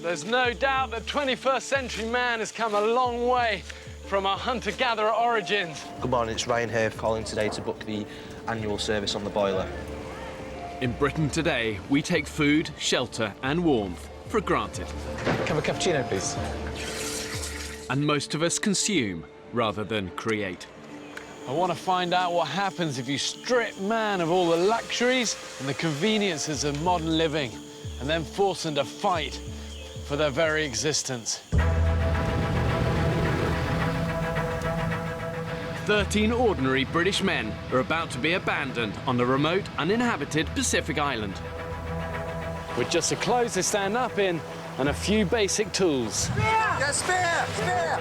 there's no doubt that 21st century man has come a long way from our hunter-gatherer origins. Good morning, it's Ryan here calling today to book the annual service on the boiler. In Britain today, we take food, shelter and warmth for granted. Have a cappuccino, please. And most of us consume rather than create. I want to find out what happens if you strip man of all the luxuries and the conveniences of modern living and then force them to fight for their very existence. 13 ordinary British men are about to be abandoned on the remote, uninhabited Pacific island. With just the clothes they stand up in and a few basic tools. Spear! Yeah, spear!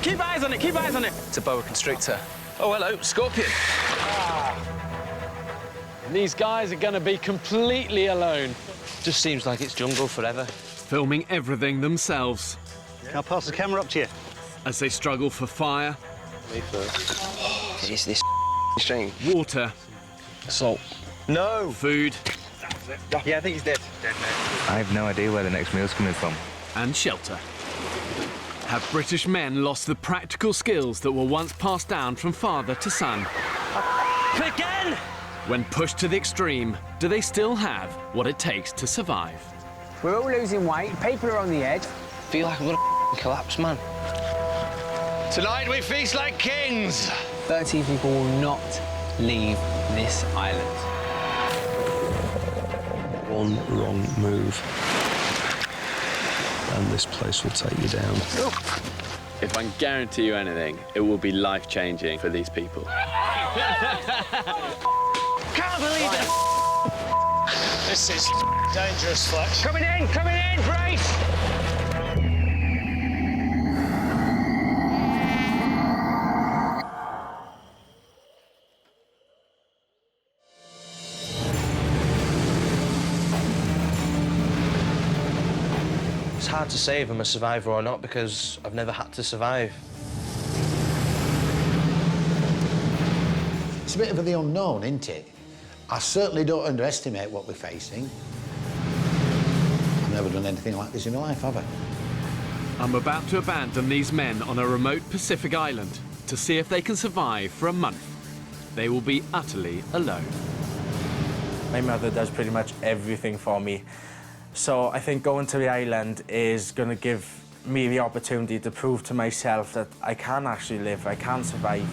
Keep eyes on it, keep eyes on it! It's a boa constrictor. Oh, hello, scorpion. And these guys are going to be completely alone. Just seems like it's jungle forever. Filming everything themselves. Can I pass the camera up to you? As they struggle for fire. Me first. What is this string? Water. Salt. No! Food. Yeah, I think he's dead. I have no idea where the next meal's coming from. And shelter. Have British men lost the practical skills that were once passed down from father to son? Again! When pushed to the extreme, do they still have what it takes to survive? We're all losing weight, people are on the edge. I feel like I'm gonna collapse, man. Tonight we feast like kings. 13 people will not leave this island. One wrong move, and this place will take you down. If I can guarantee you anything, it will be life-changing for these people. Can't believe it. This is dangerous, Fletch. Coming in, brace. It's hard to say if I'm a survivor or not because I've never had to survive. It's a bit of the unknown, isn't it? I certainly don't underestimate what we're facing. I've never done anything like this in my life, have I? I'm about to abandon these men on a remote Pacific island to see if they can survive for a month. They will be utterly alone. My mother does pretty much everything for me. So I think going to the island is going to give me the opportunity to prove to myself that I can actually live, I can survive.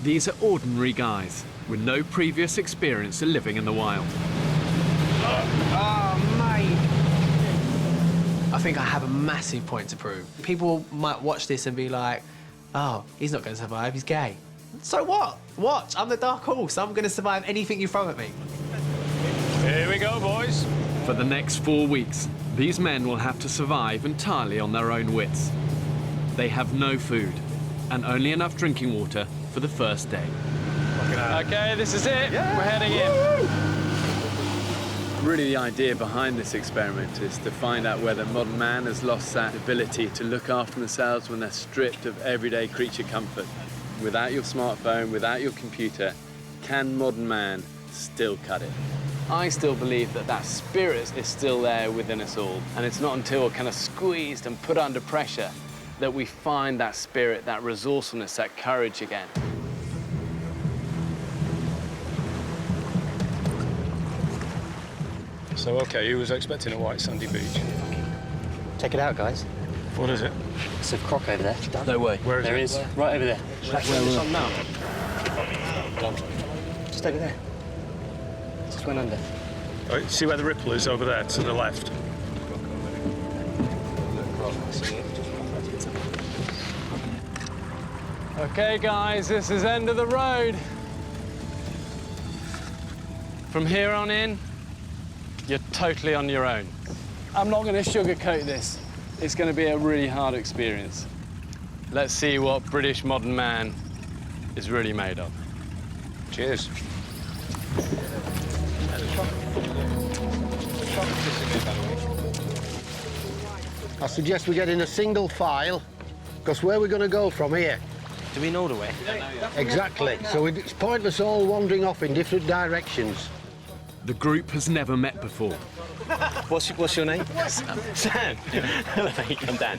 These are ordinary guys with no previous experience of living in the wild. Oh, mate. I think I have a massive point to prove. People might watch this and be like, oh, he's not going to survive, he's gay. So what? Watch, I'm the dark horse. I'm going to survive anything you throw at me. Here we go, boys. For the next 4 weeks, these men will have to survive entirely on their own wits. They have no food and only enough drinking water for the first day. OK, this is it. Yeah. We're heading in. Really, the idea behind this experiment is to find out whether modern man has lost that ability to look after themselves when they're stripped of everyday creature comfort. Without your smartphone, without your computer, can modern man still cut it? I still believe that that spirit is still there within us all, and it's not until we're kind of squeezed and put under pressure that we find that spirit, that resourcefulness, that courage again. So, OK, who was expecting a white sandy beach? Check it out, guys. What is it? It's a croc over there. No way. Where is it? There is. Right over there. Where it's on now? Just over there. Just went under. Oh, see where the ripple is over there, to the left? OK, guys, this is end of the road. From here on in, you're totally on your own. I'm not going to sugarcoat this. It's going to be a really hard experience. Let's see what British modern man is really made of. Cheers. I suggest we get in a single file, because where are we going to go from here? Do we know the way? Exactly. So it's pointless all wandering off in different directions. The group has never met before. What's your name? Sam. Hello, mate. I'm Dan.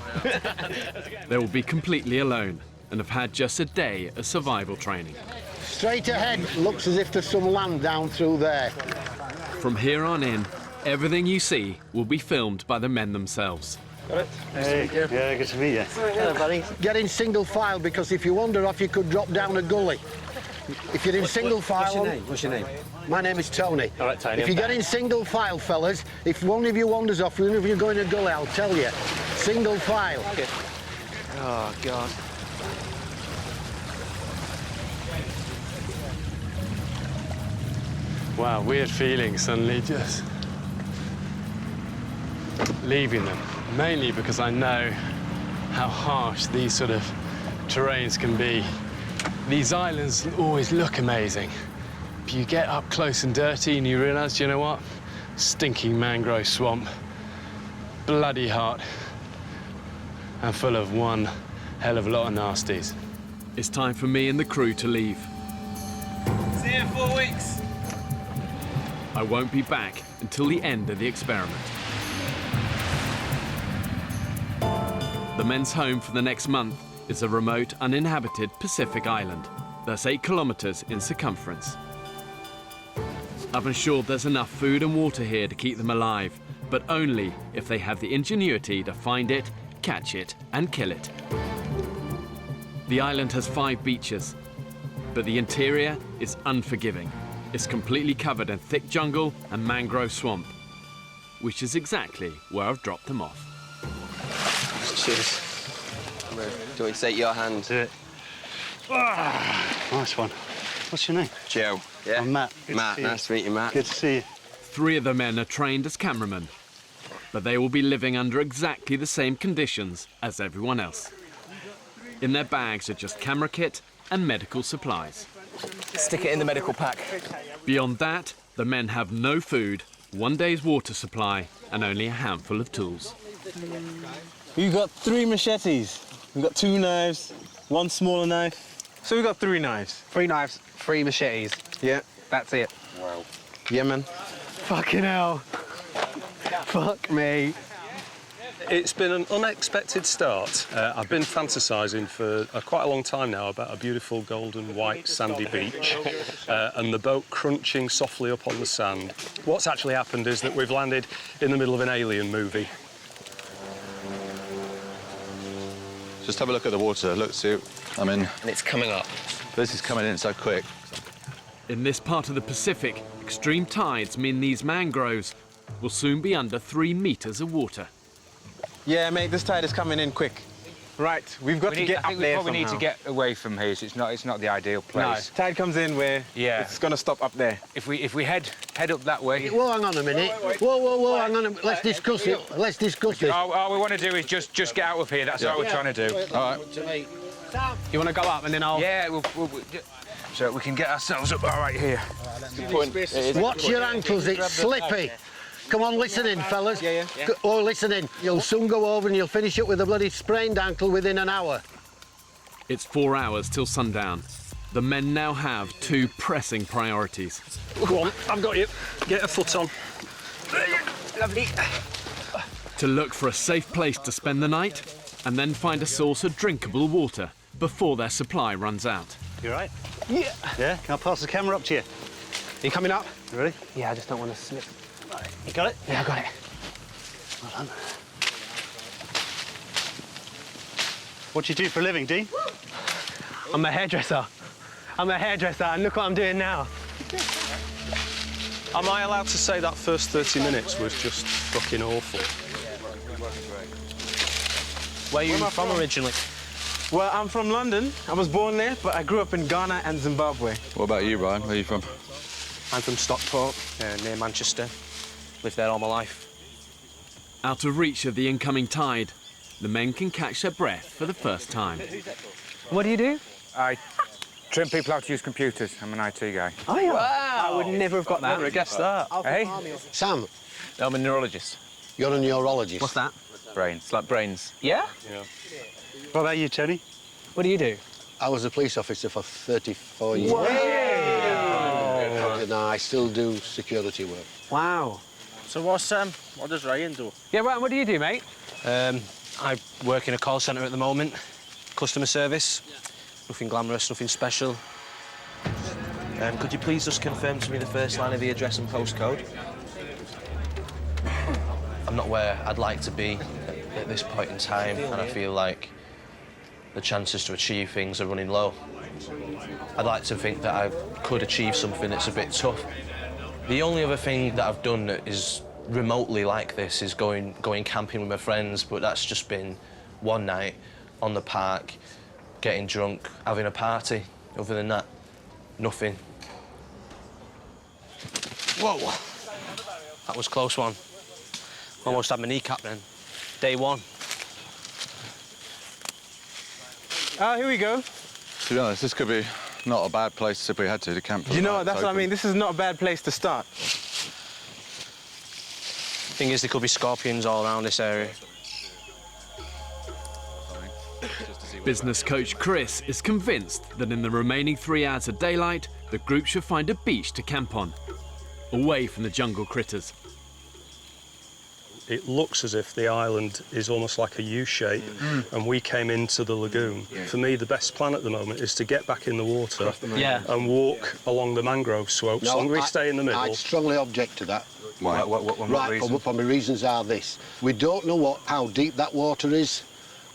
They will be completely alone and have had just a day of survival training. Straight ahead, looks as if there's some land down through there. From here on in, everything you see will be filmed by the men themselves. Hey, yeah, good to meet you. Hello, buddy. Get in single file, because if you wander off, you could drop down a gully. If you're in single file... What's your name? My name is Tony. All right, Tony. If you get in single file, fellas, if one of you wanders off, even if you're going to a gully, I'll tell you. Single file. Okay. Oh, God. Wow, weird feeling suddenly just leaving them. Mainly because I know how harsh these sort of terrains can be. These islands always look amazing. But you get up close and dirty and you realise, you know what? Stinking mangrove swamp, bloody hot, and full of one hell of a lot of nasties. It's time for me and the crew to leave. See you in 4 weeks. I won't be back until the end of the experiment. The men's home for the next month is a remote, uninhabited Pacific island that's 8 kilometers in circumference. I've ensured there's enough food and water here to keep them alive, but only if they have the ingenuity to find it, catch it, and kill it. The island has 5 beaches, but the interior is unforgiving. It's completely covered in thick jungle and mangrove swamp, which is exactly where I've dropped them off. Cheers. Do you want me to take your hand? Do it. Nice one. What's your name? Joe. Yeah? I'm Matt. Matt, nice to meet you, Matt. Good to see you. 3 of the men are trained as cameramen, but they will be living under exactly the same conditions as everyone else. In their bags are just camera kit and medical supplies. Stick it in the medical pack. Beyond that, the men have no food, 1 day's water supply, and only a handful of tools. We've got 3 machetes. We've got 2 knives, 1 smaller knife. So we've got 3 knives. 3 knives, 3 machetes. Yeah. That's it. Wow. Yeah, man. Fucking hell. Fuck me. It's been an unexpected start. I've been fantasising for quite a long time now about a beautiful golden white sandy beach and the boat crunching softly up on the sand. What's actually happened is that we've landed in the middle of an alien movie. Just have a look at the water. Look, see, I'm in. And it's coming up. This is coming in so quick. In this part of the Pacific, extreme tides mean these mangroves will soon be under 3 meters of water. Yeah, mate, this tide is coming in quick. Right, we've got to get up there. I think we probably need somehow. to get away from here. So it's not the ideal place. No, tide comes in where it's going to stop up there. If we head up that way. Whoa, hang on a minute. Whoa, hang on a minute. Let's discuss it. Let's discuss it. All we want to do is just get out of here. That's all we're trying to do. All right. You want to go up and then I'll... Yeah, so we can get ourselves up all right here. Watch your ankles, it's slippy. Come on, listen in, fellas. Oh, listen in. You'll soon go over and you'll finish up with a bloody sprained ankle within an hour. It's 4 hours till sundown. The men now have 2 pressing priorities. Go on, I've got you. Get a foot on. Lovely. To look for a safe place to spend the night and then find a source of drinkable water before their supply runs out. You all right? Yeah. Yeah? Can I pass the camera up to you? You coming up? You ready? Yeah, I just don't want to slip. You got it? Yeah, I got it. Well done. What do you do for a living, Dean? I'm a hairdresser. And look what I'm doing now. Am I allowed to say that first 30 minutes was just fucking awful? Where are you from originally? Well, I'm from London. I was born there, but I grew up in Ghana and Zimbabwe. What about you, Ryan? Where are you from? I'm from Stockport, near Manchester. Lived there all my life. Out of reach of the incoming tide, the men can catch their breath for the first time. What do you do? I train people how to use computers. I'm an IT guy. Oh, yeah. Wow. I would never have got that. Never guessed that. Hey? Sam, I'm a neurologist. you're a neurologist. What's that? Brains. It's like brains. Yeah? Yeah. What about you, Tony? What do you do? I was a police officer for 34 years. Wow. No, I still do security work. Wow. So what does Ryan do? Yeah, Ryan, what do you do, mate? I work in a call centre at the moment. Customer service. Nothing glamorous, nothing special. Could you please just confirm to me the first line of the address and postcode? I'm not where I'd like to be at this point in time, and I feel like the chances to achieve things are running low. I'd like to think that I could achieve something that's a bit tough. The only other thing that I've done that is remotely like this is going camping with my friends, but that's just been one night on the park, getting drunk, having a party. Other than that, nothing. Whoa! That was a close one. Almost had my kneecap then. Day one. Here we go. To be honest, this could be not a bad place if we had to camp for the You know night. what, that's what I mean. This is not a bad place to start. Thing is, there could be scorpions all around this area. Business coach Chris is convinced that in the remaining 3 hours of daylight, the group should find a beach to camp on, away from the jungle critters. It looks as if the island is almost like a U-shape, and we came into the lagoon. For me, the best plan at the moment is to get back in the water and walk along the mangrove slopes. No, We stay in the middle. I strongly object to that. Why? For my reasons are this. We don't know how deep that water is.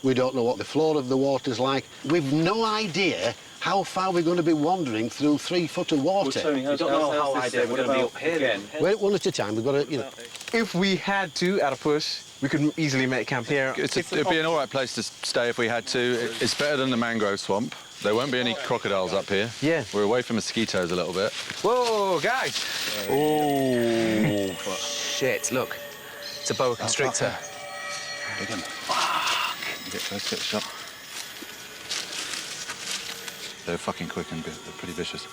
We don't know what the floor of the water's like. We've no idea how far we're going to be wandering through 3 foot of water. We don't know how idea we're going to be up here again. We're one at a time. We've got to, you know. If we had to, at a push, we could easily make camp here. It'd be an all right place to stay if we had to. It's better than the mangrove swamp. There won't be any crocodiles up here. Yeah. We're away from mosquitoes a little bit. Whoa, guys! Oh, shit, look. It's a boa constrictor. Get close, get the shot. They're fucking quick and they're pretty vicious.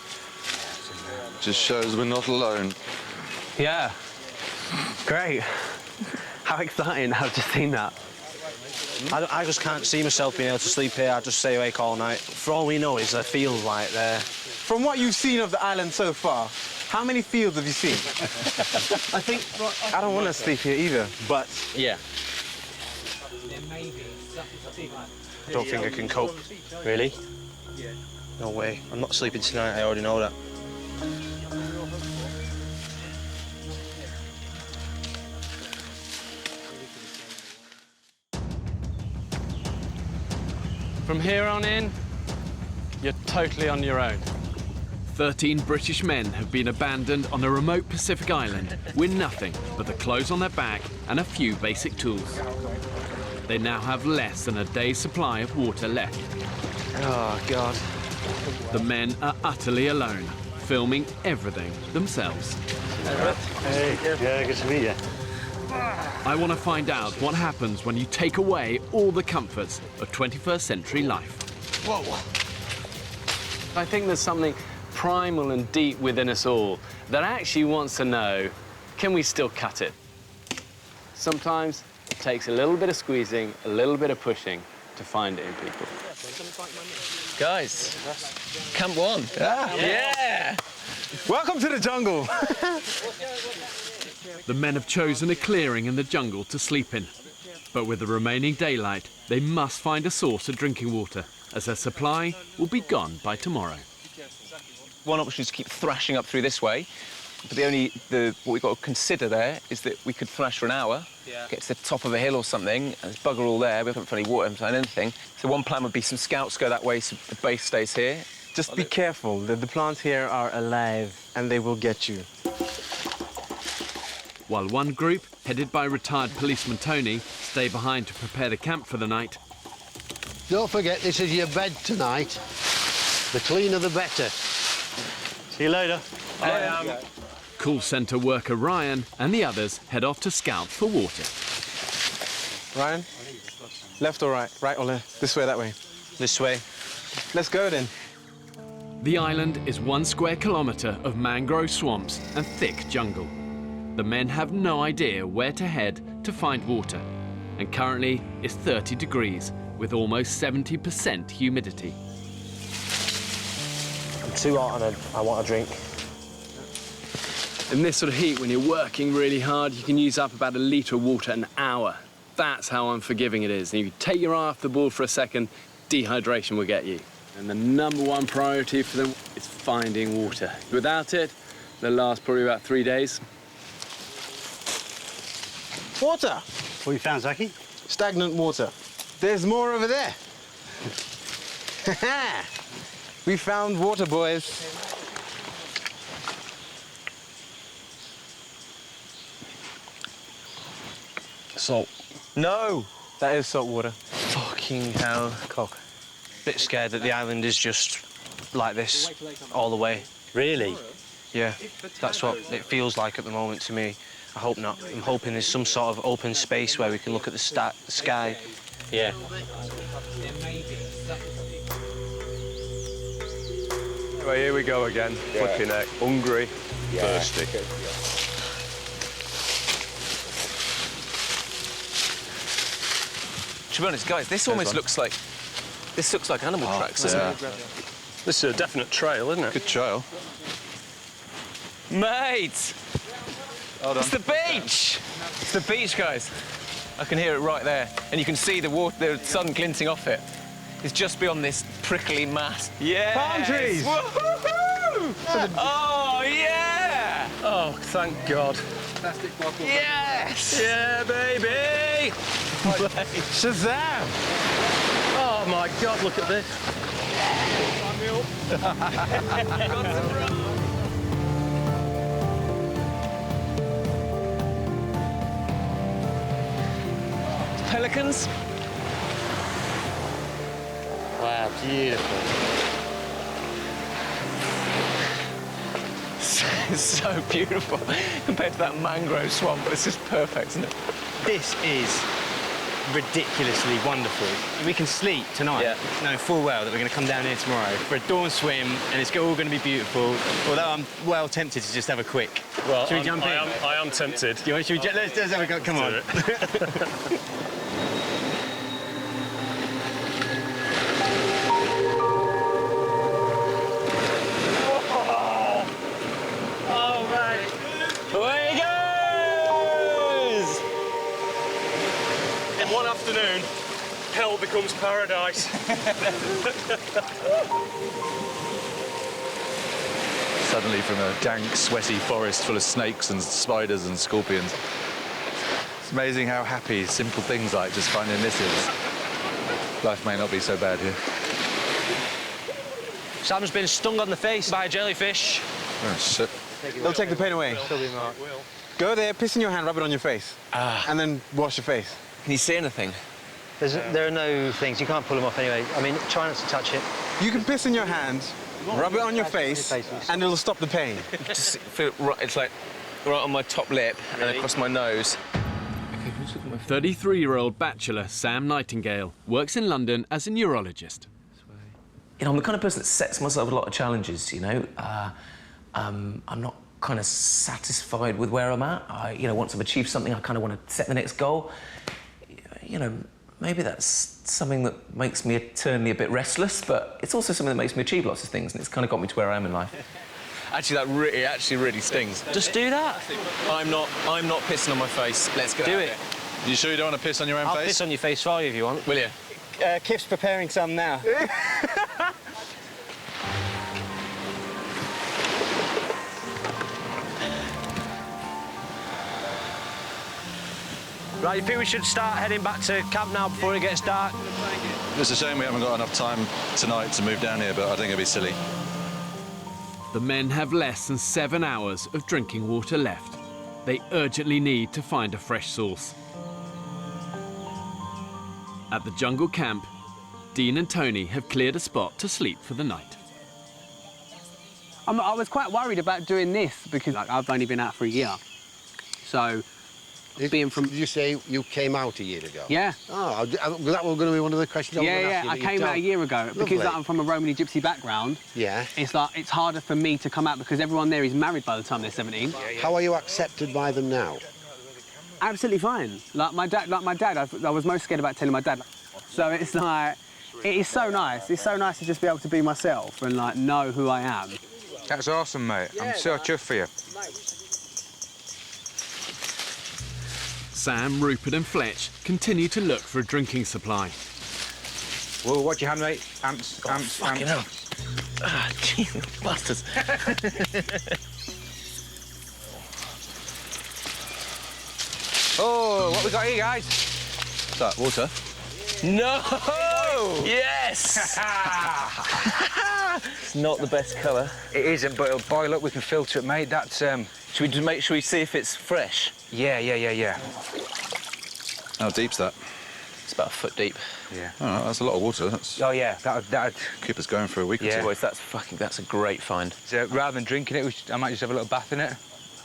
Just shows we're not alone. Yeah. Great. How exciting. I've just seen that. I just can't see myself being able to sleep here. I just stay awake all night. For all we know is I feel like there. From what you've seen of the island so far, how many fields have you seen? I think... I don't want to sleep here either, but... Yeah. I don't think I can cope. Really? No way. I'm not sleeping tonight, I already know that. From here on in, you're totally on your own. 13 British men have been abandoned on a remote Pacific island with nothing but the clothes on their back and a few basic tools. They now have less than a day's supply of water left. Oh, God. The men are utterly alone, filming everything themselves. Hey, yeah, good to meet you. I want to find out what happens when you take away all the comforts of 21st century life. Whoa. I think there's something primal and deep within us all that actually wants to know, can we still cut it? Sometimes it takes a little bit of squeezing, a little bit of pushing to find it in people. Guys, Camp 1. Yeah! Welcome to the jungle. The men have chosen a clearing in the jungle to sleep in. But with the remaining daylight, they must find a source of drinking water, as their supply will be gone by tomorrow. One option is to keep thrashing up through this way, but what we've got to consider there is that we could thrash for an hour, get to the top of a hill or something, and there's bugger all there, we haven't got any water, haven't found anything. So one plan would be some scouts go that way so the base stays here. Just be careful, the plants here are alive and they will get you. While one group, headed by retired policeman Tony, stay behind to prepare the camp for the night. Don't forget, this is your bed tonight. The cleaner, the better. See you later. Call centre worker Ryan and the others head off to scout for water. Ryan, left or right? Right or left? This way, that way? This way. Let's go then. The island is 1 square kilometre of mangrove swamps and thick jungle. The men have no idea where to head to find water, and currently it's 30 degrees with almost 70% humidity. I'm too hot and I want a drink. In this sort of heat, when you're working really hard, you can use up about 1 litre of water an hour. That's how unforgiving it is. And you take your eye off the ball for a second, dehydration will get you. And the #1 priority for them is finding water. Without it, they'll last probably about 3 days. Water! What have you found, Zaki? Stagnant water. There's more over there. We found water, boys. Salt. No! That is salt water. Fucking hell. Cock. Bit scared that the island is just like this all the way. Really? Yeah, that's what it feels like at the moment to me. I hope not. I'm hoping there's some sort of open space where we can look at the sky. Yeah. Well, here we go again. Flipping heck. Hungry, thirsty. To be honest, guys, this almost looks like animal tracks, doesn't it? This is a definite trail, isn't it? Good trail. Mate! It's the beach! It's the beach, guys. I can hear it right there. And you can see the water, the sun glinting off it. It's just beyond this prickly mass. Yeah! Palm trees! Woohoo! Oh, yeah! Oh, thank God. Plastic bottle. Yes! Yeah, baby! Shazam! Oh, my God, look at this. Pelicans. Wow, beautiful. It's so beautiful compared to that mangrove swamp. It's just perfect, isn't it? This is ridiculously wonderful. We can sleep tonight, knowing full well that we're going to come down here tomorrow for a dawn swim, and it's all going to be beautiful. Although I'm well tempted to just have a quick. Well, should we jump in? I am tempted. Let's have a go. Come on. Away he goes! In one afternoon, hell becomes paradise. Suddenly from a dank, sweaty forest full of snakes and spiders and scorpions. It's amazing how happy simple things like just finding this is. Life may not be so bad here. Sam's been stung on the face by a jellyfish. Oh, shit. They'll take the pain away. Go there, piss in your hand, rub it on your face. And then wash your face. Can you see anything? There are no things. You can't pull them off anyway. I mean, try not to touch it. You can piss in your hand, rub it on your face, and it'll stop the pain. Just feel right, it's like right on my top lip and across my nose. 33-year-old bachelor Sam Nightingale works in London as a neurologist. You know, I'm the kind of person that sets myself a lot of challenges, you know. I'm not kind of satisfied with where I'm at. Once I've achieved something, I kind of want to set the next goal. You know, maybe that's something that makes me eternally a bit restless, but it's also something that makes me achieve lots of things, and it's kind of got me to where I am in life. Actually, it actually really stings. Just do that. I'm not pissing on my face. Let's get Do it. You sure you don't want to piss on your own I'll face? piss on your face for you if you want. Will you? Kip's preparing some now. Right, you think we should start heading back to camp now before it gets dark? It's a shame we haven't got enough time tonight to move down here, but I think it'd be silly. The men have less than 7 hours of drinking water left. They urgently need to find a fresh source. At the jungle camp, Dean and Tony have cleared a spot to sleep for the night. I was quite worried about doing this because I've only been out for a year. So, being from... Did you say you came out a year ago? Yeah. Oh, that was going to be one of the questions I was going to ask you. I came out a year ago. Lovely. Because I'm from a Romany Gypsy background. Yeah. It's harder for me to come out because everyone there is married by the time they're 17. How are you accepted by them now? Absolutely fine. Like my dad, I was most scared about telling my dad. So it's like, it is so nice. It's so nice to just be able to be myself and like know who I am. That's awesome, mate. I'm so chuffed for you. Sam, Rupert and Fletch continue to look for a drinking supply. Whoa, watch your hand, mate. Ants, ants, fucking hell. Ah, Jesus, bastards. Oh, what we got here, guys? What's that, water? No! Yes! It's not the best colour. It isn't, but it'll boil up. We can filter it, mate. That's, Should we just make sure we see if it's fresh? Yeah. How deep's that? It's about a foot deep. Yeah. Oh, that's a lot of water. That's... Oh, yeah, that'd... keep us going for a week or two. Boys, that's a great find. So, rather than drinking it, I might just have a little bath in it.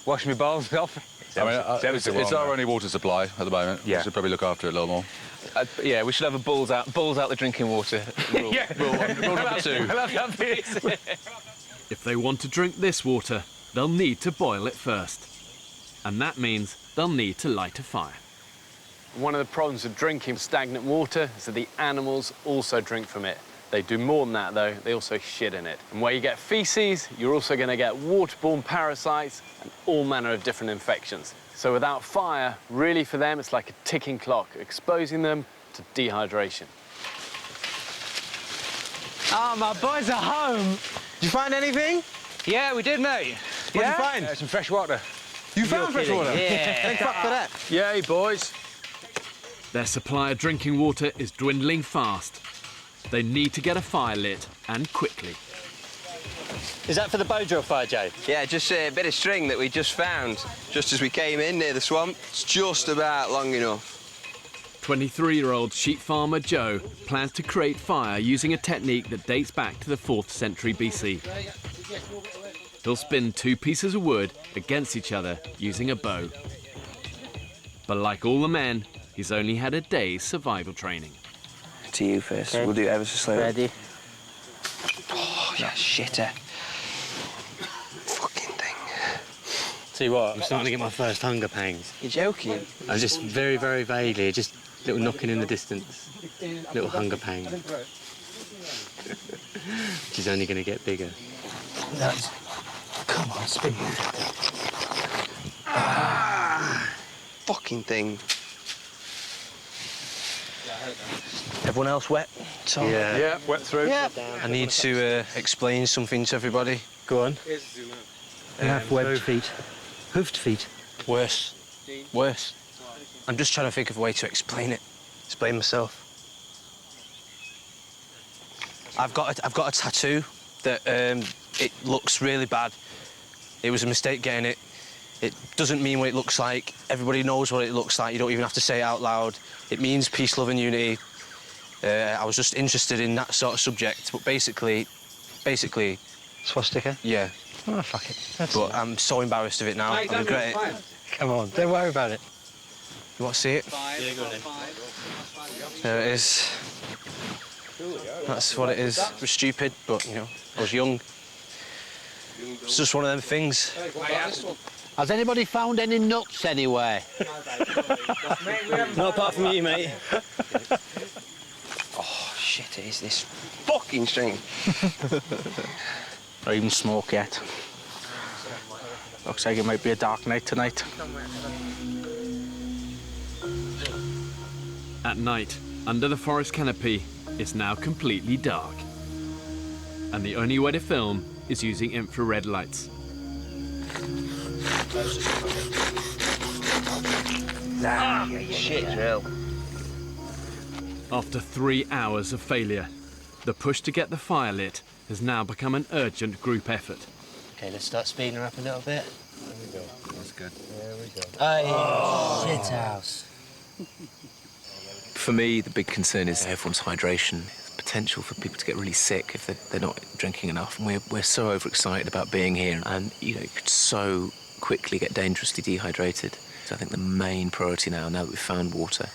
Wash my balls off. I mean, it's our only water supply at the moment. Yeah. We should probably look after it a little more. Yeah, we should have a balls out the drinking water rule. Yeah. Rule number 2. If they want to drink this water, they'll need to boil it first. And that means they'll need to light a fire. One of the problems with drinking stagnant water is that the animals also drink from it. They do more than that, though. They also shit in it. And where you get feces, you're also going to get waterborne parasites and all manner of different infections. So without fire, really for them, it's like a ticking clock, exposing them to dehydration. Oh, my boys are home. Did you find anything? Yeah, we did, mate. What'd you find? Some fresh water. You found fresh water? Yeah. Thank fuck for that. Yay, boys. Their supply of drinking water is dwindling fast. They need to get a fire lit, and quickly. Is that for the bow drill fire, Joe? Yeah, just a bit of string that we just found just as we came in near the swamp. It's just about long enough. 23-year-old sheep farmer Joe plans to create fire using a technique that dates back to the 4th century BC. He'll spin 2 pieces of wood against each other using a bow. But like all the men, he's only had a day's survival training. To you first. Okay. We'll do it ever so slowly. Ready? Oh, yeah, shitter. Fucking thing. See what? I'm starting to get my first hunger pangs. You're joking? I'm just very, very vaguely, just little knocking in the distance. Little hunger pang. Which is only going to get bigger. That's... Come on, spin. Fucking thing. Everyone else wet? Tom? Yeah, wet through. Yeah. I need to explain something to everybody. Go on. You have webbed feet. Hoofed feet. Worse. Worse. I'm just trying to think of a way to explain it. Explain myself. I've got a tattoo that it looks really bad. It was a mistake getting it. It doesn't mean what it looks like. Everybody knows what it looks like. You don't even have to say it out loud. It means peace, love and unity. I was just interested in that sort of subject, but basically... Swastika? Yeah. Oh, fuck it. But I'm so embarrassed of it now. I regret it. Come on, don't worry about it. You want to see it? Yeah, go on then. There it is. That's what it is. It was stupid, but, you know, I was young. It's just one of them things. Has anybody found any nuts anywhere? Not apart from you, mate. Oh, shit, it is this fucking string. Not even smoke yet. Looks like it might be a dark night tonight. At night, under the forest canopy, it's now completely dark. And the only way to film is using infrared lights. Shit, hell. After 3 hours of failure, the push to get the fire lit has now become an urgent group effort. OK, let's start speeding her up a little bit. There we go. That's good. There we go. Oh, shit house. For me, the big concern is everyone's hydration. Potential for people to get really sick if they're not drinking enough. And we're so overexcited about being here, and you know, you could so quickly get dangerously dehydrated. So I think the main priority now that we've found water,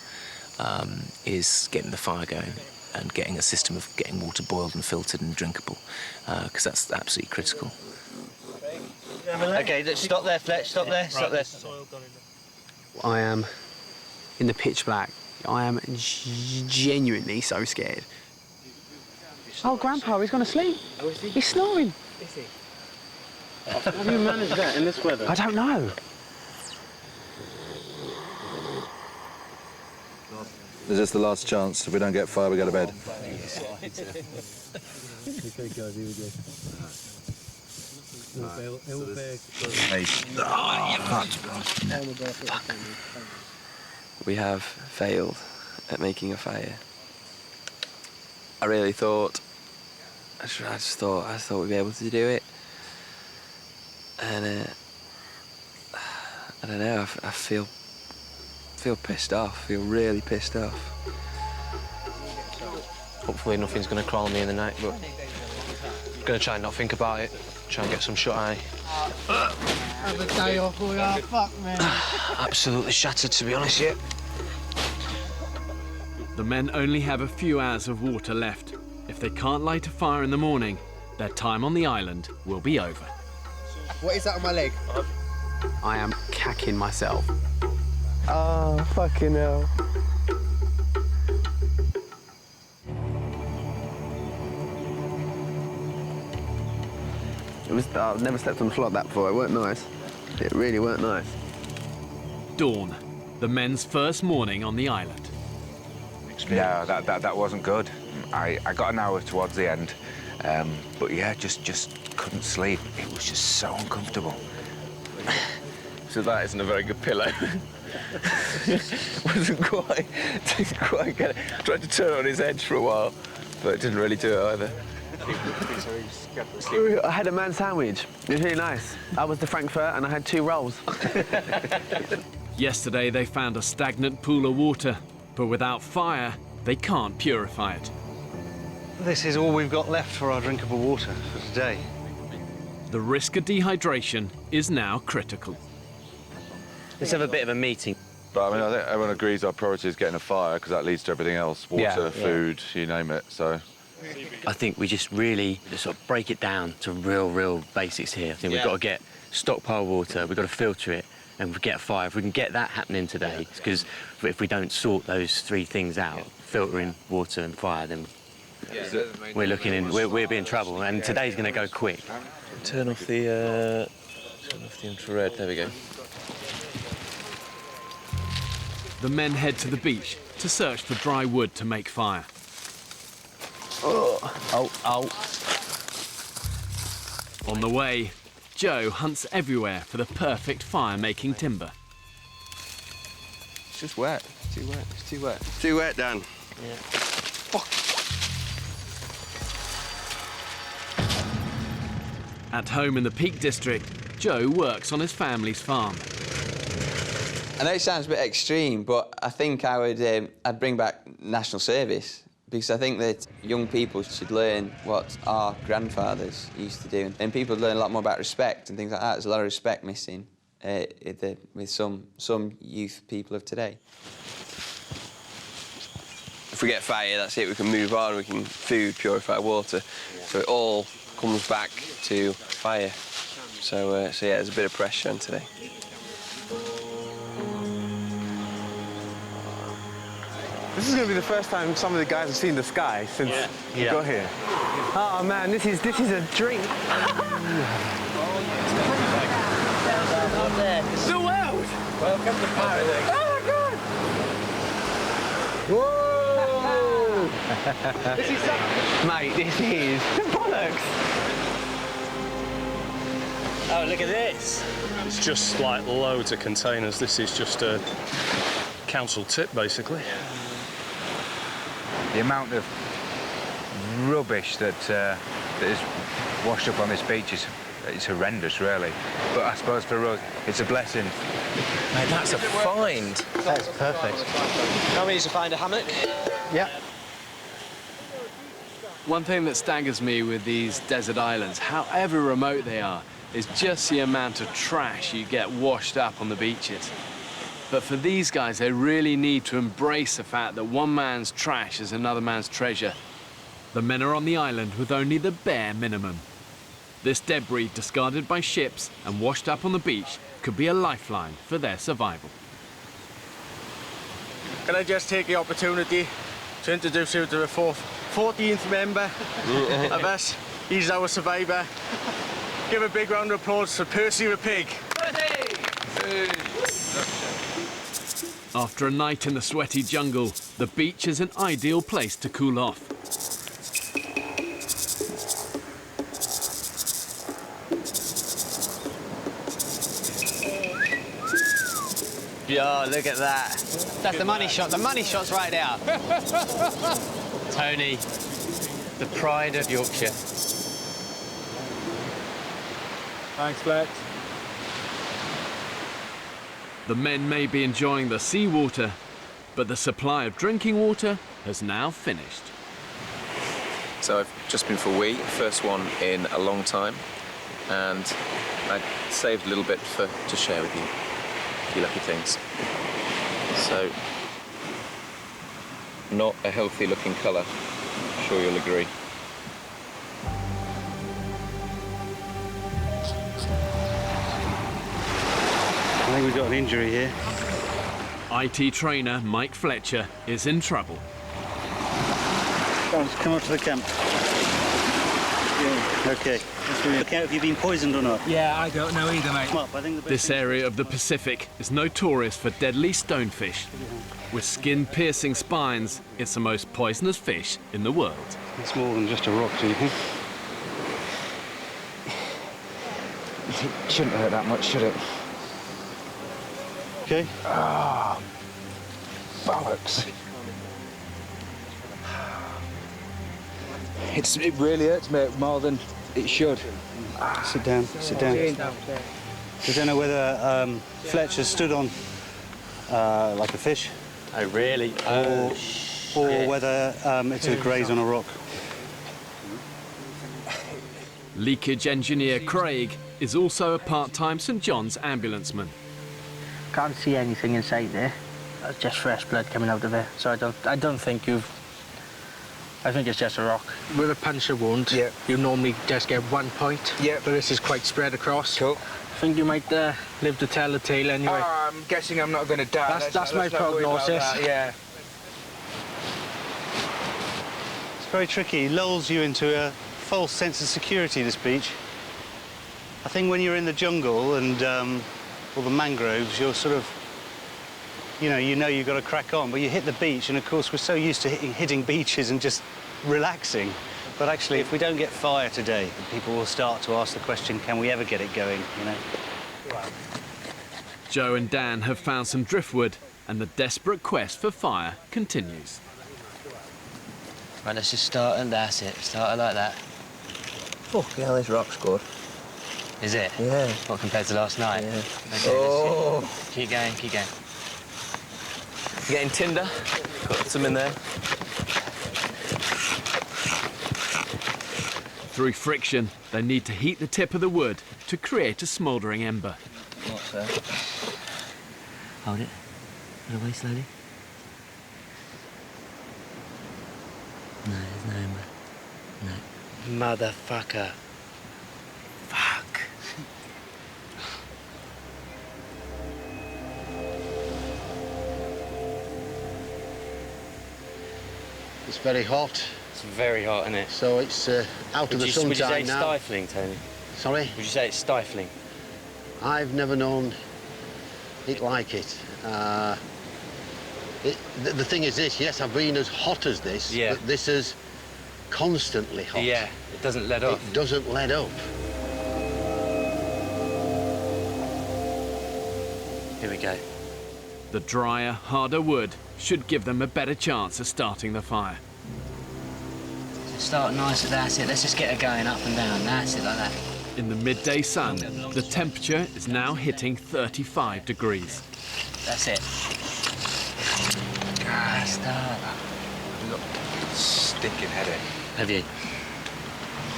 is getting the fire going and getting a system of getting water boiled and filtered and drinkable, because that's absolutely critical. OK, let's stop there, Fletch. Stop there. Stop there. I am in the pitch black. I am genuinely so scared. Oh, Grandpa, he's gone to sleep. Oh, is he? He's snoring. Is he? Have you managed that in this weather? I don't know. This is the last chance. If we don't get fire, we go to bed. We have failed at making a fire. I really thought, I thought we'd be able to do it. And I don't know, I feel pissed off, feel really pissed off. Hopefully nothing's going to crawl on me in the night, but I'm going to try and not think about it, try and get some shut-eye. Have a day off, we are fucked, man. Absolutely shattered, to be honest, yeah. The men only have a few hours of water left. If they can't light a fire in the morning, their time on the island will be over. What is that on my leg? I am cacking myself. Oh, fucking hell. I've never slept on the floor like that before. It weren't nice. It really weren't nice. Dawn, the men's first morning on the island. No, that wasn't good. I got an hour towards the end, but yeah, just couldn't sleep. It was just so uncomfortable. So that isn't a very good pillow. didn't quite get it. Tried to turn it on his edge for a while, but it didn't really do it either. I had a man sandwich. It was really nice. I was the Frankfurt and I had 2 rolls. Yesterday they found a stagnant pool of water, but without fire, they can't purify it. This is all we've got left for our drinkable water for today. The risk of dehydration is now critical. Let's have a bit of a meeting. But I mean, I think everyone agrees our priority is getting a fire because that leads to everything else. Water, food, you name it, so. I think we just really sort of break it down to real basics here. I think we've got to get stockpile water, we've got to filter it, and we get a fire. If we can get that happening today, because if we don't sort those 3 things out, filtering, water and fire, then we'll be in trouble. And today's going to go quick. Turn off the infrared, there we go. The men head to the beach to search for dry wood to make fire. Oh. On the way, Joe hunts everywhere for the perfect fire-making timber. It's just wet. It's too wet. It's too wet. Too wet, Dan. Yeah. Fuck. At home in the Peak District, Joe works on his family's farm. I know it sounds a bit extreme, but I think I'd bring back national service, because I think that young people should learn what our grandfathers used to do, and people learn a lot more about respect and things like that. There's a lot of respect missing with some youth people of today. If we get fire, that's it. We can move on. We can purify water. So it all comes back to fire. So yeah, there's a bit of pressure on today. This is going to be the first time some of the guys have seen the sky since we got here. Oh man, this is a dream. The world! Welcome to paradise. Oh my God! Whoa! This is mate, this is bollocks. Oh, look at this. It's just like loads of containers. This is just a council tip, basically. The amount of rubbish that is washed up on this beach is horrendous, really. But I suppose for us, it's a blessing. Mate, that's a find. That's perfect. How many to find a hammock? Yeah. One thing that staggers me with these desert islands, however remote they are, is just the amount of trash you get washed up on the beaches. But for these guys, they really need to embrace the fact that one man's trash is another man's treasure. The men are on the island with only the bare minimum. This debris, discarded by ships and washed up on the beach, could be a lifeline for their survival. Can I just take the opportunity to introduce you to the 14th member of us? He's our survivor. Give a big round of applause for Percy the pig. After a night in the sweaty jungle, The beach is an ideal place to cool off. Yeah, look at that. That's the money shot. The money shot's right there. Tony, the pride of Yorkshire. Thanks, Flex. The men may be enjoying the seawater, but the supply of drinking water has now finished. So I've just been for a wee, first one in a long time, and I saved a little bit to share with you. You lucky things. So, not a healthy looking colour, I'm sure you'll agree. I think we've got an injury here. IT trainer Mike Fletcher is in trouble. Come up to the camp. Yeah. OK. Look out if you've been poisoned or not. Yeah, I don't know either, mate. Come up, I think the best This area of the Pacific is notorious for deadly stonefish. With skin-piercing spines, it's the most poisonous fish in the world. It's more than just a rock, do you think? It shouldn't hurt that much, should it? OK. Ah, bollocks. It really hurts me more than it should. Sit down, sit down. I don't know whether Fletcher stood on like a fish. Oh, really? Or whether it's a graze on a rock. Leakage engineer Craig is also a part-time St John's ambulanceman. Can't see anything inside there. That's just fresh blood coming out of it. So I don't think you've... I think it's just a rock. With a puncture wound, you normally just get 1 point. Yeah. But this is quite spread across. Cool. I think you might live to tell the tale anyway. Oh, I'm guessing I'm not going to die. That's my prognosis. Yeah. It's very tricky. It lulls you into a false sense of security, this beach. I think when you're in the jungle and all the mangroves, you're sort of, you know you've got to crack on, but you hit the beach, and of course we're so used to hitting beaches and just relaxing. But actually, if we don't get fire today, people will start to ask the question, can we ever get it going, you know? Joe and Dan have found some driftwood, and the desperate quest for fire continues. Right, let's just start, and that's it. Start it like that. Fucking hell, this rock's good. Is it? Yeah. What, compared to last night? Yeah. Okay, Oh. let's see. Keep going, keep going. You getting tinder? Got some in there. Through friction, they need to heat the tip of the wood to create a smouldering ember. What's that? Hold it. Put it away slowly. No, there's no ember. No. Motherfucker. Fuck. It's very hot. It's very hot, isn't it? So it's out of the sunshine now. Would you say stifling, Tony? Sorry? Would you say it's stifling? I've never known it like it. The thing is this, yes, I've been as hot as this, but this is constantly hot. Yeah, it doesn't let up. It doesn't let up. Here we go. The drier, harder wood should give them a better chance of starting the fire. Start nice, that's it. Let's just get it going up and down. That's it, like that. In the midday sun, the temperature is now hitting 35 degrees. That's it. Ah, start. I've got a stinking headache. Have you?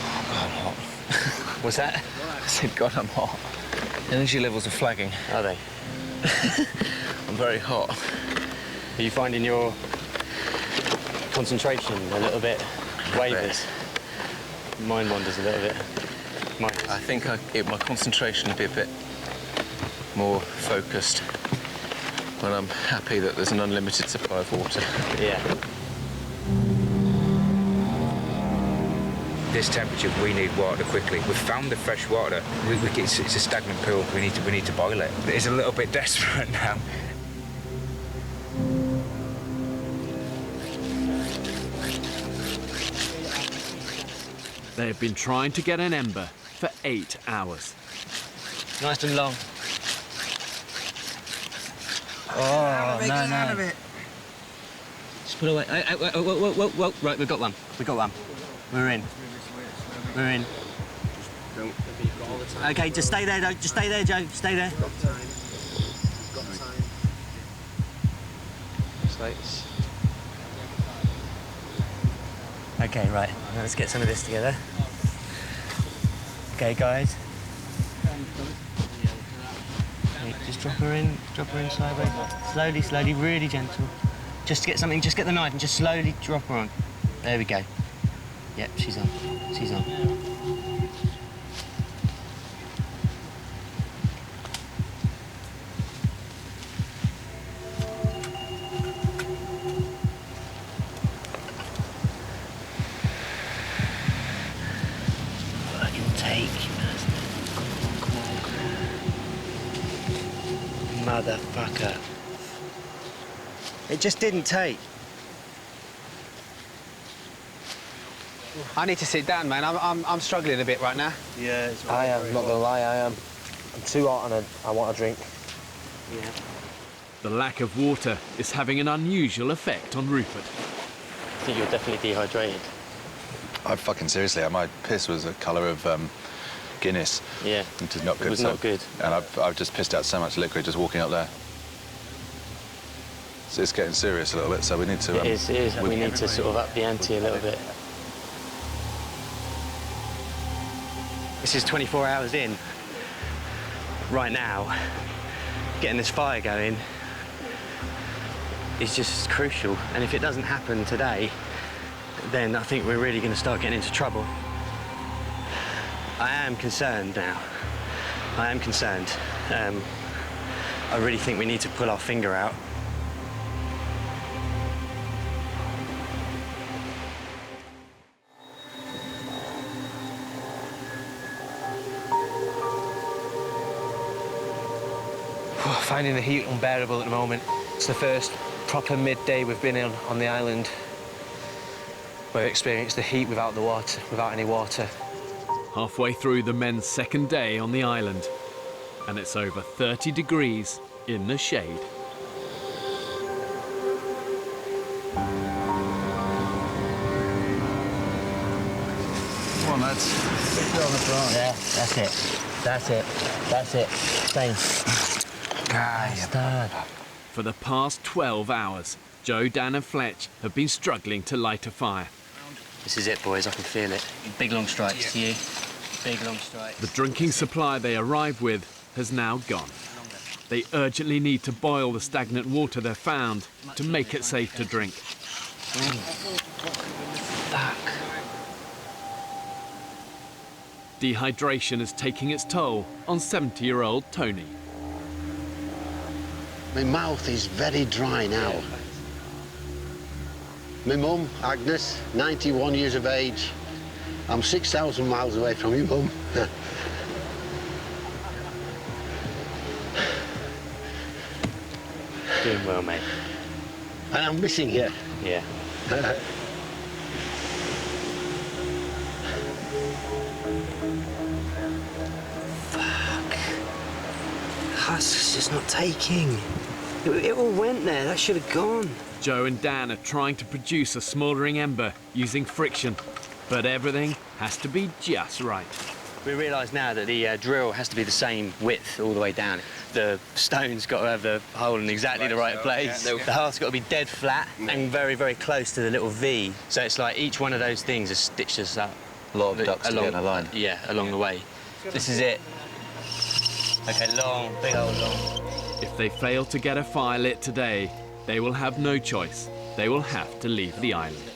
Oh, God, I'm hot. What's that? I said, God, I'm hot. Energy levels are flagging. Are they? I'm very hot. Are you finding your concentration a little bit wavers? Mine wanders a little bit. Mine. I think my concentration will be a bit more focused when I'm happy that there's an unlimited supply of water. Yeah. This temperature, we need water quickly. We've found the fresh water. It's a stagnant pool. We need to boil it. It's a little bit desperate now. They have been trying to get an ember for 8 hours. Nice and long. Oh, no. Just put away. Whoa. Right, we've got one. We're in. OK, just stay there, Joe. Just stay there, Joe. Stay there. Slates. OK, right. Now let's get some of this together. OK, guys. Okay, just drop her in sideways. Slowly, really gentle. Just get something, just get the knife and just slowly drop her on. There we go. Yep, she's on. Motherfucker. It just didn't take. I need to sit down, man. I'm struggling a bit right now. Yeah, I am, not gonna lie, I am. I'm too hot and I want a drink. Yeah. The lack of water is having an unusual effect on Rupert. I think you're definitely dehydrated. Seriously, my piss was the colour of Guinness. Yeah. Which is not good. It was not good. And I've just pissed out so much liquid just walking up there. So it's getting serious a little bit, so we need to... It is. We need to sort of up the ante a little bit. This is 24 hours in. Right now, getting this fire going is just crucial. And if it doesn't happen today, then I think we're really going to start getting into trouble. I am concerned now. I really think we need to pull our finger out. Finding the heat unbearable at the moment. It's the first proper midday we've been on the island where we experienced the heat without any water. Halfway through the men's second day on the island, and it's over 30 degrees in the shade. Come on, lads. Yeah, that's it. Same. For the past 12 hours, Joe, Dan and Fletch have been struggling to light a fire. This is it, boys. I can feel it. Big long strikes to you. Big long strikes. The drinking supply they arrived with has now gone. They urgently need to boil the stagnant water they've found to make it safe to drink. Fuck. Dehydration is taking its toll on 70-year-old Tony. My mouth is very dry now. My mum, Agnes, 91 years of age. I'm 6,000 miles away from you, mum. Doing well, mate. And I'm missing you. Yeah. Fuck. That's just not taking. It all went there. That should have gone. Joe and Dan are trying to produce a smouldering ember using friction, but everything has to be just right. We realise now that the drill has to be the same width all the way down. The stone's got to have the hole in exactly the right place. Yeah. The heart's got to be dead flat and very, very close to the little V. So it's like each one of those things has stitched us up. A lot of ducks to get in a line. Yeah, along the way. This is it. OK, long, big old long. If they fail to get a fire lit today, they will have no choice. They will have to leave the island.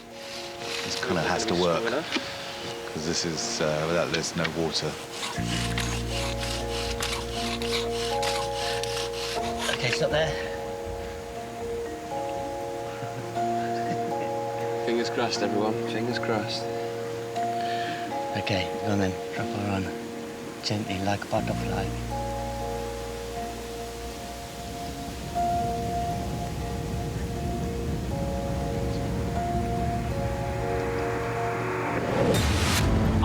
This kind of has to work, because this is, without this, no water. OK, stop there. Fingers crossed, everyone. Fingers crossed. OK, go on then. Drop her on. Gently, like a butterfly.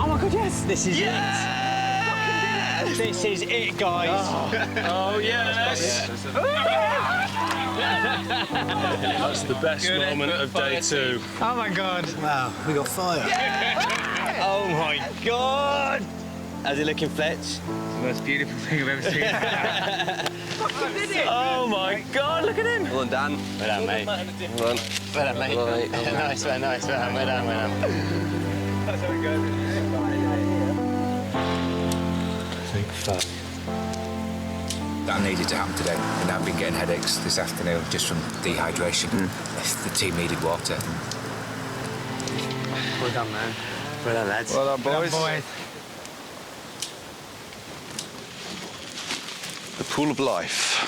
Oh my This is it. This is it, guys. Oh yes. That's the best moment of day 2. Oh my God. Wow, we got fire. Oh my God. How's it looking, Fletch? It's the most beautiful thing I've ever seen. Oh my God, look at him. Well done, Dan. Well done, mate. Well done. Well done, mate. Nice, well done. That's how it goes. I think that needed to happen today, and I've been getting headaches this afternoon just from dehydration. The team needed water. Well done, man. Well done, lads. Well done, boys. The pool of life.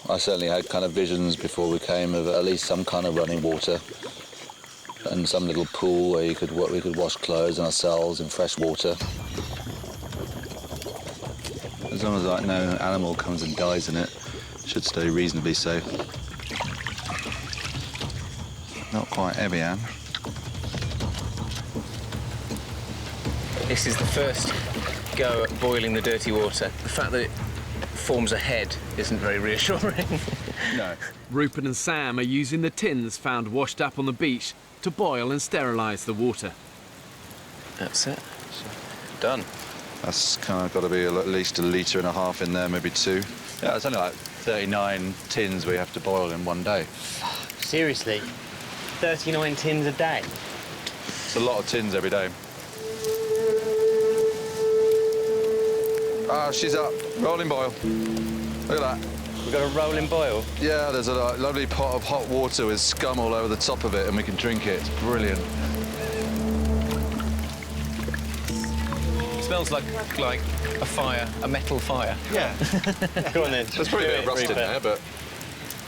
I certainly had kind of visions before we came of at least some kind of running water and some little pool where we could wash clothes and ourselves in fresh water. As long as like no animal comes and dies in it, it should stay reasonably safe. Not quite heavy, Anne. This is the first go at boiling the dirty water. The fact that it forms a head isn't very reassuring. No. Rupert and Sam are using the tins found washed up on the beach to boil and sterilise the water. That's it. Done. That's kind of got to be at least 1.5 litres in there, maybe 2. Yeah, it's only like 39 tins we have to boil in one day. Seriously? 39 tins a day? It's a lot of tins every day. Ah, she's up. Rolling boil. Look at that. We've got a rolling boil? Yeah, there's a lovely pot of hot water with scum all over the top of it, and we can drink it. It's brilliant. It smells like a fire, a metal fire. Yeah. Go on then. There's probably a bit of rust in there, but...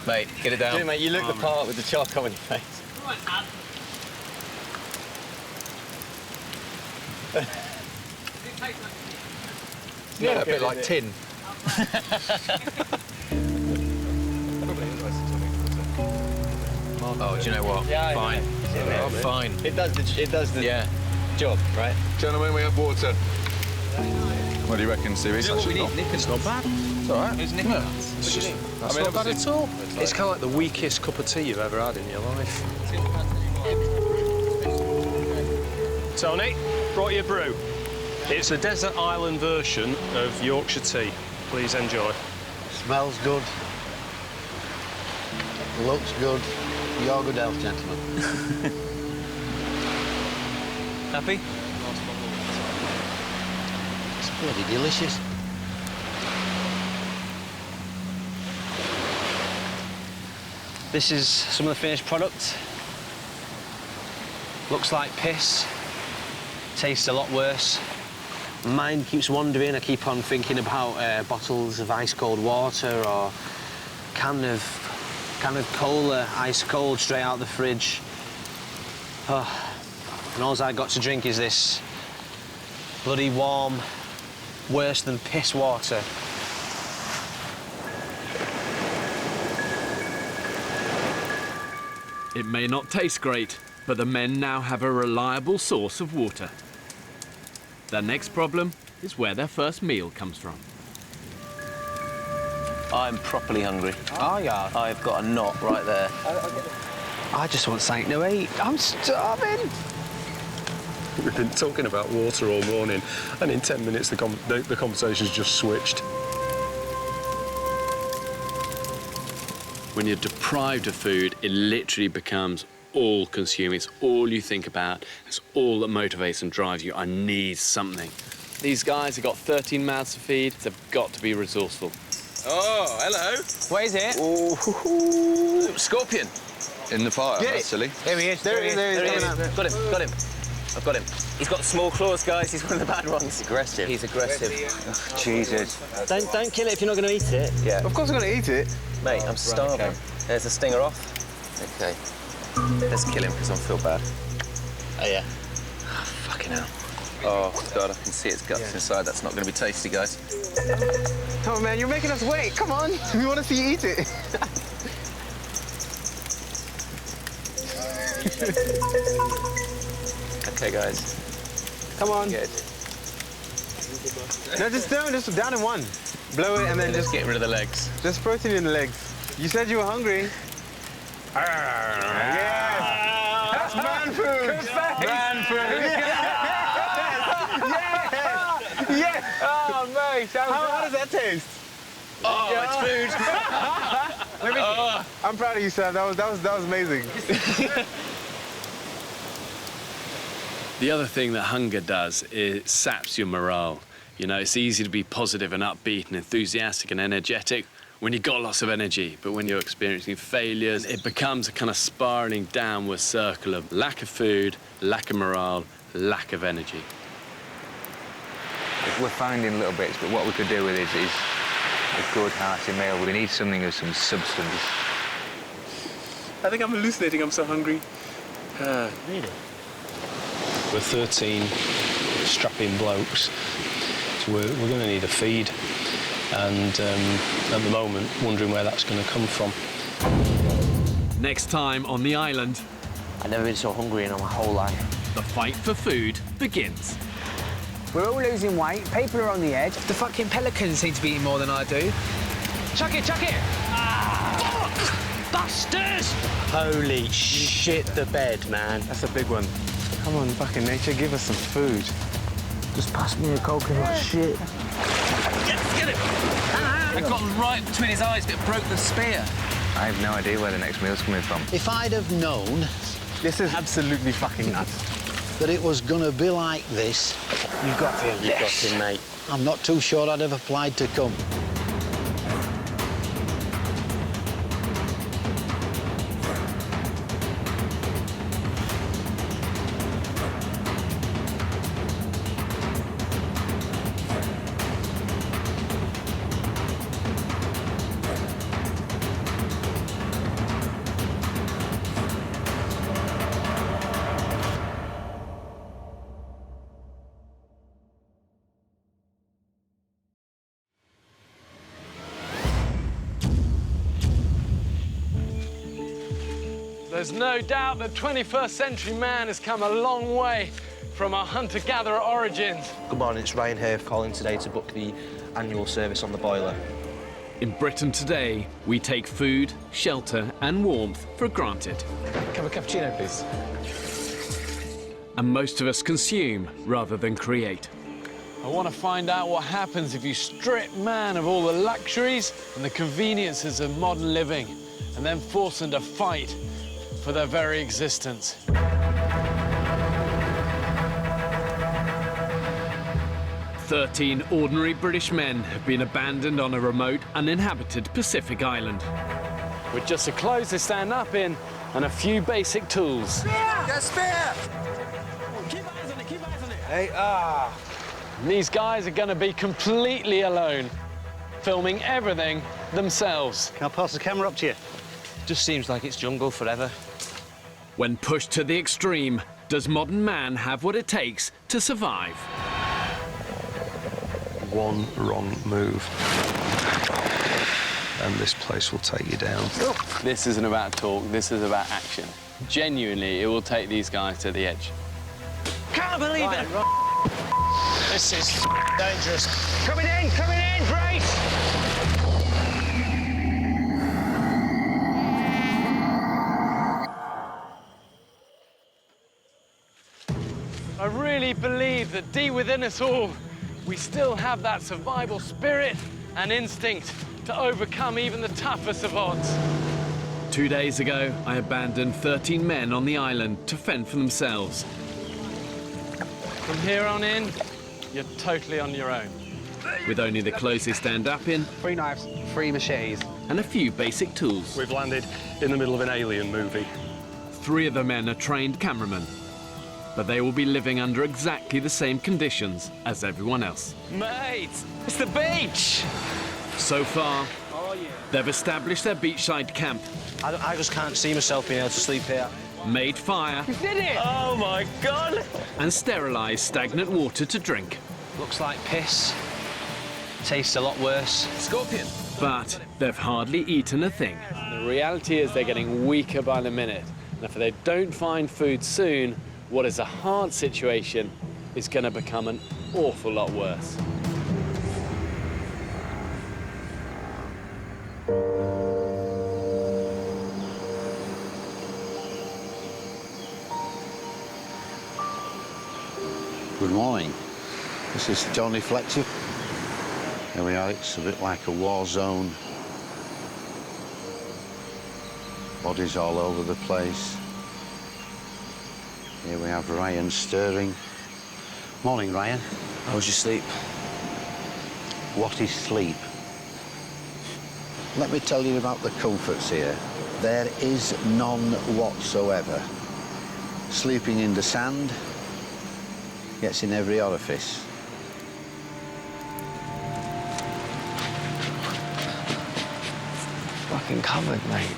Mate, get it down. Do it, mate. You look the part with the charcoal on your face. Yeah, a bit like tin. Oh, do you know what? Yeah, Fine. Yeah, fine. It does the job, right? Gentlemen, we have water. What do you reckon, Stevie? It's not bad. It's all right. It's not bad at all. It's kind of like the weakest cup of tea you've ever had in your life. Tony, brought you a brew. It's a desert island version of Yorkshire tea. Please enjoy. Smells good. Looks good. You're good health, gentlemen. Happy? It's bloody delicious. This is some of the finished product. Looks like piss. Tastes a lot worse. Mind keeps wandering. I keep on thinking about bottles of ice-cold water or can of cola, ice-cold, straight out the fridge. Oh. And all I got to drink is this bloody warm, worse than piss water. It may not taste great, but the men now have a reliable source of water. Their next problem is where their first meal comes from. I'm properly hungry. Oh, yeah. I've got a knot right there. I just want something to eat. I'm starving. We've been talking about water all morning, and in 10 minutes the conversation's just switched. When you're deprived of food, it literally becomes all-consuming. It's all you think about. It's all that motivates and drives you. I need something. These guys have got 13 mouths to feed. They've got to be resourceful. Oh, hello. What is it? Ooh, scorpion. In the fire, Get that's it. silly. There he is. There he is. Got him. I've got him. He's got small claws, guys. He's one of the bad ones. He's aggressive. He's aggressive. Oh, Jesus. Don't kill it if you're not going to eat it. Yeah. Of course I'm going to eat it. Mate, I'm starving. Okay. There's the stinger off. Okay. Let's kill him because I feel bad. Oh, yeah. Oh, fucking hell. Oh, God, I can see its guts inside. That's not going to be tasty, guys. Oh, man, you're making us wait. Come on. We want to see you eat it. Okay, guys. Come on. Good. No, just down in one. Blow it and then just get rid of the legs. Just protein in the legs. You said you were hungry. Yes! That's man food! Man food! Yes! Yes! Oh, mate! How does that taste? Oh, it's food! I'm proud of you, Sam. That was amazing. The other thing that hunger does is saps your morale. You know, it's easy to be positive and upbeat and enthusiastic and energetic when you've got lots of energy, but when you're experiencing failures, it becomes a kind of spiralling downward circle of lack of food, lack of morale, lack of energy. We're finding little bits, but what we could do with it is a good hearty meal. We need something of some substance. I think I'm hallucinating. I'm so hungry. Really? We're 13 strapping blokes, so we're going to need a feed. And at the moment, wondering where that's going to come from. Next time on the island, I've never been so hungry in my whole life. the fight for food begins. We're all losing weight. People are on the edge. The fucking pelicans seem to be eating more than I do. Chuck it, chuck it! Ah! Fuck! Bastards! Holy shit, the bed, man. That's a big one. Come on, fucking nature, give us some food. Just pass me a coconut shit. Get it! I got right between his eyes, but it broke the spear. I have no idea where the next meal's coming from. If I'd have known... This is absolutely fucking nuts. ...that it was going to be like this... You got him. You got him, mate. I'm not too sure I'd have applied to come. There's no doubt that 21st century man has come a long way from our hunter-gatherer origins. Good morning, it's Ryan here calling today to book the annual service on the boiler. In Britain today, we take food, shelter and warmth for granted. Have a cappuccino, please. And most of us consume rather than create. I want to find out what happens if you strip man of all the luxuries and the conveniences of modern living and then force them to fight for their very existence. 13 ordinary British men have been abandoned on a remote, uninhabited Pacific island. With just the clothes they stand up in and a few basic tools. Get spear! Keep eyes on it, keep eyes on it. Hey, And these guys are going to be completely alone, filming everything themselves. Can I pass the camera up to you? Just seems like it's jungle forever. When pushed to the extreme, does modern man have what it takes to survive? One wrong move, and this place will take you down. This isn't about talk, this is about action. Genuinely, it will take these guys to the edge. Can't believe it! This is dangerous. Coming in, brace! I really believe that deep within us all, we still have that survival spirit and instinct to overcome even the toughest of odds. 2 days ago, I abandoned 13 men on the island to fend for themselves. From here on in, you're totally on your own. With only the clothes they stand up in 3 knives, 3 machetes. and a few basic tools. We've landed in the middle of an alien movie. 3 of the men are trained cameramen, but they will be living under exactly the same conditions as everyone else. Mate, it's the beach! So far, they've established their beachside camp, I just can't see myself being able to sleep here. made fire, You did it! Oh my God! and sterilised stagnant water to drink. Looks like piss. Tastes a lot worse. Scorpion. But they've hardly eaten a thing. The reality is they're getting weaker by the minute. And if they don't find food soon, what is a hard situation is going to become an awful lot worse. Good morning. This is Tony Fletcher. Here we are, it's a bit like a war zone. Bodies all over the place. Here we have Ryan stirring. Morning, Ryan. How was your sleep? What is sleep? Let me tell you about the comforts here. There is none whatsoever. Sleeping in the sand gets in every orifice. Fucking covered, mate.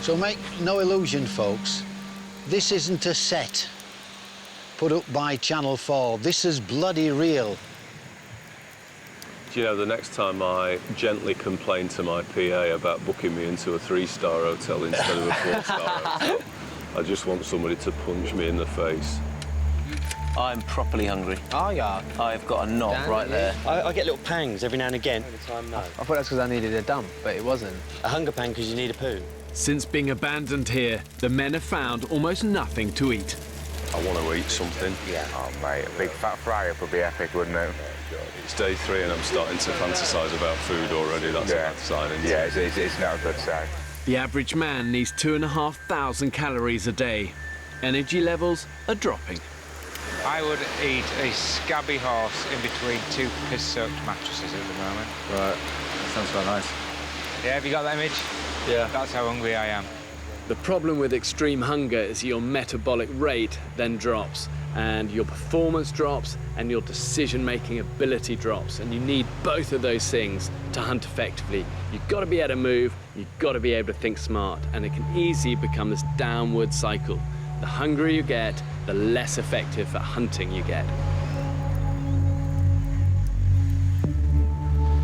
So make no illusion, folks. This isn't a set put up by Channel 4. This is bloody real. Do you know, the next time I gently complain to my PA about booking me into a 3-star hotel instead of a 4-star hotel, I just want somebody to punch me in the face. I'm properly hungry. Oh, yeah. I've got a knot right there. I get little pangs every now and again. I thought that's because I needed a dump, but it wasn't. A hunger pang because you need a poo. Since being abandoned here, the men have found almost nothing to eat. I want to eat something. Yeah. Oh, mate, a big fat fry-up would be epic, wouldn't it? It's day 3 and I'm starting to fantasise about food already. That's a bad sign, isn't it? It's not a good sign. The average man needs 2,500 calories a day. Energy levels are dropping. I would eat a scabby horse in between 2 piss-soaked mattresses at the moment. Right, that sounds quite nice. Yeah, have you got that image? Yeah. That's how hungry I am. The problem with extreme hunger is your metabolic rate then drops, and your performance drops, and your decision-making ability drops, and you need both of those things to hunt effectively. You've got to be able to move, you've got to be able to think smart, and it can easily become this downward cycle. The hungrier you get, the less effective at hunting you get.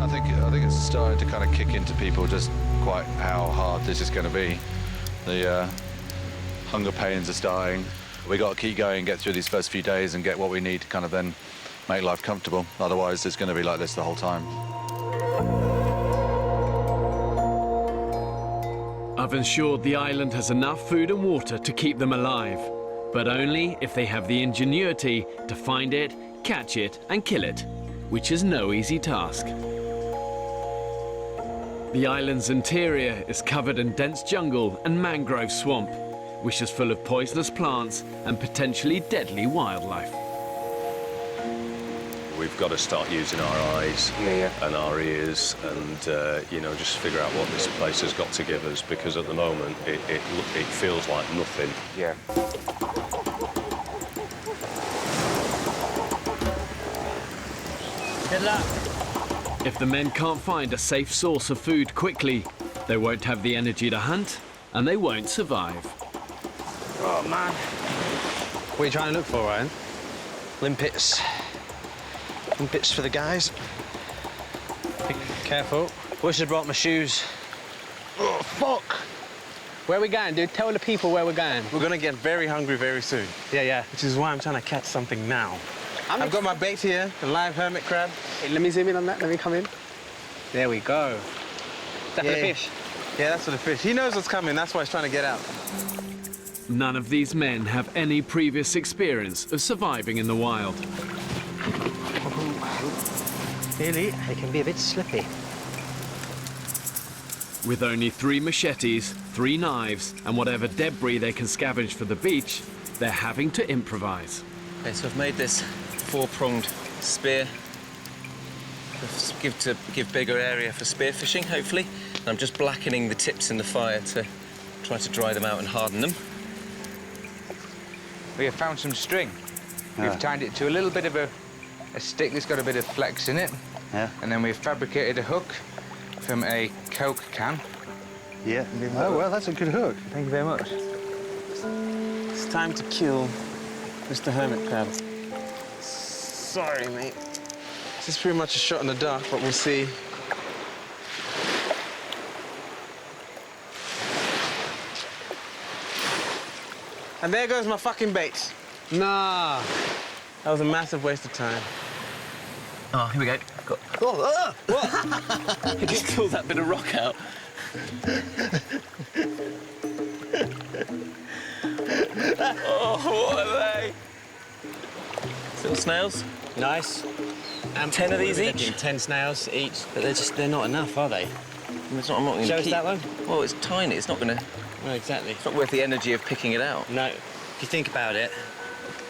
I think it's starting to kind of kick into people just quite how hard this is going to be. The hunger pains are starting. We got to keep going, get through these first few days and get what we need to kind of then make life comfortable. Otherwise, it's going to be like this the whole time. I've ensured the island has enough food and water to keep them alive, but only if they have the ingenuity to find it, catch it and kill it, which is no easy task. The island's interior is covered in dense jungle and mangrove swamp, which is full of poisonous plants and potentially deadly wildlife. We've got to start using our eyes and our ears and, you know, just figure out what this place has got to give us, because at the moment it feels like nothing. Yeah. Good luck. If the men can't find a safe source of food quickly, they won't have the energy to hunt and they won't survive. Oh, man. What are you trying to look for, Ryan? Limpets. Limpets for the guys. Be careful. Wish I'd brought my shoes. Oh, fuck! Where are we going, dude? Tell the people where we're going. We're gonna get very hungry very soon. Yeah. Which is why I'm trying to catch something now. I've got my bait here, the live hermit crab. Hey, let me zoom in on that. Let me come in. There we go. Is that for the fish? Yeah, that's for the fish. He knows what's coming. That's why he's trying to get out. None of these men have any previous experience of surviving in the wild. Really? They can be a bit slippy. With only 3 machetes, 3 knives, and whatever debris they can scavenge for the beach, they're having to improvise. Okay, so I've made this 4-pronged spear to give bigger area for spear fishing, hopefully. And I'm just blackening the tips in the fire to try to dry them out and harden them. We have found some string. We've tied it to a little bit of a stick that's got a bit of flex in it. Yeah. And then we've fabricated a hook from a Coke can. Yeah. Oh, well, that's a good hook. Thank you very much. It's time to kill Mr. Hermit Crab. Sorry, mate. This is pretty much a shot in the dark, but we'll see. And there goes my fucking bait. Nah. That was a massive waste of time. Oh, here we go. What? I just pulled that bit of rock out. Oh, what are they? Little snails. Nice. 10 of these each? 10 snails each, but they're not enough, are they? I'm not going to Show us keep... that one? Well, it's tiny. It's not going to... Well, exactly. It's not worth the energy of picking it out. No. If you think about it,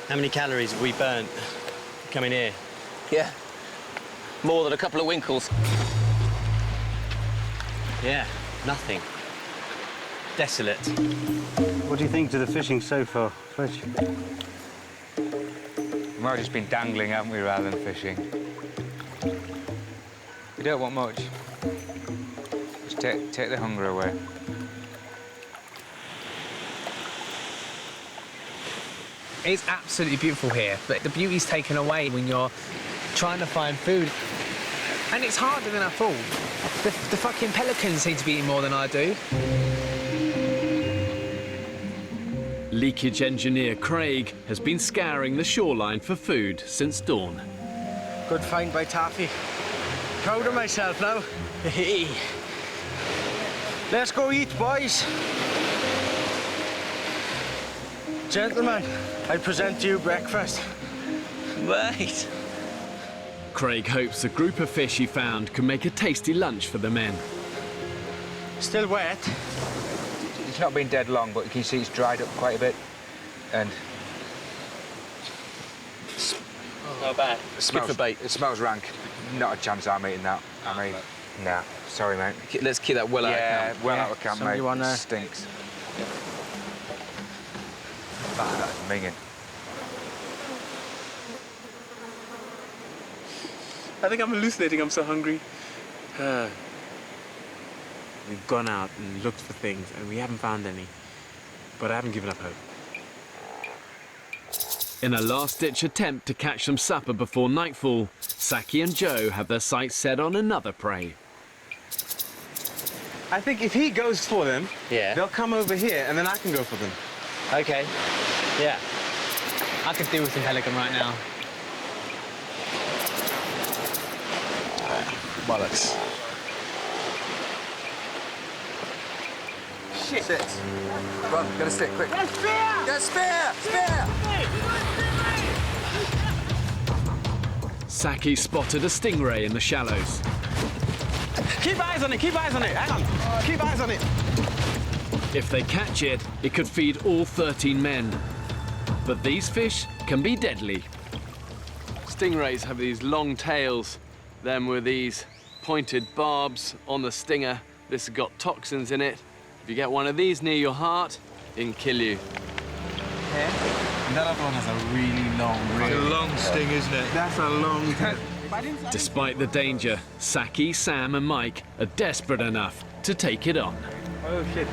how many calories have we burnt coming here? Yeah. More than a couple of winkles. Yeah, nothing. Desolate. What do you think to the fishing so far, Fletch? We might have just been dangling, haven't we, rather than fishing? We don't want much. Just take the hunger away. It's absolutely beautiful here, but the beauty's taken away when you're trying to find food. And it's harder than I thought. The fucking pelicans seem to be eating more than I do. Leakage engineer Craig has been scouring the shoreline for food since dawn. Good find by Taffy. Proud of myself now. Let's go eat, boys. Gentlemen, I present you breakfast. Wait. Craig hopes the group of fish he found can make a tasty lunch for the men. Still wet. It's not been dead long, but you can see it's dried up quite a bit. And... Not bad. It smells, bait. It smells rank. Not a chance I'm eating that. I mean, nah. Sorry, mate. Let's keep that well out of camp. Yeah, well out of camp, Somebody mate. wanna... Stinks. Ah, that's minging. I think I'm hallucinating. I'm so hungry. We've gone out and looked for things, and we haven't found any. But I haven't given up hope. In a last-ditch attempt to catch some supper before nightfall, Saki and Joe have their sights set on another prey. I think if he goes for them, they'll come over here, and then I can go for them. Okay. Yeah. I could deal with some pelican right now. Bollocks. Shit. Sit. Run, get a stick, quick. Get a spear! Get a spear! Spear! Saki spotted a stingray in the shallows. Keep eyes on it, keep eyes on it. Hang on. Keep eyes on it. If they catch it, it could feed all 13 men. But these fish can be deadly. Stingrays have these long tails, them with these pointed barbs on the stinger. This has got toxins in it. If you get one of these near your heart, it can kill you. And that other one has a really long... It's a long sting, isn't it? That's a long tail. Despite the danger, Saki, Sam and Mike are desperate enough to take it on. Oh, shit.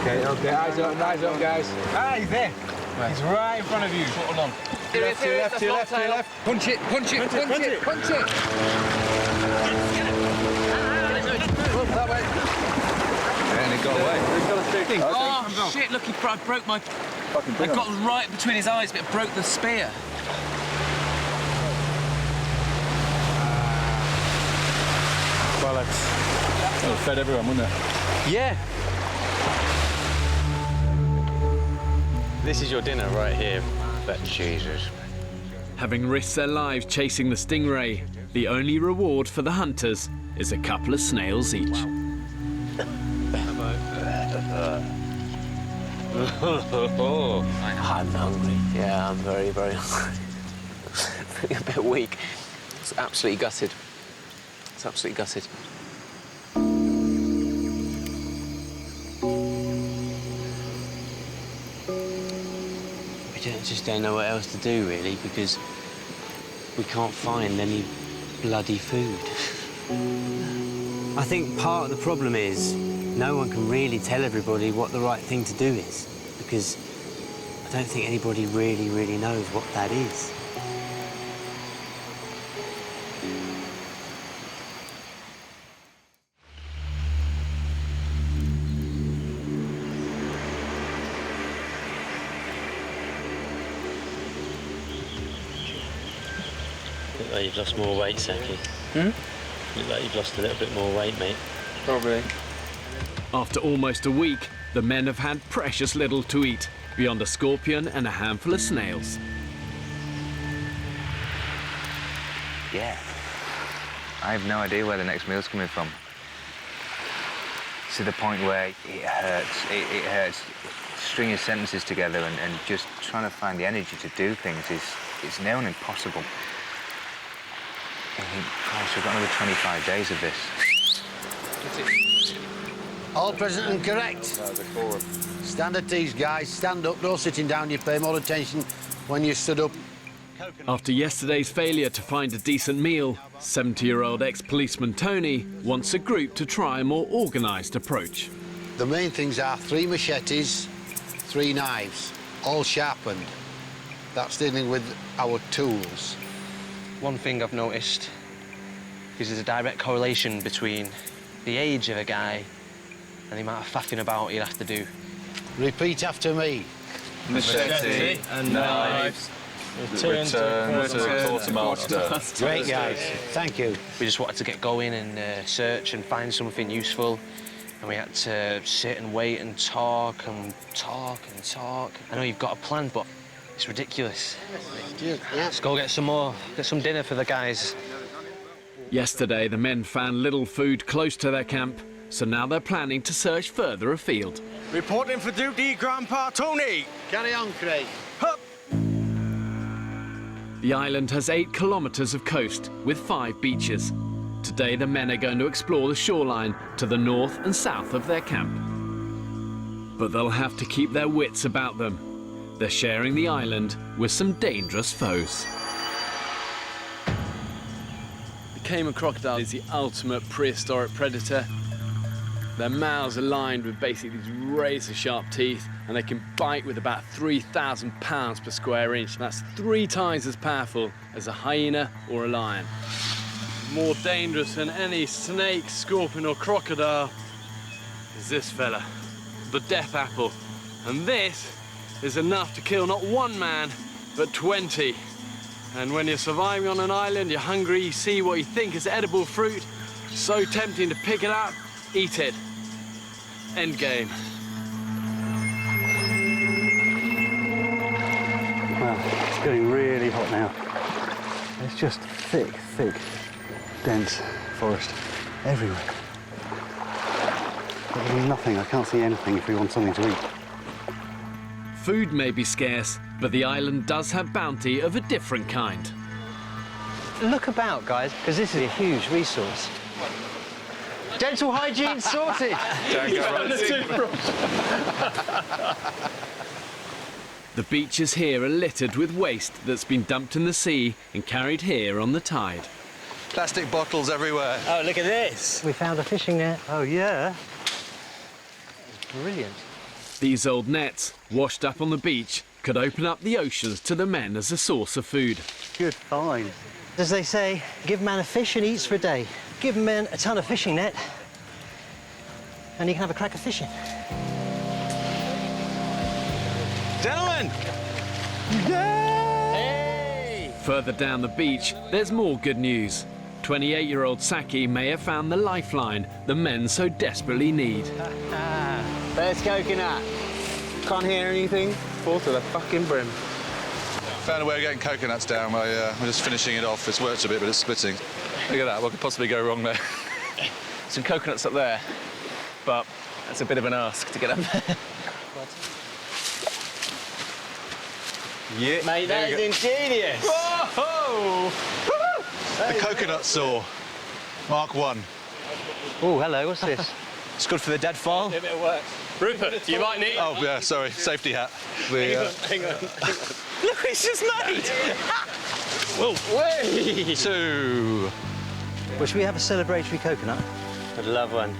Okay, eyes on, guys. Ah, he's there. He's right in front of you. Hold on. To your left. Punch it. That way. And it got away. Oh, shit, look, I broke my... I got right between his eyes, but it broke the spear. Bollocks. That would have fed everyone, wouldn't it? Yeah. This is your dinner right here. But Jesus. Having risked their lives chasing the stingray, the only reward for the hunters is a couple of snails each. I'm hungry. Yeah, I'm very, very hungry. Feeling a bit weak. It's absolutely gutted. It's absolutely gutted. We just don't know what else to do, really, because we can't find any bloody food. I think part of the problem is no one can really tell everybody what the right thing to do is, because I don't think anybody really knows what that is. Look like you've lost more weight, Saki. Look like you've lost a little bit more weight, mate. Probably. After almost a week, the men have had precious little to eat, beyond a scorpion and a handful of snails. Yeah. I have no idea where the next meal's coming from. To the point where it hurts. It hurts. Stringing sentences together and just trying to find the energy to do things is near on impossible. I think, gosh, we've got another 25 days of this. All present and correct. Stand at ease, guys. Stand up. No sitting down. You pay more attention when you stood up. After yesterday's failure to find a decent meal, 70-year-old ex-policeman Tony wants a group to try a more organised approach. The main things are 3 machetes, 3 knives, all sharpened. That's dealing with our tools. One thing I've noticed is there's a direct correlation between the age of a guy and the amount of faffing about he'll have to do. Repeat after me. Machete and knives. Return to quartermaster. Great, guys. Thank you. We just wanted to get going and search and find something useful. And we had to sit and wait and talk and talk and talk. I know you've got a plan, but it's ridiculous. Yeah. Let's go get some more, get some dinner for the guys. Yesterday, the men found little food close to their camp, so now they're planning to search further afield. Reporting for duty, Grandpa Tony. Carry on, Craig. Hup. The island has 8 kilometres of coast with 5 beaches. Today, the men are going to explore the shoreline to the north and south of their camp. But they'll have to keep their wits about them. They're sharing the island with some dangerous foes. The caiman crocodile is the ultimate prehistoric predator. Their mouths are lined with basically these razor-sharp teeth, and they can bite with about 3,000 pounds per square inch. That's 3 times as powerful as a hyena or a lion. More dangerous than any snake, scorpion or crocodile is this fella, the death apple. And this is enough to kill not 1 man, but 20. And when you're surviving on an island, you're hungry, you see what you think is edible fruit, so tempting to pick it up, eat it. End game. Wow, it's getting really hot now. It's just thick, dense forest everywhere. There's nothing, I can't see anything if we want something to eat. Food may be scarce, but the island does have bounty of a different kind. Look about, guys, because this is a huge resource. Dental hygiene sorted. The beaches here are littered with waste that's been dumped in the sea and carried here on the tide. Plastic bottles everywhere. Oh, look at this. We found a fishing net. Oh, yeah. Brilliant. These old nets, washed up on the beach, could open up the oceans to the men as a source of food. Good find. As they say, give man a fish and he eats for a day. Give men a ton of fishing net and you can have a crack of fishing. Gentlemen! Hey! Further down the beach, there's more good news. 28-year-old Saki may have found the lifeline the men so desperately need. There's coconut. Can't hear anything. Full to the fucking brim. Found a way of getting coconuts down. I'm just finishing it off. It's worked a bit, but it's splitting. Look at that. What could possibly go wrong there? Some coconuts up there, but that's a bit of an ask to get up there. Yeah, mate, that is ingenious. Whoa! The coconut saw. Mark 1. Oh, hello, what's this? It's good for the dead fall. A bit of work. Rupert, you might need... Oh, yeah, sorry. Safety hat. Hang on. Look what it's just made! Whoa. 2. Well, should we have a celebratory coconut? I'd love one.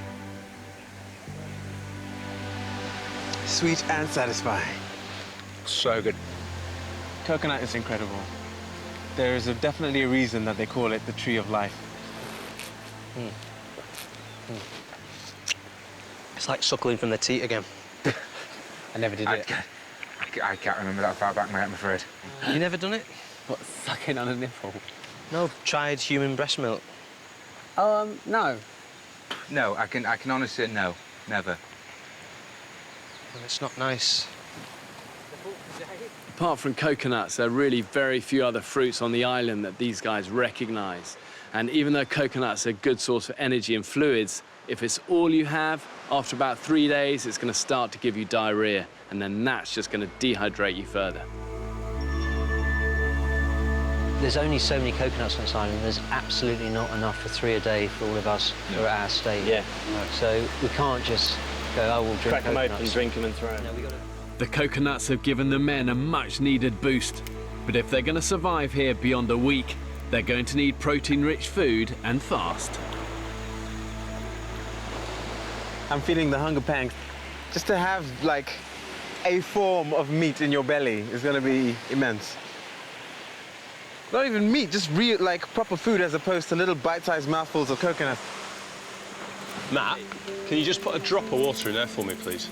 Sweet and satisfying. So good. Coconut is incredible. There is definitely a reason that they call it the tree of life. It's like suckling from the teat again. I never did it. I can't remember that far back, mate, I'm afraid. You never done it? What, sucking on a nipple? No, tried human breast milk? No. No, I can honestly say no, never. Well, it's not nice. Apart from coconuts, there are really very few other fruits on the island that these guys recognise. And even though coconuts are a good source of energy and fluids, if it's all you have, after about 3 days, it's going to start to give you diarrhea, and then that's just going to dehydrate you further. There's only so many coconuts on this island. There's absolutely not enough for 3 a day for all of us who are at our state. Yeah. So we can't just go, oh, we'll drink Crack them coconuts. open, drink them and throw them. No, The coconuts have given the men a much-needed boost. But if they're going to survive here beyond a week, they're going to need protein-rich food and fast. I'm feeling the hunger pangs. Just to have, like, a form of meat in your belly is going to be immense. Not even meat, just real, like, proper food as opposed to little bite-sized mouthfuls of coconut. Matt, can you just put a drop of water in there for me, please?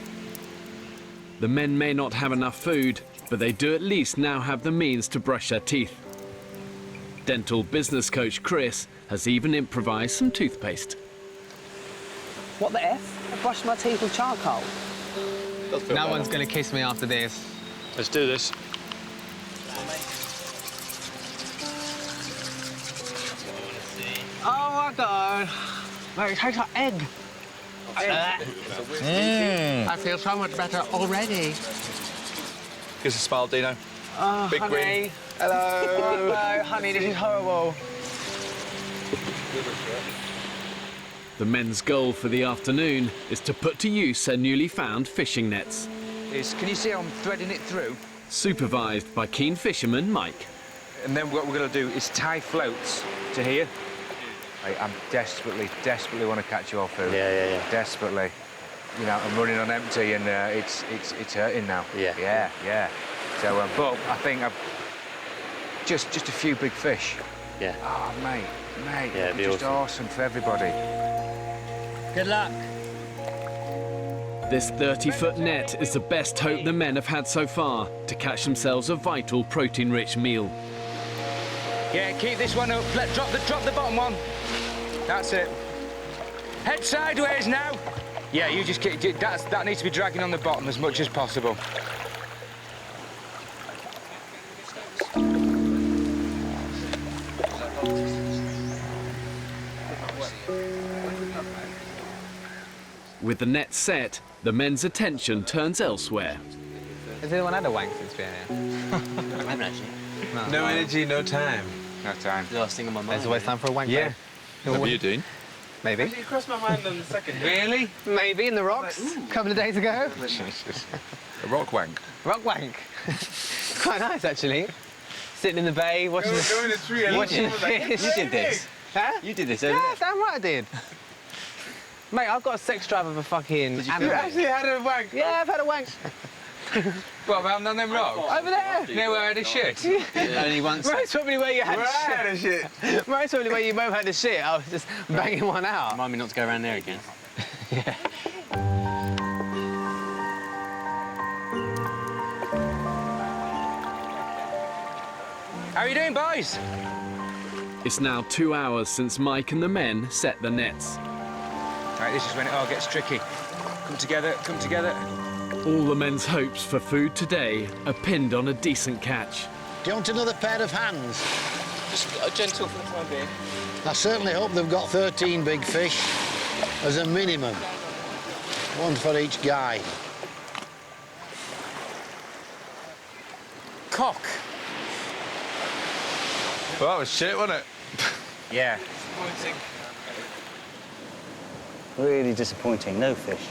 The men may not have enough food, but they do at least now have the means to brush their teeth. Dental business coach Chris has even improvised some toothpaste. What the F? I brushed my teeth with charcoal. No one's going to kiss me after this. Let's do this. Oh my God. Mate, it tastes like egg. I feel so much better already. Give us a smile, Dino. Oh, Big honey. win. Hello. Hello, honey, this is horrible. The men's goal for the afternoon is to put to use their newly found fishing nets, Can you see how I'm threading it through? supervised by keen fisherman Mike. And then what we're going to do is tie floats to here. I'm desperately want to catch your food. Yeah. Desperately. You know, I'm running on empty and it's hurting now. Yeah. So, but I think I've just a few big fish. Yeah. Oh, mate, Yeah, it'd be just awesome for everybody. Good luck. This 30-foot net is the best hope the men have had so far to catch themselves a vital protein-rich meal. Yeah, keep this one up. Drop the bottom one. That's it. Head sideways now. Yeah, you just keep that needs to be dragging on the bottom as much as possible. With the net set, the men's attention turns elsewhere. Has anyone had a wank since being here? I haven't actually. No energy, no time. No time. Last thing on my mind. There's always time for a wank. Yeah. What are you doing? Maybe. Actually, it crossed my mind on the second. Really? Maybe in the rocks a couple of days ago. A rock wank. Rock wank. Quite nice, actually. Sitting in the bay, watching Go in a tree and watching the fish. You did this. Huh? You did this, Yeah, damn right I did. Mate, I've got a sex drive of a fucking You animal. actually had a wank? Yeah, I've had a wank. What, around on them rocks? Over there. Near where I had a shit? Only once. Right, probably where you had shit. Right, probably where you both had the shit. I was just banging one out. Remind me not to go around there again. Yeah. How are you doing, boys? It's now 2 hours since Mike and the men set the nets. Right, this is when it all gets tricky. Come together, come together. All the men's hopes for food today are pinned on a decent catch. Do you want another pair of hands? Just gentle for the time being. I certainly hope they've got 13 big fish as a minimum. One for each guy. Cock. Well, that was shit, wasn't it? Yeah. Really disappointing. No fish.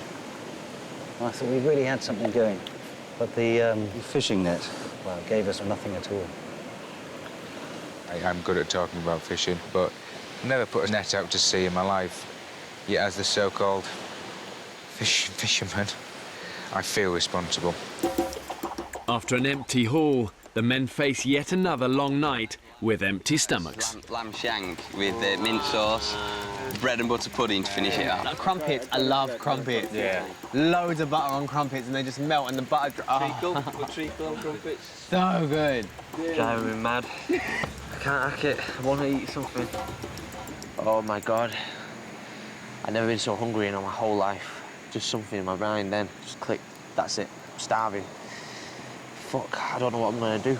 I thought we really had something going. But the fishing net, well, gave us nothing at all. I'm good at talking about fishing, but never put a net out to sea in my life. Yet as the so-called fisherman, I feel responsible. After an empty haul, the men face yet another long night with empty stomachs. Lamb shank with mint sauce, bread and butter pudding to finish it up. Crumpets, I love crumpets. Yeah. Loads of butter on crumpets and they just melt and the butter... Treacle on crumpets. So good. Driving me mad. can't hack it. I want to eat something. Oh my God. I've never been so hungry in my whole life. Just something in my mind then. Just click. That's it. I'm starving. Fuck, I don't know what I'm gonna do.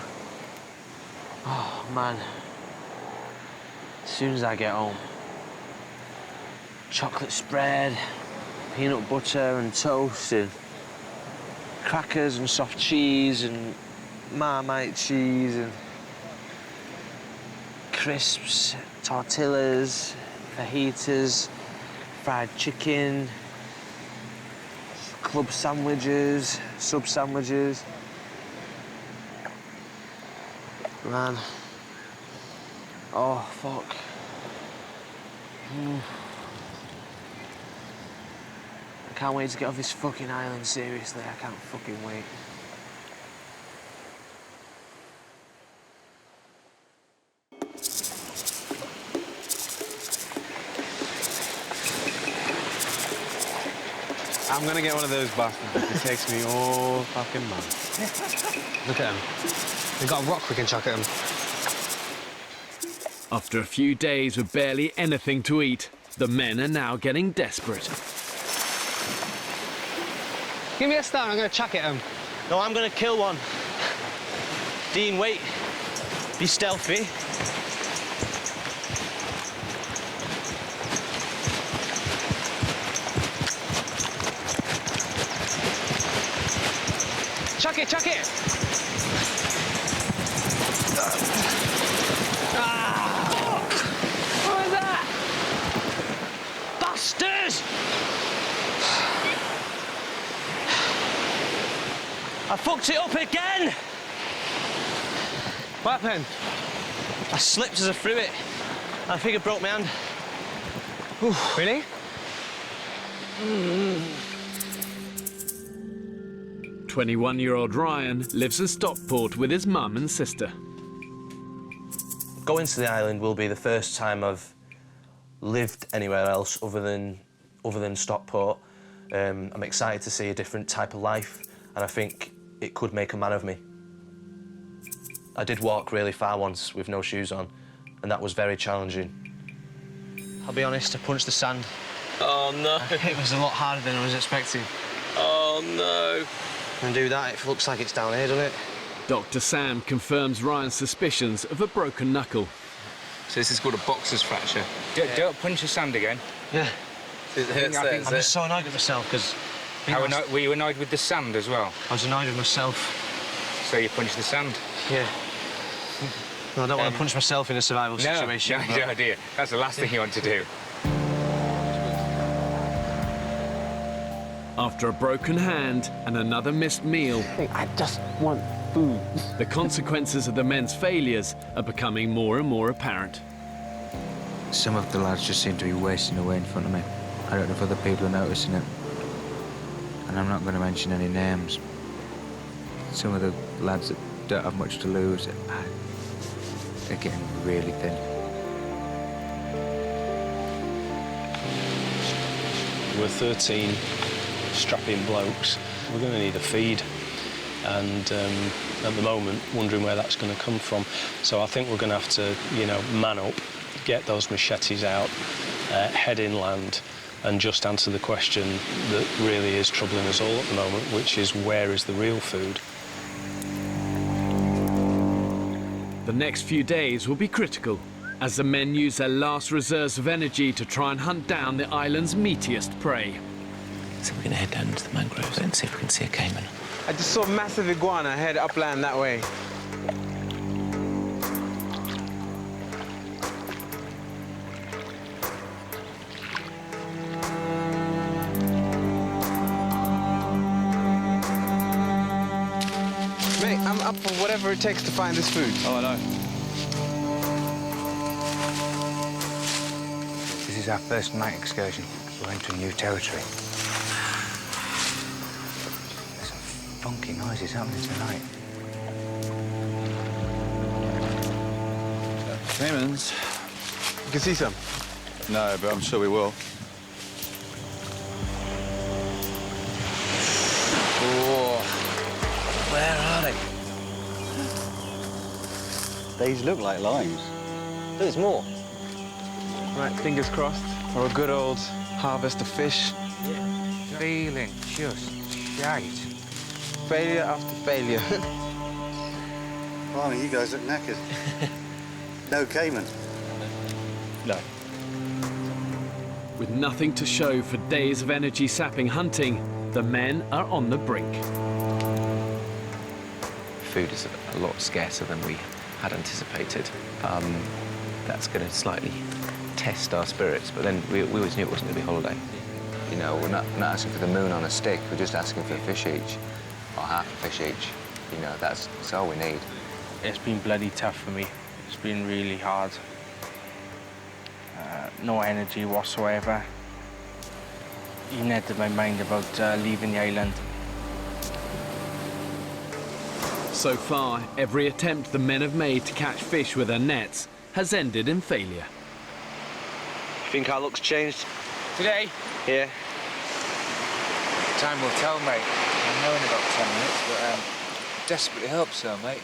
Oh, man. As soon as I get home, chocolate spread, peanut butter and toast, and crackers and soft cheese and Marmite cheese and crisps, tortillas, fajitas, fried chicken, club sandwiches, sub sandwiches. Man. Oh, fuck. I can't wait to get off this fucking island, seriously. I can't fucking wait. I'm gonna get one of those bastards. It takes me all fucking month. Look at him. We've got a rock we can chuck at him. After a few days with barely anything to eat, the men are now getting desperate. Give me a stone, I'm gonna chuck it at him. No, I'm gonna kill one. Dean, wait. Be stealthy. Chuck it, chuck it! What was that? Bastards! I fucked it up again! What happened? I slipped as I threw it. I think I broke my hand. Oof. Really? 21-year-old Ryan lives in Stockport with his mum and sister. Going to the island will be the first time I've lived anywhere else other than Stockport. I'm excited to see a different type of life, and I think it could make a man of me. I did walk really far once with no shoes on, and that was very challenging. I'll be honest, I punched the sand. Oh, no. It was a lot harder than I was expecting. Oh, no. And do that, it looks like it's down here, doesn't it? Dr. Sam confirms Ryan's suspicions of a broken knuckle. So this is called a boxer's fracture. Don't punch the sand again. Yeah. It hurts there, I'm just so annoyed with myself, because... Were you annoyed with the sand as well? I was annoyed with myself. So you punched the sand? Yeah. No, I don't want to punch myself in a survival situation. No, dear. That's the last thing you want to do. After a broken hand and another missed meal, I just want food. The consequences of the men's failures are becoming more and more apparent. Some of the lads just seem to be wasting away in front of me. I don't know if other people are noticing it. And I'm not going to mention any names. Some of the lads that don't have much to lose, they're getting really thin. We're 13 strapping blokes. We're going to need a feed, and at the moment, wondering where that's going to come from. So I think we're going to have to, you know, man up, get those machetes out, head inland, and just answer the question that really is troubling us all at the moment, which is, where is the real food? The next few days will be critical as the men use their last reserves of energy to try and hunt down the island's meatiest prey. So we're going to head down into the mangroves and see if we can see a caiman. I just saw a massive iguana head upland that way. Mate, I'm up for whatever it takes to find this food. Oh, I know. This is our first night excursion. We're into new territory. There's some funky noises happening tonight. Caimans? You can see some? No, but I'm sure we will. Oh. Where are they? These look like limes. There's more. Right, fingers crossed for a good old harvest of fish. Feeling just shite. Failure after failure. Blimey, you guys look knackered. No caiman? No. With nothing to show for days of energy-sapping hunting, the men are on the brink. Food is a lot scarcer than we had anticipated. That's going to slightly test our spirits, but then we always knew it wasn't going to be a holiday. You know, we're not asking for the moon on a stick, we're just asking for a fish each, or half a fish each. You know, that's all we need. It's been bloody tough for me. It's been really hard. No energy whatsoever. You netted my mind about leaving the island. So far, every attempt the men have made to catch fish with their nets has ended in failure. You think our luck's changed? Today? Yeah. Time will tell, mate. I know in about 10 minutes, but desperately hope so, mate.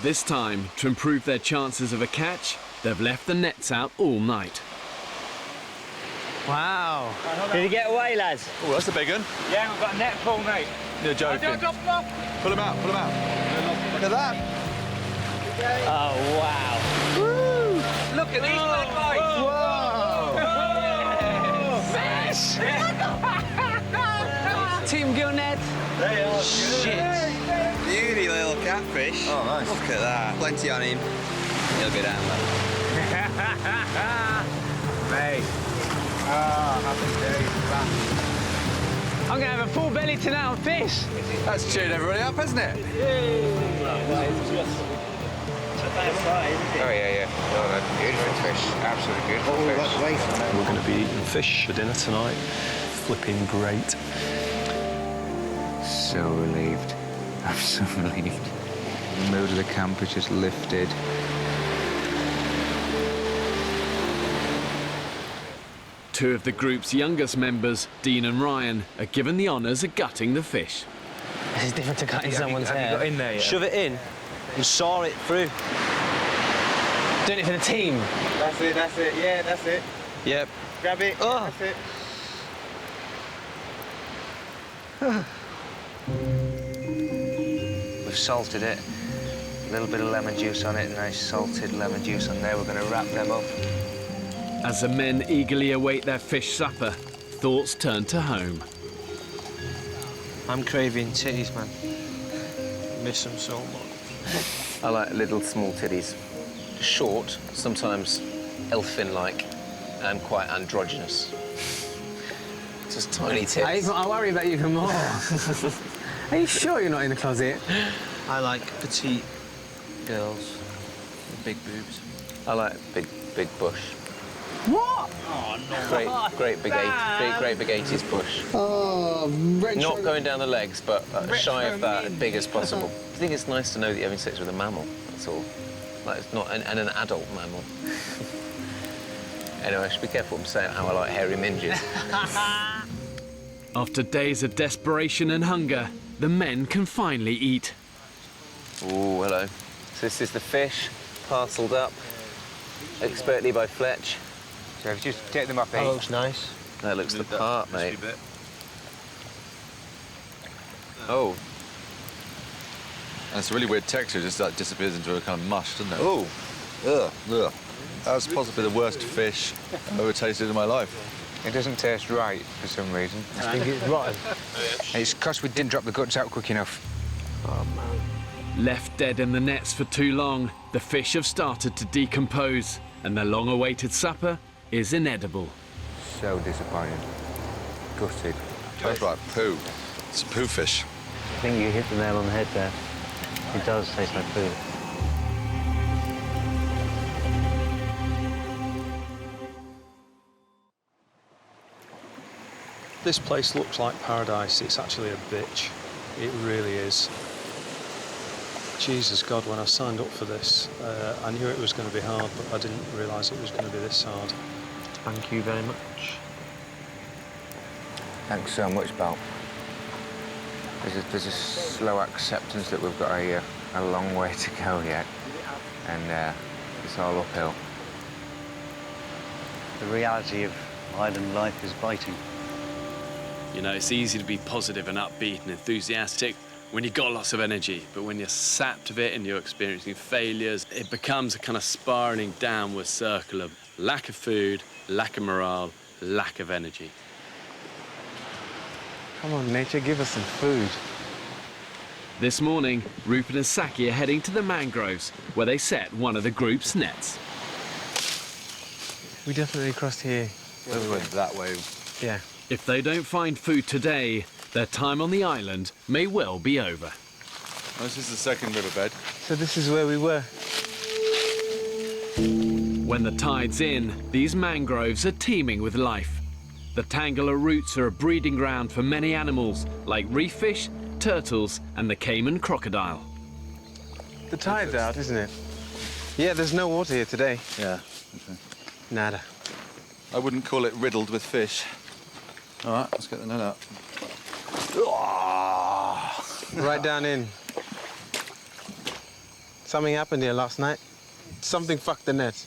This time, to improve their chances of a catch, they've left the nets out all night. Wow. Did he get away, lads? Oh, that's a big one. Yeah, we've got a net full, mate. You're joking. Pull him out, pull him out. Look at that. Oh, wow. Woo! Look at these bad boys. Whoa! Fish! Team Gill net. They are Shit. Beauty little catfish. Oh, nice. Look at that. Plenty on him. He'll go down well. Mate. Happy days. I'm going to have a full belly tonight on fish. That's cheered everybody up, hasn't it? Oh, yeah. Oh, that's beautiful fish. Absolutely beautiful fish. We're going to be eating fish for dinner tonight. Flipping great. So relieved. I'm so relieved. The mood of the camp is just lifted. Two of the group's youngest members, Dean and Ryan, are given the honours of gutting the fish. This is different to cutting someone's hair. Have you got in there yet? Shove it in and saw it through. Doing it for the team. That's it, yeah, that's it. Yep. Grab it, Oh. that's it. We've salted it. A little bit of lemon juice on it, nice salted lemon juice on there. We're going to wrap them up. As the men eagerly await their fish supper, thoughts turn to home. I'm craving titties, man. Miss them so much. I like little small titties. Short, sometimes elfin-like, and quite androgynous. Just tiny tits. I worry about you even more. Are you sure you're not in the closet? I like petite girls with big boobs. I like big bush. What? Oh, no. Great big 80s bush. Oh, retro. Not going down the legs, but shy of that, as big as possible. I think it's nice to know that you're having sex with a mammal, that's all. Like, it's not an adult mammal. Anyway, I should be careful what I'm saying, how I like hairy minges. After days of desperation and hunger, the men can finally eat. Ooh, hello. So this is the fish, parcelled up, expertly by Fletch. So if you just take them off That looks nice. That looks the part, mate. Oh. And it's a really weird texture, just that disappears into a kind of mush, doesn't it? Oh. Ugh. That's possibly the worst fish I've ever tasted in my life. It doesn't taste right for some reason. I think it's rotten. It's because we didn't drop the guts out quick enough. Oh, man. Left dead in the nets for too long, the fish have started to decompose, and their long-awaited supper is inedible. So disappointing. Gutted. Tastes like poo. It's a poo fish. I think you hit the nail on the head there. It does taste like food. This place looks like paradise. It's actually a bitch. It really is. Jesus God, when I signed up for this, I knew it was going to be hard, but I didn't realise it was going to be this hard. Thank you very much. Thanks so much, Bal. There's a slow acceptance that we've got a long way to go yet, and it's all uphill. The reality of island life is biting. You know, it's easy to be positive and upbeat and enthusiastic when you've got lots of energy, but when you're sapped of it and you're experiencing failures, it becomes a kind of spiralling downward circle of lack of food, lack of morale, lack of energy. Come on, nature, give us some food. This morning, Rupert and Saki are heading to the mangroves, where they set one of the group's nets. We definitely crossed here. We went that way. Yeah. If they don't find food today, their time on the island may well be over. Oh, this is the second riverbed. So this is where we were. When the tide's in, these mangroves are teeming with life. The tangle of roots are a breeding ground for many animals, like reef fish, turtles, and the Cayman crocodile. The tide's out, isn't it? Yeah, there's no water here today. Yeah. Okay. Nada. I wouldn't call it riddled with fish. All right, let's get the net out. Right down in. Something happened here last night. Something fucked the net.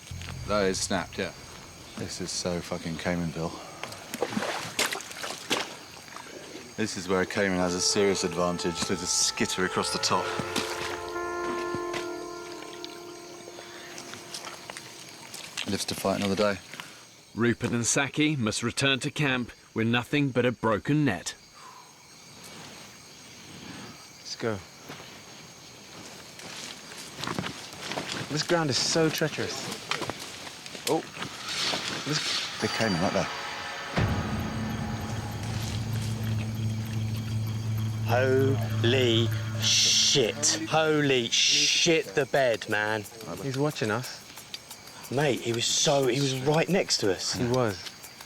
That is snapped, yeah. This is so fucking Caymanville. This is where a Cayman has a serious advantage to just skitter across the top. Lives to fight another day. Rupert and Saki must return to camp with nothing but a broken net. Let's go. This ground is so treacherous. Oh, this big Cayman right there. Holy shit. Holy shit the bed, man. He's watching us. Mate, he was right next to us. He was.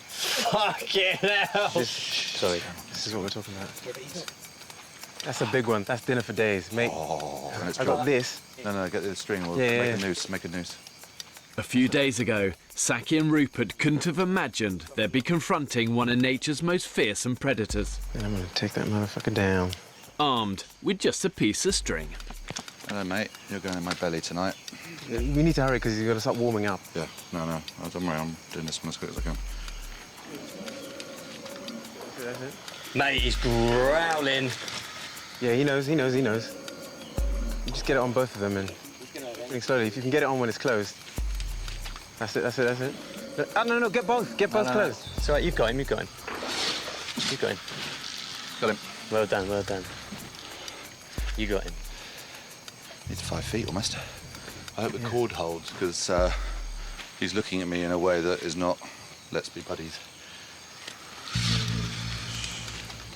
Fucking hell. Sorry. This is what we're talking about. That's a big one. That's dinner for days, mate. Oh, I got this. No, get the string. We'll Yeah, make a noose. Make a noose. A few days ago, Saki and Rupert couldn't have imagined they'd be confronting one of nature's most fearsome predators. And I'm gonna take that motherfucker down. Armed with just a piece of string. Hello, mate. You're going in my belly tonight. We need to hurry because he's gonna start warming up. Yeah, no. Don't worry, I'm doing this one as quick as I can. Mate, he's growling. Yeah, he knows. You just get it on both of them and think slowly. If you can get it on when it's closed. That's it. Oh, no, get both closed. It's all right, you've got him. Got him. Well done. You got him. It's 5 feet almost. I hope the cord holds, because he's looking at me in a way that is not, let's be buddies.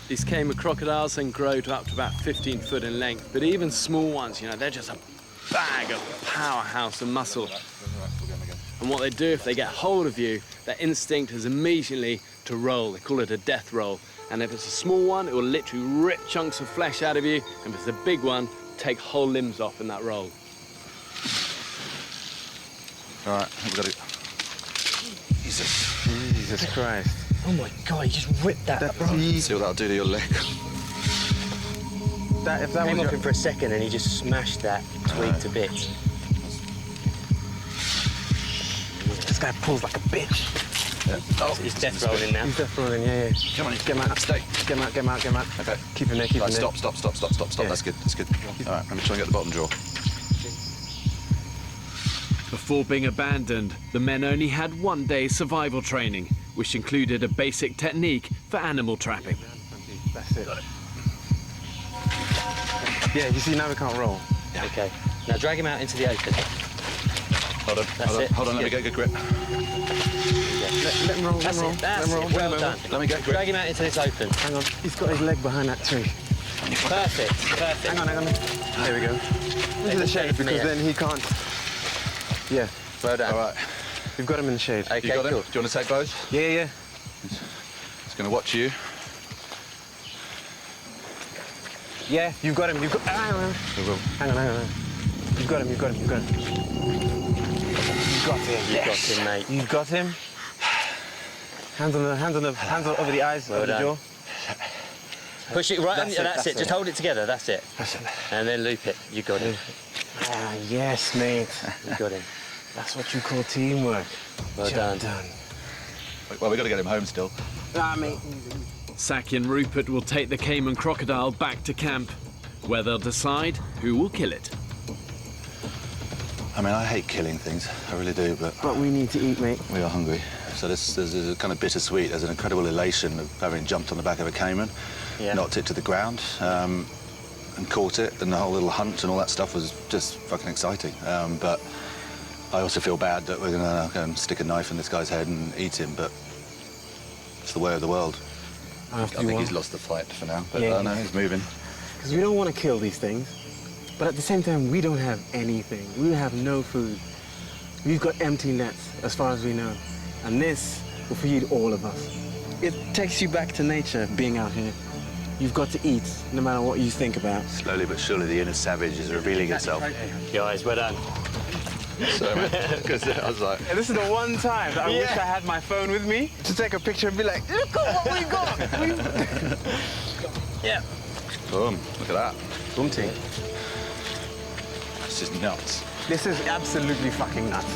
These Cayman crocodiles then grow to up to about 15 foot in length, but even small ones, they're just a bag of powerhouse and muscle. And what they do if they get hold of you, their instinct is immediately to roll. They call it a death roll. And if it's a small one, it will literally rip chunks of flesh out of you. And if it's a big one, take whole limbs off in that roll. All right, we've got it. Jesus Christ. Oh my God, he just ripped that, bro. See what that'll do to your leg. If that Came was up him for a second and he just smashed that twig to bits. This guy pulls like a bitch. Yeah. Oh, he's death rolling now. He's death rolling, yeah. Come on, get him out. Stay. Get him out. Okay. Keep him there, keep him there. Stop. Yeah. That's good. All right, let me try and get the bottom drawer. Before being abandoned, the men only had 1 day's survival training, which included a basic technique for animal trapping. That's it. Yeah, you see, now we can't roll. Yeah. Okay. Now drag him out into the open. Hold on, let me get a good grip. Let him roll, That's it. Well done. Let me get a grip. Drag him out into this open. Hang on, he's got his leg behind that tree. Perfect. Hang on. There we go. Into the shade, because then he can't... Yeah. Well done. All right. We've got him in the shade. Okay, You got him? cool. Do you want to take both? Yeah. He's going to watch you. Yeah, you've got him. Hang on. You've got him. You've got him, mate. You've got him. Hands over the eyes, over the jaw. Push it right on. That's That's it. it. Just hold it together. That's it. And then loop it. You got him. Ah, yes, mate. You got him. That's what you call teamwork. Well done. Well, we've got to get him home still. Ah, mate. Saki and Rupert will take the caiman crocodile back to camp, where they'll decide who will kill it. I mean, I hate killing things, I really do, but we need to eat, mate. we are hungry. So there's a kind of bittersweet. There's an incredible elation of having jumped on the back of a caiman, knocked it to the ground, and caught it, and the whole little hunt and all that stuff was just fucking exciting. But I also feel bad that we're gonna go and stick a knife in this guy's head and eat him, but it's the way of the world. I think he's lost the fight for now, but I know he's moving. Because we don't want to kill these things, but at the same time, we don't have anything. We have no food. We've got empty nets, as far as we know. And this will feed all of us. It takes you back to nature, being out here. You've got to eat, no matter what you think about. Slowly but surely, the inner savage is revealing itself. Guys, well done. Sorry, man. Because I was like... And this is the one time that I wish I had my phone with me to take a picture and be like, look at what we got! Yeah. Boom, look at that. Boomting. This is nuts. This is absolutely fucking nuts.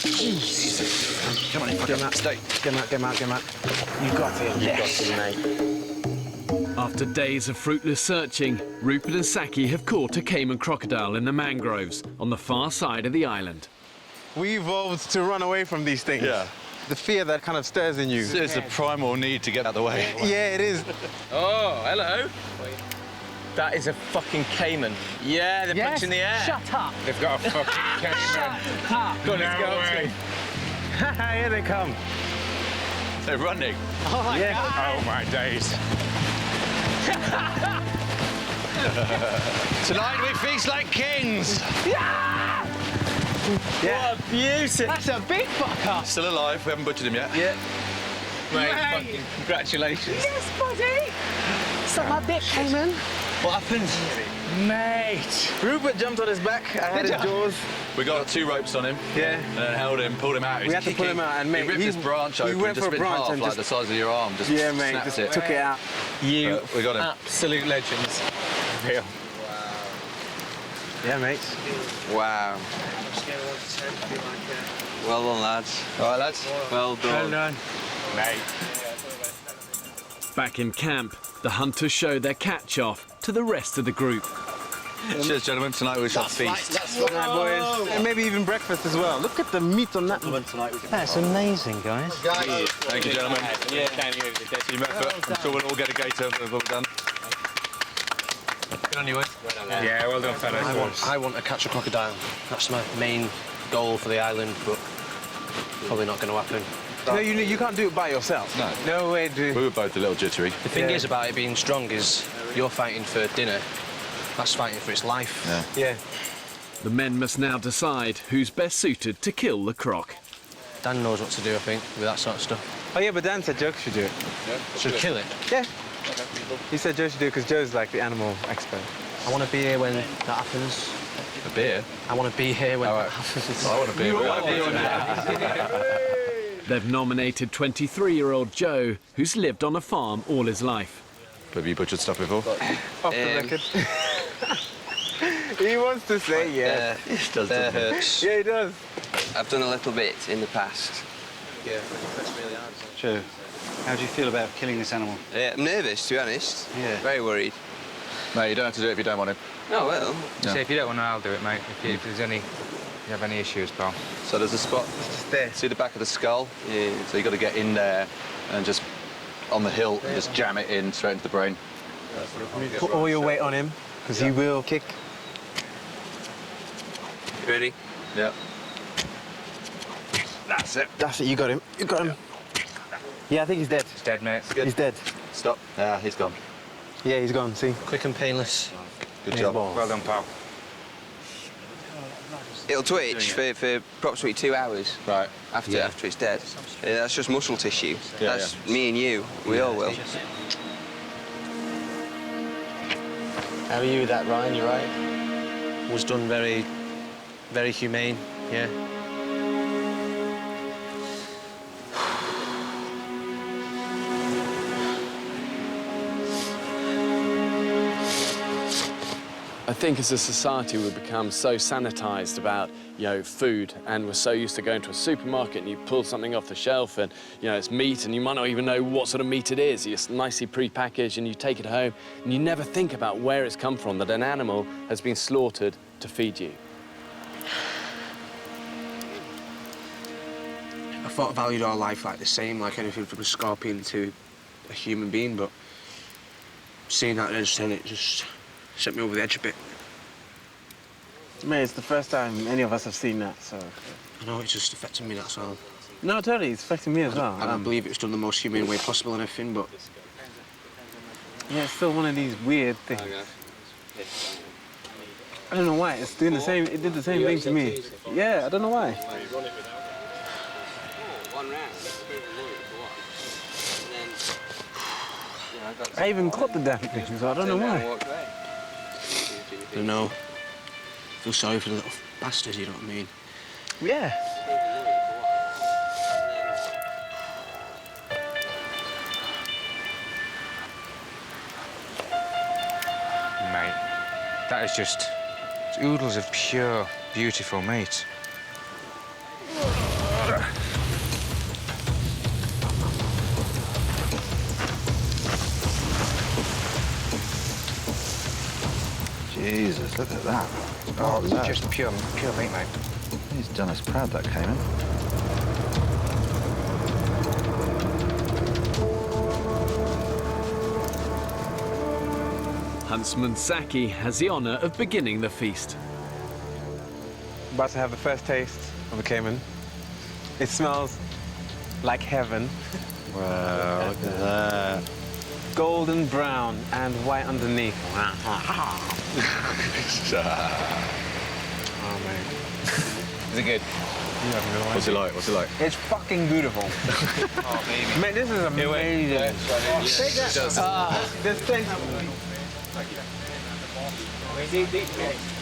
Jesus. Come on, you fucking stay. Get him out. You got him. Yes. You got him, mate. After days of fruitless searching, Rupert and Saki have caught a caiman crocodile in the mangroves on the far side of the island. We evolved to run away from these things. Yeah. The fear that kind of stirs in you. It's a primal need to get out of the way. Yeah, it is. Oh, hello. That is a fucking caiman. Yeah, they're punching the air. Shut up. They've got a fucking caiman. Shut up. Go on, let's go. Here they come. They're running. Oh, my God. Oh, my days. Tonight we feast like kings. Yeah. What a beauty. That's a big fucker. Still alive, we haven't butchered him yet. Yeah. Mate, fucking congratulations. Yes, buddy. Suck my dick, Cayman. What happened? Mate. Rupert jumped on his back. I had his jaws. We got 2 ropes on him. Yeah. And then held him, pulled him out. We had to pull him out, and mate, he ripped this branch open, went just for a ripped branch half, and like just, the size of your arm. Just yeah, mate, snapped just it. took it out. You we got him. absolute legends. Real. Yeah, mate. Wow. Well done, lads. All right, lads. Well done. Well done. Mate. Back in camp, the hunters show their catch-off to the rest of the group. Cheers, gentlemen. Tonight we shall feast. That's right, boys. And maybe even breakfast as well. Look at the meat on that one. That's amazing, guys. Thank you, gentlemen. Yeah. Team effort. I'm sure we'll all get a gator when we're done. Good on you, Ed. Yeah, well done, fellas. I want to catch a crocodile. That's my main goal for the island, but probably not going to happen. No, you can't do it by yourself. No. No way, dude. We were both a little jittery. The thing is about it being strong is you're fighting for dinner. That's fighting for its life. Yeah. The men must now decide who's best suited to kill the croc. Dan knows what to do, I think, with that sort of stuff. Oh, yeah, but Dan said Joe should do it. Should kill it? Yeah. He said Joe should do it because Joe's like the animal expert. I want to be here when that happens. A beer? I want to be here when that happens. I want a beer. They've nominated 23-year-old Joe, who's lived on a farm all his life. Have you butchered stuff before? Off the record. He wants to say yes. It does, That hurts. Yeah, he does. I've done a little bit in the past. Yeah, that's really hard. Joe, how do you feel about killing this animal? I'm nervous, to be honest. Yeah. Very worried. Mate, you don't have to do it if you don't want him. Oh, well. Yeah. Say, if you don't want to, I'll do it, mate. If you have any issues, pal. So there's a spot. Just there. See the back of the skull? Yeah. So you got to get in there and just on the hilt and just jam it in straight into the brain. Put all your weight on him, because he will kick. Ready? Yeah. That's it. That's it, you got him. You got him. Yeah, I think he's dead. He's dead, mate. He's dead. Stop. Yeah, he's gone. Yeah, he's gone, see? Quick and painless. Good job. Well done, pal. It'll twitch for approximately 2 hours. Right. After it's dead. That's just muscle tissue. Yeah, That's me and you. We all will. How are you with that, Ryan? You right? Was done very, very humane, yeah. I think as a society we've become so sanitised about, food, and we're so used to going to a supermarket and you pull something off the shelf and, it's meat and you might not even know what sort of meat it is. It's nicely pre-packaged and you take it home and you never think about where it's come from, that an animal has been slaughtered to feed you. I thought I valued our life like the same, like anything from a scorpion to a human being, but seeing that instead, it just set me over the edge a bit. Mate, it's the first time any of us have seen that, so... I know, it's just affecting me, that's all. No, totally, it's affecting me as well. I don't believe it was done the most humane way possible and everything, but... Yeah, it's still one of these weird things. I don't know why, it's doing the same, it did the same thing to me. Yeah, I don't know why. I even caught the damn thing, so I don't know why. I don't know. I feel sorry for the little bastard, you know what I mean? Yeah. Mate, that is just oodles of pure, beautiful meat. Jesus, look at that. Oh, this is just pure meat, mate. He's done us proud, that came in. Huntsman Saki has the honour of beginning the feast. About to have the first taste of the caiman. It smells like heaven. Wow, look at that. Golden brown and white underneath. Oh, man. Is it good? You have no idea. What's it like? What's it like? It's fucking beautiful. Oh, baby. Man, this is amazing. Take that. This thing.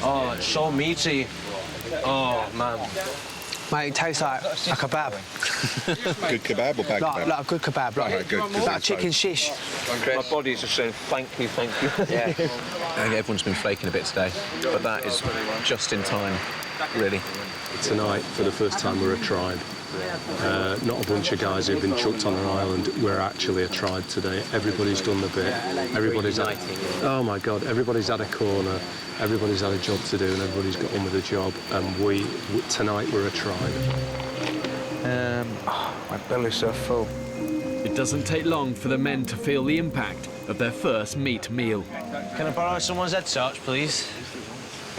Oh, it's so meaty. Oh, man. Mate, it tastes like a kebab. Good kebab or bad kebab? Like a good kebab, like, good. like a chicken shish. My body's just saying thank you, thank you. Yeah. I think everyone's been flaking a bit today, but that is just in time, really. Tonight, for the first time, we're a tribe. Not a bunch of guys who've been chucked on an island. We're actually a tribe today. Everybody's done the bit. Everybody's had, oh my God, everybody's had a corner. Everybody's had a job to do, and everybody's got on with the job. And tonight, we're a tribe. My belly's so full. It doesn't take long for the men to feel the impact of their first meat meal. Can I borrow someone's head torch, please?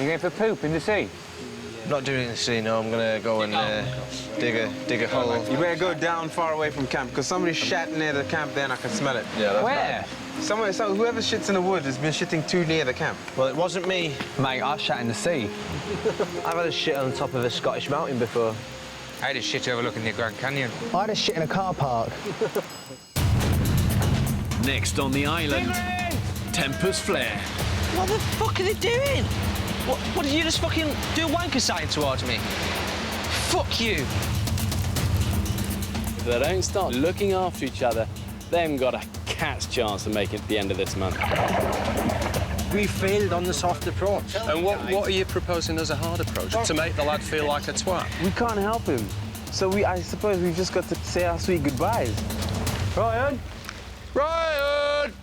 You going for poop in the sea? I'm not doing it in the sea, no. I'm gonna go and dig a hole. You better go down far away from camp, because somebody shat near the camp there and I can smell it. Yeah, that's Where? Somewhere, so whoever shits in the wood has been shitting too near the camp. Well, it wasn't me. Mate, I've shat in the sea. I've had a shit on top of a Scottish mountain before. I had a shit overlooking the Grand Canyon. I had a shit in a car park. Next on the island, tempers flare. What the fuck are they doing? What did you just fucking do a wanker sign towards me? Fuck you. If they don't start looking after each other, they haven't got a cat's chance of making it to the end of this month. We failed on the soft approach. And what are you proposing as a hard approach? To make the lad feel like a twat? We can't help him. So I suppose we've just got to say our sweet goodbyes. Ryan? Ryan!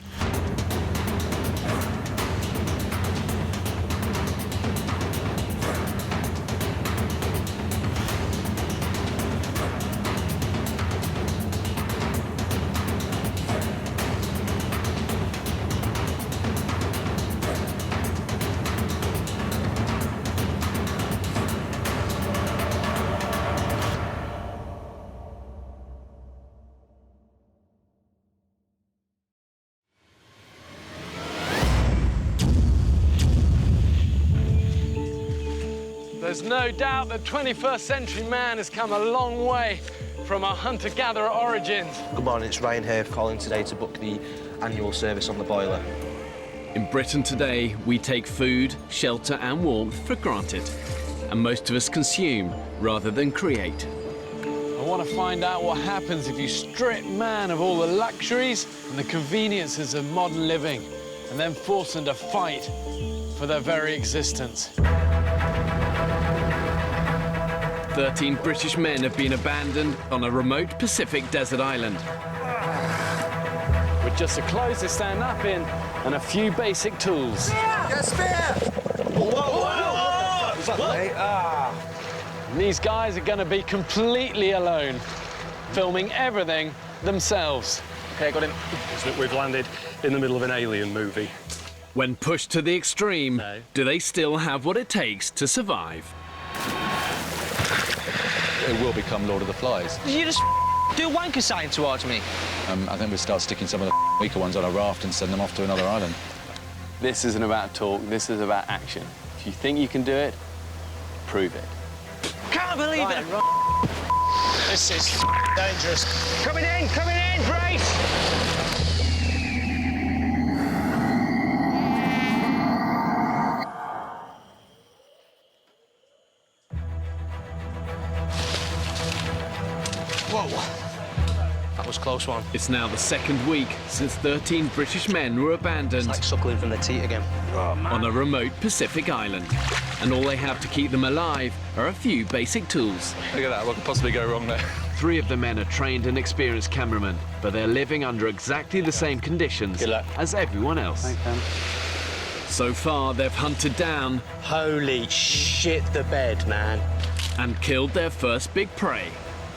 There's no doubt that 21st century man has come a long way from our hunter-gatherer origins. Good morning, it's Ryan here calling today to book the annual service on the boiler. In Britain today, we take food, shelter and warmth for granted. And most of us consume rather than create. I want to find out what happens if you strip man of all the luxuries and the conveniences of modern living and then force him to fight for their very existence. 13 British men have been abandoned on a remote Pacific desert island. With just the clothes to stand up in and a few basic tools. Get a spear! Whoa, whoa! Is that right? And these guys are going to be completely alone, filming everything themselves. OK, got him. We've landed in the middle of an alien movie. When pushed to the extreme, do they still have what it takes to survive? It will become Lord of the Flies. Did you just do a wanker sign towards me? I think we'll start sticking some of the weaker ones on a raft and send them off to another island. This isn't about talk, this is about action. If you think you can do it, prove it. Can't believe it! This is dangerous. Coming in, brace! Whoa. That was a close one. It's now the second week since 13 British men were abandoned. It's like suckling from the teat again. On a remote Pacific island. And all they have to keep them alive are a few basic tools. Look at that, what could possibly go wrong there? 3 of the men are trained and experienced cameramen, but they're living under exactly the same conditions as everyone else. So far, they've hunted down... Holy shit, the bed, man. And killed their first big prey.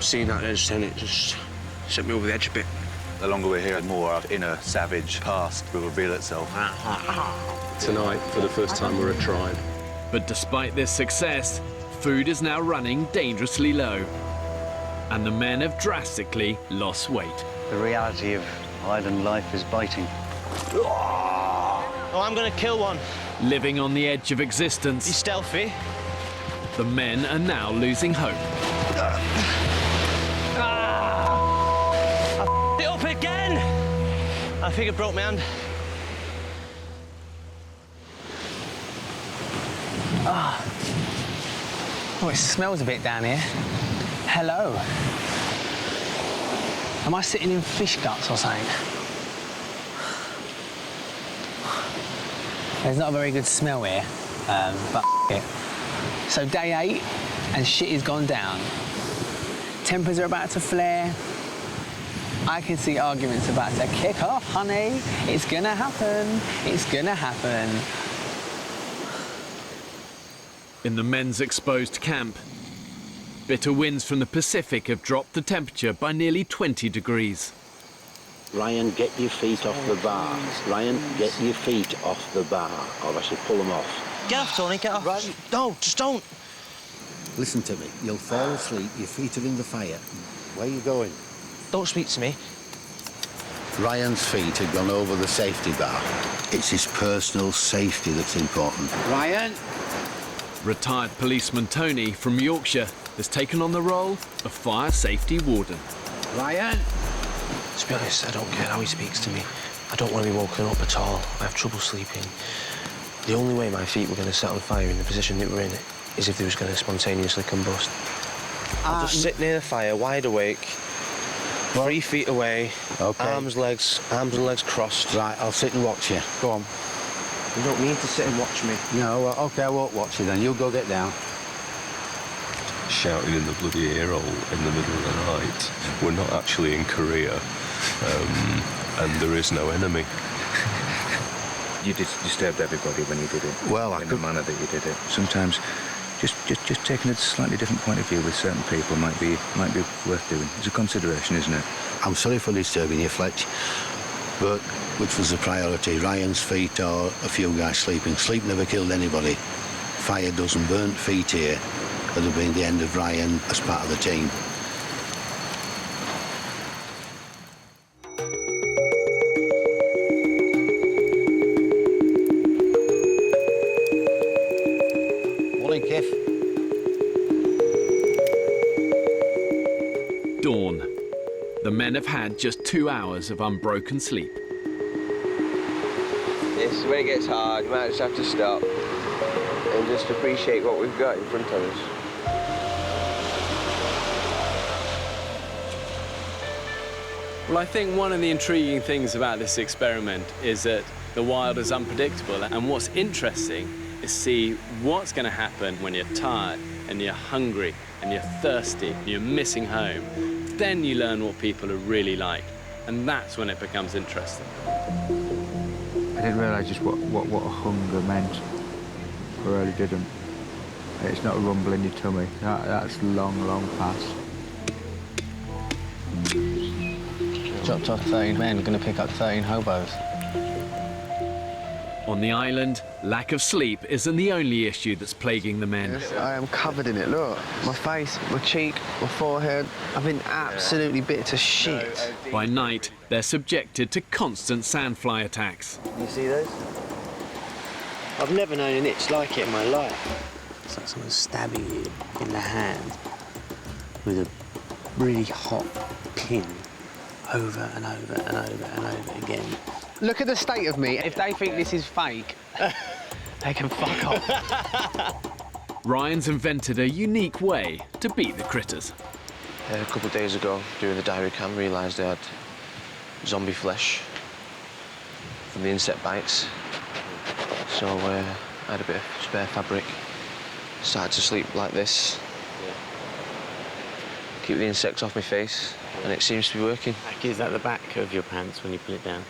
Seeing that edge, then it just set me over the edge a bit. The longer we're here, the more our inner savage past will reveal itself. Tonight, for the first time, we're a tribe. But despite this success, food is now running dangerously low. And the men have drastically lost weight. The reality of island life is biting. Oh, I'm gonna kill one. Living on the edge of existence. He's stealthy. The men are now losing hope. I f***ed it up again! I think it broke my hand. Oh, it smells a bit down here. Hello. Am I sitting in fish guts or something? There's not a very good smell here, but it. So day 8, and shit has gone down. Tempers are about to flare. I can see arguments about to kick off, honey. It's gonna happen. It's gonna happen. In the men's exposed camp, bitter winds from the Pacific have dropped the temperature by nearly 20 degrees. Ryan, get your feet off the bar. Ryan, get your feet off the bar, or I should pull them off. Get off, Tony, get off. Right. No, just don't. Listen to me. You'll fall asleep, your feet are in the fire. Where are you going? Don't speak to me. Ryan's feet had gone over the safety bar. It's his personal safety that's important. Ryan? Retired policeman Tony from Yorkshire has taken on the role of fire safety warden. Ryan? To be honest, I don't care how he speaks to me. I don't want to be woken up at all. I have trouble sleeping. The only way my feet were going to set on fire in the position that we're in is if they was going to spontaneously combust. I'll just sit near the fire, wide awake, 3 feet away, arms and legs crossed. Right, I'll sit and watch you. Go on. You don't need to sit and watch me. No, well, OK, I won't watch you then. You go get down. Shouting in the bloody ear hole in the middle of the night. We're not actually in Korea, and there is no enemy. You disturbed everybody when you did it. Well, in the manner that you did it. Sometimes just taking a slightly different point of view with certain people might be worth doing. It's a consideration, isn't it? I'm sorry for disturbing you, Fletch, but which was the priority? Ryan's feet or a few guys sleeping? Sleep never killed anybody. Fire doesn't burn feet here. Could have been the end of Ryan as part of the team. Morning, Kev. Dawn. The men have had just 2 hours of unbroken sleep. This is when it gets hard. We might just have to stop and just appreciate what we've got in front of us. Well, I think one of the intriguing things about this experiment is that the wild is unpredictable, and what's interesting is see what's going to happen when you're tired and you're hungry and you're thirsty and you're missing home. Then you learn what people are really like, and that's when it becomes interesting. I didn't realise just what hunger meant. I really didn't. It's not a rumble in your tummy. That's long, long past. Dropped off 13 men, going to pick up 13 hobos. On the island, lack of sleep isn't the only issue that's plaguing the men. Yes, I am covered in it, look. My face, my cheek, my forehead. I've been absolutely bit to shit. By night, they're subjected to constant sandfly attacks. You see those? I've never known an itch like it in my life. It's like someone stabbing you in the hand with a really hot pin over and over and over and over again. Look at the state of me. If they think this is fake, they can fuck off. Ryan's invented a unique way to beat the critters. A couple of days ago, doing the diary cam, realised they had zombie flesh from the insect bites. So I had a bit of spare fabric, started to sleep like this. Keep the insects off my face, and it seems to be working. Is that the back of your pants when you pull it down?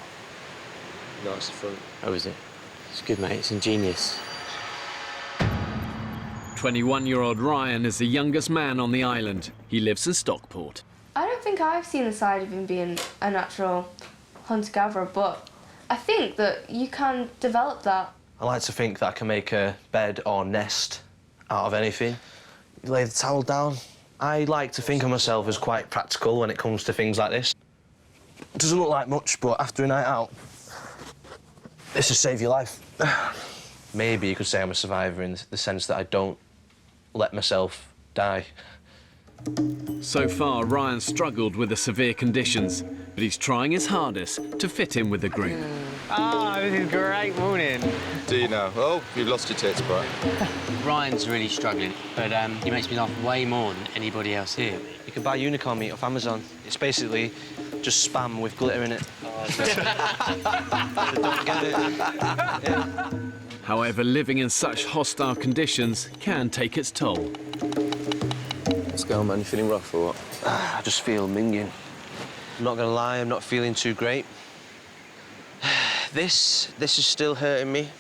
No, it's the front. Oh, is it? It's good, mate. It's ingenious. 21-year-old Ryan is the youngest man on the island. He lives in Stockport. I don't think I've seen the side of him being a natural hunter-gatherer, but I think that you can develop that. I like to think that I can make a bed or nest out of anything. You lay the towel down. I like to think of myself as quite practical when it comes to things like this. It doesn't look like much, but after a night out, this will save your life. Maybe you could say I'm a survivor in the sense that I don't let myself die. So far, Ryan struggled with the severe conditions, but he's trying his hardest to fit in with the group. Oh, this is great morning. Do you know? Oh, you've lost your tits, bro. Ryan's really struggling, but he makes me laugh way more than anybody else here. You can buy unicorn meat off Amazon. It's basically just Spam with glitter in it. Don't get it. Yeah. However, living in such hostile conditions can take its toll. What's going on, man? You feeling rough or what? I just feel minging. I'm not gonna lie, I'm not feeling too great. This is still hurting me.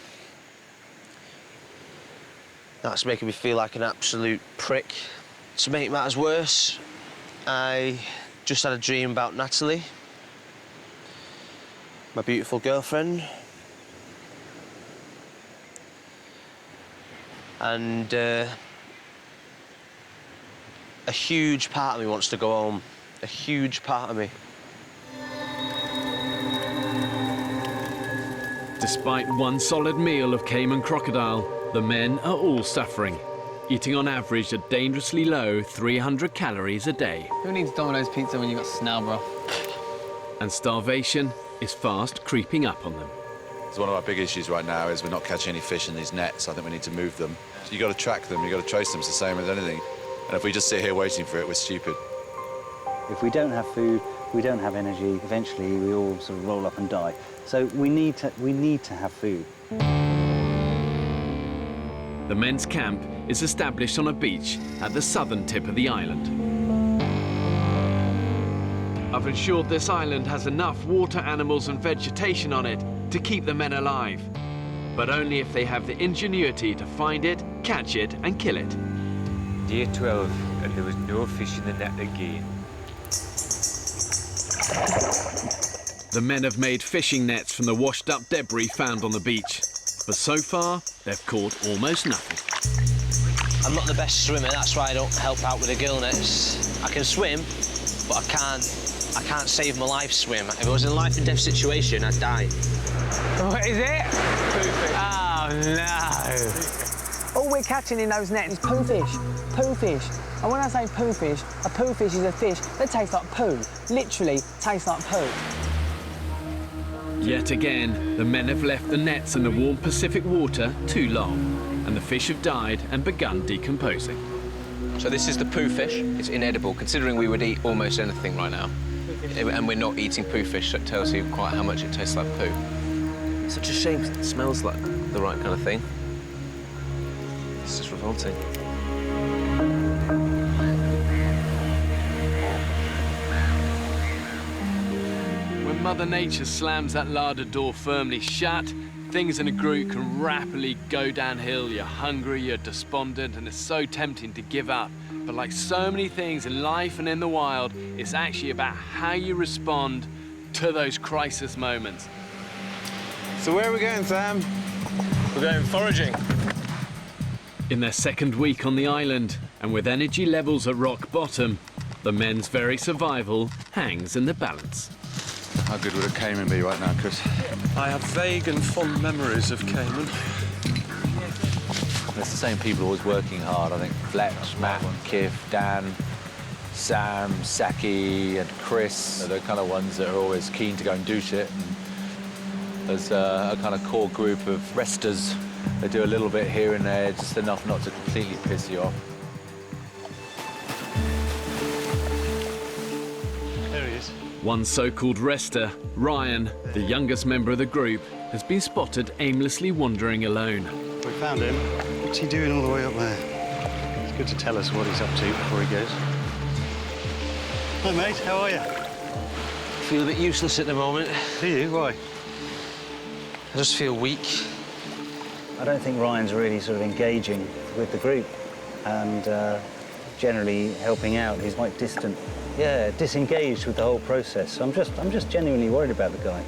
That's making me feel like an absolute prick. To make matters worse, I just had a dream about Natalie, my beautiful girlfriend. And a huge part of me wants to go home. A huge part of me. Despite one solid meal of Cayman crocodile, the men are all suffering, eating on average a dangerously low 300 calories a day. Who needs Domino's pizza when you've got snail broth? And starvation is fast creeping up on them. So one of our big issues right now is we're not catching any fish in these nets. I think we need to move them. So you've got to track them, you've got to trace them. It's the same as anything. And if we just sit here waiting for it, we're stupid. If we don't have food, we don't have energy, eventually we all sort of roll up and die. So we need to have food. The men's camp is established on a beach at the southern tip of the island. I've ensured this island has enough water animals and vegetation on it to keep the men alive, but only if they have the ingenuity to find it, catch it and kill it. Day 12, and there was no fish in the net again. The men have made fishing nets from the washed-up debris found on the beach, but so far they've caught almost nothing. I'm not the best swimmer, that's why I don't help out with the gill nets. I can swim, but I can't save my life swim. If I was in a life and death situation, I'd die. What is it? Oh, no. All we're catching in those nets is poo fish. Poo fish. And when I say poo fish, a poo fish is a fish that tastes like poo. Literally tastes like poo. Yet again, the men have left the nets in the warm Pacific water too long, and the fish have died and begun decomposing. So this is the poo fish. It's inedible, considering we would eat almost anything right now. And we're not eating poo fish, so it tells you quite how much it tastes like poo. It's such a shame, it smells like the right kind of thing. It's just revolting. When Mother Nature slams that larder door firmly shut, things in a group can rapidly go downhill. You're hungry, you're despondent, and it's so tempting to give up. But like so many things in life and in the wild, it's actually about how you respond to those crisis moments. So where are we going, Sam? We're going foraging. In their second week on the island, and with energy levels at rock bottom, the men's very survival hangs in the balance. How good would a caiman be right now, Chris? I have vague and fond memories of caiman. It's the same people always working hard. I think Fletch, Matt, Kiff, Dan, Sam, Saki and Chris are the kind of ones that are always keen to go and do shit. And there's a kind of core group of resters. They do a little bit here and there, just enough not to completely piss you off. There he is. One so-called rester, Ryan, the youngest member of the group, has been spotted aimlessly wandering alone. We found him. What's he doing all the way up there? It's good to tell us what he's up to before he goes. Hi, mate. How are you? Feel a bit useless at the moment. Do you? Why? I just feel weak. I don't think Ryan's really sort of engaging with the group and generally helping out. He's quite distant. Yeah, disengaged with the whole process. I'm just genuinely worried about the guy.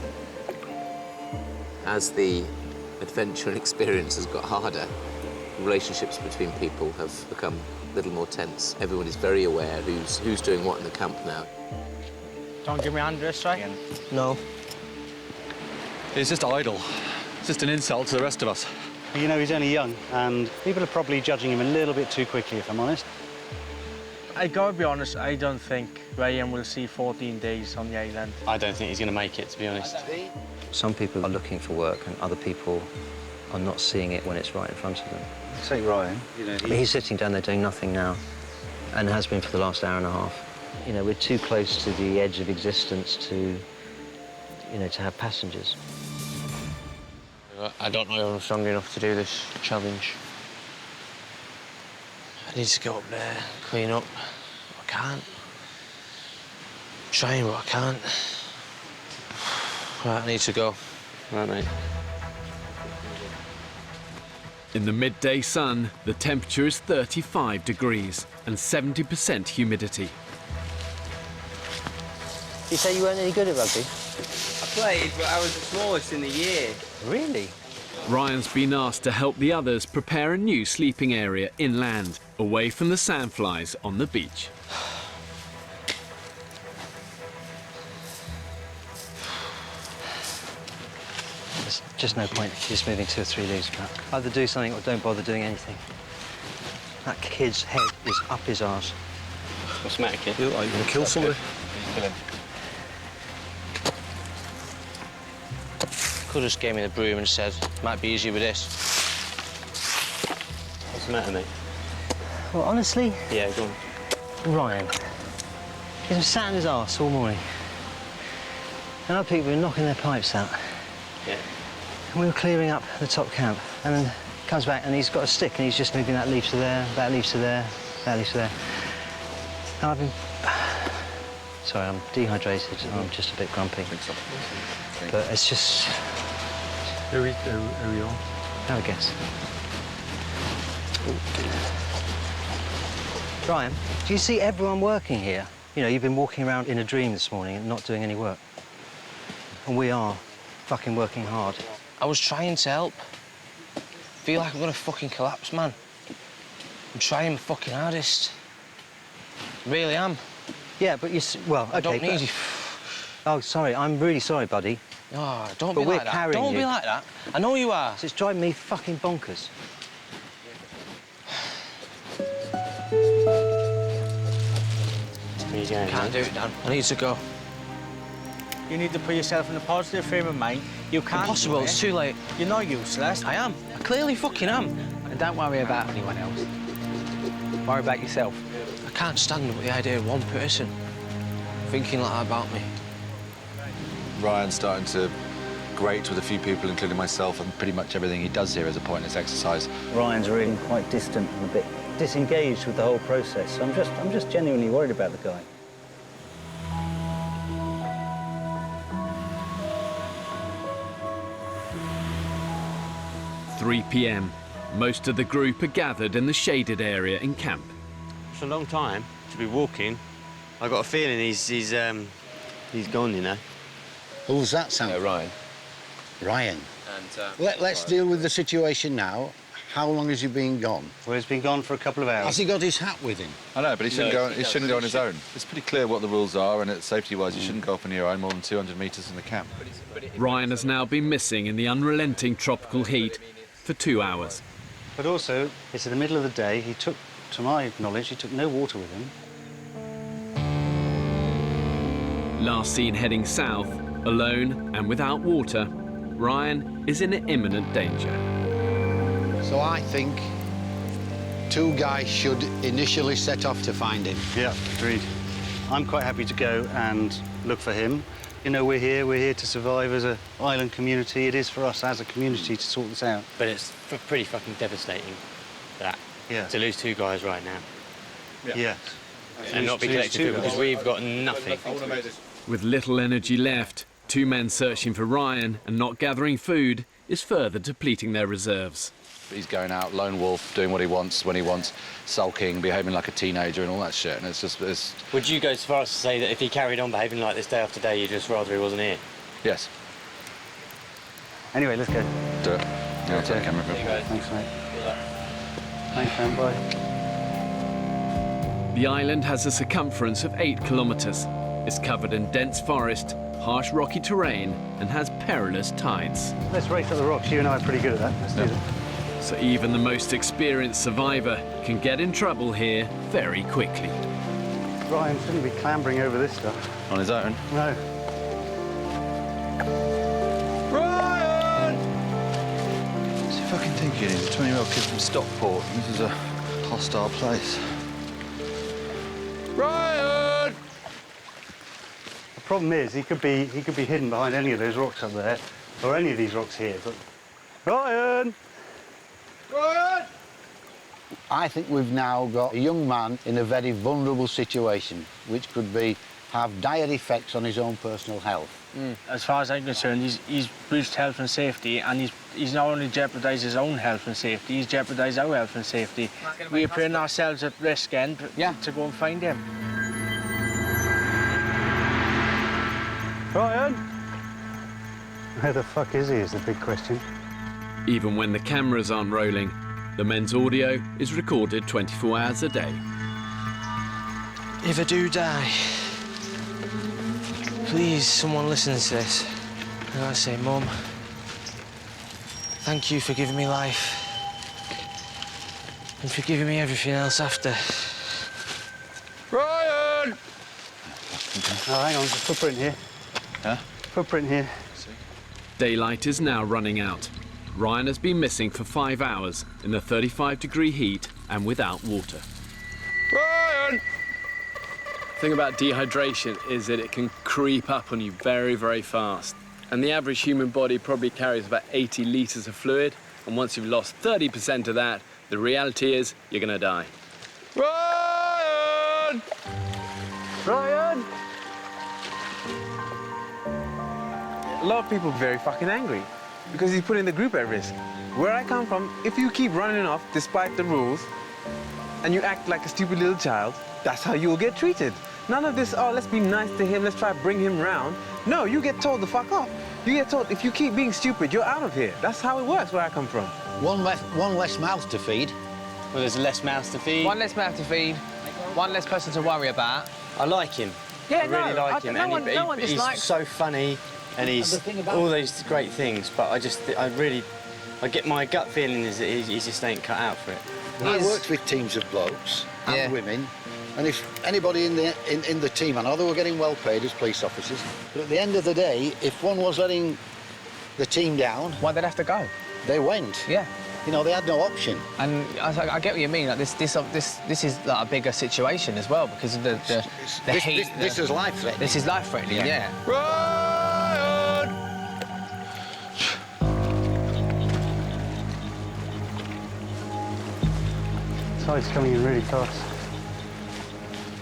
As the adventure and experience has got harder, relationships between people have become a little more tense. Everyone is very aware who's doing what in the camp now. Don't give me 100, right? No. He's just idle. It's just an insult to the rest of us. You know, he's only young, and people are probably judging him a little bit too quickly, if I'm honest. I gotta be honest, I don't think Ryan will see 14 days on the island. I don't think he's going to make it, to be honest. Some people are looking for work and other people are not seeing it when it's right in front of them. Say Ryan, you know, He's sitting down there doing nothing now and has been for the last hour and a half. You know, we're too close to the edge of existence to, you know, to have passengers. I don't know if I'm strong enough to do this challenge. I need to go up there, clean up. I can't. I'm trying, but I can't. Right, I need to go. Right, mate. In the midday sun, the temperature is 35 degrees and 70% humidity. You say you weren't any good at rugby? I played, but I was the smallest in the year. Really? Ryan's been asked to help the others prepare a new sleeping area inland, away from the sandflies on the beach. There's just no point just moving 2 or 3 leaves back. Either do something or don't bother doing anything. That kid's head is up his arse. What's the matter, kid? You look like you're going to kill somebody. Could have just gave me the broom and said, might be easier with this. What's the matter, mate? Well, honestly, Yeah, go on. Ryan, he's been sat in his arse all morning. And other people were knocking their pipes out. Yeah. And we were clearing up the top camp. And then he comes back and he's got a stick and he's just moving that leaf to there, that leaf to there, that leaf to there. And I've been... Sorry, I'm dehydrated. I'm just a bit grumpy. But it's just... Who are you on? Have a guess. Ryan, do you see everyone working here? You know, you've been walking around in a dream this morning and not doing any work. And we are fucking working hard. I was trying to help. Feel like I'm gonna fucking collapse, man. I'm trying my fucking hardest. Really am. Yeah, but you... Well, OK, I don't need you. Oh, sorry, I'm really sorry, buddy. Oh, don't But be we're like that. carrying Don't you. be like that. I know you are. It's driving me fucking bonkers. Where you going, Can't do it, Dan. I need to go. You need to put yourself in a positive frame of mind. You can't. Impossible, do it. it's too late. You're not useless. I am. I clearly fucking am. And don't worry about anyone else. Worry about yourself. I can't stand the idea of one person thinking like that about me. Ryan's starting to grate with a few people, including myself, and pretty much everything he does here is a pointless exercise. Ryan's really quite distant and a bit disengaged with the whole process. So I'm just genuinely worried about the guy. – 3 p.m. Most of the group are gathered in the shaded area in camp. It's a long time to be walking. I got a feeling he's gone, you know. Who's that, Sam? Ryan. Ryan. And, Let's deal with the situation now. How long has he been gone? Well, he's been gone for a couple of hours. Has he got his hat with him? I know, but he shouldn't go on his own. It's pretty clear what the rules are, and safety-wise, you shouldn't go off on your own more than 200 metres from the camp. Ryan has now been missing in the unrelenting tropical heat for 2 hours. But also, it's in the middle of the day. He took, to my knowledge, he took no water with him. Last seen heading south, alone and without water, Ryan is in imminent danger. So I think 2 guys should initially set off to find him. Yeah, agreed. I'm quite happy to go and look for him. You know, we're here to survive as an island community. It is for us as a community to sort this out. But it's pretty fucking devastating, that. Yeah. To lose 2 guys right now. Yeah. And not be connected because we've got nothing. With little energy left, 2 men searching for Ryan and not gathering food is further depleting their reserves. He's going out, lone wolf, doing what he wants, when he wants, sulking, behaving like a teenager and all that shit, and it's... Would you go so far as to say that if he carried on behaving like this day after day, you'd just rather he wasn't here? Yes. Anyway, let's go. Do it. Yeah, I'll take the camera. Thanks, mate. Thanks, man. Bye. The island has a circumference of 8 kilometres. It's covered in dense forest, harsh rocky terrain, and has perilous tides. Let's race up the rocks. You and I are pretty good at that. Let's do that. So even the most experienced survivor can get in trouble here very quickly. Ryan shouldn't be clambering over this stuff. On his own? No. Ryan! What's he fucking thinking? He's a 20-year-old kid from Stockport. This is a hostile place. Ryan! The problem is he could be hidden behind any of those rocks up there, or any of these rocks here. But Ryan! Ryan! I think we've now got a young man in a very vulnerable situation, which could have dire effects on his own personal health. As far as I'm concerned, he's breached health and safety, and he's not only jeopardised his own health and safety, he's jeopardised our health and safety. We are putting ourselves at risk again to go and find him. Ryan! Where the fuck is he, is the big question. Even when the cameras aren't rolling, the men's audio is recorded 24 hours a day. If I do die, please, someone listen to this. And I say, Mum, thank you for giving me life. And for giving me everything else after. Ryan! Oh, hang on, there's a footprint here. Huh? Footprint here. Daylight is now running out. Ryan has been missing for 5 hours in the 35-degree heat and without water. Ryan! The thing about dehydration is that it can creep up on you very, very fast. And the average human body probably carries about 80 litres of fluid. And once you've lost 30% of that, the reality is you're going to die. Ryan! Ryan! A lot of people are very fucking angry because he's putting the group at risk. Where I come from, if you keep running off despite the rules and you act like a stupid little child, that's how you'll get treated. None of this, oh, let's be nice to him, let's try to bring him round. No, you get told to fuck off. You get told, if you keep being stupid, you're out of here. That's how it works where I come from. One less mouth to feed. Well, there's less mouths to feed. One less mouth to feed, one less person to worry about. I like him. Yeah, I really like him. No one he's dislikes. so funny, and he's all those great things. But I get my gut feeling is that he just ain't cut out for it. I worked with teams of blokes and women, and if anybody in the team, I know they were getting well paid as police officers, but at the end of the day, if one was letting the team down, why they'd have to go? They went. Yeah. You know, they had no option. And I get what you mean. Like this is like a bigger situation as well because of the heat. This is life-threatening. This is life-threatening. Yeah. Ryan! tide's coming in really fast.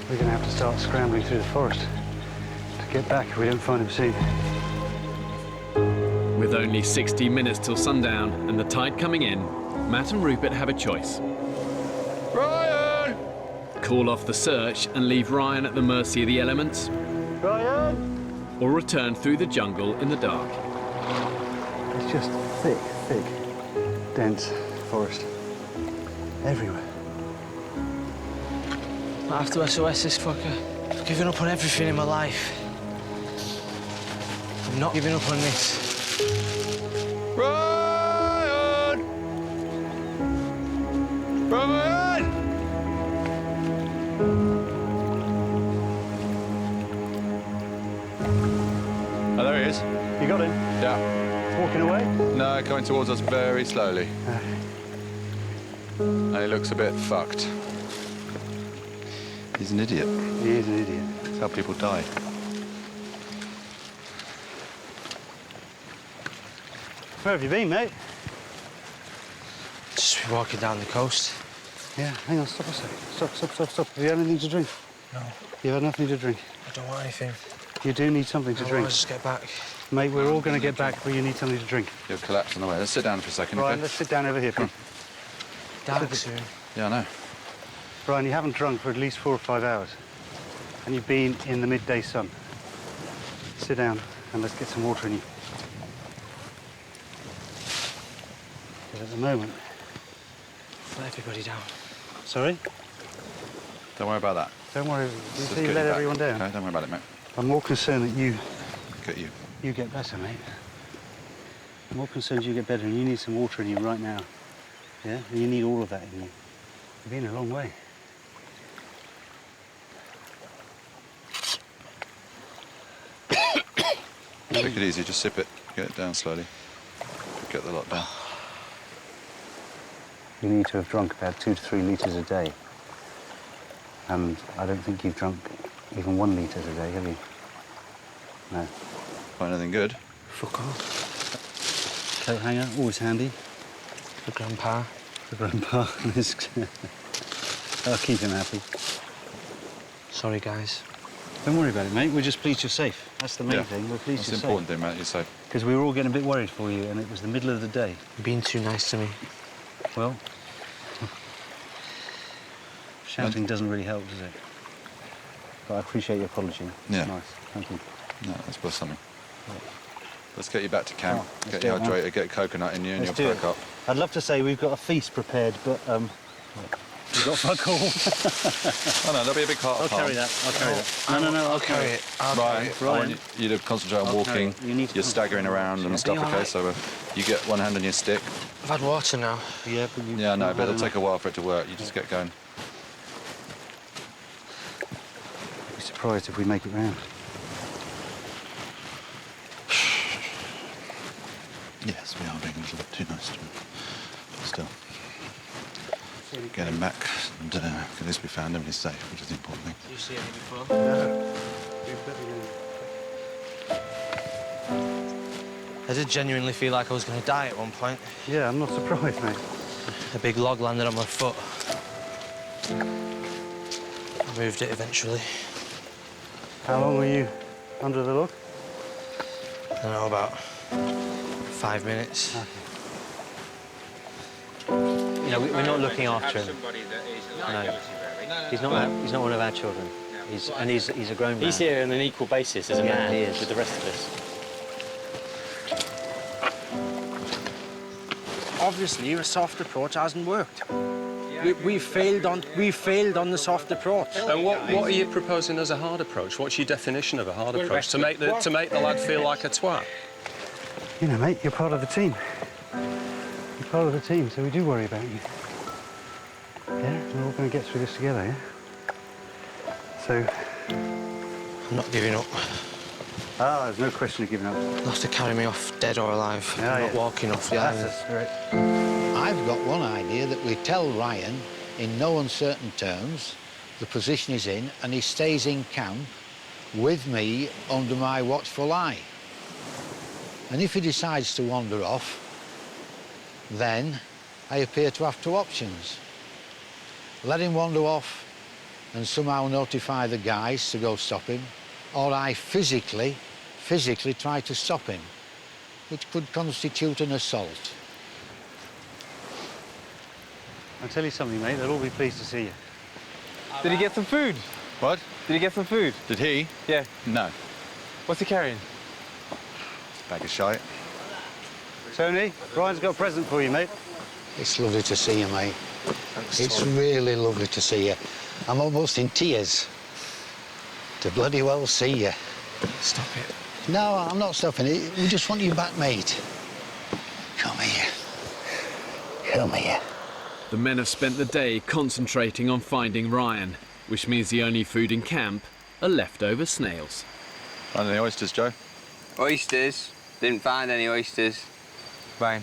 We're going to have to start scrambling through the forest to get back if we don't find him soon. With only 60 minutes till sundown and the tide coming in, Matt and Rupert have a choice. Ryan! Call off the search and leave Ryan at the mercy of the elements, Ryan! or return through the jungle in the dark. It's just thick, dense forest everywhere. I have to SOS this fucker. I've given up on everything in my life. I'm not giving up on this. Ryan! Ryan! Oh, there he is. You got him? Yeah. Walking away? No, coming towards us very slowly. And he looks a bit fucked. He's an idiot. He is an idiot. That's how people die. Where have you been, mate? Just been walking down the coast. Yeah, hang on, stop a second. Stop. Have you had anything to drink? No. You've had nothing to drink? I don't want anything. You do need something to drink. I'll just get back. Mate, we're all going to get back, but you need something to drink. You'll collapse on the way. Let's sit down for a second, Ryan, okay? let's sit down over here, please. Dark soon. Yeah, I know. Ryan, you haven't drunk for at least 4 or 5 hours. And you've been in the midday sun. Sit down and let's get some water in you. Because at the moment... Let everybody down. Sorry? Don't worry about that. Don't worry. Let's You get let back. everyone down. Okay, don't worry about it, mate. I'm more concerned that you Get you. get better, mate. I'm more concerned you get better, and you need some water in you right now. Yeah? And you need all of that in you. You've been a long way. Take it easy, just sip it. Get it down slowly. Get the lot down. You need to have drunk about 2 to 3 litres a day. And I don't think you've drunk even 1 litre a day, have you? No. Find anything good? Fuck off. Coat hanger, always handy. For Grandpa. For Grandpa. I'll keep him happy. Sorry, guys. Don't worry about it, mate. We're just pleased you're safe. That's the main thing. We're pleased That's you're the safe. important thing, mate. You're safe. Because we were all getting a bit worried for you, and it was the middle of the day. You're being too nice to me. Well, shouting doesn't really help, does it? But I appreciate your apology. Yeah. It's nice. Thank you. No, that's worth something. Let's get you back to camp. Let's Get do you it, man. hydrated, get a coconut in you, and Let's you'll do perk it. up. I'd love to say we've got a feast prepared, but we've got fuck all. Oh no, there'll be a big heart I'll of palm. carry that. I'll carry that. No, I'll carry it. Ryan, I want you to concentrate on I'll carry walking. it. You need to You're staggering around and stuff, you all okay? right? So you get one hand on your stick. I've had water now. Yeah, but you... Yeah, I know, but it'll take a while for it to work. You just get going. I'd be surprised if we make it round. Yes, we are being a little bit too nice to him. But still. Get him back and at least we found him and he's safe, which is the important thing. Did you see any before? No. I did genuinely feel like I was going to die at one point. Yeah, I'm not surprised, mate. A big log landed on my foot. I moved it eventually. How long were you under the log? I don't know, about 5 minutes. You know, we're not looking after him. No. He's not one of our children. He's a grown man. He's here on an equal basis as a man he is. with the rest of us. Obviously, a soft approach hasn't worked. We failed on the soft approach. And what are you proposing as a hard approach? What's your definition of a hard approach? To make the lad feel like a twat? You know, mate, you're part of the team. You're part of the team, so we do worry about you. Yeah? We're all going to get through this together, yeah? So... I'm not giving up. Ah, there's no question of giving up. They'll have to carry me off, dead or alive. I'm not walking off the That's island. the spirit. I've got one idea that we tell Ryan, in no uncertain terms, the position he's in, and he stays in camp with me under my watchful eye. And if he decides to wander off, then I appear to have 2 options. let him wander off and somehow notify the guys to go stop him, or I physically try to stop him, which could constitute an assault. I'll tell you something, mate, they'll all be pleased to see you. Did he get some food? What? Did he get some food? Did he? Yeah. No. What's he carrying? Bag of shite. Tony, Ryan's got a present for you, mate. It's lovely to see you, mate. It's really lovely to see you. I'm almost in tears. To bloody well see you. Stop it. No, I'm not stopping it. We just want you back, mate. Come here. Come here. The men have spent the day concentrating on finding Ryan, which means the only food in camp are leftover snails. Find any oysters, Joe? Oysters? Didn't find any oysters. Fine.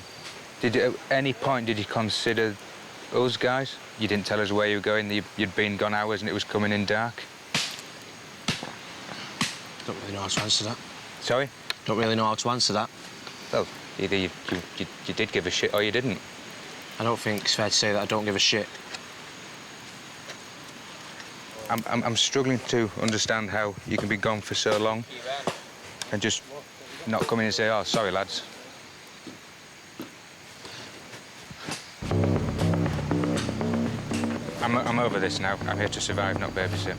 At any point did you consider us guys? You didn't tell us where you were going, you'd been gone hours and it was coming in dark. Don't really know how to answer that. Sorry? Don't really know how to answer that. Well, either you did give a shit or you didn't. I don't think it's fair to say that I don't give a shit. I'm struggling to understand how you can be gone for so long and just not come in and say, oh, sorry, lads. I'm over this now. I'm here to survive, not babysit.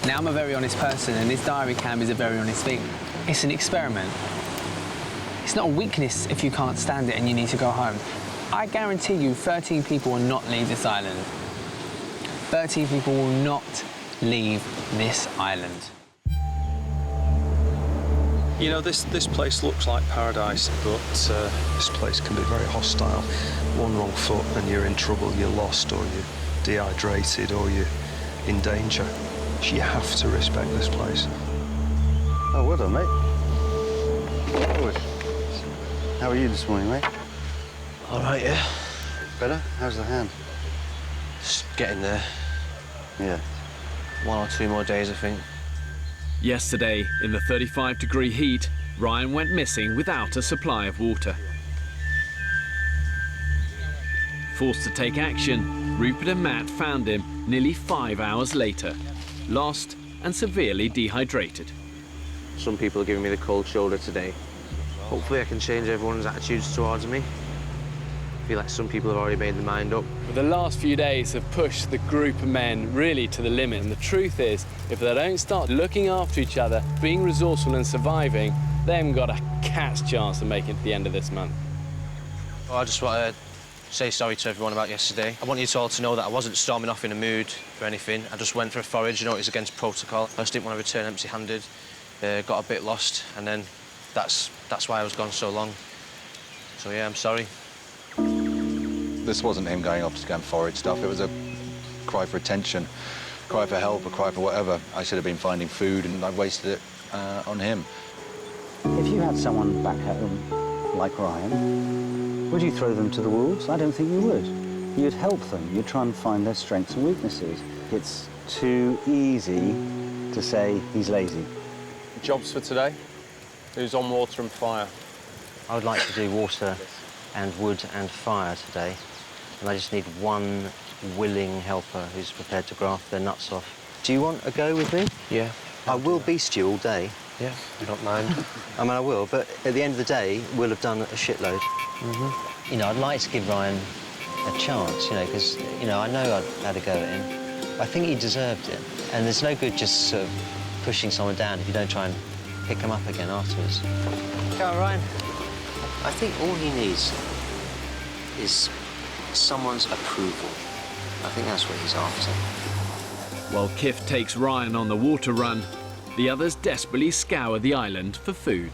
Now, I'm a very honest person, and this diary cam is a very honest thing. It's an experiment. It's not a weakness if you can't stand it and you need to go home. I guarantee you 13 people will not leave this island. 13 people will not leave this island. You know, this place looks like paradise, but this place can be very hostile. One wrong foot and you're in trouble, you're lost, or you're dehydrated, or you're in danger. So you have to respect this place. Oh, well done, mate. Good. How are you this morning, mate? All right, yeah. Better? How's the hand? Just getting there. Yeah. 1 or 2 more days, I think. Yesterday, in the 35-degree heat, Ryan went missing without a supply of water. Forced to take action, Rupert and Matt found him nearly 5 hours later, lost and severely dehydrated. Some people are giving me the cold shoulder today. Hopefully I can change everyone's attitudes towards me. I feel like some people have already made their mind up. But the last few days have pushed the group of men really to the limit. And the truth is, if they don't start looking after each other, being resourceful and surviving, they haven't got a cat's chance of making it to the end of this month. Well, I just want to say sorry to everyone about yesterday. I want you all to know that I wasn't storming off in a mood for anything. I just went for a forage, you know, it was against protocol. I just didn't want to return empty-handed. Got a bit lost, and then that's why I was gone so long. So, yeah, I'm sorry. This wasn't him going off to go and forage stuff. It was a cry for attention, cry for help, a cry for whatever. I should have been finding food, and I wasted it on him. If you had someone back home like Ryan, would you throw them to the wolves? I don't think you would. You'd help them. You'd try and find their strengths and weaknesses. It's too easy to say he's lazy. Jobs for today? Who's on water and fire? I would like to do water and wood and fire today. And I just need one willing helper who's prepared to graft their nuts off. Do you want a go with me? Yeah. I will beast you all day. Yeah, I don't mind. I mean, I will, but at the end of the day, we'll have done a shitload. You know, I'd like to give Ryan a chance, you know, because, you know, I know I'd had a go at him. I think he deserved it. And there's no good just sort of pushing someone down if you don't try and pick him up again afterwards. Go on, Ryan. I think all he needs is someone's approval. I think that's what he's after. While Kif takes Ryan on the water run, the others desperately scour the island for food.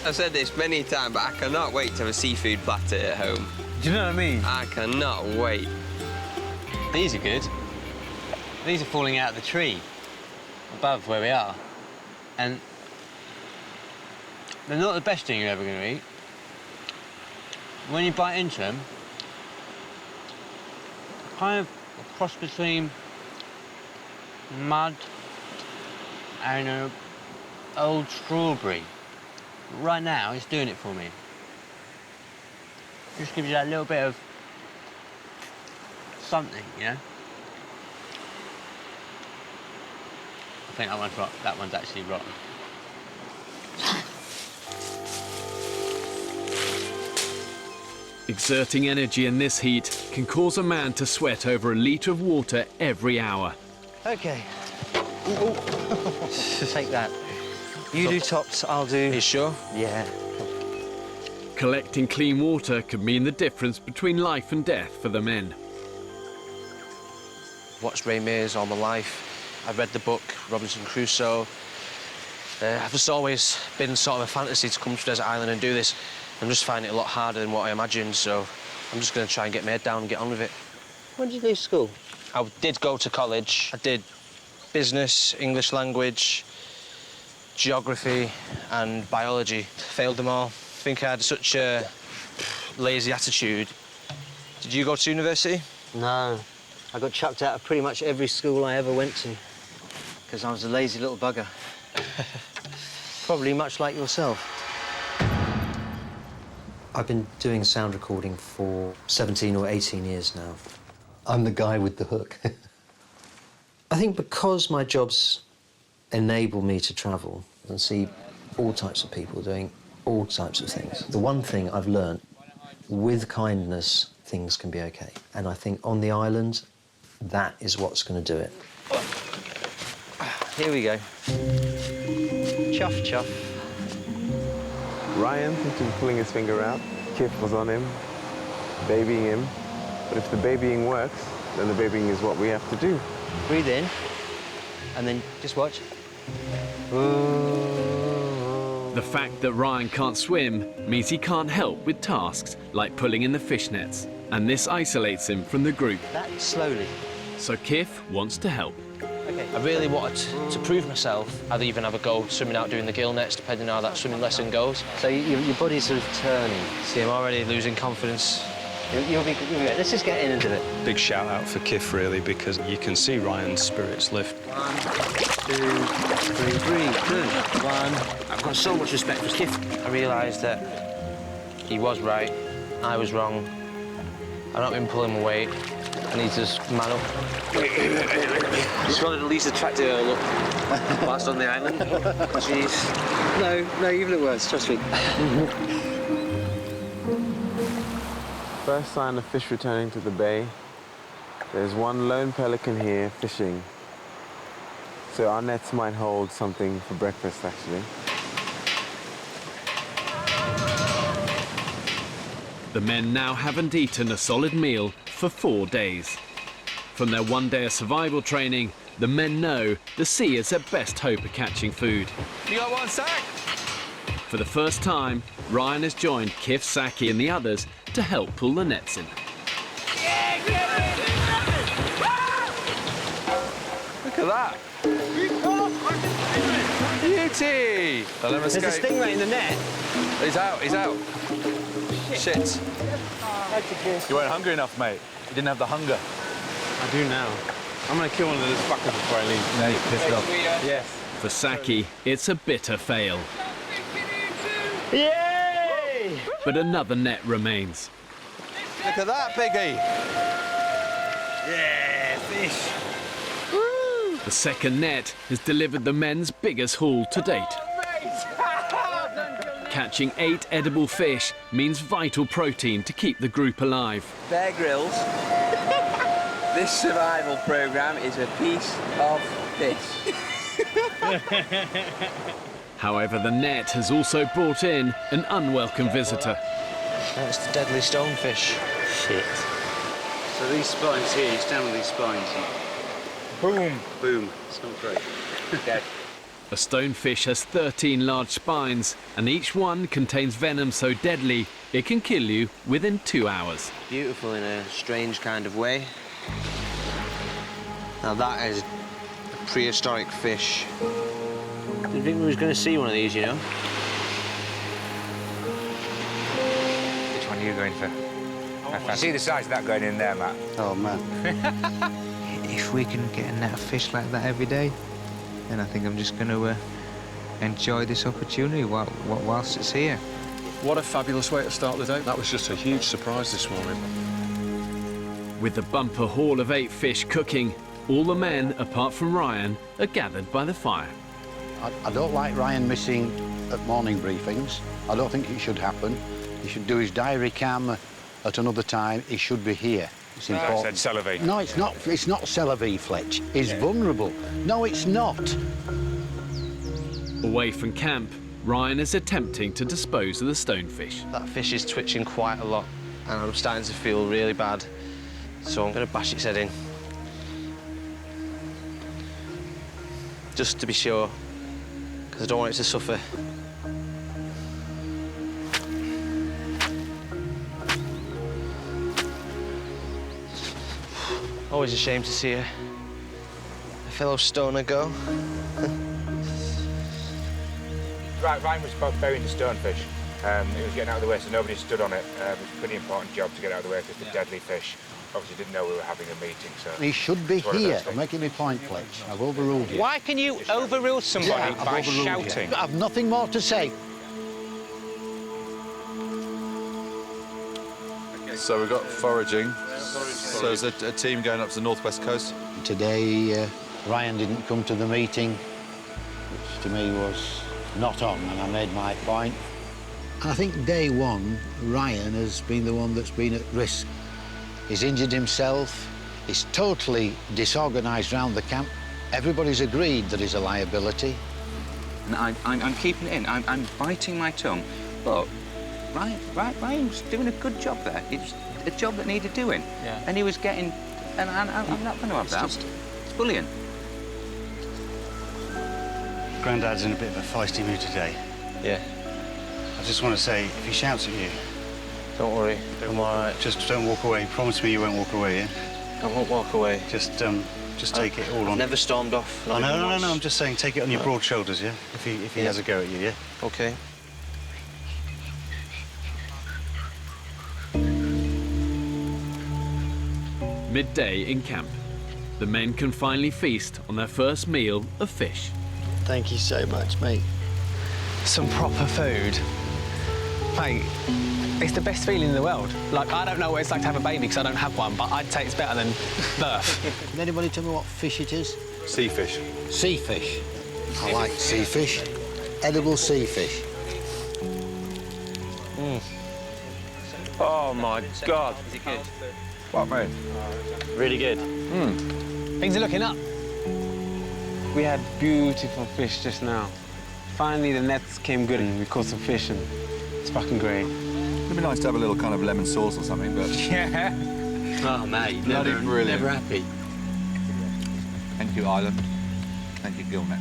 I've said this many times, but I cannot wait to have a seafood platter at home. Do you know what I mean? I cannot wait. These are good. These are falling out of the tree above where we are. And they're not the best thing you're ever going to eat. When you bite into them, kind of a cross between mud and an old strawberry. Right now, it's doing it for me. Just gives you that little bit of something, you know? I think that one's rotten. That one's actually rotten. Exerting energy in this heat can cause a man to sweat over a litre of water every hour. OK. Take that. You do tops, I'll do... Are you sure? Yeah. Collecting clean water could mean the difference between life and death for the men. Watched Ray Mears all my life. I've read the book, Robinson Crusoe. I've just always been sort of a fantasy to come to Desert Island and do this. I'm just finding it a lot harder than what I imagined, so I'm just going to try and get my head down and get on with it. When did you leave school? I did go to college. I did business, English language, geography and biology. Failed them all. I think I had such a lazy attitude. Did you go to university? No. I got chucked out of pretty much every school I ever went to because I was a lazy little bugger. Probably much like yourself. I've been doing sound recording for 17 or 18 years now. I'm the guy with the hook. I think because my jobs enable me to travel and see all types of people doing all types of things, the one thing I've learned, with kindness, things can be OK. And I think on the island, that is what's going to do it. Here we go. Chuff, chuff. Ryan seems to be pulling his finger out. Kif was on him, babying him. But if the babying works, then the babying is what we have to do. Breathe in, and then just watch. The fact that Ryan can't swim means he can't help with tasks like pulling in the fish nets, and this isolates him from the group. That slowly. So Kif wants to help. Okay. I really wanted to prove myself. I'd even have a go swimming out doing the gill nets, depending on how that swimming lesson goes. So your body's sort of turning. See, I'm already losing confidence. You'll be good. Let's just get in and do it. Big shout out for Kif, really, because you can see Ryan's spirits lift. 1, 2, 3, breathe. Good. 1. I've got so much respect for Kif. I realised that he was right, I was wrong. I've not been pulling my weight. I need to just man up. Just wanted to at least attract a look whilst on the island. Jeez. No, you've looked worse, trust me. First sign of fish returning to the bay. There's one lone pelican here fishing. So our nets might hold something for breakfast, actually. The men now haven't eaten a solid meal for 4 days. From their 1 day of survival training, the men know the sea is their best hope of catching food. You got one sack? For the first time, Ryan has joined Kif, Saki and the others to help pull the nets in. Look at that. Beauty! Let him escape. There's a stingray in the net. He's out, he's out. Shit. You weren't hungry enough, mate. You didn't have the hunger. I do now. I'm gonna kill one of those fuckers before I leave. No, you're pissed off. Yes. For Saki, it's a bitter fail. Yay! But another net remains. Look at that, piggy. Yeah, fish. The second net has delivered the men's biggest haul to date. Catching 8 edible fish means vital protein to keep the group alive. Bear Grylls. This survival programme is a piece of fish. However, the net has also brought in an unwelcome visitor. That's the deadly stonefish. Shit. So these spines here, you stand with these spines. Boom. Boom. It's not great. Okay. A stonefish has 13 large spines, and each one contains venom so deadly it can kill you within 2 hours. Beautiful in a strange kind of way. Now that is a prehistoric fish. Didn't think we was going to see one of these, you know. Which one are you going for? You see the size of that going in there, Matt? Oh, man. If we can get a net of fish like that every day, then I think I'm just going to enjoy this opportunity whilst it's here. What a fabulous way to start the day. That was just a huge surprise this morning. With the bumper haul of 8 fish cooking, all the men, apart from Ryan, are gathered by the fire. I don't like Ryan missing at morning briefings. I don't think it should happen. He should do his diary cam at another time. He should be here. It's important. I said Celebratory. No, it's not. It's not Celebratory, Fletch. He's vulnerable. No, it's not. Away from camp, Ryan is attempting to dispose of the stonefish. That fish is twitching quite a lot, and I'm starting to feel really bad. So I'm going to bash its head in. Just to be sure, because I don't want it to suffer. Always a shame to see a fellow stoner go. Right, Ryan was burying the stonefish. He was getting out of the way, so nobody stood on it. It was a pretty important job to get out of the way because it's a deadly fish. Obviously didn't know we were having a meeting, so... He should be here. I'm making my point, Fletch. I've overruled you. Why can you overrule somebody by shouting? I've nothing more to say. So we've got foraging. So there's a team going up to the northwest coast. Today, Ryan didn't come to the meeting, which to me was not on, and I made my point. And I think day one, Ryan has been the one that's been at risk. He's injured himself. He's totally disorganised around the camp. Everybody's agreed that he's a liability. And I'm keeping it in. I'm biting my tongue. But Ryan's doing a good job there. It's a job that needed doing. Yeah. And he was getting... And I'm not going to have that. It's bullying. Grandad's in a bit of a feisty mood today. Yeah. I just want to say, if he shouts at you... Don't worry, I'm all right. Just don't walk away. Promise me you won't walk away, yeah? I won't walk away. Just take it all on... Never stormed off. Oh, no, I'm just saying, take it on your broad shoulders, yeah? If he has a go at you, yeah? OK. Midday in camp. The men can finally feast on their first meal of fish. Thank you so much, mate. Some proper food. Mate, it's the best feeling in the world. Like, I don't know what it's like to have a baby because I don't have one, but I'd say it's better than birth. Can anybody tell me what fish it is? Sea fish. Sea fish. I like sea fish. Edible sea fish. Oh, my God. Is it good? What, mate? Really good. Things are looking up. We had beautiful fish just now. Finally, the nets came good and we caught some fish, and it's fucking great. It'd be nice to have a little kind of lemon sauce or something, but... Yeah. Oh, mate, Bloody brilliant. never happy. Thank you, Ireland. Thank you, Gilnet.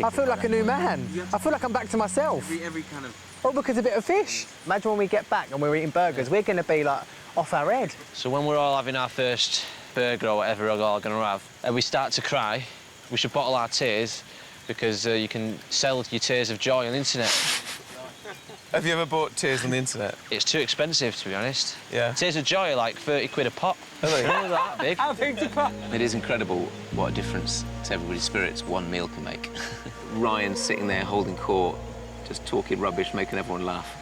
I feel like a new man. I feel like I'm back to myself. Every kind of... All because of a bit of fish. Imagine when we get back and we're eating burgers, we're going to be, like, off our head. So when we're all having our first burger or whatever we're all going to have, and we start to cry, we should bottle our tears, because you can sell your tears of joy on the internet. Have you ever bought tears on the internet? It's too expensive, to be honest. Yeah. Tears of joy are like 30 quid a pop. Are they? They're that big. How big's a pot? It is incredible what a difference to everybody's spirits one meal can make. Ryan sitting there holding court, just talking rubbish, making everyone laugh.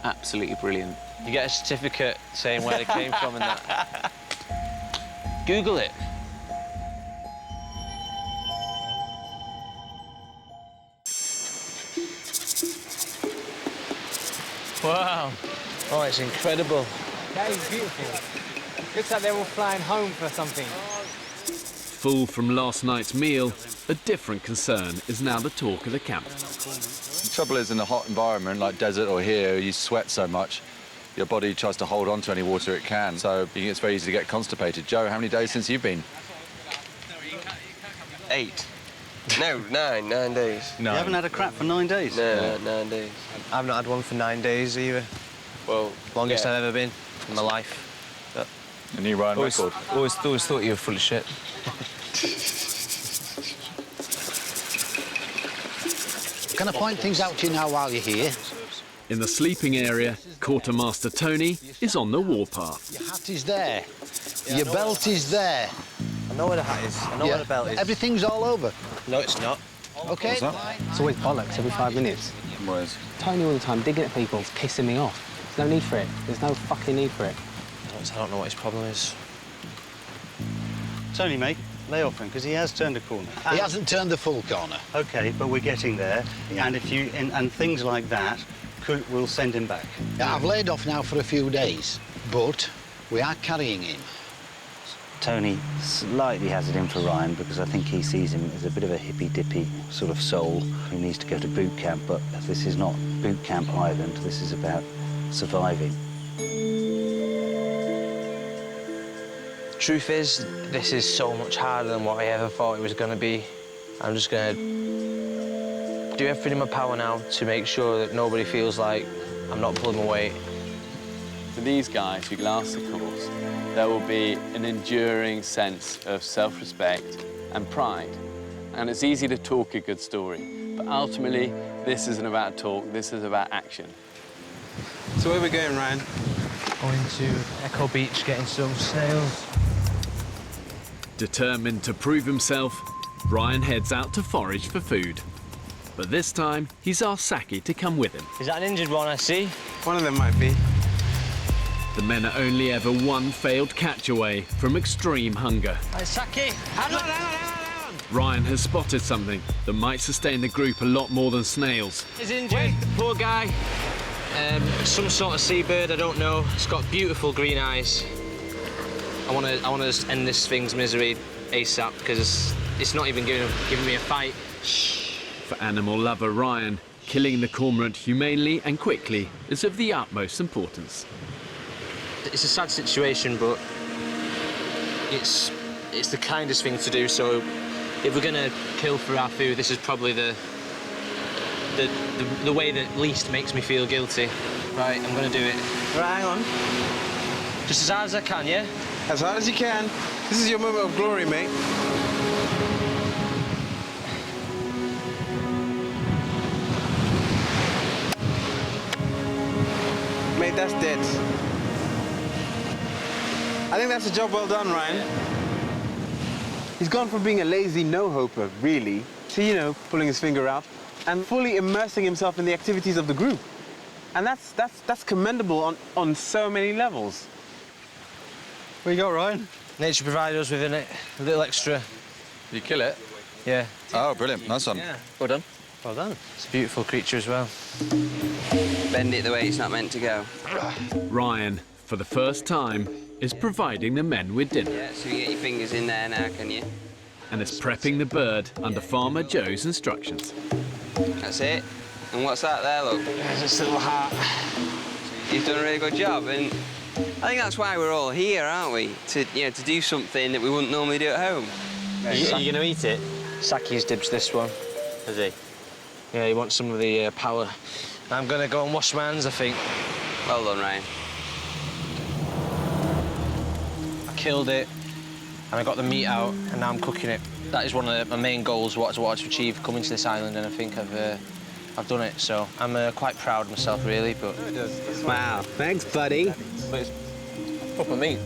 Absolutely brilliant. You get a certificate saying where they came from and that. Google it. Wow. Oh, it's incredible. That is beautiful. Looks like they're all flying home for something. Full from last night's meal, a different concern is now the talk of the camp. The trouble is, in a hot environment like desert or here, you sweat so much, your body tries to hold on to any water it can, so it's very easy to get constipated. Joe, how many days since you've been? 8. No, 9 days. You haven't had a crap for 9 days? No, 9 days. I've not had one for 9 days either. Well, longest I've ever been in my life. But a new Ryan record. Always thought you were full of shit. Can I point things out to you now while you're here? In the sleeping area, Quartermaster Tony is on the warpath. Your hat is there. Your belt is there. I know where the hat is. I know where the belt is. Everything's all over. No, it's not. OK. It's always bollocks every 5 minutes. Whereas? Tony all the time digging at people. It's pissing me off. There's no need for it. There's no fucking need for it. I don't know what his problem is. Tony, mate, lay off him, because he has turned a corner. He hasn't turned the full corner. OK, but we're getting there, and if you and things like that will send him back. Yeah, I've laid off now for a few days, but we are carrying him. Tony slightly has it in for Ryan, because I think he sees him as a bit of a hippy-dippy sort of soul who needs to go to boot camp, but this is not boot camp Ireland. This is about surviving. Truth is, this is so much harder than what I ever thought it was going to be. I'm just going to do everything in my power now to make sure that nobody feels like I'm not pulling my weight. For these guys who last the course, there will be an enduring sense of self-respect and pride. And it's easy to talk a good story, but ultimately, this isn't about talk, this is about action. So where are we going, Ryan? Going to Echo Beach, getting some snails. Determined to prove himself, Ryan heads out to forage for food. But this time, he's asked Saki to come with him. Is that an injured one I see? One of them might be. The men are only ever one failed catch away from extreme hunger. Hey, Saki! Hang on! Ryan has spotted something that might sustain the group a lot more than snails. He's injured, the poor guy. Some sort of seabird, I don't know. It's got beautiful green eyes. I want to end this thing's misery ASAP, because it's not even giving me a fight. For animal lover Ryan, killing the cormorant humanely and quickly is of the utmost importance. It's a sad situation, but it's the kindest thing to do. So if we're gonna kill for our food, this is probably the way that least makes me feel guilty. Right, I'm gonna do it. Right, hang on. Just as hard as I can, yeah? As hard as you can. This is your moment of glory, mate. Mate, that's dead. I think that's a job well done, Ryan. He's gone from being a lazy no-hoper, really, to, you know, pulling his finger out and fully immersing himself in the activities of the group. And that's commendable on so many levels. What you got, Ryan? Nature provided us with a little extra. You kill it? Yeah. Oh, brilliant. Nice one. Yeah. Well done. Well done. It's a beautiful creature as well. Bend it the way it's not meant to go. Ryan, for the first time, is providing the men with dinner. Yeah, so you get your fingers in there now, can you? And is prepping the bird under Farmer Joe's instructions. That's it. And what's that there, look? It's just a little heart. You've done a really good job, and I think that's why we're all here, aren't we? To do something that we wouldn't normally do at home. Are you going to eat it? Saki's dibs this one. Is he? Yeah, he wants some of the power. I'm going to go and wash my hands, I think. Well done, Ryan. I killed it, and I got the meat out, and now I'm cooking it. That is one of my main goals, what I wanted to achieve coming to this island, and I think I've done it. So I'm quite proud of myself, really. But wow, thanks, buddy. But it's proper meat.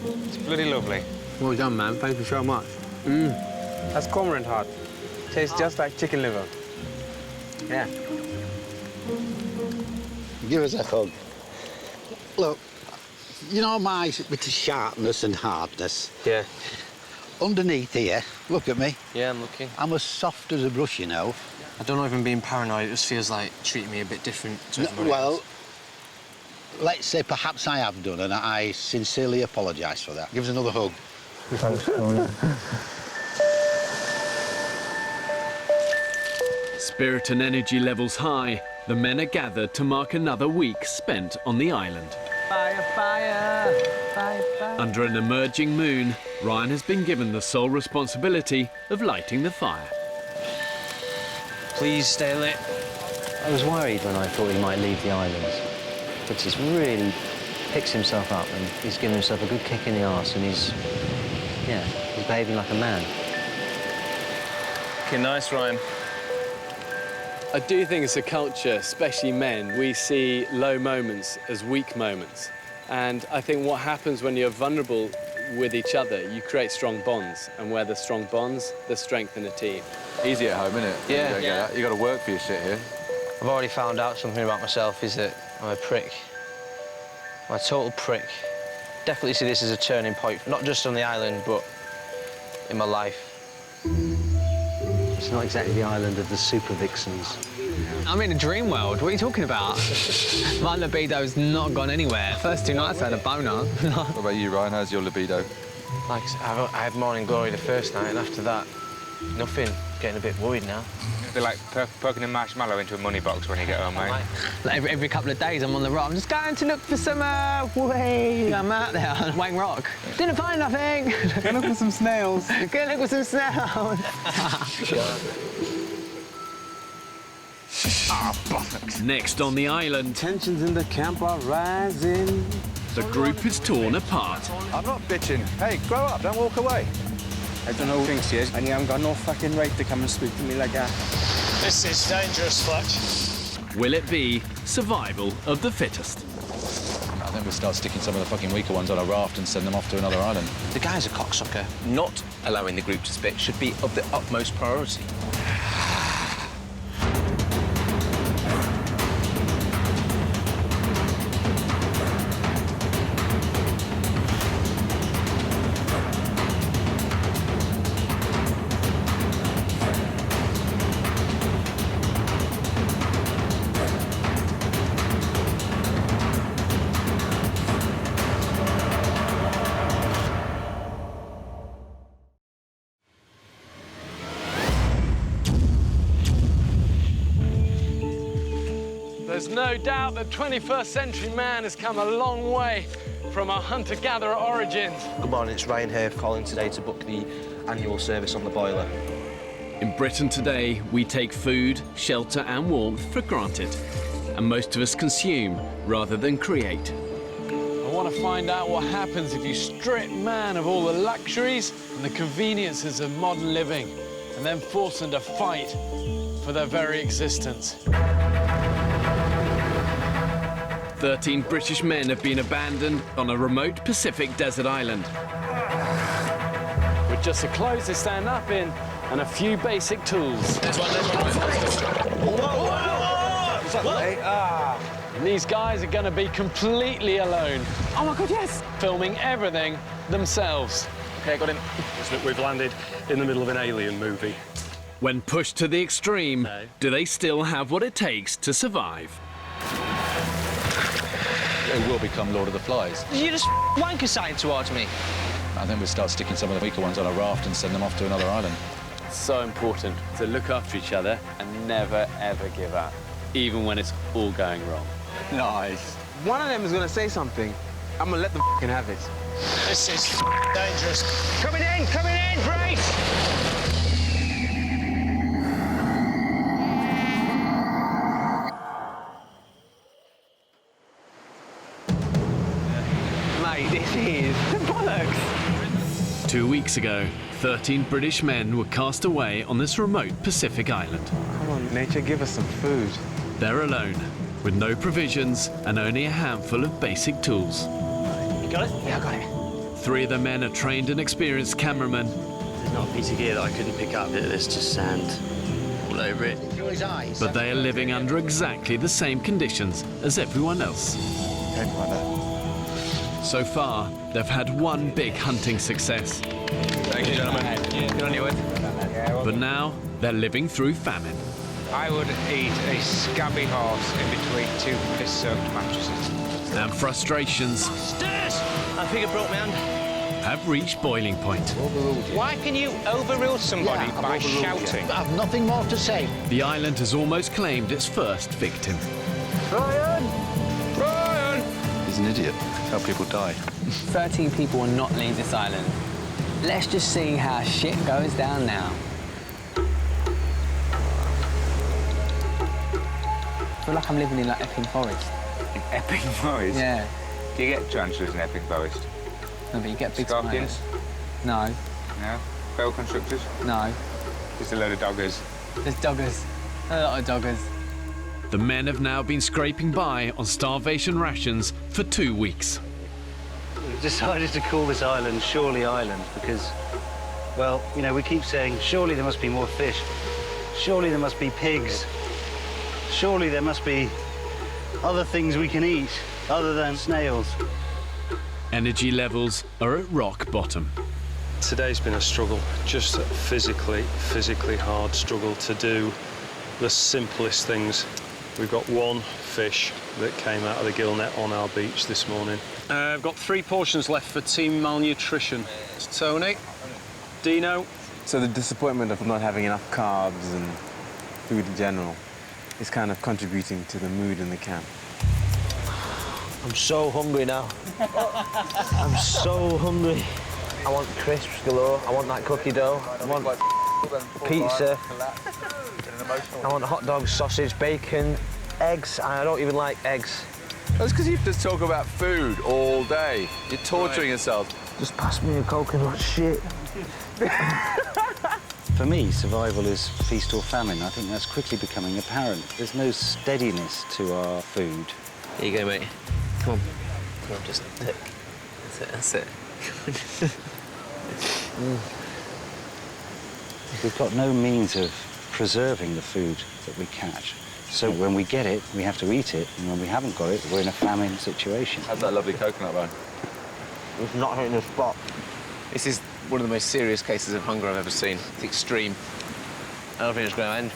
It's bloody lovely. Well done, man. Thank you so much. That's cormorant heart. Tastes just like chicken liver. Yeah. Give us a hug. Look, you know my bit of sharpness and hardness? Yeah. Underneath here, look at me. Yeah, I'm looking. I'm as soft as a brush, you know. I don't know if I'm being paranoid. It just feels like treating me a bit different to everybody Well, else. let's say perhaps I have done, and I sincerely apologise for that. Give us another hug. Thanks, Spirit and energy levels high, the men are gathered to mark another week spent on the island. Fire, fire, fire, fire. Under an emerging moon, Ryan has been given the sole responsibility of lighting the fire. Please stay lit. I was worried when I thought he might leave the islands, but he's really picks himself up and he's given himself a good kick in the arse and he's behaving like a man. Okay, nice, Ryan. I do think it's a culture, especially men, we see low moments as weak moments. And I think what happens when you're vulnerable with each other, you create strong bonds. And where there's strong bonds, there's strength in a team. Easy at home, isn't it? Yeah. You don't get that. You got to work for your shit here. I've already found out something about myself, is that I'm a prick. I'm a total prick. Definitely see this as a turning point, not just on the island, but in my life. It's not exactly the island of the super vixens. I'm in a dream world. What are you talking about? My libido's not gone anywhere. First 2 nights I had a boner. What about you, Ryan? How's your libido? Like, I had morning glory the first night, and after that, nothing. Getting a bit worried now. They're like poking a marshmallow into a money box when you get home, mate. Like every couple of days I'm on the rock. I'm just going to look for some, I'm out there on Wang Rock. Didn't find nothing. Go look for some snails. Go look for some snails. Next on the island, Tensions in the camp are rising. the group is torn apart. I'm not bitching. Hey, grow up, don't walk away. I don't know who thinks he is, and you haven't got no fucking right to come and speak to me like that. This is dangerous, Fletch. Will it be survival of the fittest? I think we start sticking some of the fucking weaker ones on a raft and send them off to another island. The guy's a cocksucker. Not allowing the group to split should be of the utmost priority. There's no doubt that 21st century man has come a long way from our hunter-gatherer origins. Good morning, it's Ryan here, calling today to book the annual service on the boiler. In Britain today, we take food, shelter and warmth for granted. And most of us consume rather than create. I want to find out what happens if you strip man of all the luxuries and the conveniences of modern living and then force them to fight for their very existence. 13 British men have been abandoned on a remote Pacific desert island. With just the clothes they stand up in and a few basic tools. And these guys are going to be completely alone. Oh my God, yes! Filming everything themselves. OK, got him. We've landed in the middle of an alien movie. When pushed to the extreme, do they still have what it takes to survive? It will become Lord of the Flies. Did you just wanker something towards me? I think we start sticking some of the weaker ones on a raft and send them off to another island. It's so important to look after each other and never, ever give up, even when it's all going wrong. Nice. One of them is going to say something. I'm going to let them have it. This is dangerous. Coming in, brace! Mate, this is bollocks. 2 weeks ago, 13 British men were cast away on this remote Pacific island. Come on, nature, give us some food. They're alone, with no provisions and only a handful of basic tools. You got it? Yeah, I got it. 3 of the men are trained and experienced cameramen. There's not a piece of gear that I couldn't pick up. There's just sand all over it. But they are living under exactly the same conditions as everyone else. So far, they've had one big hunting success. Thank you, gentlemen. Good on you, Ed. But now, they're living through famine. I would eat a scabby horse in between 2 piss-soaked mattresses. And frustrations Stairs! I think it broke me hand. have reached boiling point. Why can you overrule somebody by shouting? I have nothing more to say. The island has almost claimed its first victim. Ryan! Ryan! He's an idiot. How people die. 13 people will not leave this island. Let's just see how shit goes down now. I feel like I'm living in like Epping Forest. Epping Forest? Yeah. Do you get tarantulas in Epping Forest? No, but you get big Scorpions? spiders. No. No? Bell constructors? No. Just a load of doggers. There's doggers. A lot of doggers. The men have now been scraping by on starvation rations for 2 weeks. We've decided to call this island Surely Island because, well, you know, we keep saying, surely there must be more fish. Surely there must be pigs. Surely there must be other things we can eat other than snails. Energy levels are at rock bottom. Today's been a struggle, just a physically hard struggle to do the simplest things. We've got one fish that came out of the gill net on our beach this morning. I've got 3 portions left for team malnutrition. It's Tony, Dino. So the disappointment of not having enough carbs and food in general is kind of contributing to the mood in the camp. I'm so hungry now. I'm so hungry. I want crisps galore. I want that cookie dough. I want pizza. I want hot dogs, sausage, bacon, eggs. I don't even like eggs. That's because you just talk about food all day. You're torturing yourself. Just pass me a coconut shit. For me, survival is feast or famine. I think that's quickly becoming apparent. There's no steadiness to our food. Here you go, mate. Come on. Come on, just take. That's it. We've got no means of preserving the food that we catch. So when we get it, we have to eat it, and when we haven't got it, we're in a famine situation. How's that lovely coconut bone? It's not hitting the spot. This is one of the most serious cases of hunger I've ever seen. It's extreme. I don't think it's going to end.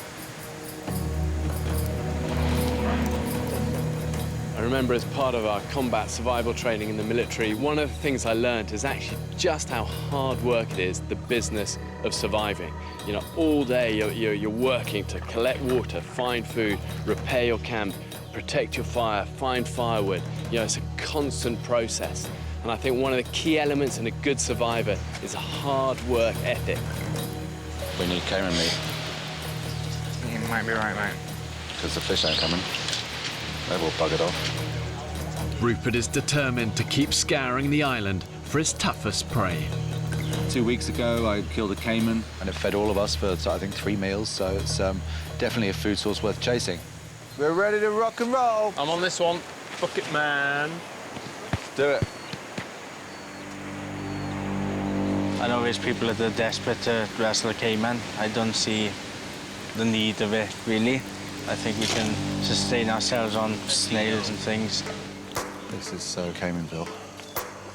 I remember as part of our combat survival training in the military, one of the things I learned is actually just how hard work it is, the business of surviving. You know, all day you're working to collect water, find food, repair your camp, protect your fire, find firewood. You know, it's a constant process. And I think one of the key elements in a good survivor is a hard work ethic. We need caiman meat. You might be right, mate. Because the fish ain't coming. They've all buggered off. Rupert is determined to keep scouring the island for his toughest prey. 2 weeks ago, I killed a caiman, and it fed all of us for, I think, 3 meals, so it's definitely a food source worth chasing. We're ready to rock and roll. I'm on this one. Bucket man. Let's do it. I know there's people that are desperate to wrestle a caiman. I don't see the need of it, really. I think we can sustain ourselves on snails and things. This is so Caymanville.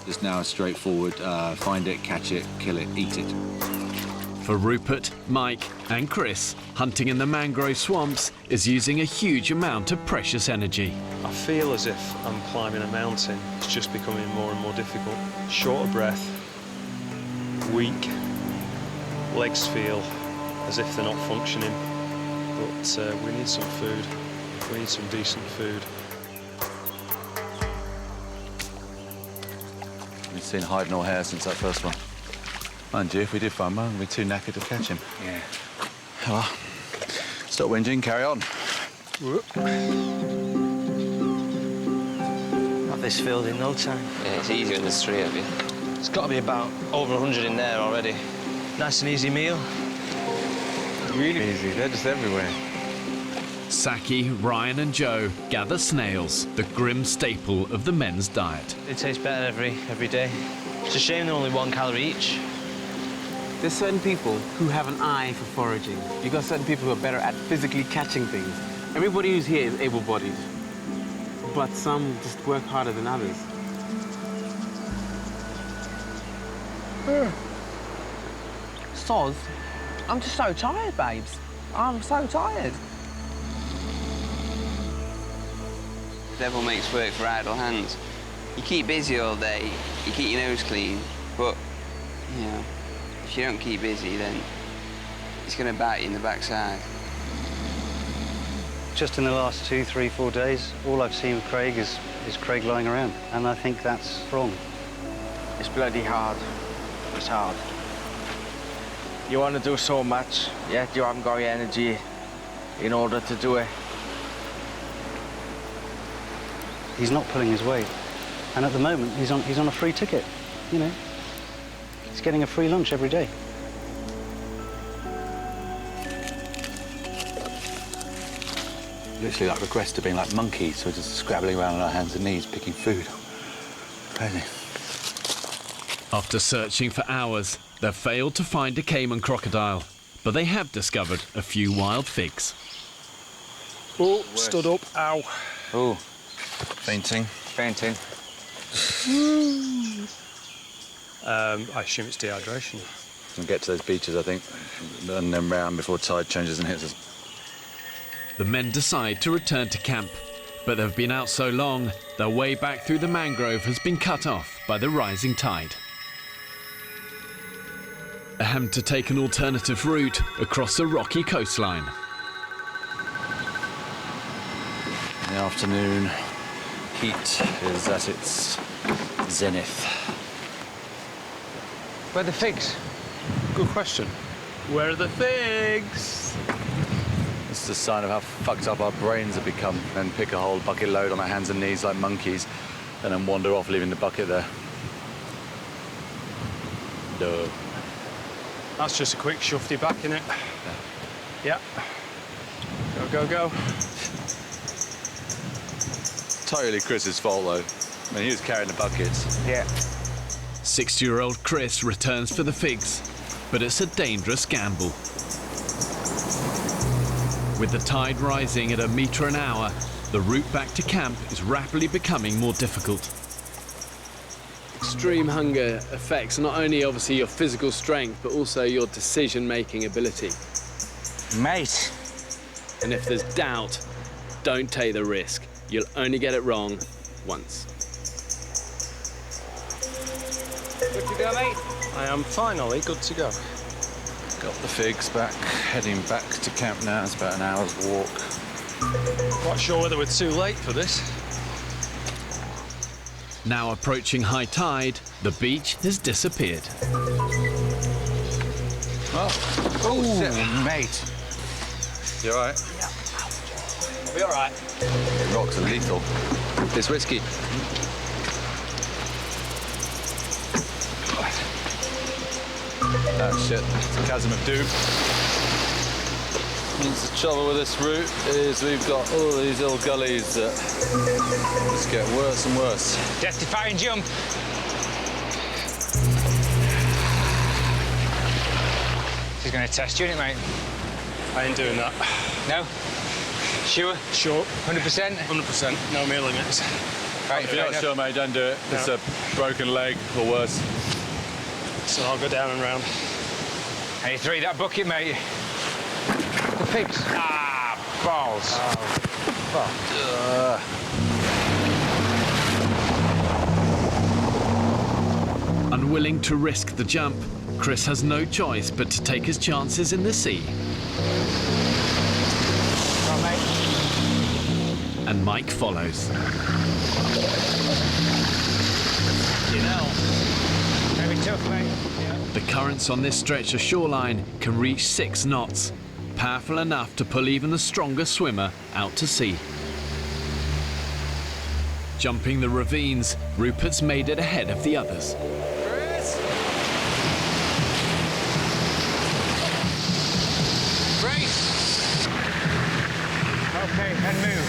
Just now straightforward, find it, catch it, kill it, eat it. For Rupert, Mike and Chris, hunting in the mangrove swamps is using a huge amount of precious energy. I feel as if I'm climbing a mountain. It's just becoming more and more difficult. Short of breath, weak, legs feel as if they're not functioning. But we need some food. We need some decent food. We've seen hide nor hair since that first one. Mind you, if we did find one, we'd be too knackered to catch him. Yeah. Well, stop whinging, carry on. Got this filled in no time. Yeah, it's easy when there's 3 of you. It's got to be about over 100 in there already. Nice and easy meal. Really easy, they're just everywhere. Saki, Ryan and Joe gather snails, the grim staple of the men's diet. It tastes better every day. It's a shame they're only 1 calorie each. There's certain people who have an eye for foraging. You've got certain people who are better at physically catching things. Everybody who's here is able-bodied, but some just work harder than others. Soz, I'm just so tired, babes. I'm so tired. Devil makes work for idle hands. You keep busy all day, you keep your nose clean, but, you know, if you don't keep busy, then it's going to bite you in the backside. Just in the last 2, 3, 4 days, all I've seen of Craig is Craig lying around, and I think that's wrong. It's bloody hard. It's hard. You want to do so much, yet you haven't got the energy in order to do it. He's not pulling his weight, and at the moment he's on a free ticket. You know, he's getting a free lunch every day. Literally like regressed to being like monkeys, so just scrabbling around on our hands and knees, picking food. Crazy. After searching for hours, they've failed to find a caiman crocodile, but they have discovered a few wild figs. Oh, stood up. Ow. Oh, fainting. Fainting. I assume it's dehydration. We'll get to those beaches, I think, and then round before tide changes and hits us. The men decide to return to camp, but they've been out so long, their way back through the mangrove has been cut off by the rising tide. Ahem to take an alternative route across the rocky coastline. In the afternoon, heat is at its zenith. Where are the figs? Good question. Where are the figs? This is a sign of how fucked up our brains have become, and pick a whole bucket load on our hands and knees like monkeys, and then wander off, leaving the bucket there. Duh. That's just a quick shufty back, innit? Yeah. Go, go, go. Totally Chris's fault, though. I mean, he was carrying the buckets. Yeah. 60-year-old Chris returns for the figs, but it's a dangerous gamble. With the tide rising at a metre an hour, the route back to camp is rapidly becoming more difficult. Extreme hunger affects not only obviously your physical strength, but also your decision-making ability. Mate. And if there's doubt, don't take the risk. You'll only get it wrong once. Good to go, mate? I am finally good to go. Got the figs back, heading back to camp now. It's about an hour's walk. Not sure whether we're too late for this. Now approaching high tide, the beach has disappeared. Oh, mate. You all right? Yeah. I'll be all right. Rocks are lethal. This whiskey. Oh shit, it's a chasm of doom. Means the trouble with this route is we've got all these little gullies that just get worse and worse. Death-defying jump. She's going to test you, isn't it, mate? I ain't doing that. No? Sure? Sure. 100%? 100%. No mere limits. Right, If you're not sure, mate, don't do it. No. It's a broken leg or worse. So I'll go down and round. Hey, three that bucket, mate. The pigs. Ah, balls. Unwilling to risk the jump, Chris has no choice but to take his chances in the sea. Come on, mate. And Mike follows. Very tough, mate. The currents on this stretch of shoreline can reach 6 knots, powerful enough to pull even the strongest swimmer out to sea. Jumping the ravines, Rupert's made it ahead of the others. Chris! Brace! Okay, and move.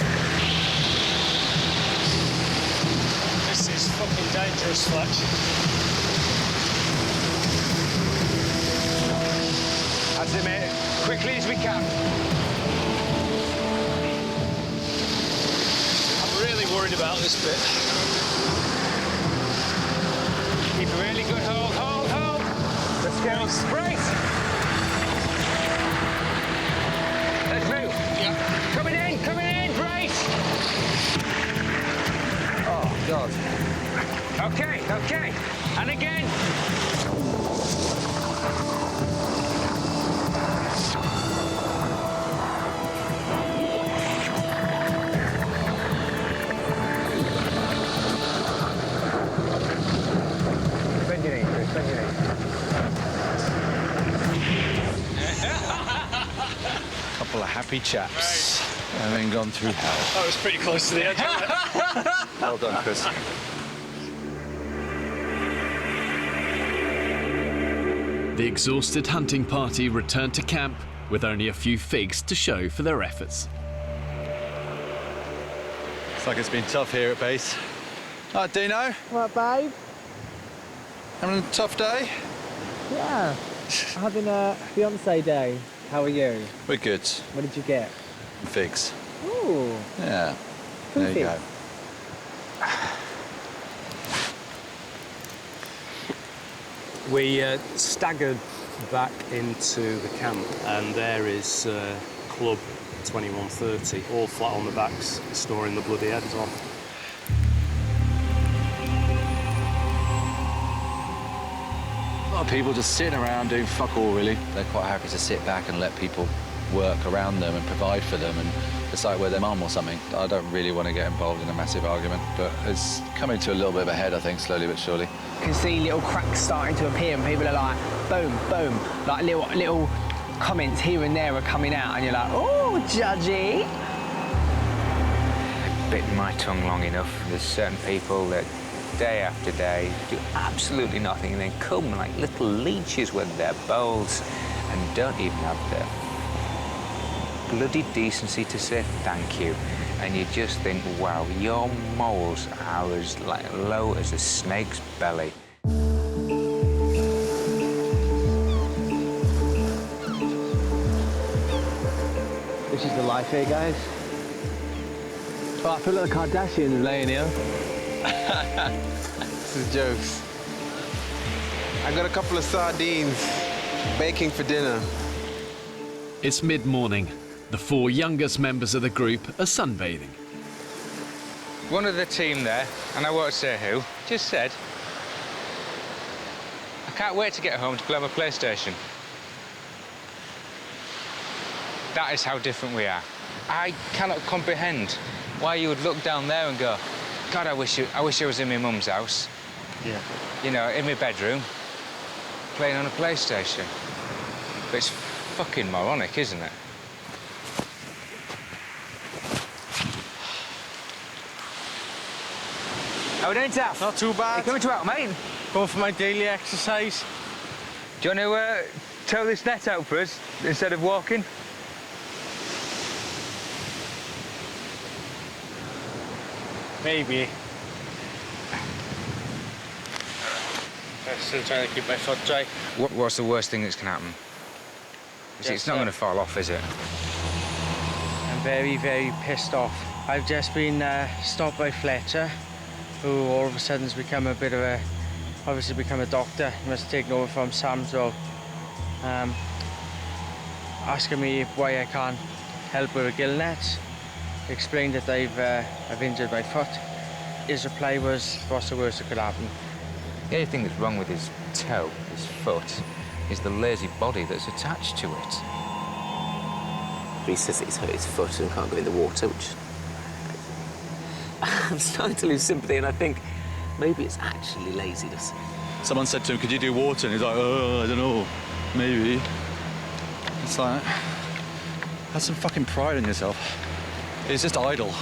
This is fucking dangerous, Fletch. That's it, mate. Quickly as we can. I'm really worried about this bit. Keep a really good hold, hold, hold. Let's go. Brace! Let's move. Yeah. Coming in, brace! Oh, God. Okay, okay. And again. Couple of happy chaps, having gone through hell. That was pretty close to the edge, wasn't it? Well done, Chris. The exhausted hunting party returned to camp with only a few figs to show for their efforts. Looks like it's been tough here at base. All right, Dino. What, babe? Having a tough day? Yeah. Having a fiancé day. How are you? We're good. What did you get? Figs. Ooh. Yeah. Two There you figs. go. We staggered back into the camp, and there is Club 2130, all flat on the backs, storing the bloody heads off. A lot of people just sitting around doing fuck all, really. They're quite happy to sit back and let people work around them and provide for them and decide where their mum or something. I don't really want to get involved in a massive argument, but it's coming to a little bit of a head, I think, slowly but surely. You can see little cracks starting to appear and people are like, boom, boom, like little comments here and there are coming out and you're like, oh, judgy. Bitten my tongue long enough. There's certain people that day after day do absolutely nothing and then come like little leeches with their bowls and don't even have the bloody decency to say thank you. And you just think, wow, your moles are as low as a snake's belly. This is the life here, guys. Oh, I feel like the Kardashians laying here. This is jokes. I got a couple of sardines baking for dinner. It's mid-morning. The 4 youngest members of the group are sunbathing. One of the team there, and I won't say who, just said, I can't wait to get home to play on my PlayStation. That is how different we are. I cannot comprehend why you would look down there and go, God, I wish I was in my mum's house. Yeah. You know, in my bedroom, playing on a PlayStation. But it's fucking moronic, isn't it? How are we doing, Taff? Not too bad. You coming to out, mate? Going for my daily exercise. Do you want to tow this net out for us instead of walking? Maybe. I'm still trying to keep my foot dry. What's the worst thing that's can happen? It's not going to fall off, is it? I'm very, very pissed off. I've just been stopped by Fletcher, who all of a sudden has become a bit of a, obviously become a doctor. He must have taken over from Sam's role. Asking me why I can't help with a gill net. Explained that I've injured my foot. His reply was, what's the worst that could happen? The only thing that's wrong with his toe, his foot, is the lazy body that's attached to it. He says that he's hurt his foot and can't go in the water, which... I'm starting to lose sympathy, and I think maybe it's actually laziness. Someone said to him, could you do water? And he's like, oh, I don't know, maybe. It's like, have some fucking pride in yourself. He's just idle.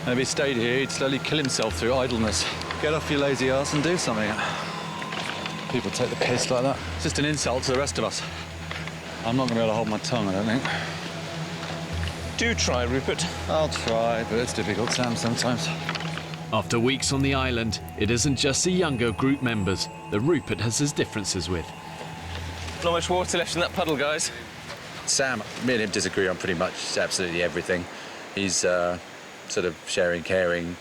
And if he stayed here, he'd slowly kill himself through idleness. Get off your lazy ass and do something. People take the piss like that. It's just an insult to the rest of us. I'm not going to be able to hold my tongue, I don't think. Do try, Rupert. I'll try, but it's difficult, Sam, sometimes. After weeks on the island, it isn't just the younger group members that Rupert has his differences with. Not much water left in that puddle, guys. Sam, me and him disagree on pretty much absolutely everything. He's sort of sharing, caring,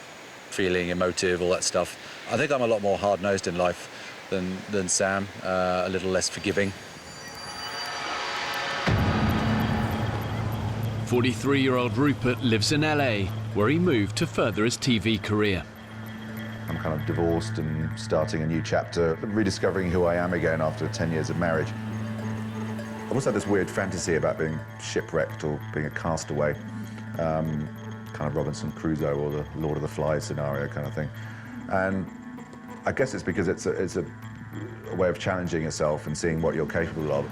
feeling, emotive, all that stuff. I think I'm a lot more hard-nosed in life than Sam, a little less forgiving. 43-year-old Rupert lives in LA, where he moved to further his TV career. I'm kind of divorced and starting a new chapter, rediscovering who I am again after 10 years of marriage. I also had this weird fantasy about being shipwrecked or being a castaway, kind of Robinson Crusoe or the Lord of the Flies scenario kind of thing. And I guess it's because it's a way of challenging yourself and seeing what you're capable of.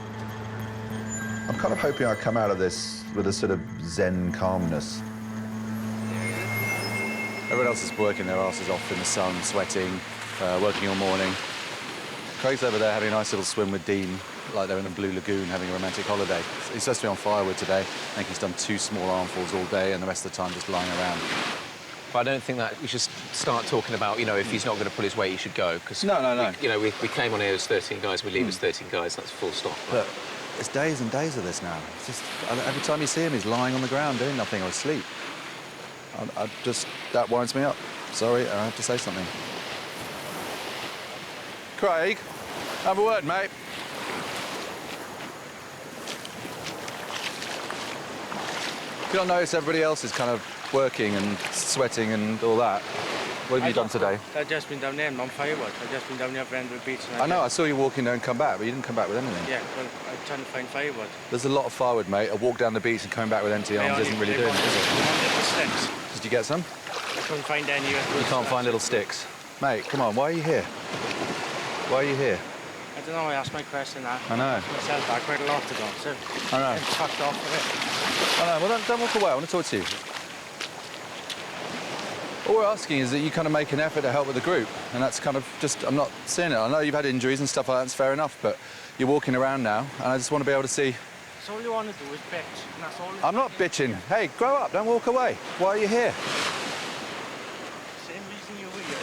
I'm kind of hoping I come out of this with a sort of zen calmness. Everyone else is working their asses off in the sun, sweating, working all morning. Craig's over there having a nice little swim with Dean, like they're in a blue lagoon having a romantic holiday. He's supposed to be on firewood today. I think he's done 2 small armfuls all day and the rest of the time just lying around. But I don't think that we should start talking about, you know, if he's not going to pull his weight, he should go. Cause No. We came on here as 13 guys, we leave as 13 guys, that's full stop. But it's days and days of this now. It's just, every time you see him, he's lying on the ground doing nothing or asleep. That winds me up. Sorry, I have to say something. Craig, have a word, mate. You don't notice everybody else is kind of working and sweating and all that. What have you done today? I've just been down there and on firewood. I've just been down there for the beach. I know, I saw you walking there and come back, but you didn't come back with anything. Yeah, well, I'm trying to find firewood. There's a lot of firewood, mate. A walk down the beach and coming back with empty arms isn't really doing it, is it? Sticks. Did you get some? I couldn't find any. You can't find little sticks. Mate, come on, why are you here? Why are you here? I don't know, I asked my question now. I know. I asked myself that quite a lot ago, so I know. I'm fucked off with it. I know, well, don't walk away. I want to talk to you. All we're asking is that you kind of make an effort to help with the group, and that's kind of just, I'm not seeing it. I know you've had injuries and stuff like that, it's fair enough, but you're walking around now, and I just want to be able to see... So all you want to do is bitch, and that's all... I'm not bitching. Hey, grow up, don't walk away. Why are you here? Same reason you were here.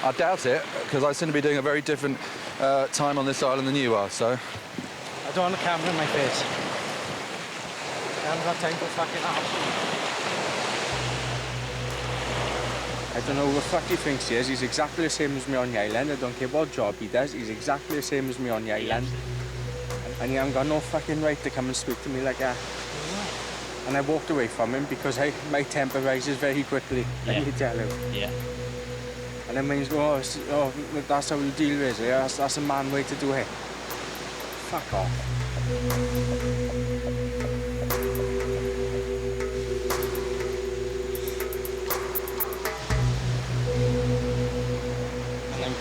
I doubt it, because I seem to be doing a very different time on this island than you are, so... I don't want a camera in my face. I haven't got time for fucking arse. I don't know who the fuck he thinks he is. He's exactly the same as me on the island. I don't care what job he does. He's exactly the same as me on the island. And he hasn't got no fucking right to come and speak to me like that. And I walked away from him because my temper rises very quickly, let me tell you. Yeah. And it means, oh, that's how we'll deal with it. Yeah? That's a man way to do it. Fuck off.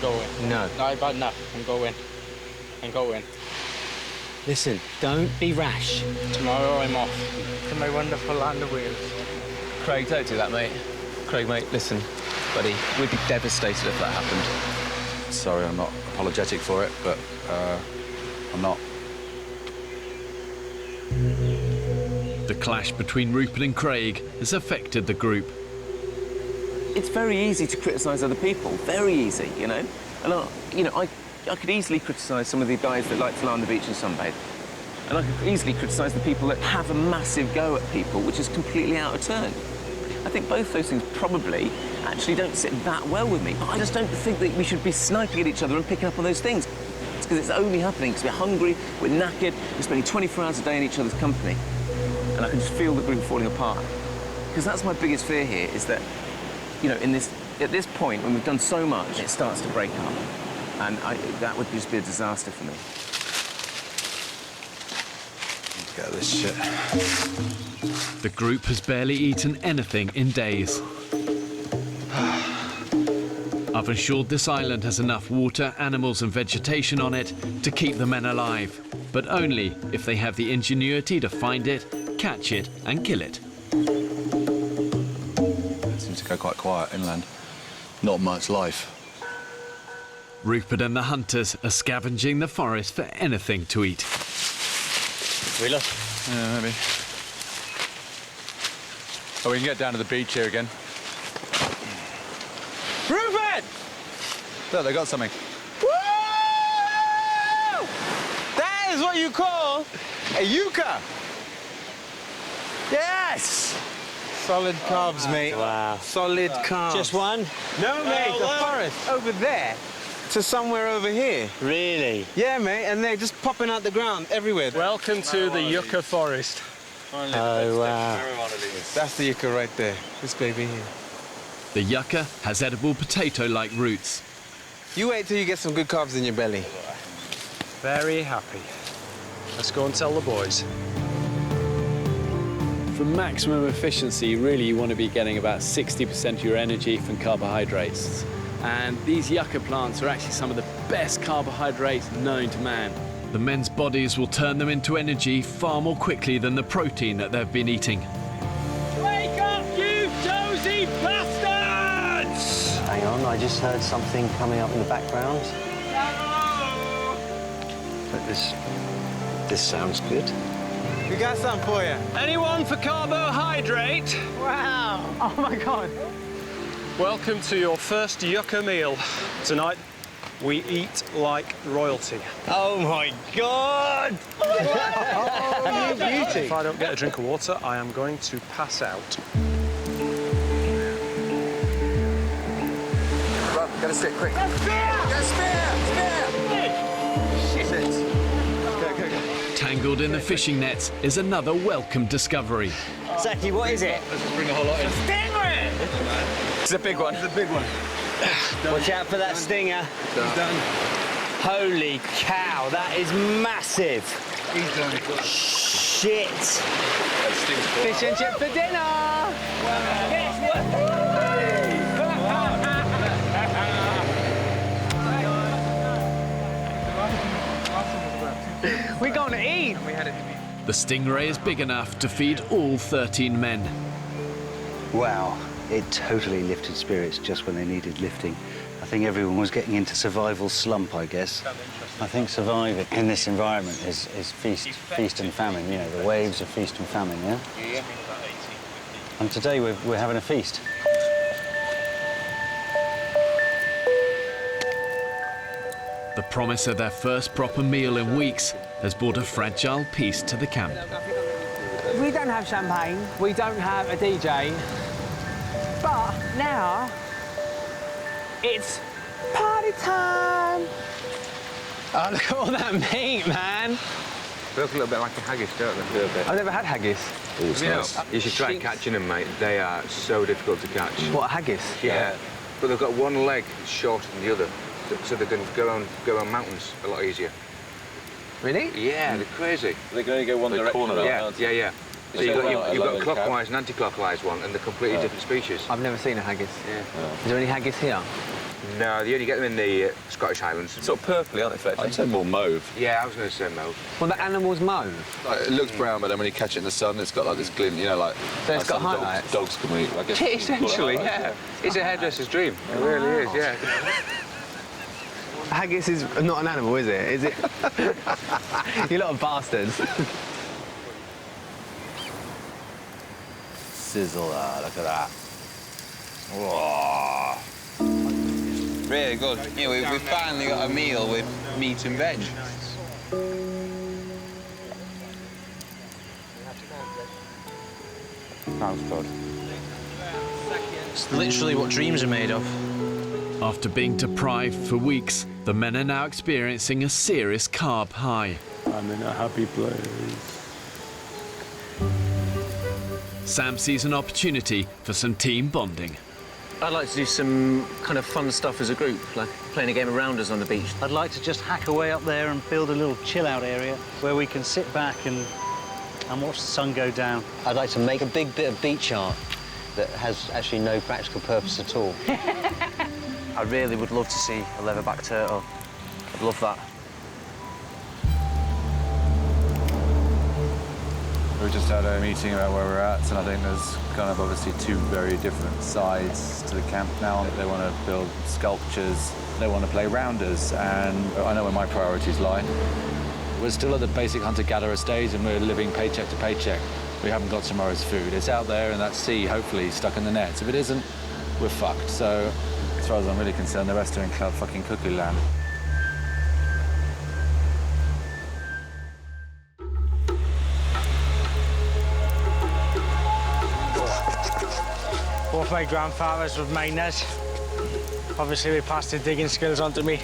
Going. No. No, I've had enough. I'm going. I'm going. Listen, don't be rash. Tomorrow I'm off to my wonderful land of Wales. Craig, don't do that, mate. Craig, mate, listen, buddy, we'd be devastated if that happened. Sorry, I'm not apologetic for it, but I'm not. The clash between Rupert and Craig has affected the group. It's very easy to criticise other people, very easy, you know? And, I could easily criticise some of the guys that like to lie on the beach and sunbathe. And I could easily criticise the people that have a massive go at people, which is completely out of turn. I think both those things probably actually don't sit that well with me. But I just don't think that we should be sniping at each other and picking up on those things. It's because it's only happening because we're hungry, we're knackered, we're spending 24 hours a day in each other's company. And I can just feel the group falling apart. Because that's my biggest fear here, is that you know, at this point, when we've done so much, it starts to break up. And that would just be a disaster for me. Get this shit. The group has barely eaten anything in days. I've ensured this island has enough water, animals and vegetation on it to keep the men alive, but only if they have the ingenuity to find it, catch it and kill it. Seems to go quite quiet inland. Not much life. Rupert and the hunters are scavenging the forest for anything to eat. Wheeler? Yeah, maybe. Oh, we can get down to the beach here again. Rupert! Look, they got something. Woo! That is what you call a yucca. Yes! Solid carbs, mate. Wow. Solid carbs. Just one? No, mate, the forest over there to somewhere over here. Really? Yeah, mate, and they're just popping out the ground everywhere. Welcome to the yucca forest. Oh, wow. That's the yucca right there. This baby here. The yucca has edible potato-like roots. You wait till you get some good carbs in your belly. Very happy. Let's go and tell the boys. For maximum efficiency, really you want to be getting about 60% of your energy from carbohydrates. And these yucca plants are actually some of the best carbohydrates known to man. The men's bodies will turn them into energy far more quickly than the protein that they've been eating. Wake up, you dozy bastards! Hang on, I just heard something coming up in the background. But this sounds good. We got something for you. Anyone for carbohydrate? Wow. Oh, my God. Welcome to your first yucca meal. Tonight, we eat like royalty. Oh my God! Oh, you beauty. If I don't get a drink of water, I am going to pass out. Run, get a stick, quick. Get a spear! Shit. Go. Tangled in the fishing nets is another welcome discovery. Zaki, what is it? Let's just bring a whole lot in. Stingray! It's a big one. It's a big one. Watch out for that stinger. He's done. Holy cow, that is massive. He's done. Shit. That Fish and chip for dinner. We're going to eat. The stingray is big enough to feed all 13 men. Wow, it totally lifted spirits just when they needed lifting. I think everyone was getting into survival slump, I guess. I think surviving in this environment is feast and famine. You know, the waves of feast and famine, yeah? Yeah. And today we're having a feast. The promise of their first proper meal in weeks has brought a fragile peace to the camp. We don't have champagne, we don't have a DJ, but now it's party time! Oh, look at all that meat, man! They look a little bit like a haggis, don't they? I've never had haggis. You should try catching them, mate. They are so difficult to catch. What, haggis? Yeah. But they've got one leg shorter than the other, so they can go on mountains a lot easier. Really? Yeah, they're crazy. They can only go one direction. Yeah. So you've got a clockwise and anti-clockwise one, and they're completely different species. I've never seen a haggis. Yeah. Is there any haggis here? No, you only get them in the Scottish Highlands. Sort of purpley, aren't they, Fletcher? I'd say more mauve. Yeah, I was going to say mauve. Well, the animal's mauve. Like, it looks brown, but then when you catch it in the sun, it's got like this glint, you know, like... So it's got some highlights? Dogs can eat, I guess. Essentially, yeah. It's a hairdresser's dream. It really is, yeah. Haggis is not an animal, is it? Is it? You lot of bastards. Sizzle, look at that. Whoa. Really good. Yeah, we finally got a meal with meat and veg. Sounds good. It's literally what dreams are made of. After being deprived for weeks, the men are now experiencing a serious carb high. I'm in a happy place. Sam sees an opportunity for some team bonding. I'd like to do some kind of fun stuff as a group, like playing a game of rounders on the beach. I'd like to just hack away up there and build a little chill-out area where we can sit back and watch the sun go down. I'd like to make a big bit of beach art that has actually no practical purpose at all. I really would love to see a leatherback turtle. I'd love that. We just had a meeting about where we're at, and I think there's kind of obviously two very different sides to the camp now. They want to build sculptures, they want to play rounders, and I know where my priorities lie. We're still at the basic hunter-gatherer stage, and we're living paycheck to paycheck. We haven't got tomorrow's food. It's out there in that sea, hopefully stuck in the nets. If it isn't, we're fucked. So, as far as I'm really concerned, the rest are in club fucking cuckoo land. Both my grandfathers were miners. Obviously, they passed their digging skills on to me.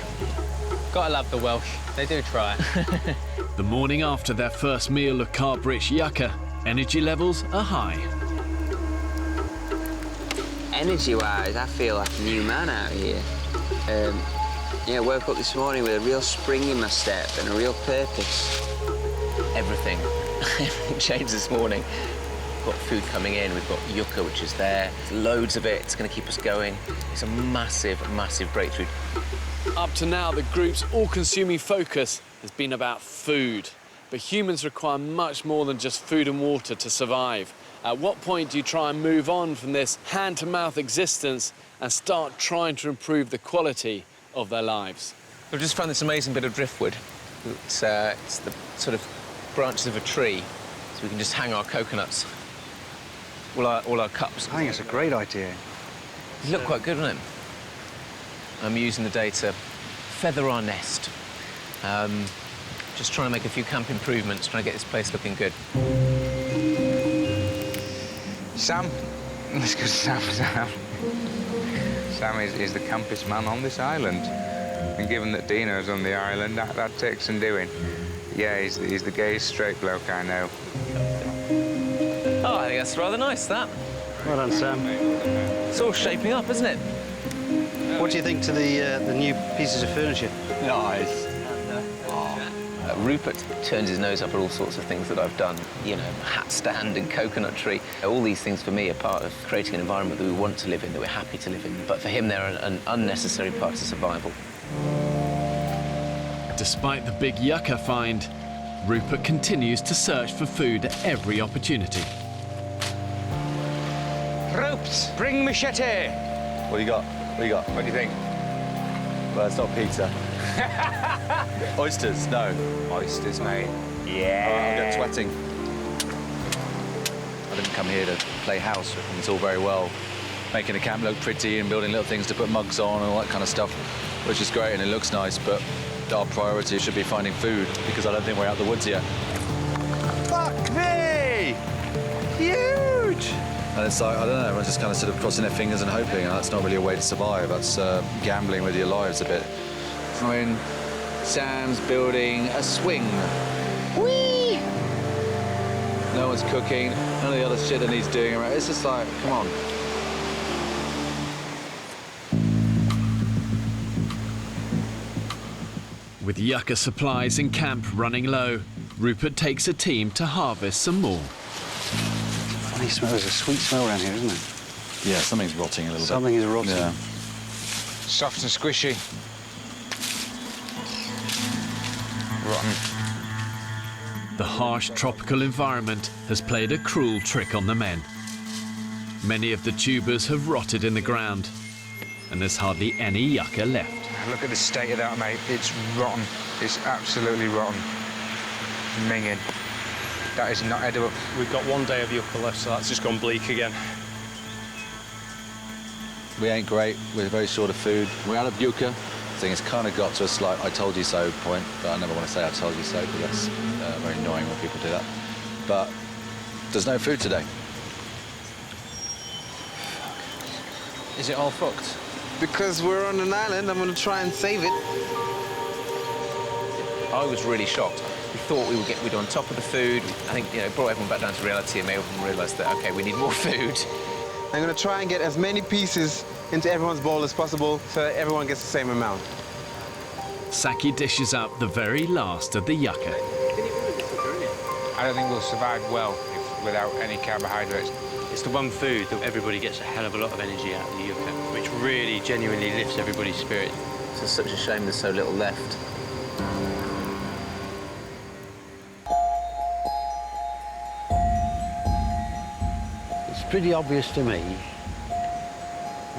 Gotta love the Welsh. They do try. The morning after their first meal of carb-rich yucca, energy levels are high. Energy-wise, I feel like a new man out here. Yeah, woke up this morning with a real spring in my step and a real purpose. Everything. Everything changed this morning. We've got food coming in, we've got yucca, which is there. Loads of it, it's going to keep us going. It's a massive, massive breakthrough. Up to now, the group's all-consuming focus has been about food. But humans require much more than just food and water to survive. At what point do you try and move on from this hand-to-mouth existence and start trying to improve the quality of their lives? We've just found this amazing bit of driftwood. It's the sort of branches of a tree, so we can just hang our coconuts. All our cups. I think it's a great idea. It looked quite good, wasn't it? I'm using the day to feather our nest. Just trying to make a few camp improvements, trying to get this place looking good. Sam. Let's go to Sam. Sam is the campest man on this island. And given that Dino's on the island, that takes some doing. Yeah, he's the gayest straight bloke I know. Oh, I think that's rather nice, that. Well done, Sam. It's all shaping up, isn't it? What do you think to the new pieces of furniture? Nice. Rupert turns his nose up at all sorts of things that I've done. You know, hat stand and coconut tree. All these things for me are part of creating an environment that we want to live in, that we're happy to live in. But for him, they're an unnecessary part of survival. Despite the big yucca find, Rupert continues to search for food at every opportunity. Ropes, bring machete. What do you got? What do you got? What do you think? Well, it's not pizza. Oysters, no. Oysters, mate. Yeah. I'm sweating. I didn't come here to play house. It's all very well making the camp look pretty and building little things to put mugs on and all that kind of stuff, which is great and it looks nice, but our priority should be finding food because I don't think we're out of the woods yet. Fuck me! Huge! And it's like, I don't know, everyone's just kind of sort of crossing their fingers and hoping, and that's not really a way to survive. That's gambling with your lives a bit. I mean, Sam's building a swing. Whee! No one's cooking, none of the other shit that needs doing around. It's just like, come on. With yucca supplies in camp running low, Rupert takes a team to harvest some more. Funny smell, there's a sweet smell around here, isn't there? Yeah, something's rotting a little bit. Something is rotting. Yeah. Soft and squishy. Rotten. The harsh tropical environment has played a cruel trick on the men. Many of the tubers have rotted in the ground, and there's hardly any yucca left. Look at the state of that, mate. It's rotten. It's absolutely rotten. Minging. That is not edible. We've got 1 day of yucca left, so that's just gone bleak again. We ain't great. We're very short of food. We're out of yucca. I think it's kind of got to a slight I told you so point, but I never want to say I told you so because that's very annoying when people do that. But there's no food today. Is it all fucked? Because we're on an island, I'm going to try and save it. I was really shocked. We thought we'd on top of the food. I think, you know, it brought everyone back down to reality and made everyone realise that, OK, we need more food. I'm going to try and get as many pieces into everyone's bowl as possible so that everyone gets the same amount. Saki dishes up the very last of the yucca. I don't think we'll survive well without any carbohydrates. It's the one food that everybody gets a hell of a lot of energy out of the yucca, which really genuinely lifts everybody's spirit. It's just such a shame there's so little left. It's pretty obvious to me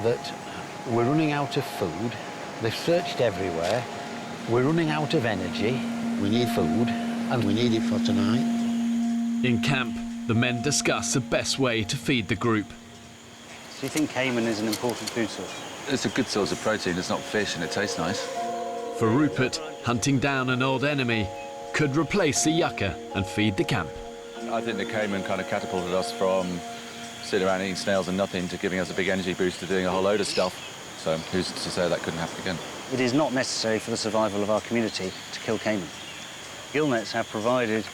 that we're running out of food. They've searched everywhere. We're running out of energy. We need food, and we need it for tonight. In camp, the men discuss the best way to feed the group. Do you think caiman is an important food source? It's a good source of protein. It's not fish and it tastes nice. For Rupert, hunting down an old enemy could replace the yucca and feed the camp. I think the caiman kind of catapulted us from sitting around eating snails and nothing to giving us a big energy boost to doing a whole load of stuff. So who's to say that couldn't happen again? It is not necessary for the survival of our community to kill caiman. Gill nets have provided,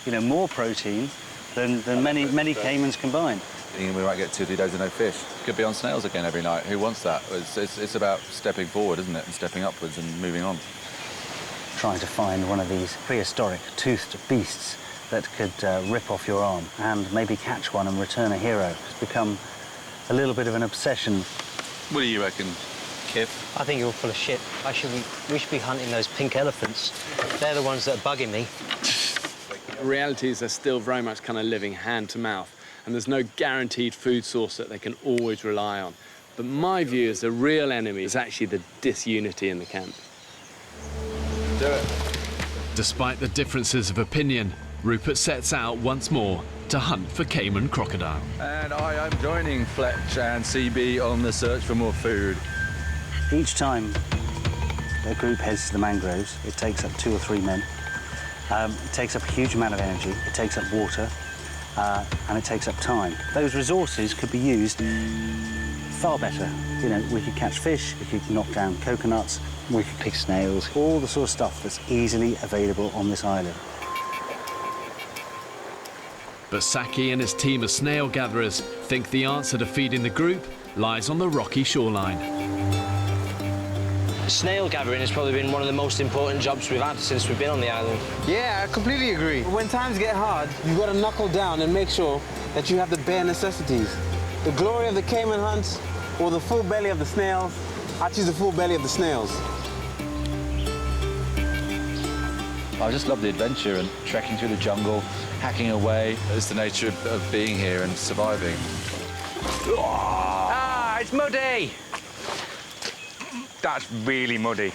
you know, more protein than many caimans combined. We might get 2 or 3 days of no fish. Could be on snails again every night. Who wants that? It's about stepping forward, isn't it? And stepping upwards and moving on. Trying to find one of these prehistoric toothed beasts that could rip off your arm and maybe catch one and return a hero. It's become a little bit of an obsession. What do you reckon, Kip? I think you're full of shit. We should be hunting those pink elephants. They're the ones that are bugging me. Reality is they're still very much kind of living hand to mouth, and there's no guaranteed food source that they can always rely on. But my view is the real enemy is actually the disunity in the camp. Do it. Despite the differences of opinion, Rupert sets out once more to hunt for caiman crocodile. And I am joining Fletch and CB on the search for more food. Each time a group heads to the mangroves, it takes up 2 or 3 men. It takes up a huge amount of energy, it takes up water, and it takes up time. Those resources could be used far better. You know, we could catch fish, we could knock down coconuts, we could pick snails, all the sort of stuff that's easily available on this island. But Saki and his team of snail gatherers think the answer to feeding the group lies on the rocky shoreline. Snail gathering has probably been one of the most important jobs we've had since we've been on the island. Yeah, I completely agree. When times get hard, you've got to knuckle down and make sure that you have the bare necessities. The glory of the caiman hunt or the full belly of the snails, I choose the full belly of the snails. I just love the adventure and trekking through the jungle, hacking away. It's the nature of being here and surviving. Ah, it's muddy! That's really muddy.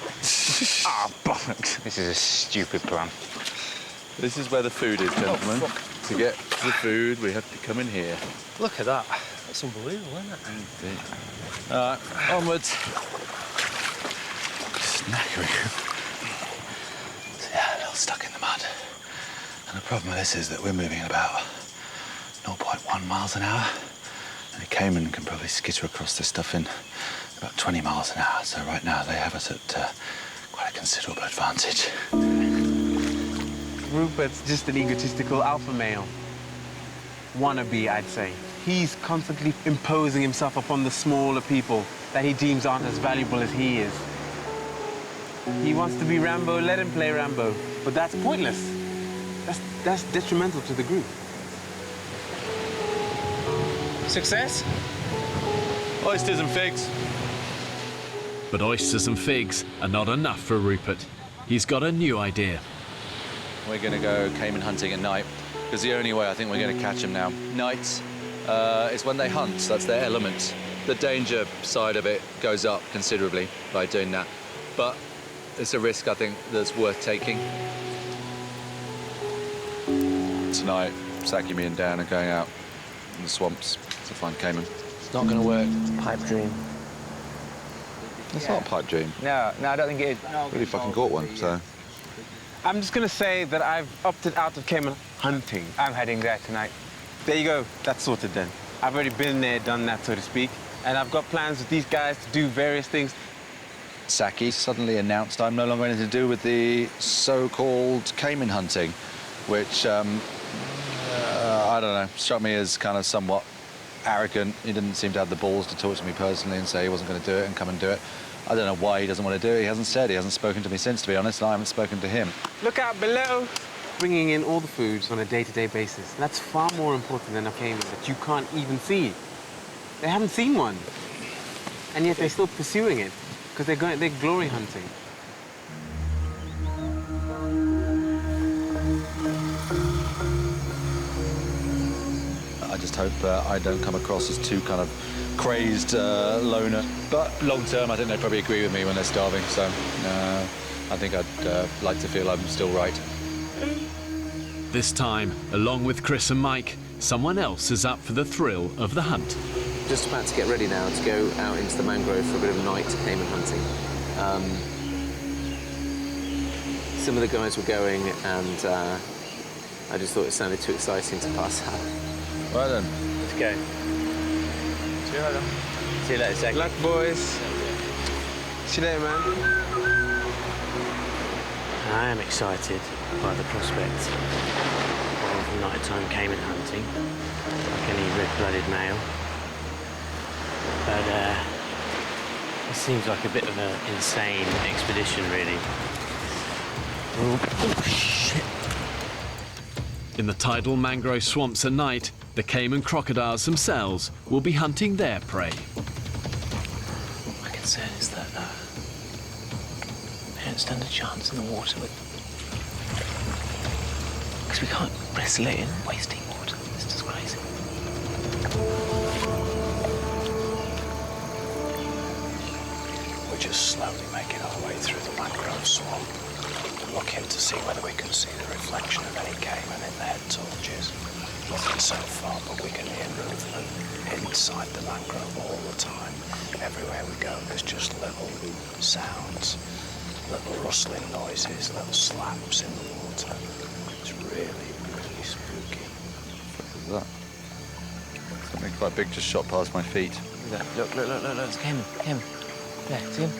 Ah, bollocks. This is a stupid plan. This is where the food is, gentlemen. To get to the food, we have to come in here. Look at that. That's unbelievable, isn't it? All right, onwards. Snackering. Yeah, a little stuck in the mud. And the problem with this is that we're moving at about 0.1 miles an hour. And a caiman can probably skitter across this stuff in about 20 miles an hour. So right now they have us at quite a considerable advantage. Rupert's just an egotistical alpha male. Wannabe, I'd say. He's constantly imposing himself upon the smaller people that he deems aren't as valuable as he is. He wants to be Rambo, let him play Rambo. But that's pointless. That's detrimental to the group. Success? Oysters and figs. But oysters and figs are not enough for Rupert. He's got a new idea. We're going to go caiman hunting at night, because the only way I think we're going to catch them now. Nights is when they hunt, so that's their element. The danger side of it goes up considerably by doing that. But it's a risk, I think, that's worth taking. Tonight, Saki, me and Dan are going out in the swamps to find caiman. It's not going to work. Pipe dream. It's not a pipe dream. No, I don't think it is. Really fucking caught one, so... I'm just going to say that I've opted out of caiman hunting. I'm heading there tonight. There you go. That's sorted then. I've already been there, done that, so to speak. And I've got plans with these guys to do various things. Saki suddenly announced I'm no longer anything to do with the so-called caiman hunting, which, I don't know, struck me as kind of somewhat arrogant. He didn't seem to have the balls to talk to me personally and say he wasn't going to do it and come and do it. I don't know why he doesn't want to do it. He hasn't said. He hasn't spoken to me since, to be honest, and I haven't spoken to him. Look out below. Bringing in all the foods on a day-to-day basis. That's far more important than a caiman that you can't even see. They haven't seen one. And yet they're still pursuing it because they're glory hunting. I just hope I don't come across as too kind of crazed loner. But long term, I think they probably agree with me when they're starving, so I think I'd like to feel I'm still right. This time, along with Chris and Mike, someone else is up for the thrill of the hunt. Just about to get ready now to go out into the mangrove for a bit of night caiman hunting. Some of the guys were going, and I just thought it sounded too exciting to pass out. Right then. Let's go. See you later. See you later, Zach. Luck, boys. See you later, man. I am excited by the prospect of nighttime caiman hunting, like any red-blooded male. But it seems like a bit of an insane expedition, really. Oh, shit. In the tidal mangrove swamps at night, the caiman crocodiles themselves will be hunting their prey. My concern is that they don't stand a chance in the water because we can't wrestle it in wasting water. It's just crazy. We're just slowly making our way through the mangrove swamp, looking to see whether we can see the reflection of any caiman in their torches. nothing so far, but we can hear movement inside the mangrove all the time. Everywhere we go, there's just little sounds, little rustling noises, little slaps in the water. It's really, really spooky. What is that? Something quite big just shot past my feet. Look, it's Cayman. There, see him?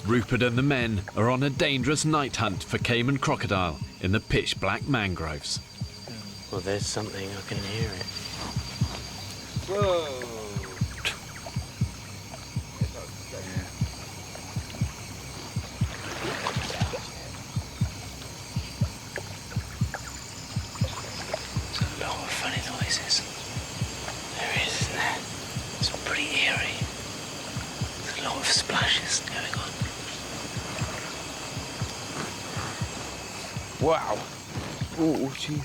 Rupert and the men are on a dangerous night hunt for caiman crocodile in the pitch-black mangroves. Well, there's something, I can hear it. Whoa! There's a lot of funny noises. There is, isn't there? It's pretty eerie. There's a lot of splashes going on. Wow. Oh, jeez.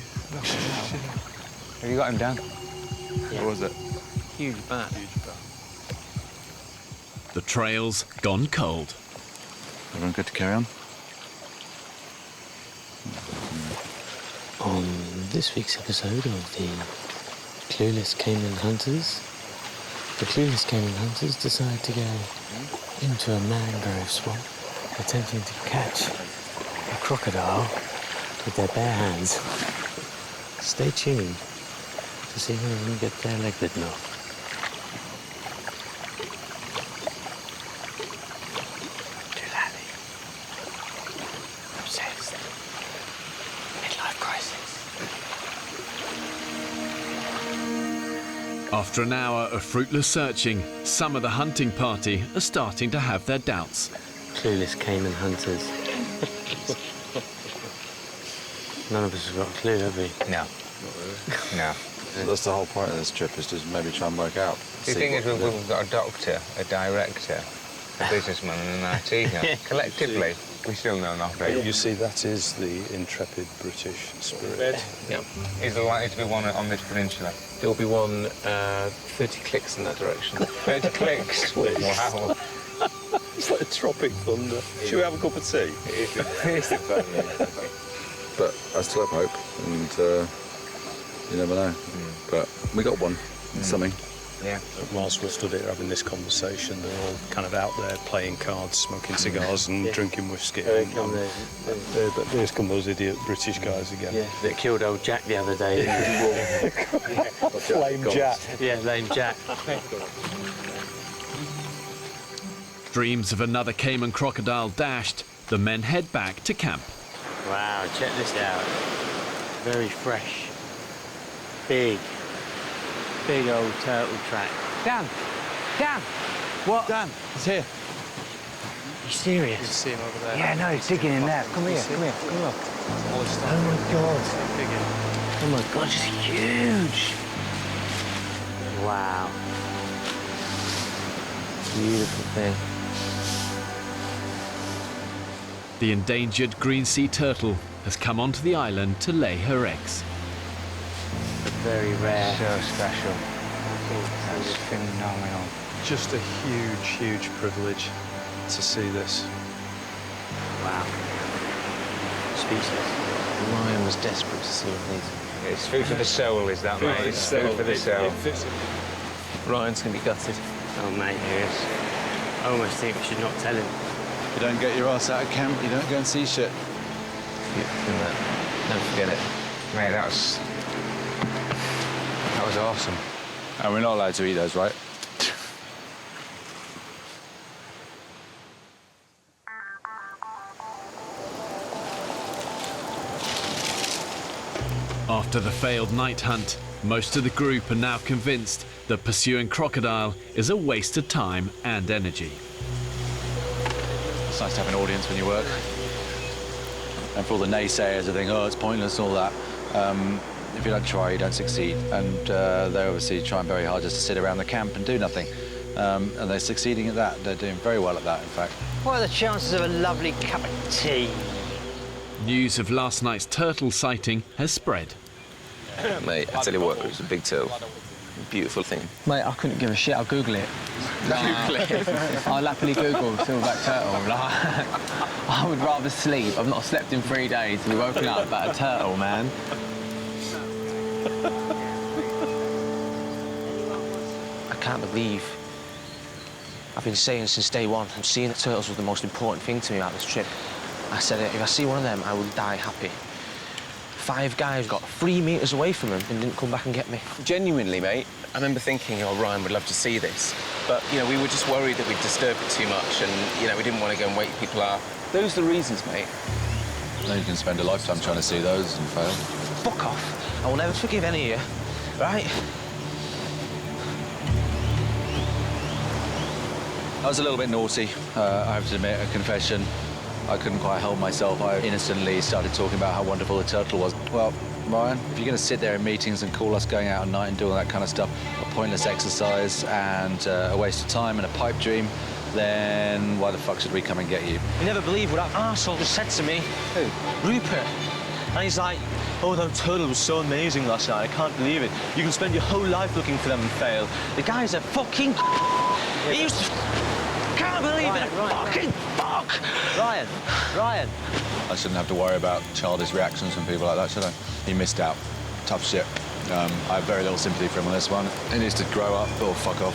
Have you got him down? What was it? Huge bat. The trail's gone cold. Everyone good to carry on? On this week's episode of the Clueless Cayman Hunters, the Clueless Cayman Hunters decide to go into a mangrove swamp, attempting to catch a crocodile with their bare hands. Stay tuned to see when they can get their leg bitten off. Obsessed. Midlife crisis. After an hour of fruitless searching, some of the hunting party are starting to have their doubts. Clueless Cayman Hunters. None of us have got a clue, have we? No. No. So that's the whole point of this trip, is to maybe try and work out. The thing is, we've got a doctor, a director, a businessman and an IT guy. Collectively, we still know nothing. You see, that is the intrepid British spirit. Yeah. Is there likely to be one on this peninsula? There'll be one 30 clicks in that direction. 30 clicks? Wow. It's like a tropic thunder. Should we have a cup of tea? It is a thunder. But I still have hope, and you never know. But we got one, something. Yeah. Whilst we're stood here having this conversation, they're all kind of out there playing cards, smoking cigars and drinking whiskey. Here come those idiot British guys again. Yeah, that killed old Jack the other day. Lame Jack. Yeah, lame Jack. Dreams of another caiman crocodile dashed, the men head back to camp. Wow, check this out. Very fresh. Big old turtle track. Dan! What? Dan, he's here. You serious? You can see him over there. Yeah, no, he's digging in there. Come here. Oh my god. Oh my god, it's huge. Wow. Beautiful thing. The endangered green sea turtle has come onto the island to lay her eggs. Very rare. So special. That's phenomenal. Just a huge, huge privilege to see this. Wow. Speechless. Ryan was desperate to see these. It's food for the soul, is that, mate? It's food for the soul. Ryan's going to be gutted. Oh, mate, yes. I almost think we should not tell him. If you don't get your ass out of camp, you don't go and see shit. Don't forget it. Mate, that was awesome. And we're not allowed to eat those, right? After the failed night hunt, most of the group are now convinced that pursuing crocodile is a waste of time and energy. It's nice to have an audience when you work. And for all the naysayers who think, oh, it's pointless and all that, if you don't try, you don't succeed. And they obviously trying very hard just to sit around the camp and do nothing. And they're succeeding at that. They're doing very well at that, in fact. What are the chances of a lovely cup of tea? News of last night's turtle sighting has spread. Mate, I tell you what, it was a big turtle. beautiful thing. Mate, I couldn't give a shit. I'll Google it. I'll happily Google silverback turtle. Like, I would rather sleep. I've not slept in 3 days to be woken up about a turtle, man. I can't believe I've been saying since day one, and seeing the turtles was the most important thing to me about this trip. I said, if I see one of them, I will die happy. 5 guys got 3 metres away from them and didn't come back and get me. Genuinely, mate, I remember thinking, oh, Ryan would love to see this. But, you know, we were just worried that we'd disturb it too much and, you know, we didn't want to go and wake people up. Those are the reasons, mate. Then you can spend a lifetime trying to see those and fail. Fuck off. I will never forgive any of you, right? I was a little bit naughty, I have to admit, a confession. I couldn't quite help myself. I innocently started talking about how wonderful the turtle was. Well, Ryan, if you're going to sit there in meetings and call us going out at night and doing all that kind of stuff, a pointless exercise and a waste of time and a pipe dream, then why the fuck should we come and get you? You never believe what that arsehole just said to me. Who? Rupert. And he's like, oh, that turtle was so amazing last night. I can't believe it. You can spend your whole life looking for them and fail. The guy's a fucking... He used to... Can't believe it. Fucking fuck. Ryan. I shouldn't have to worry about childish reactions from people like that, should I? He missed out. Tough shit. I have very little sympathy for him on this one. He needs to grow up or fuck off.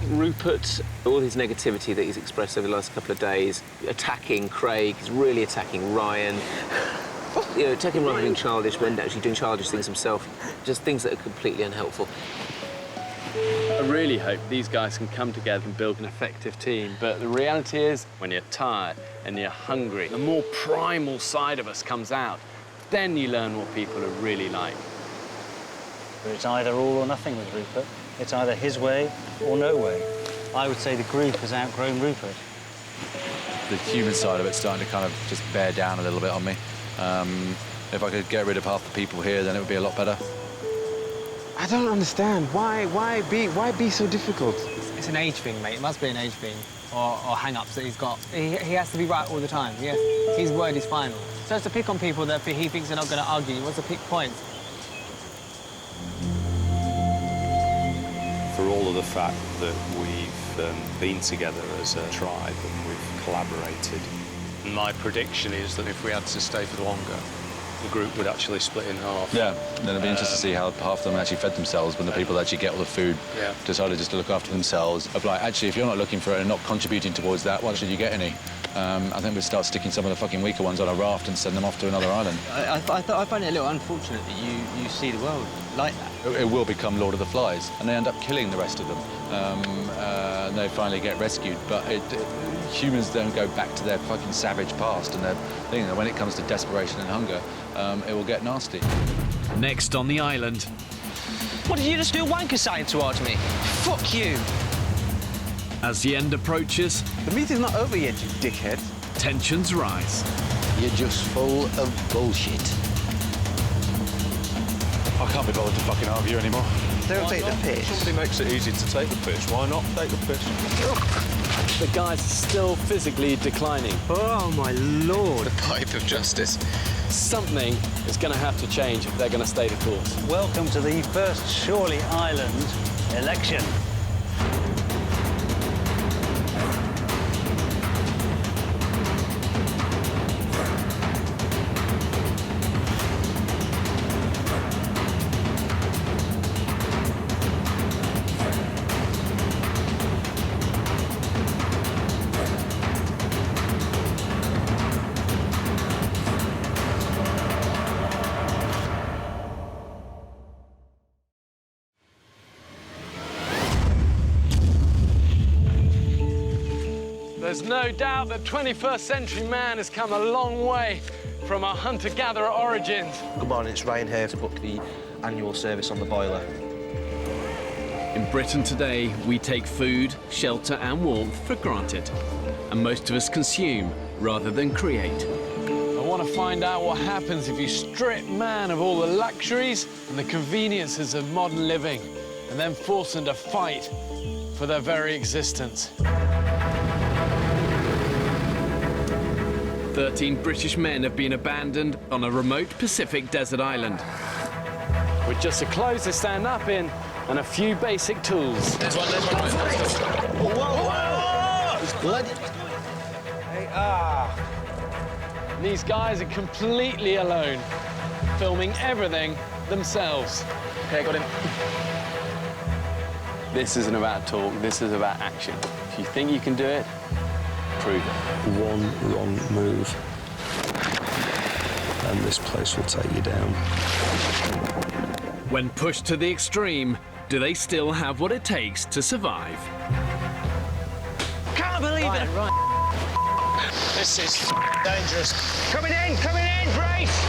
Rupert, all his negativity that he's expressed over the last couple of days, attacking Craig, he's really attacking Ryan. You know, attacking rather than being childish, but actually doing childish things himself. Just things that are completely unhelpful. I really hope these guys can come together and build an effective team. But the reality is, when you're tired and you're hungry, the more primal side of us comes out. Then you learn what people are really like. It's either all or nothing with Rupert. It's either his way or no way. I would say the group has outgrown Rupert. The human side of it's starting to kind of just bear down a little bit on me. If I could get rid of half the people here, then it would be a lot better. I don't understand. Why be so difficult? It's an age thing, mate. It must be an age thing. Or hang-ups that he's got. He has to be right all the time. His word is final. So it's to pick on people that he thinks they're not going to argue. He wants to pick points. For all of the fact that we've been together as a tribe and we've collaborated, my prediction is that if we had to stay for longer, the group would actually split in half. Yeah, then it'd be interesting to see how half of them actually fed themselves when the people that actually get all the food decided just to look after themselves. Of like, actually, if you're not looking for it and not contributing towards that, why should you get any? I think we'd start sticking some of the fucking weaker ones on a raft and send them off to another island. I find it a little unfortunate that you see the world like that. It will become Lord of the Flies, and they end up killing the rest of them. And they finally get rescued, but humans don't go back to their fucking savage past, and when it comes to desperation and hunger, it will get nasty. Next on the island. What did you just do a wanker sign towards me? Fuck you. As the end approaches... The meeting's not over yet, you dickhead. Tensions rise. You're just full of bullshit. I can't be bothered to fucking argue anymore. Don't take the piss. Somebody makes it easy to take the piss. Why not take the piss? The guys are still physically declining. Oh, my Lord. The pipe of justice. Something is going to have to change if they're going to stay the course. Welcome to the first Shorley Island election. There's no doubt that 21st century man has come a long way from our hunter-gatherer origins. Good morning, it's Ryan here to book the annual service on the boiler. In Britain today, we take food, shelter and warmth for granted. And most of us consume rather than create. I want to find out what happens if you strip man of all the luxuries and the conveniences of modern living and then force them to fight for their very existence. 13 British men have been abandoned on a remote Pacific desert island. With just the clothes to stand up in and a few basic tools. There's one. Whoa, whoa! It's bloody. Hey, These guys are completely alone, filming everything themselves. Okay, got him. This isn't about talk, this is about action. If you think you can do it, prove it. One wrong move, and this place will take you down. When pushed to the extreme, do they still have what it takes to survive? Can't believe it! Right. This is dangerous. Coming in, brace!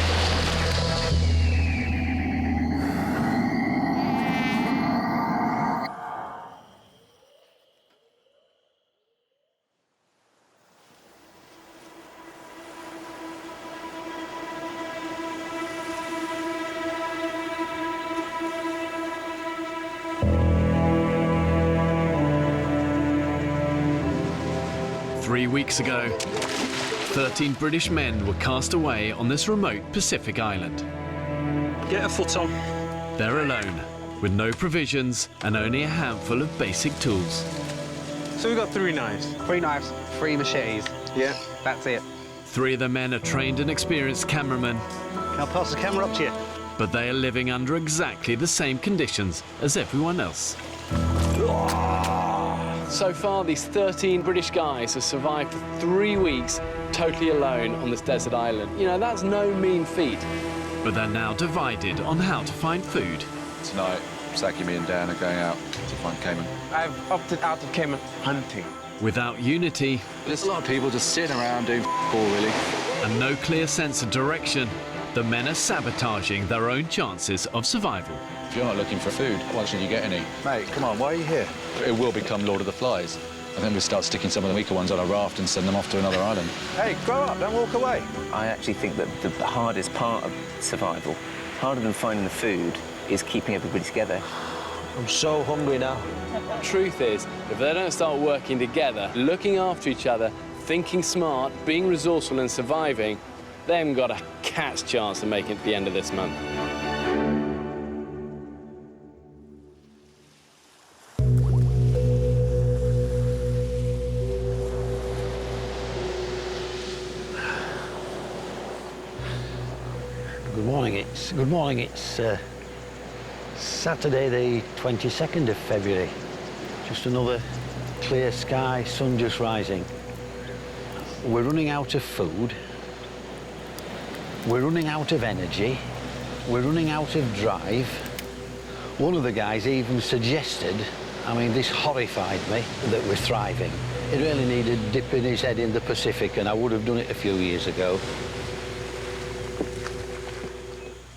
3 weeks ago, 13 British men were cast away on this remote Pacific island. Get a foot on. They're alone, with no provisions and only a handful of basic tools. So we've got 3 knives. 3 knives, 3 machetes. Yeah. That's it. 3 of the men are trained and experienced cameramen. Can I pass the camera up to you? But they are living under exactly the same conditions as everyone else. So far, these 13 British guys have survived for 3 weeks totally alone on this desert island. You know, that's no mean feat. But they're now divided on how to find food. Tonight, Saki, me and Dan are going out to find caiman. I've opted out of caiman hunting. Without unity... There's a lot of people just sitting around doing all, really. And no clear sense of direction, the men are sabotaging their own chances of survival. If you're not looking for food, why should you get any? Mate, come on, why are you here? It will become Lord of the Flies. And then we start sticking some of the weaker ones on a raft and send them off to another island. Hey, grow up, don't walk away. I actually think that the hardest part of survival, harder than finding the food, is keeping everybody together. I'm so hungry now. Truth is, if they don't start working together, looking after each other, thinking smart, being resourceful and surviving, they haven't got a cat's chance of making it to the end of this month. Good morning. It's Saturday, the 22nd of February. Just another clear sky, sun just rising. We're running out of food. We're running out of energy. We're running out of drive. One of the guys even suggested, I mean, this horrified me, that we're thriving. It really needed dipping his head in the Pacific, and I would have done it a few years ago.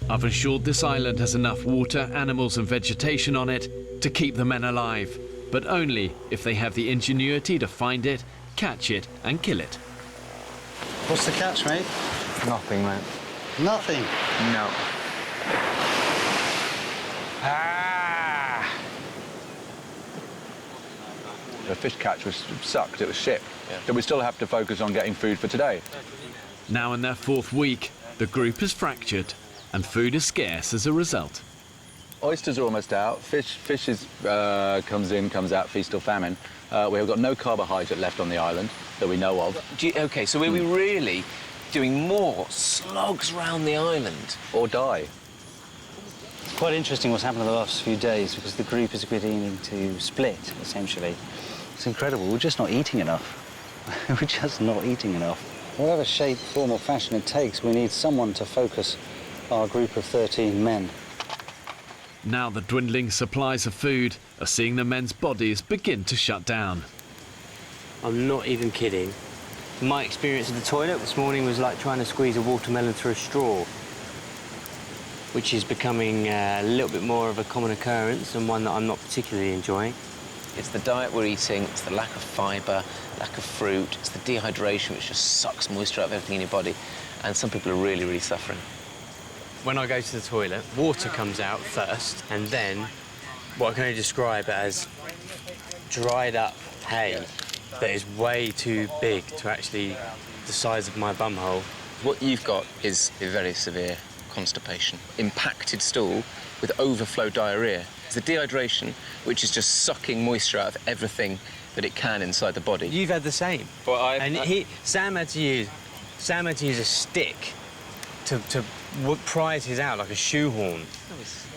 I've ensured this island has enough water, animals and vegetation on it to keep the men alive, but only if they have the ingenuity to find it, catch it and kill it. What's the catch, mate? Nothing, mate. Nothing? No. The fish catch sucked, it was shit. So we still have to focus on getting food for today. Now in their 4th week, the group is fractured and food is scarce as a result. Oysters are almost out. Fish is, comes in, comes out, feast or famine. We've got no carbohydrate left on the island that we know of. OK, so are we really doing more slogs round the island? Or die. It's quite interesting what's happened in the last few days because the group is beginning to split, essentially. It's incredible. We're just not eating enough. We're just not eating enough. Whatever shape, form or fashion it takes, we need someone to focus our group of 13 men. Now the dwindling supplies of food are seeing the men's bodies begin to shut down. I'm not even kidding. My experience of the toilet this morning was like trying to squeeze a watermelon through a straw, which is becoming a little bit more of a common occurrence and one that I'm not particularly enjoying. It's the diet we're eating, it's the lack of fibre, lack of fruit, it's the dehydration which just sucks moisture out of everything in your body, and some people are really, really suffering. When I go to the toilet, water comes out first, and then what I can only describe as dried up hay that is way too big to actually the size of my bum hole. What you've got is a very severe constipation. Impacted stool with overflow diarrhoea. It's the dehydration, which is just sucking moisture out of everything that it can inside the body. You've had the same. Well, Sam had to use a stick to pry his out like a shoehorn.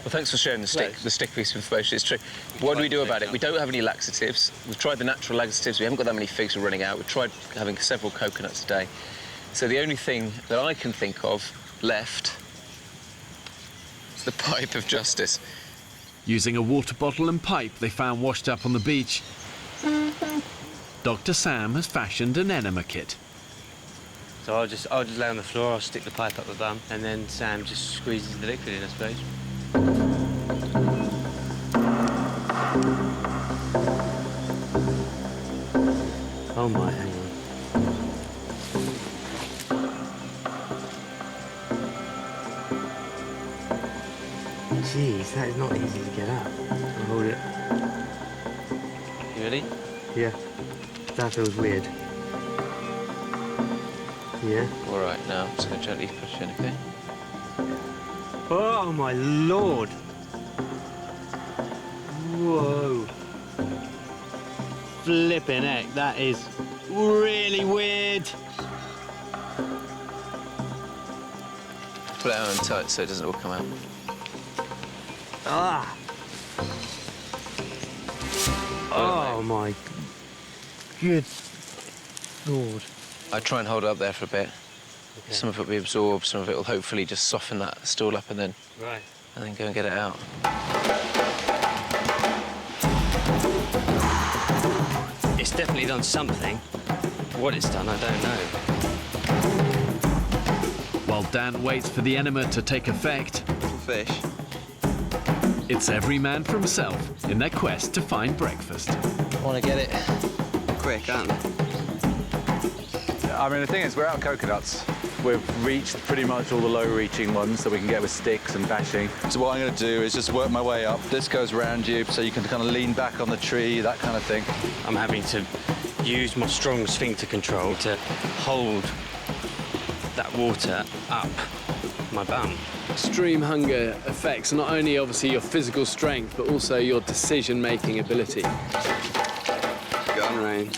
Well, thanks for sharing the stick piece of information. It's true. What do we do about it? We don't have any laxatives. We've tried the natural laxatives. We haven't got that many figs. We're running out. We've tried having several coconuts a day. So the only thing that I can think of left is the pipe of justice. Using a water bottle and pipe they found washed up on the beach, Dr. Sam has fashioned an enema kit. So I'll just lay on the floor, I'll stick the pipe up the bum, and then Sam just squeezes the liquid in, I suppose. Oh my, hang on. Jeez, that is not easy to get up. I'll hold it. You ready? Yeah. That feels weird. Yeah. All right, now I'm just going to gently push in, OK? Oh, my Lord. Whoa. Flipping heck, that is really weird. Put it on tight so it doesn't all come out. Ah. Oh, my good Lord. I try and hold it up there for a bit. Okay. Some of it will be absorbed, some of it will hopefully just soften that stool up and then go and get it out. It's definitely done something. What it's done, I don't know. While Dan waits for the enema to take effect, fish. It's every man for himself in their quest to find breakfast. I want to get it quick, aren't I? I mean, the thing is, we're out of coconuts. We've reached pretty much all the low-reaching ones that we can get with sticks and bashing. So what I'm going to do is just work my way up. This goes around you, so you can kind of lean back on the tree, that kind of thing. I'm having to use my strong sphincter control to hold that water up my bum. Extreme hunger affects not only obviously your physical strength, but also your decision-making ability. Go on, Rain.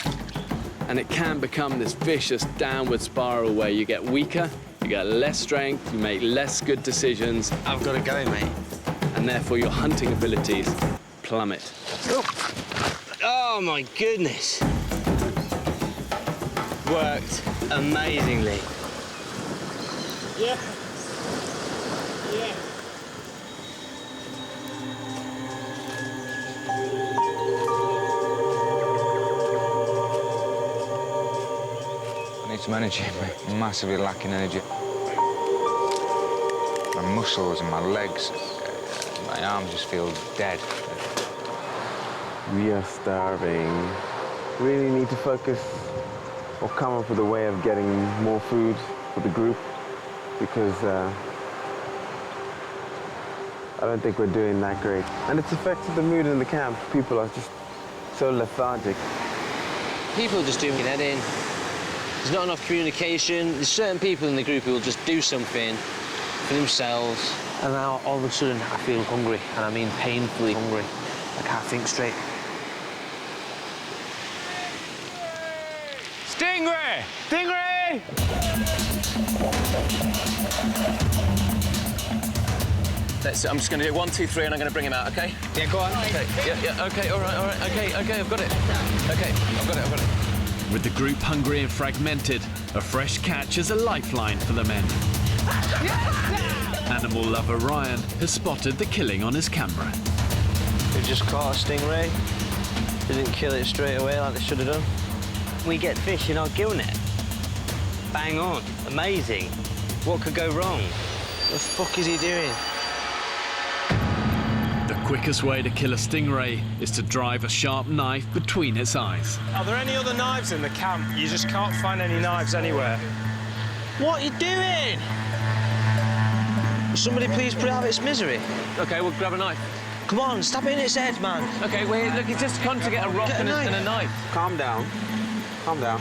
And it can become this vicious downward spiral where you get weaker, you get less strength, you make less good decisions. I've got to go, mate. And therefore your hunting abilities plummet. Oh, my goodness. Worked amazingly. Yeah. Yeah. I need some energy. I'm massively lacking energy. My muscles and my legs, my arms just feel dead. We are starving. We really need to focus or come up with a way of getting more food for the group because I don't think we're doing that great. And it's affected the mood in the camp. People are just so lethargic. People just do their head in. There's not enough communication. There's certain people in the group who will just do something for themselves. And now, all of a sudden, I feel hungry, and I mean painfully hungry. I can't think straight. Stingray! Stingray! I'm just going to do 1, 2, 3, and I'm going to bring him out, OK? Yeah, go on. OK, yeah, OK, all right, OK, I've got it. OK, I've got it. With the group hungry and fragmented, a fresh catch is a lifeline for the men. Animal lover Ryan has spotted the killing on his camera. They just caught a stingray. They didn't kill it straight away like they should have done. We get fish in our gill net. Bang on. Amazing. What could go wrong? What the fuck is he doing? The quickest way to kill a stingray is to drive a sharp knife between its eyes. Are there any other knives in the camp? You just can't find any knives anywhere. What are you doing? Will somebody please put it out of its misery? OK, we'll grab a knife. Come on, stab it in its head, man. OK, wait, look, he's just come to get a rock and a knife. Calm down. Calm down.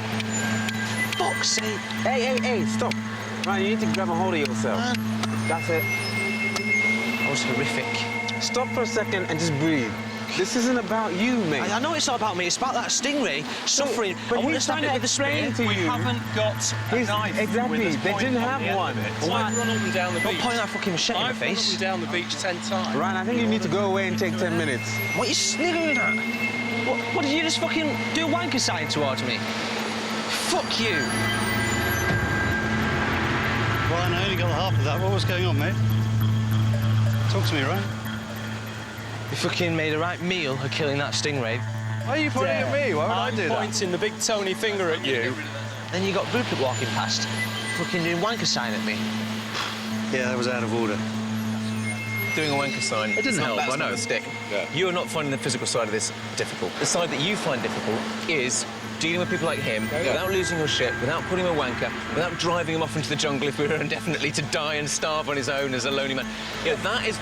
fuck's sake. Hey, stop. Ryan, you need to grab a hold of yourself. That's it. That was horrific. Stop for a second and just breathe. This isn't about you, mate. I know it's not about me. It's about that stingray suffering. But I want to he's stab trying it to with a explain spear. to you. We haven't got a knife. Exactly. With a They point didn't on have the end one. of it. So Why? I've run up and down the Don't beach. point that fucking machete in my I've run up face. and down the beach 10 times. Ryan, I think you need to go away and take 10 minutes. What are you sniggering at? What did you just fucking do a wanker sign towards me? Fuck you. Ryan, I only got half of that. What was going on, mate? Talk to me, Ryan. You fucking made a right meal of killing that stingray. Why are you pointing at me? Why would I do I'm that? pointing the big Tony finger at you. Then you got Rupert walking past, fucking doing wanker sign at me. Yeah, that was out of order. Doing a wanker sign. It didn't help, I know. A stick. Yeah. You're not finding the physical side of this difficult. The side that you find difficult is dealing with people like him without losing your shit, without putting him a wanker, without driving him off into the jungle if we were indefinitely to die and starve on his own as a lonely man. You know,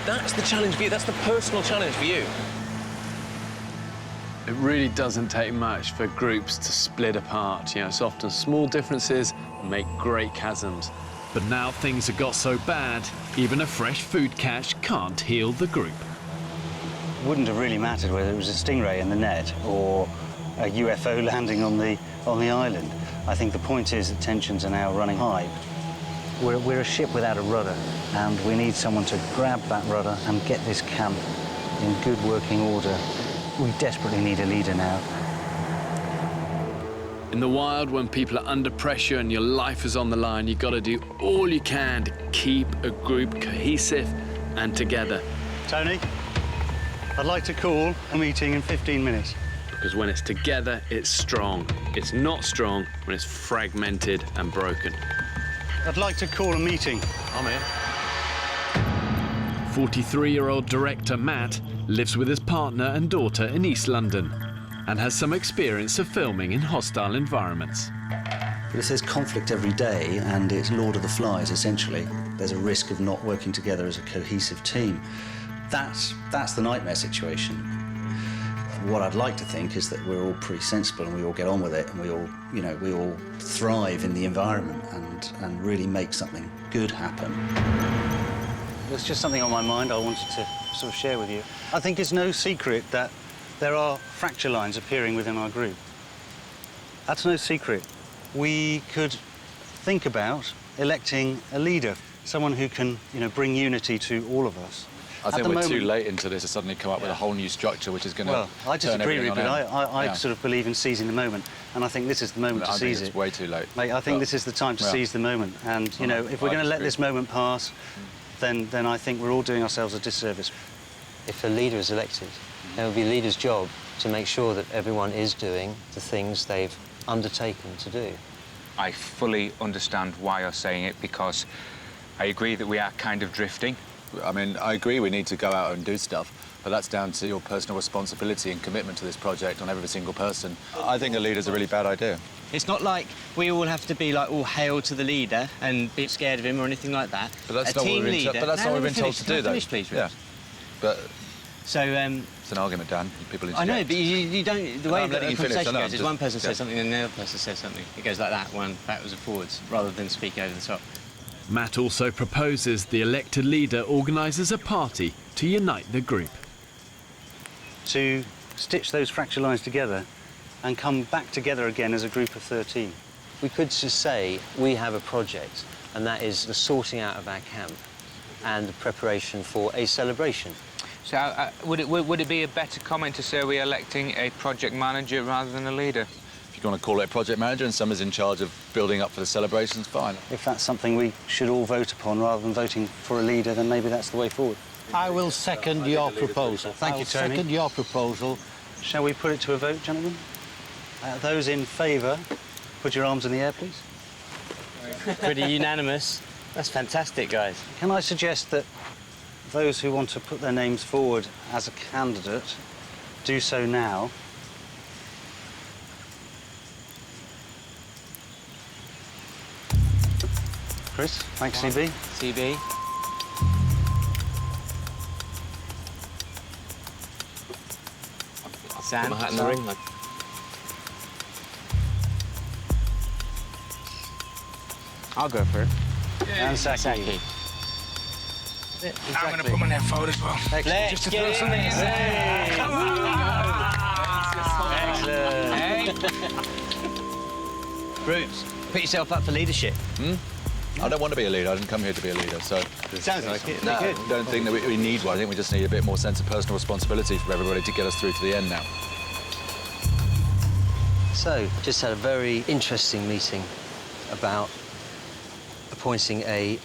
that's the challenge for you. That's the personal challenge for you. It really doesn't take much for groups to split apart. You know, it's often small differences make great chasms. But now things have got so bad, even a fresh food cache can't heal the group. It wouldn't have really mattered whether it was a stingray in the net or a UFO landing on the island. I think the point is that tensions are now running high. We're a ship without a rudder, and we need someone to grab that rudder and get this camp in good working order. We desperately need a leader now. In the wild, when people are under pressure and your life is on the line, you've got to do all you can to keep a group cohesive and together. Tony, I'd like to call a meeting in 15 minutes. Because when it's together, it's strong. It's not strong when it's fragmented and broken. I'd like to call a meeting. I'm in. 43-year-old director Matt lives with his partner and daughter in East London and has some experience of filming in hostile environments. But if there's conflict every day and it's Lord of the Flies, essentially, there's a risk of not working together as a cohesive team. That's the nightmare situation. What I'd like to think is that we're all pretty sensible and we all get on with it and we all thrive in the environment and really make something good happen. There's just something on my mind I wanted to sort of share with you. I think it's no secret that there are fracture lines appearing within our group. That's no secret. We could think about electing a leader, someone who can, bring unity to all of us. I think we're too late into this to suddenly come up with a whole new structure which is going to Well, I disagree, Rupert. I Yeah. sort of believe in seizing the moment, and I think this is the moment to I think seize it's it. way too late. Mate, I think this is the time to seize the moment. And, if we're going to let this moment pass, then I think we're all doing ourselves a disservice. If a leader is elected, it will be a leader's job to make sure that everyone is doing the things they've undertaken to do. I fully understand why you're saying it, because I agree that we are kind of drifting. I mean, I agree we need to go out and do stuff, but that's down to your personal responsibility and commitment to this project on every single person. I think a leader's a really bad idea. It's not like we all have to be like all hail to the leader and be scared of him or anything like that. But that's a not team what we've leader. been, but that's No, not what let we've me been told finish. to do, Can I though. finish, please, Yeah. Rich? But so it's an argument, Dan. People I know, but you don't. The way I'm that letting the you finish, conversation I know, goes is I'm one person just- says something and the other person says something. It goes like that, one backwards and forwards, rather than speak over the top. Matt also proposes the elected leader organises a party to unite the group. To stitch those fracture lines together and come back together again as a group of 13. We could just say we have a project, and that is the sorting out of our camp and the preparation for a celebration. So would it be a better comment to say we're electing a project manager rather than a leader? If you want to call it a project manager and someone's in charge of building up for the celebrations, fine. If that's something we should all vote upon rather than voting for a leader, then maybe that's the way forward. I will second your proposal. Thank you, Tony. Second your proposal. Shall we put it to a vote, gentlemen? Those in favour, put your arms in the air, please. Pretty unanimous. That's fantastic, guys. Can I suggest that those who want to put their names forward as a candidate do so now? Chris, thanks, CB. CB. Sam. Put my hat in the ring. I'll go for it. And Saki. Exactly. I'm going to put my net forward as well. Excellent. Just to throw something in. Hey. Come on. Excellent. Bruce, put yourself up for leadership. I don't want to be a leader. I didn't come here to be a leader, so... Sounds like it. No, I don't think that we need one. I think we just need a bit more sense of personal responsibility for everybody to get us through to the end now. So, just had a very interesting meeting about appointing a...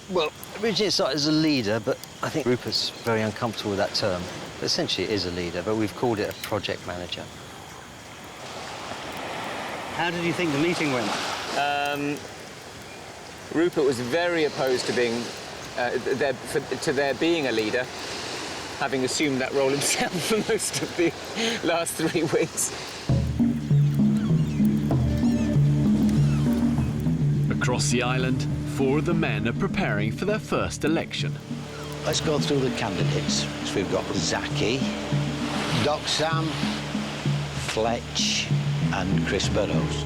Well, originally it started as a leader, but I think Rupert's very uncomfortable with that term. But essentially it is a leader, but we've called it a project manager. How did you think the meeting went? Rupert was very opposed to being there being a leader, having assumed that role himself for most of the last 3 weeks. Across the island, 4 of the men are preparing for their first election. Let's go through the candidates. So we've got Zaki, Doc Sam, Fletch and Chris Burrows.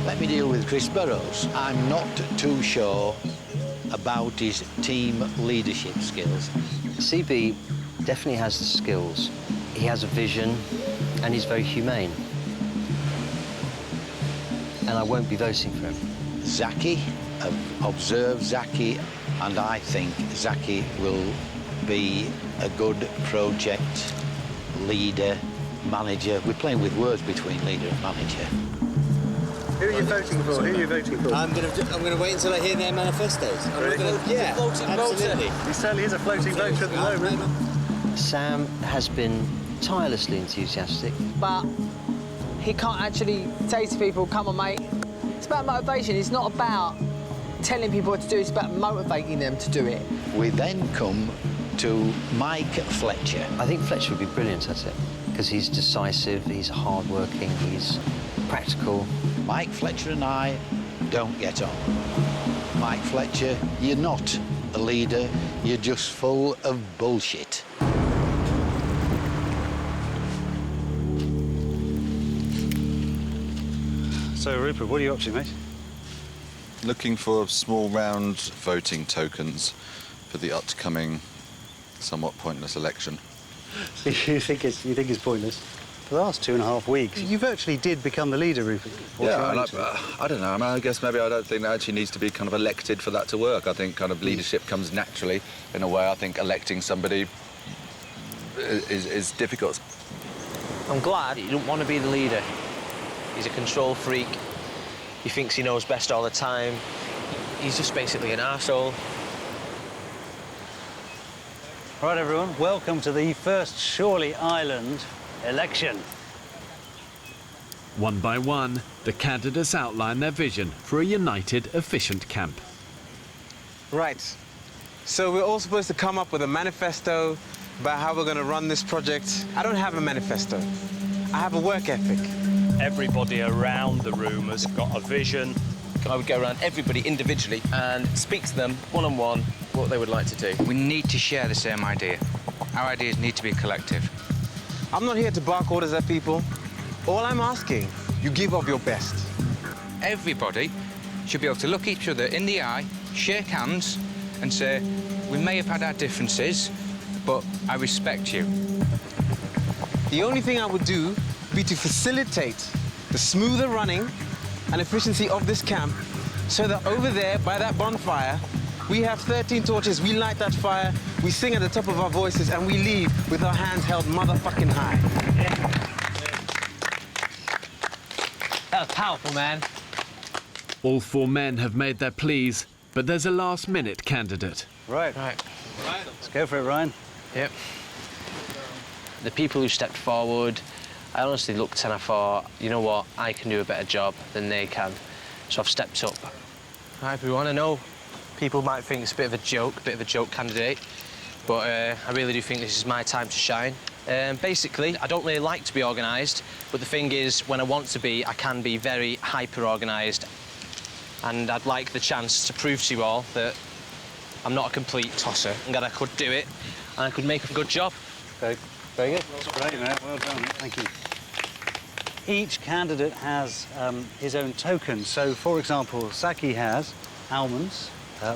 Let me deal with Chris Burrows. I'm not too sure about his team leadership skills. CB definitely has the skills. He has a vision and he's very humane. And I won't be voting for him. Zaki, I've observed Zaki, and I think Zaki will be a good project leader, manager. We're playing with words between leader and manager. Who are you voting for? Who are you voting for? I'm gonna wait until I hear their manifestos. Yeah, absolutely. He certainly is a floating voter at the moment. Sam has been tirelessly enthusiastic. But he can't actually say to people, come on, mate. It's about motivation. It's not about telling people what to do. It's about motivating them to do it. We then come to Mike Fletcher. I think Fletcher would be brilliant at it because he's decisive, he's hardworking, he's practical. Mike Fletcher and I don't get on. Mike Fletcher, you're not a leader, you're just full of bullshit. So, Rupert, what are you up to, mate? Looking for small round voting tokens for the upcoming, somewhat pointless election. You think it's pointless? For the last 2.5 weeks, you virtually did become the leader, Rupert. Yeah, I don't know. I mean, I guess maybe I don't think that actually needs to be kind of elected for that to work. I think kind of leadership comes naturally in a way. I think electing somebody is difficult. I'm glad he didn't want to be the leader. He's a control freak. He thinks he knows best all the time. He's just basically an arsehole. Right, everyone, welcome to the first Shorley Island election. One by one, the candidates outline their vision for a united, efficient camp. Right. So we're all supposed to come up with a manifesto about how we're going to run this project. I don't have a manifesto. I have a work ethic. Everybody around the room has got a vision. I would go around everybody individually and speak to them one-on-one what they would like to do. We need to share the same idea. Our ideas need to be collective. I'm not here to bark orders at people. All I'm asking, you give of your best. Everybody should be able to look each other in the eye, shake hands, and say, we may have had our differences, but I respect you. The only thing I would do would be to facilitate the smoother running and efficiency of this camp so that over there, by that bonfire, we have 13 torches, we light that fire, we sing at the top of our voices, and we leave with our hands held motherfucking high. That was powerful, man. All 4 men have made their pleas, but there's a last-minute candidate. Right. Let's go for it, Ryan. Yep. The people who stepped forward, I honestly looked and I thought, you know what, I can do a better job than they can. So I've stepped up. Hi, everyone. I know people might think it's a bit of a joke candidate, but I really do think this is my time to shine. Basically, I don't really like to be organised, but the thing is, when I want to be, I can be very hyper-organised. And I'd like the chance to prove to you all that I'm not a complete tosser and that I could do it and I could make a good job. Okay. Very good. That's great, man. Well done. Thank you. each candidate has his own token. So, for example, Saki has almonds,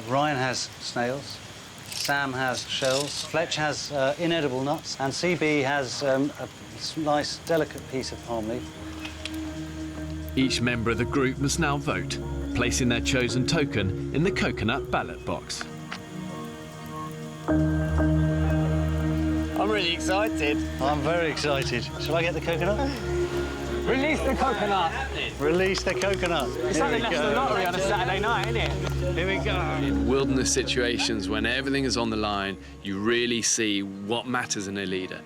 Ryan has snails, Sam has shells, Fletch has inedible nuts, and CB has a nice, delicate piece of palm leaf. Each member of the group must now vote, placing their chosen token in the coconut ballot box. I'm really excited. I'm very excited. Shall I get the coconut? Release the coconut. Release the coconut. It's like the National Lottery on a Saturday night, isn't it? Here we go. In wilderness situations, when everything is on the line, you really see what matters in a leader.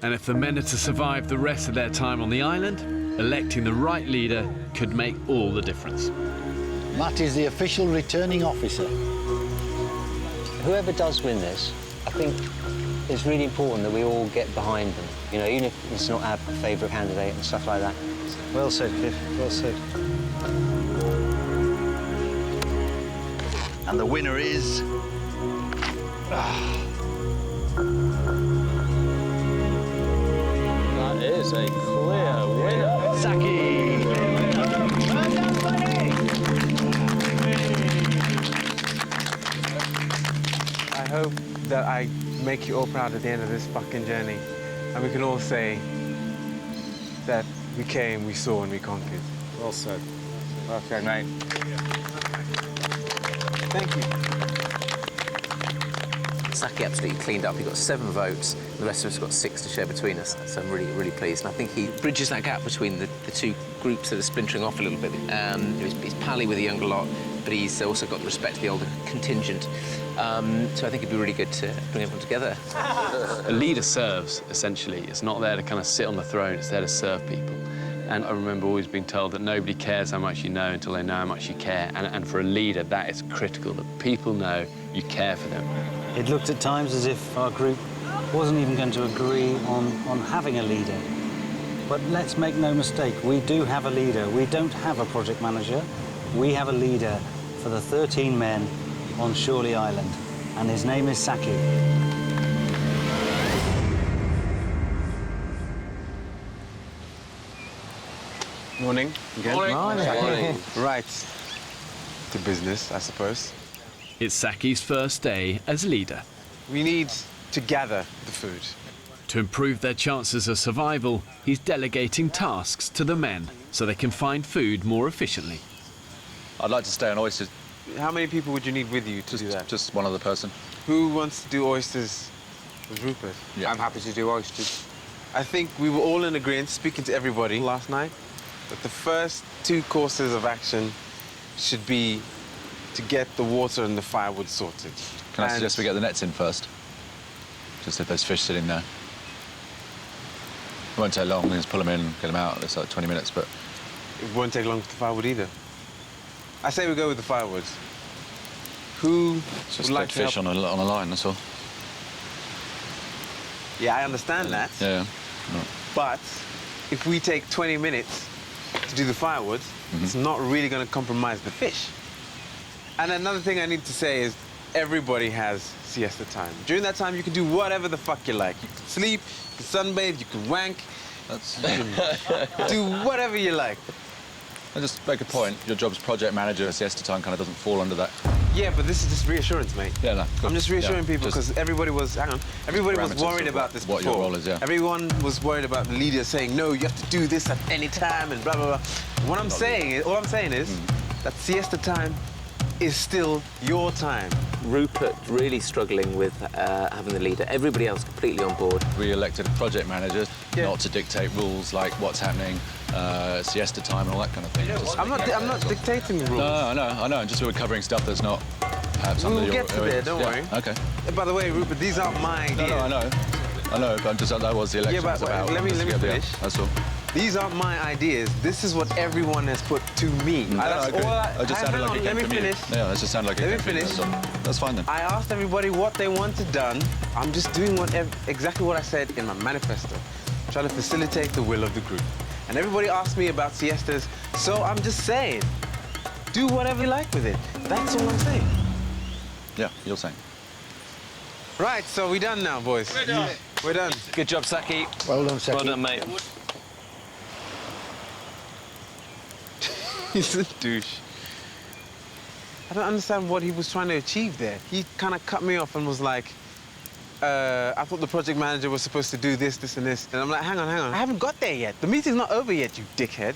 And if the men are to survive the rest of their time on the island, electing the right leader could make all the difference. Matt is the official returning officer. Whoever does win this, I think it's really important that we all get behind them. You know, even if it's not our favourite candidate and stuff like that. Well said, Cliff. Well said. And the winner is... That is a clear winner. Saki! I hope that I make you all proud at the end of this fucking journey. And we can all say that we came, we saw, and we conquered. Well said. Well said, mate. Thank you. Saki absolutely cleaned up. He got 7 votes. The rest of us got 6 to share between us. So I'm really, really pleased. And I think he bridges that gap between the two groups that are splintering off a little bit. He's pally with the younger lot, but he's also got the respect of the older contingent. So I think it'd be really good to bring everyone together. A leader serves, essentially. It's not there to kind of sit on the throne, it's there to serve people. And I remember always being told that nobody cares how much you know until they know how much you care. And for a leader, that is critical, that people know you care for them. It looked at times as if our group wasn't even going to agree on having a leader. But let's make no mistake, we do have a leader. We don't have a project manager. We have a leader for the 13 men on Shorley Island, and his name is Saki. Morning. Again. Morning. Right. To business, I suppose. It's Saki's first day as leader. We need to gather the food. To improve their chances of survival, he's delegating tasks to the men so they can find food more efficiently. I'd like to stay on oysters. How many people would you need with you to do that? Just one other person. Who wants to do oysters with Rupert? Yeah. I'm happy to do oysters. I think we were all in agreement, speaking to everybody last night, that the first 2 courses of action should be to get the water and the firewood sorted. Can I suggest we get the nets in first? Just if there's fish sitting there. It won't take long. We just pull them in, get them out. It's like 20 minutes, but... It won't take long for the firewood either. I say we go with the firewood. Who just would like to fish help? on a line, that's all. Yeah, I understand that. Yeah. No. But if we take 20 minutes to do the firewood, it's not really going to compromise the fish. And another thing I need to say is everybody has siesta time. During that time, you can do whatever the fuck you like. You can sleep, you can sunbathe, you can wank. You can do whatever you like. I just make a point. Your job's project manager. Siesta time kind of doesn't fall under that. Yeah, but this is just reassurance, mate. Yeah, no. Good. I'm just reassuring Yeah, people because everybody was, hang on, everybody was worried about this what before. your role is, yeah. Everyone was worried about the leader saying, no, you have to do this at any time and blah, blah, blah. What I'm saying is, all I'm saying is that siesta time is still your time. Rupert really struggling with having the leader. Everybody else completely on board. We elected a project manager, not to dictate rules like what's happening, siesta time and all that kind of thing. I'm not dictating the rules. No, I know. Just we're covering stuff that's not perhaps under your... We'll get to there, don't worry. Okay. By the way, Rupert, these aren't my ideas. No, I know, but that was the election. Yeah, but about. let me finish. That's all. These aren't my ideas. This is what everyone has put to me. I just sounded like it came from you. Finish. Yeah, that just sounded like it came from you. That's fine then. I asked everybody what they wanted done. I'm just doing exactly what I said in my manifesto. Trying to facilitate the will of the group. And everybody asked me about siestas, so I'm just saying, do whatever you like with it. That's all I'm saying. Yeah, you're saying. Right, so we're done now, boys. We're done. Good job, Saki. Well done, Saki. Well done, mate. He's a douche. I don't understand what he was trying to achieve there. He kind of cut me off and was like, I thought the project manager was supposed to do this, this, and this. And I'm like, hang on. I haven't got there yet. The meeting's not over yet, you dickhead.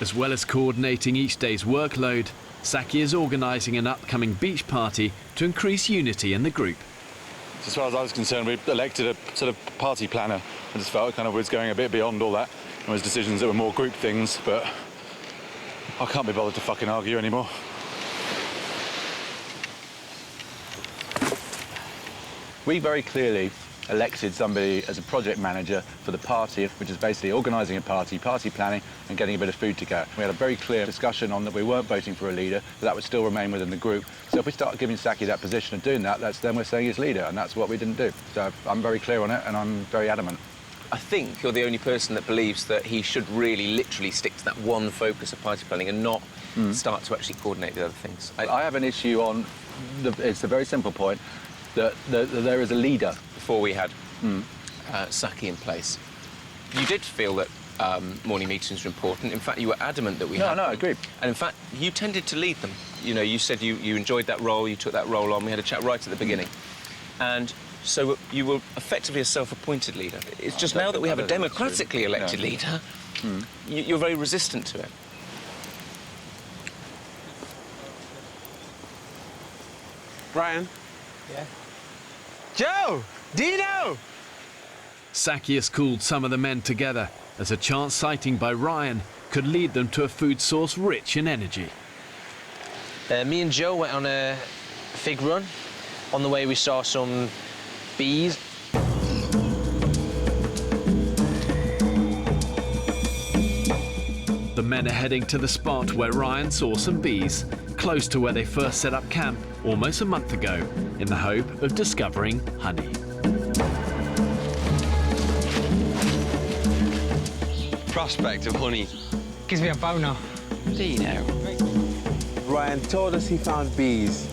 As well as coordinating each day's workload, Saki is organising an upcoming beach party to increase unity in the group. As far as I was concerned, we elected a sort of party planner. I just felt kind of was going a bit beyond all that. There was decisions that were more group things, but I can't be bothered to fucking argue anymore. We very clearly elected somebody as a project manager for the party, which is basically organising a party, party planning, and getting a bit of food to go. We had a very clear discussion on that we weren't voting for a leader, but that would still remain within the group. So if we start giving Saki that position of doing that, then we're saying he's leader, and that's what we didn't do. So I'm very clear on it, and I'm very adamant. I think you're the only person that believes that he should really literally stick to that one focus of party planning and not start to actually coordinate the other things. I have an issue on, it's a very simple point, that there is a leader. Before we had Saki in place, you did feel that morning meetings were important. In fact, you were adamant that we had them. I agree. And in fact, you tended to lead them. You know, you said you enjoyed that role, you took that role on. We had a chat right at the beginning. And so you were effectively a self-appointed leader. It's just now that we have a democratically elected leader, you're very resistant to it. Brian? Yeah? Joe! Dino! Saki has called some of the men together as a chance sighting by Ryan could lead them to a food source rich in energy. Me and Joe went on a fig run. On the way we saw some bees. The men are heading to the spot where Ryan saw some bees, close to where they first set up camp almost a month ago, in the hope of discovering honey. Prospect of honey gives me a boner. Dino. Ryan told us he found bees.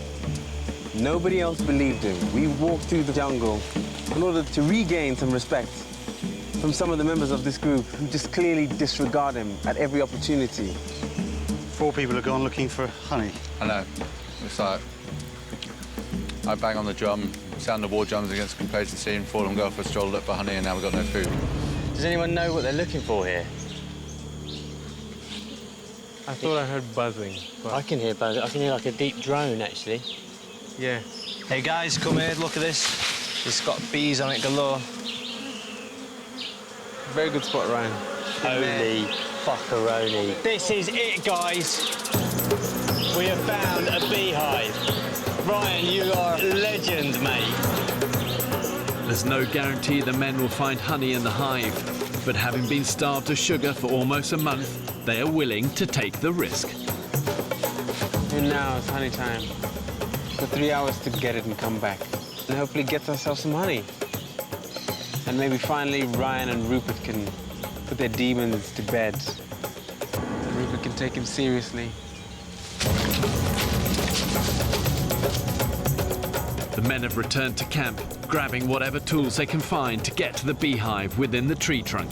Nobody else believed him. We walked through the jungle in order to regain some respect from some of the members of this group who just clearly disregard him at every opportunity. 4 people have gone looking for honey. I know. It's like I bang on the drum, sound the war drums against complacency, and 4 of them go for a stroll, look for honey, and now we've got no food. Does anyone know what they're looking for here? I thought I heard buzzing. But... I can hear buzzing. I can hear like a deep drone, actually. Yeah. Hey guys, come here, look at this. It's got bees on it galore. Very good spot, Ryan. Holy fuckeroni. This is it, guys. We have found a beehive. Ryan, you are a legend, mate. There's no guarantee the men will find honey in the hive, but having been starved of sugar for almost a month, they are willing to take the risk. And now it's honey time. For 3 hours to get it and come back. And hopefully get ourselves some honey. And maybe finally Ryan and Rupert can put their demons to bed. And Rupert can take him seriously. The men have returned to camp, grabbing whatever tools they can find to get to the beehive within the tree trunk.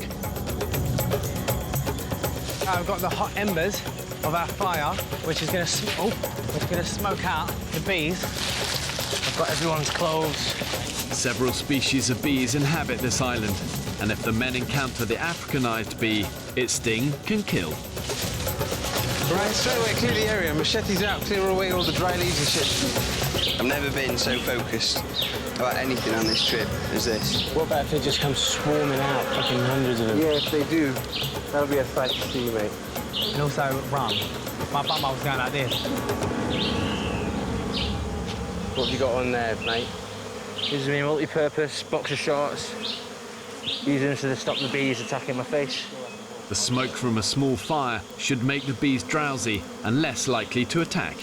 I've got the hot embers of our fire, which is going to smoke out the bees. I've got everyone's clothes. Several species of bees inhabit this island, and if the men encounter the Africanized bee, its sting can kill. Right, straight away, clear the area. Machetes out, clear away all the dry leaves and shit. I've never been so focused about anything on this trip as this. What about if they just come swarming out, fucking hundreds of them? Yeah, if they do, that'll be a sight to see, mate. And also, rum. My bum was going like this. What have you got on there, mate? This is my multi-purpose boxer shorts. Using them to stop the bees attacking my face. The smoke from a small fire should make the bees drowsy and less likely to attack.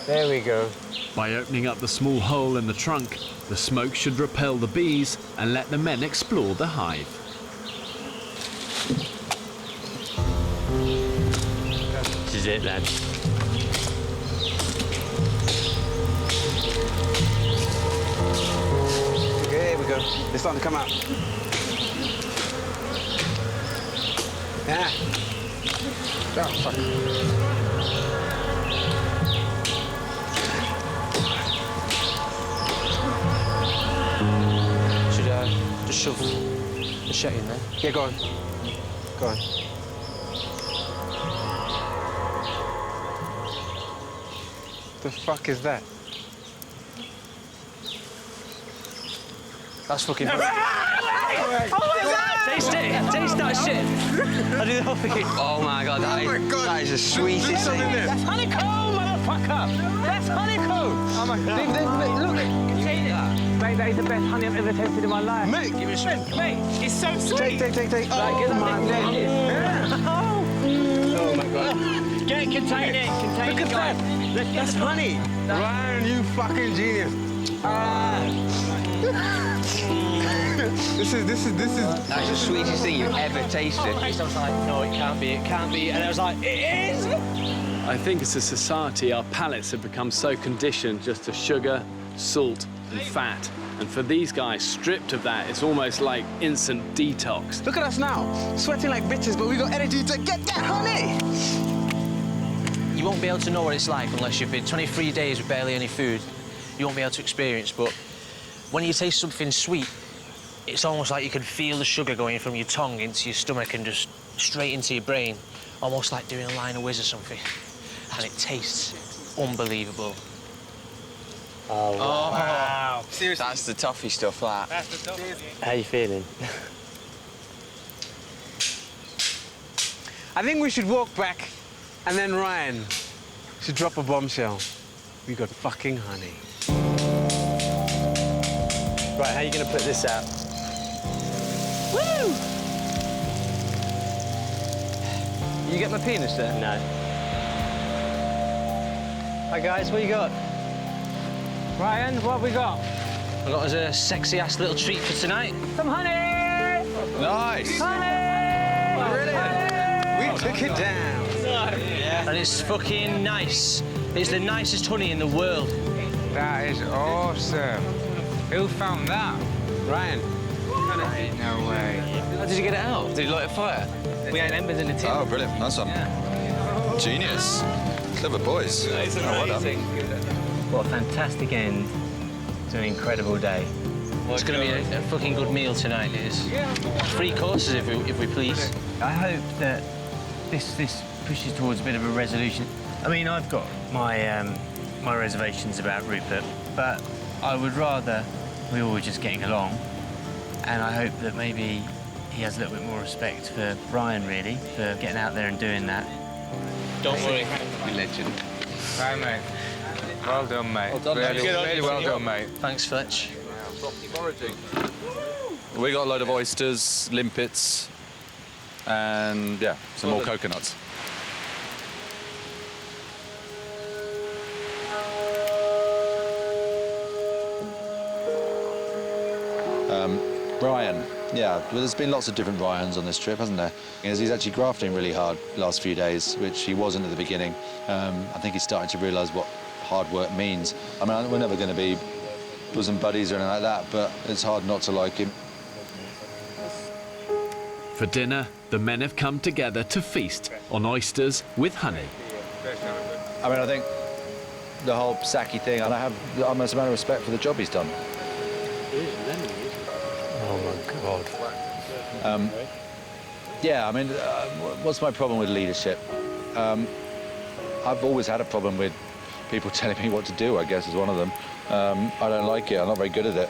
There we go. By opening up the small hole in the trunk, the smoke should repel the bees and let the men explore the hive. This is it, lads. Okay, here we go. They're starting to come out. Yeah. Oh, fuck. Should I just shove the shit in there? Yeah, go on. Go on. The fuck is that? That's fucking... Taste it! Taste that shit! I do the whole thing. Oh my god, that is the sweetest thing. That's honeycomb, motherfucker! That's honeycomb! Oh my god. Look! Mate, that is the best honey I've ever tasted in my life. Mate, give me a shot. Mate, it's so sweet! Take. Oh my god. Oh my god. Contain it, Look at that! That's honey! Ryan, you fucking genius. This is... That's the sweetest thing you've ever tasted. I was like, no, it can't be, and I was like, it is! I think as a society, our palates have become so conditioned just to sugar, salt, and fat. And for these guys, stripped of that, it's almost like instant detox. Look at us now, sweating like bitches, but we got energy to get that honey! You won't be able to know what it's like unless you've been 23 days with barely any food. You won't be able to experience, but when you taste something sweet, it's almost like you can feel the sugar going from your tongue into your stomach and just straight into your brain, almost like doing a line of whiz or something. And it tastes unbelievable. Oh, wow. Seriously? That's the toffee stuff, that. That's the toffee. How you feeling? I think we should walk back, and then Ryan should drop a bombshell. We got fucking honey. Right, how are you going to put this out? Woo! You get my penis there? No. Hi, guys, what you got? Ryan, what have we got? I got us a sexy-ass little treat for tonight. Some honey! Nice! Honey! Brilliant! We took it down. And it's fucking nice. It's the nicest honey in the world. That is awesome. Who found that? Ryan. No way. How did you get it out? Did you light a fire? We had embers in the tin. Oh, brilliant. Nice one. Genius. Clever boys. It's Oh, well done. amazing. What a fantastic end to an incredible day. It's going to be a fucking good meal tonight, it is. 3 courses, if we please. I hope that this pushes towards a bit of a resolution. I mean, I've got my my reservations about Rupert, but I would rather we all were just getting along. And I hope that maybe he has a little bit more respect for Ryan, really, for getting out there and doing that. Don't worry. You legend. Right, mate. Well done, mate. Well done, mate. Really well done, mate. Thanks, Fletch. Foraging. We got a load of oysters, limpets, and yeah, some more coconuts. Ryan. Yeah, well, there's been lots of different Ryans on this trip, hasn't there? He's actually grafting really hard the last few days, which he wasn't at the beginning. I think he's starting to realise what hard work means. I mean, we're never going to be bosom buddies or anything like that, but it's hard not to like him. For dinner, the men have come together to feast on oysters with honey. I mean, I think the whole Saki thing, and I have the utmost amount of respect for the job he's done. Oh, my God. Yeah, I mean, what's my problem with leadership? I've always had a problem with people telling me what to do, I guess, is one of them. I don't like it. I'm not very good at it.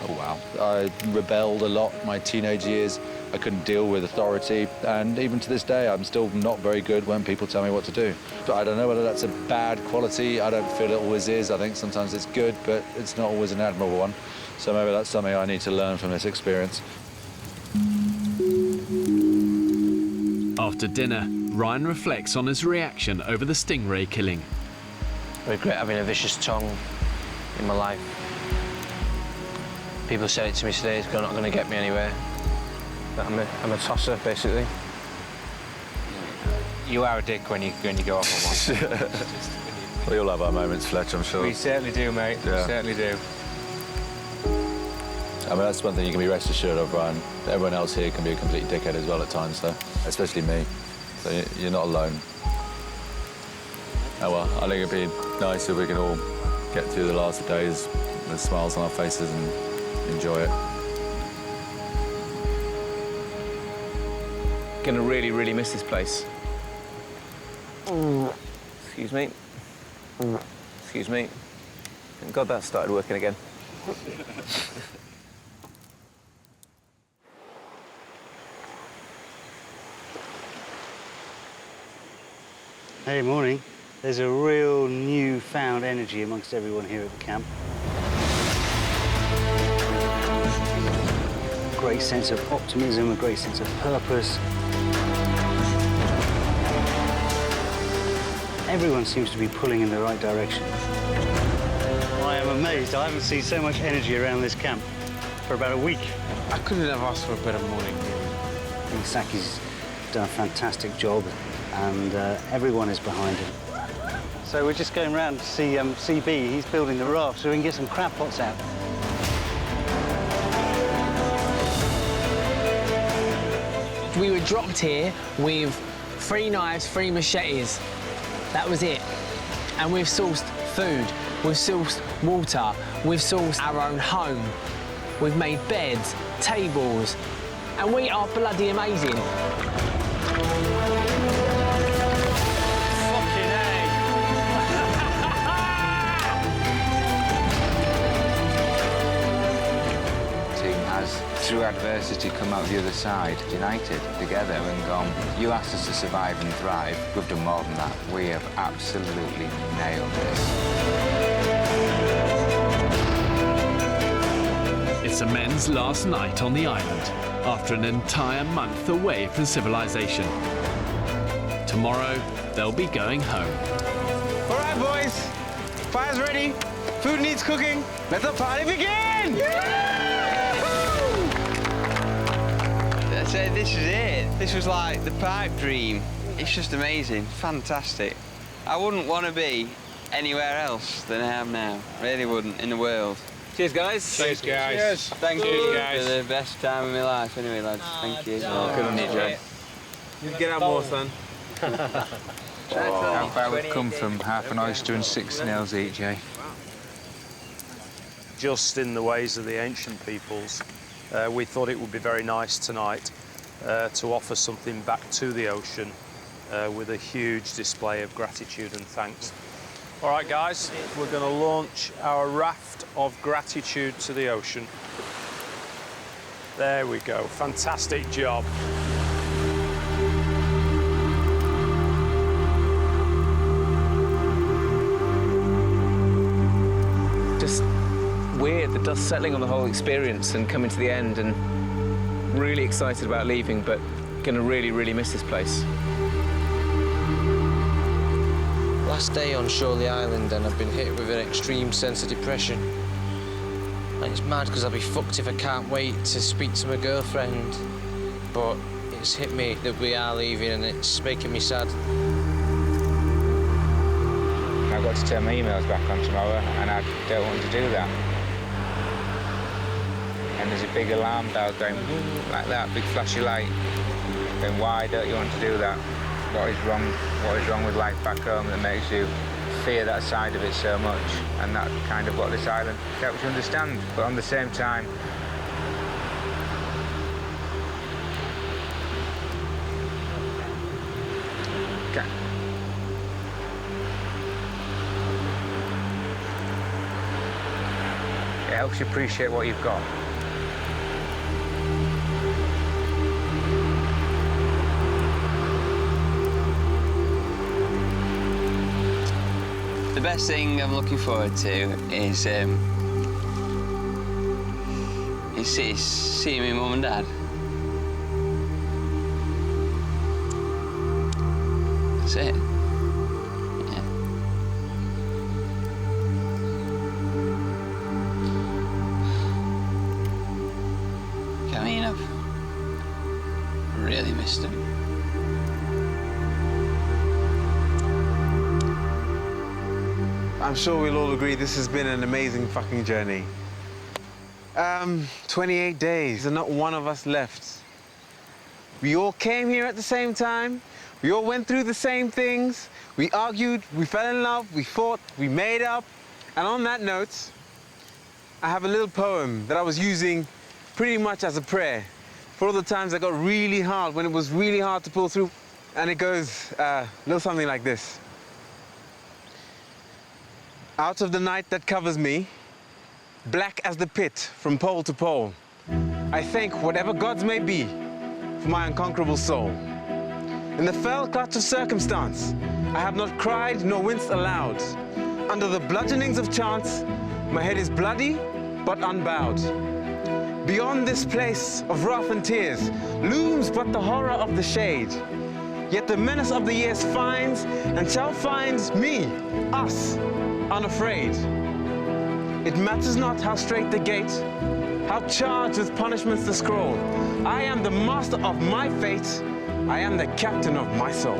Oh, wow. I rebelled a lot in my teenage years. I couldn't deal with authority, and even to this day, I'm still not very good when people tell me what to do. But I don't know whether that's a bad quality. I don't feel it always is. I think sometimes it's good, but it's not always an admirable one. So maybe that's something I need to learn from this experience. After dinner, Ryan reflects on his reaction over the stingray killing. I regret having a vicious tongue in my life. People said it to me today, it's not going to get me anywhere. But I'm a tosser, basically. You are a dick when you go off on one. We all have our moments, Fletch, I'm sure. We certainly do, mate. Yeah. We certainly do. I mean, that's one thing you can be rest assured of, Ryan. Everyone else here can be a complete dickhead as well at times, so, especially me. So you're not alone. Oh well, I think it'd be nice if we can all get through the last days with smiles on our faces and enjoy it. Gonna really, really miss this place. Excuse me. Excuse me. Thank God that started working again. Hey, morning. There's a real newfound energy amongst everyone here at the camp. A great sense of optimism, a great sense of purpose. Everyone seems to be pulling in the right direction. I am amazed. I haven't seen so much energy around this camp for about a week. I couldn't have asked for a better morning. I think Saki's done a fantastic job, and everyone is behind him. So we're just going round to see CB. He's building the raft so we can get some crab pots out. We were dropped here with 3 knives, 3 machetes. That was it. And we've sourced food, we've sourced water, we've sourced our own home. We've made beds, tables, and we are bloody amazing. Through adversity, come out the other side, united, together, and gone, you asked us to survive and thrive. We've done more than that. We have absolutely nailed this. It's the men's last night on the island, after an entire month away from civilization. Tomorrow, they'll be going home. All right, boys. Fire's ready. Food needs cooking. Let the party begin! So this is it. This was like the pipe dream. It's just amazing, fantastic. I wouldn't want to be anywhere else than I am now. Really wouldn't, in the world. Cheers, guys. Cheers, guys. Cheers. Thank Cheers, you guys. for the best time of my life. Anyway, lads, thank you. Oh, good on you, Jay. Get out more, son. How far we've come from half an oyster and 6 snails each, eh? Just in the ways of the ancient peoples, we thought it would be very nice tonight to offer something back to the ocean with a huge display of gratitude and thanks. All right, guys, we're going to launch our raft of gratitude to the ocean. There we go. Fantastic job. Just weird, the dust settling on the whole experience and coming to the end, and really excited about leaving, but gonna really, really miss this place. Last day on Shirley Island and I've been hit with an extreme sense of depression. And it's mad because I'll be fucked if I can't wait to speak to my girlfriend. But it's hit me that we are leaving and it's making me sad. I've got to turn my emails back on tomorrow, and I don't want to do that. And there's a big alarm bell going like that, big flashy light. Then why don't you want to do that? What is wrong with life back home that makes you fear that side of it so much? And that's kind of what this island helps you understand. But on the same time, it helps you appreciate what you've got. The best thing I'm looking forward to is seeing my mum and dad. That's it. Yeah. I mean, I've really missed them. I'm sure we'll all agree this has been an amazing fucking journey. 28 days and not one of us left. We all came here at the same time. We all went through the same things. We argued, we fell in love, we fought, we made up. And on that note, I have a little poem that I was using pretty much as a prayer for all the times that got really hard, when it was really hard to pull through. And it goes a little something like this. Out of the night that covers me, black as the pit from pole to pole, I thank whatever gods may be for my unconquerable soul. In the fell clutch of circumstance, I have not cried nor winced aloud. Under the bludgeonings of chance, my head is bloody but unbowed. Beyond this place of wrath and tears looms but the horror of the shade. Yet the menace of the years finds and shall find me, us, unafraid. It matters not how straight the gate, how charged with punishments the scroll. I am the master of my fate. I am the captain of my soul.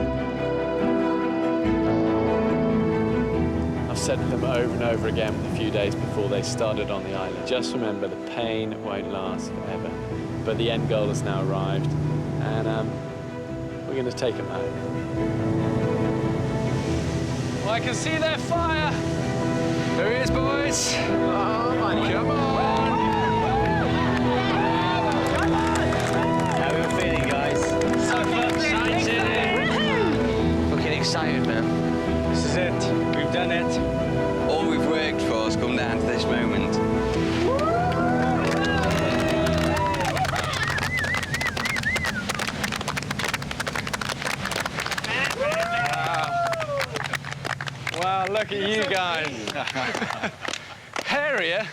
I've said to them over and over again a few days before they started on the island, just remember the pain won't last forever. But the end goal has now arrived, and we're going to take them home. Well, I can see their fire. There he is, boys. Oh, my Come on. How are you feeling, guys? So fucking excited, man. This is it. We've done it. All we've worked for has come down to this moment. Wow, look at you guys. Hairier,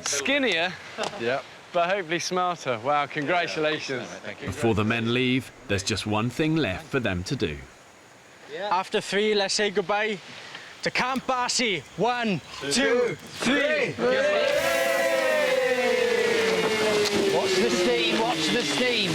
skinnier, but hopefully smarter. Wow, congratulations. Before the men leave, there's just one thing left for them to do. After 3, let's say goodbye to Camp Barcy. 1, 2, 3. Watch the steam, watch the steam.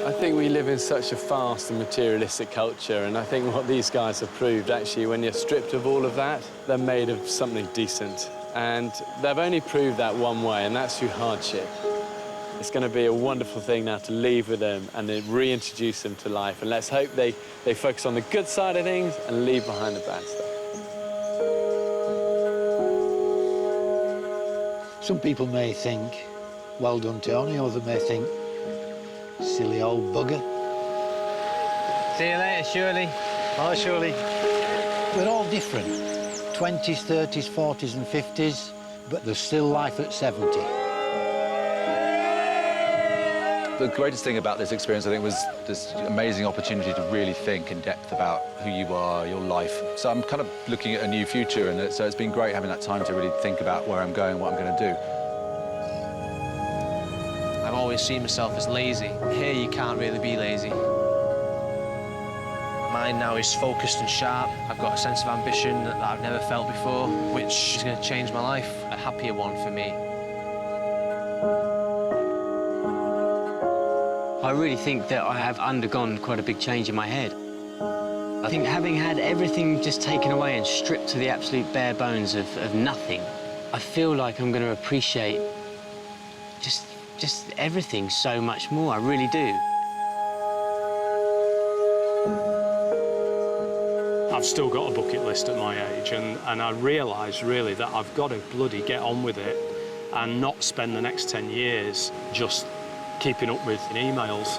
I think we live in such a fast and materialistic culture, and I think what these guys have proved, actually, when you're stripped of all of that, they're made of something decent. And they've only proved that one way, and that's through hardship. It's going to be a wonderful thing now to leave with them and then reintroduce them to life. And let's hope they focus on the good side of things and leave behind the bad stuff. Some people may think, well done, Tony, or they may think, silly old bugger. See you later, Shirley. Oh, Shirley. We're all different. 20s, 30s, 40s and 50s, but there's still life at 70. The greatest thing about this experience, I think, was this amazing opportunity to really think in depth about who you are, your life. So I'm kind of looking at a new future, and so it's been great having that time to really think about where I'm going, what I'm going to do. I've always seen myself as lazy. Here, you can't really be lazy. Mine now is focused and sharp. I've got a sense of ambition that I've never felt before, which is going to change my life, a happier one for me. I really think that I have undergone quite a big change in my head. I think having had everything just taken away and stripped to the absolute bare bones of nothing, I feel like I'm going to appreciate just everything so much more. I really do. I've still got a bucket list at my age, and I realise, really, that I've got to bloody get on with it and not spend the next 10 years just keeping up with emails.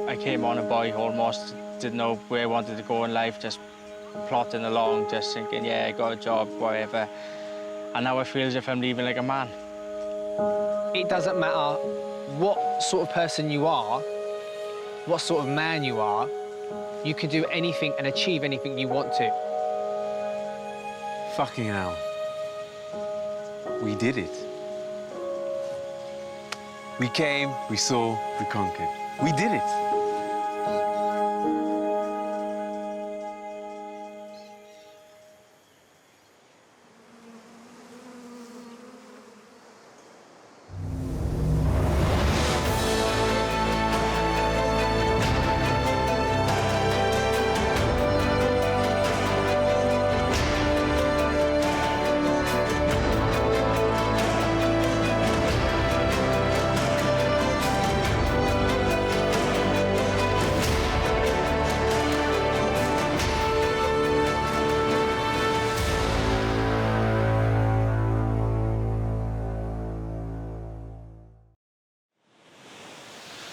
I came on a boy, almost didn't know where I wanted to go in life, just plodding along, just thinking, yeah, I got a job, whatever. And now I feel as if I'm leaving like a man. It doesn't matter what sort of person you are, what sort of man you are, you can do anything and achieve anything you want to. Fucking hell. We did it. We came, we saw, we conquered. We did it.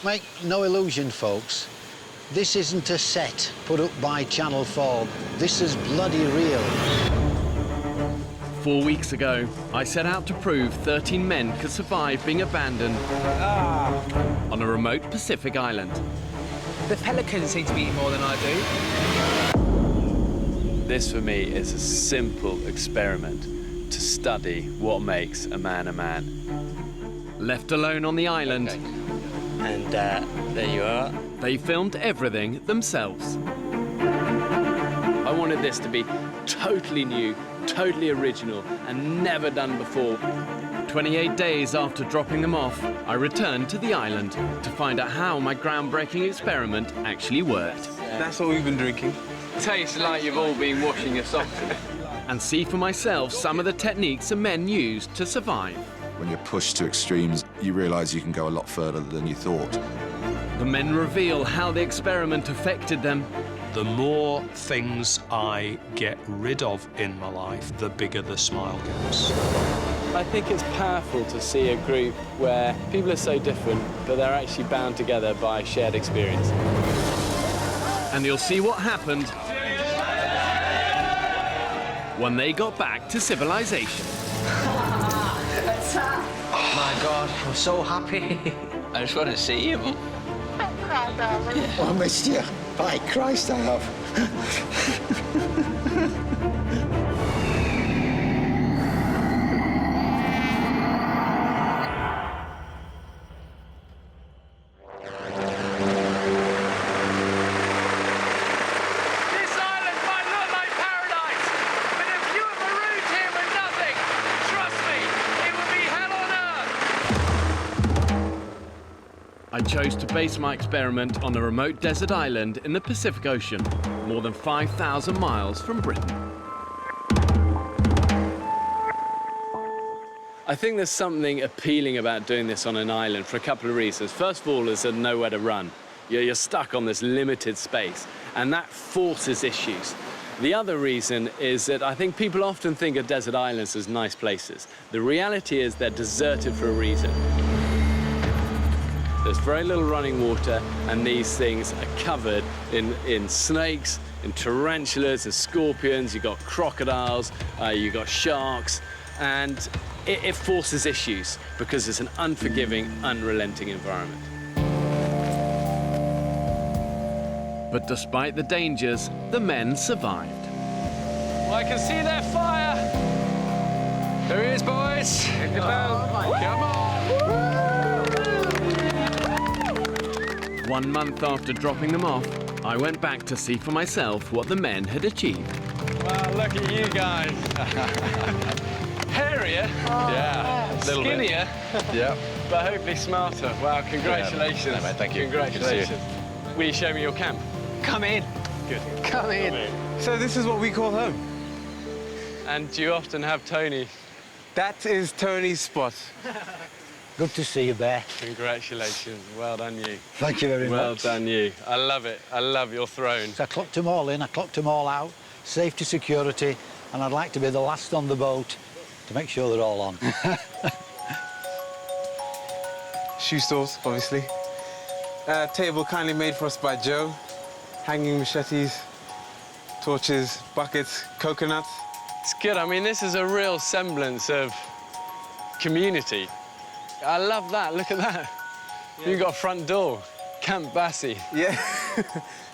Make no illusion, folks. This isn't a set put up by Channel 4. This is bloody real. 4 weeks ago, I set out to prove 13 men could survive being abandoned on a remote Pacific island. The pelicans seem to be eating more than I do. This, for me, is a simple experiment to study what makes a man a man. Left alone on the island. Okay. And there you are. They filmed everything themselves. I wanted this to be totally new, totally original, and never done before. 28 days after dropping them off, I returned to the island to find out how my groundbreaking experiment actually worked. That's what we've been drinking. Tastes like you've all been washing your socks. And see for myself some of the techniques the men used to survive. When you're pushed to extremes, you realise you can go a lot further than you thought. The men reveal how the experiment affected them. The more things I get rid of in my life, the bigger the smile gets. I think it's powerful to see a group where people are so different, but they're actually bound together by shared experience. And you'll see what happened when they got back to civilization. My God, I'm so happy. I just want to see him. Oh, I missed you. By Christ, I have. I chose to base my experiment on a remote desert island in the Pacific Ocean, more than 5,000 miles from Britain. I think there's something appealing about doing this on an island for a couple of reasons. First of all, there's nowhere to run. You're stuck on this limited space, and that forces issues. The other reason is that I think people often think of desert islands as nice places. The reality is they're deserted for a reason. There's very little running water, and these things are covered in snakes, in tarantulas, and scorpions. You've got crocodiles, you've got sharks, and it forces issues because it's an unforgiving, unrelenting environment. But despite the dangers, the men survived. Well, I can see their fire. There he is, boys. Hit the bell. Come on. 1 month after dropping them off, I went back to see for myself what the men had achieved. Wow, look at you guys. Hairier. Yeah, a little bit. Skinnier. Yeah. But hopefully smarter. Wow, congratulations. Yeah, mate, thank you. Congratulations. Will you show me your camp? Come in. Good. Come in. So this is what we call home. And do you often have Tony? That is Tony's spot. Good to see you, Bear. Congratulations. Well done, you. Thank you very much. Well done, you. I love it. I love your throne. So I clocked them all in, I clocked them all out, safety, security, and I'd like to be the last on the boat to make sure they're all on. Shoe stores, obviously. Table kindly made for us by Joe. Hanging machetes, torches, buckets, coconuts. It's good. I mean, this is a real semblance of community. I love that. Look at that. Yeah. You've got a front door. Camp Bassie. Yeah.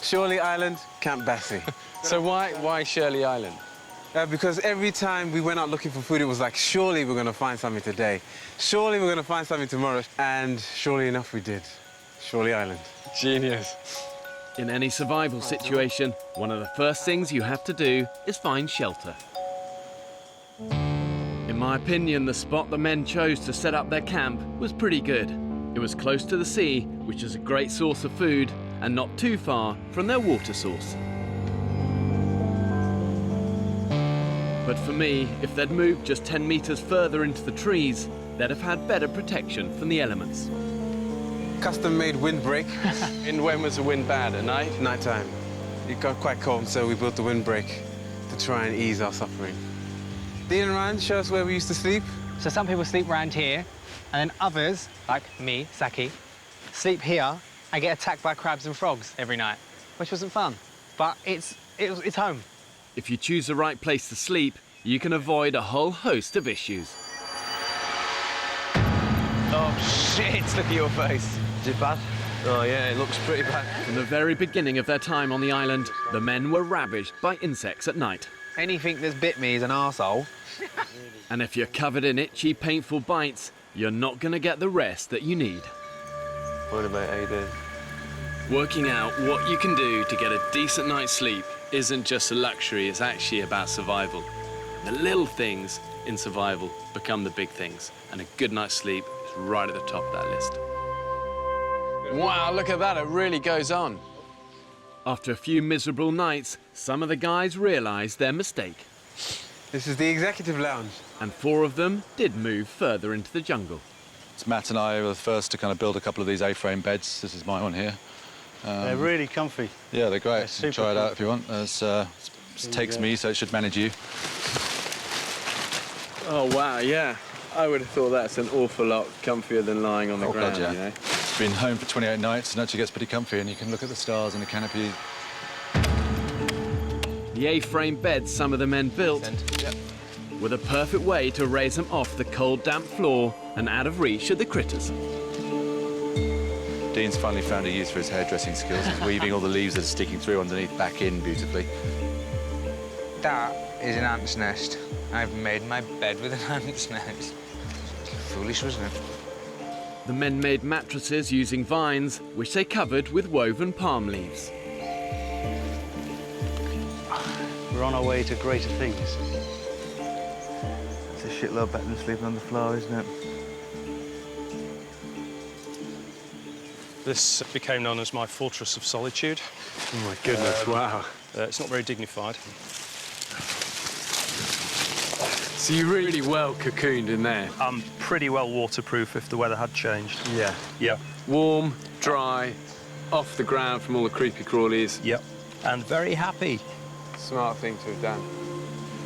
Shirley Island, Camp Bassie. So why Shirley Island? Because every time we went out looking for food, it was like, surely we're going to find something today. Surely we're going to find something tomorrow. And surely enough, we did. Shirley Island. Genius. In any survival situation, one of the first things you have to do is find shelter. In my opinion, the spot the men chose to set up their camp was pretty good. It was close to the sea, which is a great source of food, and not too far from their water source. But for me, if they'd moved just 10 meters further into the trees, they'd have had better protection from the elements. Custom-made windbreak. And when was the wind bad? At night? Nighttime. It got quite cold, so we built the windbreak to try and ease our suffering. Dean and Ryan, show us where we used to sleep. So some people sleep around here, and then others, like me, Saki, sleep here and get attacked by crabs and frogs every night, which wasn't fun. But it's home. If you choose the right place to sleep, you can avoid a whole host of issues. Oh, shit, look at your face. Is it bad? Oh, yeah, it looks pretty bad. From the very beginning of their time on the island, the men were ravaged by insects at night. Anything that's bit me is an arsehole. And if you're covered in itchy, painful bites, you're not going to get the rest that you need. What mate, how you doing? Working out what you can do to get a decent night's sleep isn't just a luxury, it's actually about survival. The little things in survival become the big things, and a good night's sleep is right at the top of that list. Wow, look at that, it really goes on. After a few miserable nights, some of the guys realised their mistake. This is the executive lounge. And 4 of them did move further into the jungle. It's Matt and I were the first to kind of build a couple of these A-frame beds. This is my one here. They're really comfy. Yeah, they're great. They're Try it cool. out if you want. It takes me, so it should manage you. Oh, wow, yeah. I would have thought that's an awful lot comfier than lying on the ground, God, yeah. you know? It's been home for 28 nights and actually gets pretty comfy, and you can look at the stars in the canopy. The A-frame beds some of the men built were the perfect way to raise them off the cold, damp floor and out of reach of the critters. Dean's finally found a use for his hairdressing skills. He's weaving all the leaves that are sticking through underneath back in beautifully. That is an ant's nest. I've made my bed with an ant's nest. Foolish, wasn't it? The men made mattresses using vines, which they covered with woven palm leaves. We're on our way to greater things. It's a shitload better than sleeping on the floor, isn't it? This became known as my fortress of solitude. Oh, my goodness, wow. It's not very dignified. So you really well cocooned in there? I'm pretty well waterproof if the weather had changed. Yeah. Yeah. Warm, dry, off the ground from all the creepy crawlies. Yep. And very happy. Smart thing to have done.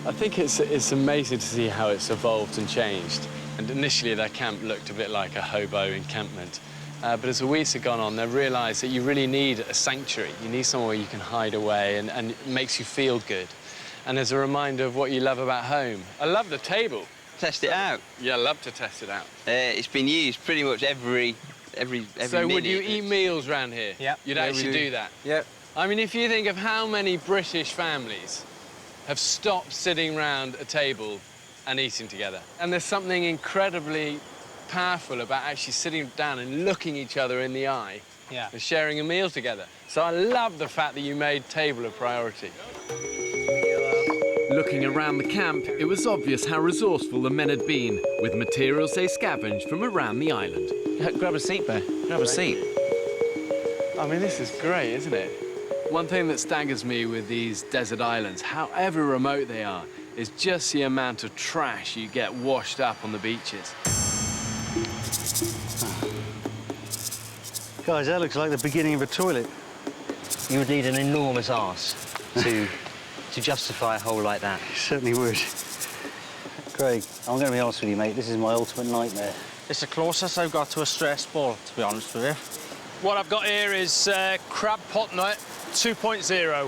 I think it's amazing to see how it's evolved and changed. And initially their camp looked a bit like a hobo encampment. But as the weeks have gone on, they've realised that you really need a sanctuary. You need somewhere where you can hide away and it makes you feel good. And as a reminder of what you love about home. I love the table. Test it out. Yeah, I love to test it out. It's been used pretty much every So minute. would you eat meals round here? Yep. You'd Yeah, actually we do that? Yep. I mean, if you think of how many British families have stopped sitting round a table and eating together. And there's something incredibly powerful about actually sitting down and looking each other in the eye and sharing a meal together. So I love the fact that you made table a priority. Looking around the camp, it was obvious how resourceful the men had been with materials they scavenged from around the island. Grab a seat, Bear. Grab a seat. I mean, this is great, isn't it? One thing that staggers me with these desert islands, however remote they are, is just the amount of trash you get washed up on the beaches. Guys, that looks like the beginning of a toilet. You would need an enormous arse to justify a hole like that. You certainly would. Craig, I'm going to be honest with you, mate. This is my ultimate nightmare. It's the closest I've got to a stress ball, to be honest with you. What I've got here is crab pot nut 2.0.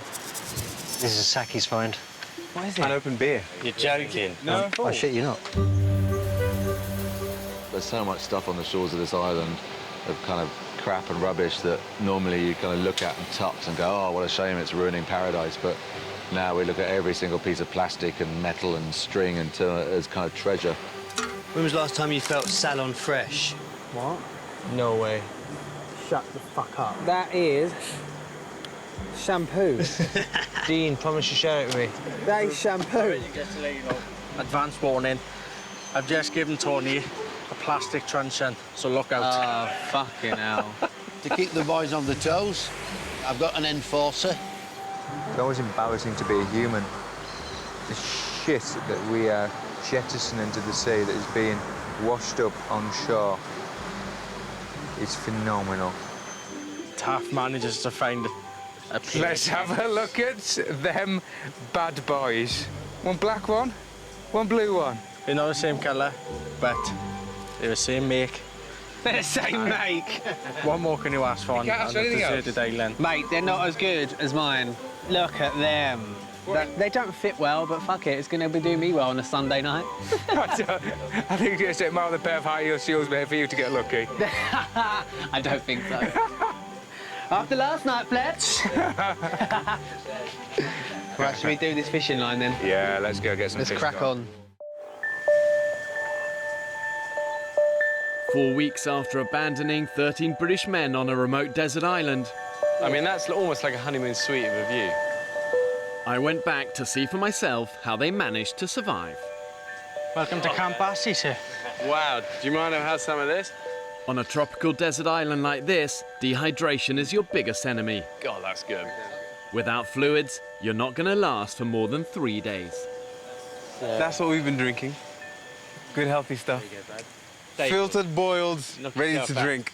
This is a Saki's find. What is it? An open beer. You're joking. No, I shit you not. There's so much stuff on the shores of this island of kind of crap and rubbish that normally you kind of look at and touch and go, oh, what a shame, it's ruining paradise. But now we look at every single piece of plastic and metal and string and turn it as kind of treasure. When was the last time you felt salon fresh? What? No way. Shut the fuck up. That is shampoo. Dean, promise you share it with me. That is shampoo. Advance warning. I've just given Tony a plastic truncheon, so look out. Oh, fucking hell. To keep the boys on the toes, I've got an enforcer. It's always embarrassing to be a human. The shit that we are jettisoning into the sea that is being washed up on shore is phenomenal. Taff manages to find a place. Let's have a look at them bad boys. One black one, one blue one. They're not the same colour, but they're the same make. They're saying make. What more can you ask for on You can't ask for a anything else. deserted island? Mate, they're not as good as mine. Look at them. They don't fit well, but fuck it, it's going to be doing me well on a Sunday night. I think just a amount of the pair of high heel shoes made for you to get lucky. I don't think so. After last night, Fletch. Right, should we do this fishing line then? Yeah, let's go get some Let's fish crack on. 4 weeks after abandoning 13 British men on a remote desert island, I mean, that's almost like a honeymoon suite of a view. I went back to see for myself how they managed to survive. Welcome to Camp Bassi, sir. Wow, do you mind if I have some of this? On a tropical desert island like this, dehydration is your biggest enemy. God, that's good. Without fluids, you're not going to last for more than 3 days. That's what we've been drinking. Good, healthy stuff. Filtered, boiled, ready to drink.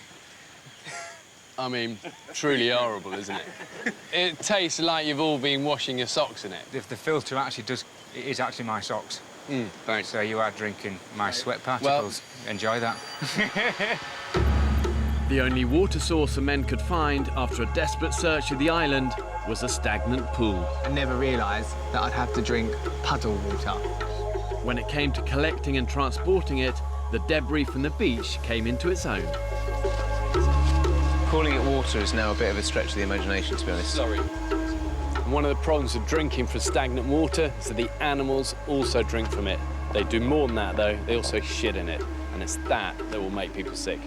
I mean, truly horrible, isn't it? It tastes like you've all been washing your socks in it. If the filter actually does, it is actually my socks. Thanks. So you are drinking my sweat particles. Well, enjoy that. The only water source the men could find after a desperate search of the island was a stagnant pool. I never realised that I'd have to drink puddle water. When it came to collecting and transporting it, the debris from the beach came into its own. Calling it water is now a bit of a stretch of the imagination, to be honest. Sorry. And one of the problems with drinking from stagnant water is that the animals also drink from it. They do more than that, though. They also shit in it. And it's that will make people sick.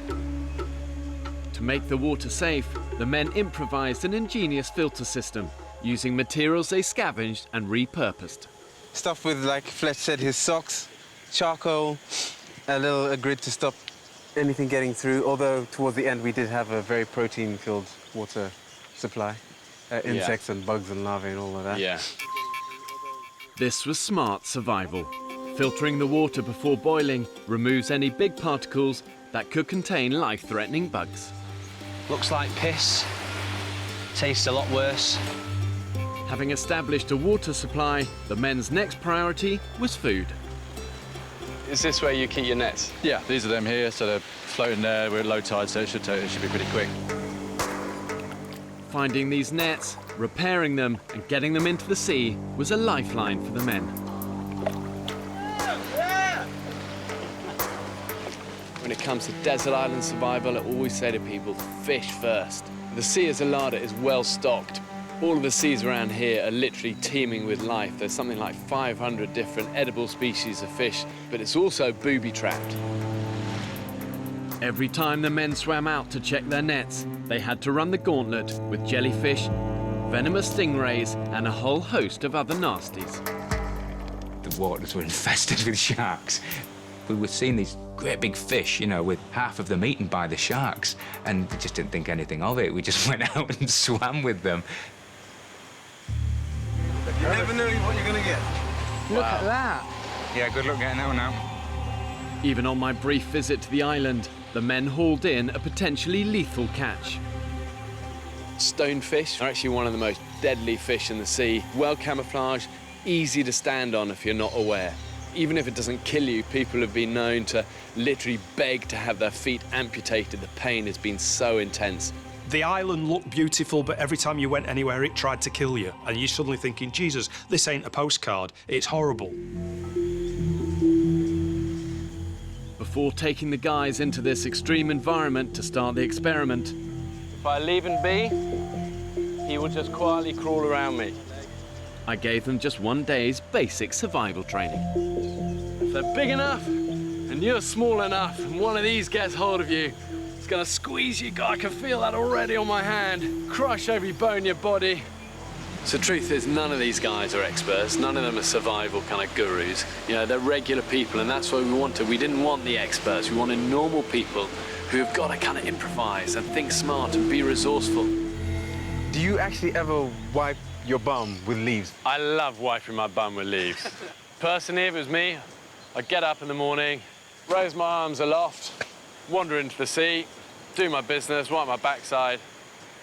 To make the water safe, the men improvised an ingenious filter system, using materials they scavenged and repurposed. Stuff with, like Fletch said, his socks, charcoal, a grid to stop anything getting through, although towards the end we did have a very protein-filled water supply. Insects and bugs and larvae and all of that. Yeah. This was smart survival. Filtering the water before boiling removes any big particles that could contain life-threatening bugs. Looks like piss. Tastes a lot worse. Having established a water supply, the men's next priority was food. Is this where you keep your nets? Yeah, these are them here, so they're floating there. We're at low tide, so it should be pretty quick. Finding these nets, repairing them, and getting them into the sea was a lifeline for the men. When it comes to desert island survival, I always say to people, fish first. The sea as a larder is well stocked. All of the seas around here are literally teeming with life. There's something like 500 different edible species of fish, but it's also booby-trapped. Every time the men swam out to check their nets, they had to run the gauntlet with jellyfish, venomous stingrays, and a whole host of other nasties. The waters were infested with sharks. We were seeing these great big fish, you know, with half of them eaten by the sharks, and we just didn't think anything of it. We just went out and swam with them. You never know what you're going to get. Look at that. Yeah, good luck getting that one out. Even on my brief visit to the island, the men hauled in a potentially lethal catch. Stonefish are actually one of the most deadly fish in the sea. Well camouflaged, easy to stand on if you're not aware. Even if it doesn't kill you, people have been known to literally beg to have their feet amputated. The pain has been so intense. The island looked beautiful, but every time you went anywhere, it tried to kill you. And you're suddenly thinking, Jesus, this ain't a postcard. It's horrible. Before taking the guys into this extreme environment to start the experiment, If I leave him be, he will just quietly crawl around me. I gave them just one day's basic survival training. If they're big enough and you're small enough and one of these gets hold of you, it's gonna squeeze you. God, I can feel that already on my hand. Crush every bone in your body. So the truth is, none of these guys are experts. None of them are survival kind of gurus. You know, they're regular people, and that's what we wanted. We didn't want the experts. We wanted normal people who've got to kind of improvise and think smart and be resourceful. Do you actually ever wipe your bum with leaves? I love wiping my bum with leaves. Personally, if it was me, I'd get up in the morning, raise my arms aloft, wander into the sea, do my business, wipe my backside,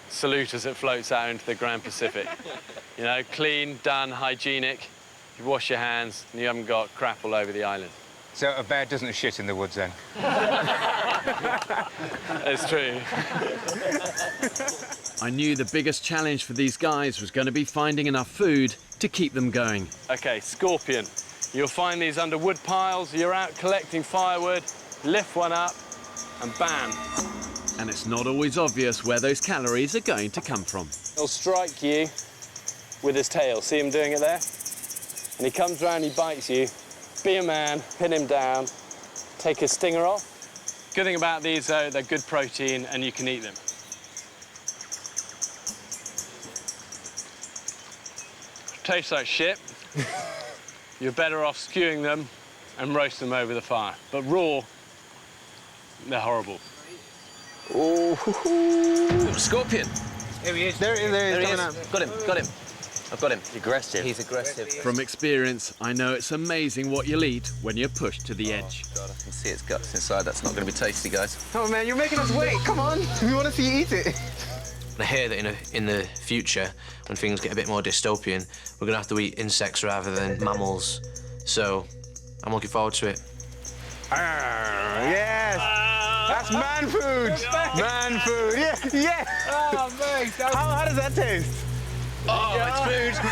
salute as it floats out into the Grand Pacific. You know, clean, done, hygienic. You wash your hands and you haven't got crap all over the island. So a bear doesn't shit in the woods, then? It's true. I knew the biggest challenge for these guys was going to be finding enough food to keep them going. OK, scorpion. You'll find these under wood piles. You're out collecting firewood, lift one up, and bam. And it's not always obvious where those calories are going to come from. He'll strike you with his tail. See him doing it there? And he comes round, he bites you. Be a man, pin him down, take his stinger off. Good thing about these, though, they're good protein and you can eat them. Tastes like shit. You're better off stewing them and roast them over the fire. But raw, they're horrible. Oh, scorpion. Here he is. There he is. Coming out. Got him. I've got him. He's aggressive. He's aggressive. From experience, I know it's amazing what you'll eat when you're pushed to the edge. God, I can see its guts inside. That's not going to be tasty, guys. Oh, man, you're making us wait. Come on. We want to see you eat it. I hear that in the future, when things get a bit more dystopian, we're going to have to eat insects rather than mammals. So I'm looking forward to it. Yes. That's man food. Man food. Yeah. Oh, mate. How does that taste? Oh, it's food.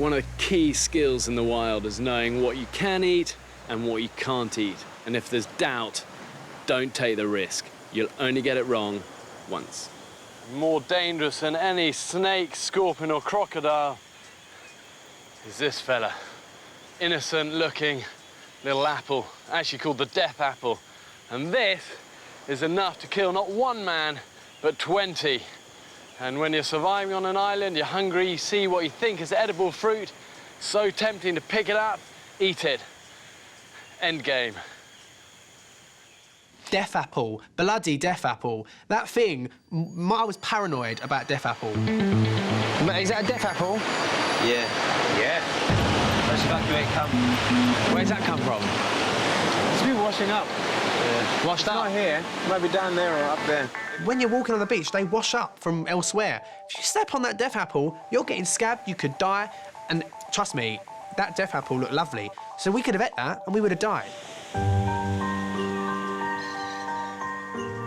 One of the key skills in the wild is knowing what you can eat and what you can't eat. And if there's doubt, don't take the risk. You'll only get it wrong once. More dangerous than any snake, scorpion or crocodile is this fella. Innocent looking little apple, actually called the death apple. And this is enough to kill not one man, but 20. And when you're surviving on an island, you're hungry, you see what you think is edible fruit, so tempting to pick it up, eat it. End game. Death apple, bloody death apple. That thing, I was paranoid about death apple. Is that a death apple? Yeah. Let's evacuate camp. Where's that come from? It's been washing up. Yeah. Washed up? Not here. It might be down there or up there. When you're walking on the beach, they wash up from elsewhere. If you step on that death apple, you're getting scabbed, you could die. And trust me, that death apple looked lovely. So we could have ate that and we would have died.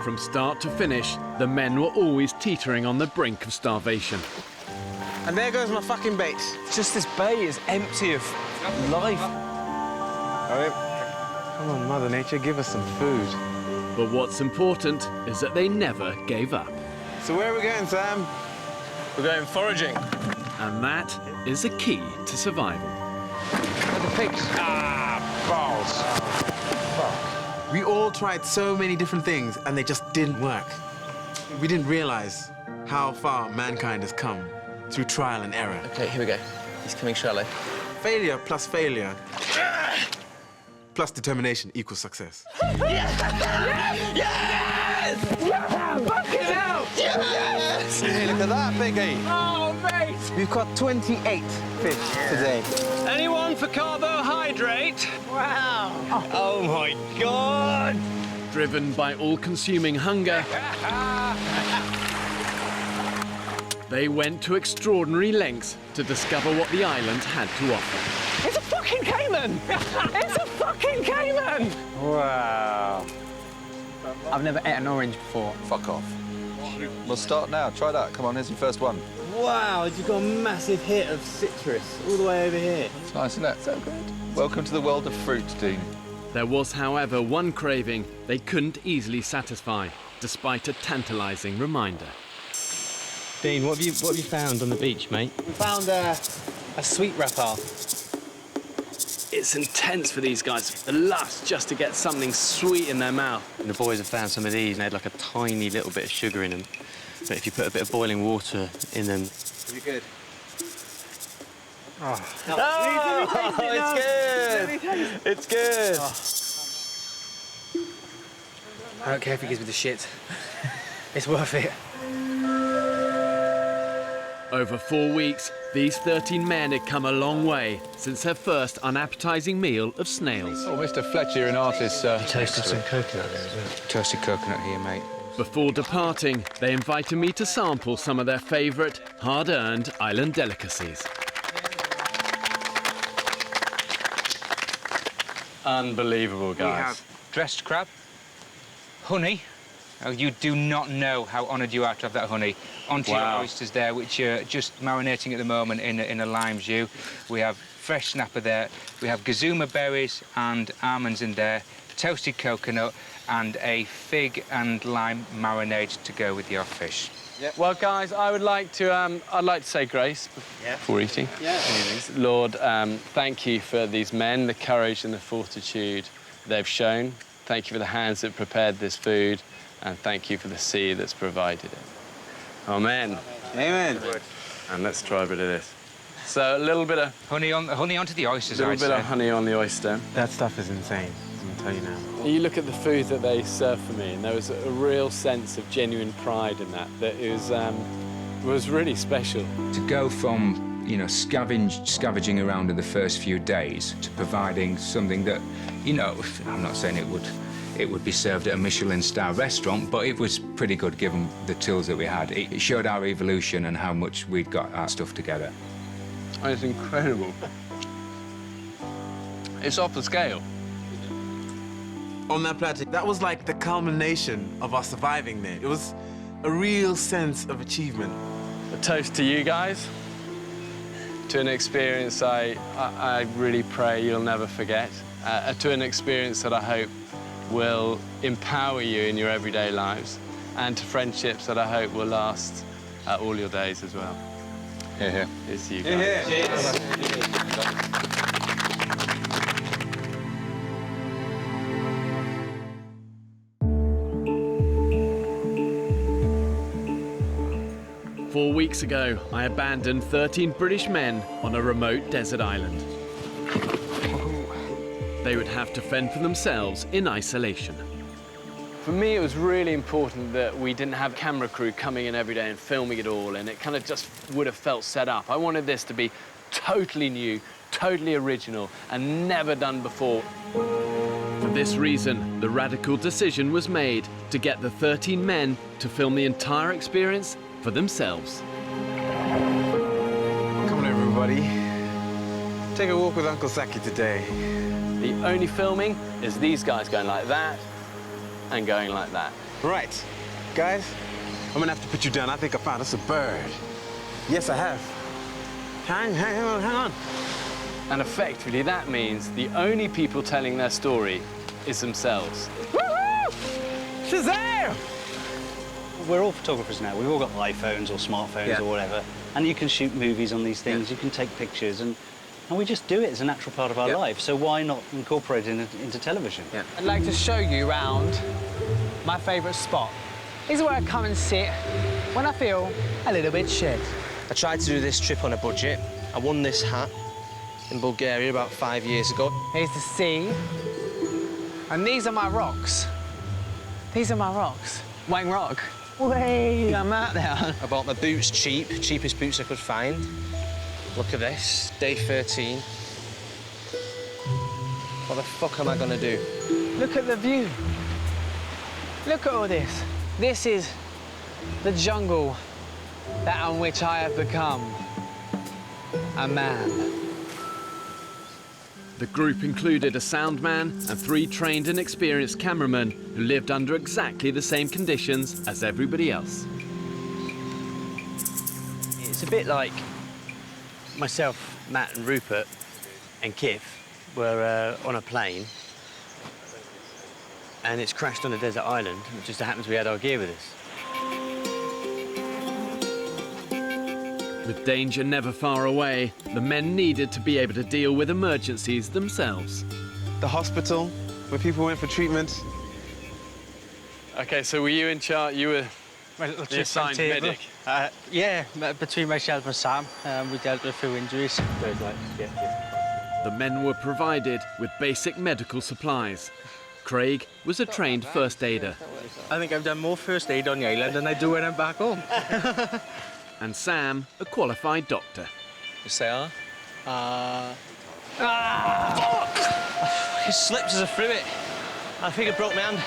From start to finish, the men were always teetering on the brink of starvation. And there goes my fucking bait. Just this bay is empty of life. Come on, Mother Nature, give us some food. But what's important is that they never gave up. So where are we going, Sam? We're going foraging. And that is the key to survival. The pigs. Balls. We all tried so many different things and they just didn't work. We didn't realize how far mankind has come through trial and error. OK, here we go. He's coming shallow. Failure plus failure plus determination equals success. Yes! Fucking hell! Yes! Hey, look at that, Biggie. Oh, mate! We've caught 28 fish today. Anyone for carbohydrate? Wow! Oh, my God! Driven by all-consuming hunger, they went to extraordinary lengths to discover what the island had to offer. It's a fucking caiman! It's a fucking caiman! Wow. I've never ate an orange before. Fuck off. We'll start now. Try that. Come on, here's your first one. Wow, you've got a massive hit of citrus all the way over here. It's nice, isn't it? So good. Welcome to the world of fruit, Dean. There was, however, one craving they couldn't easily satisfy, despite a tantalising reminder. Dean, what have you found on the beach, mate? We found a sweet wrapper. It's intense for these guys, the lust just to get something sweet in their mouth. And the boys have found some of these and they had like a tiny little bit of sugar in them. But if you put a bit of boiling water in them... Is it good? Oh, it's good! It's good! I don't care if he gives me the shit. It's worth it. Over 4 weeks, these 13 men had come a long way since their first unappetising meal of snails. Oh, Mr. Fletcher, you're an artist, sir. You toasted some coconut there as well. Toasted coconut here, mate. Before departing, they invited me to sample some of their favourite, hard-earned island delicacies. Unbelievable, guys. We have dressed crab, honey. Oh, you do not know how honoured you are to have that honey onto your oysters there, which are just marinating at the moment in a lime jus. We have fresh snapper there. We have gazuma berries and almonds in there, toasted coconut, and a fig and lime marinade to go with your fish. Yep. Well, guys, I'd like to say grace before eating. Yeah. Lord, thank you for these men, the courage and the fortitude they've shown. Thank you for the hands that prepared this food, and thank you for the sea that's provided it. Amen. Amen. And let's try a bit of this. So a little bit of honey onto the oysters. A little bit of honey on the oyster. That stuff is insane. I'm gonna tell you now. You look at the food that they served for me, and there was a real sense of genuine pride in that. That it was really special. To go from, you know, scavenging around in the first few days to providing something that, you know, I'm not saying it would be served at a Michelin star restaurant, but it was pretty good given the tools that we had. It showed our evolution and how much we'd got our stuff together. It's incredible. It's off the scale. On that plateau, that was like the culmination of our surviving there. It was a real sense of achievement. A toast to you guys, to an experience I really pray you'll never forget, to an experience that I hope will empower you in your everyday lives, and to friendships that I hope will last all your days as well. Hear, hear. It's you guys. Cheers. Four weeks ago, I abandoned 13 British men on a remote desert island. They would have to fend for themselves in isolation. For me, it was really important that we didn't have camera crew coming in every day and filming it all, and it kind of just would have felt set up. I wanted this to be totally new, totally original, and never done before. For this reason, the radical decision was made to get the 13 men to film the entire experience for themselves. Come on, everybody. Take a walk with Uncle Saki today. The only filming is these guys going like that and going like that. Right. Guys, I'm gonna have to put you down. I think I found us a bird. Yes, I have. Hang on. And effectively, that means the only people telling their story is themselves. Woohoo! Shazam! We're all photographers now. We've all got iPhones or smartphones or whatever. And you can shoot movies on these things, you can take pictures, and we just do it as a natural part of our life. So why not incorporate it into television? I'd like to show you around my favourite spot. This is where I come and sit when I feel a little bit shit. I tried to do this trip on a budget. I won this hat in Bulgaria about 5 years ago. Here's the sea. And these are my rocks. These are my rocks. Wang Rock. Way, I'm out there. I bought my boots cheap, cheapest boots I could find. Look at this, day 13. What the fuck am I gonna do? Look at the view. Look at all this. This is the jungle that on which I have become a man. The group included a sound man and 3 trained and experienced cameramen who lived under exactly the same conditions as everybody else. It's a bit like myself, Matt and Rupert and Kif were on a plane and it's crashed on a desert island. It just happens we had our gear with us. With danger never far away, the men needed to be able to deal with emergencies themselves. The hospital, where people went for treatment. Okay, so were you in charge? You were the assigned medic? Yeah, between myself and Sam, we dealt with a few injuries. The men were provided with basic medical supplies. Craig was a trained first aider. I think I've done more first aid on the island than I do when I'm back home. And Sam, a qualified doctor. Yes, they are. Fuck! It slipped as I threw it. I think it broke my hand.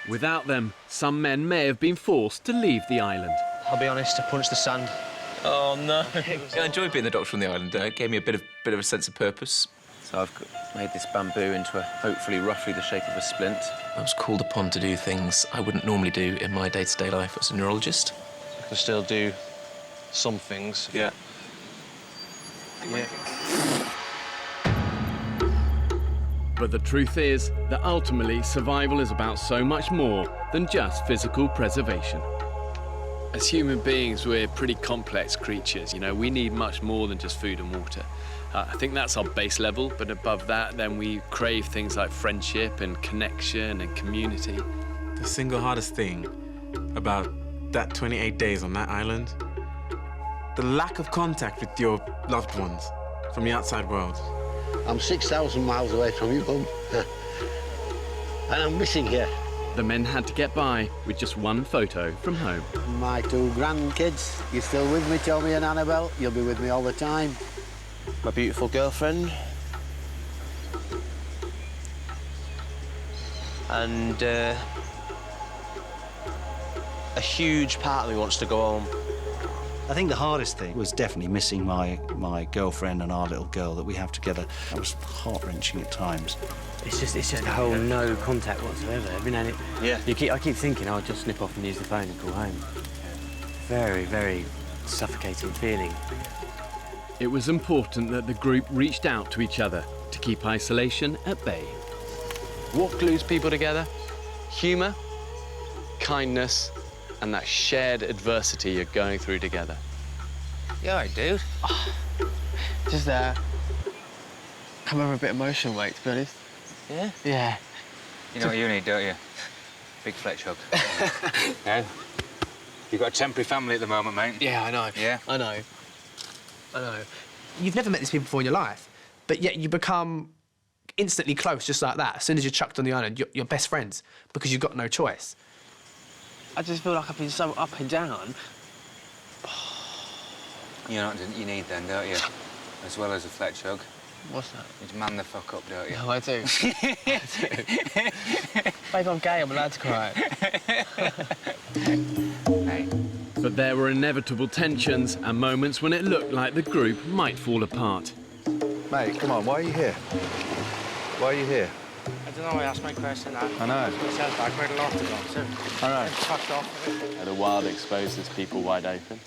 Without them, some men may have been forced to leave the island. I'll be honest, I punched the sand. Oh, no. I enjoyed being the doctor on the island. It gave me a bit of a sense of purpose. So I've made this bamboo into hopefully roughly the shape of a splint. I was called upon to do things I wouldn't normally do in my day-to-day life as a neurologist. I can still do some things. Yeah. Yeah. But the truth is that ultimately survival is about so much more than just physical preservation. As human beings, we're pretty complex creatures. You know, we need much more than just food and water. I think that's our base level, but above that, then we crave things like friendship and connection and community. The single hardest thing about that 28 days on that island, the lack of contact with your loved ones from the outside world. I'm 6,000 miles away from you, home. And I'm missing you. The men had to get by with just one photo from home. My 2 grandkids, you're still with me, Tommy and Annabelle? You'll be with me all the time. My beautiful girlfriend. And a huge part of me wants to go home. I think the hardest thing was definitely missing my girlfriend and our little girl that we have together. That was heart-wrenching at times. It's just a whole no contact whatsoever. Every now and then, yeah. I keep thinking I'll just snip off and use the phone and call home. Very, very suffocating feeling. It was important that the group reached out to each other to keep isolation at bay. What glues people together? Humour, kindness, and that shared adversity you're going through together. Yeah, I do. Just come over a bit emotional, mate, to be honest. Yeah? Yeah. You know what you need, don't you? Big Fletch hug. Yeah? You've got a temporary family at the moment, mate. Yeah, I know. Yeah? I know. You've never met these people before in your life, but yet you become instantly close just like that. As soon as you're chucked on the island, you're best friends because you've got no choice. I just feel like I've been so up and down. You know what you need then, don't you? As well as a Fletch hug. What's that? You man the fuck up, don't you? No, I do. Babe, I'm gay, I'm allowed to cry. Hey. But there were inevitable tensions and moments when it looked like the group might fall apart. Mate, come on, why are you here? Why are you here? I don't know, I asked my question now. I know. I myself back quite a lot ago, so I know. I'm fucked off. The wild exposes people wide open,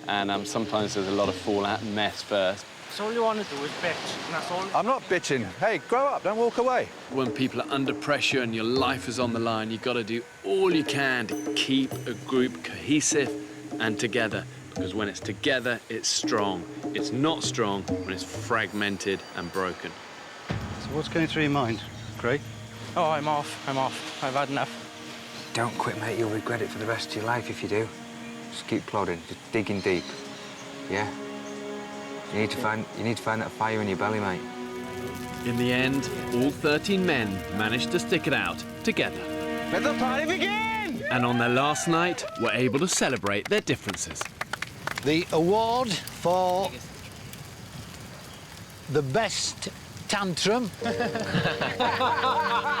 and sometimes there's a lot of fallout and mess first. So all you want to do is bitch, and that's all. I'm not bitching. Hey, grow up, don't walk away. When people are under pressure and your life is on the line, you've got to do all you can to keep a group cohesive and together, because when it's together, it's strong. It's not strong when it's fragmented and broken. So what's going through your mind, Craig? Oh, I'm off. I've had enough. Don't quit, mate. You'll regret it for the rest of your life if you do. Just keep plodding, just digging deep. Yeah? You need to find that fire in your belly, mate. In the end, all 13 men managed to stick it out together. Let the party begin! And on their last night, were able to celebrate their differences. The award for the best tantrum.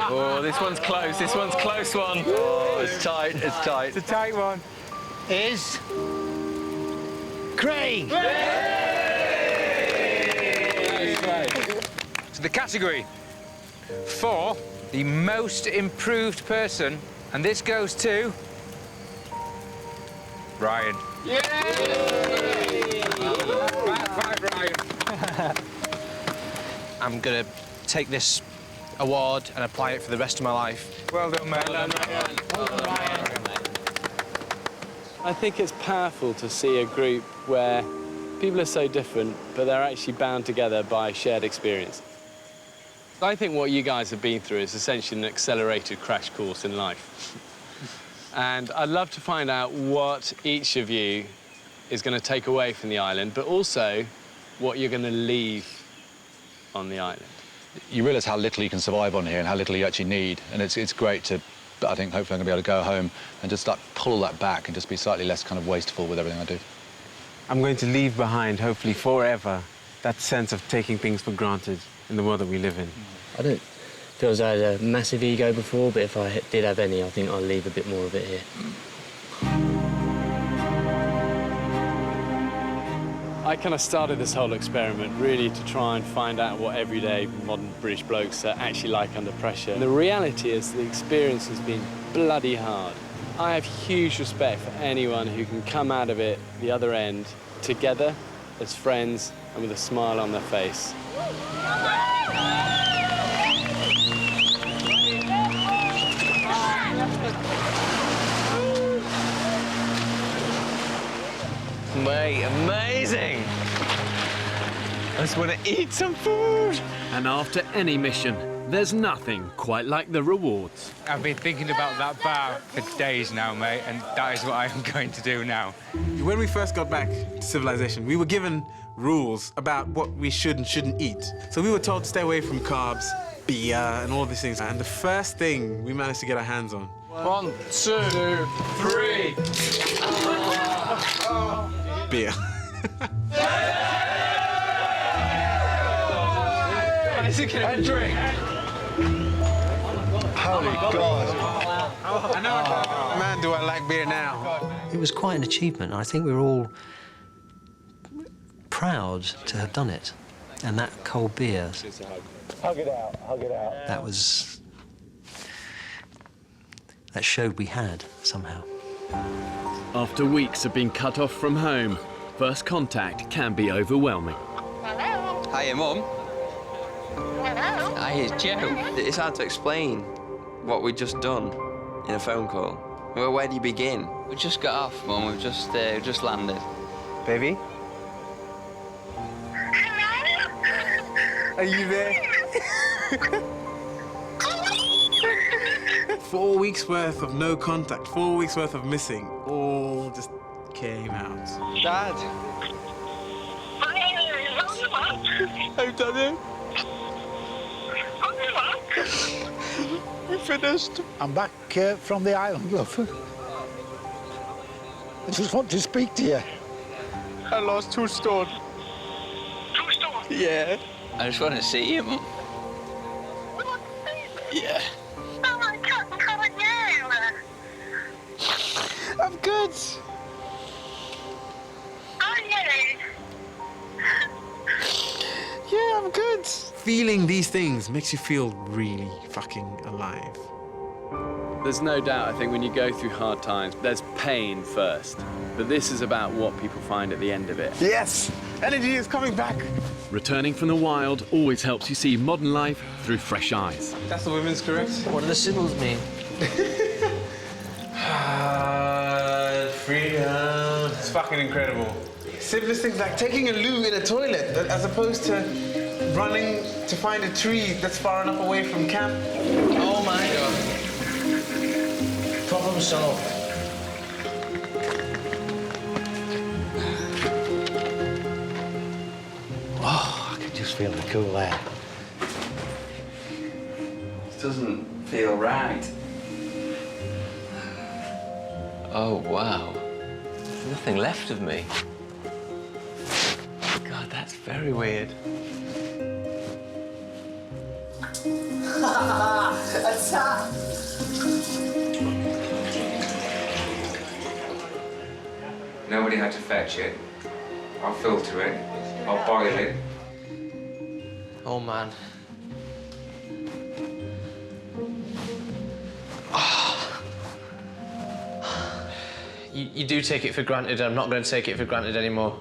Oh, this one's close. This one's close one. Oh, it's tight. It's tight. It's a tight one. Is Craig. So the category for the most improved person, and this goes to Ryan. Yay! Five, Ryan. I'm gonna take this award and apply it for the rest of my life. Well done, mate. Well done, Ryan. I think it's powerful to see a group where people are so different, but they're actually bound together by shared experience. I think what you guys have been through is essentially an accelerated crash course in life. And I'd love to find out what each of you is going to take away from the island, but also what you're going to leave on the island. You realise how little you can survive on here and how little you actually need, and it's great to, I think, hopefully I'm going to be able to go home and just like pull that back and just be slightly less kind of wasteful with everything I do. I'm going to leave behind, hopefully forever, that sense of taking things for granted in the world that we live in. I don't feel as though I had a massive ego before, but if I did have any, I think I'll leave a bit more of it here. I kind of started this whole experiment really to try and find out what everyday modern British blokes are actually like under pressure. And the reality is the experience has been bloody hard. I have huge respect for anyone who can come out of it the other end together as friends and with a smile on their face. Mate, amazing! I just want to eat some food! And after any mission, there's nothing quite like the rewards. I've been thinking about that bar for days now, mate, and that is what I am going to do now. When we first got back to civilization, we were given rules about what we should and shouldn't eat. So we were told to stay away from carbs, beer, and all these things. And the first thing we managed to get our hands on. 1, 2, 3. Beer. And drink. Holy God. I know. Man, do I like beer now. It was quite an achievement. I think we were all proud to have done it. And that cold beer, Hug it out, hug it out. that showed we had somehow. After weeks of being cut off from home, first contact can be overwhelming. Hiya, Mum. Hi, it's Joe. It's hard to explain what we'd just done in a phone call. Well, where do you begin? We just got off, Mum. We've just landed. Baby? Are you there? 4 weeks worth of no contact, 4 weeks worth of missing, all just came out. Dad? I've done it. We finished. I'm back from the island, love. I just want to speak to you. I lost 2 stone. 2 stone? Yeah. I just want to see you, Mum. Yeah. I'm good. Yeah, I'm good. Feeling these things makes you feel really fucking alive. There's no doubt, I think, when you go through hard times, there's pain first. But this is about what people find at the end of it. Yes! Energy is coming back! Returning from the wild always helps you see modern life through fresh eyes. That's the women's, correct? What do the symbols mean? Freedom. It's fucking incredible. Simplest things like taking a loo in a toilet as opposed to running to find a tree that's far enough away from camp. Oh my God. Problem solved. Oh, I can just feel the cool air. It doesn't feel right. Oh, wow. There's nothing left of me. God, that's very weird. Attack! Nobody had to fetch it. I'll filter it. I'll boil it. Oh, man. You do take it for granted. I'm not going to take it for granted anymore.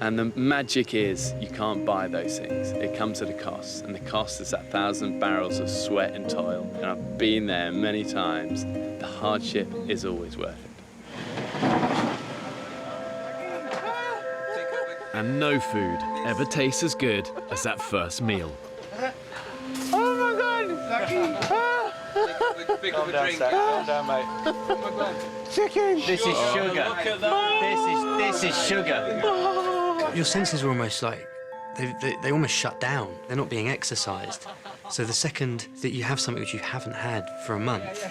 And the magic is you can't buy those things. It comes at a cost, and the cost is that 1,000 barrels of sweat and toil. And I've been there many times. The hardship is always worth it. And no food ever tastes as good as that first meal. Oh my God! Pick up a drink. Calm down, mate. Oh my God. Chicken! This is sugar. Look at that. This is sugar. Your senses are almost like, they almost shut down. They're not being exercised. So the second that you have something which you haven't had for a month,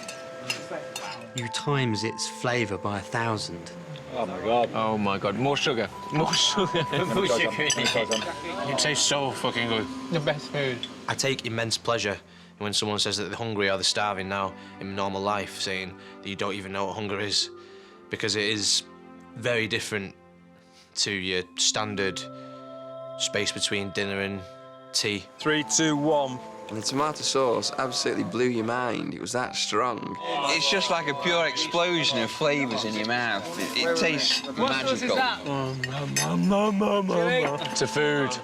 you times its flavour by 1,000. Oh my God. Oh my God. More sugar. More sugar. More sugar. It tastes so fucking good. The best food. I take immense pleasure when someone says that they're hungry or they're starving now in normal life, saying that you don't even know what hunger is, because it is very different to your standard space between dinner and tea. 3, 2, 1. And the tomato sauce absolutely blew your mind. It was that strong. It's just like a pure explosion of flavours in your mouth. It tastes magical. To food.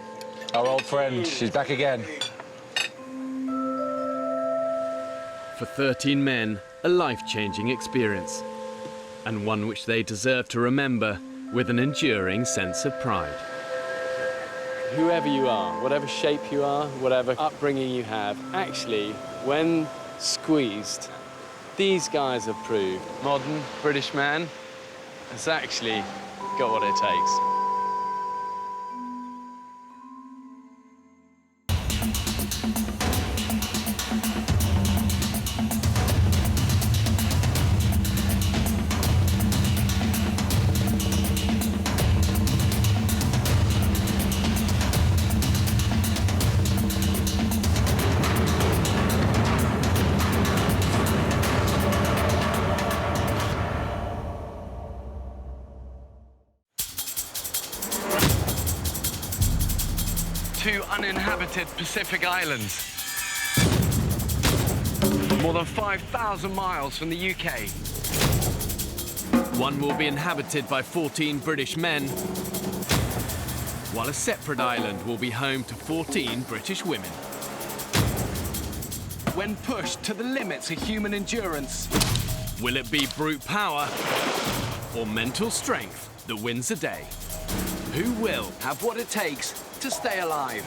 Our old friend, she's back again. For 13 men, a life-changing experience, and one which they deserve to remember with an enduring sense of pride. Whoever you are, whatever shape you are, whatever upbringing you have, actually, when squeezed, these guys have proved modern British man has actually got what it takes. Two uninhabited Pacific islands, more than 5,000 miles from the UK. One will be inhabited by 14 British men, while a separate island will be home to 14 British women. When pushed to the limits of human endurance, will it be brute power or mental strength that wins the day? Who will have what it takes to stay alive?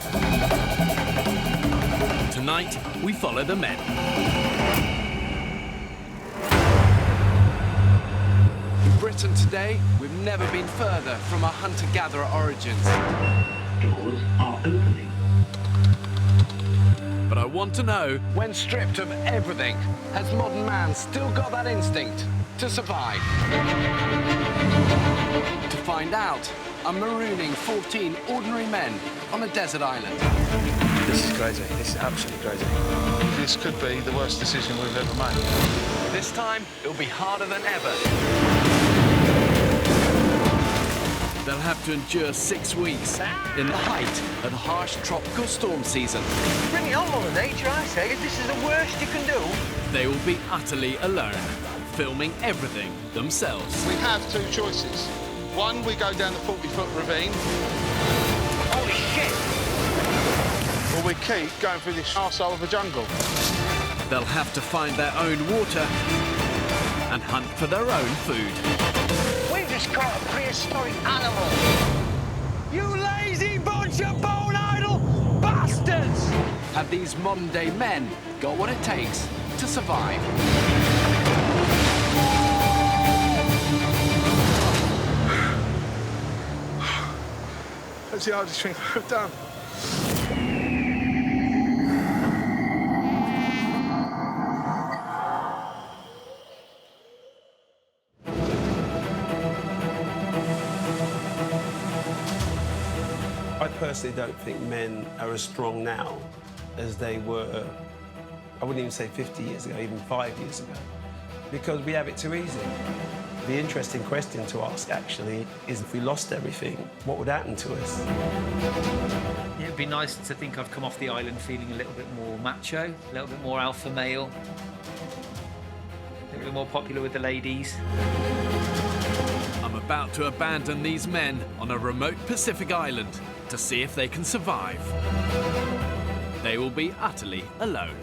Tonight, we follow the men. In Britain today, we've never been further from our hunter-gatherer origins. Doors are opening. But I want to know, when stripped of everything, has modern man still got that instinct to survive? To find out, I'm marooning 14 ordinary men on a desert island. This is crazy. This is absolutely crazy. This could be the worst decision we've ever made. This time, it'll be harder than ever. They'll have to endure 6 weeks in the height of the harsh tropical storm season. Bring it on, Mother Nature, I say. If this is the worst you can do. They will be utterly alone, filming everything themselves. We have two choices. One, we go down the 40-foot ravine. Holy shit! Or we keep going through this arsehole of a jungle. They'll have to find their own water and hunt for their own food. We've just caught a prehistoric animal. You lazy bunch of bone-idle bastards! Have these modern-day men got what it takes to survive? That's the hardest thing I've ever done. I personally don't think men are as strong now as they were, I wouldn't even say 50 years ago, even 5 years ago, because we have it too easy. The interesting question to ask, actually, is if we lost everything, what would happen to us? Yeah, it'd be nice to think I've come off the island feeling a little bit more macho, a little bit more alpha male, a little bit more popular with the ladies. I'm about to abandon these men on a remote Pacific island to see if they can survive. They will be utterly alone.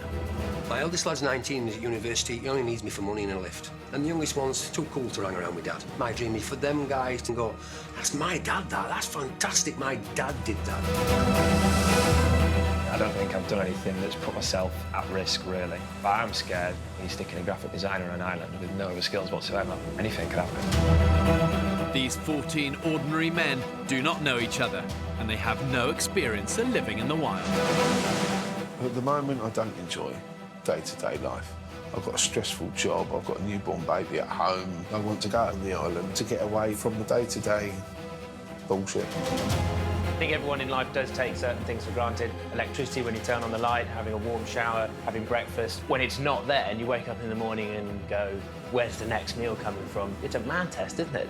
My eldest lad's 19, he's at university. He only needs me for money and a lift. And the youngest one's too cool to hang around with Dad. My dream is for them guys to go, that's my dad, that. That's fantastic. My dad did that. I don't think I've done anything that's put myself at risk, really. But I'm scared when you're sticking a graphic designer on an island with no other skills whatsoever. Anything could happen. These 14 ordinary men do not know each other, and they have no experience of living in the wild. At the moment, I don't enjoy day-to-day life. I've got a stressful job, I've got a newborn baby at home. I want to go out on the island to get away from the day-to-day bullshit. think everyone in life does take certain things for granted. Electricity when you turn on the light, having a warm shower, having breakfast. When it's not there and you wake up in the morning and go, where's the next meal coming from? It's a man test, isn't it?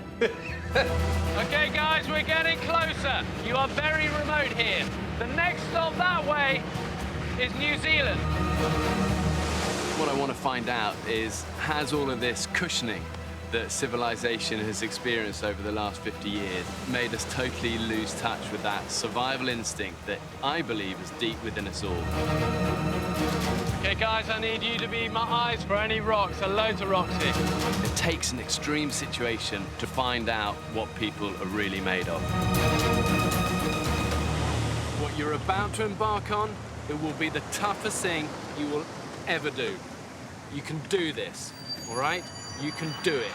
OK, guys, we're getting closer. You are very remote here. The next stop that way is New Zealand. What I want to find out is, has all of this cushioning that civilization has experienced over the last 50 years made us totally lose touch with that survival instinct that I believe is deep within us all? OK, guys, I need you to be my eyes for any rocks. There are loads of rocks here. It takes an extreme situation to find out what people are really made of. What you're about to embark on, it will be the toughest thing you will ever do. You can do this, all right? You can do it.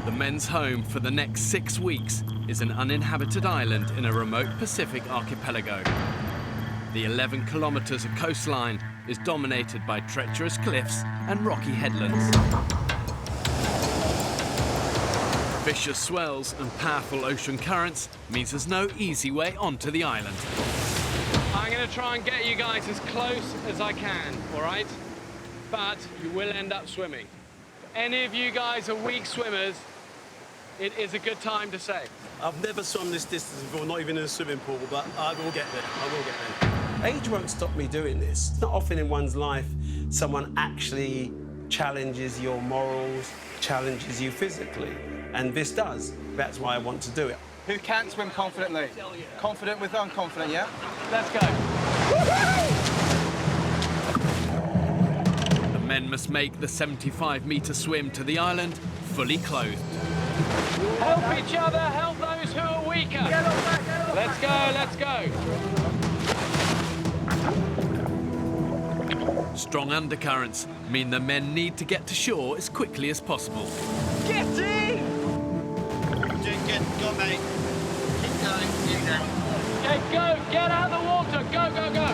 The men's home for the next 6 weeks is an uninhabited island in a remote Pacific archipelago. The 11 kilometers of coastline is dominated by treacherous cliffs and rocky headlands. Vicious swells and powerful ocean currents means there's no easy way onto the island. I'm going to try and get you guys as close as I can, all right? But you will end up swimming. If any of you guys are weak swimmers, it is a good time to say. I've never swum this distance before, not even in a swimming pool, but I will get there. I will get there. Age won't stop me doing this. It's not often in one's life someone actually challenges your morals, challenges you physically, and this does. That's why I want to do it. Who can't swim confidently? Confident with unconfident, yeah? Let's go. The men must make the 75-metre swim to the island fully clothed. Help each other, help those who are weaker. Let's go, let's go. Strong undercurrents mean the men need to get to shore as quickly as possible. Get in! Doing good. Go, mate. Keep going. Keep going. Okay, go. Get out of the water. Go, go, go.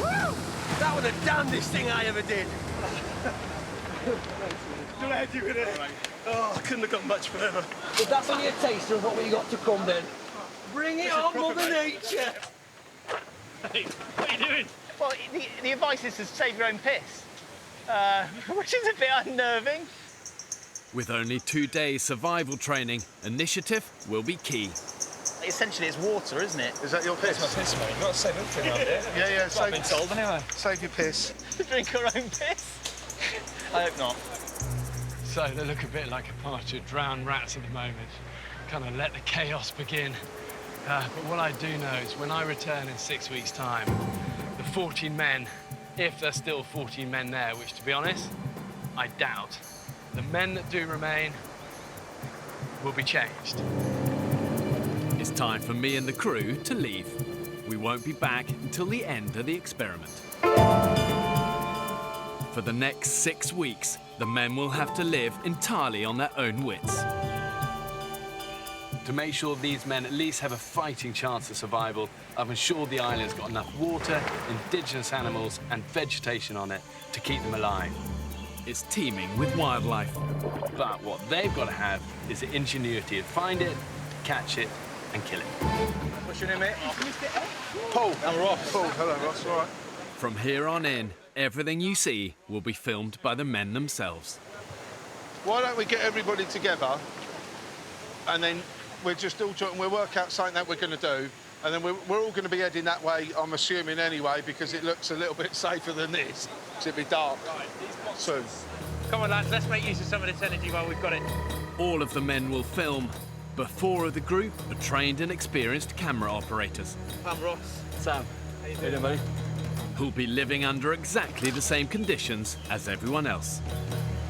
Woo! That was the damnedest thing I ever did. Glad you were there. Oh, I couldn't have got much further. If that's only a taster of what we got to come, then. Bring it on, Mother Nature. Hey, what are you doing? Well, the advice is to save your own piss, which is a bit unnerving. With only 2 days survival training, initiative will be key. Essentially, it's water, isn't it? Is that your piss? That's my piss, mate. Not save everything around here. Yeah, That's what I've been told, anyway. Save your piss. Drink our own piss? I hope not. So they look a bit like a party of drowned rats at the moment. Kind of let the chaos begin. But what I do know is when I return in 6 weeks' time, the 14 men, if there's still 14 men there, which to be honest, I doubt, the men that do remain will be changed. It's time for me and the crew to leave. We won't be back until the end of the experiment. For the next 6 weeks, the men will have to live entirely on their own wits. To make sure these men at least have a fighting chance of survival, I've ensured the island's got enough water, indigenous animals and vegetation on it to keep them alive. It's teeming with wildlife. But what they've got to have is the ingenuity to find it, catch it and kill it. What's your name, mate? Paul. I'm Ross. Paul, hello, Ross. All right. From here on in, everything you see will be filmed by the men themselves. Why don't we get everybody together and then we'll just all talk and we'll work out something that we're going to do, and then we're all going to be heading that way, I'm assuming anyway, because it looks a little bit safer than this. It'll be dark soon. Come on, lads, let's make use of some of this energy while we've got it. All of the men will film, but 4 of the group are trained and experienced camera operators. I'm Ross. Sam. How you doing, buddy? Who'll be living under exactly the same conditions as everyone else.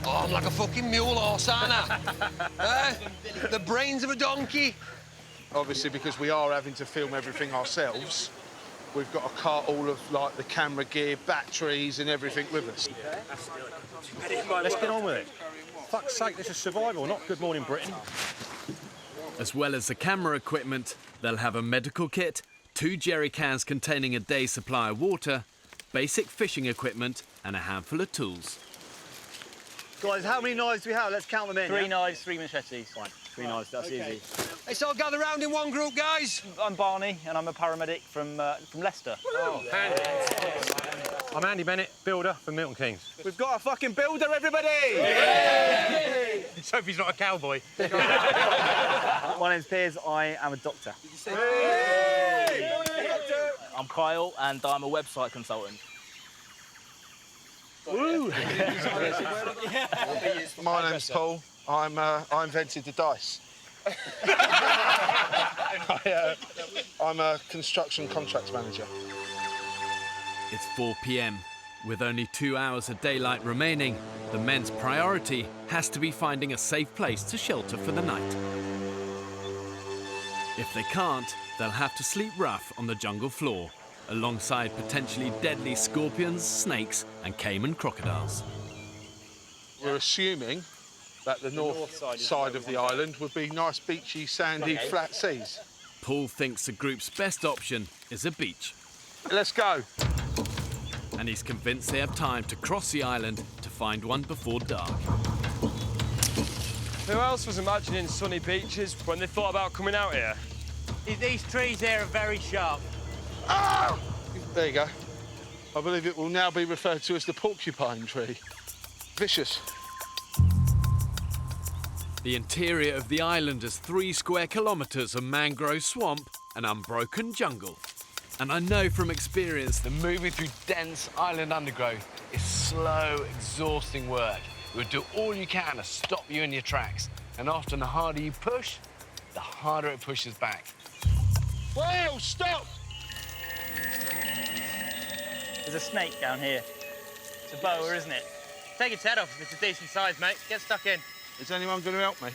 Oh, I'm like a fucking mule horse, aren't I? The brains of a donkey. Obviously, because we are having to film everything ourselves, we've got to cart all of, like, the camera gear, batteries and everything with us. Let's get on with it. Fuck's sake, this is survival, not Good Morning Britain. As well as the camera equipment, they'll have a medical kit, 2 jerry cans containing a day's supply of water, basic fishing equipment and a handful of tools. Guys, how many knives do we have? Let's count them in. 3 knives, 3 machetes. Fine. 3 knives, that's easy. Let's all gather round in one group, guys. I'm Barney, and I'm a paramedic from Leicester. Oh, Andy. I'm Andy Bennett, builder from Milton Keynes. We've got a fucking builder, everybody! Yay! Let's hope he's not a cowboy. My name's Piers, I am a doctor. Did you say I'm Kyle, and I'm a website consultant. Woo! My name's Paul. I invented the dice. I'm a construction contracts manager. It's 4 p.m. With only 2 hours of daylight remaining, the men's priority has to be finding a safe place to shelter for the night. If they can't, they'll have to sleep rough on the jungle floor, alongside potentially deadly scorpions, snakes and caiman crocodiles. We're assuming that the north side of the island would be nice, beachy, sandy, flat seas. Paul thinks the group's best option is a beach. Let's go. And he's convinced they have time to cross the island to find one before dark. Who else was imagining sunny beaches when they thought about coming out here? These trees here are very sharp. Oh! There you go. I believe it will now be referred to as the porcupine tree. Vicious. The interior of the island is 3 square kilometres of mangrove swamp and unbroken jungle. And I know from experience that moving through dense island undergrowth is slow, exhausting work. It will do all you can to stop you in your tracks. And often the harder you push, the harder it pushes back. Whoa, stop! There's a snake down here. It's a boa, isn't it? Take its head off if it's a decent size, mate. Get stuck in. Is anyone going to help me?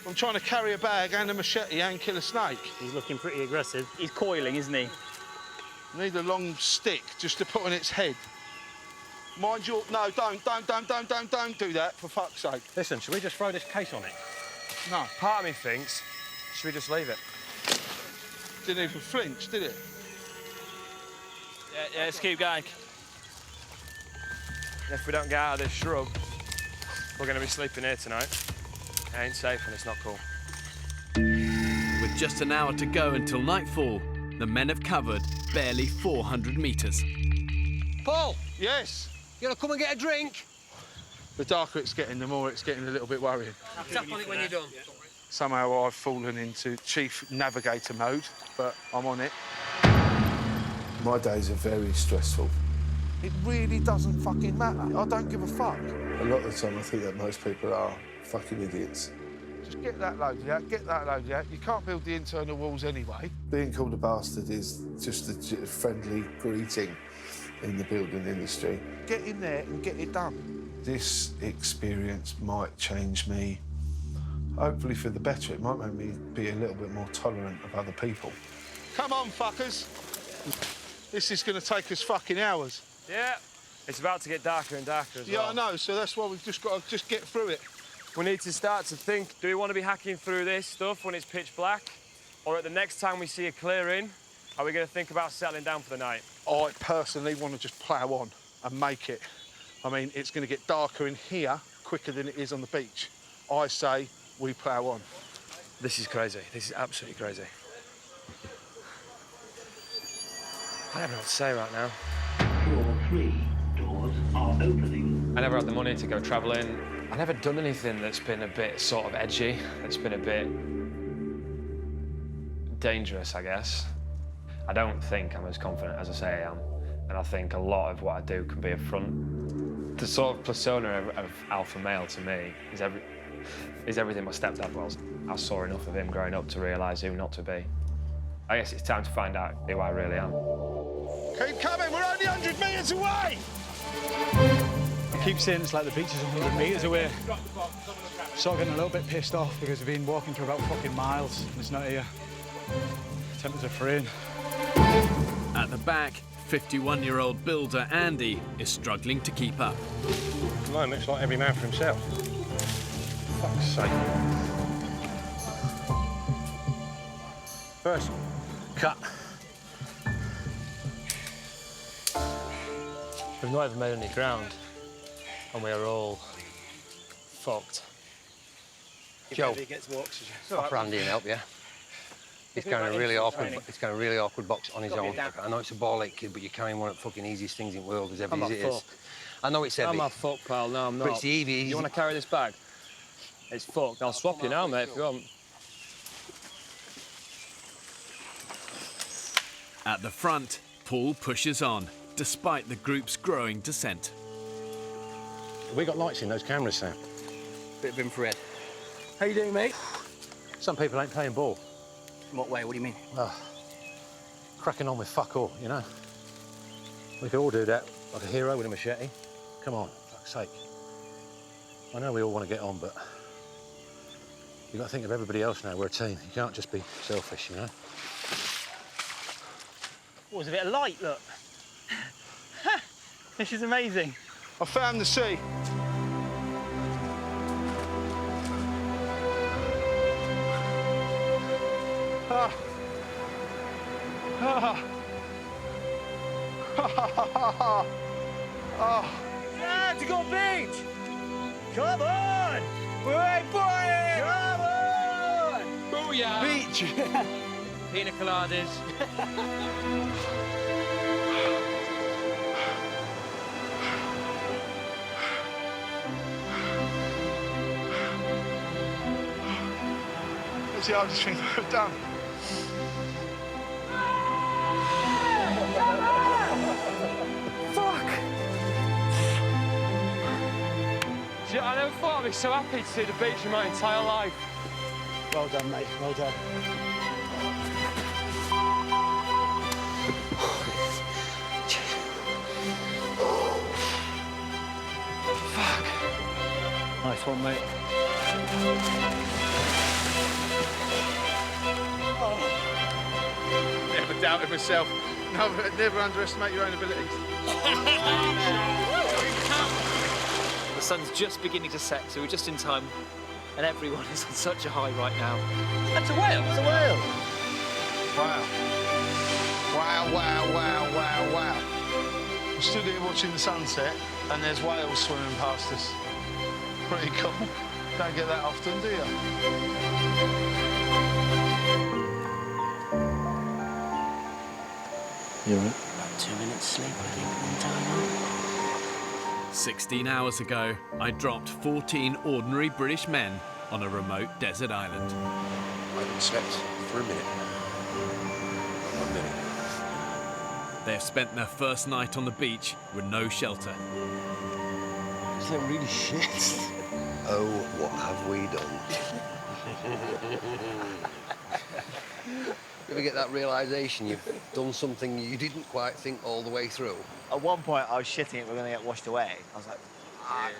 I'm trying to carry a bag and a machete and kill a snake. He's looking pretty aggressive. He's coiling, isn't he? I need a long stick just to put on its head. Mind your... No, don't do that, for fuck's sake. Listen, should we just throw this case on it? No. Part of me thinks, should we just leave it? Didn't even flinch, did it? Yeah, let's keep going. And if we don't get out of this shrub, we're going to be sleeping here tonight. It ain't safe and it's not cool. With just an hour to go until nightfall, the men have covered barely 400 metres. Paul! Yes? You gonna come and get a drink? The darker it's getting, the more it's getting a little bit worrying. Tap on it when you're done. Somehow I've fallen into chief navigator mode, but I'm on it. My days are very stressful. It really doesn't fucking matter. I don't give a fuck. A lot of the time I think that most people are fucking idiots. Just get that loaded out, get that loaded out. You can't build the internal walls anyway. Being called a bastard is just a friendly greeting in the building industry. Get in there and get it done. This experience might change me, hopefully for the better. It might make me be a little bit more tolerant of other people. Come on, fuckers. This is going to take us fucking hours. Yeah, it's about to get darker and darker as well. Yeah, I know, so that's why we've just got to just get through it. We need to start to think, do we want to be hacking through this stuff when it's pitch black? Or at the next time we see a clearing, are we going to think about settling down for the night? I personally want to just plough on and make it. I mean, it's going to get darker in here quicker than it is on the beach. I say we plough on. This is crazy. This is absolutely crazy. I don't know what to say right now. 2 or 3 doors are opening. I never had the money to go travelling. I've never done anything that's been a bit sort of edgy, that's been a bit dangerous, I guess. I don't think I'm as confident as I say I am, and I think a lot of what I do can be a front. The sort of persona of alpha male to me is everything my stepdad was. I saw enough of him growing up to realise who not to be. I guess it's time to find out who I really am. Keep coming, we're only 100 metres away! I keep saying it's like the beach is 100 metres away. Sort of getting a little bit pissed off because we've been walking for about fucking miles and it's not here. Tempers are fraying. At the back, 51-year-old builder Andy is struggling to keep up. At the moment, it's like every man for himself. Fuck's sake. First, cut. We've not even made any ground, and we are all fucked. Joe, Gets more oxygen. stop Randy and help you. He's carrying a really awkward. He's carrying a really awkward box on his own. I know it's a ball ache, kid, but you're carrying one of the fucking easiest things in the world, as heavy as it is. I know it's heavy. I'm not fucked, pal. No, I'm not. But it's the easy. You want to carry this bag? It's fucked. I'll swap you now, mate, if you want. At the front, Paul pushes on, despite the group's growing dissent. We got lights in those cameras, Sam. Bit of infrared. How you doing, mate? Some people ain't playing ball. In what way? What do you mean? Cracking on with fuck all, you know. We could all do that, like a hero with a machete. Come on, for fuck's sake. I know we all want to get on, but you've got to think of everybody else now. We're a team. You can't just be selfish, you know. What was a bit of light, look. This is amazing. I found the sea. Ah. Ah. Oh. Yeah, to go beach! Come on! We're boy! Come on! Booyah! Beach! Pina coladas. It's the hardest thing I've done. Fuck! See, I never thought I'd be so happy to see the beach in my entire life. Well done, mate. Well done. Fuck. Nice one, mate. Never doubted myself. Never underestimate your own abilities. The sun's just beginning to set, so we're just in time, and everyone is on such a high right now. That's a whale! It's a whale! Wow. Wow, wow, wow, wow, wow. I'm stood here watching the sunset, and there's whales swimming past us. Pretty cool. Don't get that often, do you? You're right. About 2 minutes sleep, I think, one time. 16 hours ago, I dropped 14 ordinary British men on a remote desert island. I haven't slept for a minute. 1 minute. They have spent their first night on the beach with no shelter. Is that really shit? Oh, what have we done? You ever get that realisation you've done something you didn't quite think all the way through? At one point, I was shitting it, we're going to get washed away. I was like,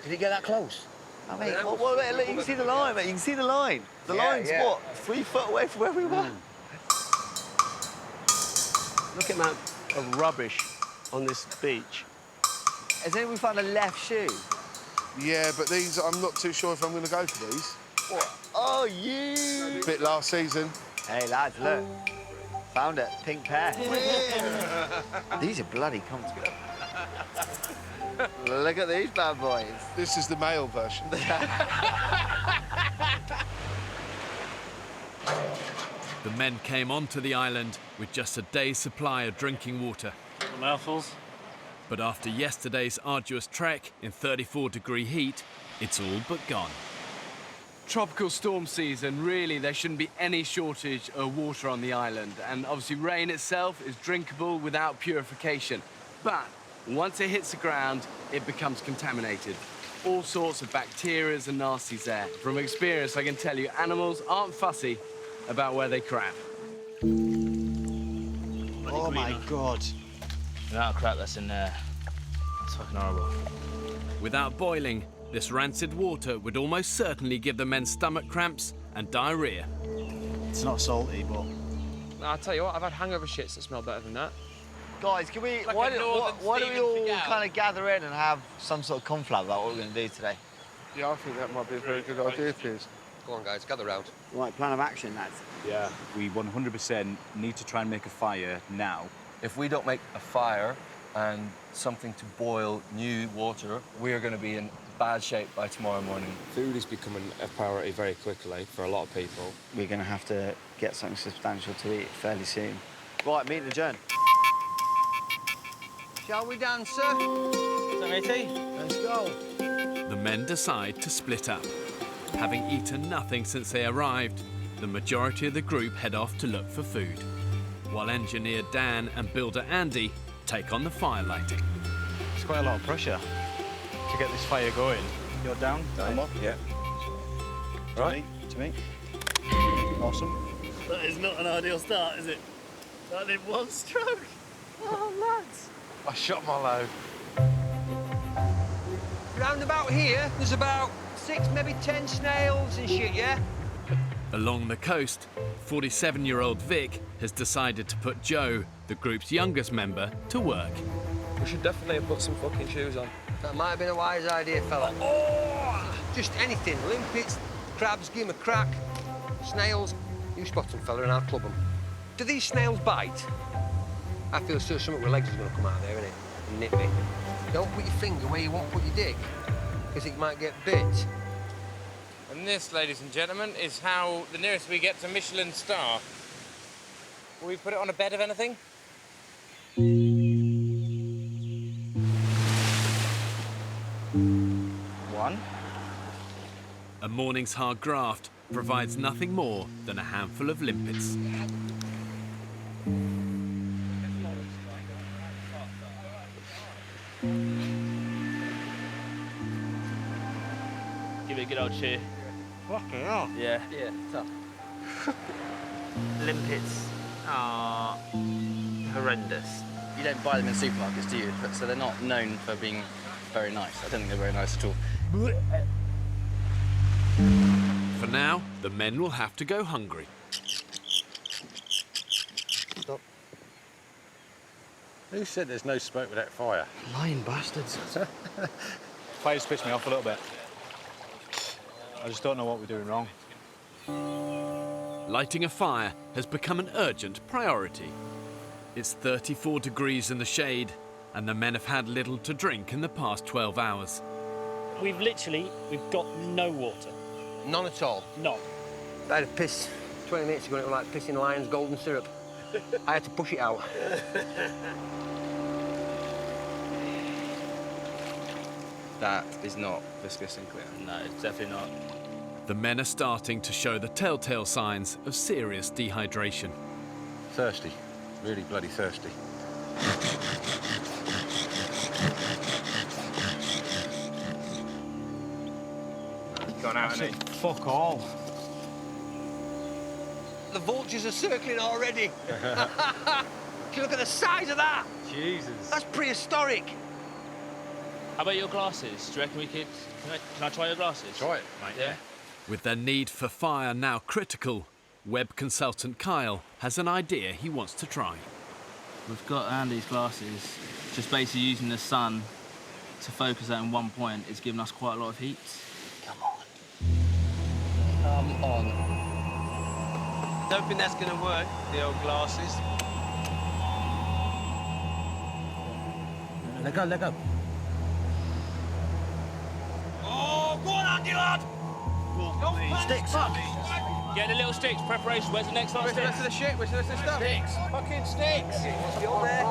Did it get that close? I mean, look, you can see the line, mate. You can see the line. The line's, what, 3 foot away from where we were? Look at the amount of rubbish on this beach. Has anyone found a left shoe? Yeah, but these, I'm not too sure if I'm going to go for these. What? Oh, you! Bit last season. Hey, lads, look. Found it. Pink pair. These are bloody comfortable. Look at these bad boys. This is the male version. The men came onto the island with just a day's supply of drinking water. Mouthfuls. But after yesterday's arduous trek in 34-degree heat, it's all but gone. Tropical storm season, really, there shouldn't be any shortage of water on the island. And obviously rain itself is drinkable without purification. But once it hits the ground, it becomes contaminated. All sorts of bacteria and nasties there. From experience, I can tell you, animals aren't fussy about where they crap. Oh my God. The amount of crap that's in there. It's fucking horrible. Without boiling, this rancid water would almost certainly give the men stomach cramps and diarrhea. It's not salty, but... I'll tell you what, I've had hangover shits that smell better than that. Guys, can we... Like why a don't northern we all Stephen Figel. kind of gather in and have some sort of confab about what we're going to do today? Yeah, I think that might be a very good idea, Piers. Go on, guys, gather round. Right, plan of action, lads. Yeah. We 100% need to try and make a fire now. If we don't make a fire, and something to boil new water, we are going to be in bad shape by tomorrow morning. Food is becoming a priority very quickly for a lot of people. We're going to have to get something substantial to eat fairly soon. Right, meet the adjourn. Shall we dance, sir? Is that matey? Let's go. The men decide to split up. Having eaten nothing since they arrived, the majority of the group head off to look for food, while engineer Dan and builder Andy take on the fire lighting. It's quite a lot of pressure to get this fire going. You're down? I'm up. Yeah. Right. To me. Awesome. That is not an ideal start, is it? That in one stroke. Oh, lads. I shot my load. Round about here, there's about 6, maybe 10 snails and shit, yeah? Along the coast, 47-year-old Vic has decided to put Joe, the group's youngest member, to work. We should definitely have put some fucking shoes on. That might have been a wise idea, fella. Oh! Just anything. Limpets, crabs, give 'em a crack. Snails, you spot them, fella, and I'll club them. Do these snails bite? I feel sure something with legs is going to come out there, innit? And nip me. Don't put your finger where you won't put your dick, because it might get bit. And this, ladies and gentlemen, is how the nearest we get to Michelin star. Will we put it on a bed of anything? One. A morning's hard graft provides nothing more than a handful of limpets. Give it a good old cheer. Fucking hell. Yeah. Yeah, tough. Limpets are horrendous. You don't buy them in supermarkets, do you? So they're not known for being very nice. I don't think they're very nice at all. For now, the men will have to go hungry. Stop. Who said there's no smoke without fire? Lying bastards. Fire's pissed me off a little bit. I just don't know what we're doing wrong. Lighting a fire has become an urgent priority. It's 34 degrees in the shade, and the men have had little to drink in the past 12 hours. We've got no water. None at all? None. I had a piss 20 minutes ago, and it was like pissing lion's golden syrup. I had to push it out. That is not viscous and clear. No, it's definitely not. The men are starting to show the telltale signs of serious dehydration. Thirsty. Really bloody thirsty. Gone out, hasn't it? Fuck all. The vultures are circling already. Can you look at the size of that? Jesus. That's prehistoric. How about your glasses? Do you reckon we could... Can I try your glasses? Try it, mate. Yeah. With their need for fire now critical, web consultant Kyle has an idea he wants to try. We've got Andy's glasses. Just basically using the sun to focus that in one point is giving us quite a lot of heat. Come on. Don't think that's going to work, the old glasses. Let go, let go. Oh, go on, Andy, lad! Sticks. Get the little sticks. Preparation. Where's the next lot of sticks? Where's the rest of the shit? Where's the rest of the stuff? Sticks. Fucking sticks! Get up there.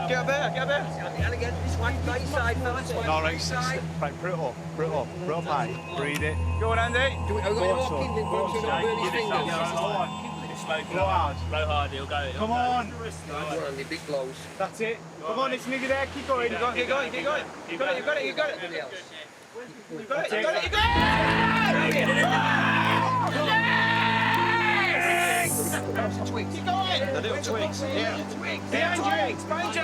Get up there, get up there. And again, this way, right side, fellas. No, right, right, put it up, high. Breathe it. Go on, Andy. Do we, are we going to walk in, then go to the burning fingers? Blow hard. Blow hard, he'll go. Come on. Go on, Andy, big blows. That's it. Come on, it's nigga there. Keep going. Keep going, keep going, keep going. You got it, you got it, you got it. You got it, you got it, you got it! Twigs. Keep going! The little twigs. Yeah. Twigs. Behind you!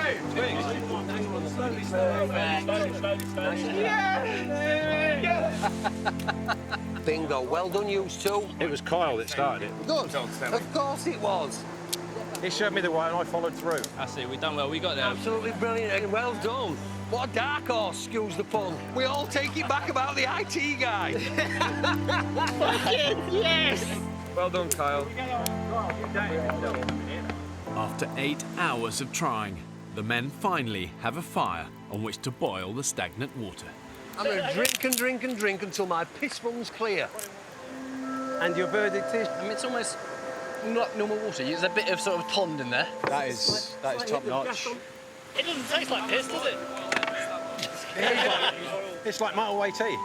Behind you! Bingo. Well done, you two. It was Kyle that started it. Good. Of course it was. He showed me the way and I followed through. I see, we've done well. We got there. Absolutely brilliant and well done. What a dark horse, excuse the pun. We all take it back about the IT guy. Fucking yes! Well done, Kyle. After 8 hours of trying, the men finally have a fire on which to boil the stagnant water. I'm going to drink and drink and drink until my piss runs clear. And your verdict is? I mean, it's almost not normal water. There's a bit of sort of pond in there. That is top notch. It doesn't taste like piss, does it? It's like motorway tea.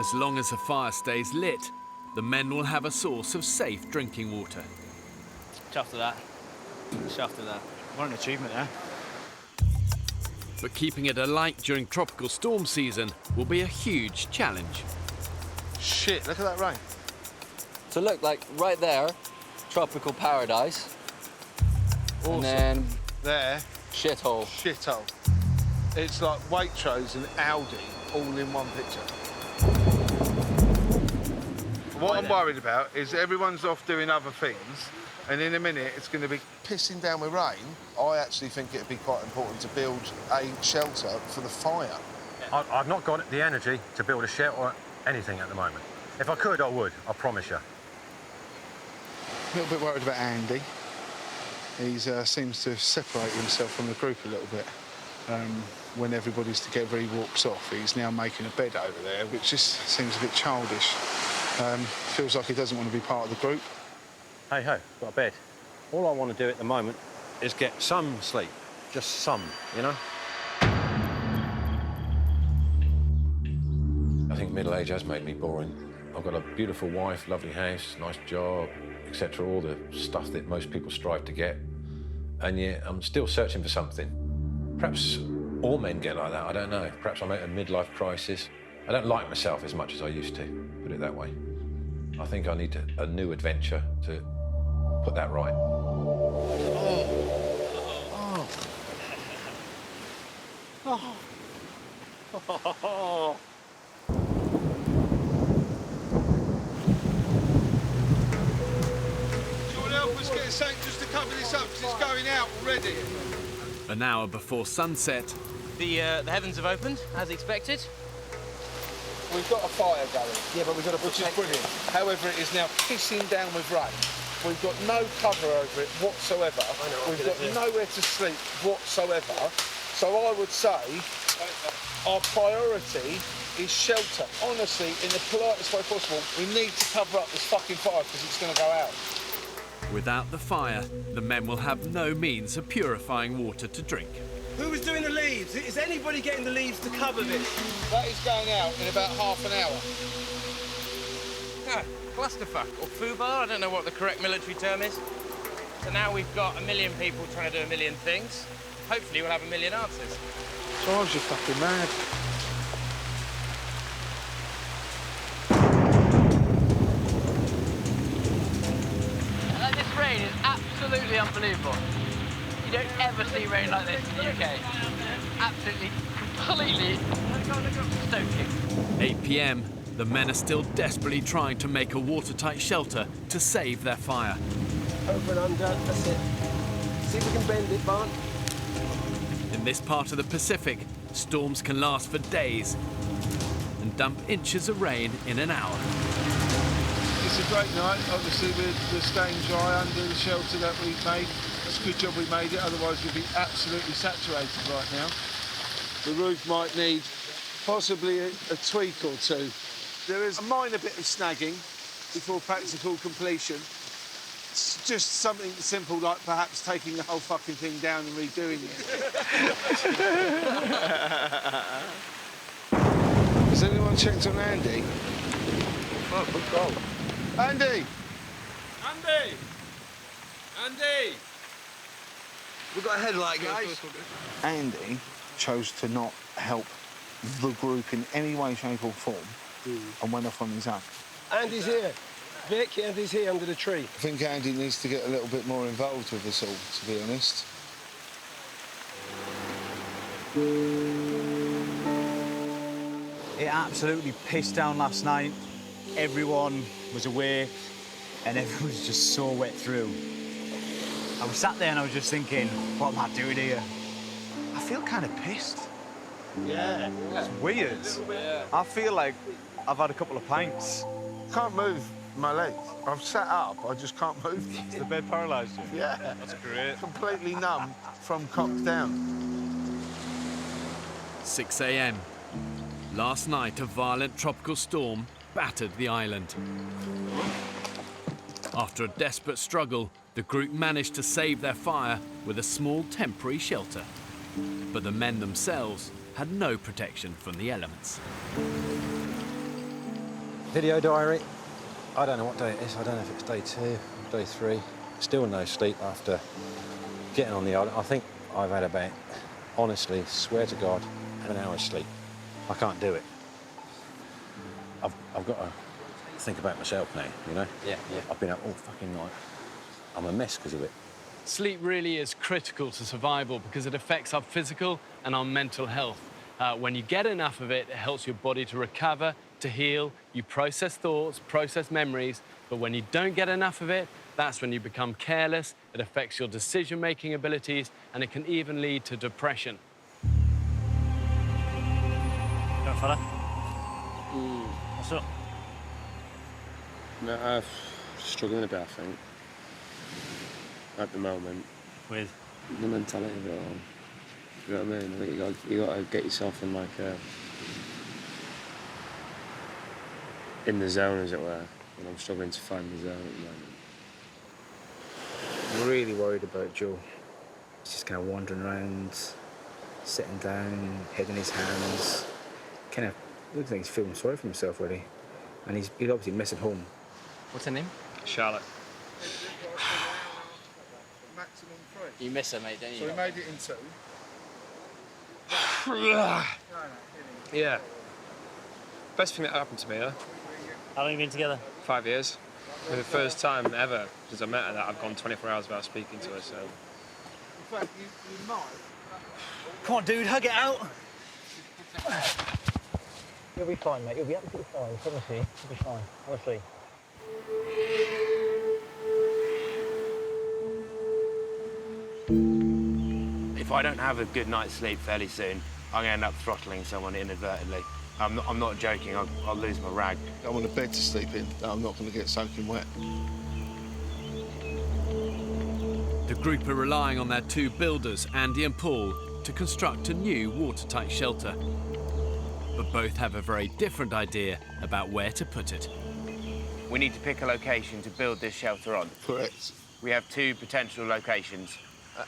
As long as the fire stays lit, the men will have a source of safe drinking water. Chuffed with that. Chuffed with that. What an achievement, eh? But keeping it alight during tropical storm season will be a huge challenge. Shit, look at that rain. So look, like right there, tropical paradise. Awesome. And then there, shithole. Shithole. It's like Waitrose and Audi all in one picture. What I'm worried about is everyone's off doing other things, and in a minute it's going to be pissing down with rain. I actually think it'd be quite important to build a shelter for the fire. I've not got the energy to build a shelter or anything at the moment. If I could, I would, I promise you. A little bit worried about Andy. He seems to separate himself from the group a little bit. When everybody's together, he walks off. He's now making a bed over there, which just seems a bit childish. Feels like he doesn't want to be part of the group. Hey ho, got a bed. All I want to do at the moment is get some sleep. Just some, you know? I think middle age has made me boring. I've got a beautiful wife, lovely house, nice job, etc. All the stuff that most people strive to get. And yet I'm still searching for something. Perhaps all men get like that, I don't know. Perhaps I'm at a midlife crisis. I don't like myself as much as I used to, put it that way. I think I need a new adventure to put that right. Someone help us get something just to cover this up, because it's going out already. An hour before sunset, The heavens have opened, as expected. We've got a fire going. Yeah, but we've got to protect it. Which is brilliant. However, it is now pissing down with rain. We've got no cover over it whatsoever. We've got nowhere to sleep whatsoever. So I would say our priority is shelter. Honestly, in the politest way possible, we need to cover up this fucking fire because it's going to go out. without the fire, the men will have no means of purifying water to drink. Who was doing the leaves? Is anybody getting the leaves to cover this? That is going out in about half an hour. Ah, clusterfuck, or foobar, I don't know what the correct military term is. So now we've got 1 million people trying to do 1 million things. Hopefully we'll have 1 million answers. So I was just fucking mad. This rain is absolutely unbelievable. You don't ever see rain like this in the UK. Absolutely, completely stoking. 8 p.m, the men are still desperately trying to make a watertight shelter to save their fire. Over and under, that's it. See if we can bend it, Barn. In this part of the Pacific, storms can last for days and dump inches of rain in an hour. It's a great night. Obviously, we're staying dry under the shelter that we've made. It's a good job we made it, otherwise we'd be absolutely saturated right now. The roof might need possibly a tweak or two. There is a minor bit of snagging before practical completion. It's just something simple like perhaps taking the whole fucking thing down and redoing it. Has anyone checked on Andy? Oh, good God. Andy! Andy! Andy! We've got a headlight, guys. Andy chose to not help the group in any way, shape or form and went off on his own. Andy's here. Vic, Andy's here under the tree. I think Andy needs to get a little bit more involved with us all, to be honest. It absolutely pissed down last night. Everyone was awake and everyone was just so wet through. I was sat there and I was just thinking, what am I doing here? I feel kind of pissed. Yeah. It's weird. I feel like I've had a couple of pints. Can't move my legs. I've sat up, I just can't move. The bed paralysed you? Yeah. That's great. Completely numb from cock down. 6 a.m. Last night, a violent tropical storm battered the island. After a desperate struggle, the group managed to save their fire with a small temporary shelter. But the men themselves had no protection from the elements. Video diary. I don't know what day it is. I don't know if it's day 2, day 3. Still no sleep after getting on the island. I think I've had about, honestly, swear to God, an hour's sleep. I can't do it. I've got to think about myself now, you know? Yeah. I've been out all fucking night. I'm a mess because of it. Sleep really is critical to survival because it affects our physical and our mental health. When you get enough of it, it helps your body to recover, to heal, you process thoughts, process memories, but when you don't get enough of it, that's when you become careless, it affects your decision-making abilities, and it can even lead to depression. Go, fella. What's up? No, I'm struggling a bit, I think, at the moment. With? The mentality of it all. You know what I mean? I think you got to get yourself in, like, in the zone, as it were. And I'm struggling to find the zone at the moment. I'm really worried about Joe. He's just kind of wandering around, sitting down, head in his hands. Kind of looks like he's feeling sorry for himself, really. And he's obviously missing home. What's her name? Charlotte. Maximum 3. You miss her, mate, don't you? So we made it in 2. Yeah. Best thing that happened to me, huh? How long have you been together? 5 years. For the first time ever since I met her that I've gone 24 hours without speaking to her, so... In fact, you might. Come on, dude, hug it out. You'll be fine, mate. You'll be absolutely fine. I promise you. You'll be fine, honestly. If I don't have a good night's sleep fairly soon, I'm going to end up throttling someone inadvertently. I'm not joking, I'll lose my rag. I want a bed to sleep in that I'm not going to get soaking wet. The group are relying on their 2 builders, Andy and Paul, to construct a new watertight shelter. But both have a very different idea about where to put it. We need to pick a location to build this shelter on. Correct. We have 2 potential locations.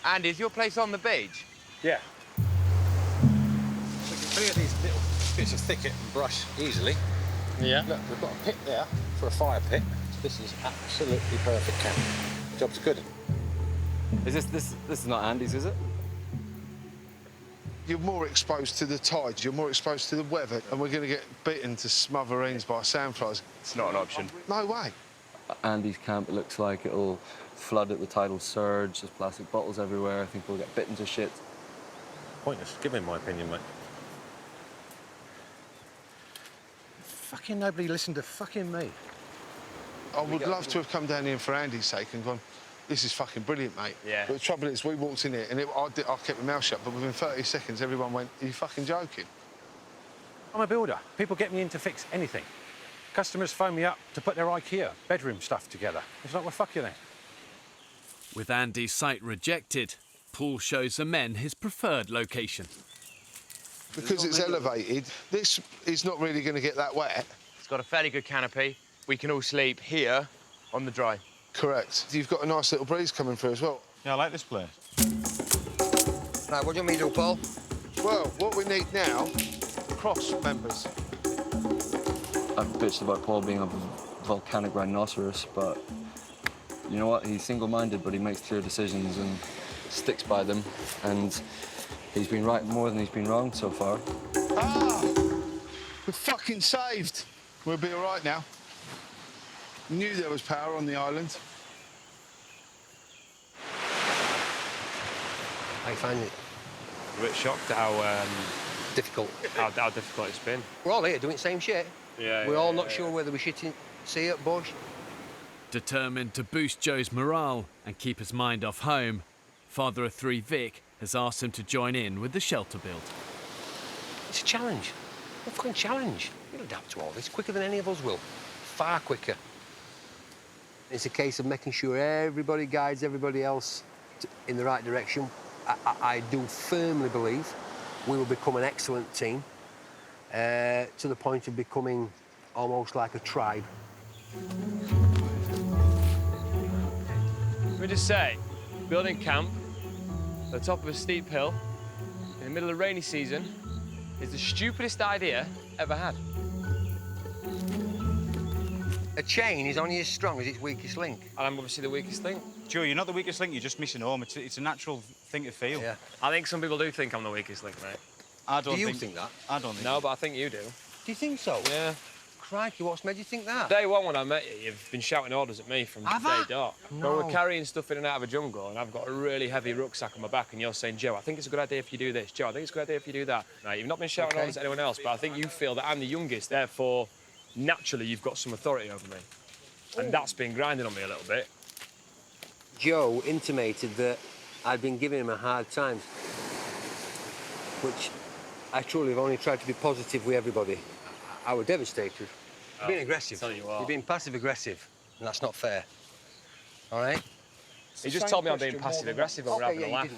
Andy, is your place on the beach? Yeah. We can clear these little bits of thicket and brush easily. Yeah. Look, we've got a pit there for a fire pit. So this is absolutely perfect camp. Job's good. Is this is not Andy's, is it? You're more exposed to the tides, you're more exposed to the weather, and we're going to get bitten to smithereens by sandflies. It's not an option. No way. Andy's camp, it looks like it'll flood at the tidal surge. There's plastic bottles everywhere. I think we'll get bitten to shit. Pointless. Give me my opinion, mate. Fucking nobody listened to fucking me. I would love to have come down here for Andy's sake and gone, this is fucking brilliant, mate. Yeah. But the trouble is, we walked in here and I kept my mouth shut, but within 30 seconds, everyone went, are you fucking joking? I'm a builder. People get me in to fix anything. Customers phone me up to put their IKEA bedroom stuff together. It's like, well, fuck you then. With Andy's site rejected, Paul shows the men his preferred location. Because it's elevated, this is not really going to get that wet. It's got a fairly good canopy. We can all sleep here on the dry. Correct. You've got a nice little breeze coming through as well. Yeah, I like this place. Right, what do you want me to do, Paul? Well, what we need now, cross members. I've bitched about Paul being a volcanic rhinoceros, but you know what? He's single-minded, but he makes clear decisions and sticks by them. And he's been right more than he's been wrong so far. Ah! We're fucking saved. We'll be all right now. Knew there was power on the island. How you find it? I'm a bit shocked at how Difficult. how difficult it's been. We're all here doing the same shit. Yeah. We're all not sure whether we should see it, bush. Determined to boost Joe's morale and keep his mind off home, father of 3 Vic has asked him to join in with the shelter build. It's a challenge. A fucking challenge. You'll adapt to all this quicker than any of us will. Far quicker. It's a case of making sure everybody guides everybody else in the right direction. I do firmly believe we will become an excellent team to the point of becoming almost like a tribe. Let me just say, building camp at the top of a steep hill in the middle of the rainy season is the stupidest idea ever had. A chain is only as strong as its weakest link. And I'm obviously the weakest link. Joe, you're not the weakest link, you're just missing home. It's a natural thing to feel. Yeah. I think some people do think I'm the weakest link, mate. I don't Do you think that? I don't think No, but I think you do. Do you think so? Yeah. Crikey, what's made you think that? Day one when I met you, you've been shouting orders at me from Have day I? dot. No. When we're carrying stuff in and out of a jungle and I've got a really heavy rucksack on my back and you're saying, Joe, I think it's a good idea if you do this. Joe, I think it's a good idea if you do that. Now, you've not been shouting orders at anyone else, but I think you feel that I'm the youngest, therefore, naturally, you've got some authority over me. And that's been grinding on me a little bit. Joe intimated that I'd been giving him a hard time, which I truly have only tried to be positive with everybody. I was devastated. You've been aggressive. Tell you what. You've been passive-aggressive, and that's not fair. All right? He just told me I'm being passive-aggressive when we're having a laugh.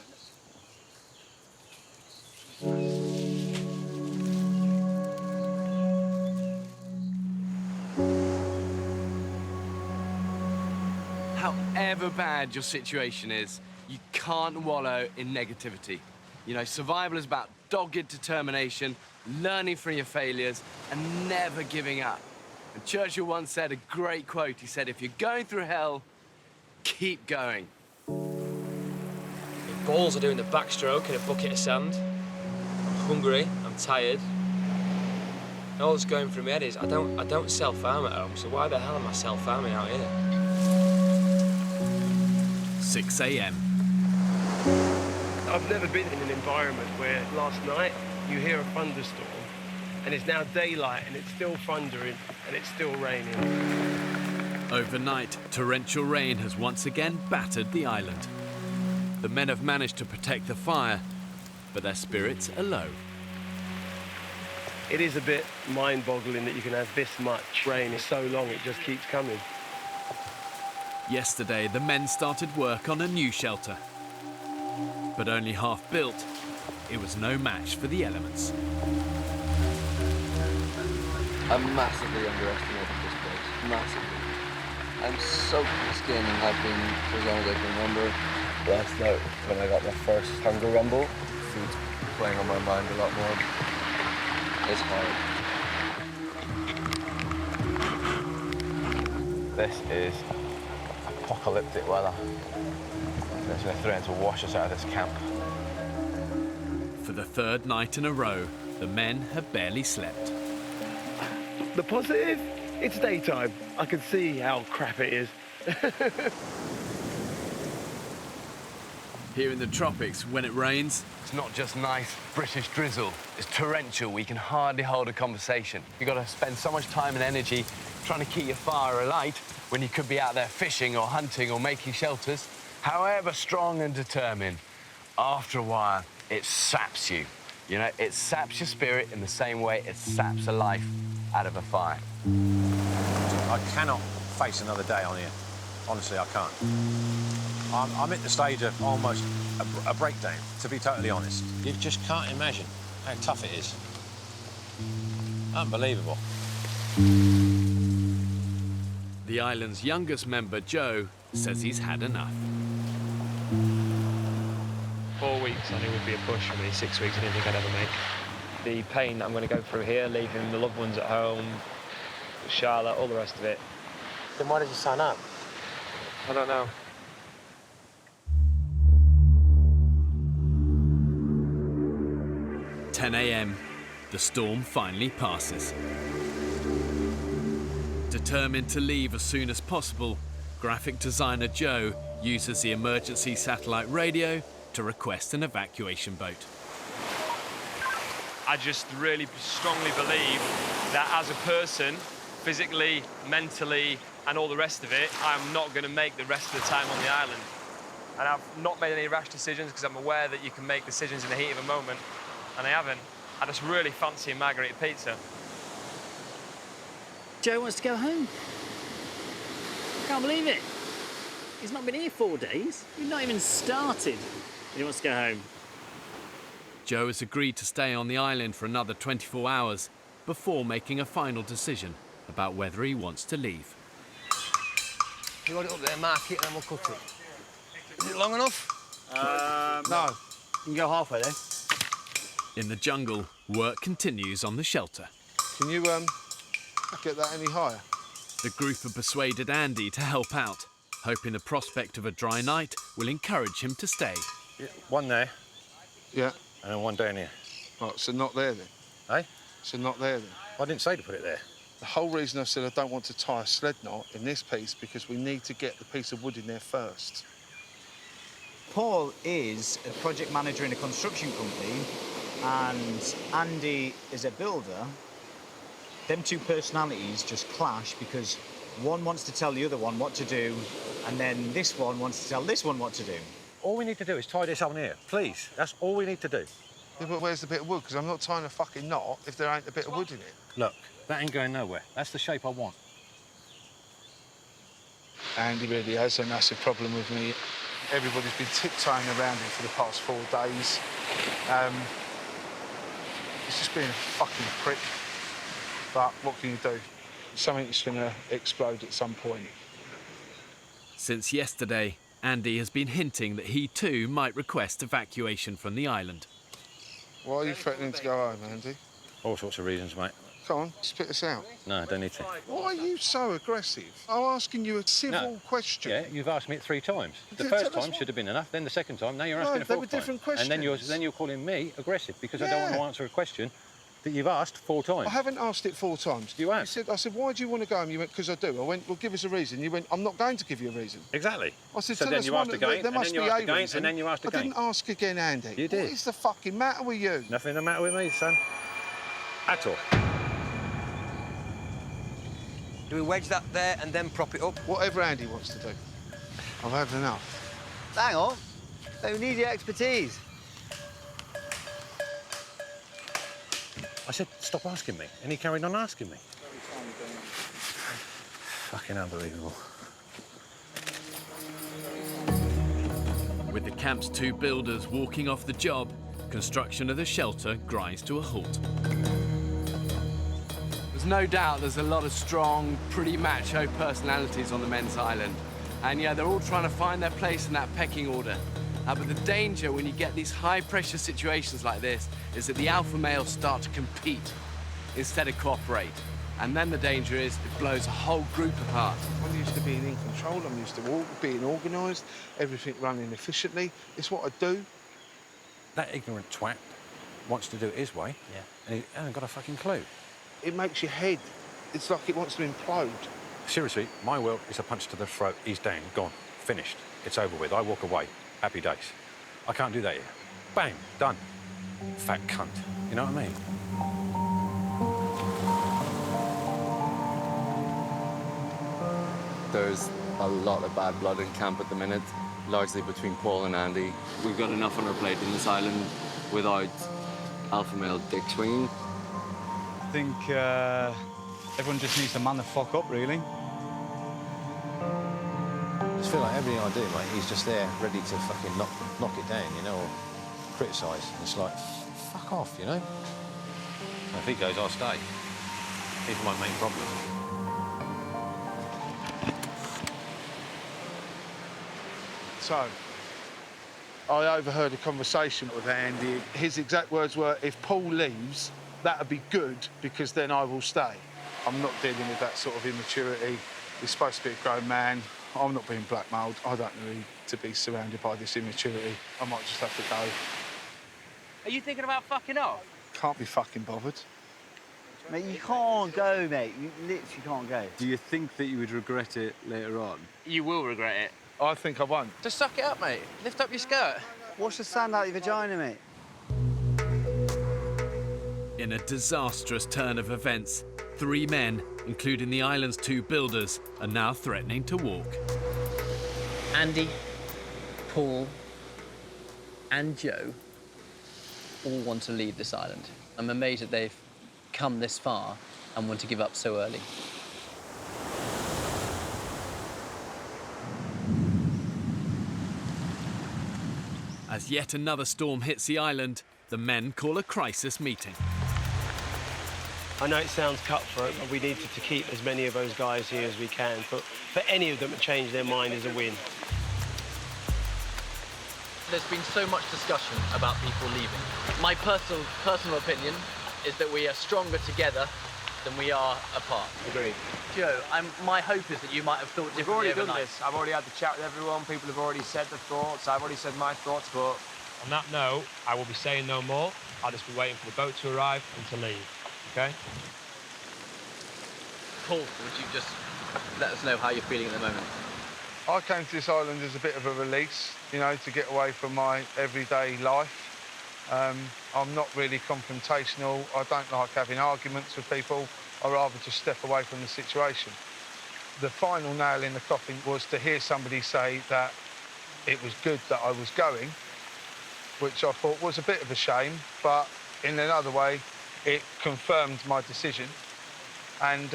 However bad your situation is, you can't wallow in negativity. You know, survival is about dogged determination, learning from your failures, and never giving up. And Churchill once said a great quote. He said, if you're going through hell, keep going. My balls are doing the backstroke in a bucket of sand. I'm hungry, I'm tired. And all that's going through my head is, I don't self-harm at home, so why the hell am I self-harming out here? 6 a.m. I've never been in an environment where last night you hear a thunderstorm and it's now daylight and it's still thundering and it's still raining. Overnight, torrential rain has once again battered the island. The men have managed to protect the fire, but their spirits are low. It is a bit mind-boggling that you can have this much rain for so long, it just keeps coming. Yesterday, the men started work on a new shelter. But only half built, it was no match for the elements. I massively underestimated this place. Massively. I'm soaked to the skin and have been for as long as I can remember. Last night, when I got my first hunger rumble, food's playing on my mind a lot more. It's hard. This is apocalyptic weather. It's going to threaten to wash us out of this camp. For the third night in a row, the men have barely slept. The positive? It's daytime. I can see how crap it is. Here in the tropics, when it rains, It's not just nice British drizzle. It's torrential. We can hardly hold a conversation. You've got to spend so much time and energy trying to keep your fire alight when you could be out there fishing or hunting or making shelters. However strong and determined, after a while, it saps you. You know, it saps your spirit in the same way it saps a life out of a fire. I cannot face another day on here. Honestly, I can't. I'm at the stage of almost a breakdown, to be totally honest. You just can't imagine how tough it is. Unbelievable. the island's youngest member, Joe, says he's had enough. 4 weeks I knew would be a push for me. 6 weeks I didn't think I'd ever make. The pain that I'm going to go through here, leaving the loved ones at home, Charlotte, all the rest of it. Then why did you sign up? I don't know. – 10 a.m. The storm finally passes. Determined to leave as soon as possible, graphic designer Joe uses the emergency satellite radio to request an evacuation boat. I just really strongly believe that as a person, physically, mentally, and all the rest of it, I'm not going to make the rest of the time on the island. And I've not made any rash decisions because I'm aware that you can make decisions in the heat of a moment, and I haven't. I just really fancy a margherita pizza. Joe wants to go home. can't believe it. He's not been here 4 days. We've not even started. He wants to go home. Joe has agreed to stay on the island for another 24 hours before making a final decision about whether he wants to leave. You want it up there, mark it, and then we'll cut it. Is it long enough? No. You can go halfway then. In the jungle, work continues on the shelter. Can you get that any higher? The group have persuaded Andy to help out, hoping the prospect of a dry night will encourage him to stay. Yeah, one there. Yeah. And then one down here. Right, so not there then? Eh? So not there then? I didn't say to put it there. The whole reason I said I don't want to tie a sled knot in this piece because we need to get the piece of wood in there first. Paul is a project manager in a construction company and Andy is a builder. Them two personalities just clash because one wants to tell the other one what to do and then this one wants to tell this one what to do. All we need to do is tie this on here, please. That's all we need to do. Yeah, but where's the bit of wood? Because I'm not tying a fucking knot if there ain't a bit of wood in it. Look, that ain't going nowhere. That's the shape I want. Andy really has a massive problem with me. Everybody's been tiptoeing around him for the past 4 days. He's just being a fucking prick. But what can you do? Something's going to explode at some point. Since yesterday, Andy has been hinting that he too might request evacuation from the island. Why are you threatening to go home, Andy? All sorts of reasons, mate. Come on, spit us out. No, don't need to. Why are you so aggressive? I'm asking you a civil question. Yeah, you've asked me it 3 times. The first time should have been enough, then the second time, now you're asking a 4th time. They were different questions. And then you're calling me aggressive because I don't want to answer a question that you've asked 4 times. I haven't asked it 4 times. You have. I said, why do you want to go home? You went, because I do. I went, well, give us a reason. You went, I'm not going to give you a reason. Exactly. I said, so tell then us you one, asked again, there must be a reason. and then you asked again. I didn't ask again, Andy. You did. What is the fucking matter with you? Nothing the matter with me, son. At all. Do we wedge that there and then prop it up? Whatever Andy wants to do. I've had enough. Hang on. They need your expertise. I said, stop asking me, and he carried on asking me. Fucking unbelievable. With the camp's 2 builders walking off the job, construction of the shelter grinds to a halt. There's no doubt there's a lot of strong, pretty macho personalities on the men's island. And yeah, they're all trying to find their place in that pecking order. But the danger when you get these high-pressure situations like this is that the alpha males start to compete instead of cooperate. And then the danger is it blows a whole group apart. I'm used to being in control. I'm used to being organised, everything running efficiently. It's what I do. That ignorant twat wants to do it his way, and he hasn't got a fucking clue. It makes your head, it's like it wants to implode. Seriously, my will is a punch to the throat. He's down, gone, finished. It's over with. I walk away. Happy days. I can't do that here. Bang, done. Fat cunt. You know what I mean? There's a lot of bad blood in camp at the minute, largely between Paul and Andy. We've got enough on our plate in this island without alpha male dick swinging. I think everyone just needs to man the fuck up, really. I just feel like everything I do, mate, he's just there, ready to fucking knock it down, you know, or criticise. It's like, fuck off, you know? And if he goes, I'll stay. He's my main problem. So, I overheard a conversation with Andy. His exact words were, if Paul leaves, that'd be good, because then I will stay. I'm not dealing with that sort of immaturity. He's supposed to be a grown man. I'm not being blackmailed. I don't need to be surrounded by this immaturity. I might just have to go. Are you thinking about fucking off? Can't be fucking bothered. Mate, you can't go, mate. You literally can't go. Do you think that you would regret it later on? You will regret it. I think I won't. Just suck it up, mate. Lift up your skirt. Wash the sand out of your vagina, mate. In a disastrous turn of events, 3 men, including the island's 2 builders, are now threatening to walk. Andy, Paul, and Joe all want to leave this island. I'm amazed that they've come this far and want to give up so early. As yet another storm hits the island, the men call a crisis meeting. I know it sounds cutthroat, but we needed to keep as many of those guys here as we can. But for any of them to change their mind is a win. There's been so much discussion about people leaving. My personal opinion is that we are stronger together than we are apart. Agreed. Joe, my hope is that you might have thought differently. We've already done overnight. this. I've already had the chat with everyone. People have already said their thoughts. I've already said my thoughts, but on that note, I will be saying no more. I'll just be waiting for the boat to arrive and to leave, okay? Paul, would you just let us know how you're feeling at the moment? I came to this island as a bit of a release, you know, to get away from my everyday life. I'm not really confrontational. I don't like having arguments with people. I'd rather just step away from the situation. The final nail in the coffin was to hear somebody say that it was good that I was going, which I thought was a bit of a shame, but in another way, it confirmed my decision. And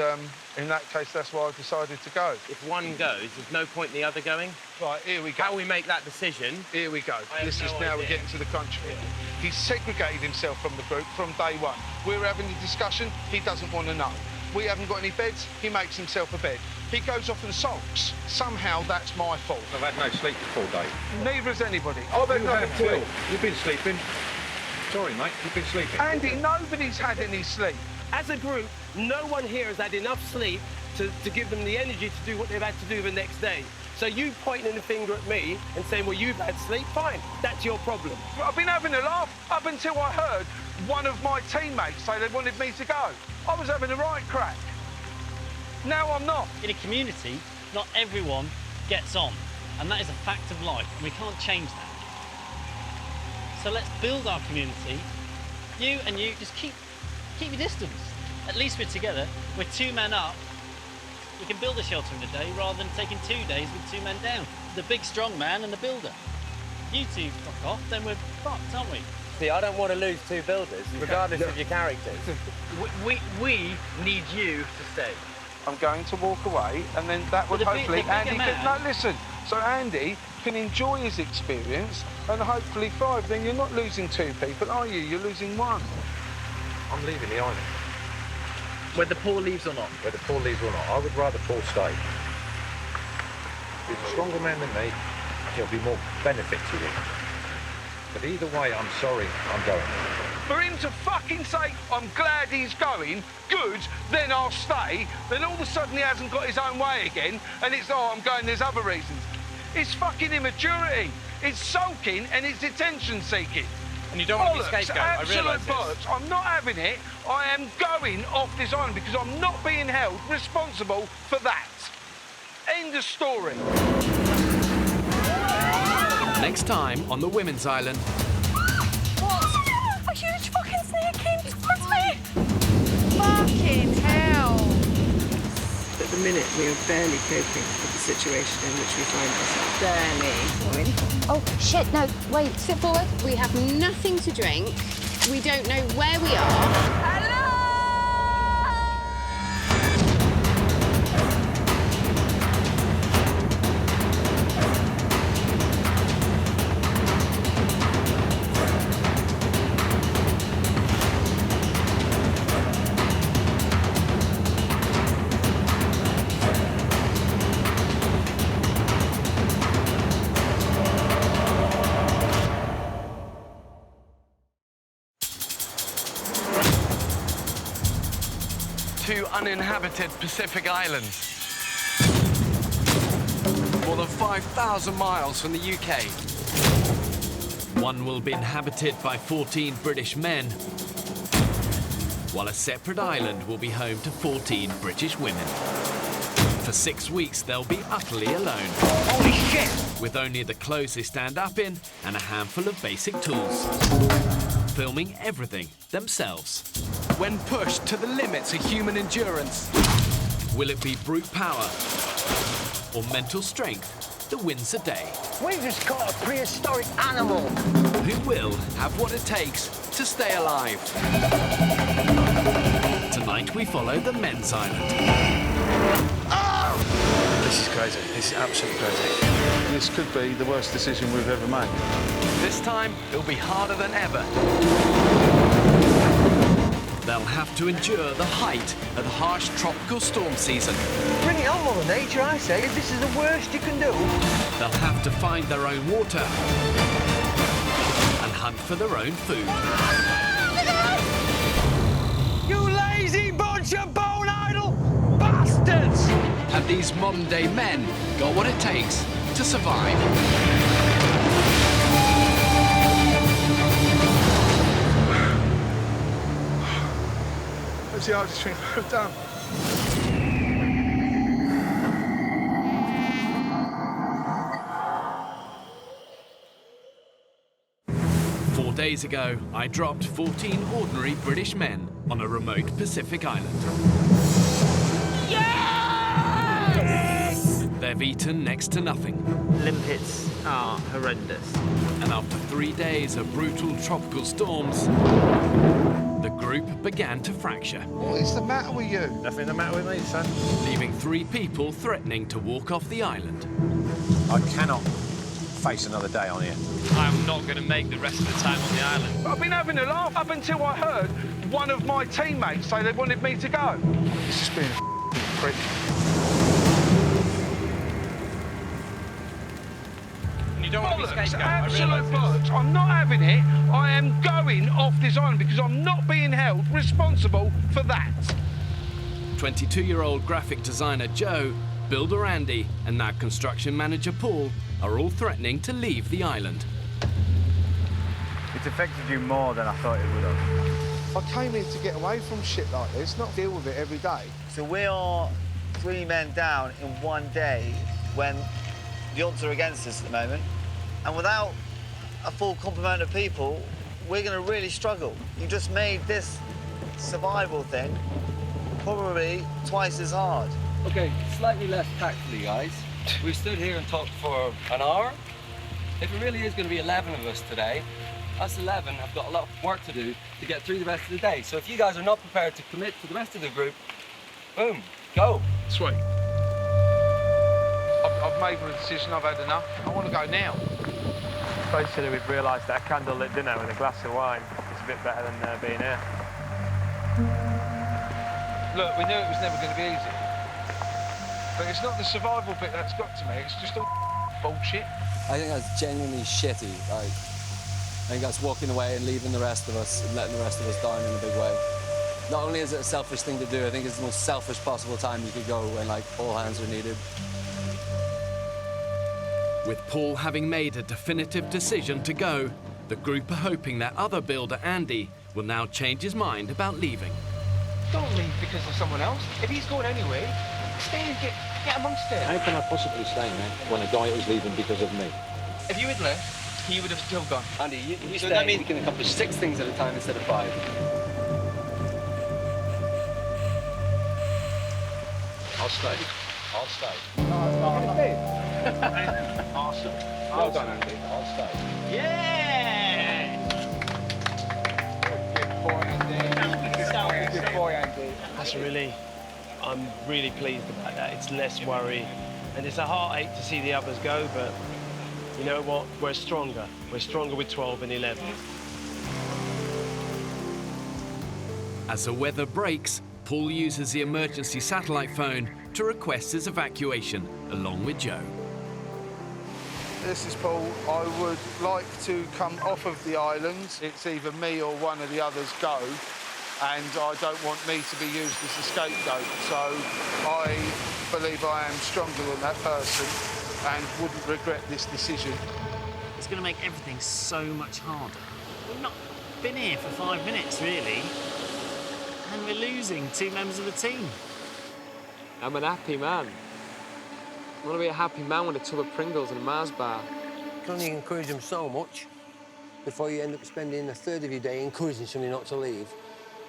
in that case, that's why I decided to go. If one goes, there's no point in the other going? Right, here we go. How we make that decision? Here we go. This is now we're getting to the crunch bit. He's segregated himself from the group from day one. We're having a discussion, he doesn't want to know. We haven't got any beds, he makes himself a bed. He goes off and sulks. Somehow that's my fault. I've had no sleep for 4 days. Neither has anybody. I've had nothing to eat. You've been sleeping. Sorry, mate, you've been sleeping. Andy, nobody's had any sleep. As a group, no one here has had enough sleep to give them the energy to do what they've had to do the next day. So you pointing the finger at me and saying, well, you've had sleep, fine, that's your problem. I've been having a laugh up until I heard one of my teammates say they wanted me to go. I was having a right crack. Now I'm not. In a community, not everyone gets on, and that is a fact of life, and we can't change that. So let's build our community. You and you, just keep your distance. At least we're together. We're 2 men up. We can build a shelter in a day rather than taking 2 days with 2 men down. The big strong man and the builder. You two fuck off, then we're fucked, aren't we? See, I don't want to lose 2 builders, regardless of your characters. We need you to stay. I'm going to walk away, and then that would hopefully Andy can, no, listen. So Andy can enjoy his experience and hopefully thrive. Then you're not losing 2 people, are you? You're losing 1. I'm leaving the island. Whether Paul leaves or not? Whether Paul leaves or not, I would rather Paul stay. He's a stronger man than me. He'll be more benefit to him. But either way, I'm sorry, I'm going. For him to fucking say, I'm glad he's going, good, then I'll stay, then all of a sudden he hasn't got his own way again, and it's, oh, I'm going, there's other reasons. It's fucking immaturity. It's sulking and it's attention seeking. And you don't want to be scapegoat, I realise this. Bollocks. I'm not having it. I am going off this island because I'm not being held responsible for that. End of story. Next time on the women's island. What? A huge fucking snake came towards me! Fucking hell! At the minute, we are barely coping with the situation in which we find ourselves. Barely. Oh, shit, no, wait, sit forward. We have nothing to drink. We don't know where we are. Uninhabited Pacific islands. More than 5,000 miles from the UK. One will be inhabited by 14 British men, while a separate island will be home to 14 British women. For 6 weeks, they'll be utterly alone. Holy shit! With only the clothes they stand up in and a handful of basic tools. Filming everything themselves. When pushed to the limits of human endurance. Will it be brute power or mental strength that wins the day? We just caught a prehistoric animal. Who will have what it takes to stay alive? Tonight we follow the men's island. Oh! This is crazy. This is absolutely crazy. This could be the worst decision we've ever made. This time, it'll be harder than ever. They'll have to endure the height of the harsh tropical storm season. Bring it on, Mother Nature, I say. If this is the worst you can do. They'll have to find their own water and hunt for their own food. You lazy bunch of bone idle bastards! Have these modern-day men got what it takes to survive? That's the hardest thing I've done. Four days ago, I dropped 14 ordinary British men on a remote Pacific island. Yes! They've eaten next to nothing. Limpets are horrendous. And after 3 days of brutal tropical storms, the group began to fracture. What is the matter with you? Nothing the matter with me, son. Leaving 3 people threatening to walk off the island. I cannot face another day on here. I'm not going to make the rest of the time on the island. I've been having a laugh up until I heard one of my teammates say they wanted me to go. It's just being a prick. You don't want to be scapegoat. Absolute bollocks. I'm not having it. I am going off this island because I'm not being held responsible for that. 22-year-old graphic designer Joe, builder Andy, and now construction manager Paul are all threatening to leave the island. It's affected you more than I thought it would have. I came here to get away from shit like this, not deal with it every day. So we are 3 men down in 1 day when the odds are against us at the moment. And without a full complement of people, we're going to really struggle. You just made this survival thing probably twice as hard. Okay, slightly less tactfully, guys. We've stood here and talked for an hour. If it really is going to be 11 of us today, us 11 have got a lot of work to do to get through the rest of the day. So if you guys are not prepared to commit to the rest of the group, boom, go. Sweet. I've made my decision, I've had enough. I want to go now. Basically, we've realised that a candlelit dinner with a glass of wine is a bit better than being here. Look, we knew it was never going to be easy. But it's not the survival bit that's got to me, it's just all bullshit. I think that's genuinely shitty. Like, I think that's walking away and leaving the rest of us and letting the rest of us down in a big way. Not only is it a selfish thing to do, I think it's the most selfish possible time you could go when, like, all hands are needed. With Paul having made a definitive decision to go, the group are hoping that other builder Andy will now change his mind about leaving. Don't leave because of someone else. If he's going anyway, stay and get amongst it. How can I possibly stay, man, when a guy is leaving because of me? If you had left, he would have still gone. Andy, you So stay, that means- you can accomplish 6 things at a time instead of 5. I'll stay. I'll stay. Awesome. Well done, Andy. I'll stay. Yeah! Good boy, Andy. That's really, I'm really pleased about that. It's less worry. And it's a heartache to see the others go, but you know what? We're stronger. We're stronger with 12 and 11. As the weather breaks, Paul uses the emergency satellite phone to request his evacuation, along with Joe. This is Paul. I would like to come off of the island. It's either me or one of the others go, and I don't want me to be used as a scapegoat. So I believe I am stronger than that person and wouldn't regret this decision. It's going to make everything so much harder. We've not been here for 5 minutes, really. And we're losing 2 members of the team. I'm an happy man. I want to be a happy man with a tub of Pringles and a Mars bar. You can only encourage them so much before you end up spending a third of your day encouraging somebody not to leave,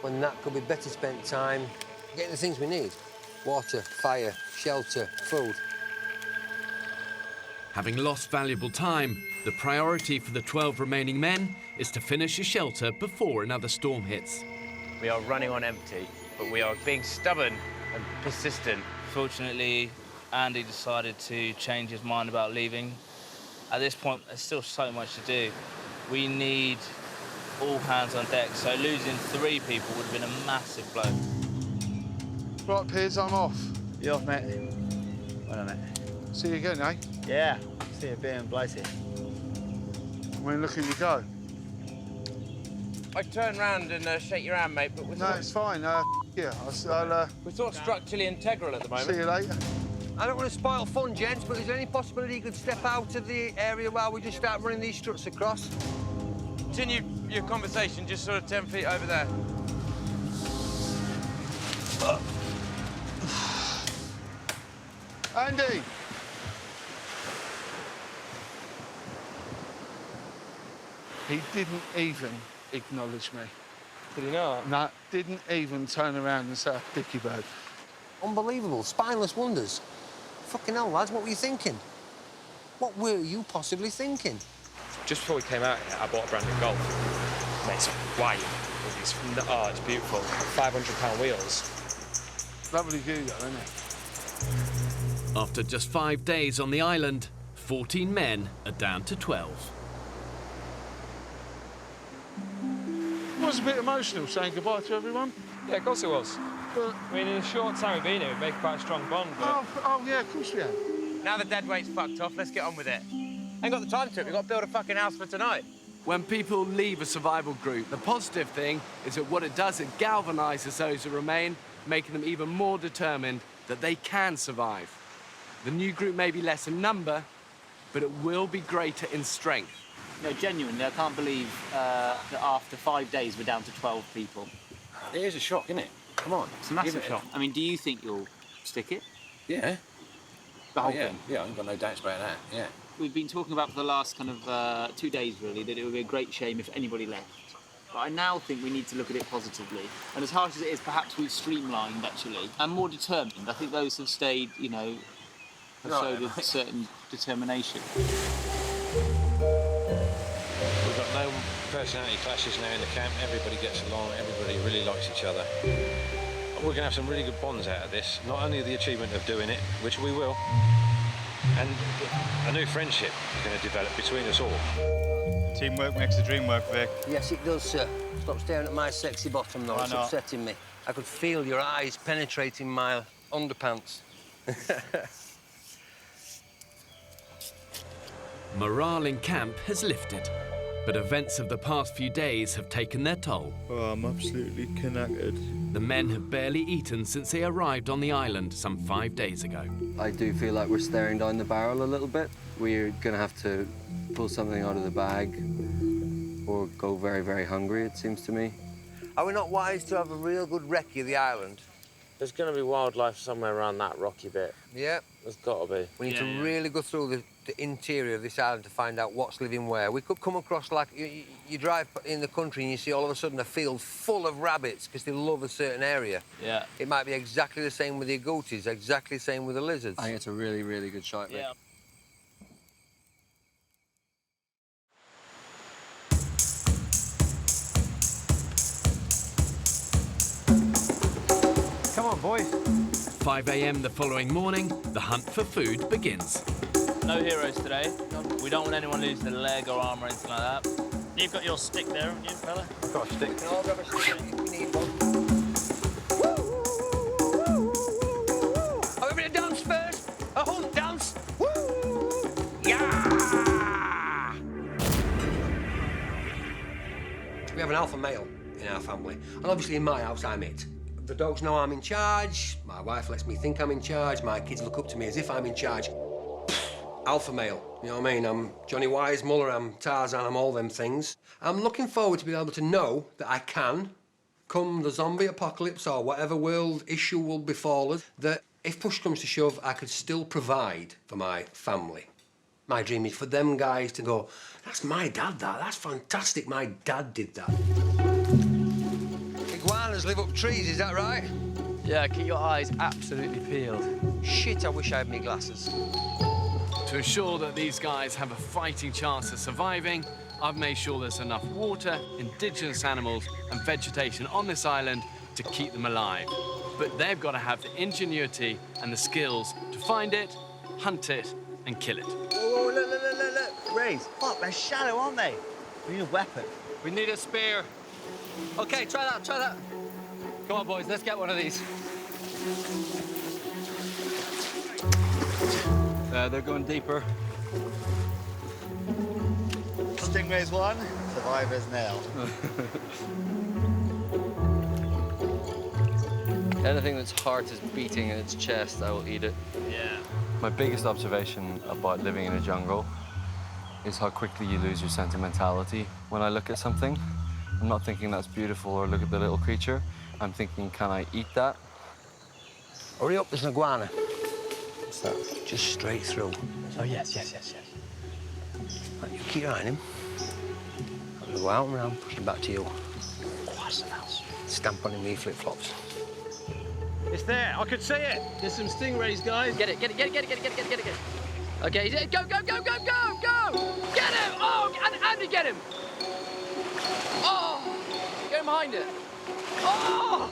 when that could be better spent time getting the things we need. Water, fire, shelter, food. Having lost valuable time, the priority for the 12 remaining men is to finish a shelter before another storm hits. We are running on empty, but we are being stubborn and persistent. Fortunately, Andy decided to change his mind about leaving. At this point, there's still so much to do. We need all hands on deck, so losing 3 people would have been a massive blow. Right, Piers, I'm off. You off, mate? Well done, mate. See you again, eh? Yeah, see you being blighty. When looking you go. I turn round and shake your hand, mate, but we're No, it's fine. Yeah, we're sort of structurally integral at the moment. See you later. I don't want to spoil fun, gents, but is there any possibility you could step out of the area while we just start running these struts across? Continue your conversation just sort of 10 feet over there. Andy! He didn't even acknowledge me. Did he not? No, didn't even turn around and say, Dicky bird. Unbelievable. Spineless wonders. Fucking hell, lads, what were you thinking? What were you possibly thinking? Just before we came out here, I bought a brand new Golf. Mate, it's white. It's beautiful. £500 wheels. Lovely view, though, isn't it? After just 5 days on the island, 14 men are down to 12. It was a bit emotional saying goodbye to everyone. Yeah, of course it was. But, I mean, in a short time we've been here, we've made quite a strong bond. But... Oh, yeah, of course we have. Now the dead weight's fucked off, let's get on with it. Ain't got the time to it, we've got to build a fucking house for tonight. When people leave a survival group, the positive thing is that what it does, it galvanises those who remain, making them even more determined that they can survive. The new group may be less in number, but it will be greater in strength. No, genuinely, I can't believe that after 5 days we're down to 12 people. It is a shock, isn't it? Come on. It's a massive shock. I mean, do you think you'll stick it? Yeah. The whole yeah. thing? Yeah, I ain't got no doubts about that, yeah. We've been talking about for the last kind of 2 days, really, that it would be a great shame if anybody left. But I now think we need to look at it positively. And as harsh as it is, perhaps we've streamlined, actually, and more determined. I think those who've stayed, you know, have showed a certain determination. We've got no personality clashes now in the camp. Everybody gets along, everybody really likes each other. We're going to have some really good bonds out of this. Not only the achievement of doing it, which we will, and a new friendship is going to develop between us all. Teamwork makes the dream work, Vic. Yes, it does, sir. Stop staring at my sexy bottom, though. It's upsetting me. I could feel your eyes penetrating my underpants. Morale in camp has lifted, but events of the past few days have taken their toll. Oh, I'm absolutely connected. The men have barely eaten since they arrived on the island some 5 days ago. I do feel like we're staring down the barrel a little bit. We're going to have to pull something out of the bag or go very, very hungry, it seems to me. Are we not wise to have a real good recce of the island? There's going to be wildlife somewhere around that rocky bit. Yeah. There's got to be. We need to really go through the interior of this island to find out what's living where. We could come across, like, you drive in the country and you see all of a sudden a field full of rabbits because they love a certain area. Yeah. It might be exactly the same with the agoutis, exactly the same with the lizards. I think it's a really, really good shot, mate. Yeah. Come on, boys. 5 a.m. the following morning, the hunt for food begins. No heroes today. We don't want anyone losing a leg or arm or anything like that. You've got your stick there, haven't you, fella? I've got a stick. I'll grab a stick if you need one. Are we ready to dance first? A hunt dance? Woo! Yeah! We have an alpha male in our family, and obviously in my house I'm it. The dogs know I'm in charge, my wife lets me think I'm in charge, my kids look up to me as if I'm in charge. Alpha male, you know what I mean? I'm Johnny Weissmuller, I'm Tarzan, I'm all them things. I'm looking forward to being able to know that I can, come the zombie apocalypse or whatever world issue will befall us, that if push comes to shove, I could still provide for my family. My dream is for them guys to go, that's my dad, that's fantastic, my dad did that. Iguanas live up trees, is that right? Yeah, keep your eyes absolutely peeled. Shit, I wish I had my glasses. To ensure that these guys have a fighting chance of surviving, I've made sure there's enough water, indigenous animals and vegetation on this island to keep them alive. but they've got to have the ingenuity and the skills to find it, hunt it, and kill it. Oh, look. Rays, fuck, they're shallow, aren't they? We need a weapon. We need a spear. Okay, try that. Come on, boys, let's get one of these. They're going deeper. Stingray's one, survivor's nil. Anything that's heart is beating in its chest, I will eat it. Yeah. My biggest observation about living in a jungle is how quickly you lose your sentimentality. When I look at something, I'm not thinking that's beautiful or look at the little creature. I'm thinking, can I eat that? Hurry up, there's an iguana. What's that? Just straight through. Oh, yes. Right, you keep your eye on him. I'm gonna go out and round, push him back to you. Stamp on him with your flip-flops. It's there. I could see it. There's some stingrays, guys. Get it. Okay, go! Get him! Oh, Andy, get him! Oh, get him behind it. Oh,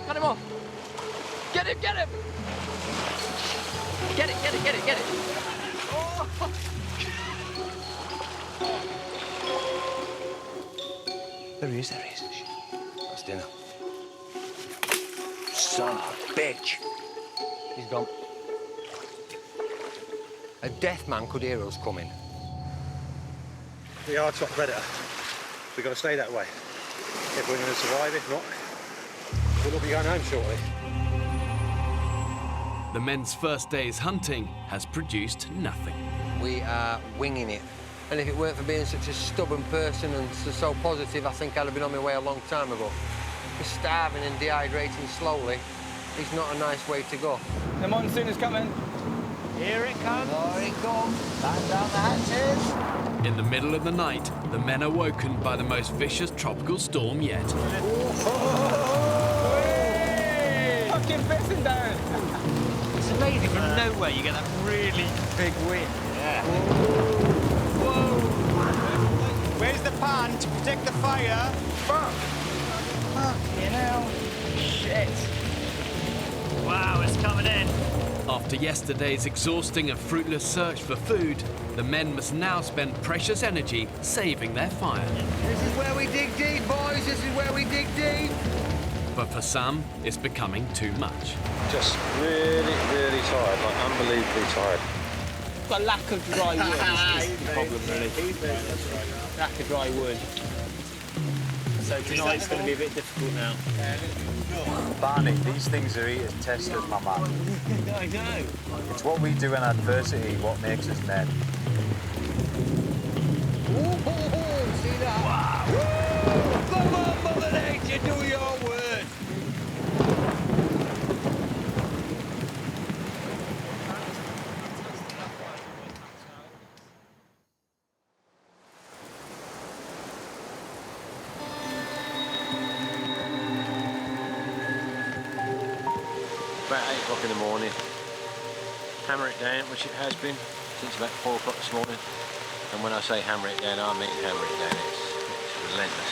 cut him off. Get him! Get it! Oh. There he is. That's dinner. Son of a bitch. He's gone. A deaf man could hear us coming. We are top predator. We've got to stay that way. If we're going to survive, if not, we'll all be going home shortly. The men's first day's hunting has produced nothing. We are winging it. And if it weren't for being such a stubborn person and so positive, I think I'd have been on my way a long time ago. Just starving and dehydrating slowly is not a nice way to go. The monsoon is coming. Here it comes. Here it comes. Back down the hatches. In the middle of the night, the men are woken by the most vicious tropical storm yet. Fucking pissing down. It's amazing, from nowhere you get that really big wind. Yeah. Whoa! Where's the pan to protect the fire? Fuck! You know. Shit. Wow, it's coming in. After yesterday's exhausting and fruitless search for food, the men must now spend precious energy saving their fire. This is where we dig deep, boys. This is where we dig deep. But for some, it's becoming too much. Just really, really tired, like unbelievably tired. Got a lack of dry wood is the problem, really. Lack of dry wood. So tonight's going to be a bit difficult now. Barney, these things are eating testers, my man. I know. It's what we do in adversity what makes us men. See that? Wow! Come on, Mother Nature, do your word! About 8 o'clock in the morning. Hammer it down, which it has been since about 4 o'clock this morning. And when I say hammer it down, I mean hammer it down. It's relentless.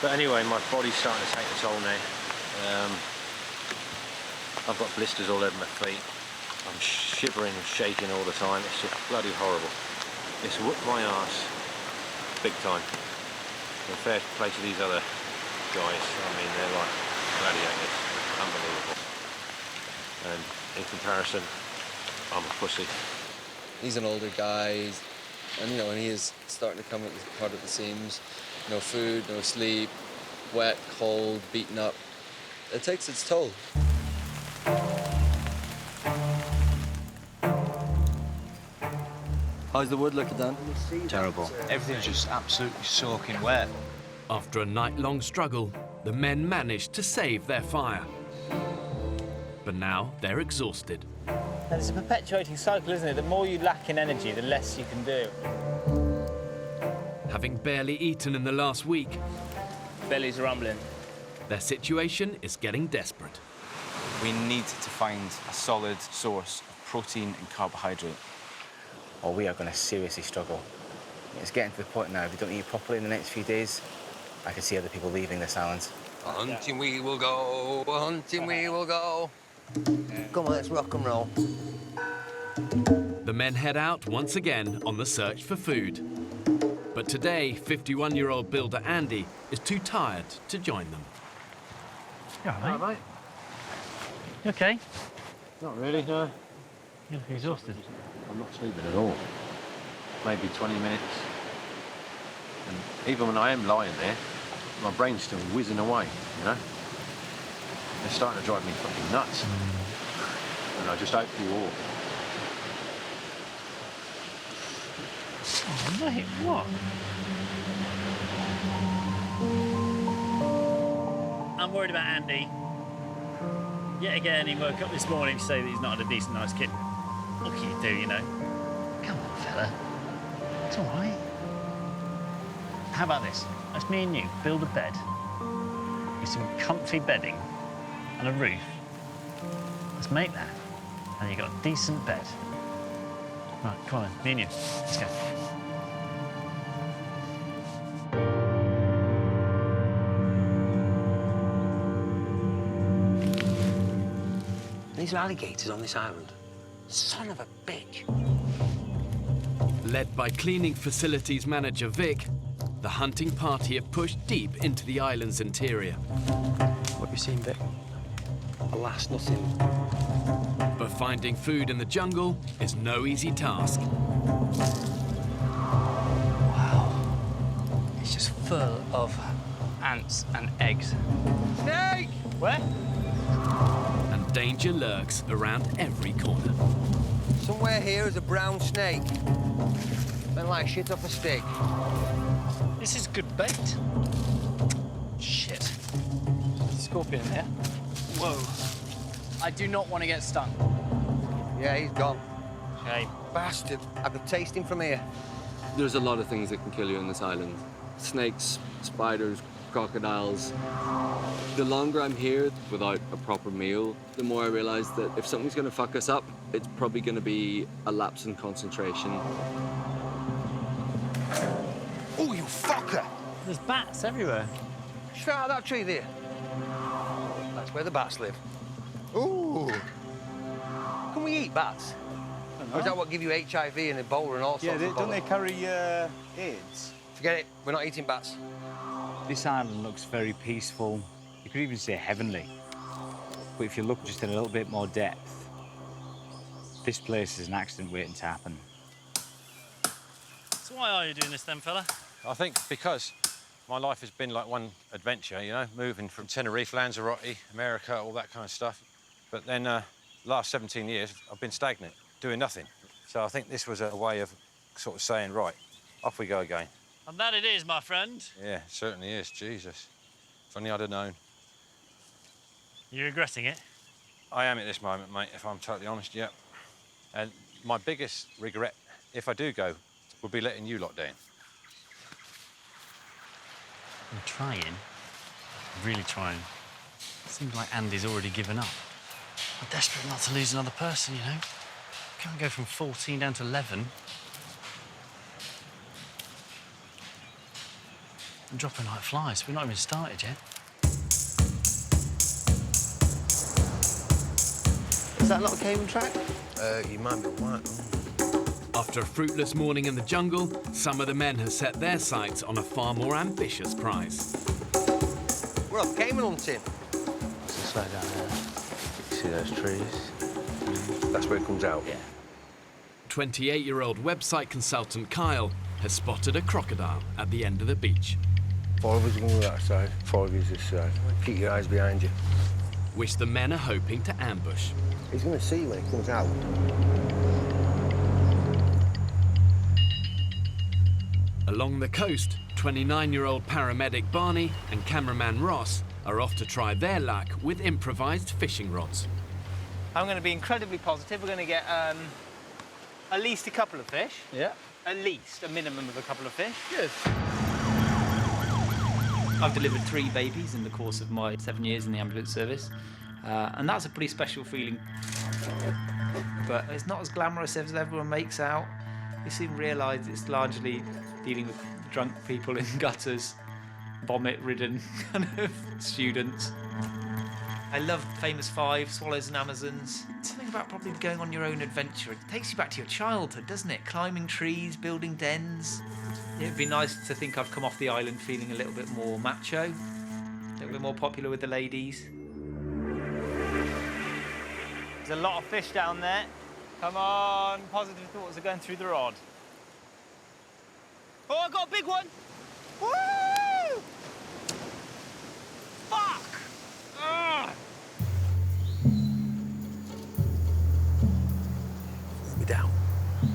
But anyway, my body's starting to take a toll now. I've got blisters all over my feet. I'm shivering and shaking all the time. It's just bloody horrible. It's whooped my arse big time. In fair play to these other guys. I mean, they're like gladiators. Unbelievable. And in comparison, I'm a pussy. He's an older guy, and he is starting to come apart at the seams. No food, no sleep, wet, cold, beaten up. It takes its toll. How's the wood looking, Dan? Terrible. Everything's just absolutely soaking wet. After a night-long struggle, the men managed to save their fire. But now they're exhausted. And it's a perpetuating cycle, isn't it? The more you lack in energy, the less you can do. Having barely eaten in the last week, Belly's rumbling. their situation is getting desperate. We need to find a solid source of protein and carbohydrate, or we are going to seriously struggle. It's getting to the point now, if we don't eat properly in the next few days, I can see other people leaving this island. Hunting we will go, hunting we will go. Come on, let's rock and roll. The men head out once again on the search for food. But today, 51-year-old builder Andy is too tired to join them. You all right, mate? You okay? Not really, no. You look exhausted. I'm not sleeping at all. Maybe 20 minutes. And even when I am lying there, my brain's still whizzing away, you know? It's starting to drive me fucking nuts. And I just hope you all. Oh, mate, what? I'm worried about Andy. Yet again, he woke up this morning to say that he's not had a decent night's kitten. What can you do, you know? Come on, fella. It's all right. How about this? Let's me and you build a bed with some comfy bedding and a roof. Let's make that, and you've got a decent bed. Right, come on, me and you. Let's go. These are alligators on this island. Son of a bitch. Led by cleaning facilities manager Vic, the hunting party have pushed deep into the island's interior. What have you seen, Vic? Alas, nothing. But finding food in the jungle is no easy task. Wow. It's just full of ants and eggs. Snake! Where? And danger lurks around every corner. Somewhere here is a brown snake. Smell like shit off a stick. This is good bait. Shit. Scorpion there. Whoa. I do not want to get stung. Yeah, he's gone. Shame. Bastard. I could taste him from here. There's a lot of things that can kill you on this island. Snakes, spiders, crocodiles. The longer I'm here without a proper meal, the more I realize that if something's going to fuck us up, it's probably going to be a lapse in concentration. Oh, you fucker! There's bats everywhere. Straight out of that tree there. That's where the bats live. Ooh. Can we eat bats? Or is that what give you HIV and Ebola and all sorts of don't they bother? carry AIDS? Forget it. We're not eating bats. This island looks very peaceful. You could even say heavenly. But if you look just in a little bit more depth, this place is an accident waiting to happen. So why are you doing this then, fella? I think because my life has been like one adventure, you know, moving from Tenerife, Lanzarote, America, all that kind of stuff. But then last 17 years, I've been stagnant, doing nothing. So I think this was a way of sort of saying, right, off we go again. And that it is, my friend. Yeah, it certainly is, Jesus. If only I'd have known. You regretting it? I am at this moment, mate, if I'm totally honest, yeah. And my biggest regret, if I do go, would be letting you lot down. I'm trying. I'm really trying. Seems like Andy's already given up. I'm desperate not to lose another person, you know? Can't go from 14 down to 11. I'm dropping like flies. We've not even started yet. Is that not a cable track? You might be right. After a fruitless morning in the jungle, some of the men have set their sights on a far more ambitious prize. We're off caiman hunting. It's like down there. You see those trees? That's where it comes out. Yeah. 28-year-old website consultant Kyle has spotted a crocodile at the end of the beach. 4 of us are going to go that side, 4 of us this side. Keep your eyes behind you. Which the men are hoping to ambush. He's going to see when it comes out. Along the coast, 29-year-old paramedic Barney and cameraman Ross are off to try their luck with improvised fishing rods. I'm going to be incredibly positive. We're going to get at least a couple of fish. Yeah. At least a minimum of a couple of fish. Good. I've delivered 3 babies in the course of my 7 years in the ambulance service, and that's a pretty special feeling. But it's not as glamorous as everyone makes out. You soon realise it's largely dealing with drunk people in gutters vomit-ridden kind of students. I love Famous Five, Swallows and Amazons. Something about probably going on your own adventure. It takes you back to your childhood, doesn't it? Climbing trees, building dens. It'd be nice to think I've come off the island feeling a little bit more macho, a little bit more popular with the ladies. There's a lot of fish down there. Come on, positive thoughts are going through the rod. Oh, I got a big one! Woo! Fuck! Ugh. Me down.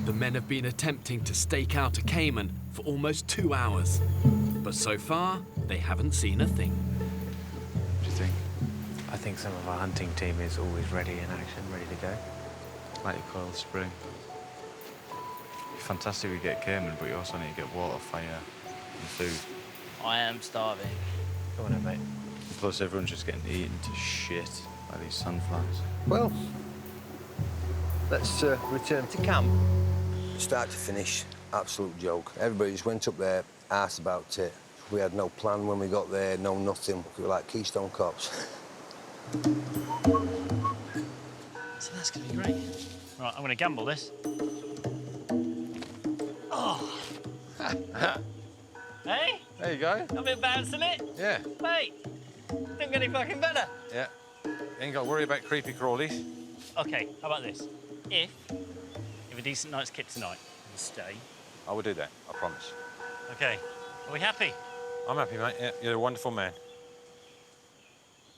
The men have been attempting to stake out a caiman for almost 2 hours. But so far, they haven't seen a thing. What do you think? I think some of our hunting team is always ready in action, ready to go. Like a coiled spring. Fantastic we get caiman, but you also need to get water, fire, and food. I am starving. Go on then, mate. Plus, everyone's just getting eaten to shit by these sunflies. Well, let's return to camp. Start to finish, absolute joke. Everybody just went up there, asked about it. We had no plan when we got there, no nothing. We were like Keystone Cops. So that's going to be great. Right, I'm going to gamble this. Oh! Hey? There you go. I'm a bit bouncing it. Yeah. Mate, don't get any fucking better. Yeah. Ain't got to worry about creepy crawlies. Okay, how about this? If a decent night's kit tonight, we'll stay. I will do that, I promise. Okay, are we happy? I'm happy, mate. Yeah, you're a wonderful man.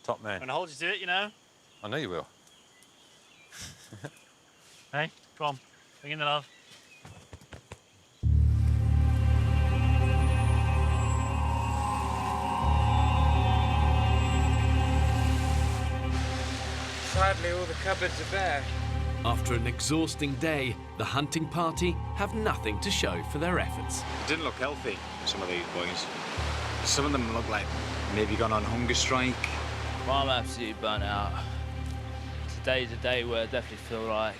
Top man. I'm going to hold you to it, you know? I know you will. Hey, come on, bring in the love. Sadly, all the cupboards are bare. After an exhausting day, the hunting party have nothing to show for their efforts. It didn't look healthy, some of these boys. Some of them look like maybe gone on hunger strike. Well, I'm absolutely burnt out. Today's a day where I definitely feel like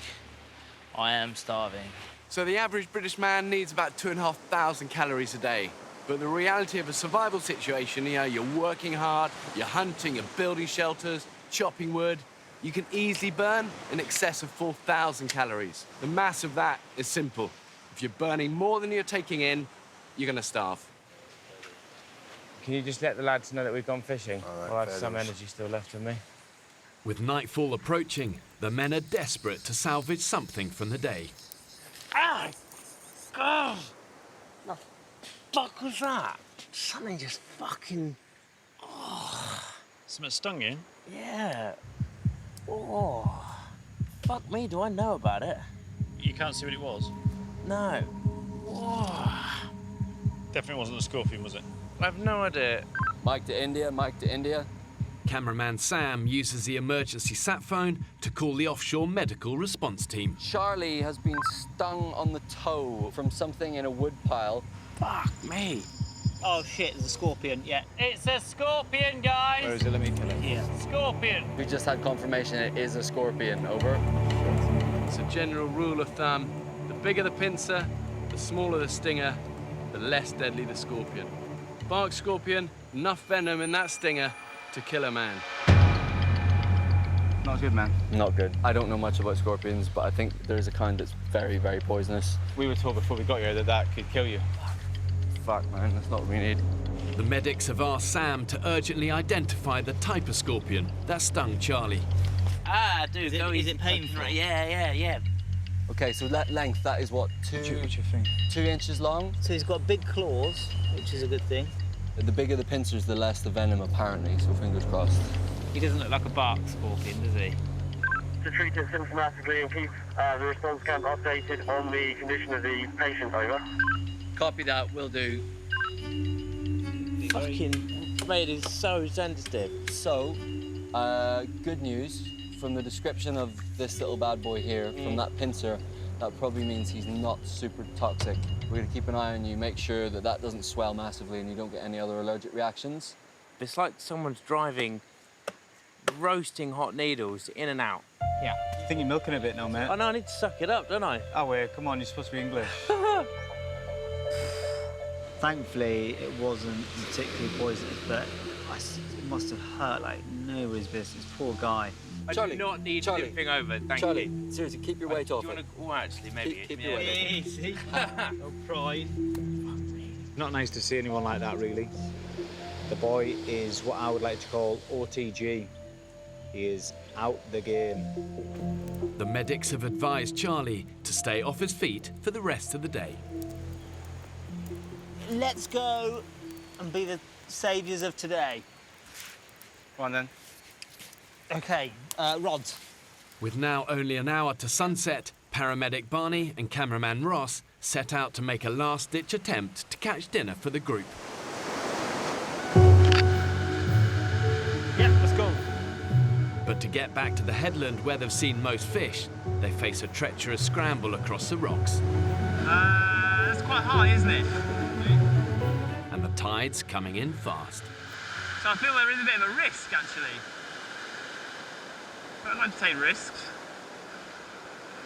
I am starving. So the average British man needs about 2,500 calories a day. But the reality of a survival situation, you know, you're working hard, you're hunting, you're building shelters, chopping wood, you can easily burn in excess of 4,000 calories. The mass of that is simple. If you're burning more than you're taking in, you're gonna starve. Can you just let the lads know that we've gone fishing? All right, I'll have fair some enough. energy still left in me. With nightfall approaching, the men are desperate to salvage something from the day. Ah! God! The fuck was that? Something just fucking... Oh. Something stung you? Yeah. Oh. Fuck me, do I know about it? You can't see what it was? No. Oh. Definitely wasn't a scorpion, was it? I have no idea. Mike to India. Cameraman Sam uses the emergency sat phone to call the offshore medical response team. Charlie has been stung on the toe from something in a wood pile. Fuck me. Oh shit, there's a scorpion, yeah. It's a scorpion, guys! Where is it? Let me kill it. Here. Scorpion! We just had confirmation it is a scorpion. Over. It's a general rule of thumb. The bigger the pincer, the smaller the stinger, the less deadly the scorpion. Bark scorpion, enough venom in that stinger to kill a man. Not good, man. Not good. I don't know much about scorpions, but I think there's a kind that's very, very poisonous. We were told before we got here that could kill you. Fuck, man, that's not what we need. The medics have asked Sam to urgently identify the type of scorpion that stung Charlie. Ah, dude, is it painful? Yeah. Okay, so that length, that is what, 2 inches long? So he's got big claws, which is a good thing. The bigger the pincers, the less the venom, apparently, so fingers crossed. He doesn't look like a bark scorpion, does he? To treat it symptomatically and keep the response camp updated on the condition of the patient, over. Copy that, will do. Fucking... Mate, it's so sensitive. So, good news. From the description of this little bad boy here, from that pincer, that probably means he's not super toxic. We're gonna keep an eye on you, make sure that that doesn't swell massively and you don't get any other allergic reactions. It's like someone's driving roasting hot needles in and out. Yeah. I think you're milking a bit now, mate. Oh, no, I need to suck it up, don't I? Oh, wait, come on, you're supposed to be English. Thankfully, it wasn't particularly poisonous, but it must have hurt like nobody's business. Poor guy. I do not need tipping over, thank you. Seriously, keep your weight off it. Oh, actually, maybe. Keep your weight off it. Easy. No pride. Not nice to see anyone like that, really. The boy is what I would like to call OTG. He is out the game. The medics have advised Charlie to stay off his feet for the rest of the day. Let's go and be the saviours of today. Go on then. Okay, rods. With now only an hour to sunset, paramedic Barney and cameraman Ross set out to make a last-ditch attempt to catch dinner for the group. Yeah, let's go. But to get back to the headland where they've seen most fish, they face a treacherous scramble across the rocks. That's quite high, isn't it? And the tide's coming in fast. So I feel there is a bit of a risk, actually. But I'd like to take risks.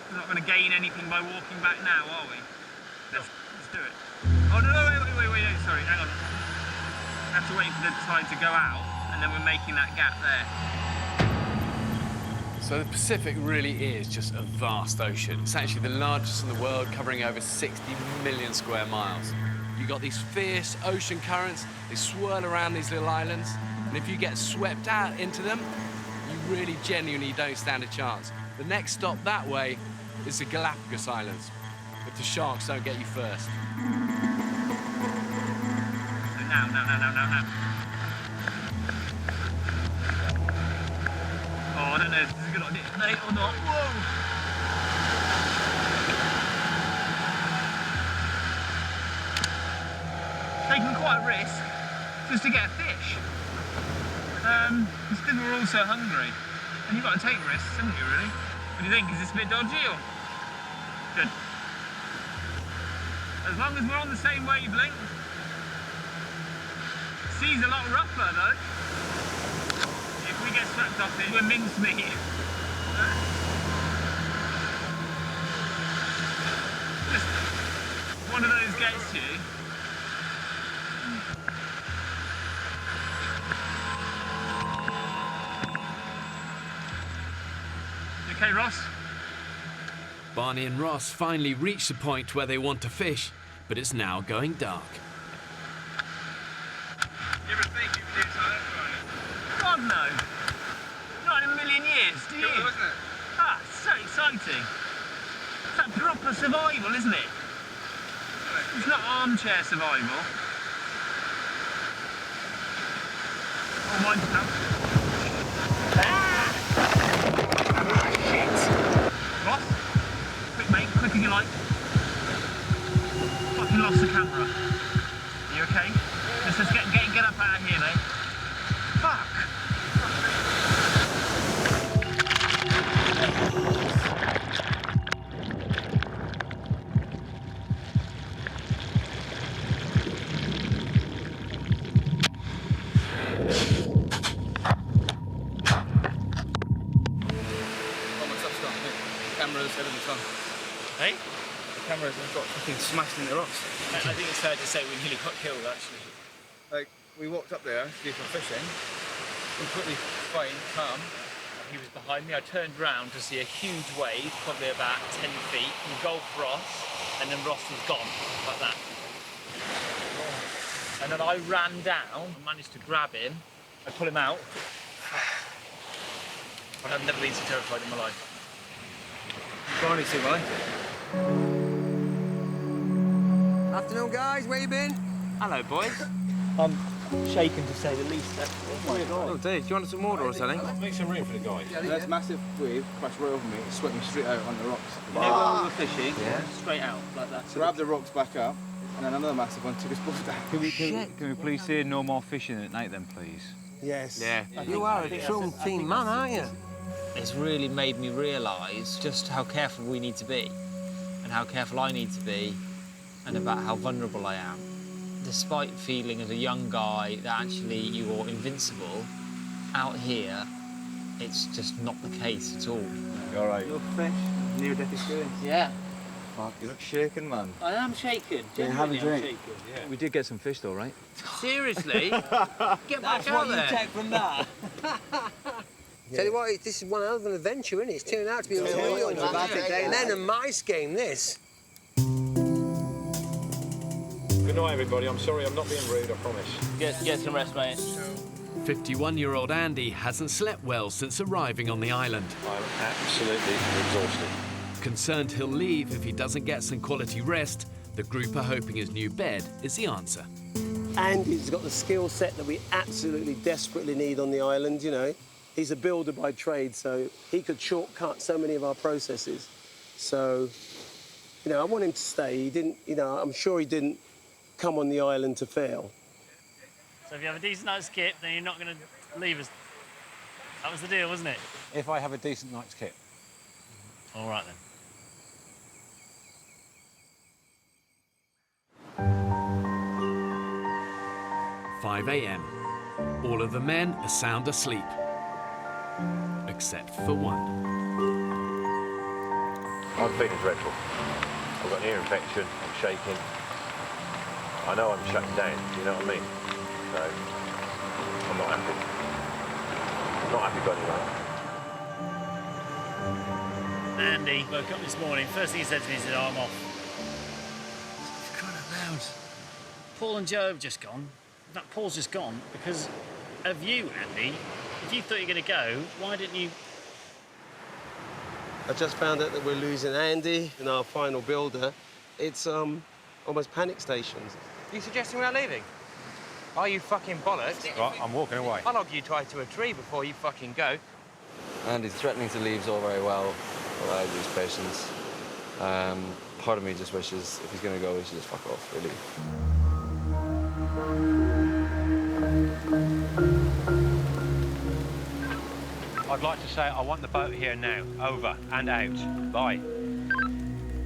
We're not going to gain anything by walking back now, are we? Let's do it. Oh, no, wait, no, sorry, hang on. We have to wait for the tide to go out, and then we're making that gap there. So the Pacific really is just a vast ocean. It's actually the largest in the world, covering over 60 million square miles. You've got these fierce ocean currents, they swirl around these little islands, and if you get swept out into them, you really genuinely don't stand a chance. The next stop that way is the Galapagos Islands, if the sharks don't get you first. Now. Oh, I don't know if this is a good idea, mate, or not. Whoa! Taking quite a risk just to get a fish. It's because we're all so hungry. And you've got to take risks, haven't you, really? What do you think? Is this a bit dodgy or? Good. As long as we're on the same wavelength. Sea's a lot rougher, though. If we get swept off it, we're mincemeat. Just one of those gets you. You okay, Ross? Barney and Ross finally reach the point where they want to fish, but it's now going dark. You ever think you could do something like that? God, no. Not in a million years, do you? Cool, wasn't it? Ah, it's so exciting. It's that proper survival, isn't it? It's not armchair survival. Oh, mine's now. Ross? Quick, mate, quick as you like. Fucking lost the camera. Are you okay? Let's get up out of here, mate. Fuck! Cameras, everything's on. Hey? The cameras have got fucking smashed in the rocks. I think it's fair to say we nearly got killed, actually. Like, we walked up there to do some fishing, completely fine, calm. He was behind me. I turned round to see a huge wave, probably about 10 feet, engulfed Ross, and then Ross was gone, like that. And then I ran down and managed to grab him. I pull him out. And I've never been so terrified in my life. Barney too, Molly. Afternoon, guys. Where you been? Hello, boys. I'm shaken to say the least. Oh my God. Oh, Dave, do you want some water or something? Make some room for the guy. That massive wave crashed right over me. It swept me straight out on the rocks. You know when we were fishing? Yeah. Straight out, like that. Grabbed the rocks back up, and then another massive one took us both down. Can we please say no more fishing at night then, please? Yes. Yeah. You are a true team man, aren't you? It's really made me realise just how careful we need to be, and how careful I need to be, and about how vulnerable I am. Despite feeling as a young guy that actually you're invincible, out here, it's just not the case at all. You all right? You're fresh, near-death experience. Yeah. Fuck, you look shaken, man. I am shaken. Yeah, have a Genuinely, I'm drink. shaken. Yeah. We did get some fish, though, right? Seriously? Get back out there. take from that. Tell you what, this is one hell of an adventure, isn't it? It's turned out to be a real men and mice game, this. Good night, everybody. I'm sorry, I'm not being rude, I promise. Get some rest, mate. 51-year-old Andy hasn't slept well since arriving on the island. I'm absolutely exhausted. Concerned he'll leave if he doesn't get some quality rest, the group are hoping his new bed is the answer. Andy's got the skill set that we absolutely desperately need on the island, you know. He's a builder by trade, so he could shortcut so many of our processes. So, you know, I want him to stay. He didn't, you know, I'm sure he didn't come on the island to fail. So if you have a decent night's kit, then you're not going to leave us. That was the deal, wasn't it? If I have a decent night's kit. All right, then. 5 a.m. All of the men are sound asleep, except for one. I'm feeling dreadful. I've got an ear infection, I'm shaking. I know I'm shutting down, you know what I mean? So, I'm not happy. I'm not happy going anywhere. Andy woke up this morning. First thing he said to me, he said, oh, I'm off. For crying out loud. Paul and Joe have just gone. In fact, Paul's just gone because of you, Andy. If you thought you were going to go, why didn't you? I just found out that we're losing Andy and our final builder. It's almost panic stations. You suggesting we're leaving? Are you fucking bollocks? Right, I'm walking away. I'll log you tied to a tree before you fucking go. Andy's threatening to leave is all very well, but I lose patience. Part of me just wishes if he's going to go, he should just fuck off, really. I'd like to say I want the boat here now. Over and out. Bye.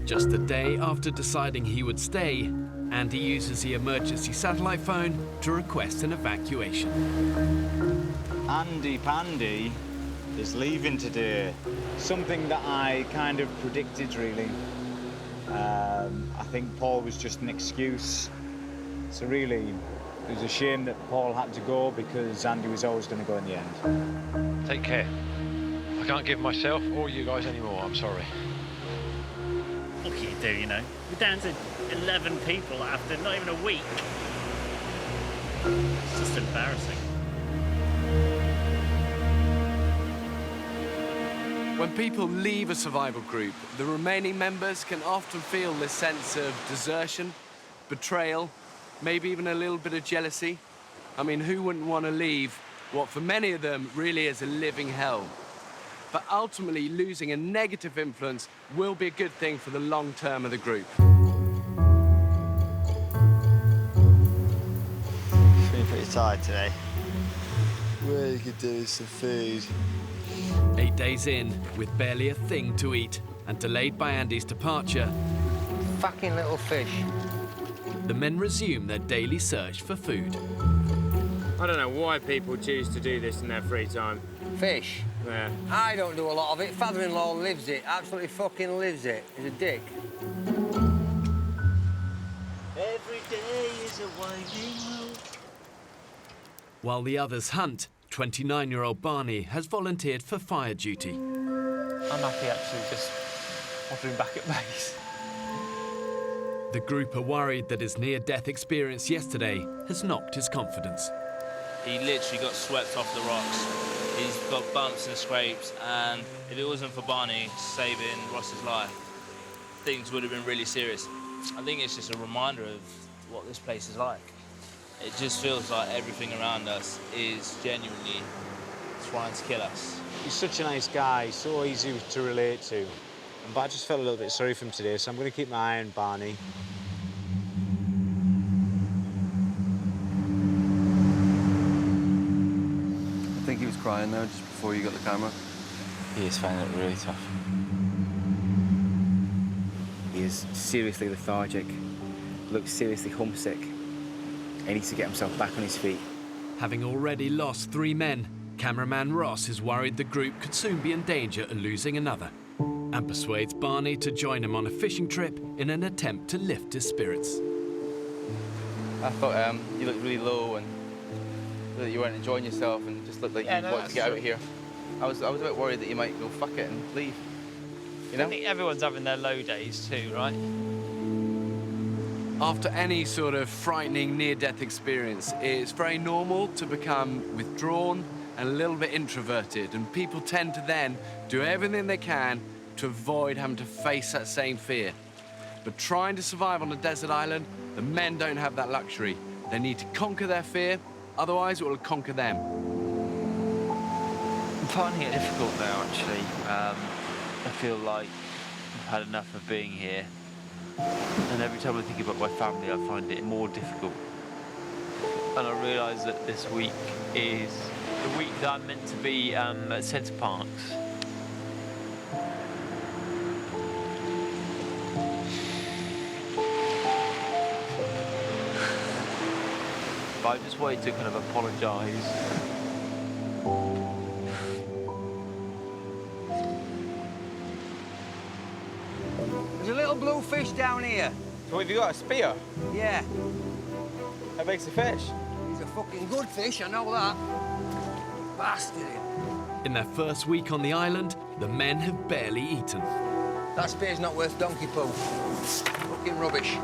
Just a day after deciding he would stay, Andy uses the emergency satellite phone to request an evacuation. Andy Pandy is leaving today. Something that I kind of predicted, really. I think Paul was just an excuse. So really, it was a shame that Paul had to go because Andy was always going to go in the end. Take care. I can't give myself or you guys anymore, I'm sorry. What can you do, you know? We're down to 11 people after not even a week. It's just embarrassing. When people leave a survival group, the remaining members can often feel this sense of desertion, betrayal, maybe even a little bit of jealousy. I mean, who wouldn't want to leave what for many of them really is a living hell? But ultimately, losing a negative influence will be a good thing for the long term of the group. Feeling pretty tired today. What you could do is some food. 8 days in, with barely a thing to eat, and delayed by Andy's departure, Fucking little fish. the men resume their daily search for food. I don't know why people choose to do this in their free time. Fish? Yeah. I don't do a lot of it. Father-in-law lives it. Absolutely fucking lives it. He's a dick. Every day is a winding road. While the others hunt, 29-year-old Barney has volunteered for fire duty. I'm happy actually just wandering back at base. The group are worried that his near-death experience yesterday has knocked his confidence. He literally got swept off the rocks. He's got bumps and scrapes, and if it wasn't for Barney saving Ross's life, things would have been really serious. I think it's just a reminder of what this place is like. It just feels like everything around us is genuinely trying to kill us. He's such a nice guy, so easy to relate to. But I just felt a little bit sorry for him today, so I'm going to keep my eye on Barney. I think he was crying there just before you got the camera. He is finding it really tough. He is seriously lethargic, looks seriously homesick. He needs to get himself back on his feet. Having already lost 3 men, cameraman Ross is worried the group could soon be in danger of losing another. and persuades Barney to join him on a fishing trip in an attempt to lift his spirits. I thought you looked really low and that you weren't enjoying yourself and just looked like you wanted to get out of here. I was a bit worried that you might go fuck it and leave. You know? I think everyone's having their low days too, right? After any sort of frightening near-death experience, it's very normal to become withdrawn and a little bit introverted, and people tend to then do everything they can to avoid having to face that same fear. But trying to survive on a desert island, the men don't have that luxury. They need to conquer their fear, otherwise it will conquer them. I'm finding it difficult now, actually. I feel like I've had enough of being here. And every time I think about my family, I find it more difficult. And I realise that this week is the week that I'm meant to be at Centre Parks. But I just wanted to kind of apologise. There's a little blue fish down here. So have you got a spear? Yeah. How big's the fish? He's a fucking good fish, I know that. Bastard. In their first week on the island, the men have barely eaten. That spear's not worth donkey poo. Fucking rubbish.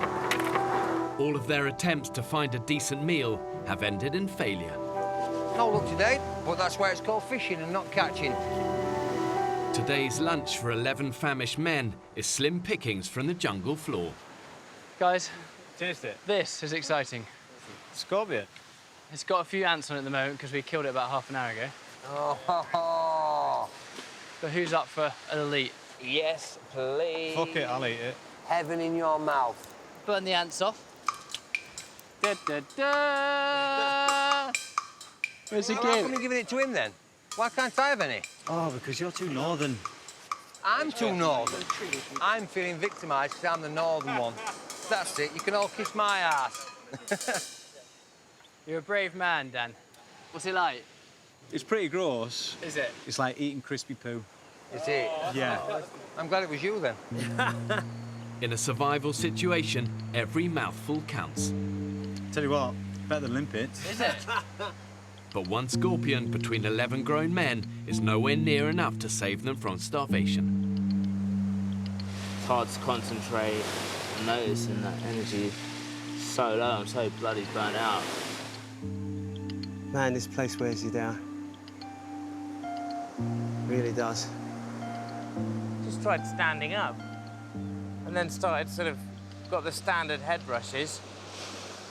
All of their attempts to find a decent meal have ended in failure. No luck today, but that's why it's called fishing and not catching. Today's lunch for 11 famished men is slim pickings from the jungle floor. Guys, Taste it. this is exciting. Scorpion. It's got a few ants on it at the moment because we killed it about half an hour ago. Oh. But who's up for an elite? Yes, please. Fuck it, I'll eat it. Heaven in your mouth. Burn the ants off. Da, da, da. Where's the How game? come you're giving it to him then? Why can't I have any? Oh, because you're too northern. I'm too northern. I'm feeling victimised because I'm the northern one. That's it, you can all kiss my ass. You're a brave man, Dan. What's it like? It's pretty gross. Is it? It's like eating crispy poo. Is it? Yeah. I'm glad it was you then. In a survival situation, every mouthful counts. Tell you what, better than limpets. Is it? But one scorpion between 11 grown men is nowhere near enough to save them from starvation. It's hard to concentrate and noticing that energy is so low. I'm so bloody burnt out. Man, this place wears you down. Really does. Just tried standing up and then started got the standard head rushes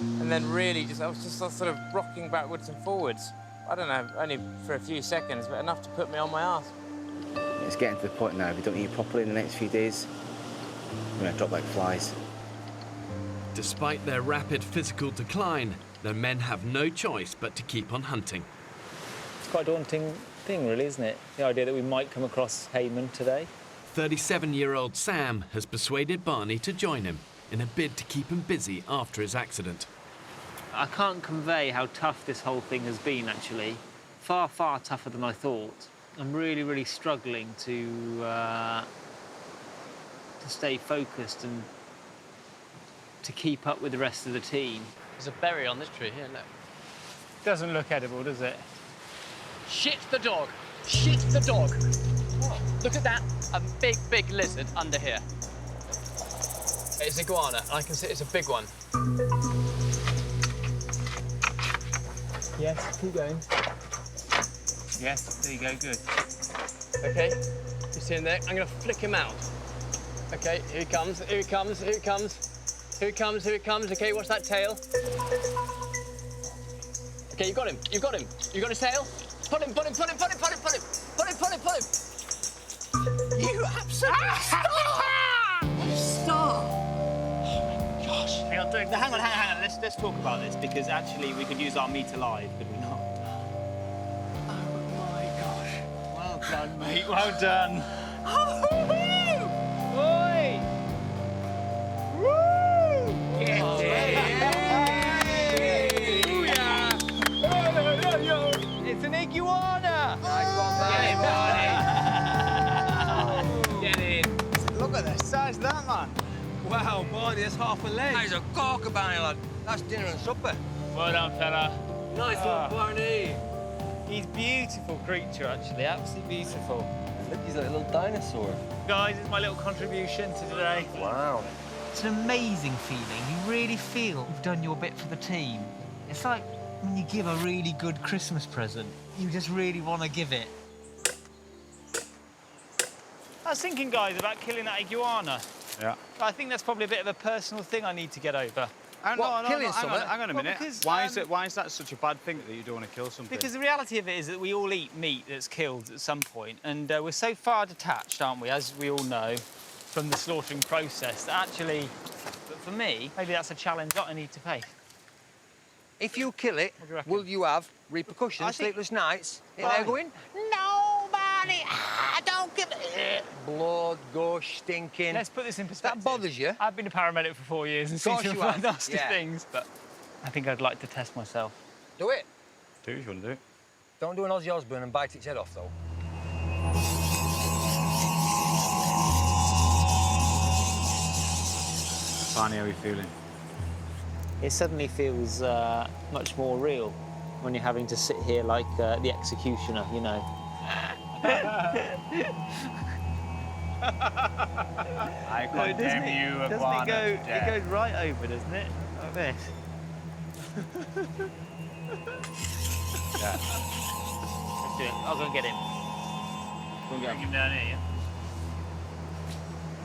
and then really I was just sort of rocking backwards and forwards. I don't know, only for a few seconds, but enough to put me on my arse. It's getting to the point now, if we don't eat properly in the next few days, we're going to drop like flies. Despite their rapid physical decline, the men have no choice but to keep on hunting. It's quite a daunting thing, really, isn't it? The idea that we might come across Heyman today. 37-year-old Sam has persuaded Barney to join him in a bid to keep him busy after his accident. I can't convey how tough this whole thing has been, actually. Far, far tougher than I thought. I'm really, really struggling to stay focused and to keep up with the rest of the team. There's a berry on this tree here, look. Doesn't look edible, does it? Shit the dog! Shit the dog! What? Look at that! A big, big lizard under here. It's iguana. I can see it's a big one. Yes, keep going. Yes, there you go, good. Okay, you see him there? I'm gonna flick him out. Okay, here he comes, here he comes, here he comes. Here he comes, here he comes. Okay, watch that tail. Okay, you got him, you got him. You got his tail? Pull him, pull him, pull him, pull him, pull him, pull him. Pull him, pull him, pull him. You absolute star! Star! Gosh. Hang on. Let's talk about this, because actually we could use our meat alive, could we not? Oh my gosh. Well done, mate. Well done. Oi! Woo! It's an iguana! Nice one, Barney. Get in. at the size of that, man. Wow, Barney, that's half a leg. That is a corker, Barney, lad. That's dinner and supper. Well done, fella. Nice one, Barney. He's a beautiful creature, actually. Absolutely beautiful. Look, he's like a little dinosaur. Guys, it's my little contribution to today. Wow. It's an amazing feeling. You really feel you've done your bit for the team. It's like when you give a really good Christmas present. You just really want to give it. I was thinking, guys, about killing that iguana. Yeah. I think that's probably a bit of a personal thing I need to get over. Hang on a minute. Because, why is that such a bad thing that you don't want to kill something? Because the reality of it is that we all eat meat that's killed at some point, and we're so far detached, aren't we, as we all know, from the slaughtering process, that actually, for me, maybe that's a challenge that I need to face. If you kill it, will you have repercussions, sleepless nights? They're going, no, Barney, don't give it. Blood, gush, stinking. Let's put this in perspective. That bothers you? I've been a paramedic for 4 years and seen some nasty things, but I think I'd like to test myself. Do it. Do what you want to do. Don't do an Ozzy Osbourne and bite its head off, though. Barney, how are you feeling? It suddenly feels much more real when you're having to sit here like the executioner, you know. I condemn you, iguana. It goes right over, doesn't it? Like this. Yeah. Let's do it. I'll go and get him. Go and get Bring him down here,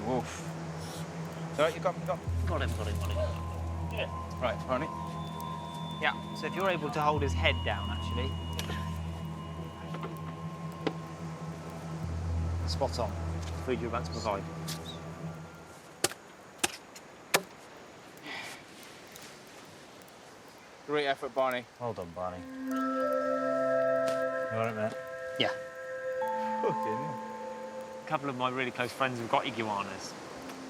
yeah? Oof. So you got him. Got him. Yeah. Right, Barney. Yeah, so if you're able to hold his head down, actually. Spot on. Food you're about to provide. Great effort, Barney. Well done, Barney. You all right, mate? Yeah. Fucking A couple of my really close friends have got iguanas,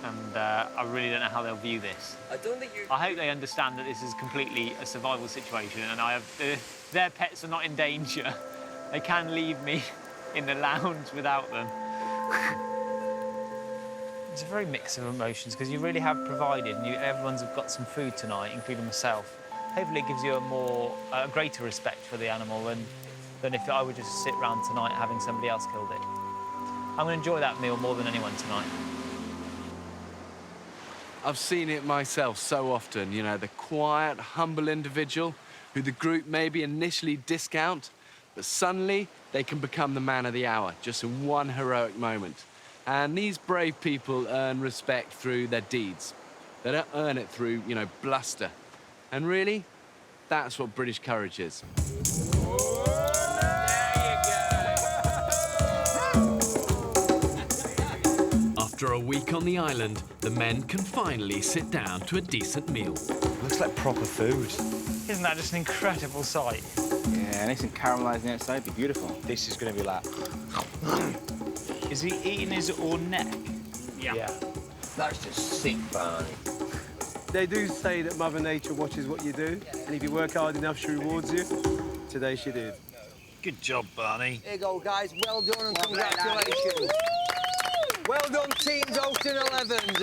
and I really don't know how they'll view this. I hope they understand that this is completely a survival situation, and their pets are not in danger. They can leave me in the lounge without them. It's a very mix of emotions because you really have provided, and everyone's got some food tonight, including myself. Hopefully, it gives you a greater respect for the animal than if I were just to sit around tonight having somebody else killed it. I'm going to enjoy that meal more than anyone tonight. I've seen it myself so often, you know, the quiet, humble individual who the group maybe initially discount, but suddenly they can become the man of the hour just in one heroic moment. And these brave people earn respect through their deeds. They don't earn it through, you know, bluster. And really, that's what British courage is. After a week on the island, the men can finally sit down to a decent meal. Looks like proper food. Isn't that just an incredible sight? Yeah, nice and caramelised on the outside, be beautiful. This is going to be like... Is he eating his own neck? Yeah. That's just sick, Barney. They do say that Mother Nature watches what you do, and if you work hard enough, she rewards you. Today she did. Good job, Barney. Here you go, guys. Well done and congratulations. Well done, teams Ocean 11s.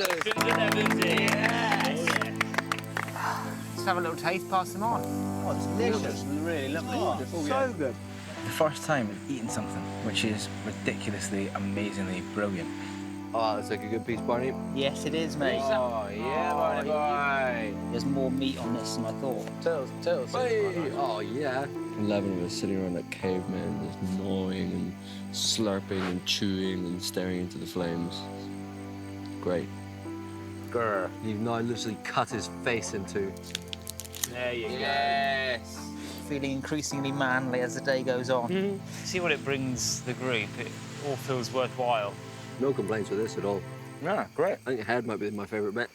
Yes. Let's have a little taste, pass them on. Oh, it's delicious. Really lovely. Oh, so good. The first time of eating something which is ridiculously, amazingly brilliant. Oh, that's like a good piece, Barney. Yes, it is, mate. Oh, yeah, Barney boy. There's more meat on this than I thought. Tails. Hey. Oh, yeah. 11 of us sitting around like cavemen, just gnawing and slurping and chewing and staring into the flames. Great. Grr. You've now literally cut his face in two. There you Yes. Feeling increasingly manly as the day goes on. See what it brings the group. It all feels worthwhile. No complaints with this at all. Yeah, great. I think the head might be my favourite bit.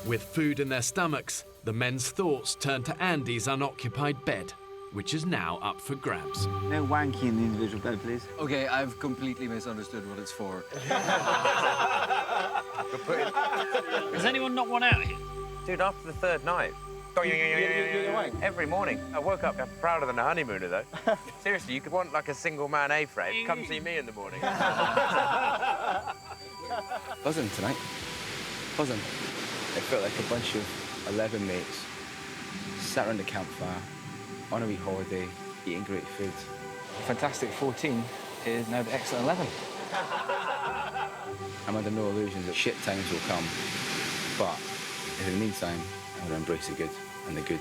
With food in their stomachs, the men's thoughts turn to Andy's unoccupied bed, which is now up for grabs. No wanky in the individual bed, please. Okay, I've completely misunderstood what it's for. Has anyone not one out here? Dude, after the third night, Every morning. I woke up prouder than a honeymooner, though. Seriously, you could want like a single man A-frame. Come see me in the morning. Buzzing tonight. Buzzing. It felt like a bunch of 11 mates sat around the campfire on a wee holiday, eating great food. Fantastic 14 is now the excellent 11. I'm under no illusions that shit times will come, but in the meantime, I'm going to embrace the good, and the good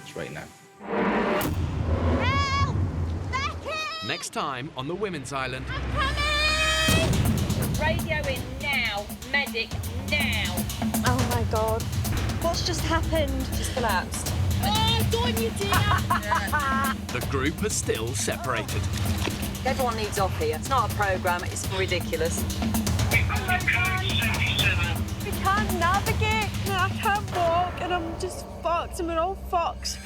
is right now. Next time on the Women's Island. Radio in now. Medic now. Oh my God. What's just happened? She's collapsed. Oh, don't you dare! The group are still separated. Everyone needs off here. It's not a programme, it's ridiculous. We can't navigate, I can't walk, and I'm just fucked. I'm an old fox.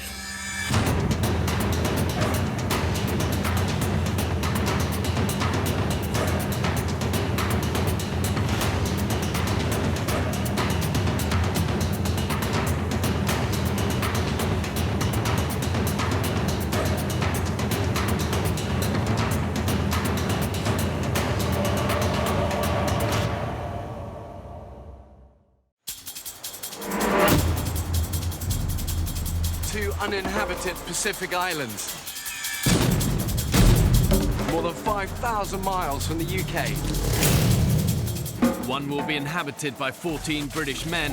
Two uninhabited Pacific islands. More than 5,000 miles from the UK. One will be inhabited by 14 British men,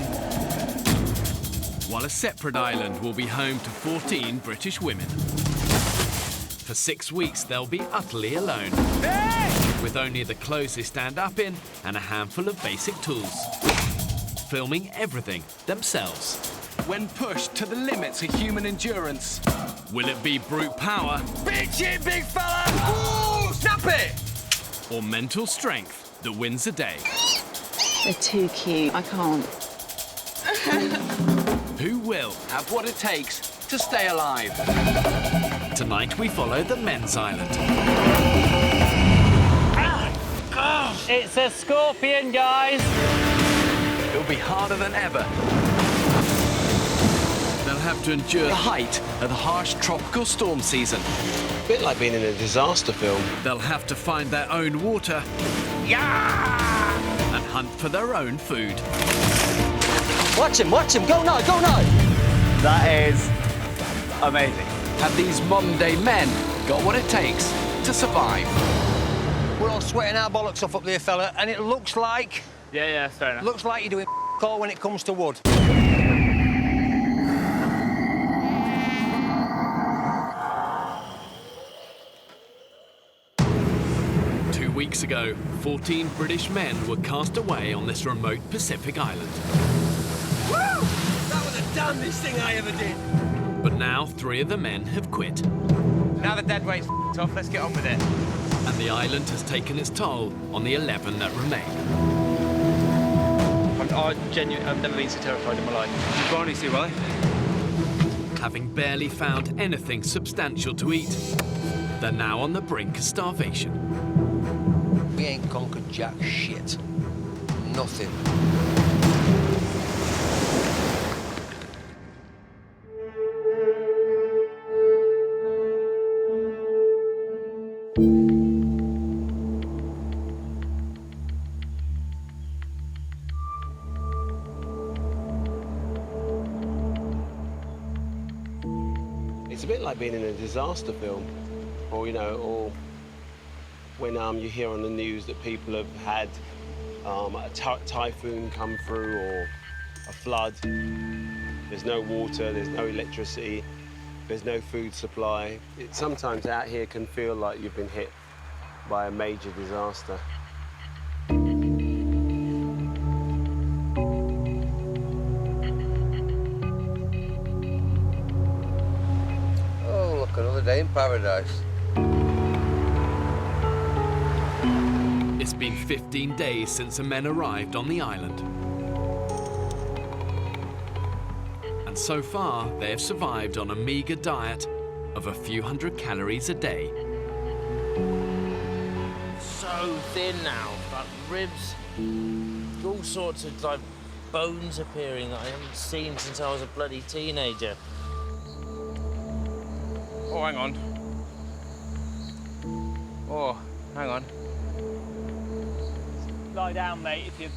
while a separate island will be home to 14 British women. For 6 weeks, they'll be utterly alone, with only the clothes they stand up in and a handful of basic tools, filming everything themselves. When pushed to the limits of human endurance. Will it be brute power? Bitch it, big fella! Ooh, snap it! Or mental strength that wins the day? They're too cute. I can't. Who will have what it takes to stay alive? Tonight we follow the men's island. It's a scorpion, guys. It'll be harder than ever. They'll have to endure the height of the harsh tropical storm season. A bit like being in a disaster film. They'll have to find their own water. Yeah! And hunt for their own food. Watch him, go now, go now! That is amazing. Have these modern-day men got what it takes to survive? We're all sweating our bollocks off up there, fella, and it looks like... Yeah, fair enough. Looks like you're doing all when it comes to wood. 2 weeks ago, 14 British men were cast away on this remote Pacific island. Woo! That was the damnedest thing I ever did. But now 3 of the men have quit. Now the dead weight's off, let's get on with it. And the island has taken its toll on the 11 that remain. I've never been so terrified in my life. You've only see why. Having barely found anything substantial to eat, they're now on the brink of starvation. We ain't conquered jack shit. Nothing. It's a bit like being in a disaster film, or or when you hear on the news that people have had a typhoon come through or a flood. There's no water, there's no electricity, there's no food supply. Sometimes out here can feel like you've been hit by a major disaster. Oh, look, another day in paradise. It's been 15 days since the men arrived on the island. And so far, they have survived on a meagre diet of a few hundred calories a day. So thin now, like ribs, all sorts of like bones appearing that I haven't seen since I was a bloody teenager. Oh, hang on. Oh, hang on. Lie down, mate, if you...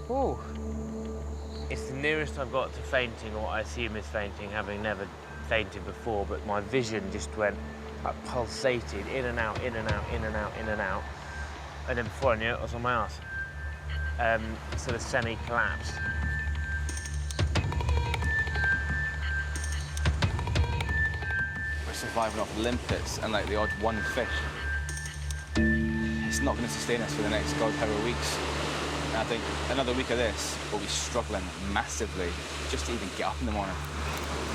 Oh. It's the nearest I've got to fainting, or what I assume is fainting, having never fainted before, but my vision just went, like, pulsated, in and out, in and out, in and out, in and out. And then before I knew it, I was on my arse. Sort of semi-collapsed. We're surviving off limpets and like the odd one fish. It's not going to sustain us for the next God however weeks. And I think another week of this, we'll be struggling massively just to even get up in the morning.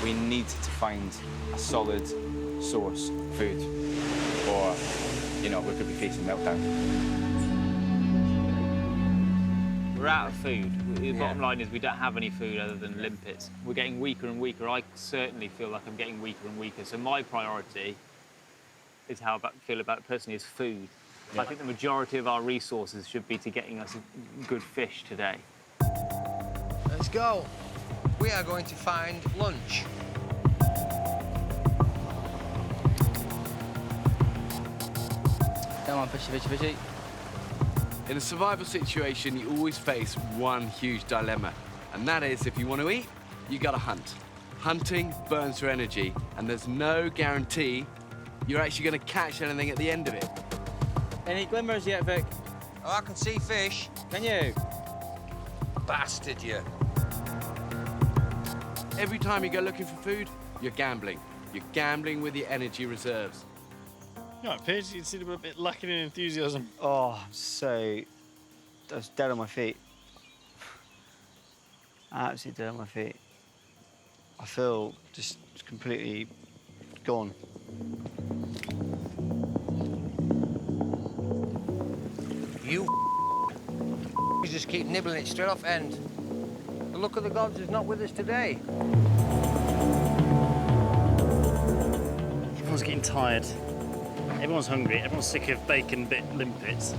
We need to find a solid source of food, or, you know, we could be facing meltdown. We're out of food. The bottom line is we don't have any food other than limpets. We're getting weaker and weaker. I certainly feel like I'm getting weaker and weaker. So my priority is how I feel about it personally is food. I think the majority of our resources should be to getting us good fish today. Let's go. We are going to find lunch. Come on, fishy, fishy, fishy. In a survival situation, you always face one huge dilemma, and that is if you want to eat, you gotta hunt. Hunting burns your energy, and there's no guarantee you're actually gonna catch anything at the end of it. Any glimmers yet, Vic? Oh, I can see fish. Can you? Bastard, you. Every time you go looking for food, you're gambling. You're gambling with your energy reserves. You know, Piers, you seem a bit lacking in enthusiasm. Oh, I was dead on my feet. Absolutely dead on my feet. I feel just completely gone. You just keep nibbling it straight off end. The luck of the gods is not with us today. Everyone's getting tired. Everyone's hungry. Everyone's sick of bacon bit limpets.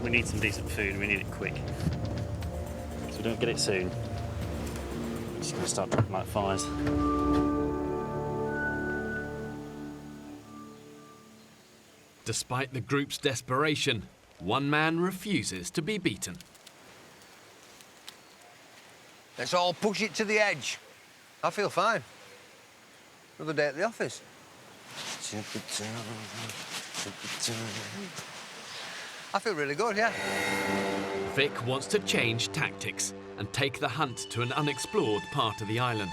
We need some decent food, and we need it quick. So we don't get it soon, it's going to start dropping like flies. Despite the group's desperation, one man refuses to be beaten. Let's all push it to the edge. I feel fine. Another day at the office. I feel really good, yeah. Vic wants to change tactics and take the hunt to an unexplored part of the island.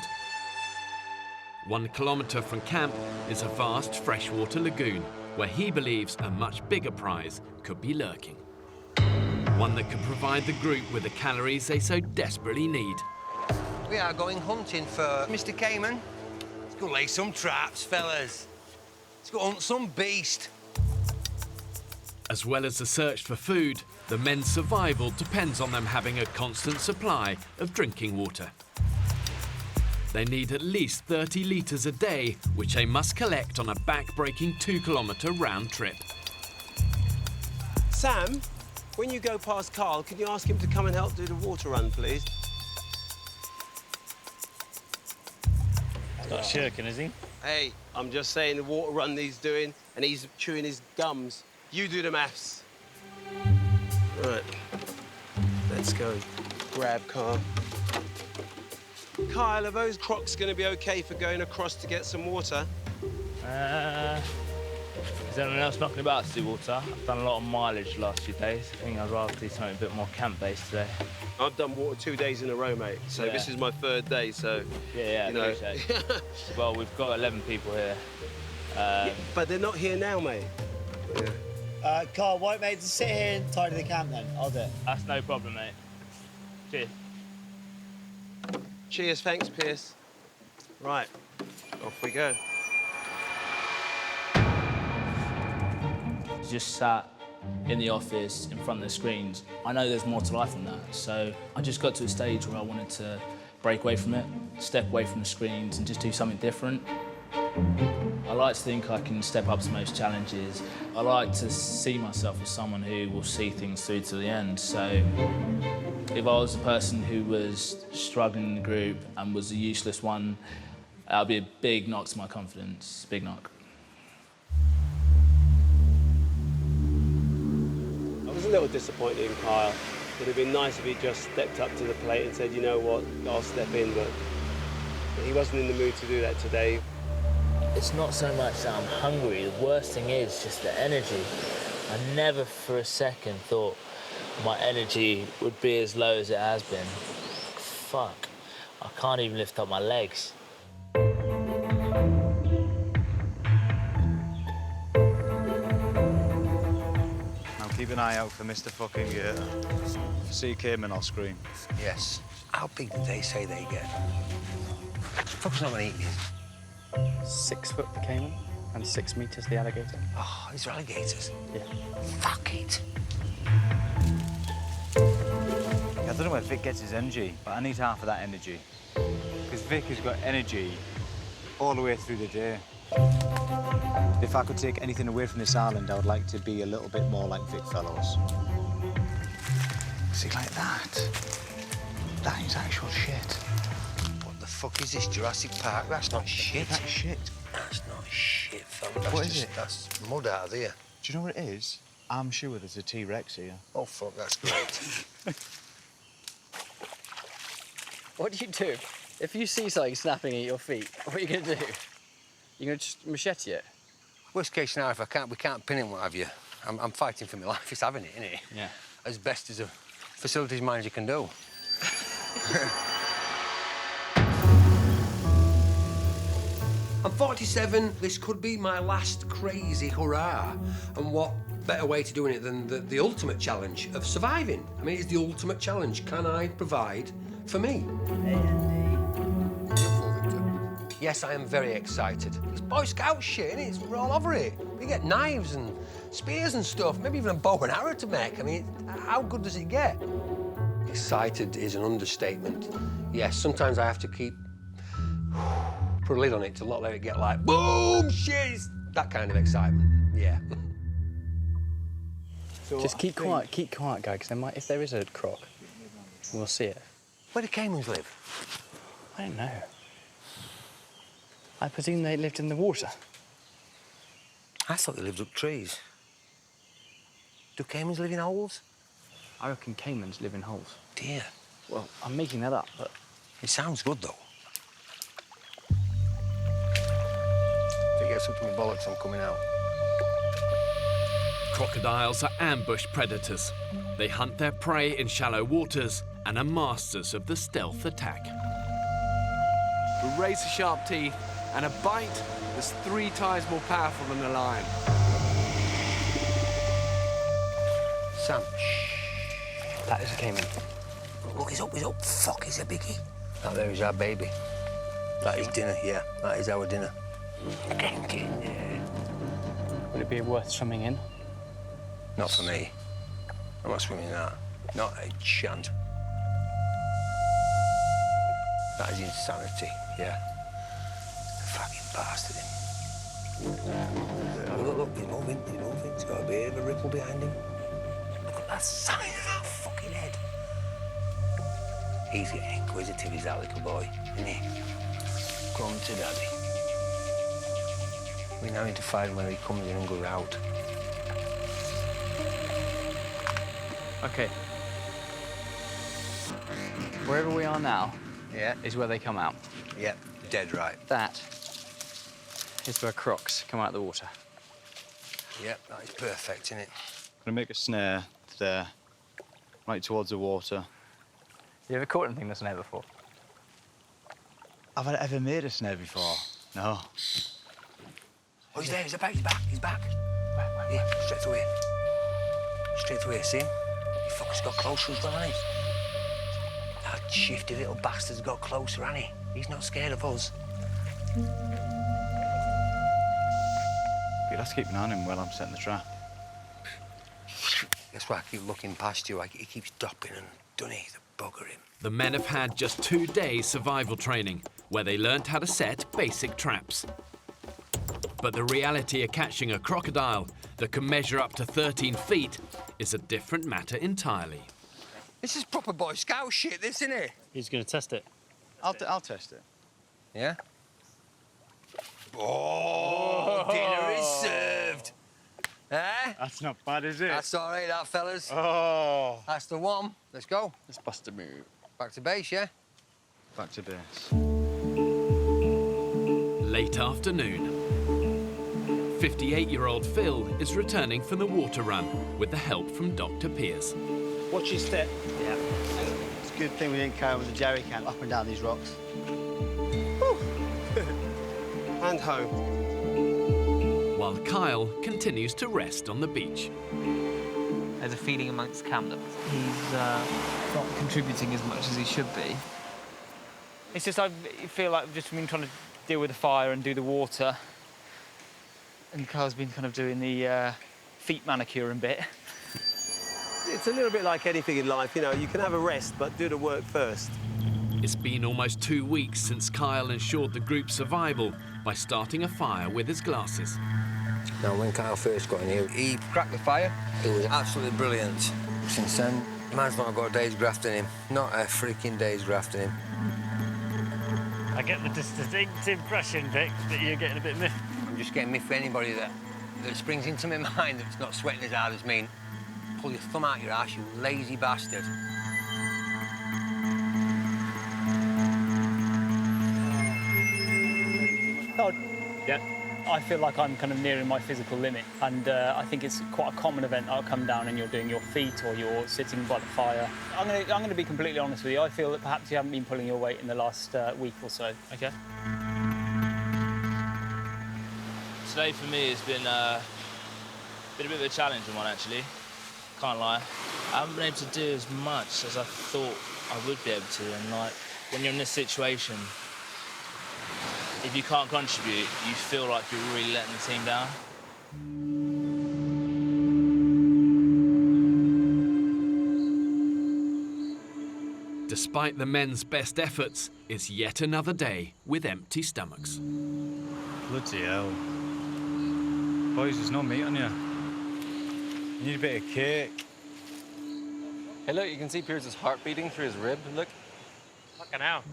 1 kilometre from camp is a vast freshwater lagoon where he believes a much bigger prize could be lurking. One that could provide the group with the calories they so desperately need. We are going hunting for Mr. Cayman. Let's go lay some traps, fellas. Let's go hunt some beast. As well as the search for food, the men's survival depends on them having a constant supply of drinking water. They need at least 30 litres a day, which they must collect on a back-breaking 2-kilometre round trip. Sam, when you go past Carl, can you ask him to come and help do the water run, please? He's not shirking, is he? Hey, I'm just saying the water run he's doing, and he's chewing his gums. You do the maths. Right, let's go. Grab Carl. Kyle, are those Crocs going to be OK for going across to get some water? Is anyone else knocking about to do water? I've done a lot of mileage the last few days. I think I'd rather do something a bit more camp-based today. I've done water 2 days in a row, mate, so this is my 3rd day, so... Yeah, you know. appreciate it. Well, we've got 11 people here. Yeah, but they're not here now, mate. Yeah. Carl, white mate, just sit here and tidy the camp then. I'll do it. That's no problem, mate. Cheers. Cheers, thanks, Pierce. Right, off we go. Just sat in the office in front of the screens. I know there's more to life than that, so I just got to a stage where I wanted to break away from it, step away from the screens and just do something different. I like to think I can step up to most challenges. I like to see myself as someone who will see things through to the end. So if I was the person who was struggling in the group and was a useless one, that would be a big knock to my confidence, big knock. I was a little disappointed in Kyle. It would have been nice if he just stepped up to the plate and said, you know what, I'll step in, but he wasn't in the mood to do that today. It's not so much that I'm hungry, the worst thing is just the energy. I never for a second thought my energy would be as low as it has been. Fuck, I can't even lift up my legs. Now keep an eye out for Mr. Fucking Gator. If you see Cayman, I'll scream. Yes. How big do they say they get? Fuck's not gonna eat these. 6 foot the caiman and 6 meters the alligator. Oh, these are alligators? Yeah. Fuck it. I don't know where Vic gets his energy, but I need half of that energy. Because Vic has got energy all the way through the day. If I could take anything away from this island, I would like to be a little bit more like Vic Fellows. See, like that? That is actual shit. What the fuck is this, Jurassic Park? That's not shit. That's shit. That's not shit, fella. That's What is it? That's mud out of there. Do you know what it is? I'm sure there's a T-Rex here. Oh, fuck, that's great. What do you do? If you see something snapping at your feet, what are you going to do? You're going to just machete it? Worst case scenario, if we can't pin him, what have you, I'm fighting for my life. It's having it, isn't it? Yeah. As best as a facilities manager can do. I'm 47. This could be my last crazy hurrah. And what better way to doing it than the ultimate challenge of surviving? I mean, it's the ultimate challenge. Can I provide for me? Yes, I am very excited. It's Boy Scout shit, innit? We're all over it. We get knives and spears and stuff, maybe even a bow and arrow to make. I mean, how good does it get? Excited is an understatement. Yes, sometimes I have to put a lid on it to not let it get like, boom, shit, it's that kind of excitement, yeah. So just keep quiet, guy, because if there is a croc, we'll see it. Where do caimans live? I don't know. I presume they lived in the water. I thought they lived up trees. Do caimans live in holes? I reckon caimans live in holes. Dear. Well, I'm making that up, but... It sounds good, though. If it gets up to my bollocks, I'm coming out. Crocodiles are ambush predators. They hunt their prey in shallow waters and are masters of the stealth attack. With razor-sharp teeth and a bite that's 3 times more powerful than a lion. Sam. That is a caiman. Look, he's up. Fuck, he's a biggie. That there is our baby. That is dinner, yeah. That is our dinner. Would it be worth swimming in? Not for me. I'm not swimming in that. Not a chance. That is insanity, yeah. Fucking bastard him. Look, he's moving. He's got a bit of a ripple behind him. Look at that size of that fucking head. He's getting inquisitive, is that little boy, isn't he? Come to daddy. We now need to find where he comes in and goes out. OK. Wherever we are now is where they come out. Yep, dead right. That is where crocs come out of the water. Yep, that is perfect, isn't it? I'm gonna make a snare there, right towards the water. You ever caught anything in a snare before? Have I ever made a snare before? No. Oh, he's there, he's back. Where? Yeah, straight away. Straight away, see him? He fucker's got closer as well, hasn't he? That shifty little bastard's got closer, hasn't he? He's not scared of us. You'll have to keep an eye on him while I'm setting the trap. That's why I keep looking past you. He keeps dropping and doesn't he? The bugger him. The men have had just 2 days survival training, where they learnt how to set basic traps. But the reality of catching a crocodile that can measure up to 13 feet is a different matter entirely. This is proper Boy Scout shit, this, isn't it? Who's going to test it? I'll test it. Yeah? Oh, dinner is served. Eh? That's not bad, is it? That's all right, that, fellas. Oh. That's the one. Let's go. Let's bust a move. Back to base, yeah? Back to base. Late afternoon. 58-year-old Phil is returning from the water run with the help from Dr. Pierce. Watch your step. Yeah. It's a good thing we didn't carry with a jerry can up and down these rocks. And home. While Kyle continues to rest on the beach. There's a feeling amongst camp that he's not contributing as much as he should be. It's just I feel like we've just been trying to deal with the fire and do the water. And Kyle's been kind of doing the feet manicuring bit. It's a little bit like anything in life, you know, you can have a rest, but do the work first. It's been almost 2 weeks since Kyle ensured the group's survival by starting a fire with his glasses. Now, when Kyle first got in here, he cracked the fire. It was absolutely brilliant. Since then, man's not got a day's graft in him. Not a freaking day's graft in him. I get the distinct impression, Vic, that you're getting a bit miffed. I'm just getting miffed for anybody that springs into my mind that's not sweating as hard as me. Pull your thumb out your ass, you lazy bastard. Oh, yeah. I feel like I'm kind of nearing my physical limit, and I think it's quite a common event. I'll come down and you're doing your feet or you're sitting by the fire. I'm going to be completely honest with you. I feel that perhaps you haven't been pulling your weight in the last week or so. Okay. Today for me has been a bit of a challenging one, actually. Can't lie. I haven't been able to do as much as I thought I would be able to, and like when you're in this situation, if you can't contribute, you feel like you're really letting the team down. Despite the men's best efforts, it's yet another day with empty stomachs. Bloody hell. Boys, there's no meat on you. You need a bit of cake. Hey, look, you can see Pierce's heart beating through his rib. Look. Fucking hell.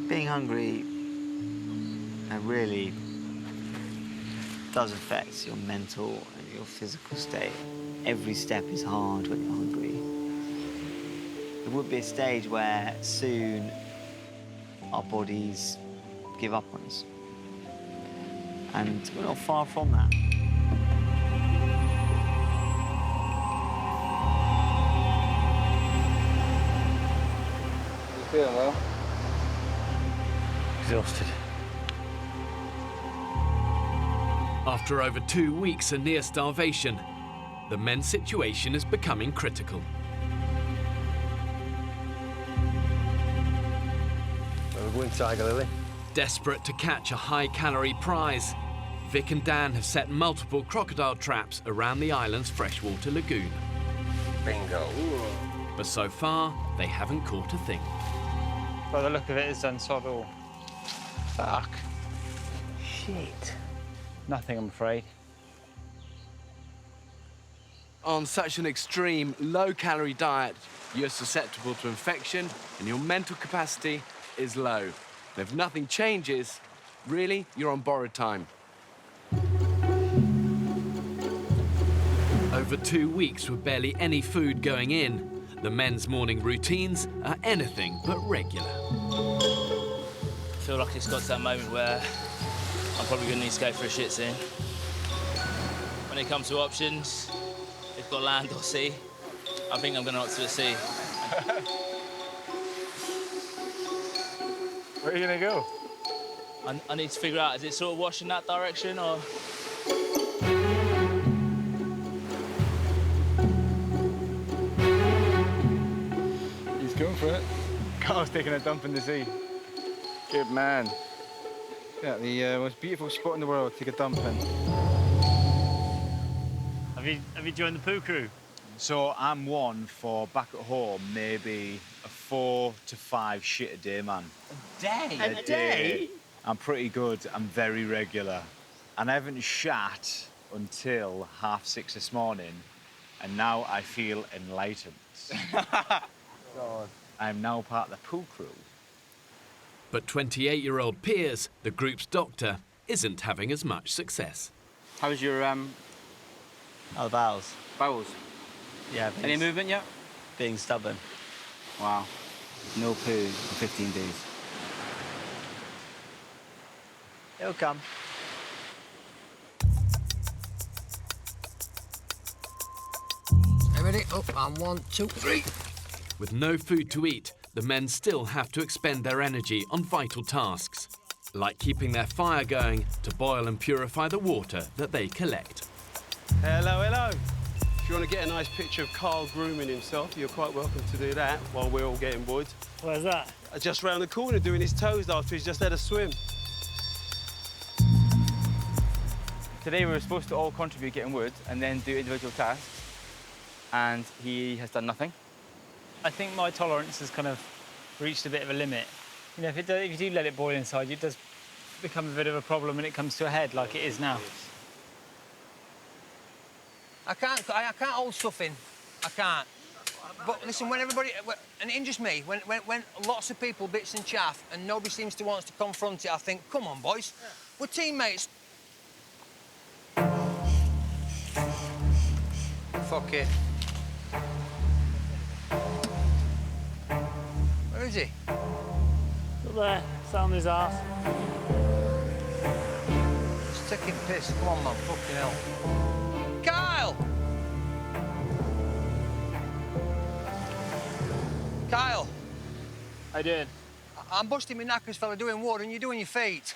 Being hungry really does affect your mental and your physical state. Every step is hard when you're hungry. There would be a stage where soon our bodies give up on us. And we're not far from that. You feeling well? Exhausted. After over 2 weeks of near starvation, the men's situation is becoming critical. We're going Tiger Lily. Desperate to catch a high-calorie prize, Vic and Dan have set multiple crocodile traps around the island's freshwater lagoon. Bingo. But so far, they haven't caught a thing. By the look of it, it's done sod all. Fuck. Shit. Nothing, I'm afraid. On such an extreme, low-calorie diet, you're susceptible to infection and your mental capacity is low. And if nothing changes, really, you're on borrowed time. Over 2 weeks with barely any food going in, the men's morning routines are anything but regular. I feel like it's got to that moment where I'm probably going to need to go for a shit soon. When it comes to options, we've got land or sea. I think I'm going to opt to the sea. Where are you going to go? I need to figure out, is it sort of washing that direction or...? He's going for it. Carl's taking a dump in the sea. Good man. Yeah, the most beautiful spot in the world to take a dump in. Have you joined the poo crew? So I'm one for back at home, maybe a 4 to 5 shit a day, man. A day? A day? I'm pretty good. I'm very regular. And I haven't shat until 6:30 this morning, and now I feel enlightened. God. I'm now part of the pool crew. But 28-year-old Piers, the group's doctor, isn't having as much success. How's your, Oh, bowels. Bowels? Yeah. Any movement yet? Being stubborn. Wow. No poo for 15 days. It'll come. Ready? Oh, and 1, 2, 3. With no food to eat, the men still have to expend their energy on vital tasks, like keeping their fire going to boil and purify the water that they collect. Hello, hello. If you want to get a nice picture of Carl grooming himself, you're quite welcome to do that while we're all getting wood. Where's that? Just round the corner doing his toes after he's just had a swim. Today we were supposed to all contribute getting wood and then do individual tasks, and he has done nothing. I think my tolerance has kind of reached a bit of a limit. You know, if you do let it boil inside, it does become a bit of a problem when it comes to a head, like it is now. I can't hold stuff in. I can't. But listen, when everybody, and it just me, when lots of people bits and chaff and nobody seems to want to confront it, I think, come on, boys, we're teammates. Fuck it. Where is he? Up there, sat on his arse. He's taking piss. Come on, man, fucking hell. Kyle! Kyle! How you doing? I'm busting my knackers, fella, doing wood, and you're doing your feet.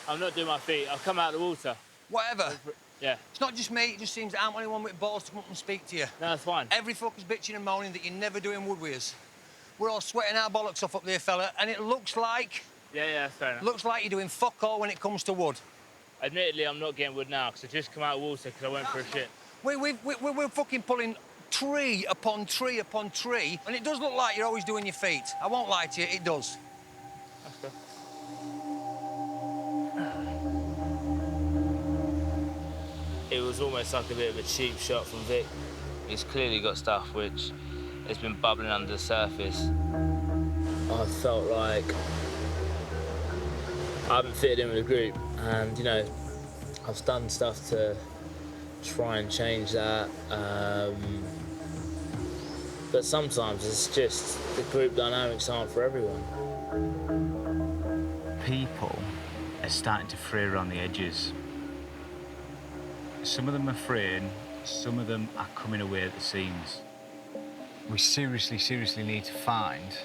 I'm not doing my feet. I've come out of the water. Whatever. Yeah. It's not just me, it just seems I'm the only one with balls to come up and speak to you. No, that's fine. Every fucker's bitching and moaning that you're never doing wood with us. We're all sweating our bollocks off up there, fella, and it looks like... Yeah, fair enough. Looks like you're doing fuck all when it comes to wood. Admittedly, I'm not getting wood now, because I just come out of water because I went for a shit. We're fucking pulling tree upon tree upon tree, and it does look like you're always doing your feet. I won't lie to you, it does. That's good. It was almost like a bit of a cheap shot from Vic. He's clearly got stuff which has been bubbling under the surface. I felt like I haven't fitted in with the group, and you know, I've done stuff to try and change that. But sometimes it's just the group dynamics aren't for everyone. People are starting to fray around the edges. Some of them are fraying, some of them are coming away at the seams. We seriously need to find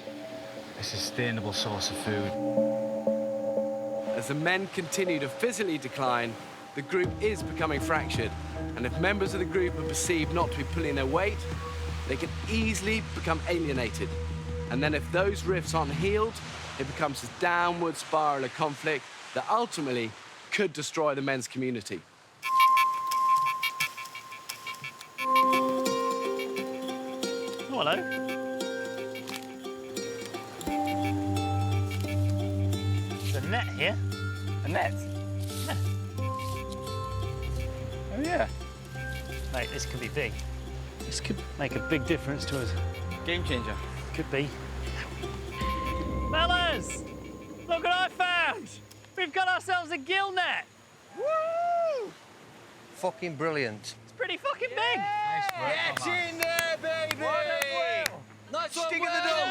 a sustainable source of food. As the men continue to physically decline, the group is becoming fractured. And if members of the group are perceived not to be pulling their weight, they can easily become alienated. And then if those rifts aren't healed, it becomes a downward spiral of conflict that ultimately could destroy the men's community. Oh, hello. There's a net here. A net? Yeah. Oh, yeah. Mate, this could be big. This could make a big difference to us. Game changer. Could be. Fellas! Look what I found! We've got ourselves a gill net! Woo! Fucking brilliant. It's pretty fucking big! Get in there, baby! Nice stick of the dog.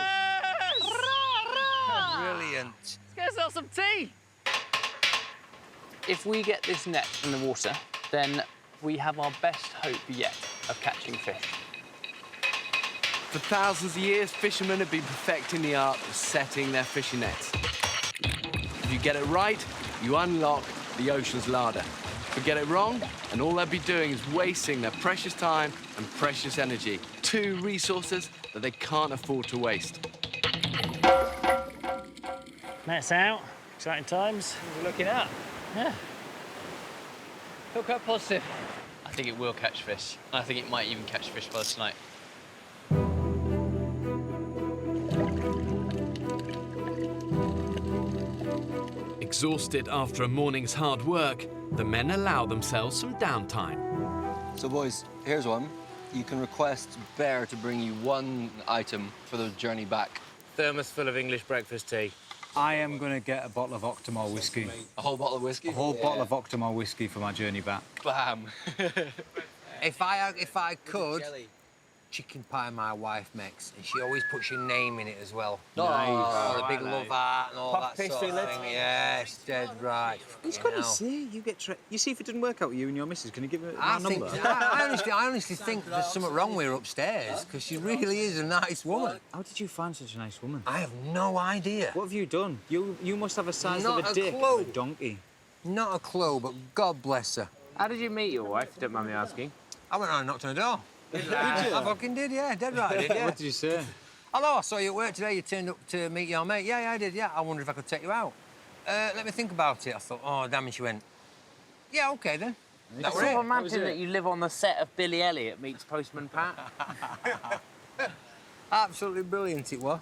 Brilliant. Let's get ourselves some tea! If we get this net in the water, then we have our best hope yet of catching fish. For thousands of years, fishermen have been perfecting the art of setting their fishing nets. If you get it right, you unlock the ocean's larder. If you get it wrong, and all they'll be doing is wasting their precious time and precious energy. Two resources that they can't afford to waste. Net's out. Exciting times. What are we looking at? Yeah. Feel quite positive. think it will catch fish. I think it might even catch fish by tonight. Exhausted after a morning's hard work, the men allow themselves some downtime. So boys, here's one. You can request Bear to bring you one item for the journey back. Thermos full of English breakfast tea. I am going to get a bottle of Octomore whiskey. A whole bottle of whiskey? A whole bottle of Octomore whiskey for my journey back. Bam. If I could, chicken pie my wife makes, and she always puts your name in it as well. Nice. Or a big love heart and all Puff that sort pastry of lid. thing. Yes, dead right. He's got to see. You see if it doesn't work out with you and your missus. Can you give it I a number? I honestly think there's something wrong with her upstairs, because she really is a nice woman. How did you find such a nice woman? I have no idea. What have you done? You must have a size Not of a a dick clue. of a donkey. Not a clue, but God bless her. How did you meet your wife, if you don't mind me asking? I went around and knocked on the door. Did you? I fucking did, yeah, dead right, I did, yeah. What did you say? Hello, I saw you at work today. You turned up to meet your mate. Yeah, I did, yeah. I wondered if I could take you out. Let me think about it. I thought, oh, damn it, she went, yeah, OK, then. That It's was so it. romantic that you live on the set of Billy Elliot meets Postman Pat. Absolutely brilliant it was.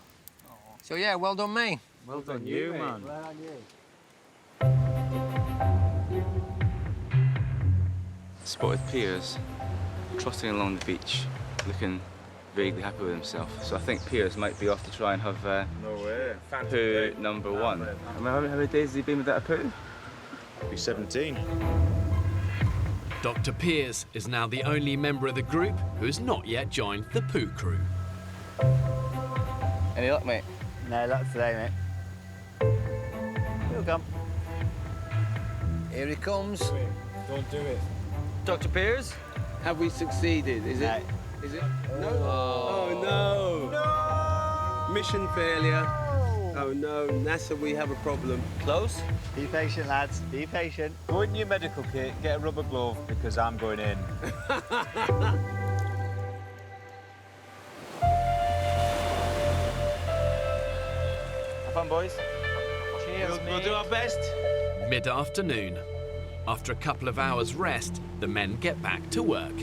So, yeah, well done, me. Well done, you, man. Well done, you. Spotted Piers trotting along the beach, looking vaguely happy with himself. So I think Piers might be off to try and have No way. poo number one. I mean, how many days has he been without a poo? Be 17. Dr. Piers is now the only member of the group who has not yet joined the poo crew. Any luck, mate? No luck today, mate. He'll come. Here he comes. Don't do it. Dr. Piers, have we succeeded? Is it? Is it? No. Oh no. No. Mission failure. Oh no, NASA, we have a problem. Close. Be patient, lads. Be patient. Go in your medical kit, get a rubber glove, because I'm going in. Have fun, boys. Cheers, we'll do our best. Mid-afternoon. After a couple of hours rest, the men get back to work.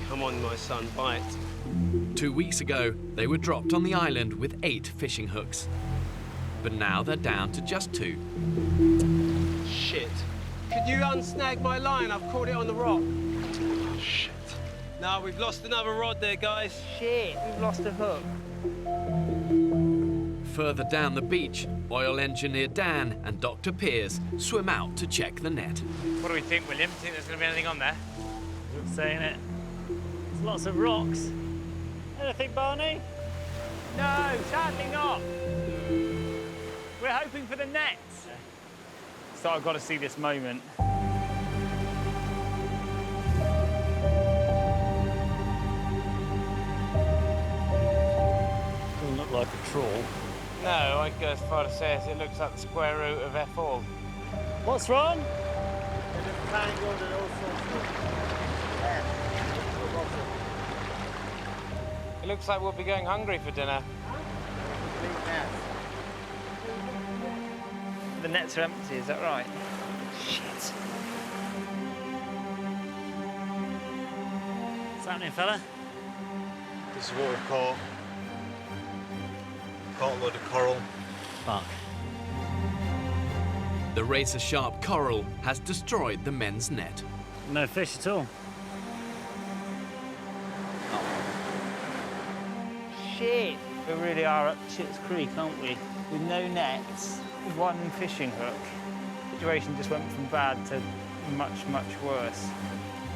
Come on, my son, bite. 2 weeks ago, they were dropped on the island with 8 fishing hooks. But now they're down to just 2. Shit. Could you unsnag my line? I've caught it on the rock. Oh, shit. No, we've lost another rod there, guys. Shit, we've lost a hook. Further down the beach, oil engineer Dan and Dr. Piers swim out to check the net. What do we think, William? Think there's going to be anything on there? You're saying it. There's lots of rocks. Anything, Barney? No, sadly not. We're hoping for the nets. So I've got to see this moment. Doesn't look like a trawl. No, I'd go as far to say as it looks like the square root of F all. What's wrong? It looks like we'll be going hungry for dinner. The nets are empty, is that right? Shit. What's happening, fella? This is what we've caught. Caught a load of coral. Fuck. The razor-sharp coral has destroyed the men's net. No fish at all. Shit! We really are up Shit's Creek, aren't we? With no nets, one fishing hook. The situation just went from bad to much, much worse.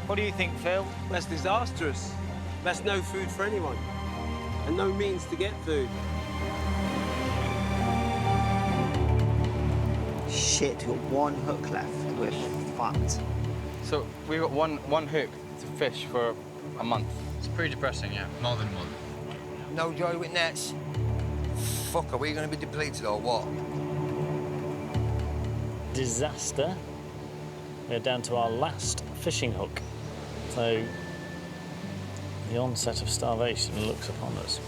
What do you think, Phil? That's disastrous. That's no food for anyone. And no means to get food. Shit, we've got one hook left. We're fucked. So we've got one hook to fish for a month. It's pretty depressing, yeah. More than one. No joy with nets. Fuck, are we going to be depleted or what? Disaster. We're down to our last fishing hook. So the onset of starvation looks upon us.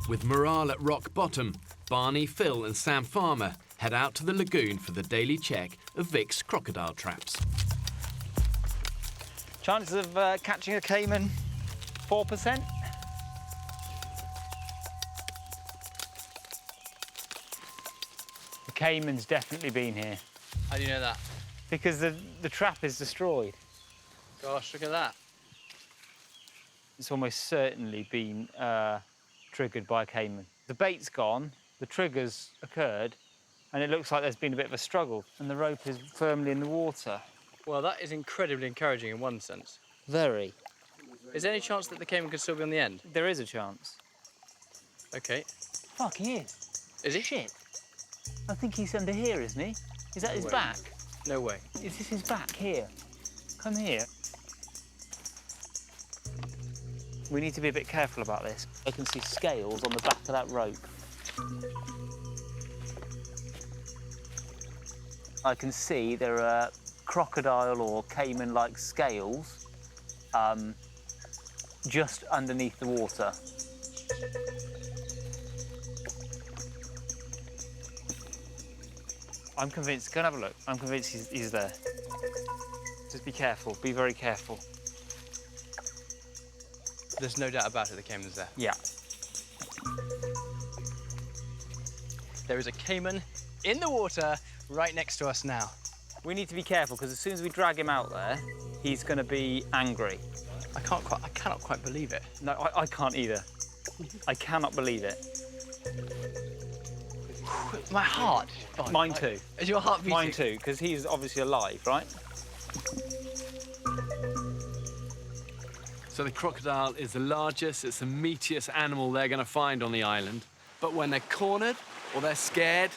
With morale at rock bottom, Barney, Phil and Sam Farmer head out to the lagoon for the daily check of Vic's crocodile traps. Chances of catching a caiman, 4%. The caiman's definitely been here. How do you know that? Because the trap is destroyed. Gosh, look at that. It's almost certainly been triggered by a caiman. The bait's gone, the trigger's occurred, and it looks like there's been a bit of a struggle, and the rope is firmly in the water. Well, that is incredibly encouraging in one sense. Very. Is there any chance that the caiman could still be on the end? There is a chance. OK. Fuck, he is. Is he? Shit. I think he's under here, isn't he? Is that his way. back? No way. Is this his back here? Come here. We need to be a bit careful about this. I can see scales on the back of that rope. I can see there are crocodile or caiman-like scales just underneath the water. I'm convinced, go and have a look. I'm convinced he's there. Just be careful, be very careful. There's no doubt about it, the caiman's there. Yeah. There is a caiman in the water right next to us now. We need to be careful because as soon as we drag him out there, he's going to be angry. I cannot quite believe it. No, I can't either. I cannot believe it. My heart. Mine too. Is your heart beating? Mine too, because he's obviously alive, right? So the crocodile is the largest, it's the meatiest animal they're going to find on the island. But when they're cornered or they're scared,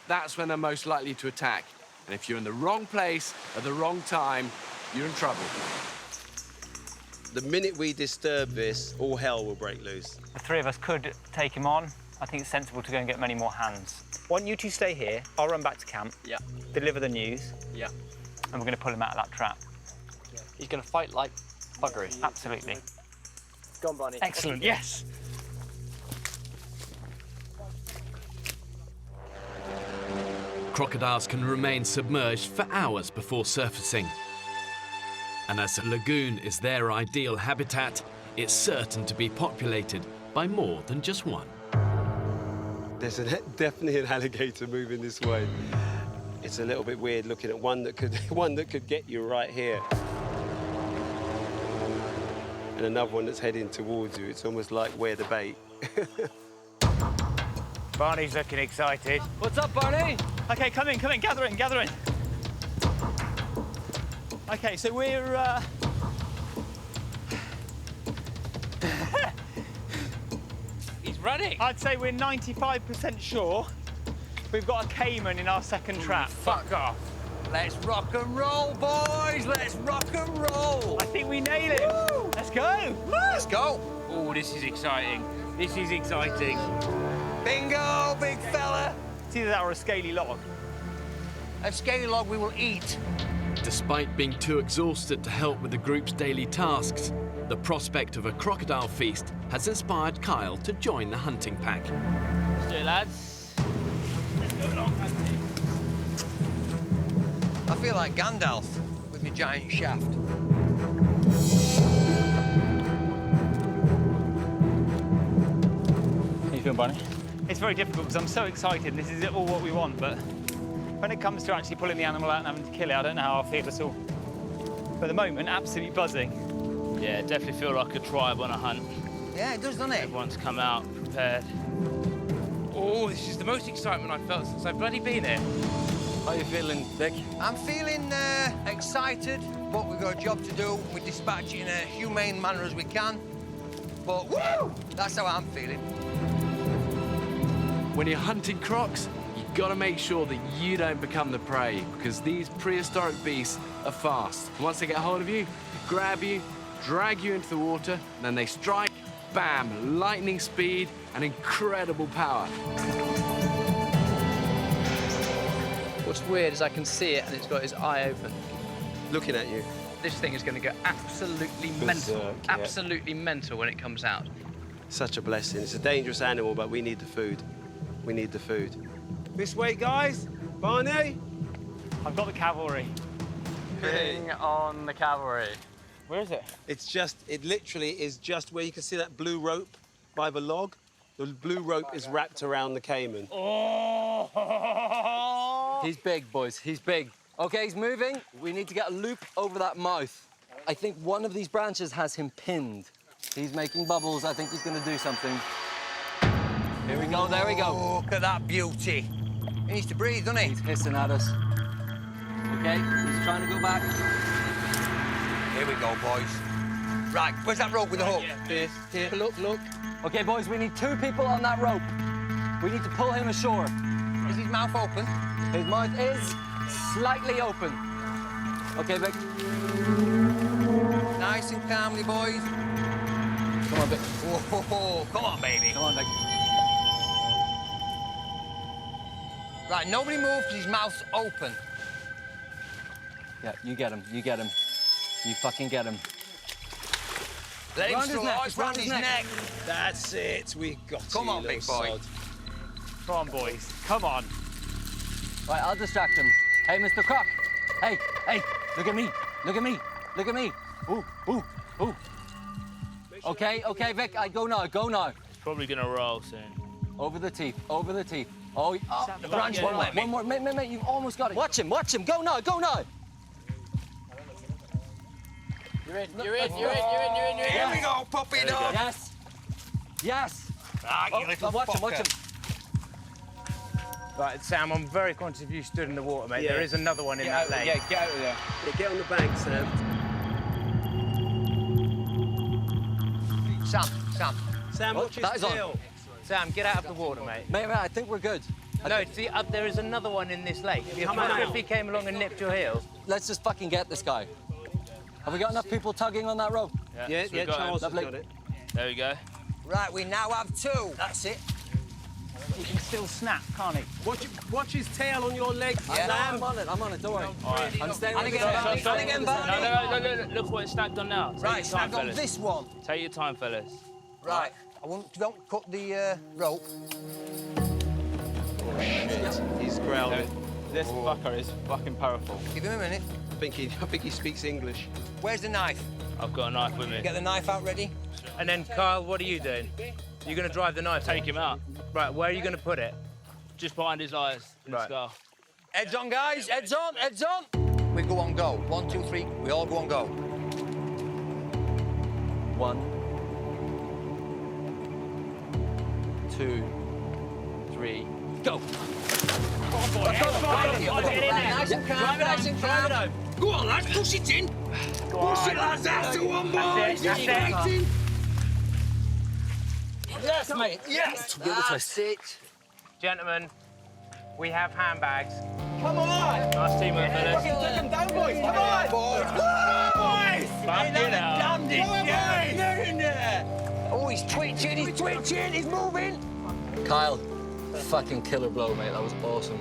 that's when they're most likely to attack. And if you're in the wrong place at the wrong time, you're in trouble. The minute we disturb this, all hell will break loose. The three of us could take him on. I think it's sensible to go and get many more hands. Why don't you two stay here? I'll run back to camp. Yeah. Deliver the news. Yeah. And we're going to pull him out of that trap. He's going to fight like buggery. Absolutely. Go on, Barney. Excellent, yes. Crocodiles can remain submerged for hours before surfacing. And as the lagoon is their ideal habitat, it's certain to be populated by more than just one. There's definitely an alligator moving this way. It's a little bit weird looking at one that could get you right here. And another one that's heading towards you. It's almost like where the bait. Barney's looking excited. What's up, Barney? OK, come in, gather in. OK, so we're... He's running. I'd say we're 95% sure we've got a caiman in our second trap. Fuck off. Let's rock and roll, boys. Let's rock and roll. I think we nail it. Woo! Let's go. Woo! Let's go. Oh, this is exciting. This is exciting. Bingo, big fella. It's either that or a scaly log. A scaly log we will eat. Despite being too exhausted to help with the group's daily tasks, the prospect of a crocodile feast has inspired Kyle to join the hunting pack. Let's do it, lads. Let's go along, I feel like Gandalf with my giant shaft. How you feeling, Barney? It's very difficult because I'm so excited and this is all what we want, but when it comes to actually pulling the animal out and having to kill it, I don't know how I feel at all. But at the moment, absolutely buzzing. Yeah, definitely feel like a tribe on a hunt. Yeah, it does, doesn't it? Everyone's come out prepared. Oh, this is the most excitement I've felt since I've bloody been here. How are you feeling, Vic? I'm feeling excited, but we've got a job to do. We dispatch it in a humane manner as we can. But woo! That's how I'm feeling. When you're hunting crocs, you've got to make sure that you don't become the prey, because these prehistoric beasts are fast. Once they get hold of you, they grab you, drag you into the water, and then they strike, bam, lightning speed and incredible power. What's weird is I can see it and it's got its eye open. Looking at you. This thing is going to go absolutely mental. Berserk, yeah. Absolutely mental when it comes out. Such a blessing. It's a dangerous animal, but we need the food. We need the food. This way, guys. Barney. I've got the cavalry. Bring on the cavalry. Where is it? It literally is just where you can see that blue rope by the log. The blue rope is wrapped around the caiman. Oh! He's big, boys. He's big. Okay, he's moving. We need to get a loop over that mouth. I think one of these branches has him pinned. He's making bubbles. I think he's going to do something. Here we go. There we go. Look at that beauty. He needs to breathe, doesn't he? He's hissing at us. Okay, he's trying to go back. Here we go, boys. Right, where's that rope with the hook? Here. Look. Okay, boys, we need 2 people on that rope. We need to pull him ashore. Is his mouth open? His mouth is slightly open. Okay, Vic. Nice and calmly, boys. Come on, Vic. Whoa, come on, baby. Come on, Vic. Right, nobody move because his mouth's open. Yeah, you get him. You get him. You fucking get him. Let him still round his neck. That's it. We got it. Come on, big boy. Sod. Come on, boys. Come on. Right, I'll distract him. Hey, Mr. Croc. Hey, look at me. Look at me. Look at me. Ooh. Okay, Vic, I go now. Probably gonna roll soon. Over the teeth. Oh, the branch won't let me. One more. Mate, you've almost got it. Watch him. Go now. You're in. Here we go, puppy dog. Yes. Ah, you little watch fucker. him. Right, Sam, I'm very conscious if you stood in the water, mate. Yeah. There is another one in that lake. Yeah, get out of there. Yeah, get on the bank, Sam. Sam, watch his tail. Sam, get out of the water, mate. Mate, I think we're good. No, see, there is another one in this lake. If he came along and nipped your heel. Let's just fucking get this guy. Have we got enough people tugging on that rope? Yeah, Charles has got it. There we go. Right, we now have 2. That's it. He can still snap, can't he? Watch his tail on your leg, Yeah. Sam. I'm on it, don't worry. All right. I'm staying And with again, this guy. Barney. No, look what it's snagged on now. Take Right, your time, snagged on fellas. this one. Take your time, fellas. Right, don't cut the rope. Shit, he's growling. This fucker is fucking powerful. Give him a minute. I think he speaks English. Where's the knife? I've got a knife with me. Get the knife out ready. And then, Kyle, what are you doing? You're going to drive the knife. Take him out. Right, where are you going to put it? Just behind his eyes in the skull. Heads on, guys. Heads on. We go on go. 1, 2, 3. We all go on go. 1, 2, 3, go. Nice and calm. Go on, lads. Push it in. Push it, lads. That's the one, boys. Yes, mate. Yes. That's it. Gentlemen, we have handbags. Come on! Nice teamwork, fellas. Take them down, boys. Come on! Boys. Fuck it out. They're in there. Oh, he's twitching. He's moving. Kyle, fucking killer blow, mate. That was awesome.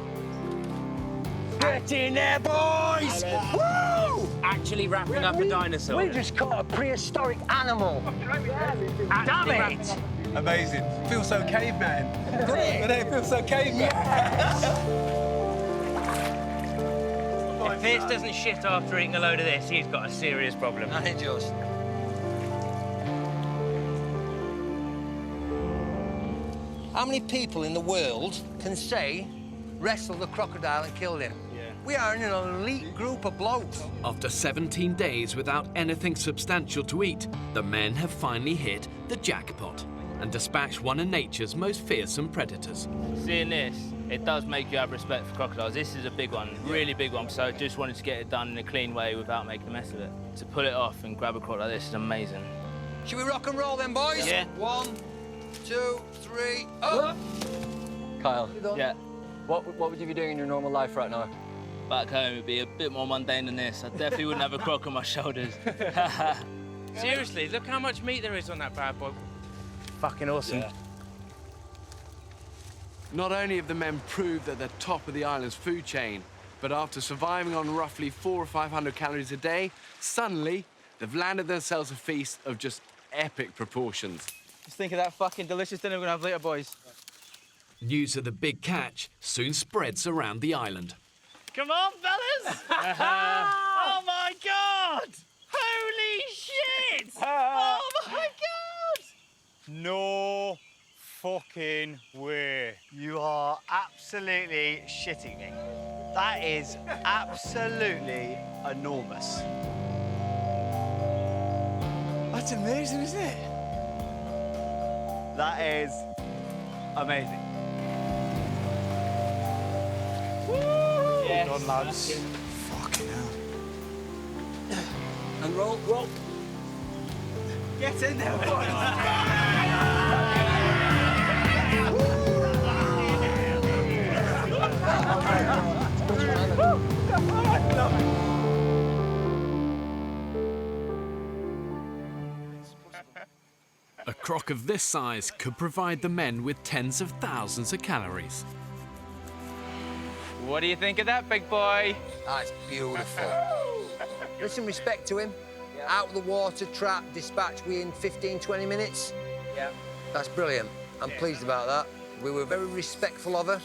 Get in there, boys. Woo! Actually wrapping up a dinosaur. We just caught a prehistoric animal. Damn it! Amazing. Feels so caveman. But it feels so caveman. If Pierce doesn't shit after eating a load of this, he's got a serious problem. And it just. How many people in the world can say wrestled a crocodile and killed him? We are an elite group of blokes. After 17 days without anything substantial to eat, the men have finally hit the jackpot and dispatched one of nature's most fearsome predators. Seeing this, it does make you have respect for crocodiles. This is a big one, really big one, so I just wanted to get it done in a clean way without making a mess of it. To pull it off and grab a crocodile like this is amazing. Should we rock and roll then, boys? Yeah. 1, 2, 3, up! Kyle, Yeah. what would you be doing in your normal life right now? Back home, it'd be a bit more mundane than this. I definitely wouldn't have a croc on my shoulders. Seriously, look how much meat there is on that bad boy. Fucking awesome. Yeah. Not only have the men proved that they're top of the island's food chain, but after surviving on roughly 400 or 500 calories a day, suddenly they've landed themselves a feast of just epic proportions. Just think of that fucking delicious dinner we're gonna have later, boys. News of the big catch soon spreads around the island. Come on, fellas! Oh my God! Holy shit! Oh my God! No fucking way. You are absolutely shitting me. That is absolutely enormous. That's amazing, isn't it? That is amazing. Woo! Yes, Well done, lads. that's good. Fucking hell. And roll, roll. Get in there, boys. A croc of this size could provide the men with tens of thousands of calories. What do you think of that, big boy? That's beautiful. Listen, respect to him. Out of the water, trap, dispatch within 15, 20 minutes. Yeah. That's brilliant. I'm pleased about that. We were very respectful of her.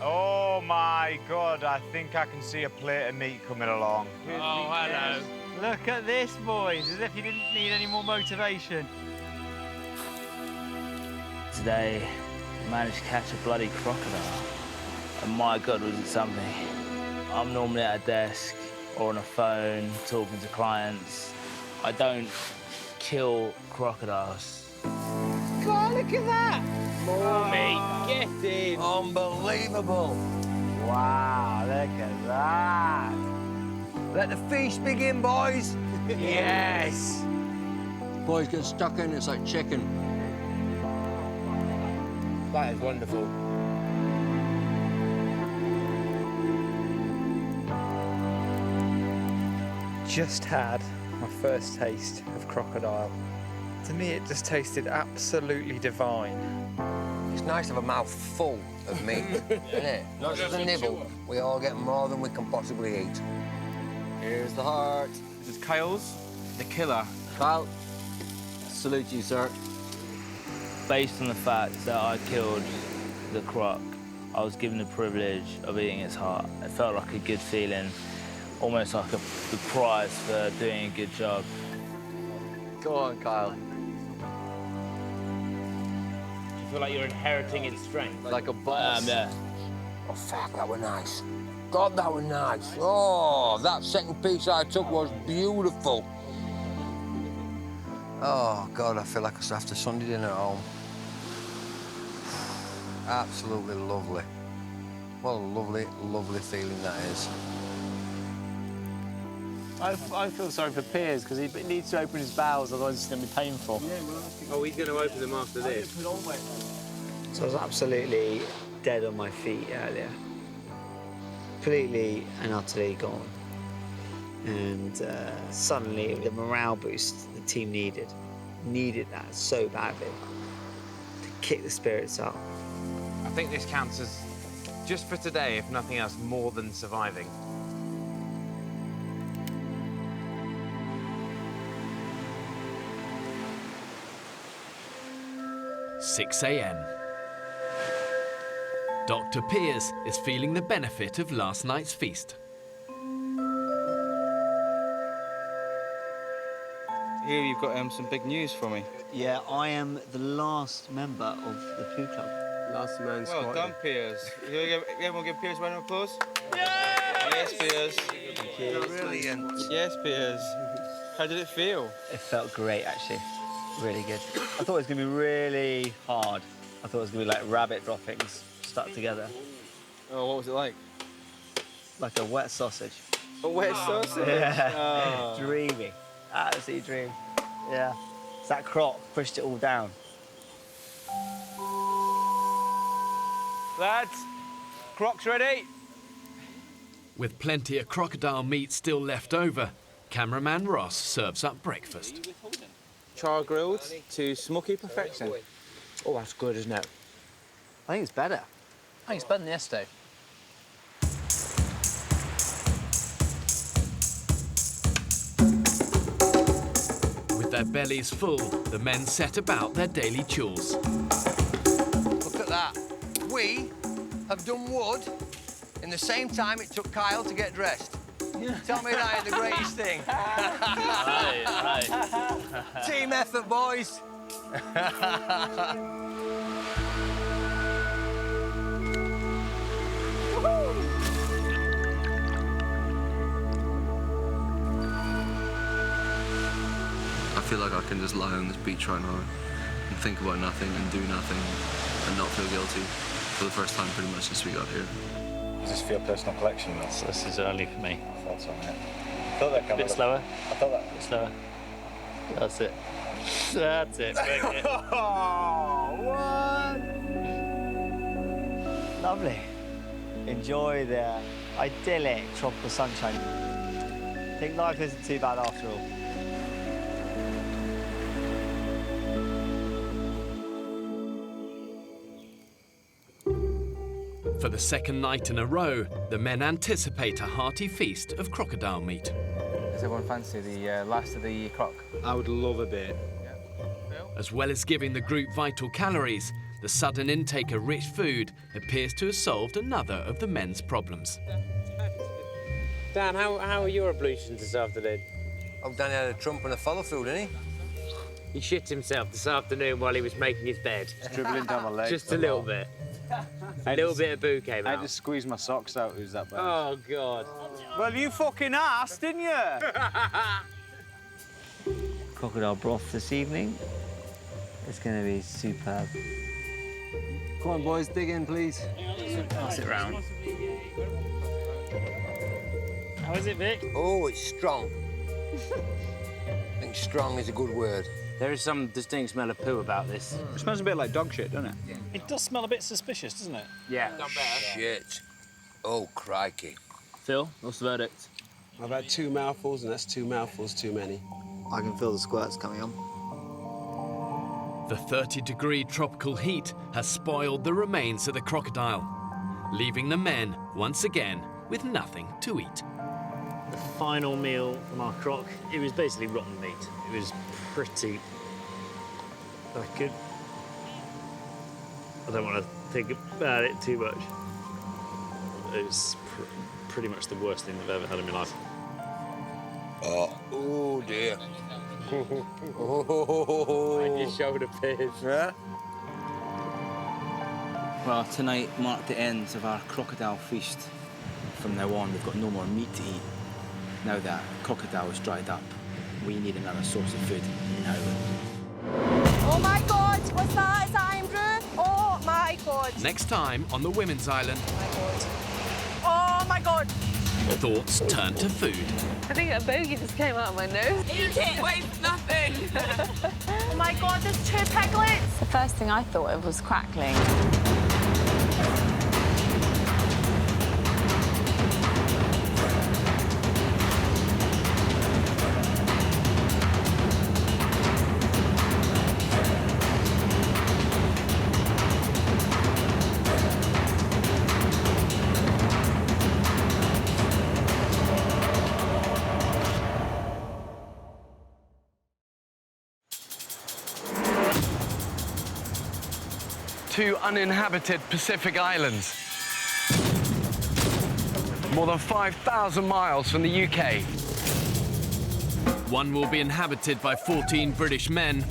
Oh my God, I think I can see a plate of meat coming along. Oh, hello. Look at this, boys, as if you didn't need any more motivation. Today, I managed to catch a bloody crocodile. And my God, was it something. I'm normally at a desk or on a phone talking to clients. I don't kill crocodiles. God, look at that! More meat. Get in! Unbelievable! Wow, look at that! Let the feast begin, boys! Yes! Boys get stuck in, it's like chicken. That is wonderful. Just had my first taste of crocodile. To me, it just tasted absolutely divine. It's nice to have a mouth full of meat, isn't it? Not just a nibble. We all get more than we can possibly eat. Here's the heart. This is Kyle's, the killer. Kyle, salute you, sir. Based on the fact that I killed the croc, I was given the privilege of eating its heart. It felt like a good feeling, almost like the prize for doing a good job. Go on, Kyle. Do you feel like you're inheriting its strength? Like a boss. Yeah. Oh, fuck, that was nice. God, that was nice. Oh, that second piece I took was beautiful. Oh, God, I feel like I should have to Sunday dinner at home. Absolutely lovely. What a lovely, lovely feeling that is. I feel sorry for Piers because he needs to open his bowels, otherwise it's going to be painful. Oh, he's going to open them after this. So I was absolutely dead on my feet earlier. Completely and utterly gone. And suddenly the morale boost the team needed that so badly to kick the spirits up. I think this counts as, just for today, if nothing else, more than surviving. "6 a.m. Dr. Piers is feeling the benefit of last night's feast. Here you've got some big news for me. Yeah, I am the last member of the Poo Club. Last man Well squad. done, Piers. Everyone give Piers a round of applause? Yes, Piers. Brilliant. Yes, Piers. How did it feel? It felt great, actually. Really good. I thought it was going to be really hard. I thought it was going to be like rabbit droppings stuck together. Oh, what was it like? Like a wet sausage. A wet sausage? Yeah. Oh. Dreamy. Absolutely dream. Yeah. It's that croc pushed it all down. Lads, croc's ready. With plenty of crocodile meat still left over, cameraman Ross serves up breakfast. Char grilled to smoky perfection. Oh, that's good, isn't it? I think it's better. I think it's better than yesterday. With their bellies full, the men set about their daily chores. Look at that. we have done wood in the same time it took Kyle to get dressed. Tell me that ain't the greatest thing. Right. Team effort, boys. I feel like I can just lie on this beach right now and think about nothing and do nothing and not feel guilty for the first time pretty much since we got here. Does this feel personal collection? This is early for me. I thought so, mate. I thought that A bit slower. I thought that. A bit slower. That's it. That's it. Bring it. What? Lovely. Enjoy the idyllic tropical sunshine. I think life isn't too bad after all. For the second night in a row, the men anticipate a hearty feast of crocodile meat. Does everyone fancy the last of the croc? I would love a bit. As well as giving the group vital calories, the sudden intake of rich food appears to have solved another of the men's problems. Dan, how are your ablutions this afternoon? Oh, Danny had a trump and a follow through, didn't he? He shit himself this afternoon while he was making his bed. Dribbling down my legs. Just a little bit. A little bit of boo came I out. had to squeeze my socks out. Who's that bad? Oh, God. Well, you fucking asked, didn't you? Crocodile broth this evening. It's going to be superb. Come on, boys, dig in, please. Pass it round. How is it, Vic? Oh, it's strong. I think strong is a good word. There is some distinct smell of poo about this. It smells a bit like dog shit, doesn't it? It does smell a bit suspicious, doesn't it? Yeah. Shit. Oh, crikey. Phil, what's the verdict? I've had 2 mouthfuls, and that's 2 mouthfuls too many. I can feel the squirts coming on. The 30-degree tropical heat has spoiled the remains of the crocodile, leaving the men once again with nothing to eat. The final meal from our croc, it was basically rotten meat. It was pretty... I don't want to think about it too much. It was pretty much the worst thing I've ever had in my life. Oh dear. And your shoulder pierce. Yeah? Well, tonight marked the end of our crocodile feast. From now on, we've got no more meat to eat. Now that crocodile is dried up, we need another source of food now. Oh my God, what's that? Is that Andrew? Oh my God. Next time on the Women's Island, Oh my God. thoughts turn to food. I think a bogey just came out of my nose. Eat it, wait for nothing. Oh my God, there's 2 piglets. The first thing I thought of was crackling. Two uninhabited Pacific islands. More than 5,000 miles from the UK. One will be inhabited by 14 British men,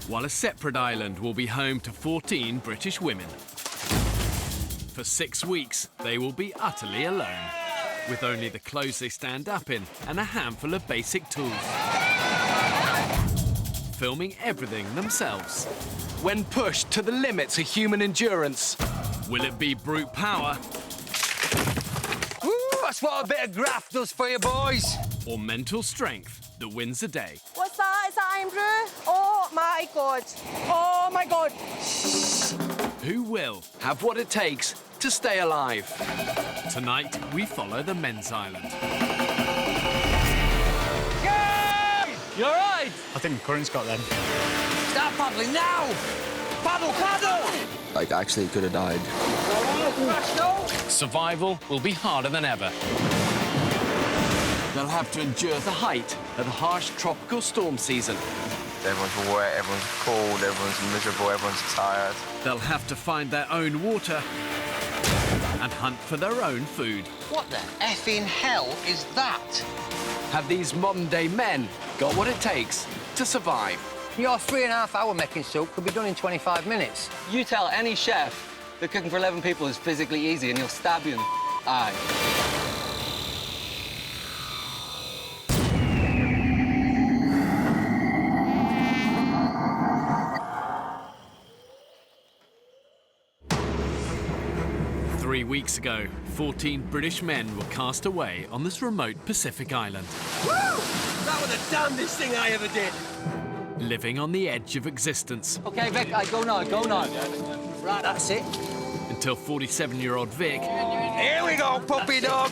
while a separate island will be home to 14 British women. For 6 weeks, they will be utterly alone, with only the clothes they stand up in and a handful of basic tools. Filming everything themselves. When pushed to the limits of human endurance. Will it be brute power? Woo, that's what a bit of graft does for you, boys. Or mental strength that wins the day? What's that? Is that Andrew? Oh my God. Oh my God. Who will have what it takes to stay alive? Tonight, we follow the men's island. You all right? I think the current's got them. Start paddling now! Paddle, paddle! Like, actually could have died. Survival will be harder than ever. They'll have to endure the height of the harsh tropical storm season. Everyone's wet, everyone's cold, everyone's miserable, everyone's tired. They'll have to find their own water and hunt for their own food. What the effing hell is that? Have these modern-day men got what it takes to survive? Your 3.5-hour making soup could be done in 25 minutes. You tell any chef that cooking for 11 people is physically easy and he'll stab you in the eye. 3 weeks ago, 14 British men were cast away on this remote Pacific island. Woo! That was the damnedest thing I ever did. Living on the edge of existence. OK, Vic, I go now, go now. Right, that's it. Until 47-year-old Vic... Here we go, puppy dog!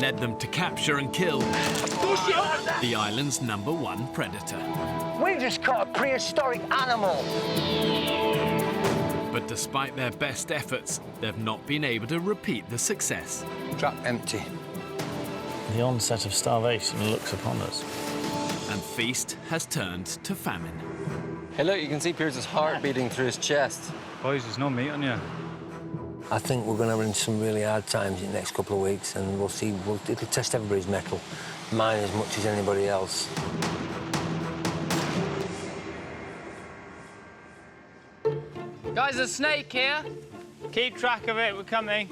...led them to capture and kill the island's #1 predator. We just caught a prehistoric animal. But despite their best efforts, they've not been able to repeat the success. Trap empty. The onset of starvation looks upon us. And feast has turned to famine. Hey, look, you can see Pierce's heart beating through his chest. Boys, there's no meat on you. I think we're going to run some really hard times in the next couple of weeks, and we'll see. It'll test everybody's mettle, mine as much as anybody else. Guys, there's a snake here. Keep track of it, we're coming.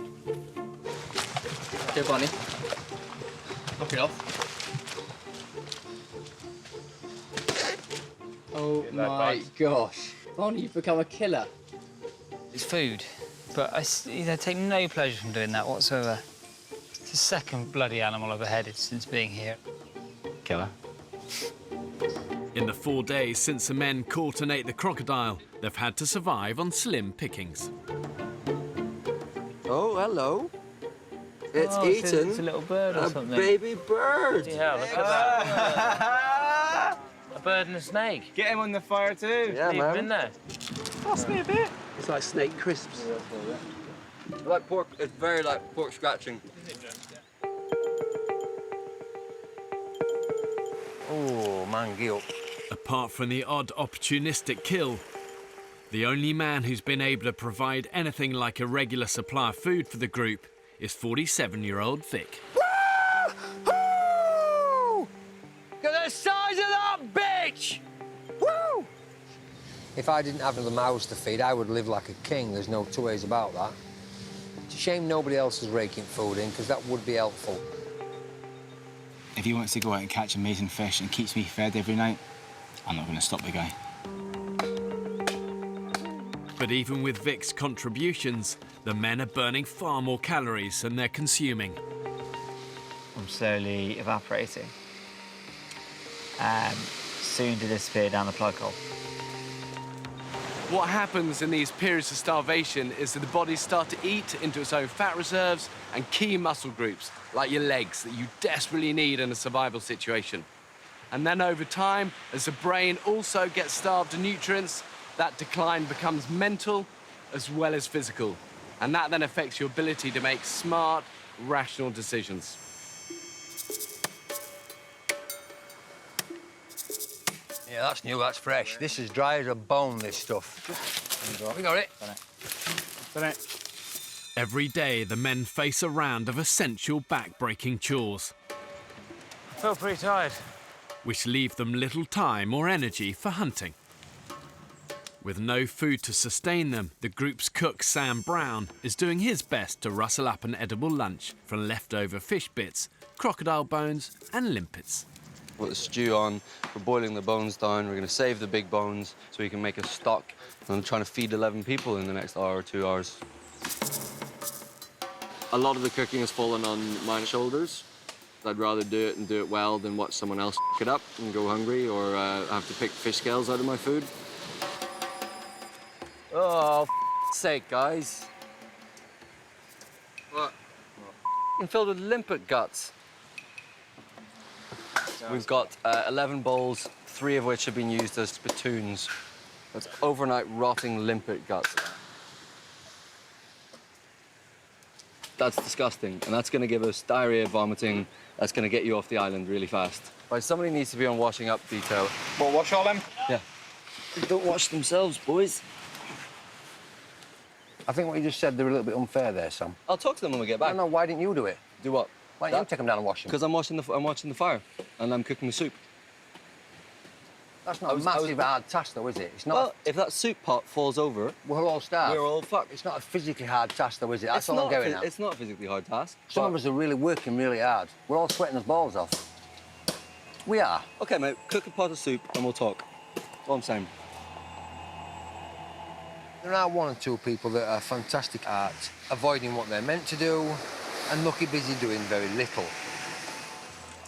Okay, Bonnie. Knock it off. Oh my gosh. Bonnie, you've become a killer. It's food, but I take no pleasure from doing that whatsoever. It's the second bloody animal I've beheaded since being here. Killer. In the 4 days since the men caught and ate the crocodile, they've had to survive on slim pickings. Oh, hello. It's eaten. It's a little bird or something. Baby bird. Yeah, look at that. A bird and a snake. Get him on the fire too. Yeah, Leave him in there. Pass me a bit. It's like snake crisps. Like pork. It's very like pork scratching. Oh, man, get up. Apart from the odd opportunistic kill, the only man who's been able to provide anything like a regular supply of food for the group is 47-year-old Vic. Woo! Look at the size of that bitch! Woo! If I didn't have the mouths to feed, I would live like a king. There's no two ways about that. It's a shame nobody else is raking food in, because that would be helpful. If he wants to go out and catch amazing fish and keeps me fed every night, I'm not going to stop the guy. But even with Vic's contributions, the men are burning far more calories than they're consuming. I'm slowly evaporating. Soon to disappear down the plug hole. What happens in these periods of starvation is that the bodies start to eat into its own fat reserves and key muscle groups, like your legs, that you desperately need in a survival situation. And then over time, as the brain also gets starved of nutrients, that decline becomes mental as well as physical. And that then affects your ability to make smart, rational decisions. Yeah, that's new, that's fresh. This is dry as a bone, this stuff. We got it. Done it. Every day, the men face a round of essential back-breaking chores, I feel pretty tired. which leave them little time or energy for hunting. With no food to sustain them, the group's cook, Sam Brown, is doing his best to rustle up an edible lunch from leftover fish bits, crocodile bones and limpets. Put the stew on, we're boiling the bones down, we're going to save the big bones so we can make a stock. And I'm trying to feed 11 people in the next hour or 2 hours. A lot of the cooking has fallen on my shoulders. I'd rather do it and do it well than watch someone else f*** it up and go hungry or have to pick fish scales out of my food. Oh, f***'s sake, guys. What? Filled with limpet guts. We've got 11 bowls, 3 of which have been used as spittoons. That's overnight rotting limpet guts. That's disgusting, and that's going to give us diarrhea, vomiting. That's going to get you off the island really fast. Right, somebody needs to be on washing up detail. Well, wash all them? Yeah. They don't wash themselves, boys. I think what you just said, they're a little bit unfair there, Sam. I'll talk to them when we get back. No, why didn't you do it? Do what? Why don't you take them down and wash them? Because I'm watching the fire, and I'm cooking the soup. That's not a massive hard task, though, is it? It's not. Well, if that soup pot falls over, we're all starved. We're all fucked. It's not a physically hard task, though, is it? That's all I'm getting at. It's not a physically hard task. Some of us are really working really hard. We're all sweating our balls off. We are. Okay, mate, cook a pot of soup and we'll talk. That's all I'm saying. There are one or two people that are fantastic at avoiding what they're meant to do and lucky busy doing very little.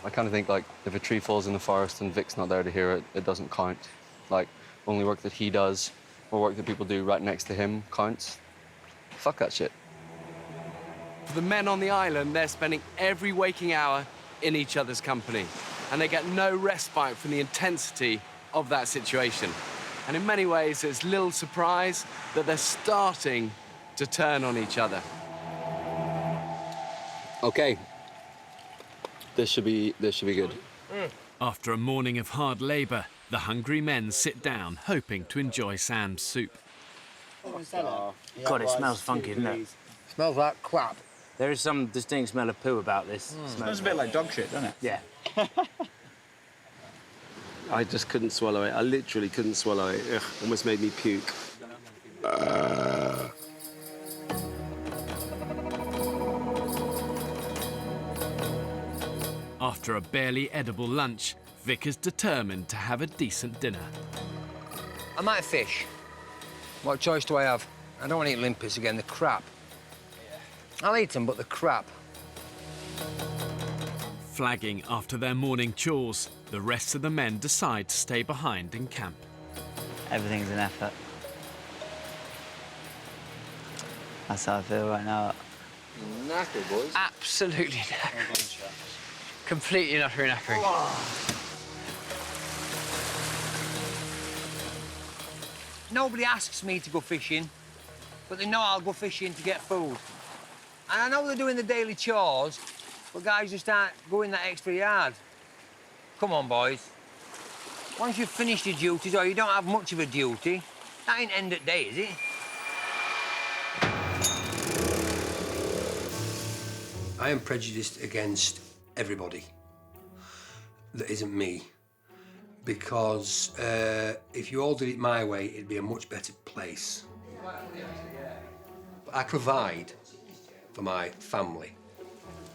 I kind of think, like, if a tree falls in the forest and Vic's not there to hear it, it doesn't count. Like, only work that he does or work that people do right next to him counts. Fuck that shit. For the men on the island, they're spending every waking hour in each other's company, and they get no respite from the intensity of that situation. And in many ways, it's little surprise that they're starting to turn on each other. Okay. This should be good. After a morning of hard labour, the hungry men sit down, hoping to enjoy Sam's soup. God, it smells funky, doesn't it? Smells like crap. There is some distinct smell of poo about this. Smells a bit like dog shit, doesn't it? Yeah. I just couldn't swallow it. I literally couldn't swallow it. Ugh, almost made me puke. After a barely edible lunch, Vic is determined to have a decent dinner. I might fish. What choice do I have? I don't want to eat limpets again. They're crap. I'll eat them, but they're crap. Flagging after their morning chores, the rest of the men decide to stay behind in camp. Everything's an effort. That's how I feel right now. Knackered, boys. Absolutely knackered. Completely and utterly knackered. Nobody asks me to go fishing, but they know I'll go fishing to get food. And I know they're doing the daily chores, but guys just aren't going that extra yard. Come on, boys. Once you've finished your duties, or you don't have much of a duty, that ain't end of day, is it? I am prejudiced against everybody that isn't me. Because if you all did it my way, it'd be a much better place. I provide for my family.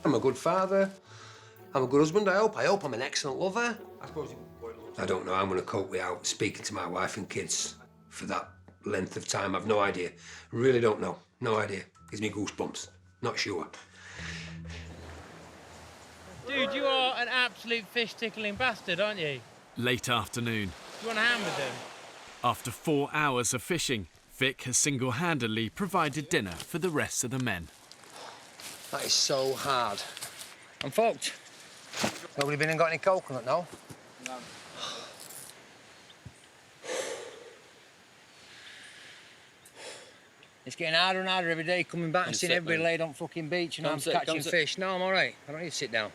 I'm a good father. I'm a good husband, I hope. I hope I'm an excellent lover. I don't know how I'm going to cope without speaking to my wife and kids for that length of time. I've no idea. Really don't know. No idea. Gives me goosebumps. Not sure. Dude, you are an absolute fish-tickling bastard, aren't you? Late afternoon. You want a hand with them? After 4 hours of fishing, Vic has single-handedly provided dinner for the rest of the men. That is so hard. I'm fucked. Nobody been and got any coconut, no? No. It's getting harder and harder every day coming back and seeing everybody laid on fucking beach and I'm catching fish. No, I'm all right. I don't need to sit down.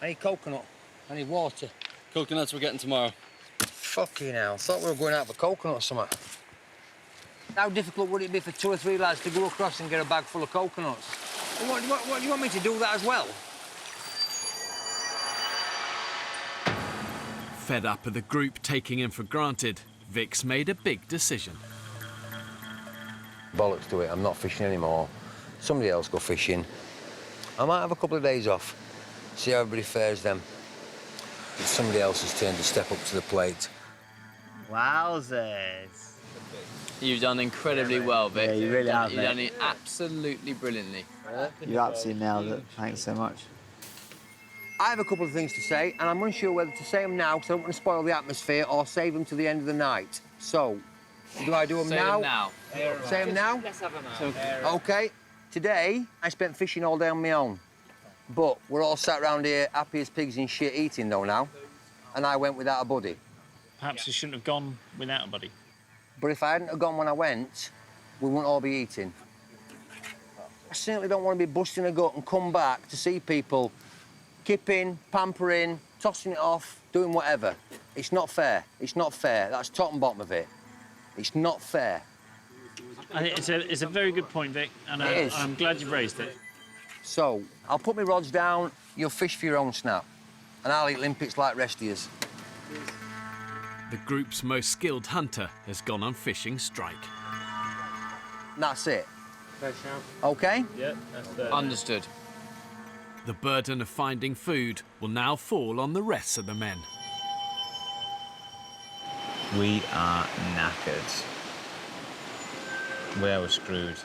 I need coconut. I need water. Coconuts we're getting tomorrow. Fucking hell. I thought we were going out for coconut or something. How difficult would it be for 2 or 3 lads to go across and get a bag full of coconuts? What do you want me to do that as well? Fed up with the group taking him for granted, Vic's made a big decision. Bollocks to it. I'm not fishing anymore. Somebody else go fishing. I might have a couple of days off. See how everybody fares then. It's somebody else's turn to step up to the plate. Wowzers. You've done incredibly well, Vic. Yeah, you really have, You've mate. done it absolutely brilliantly. You absolutely nailed it. Thanks so much. I have a couple of things to say, and I'm unsure whether to say them now because I don't want to spoil the atmosphere or save them to the end of the night. So, do I do them Say now? them now. Say them now? Let's have them now. OK. Today, I spent fishing all day on my own. But we're all sat round here happy as pigs in shit eating, though, now. And I went without a buddy. Perhaps you shouldn't have gone without a buddy. But if I hadn't have gone when I went, we wouldn't all be eating. certainly don't want to be busting a gut and come back to see people kipping, pampering, tossing it off, doing whatever. It's not fair. It's not fair. That's top and bottom of it. It's not fair. It's a very good point, Vic, and I'm glad you've raised it. So, I'll put my rods down, you'll fish for your own snap, and I'll eat limpets like rest of yous. The group's most skilled hunter has gone on fishing strike. That's it. OK? Yeah, that's fair. Understood. The burden of finding food will now fall on the rest of the men. We are knackered. We are screwed.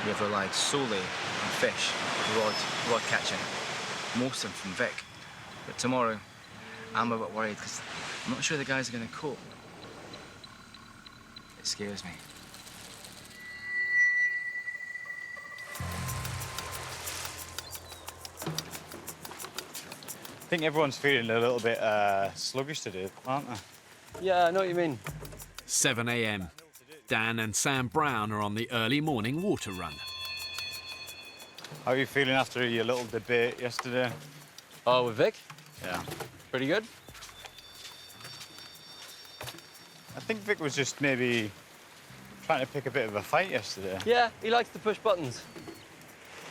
We have relied solely on fish, rod catching, most of them from Vic. But tomorrow, I'm a bit worried because I'm not sure the guys are going to cope. It scares me. I think everyone's feeling a little bit sluggish today, aren't they? Yeah, I know what you mean. 7 a.m. Dan and Sam Brown are on the early morning water run. How are you feeling after your little debate yesterday? Oh, with Vic? Yeah. Pretty good? I think Vic was just maybe trying to pick a bit of a fight yesterday. Yeah, he likes to push buttons.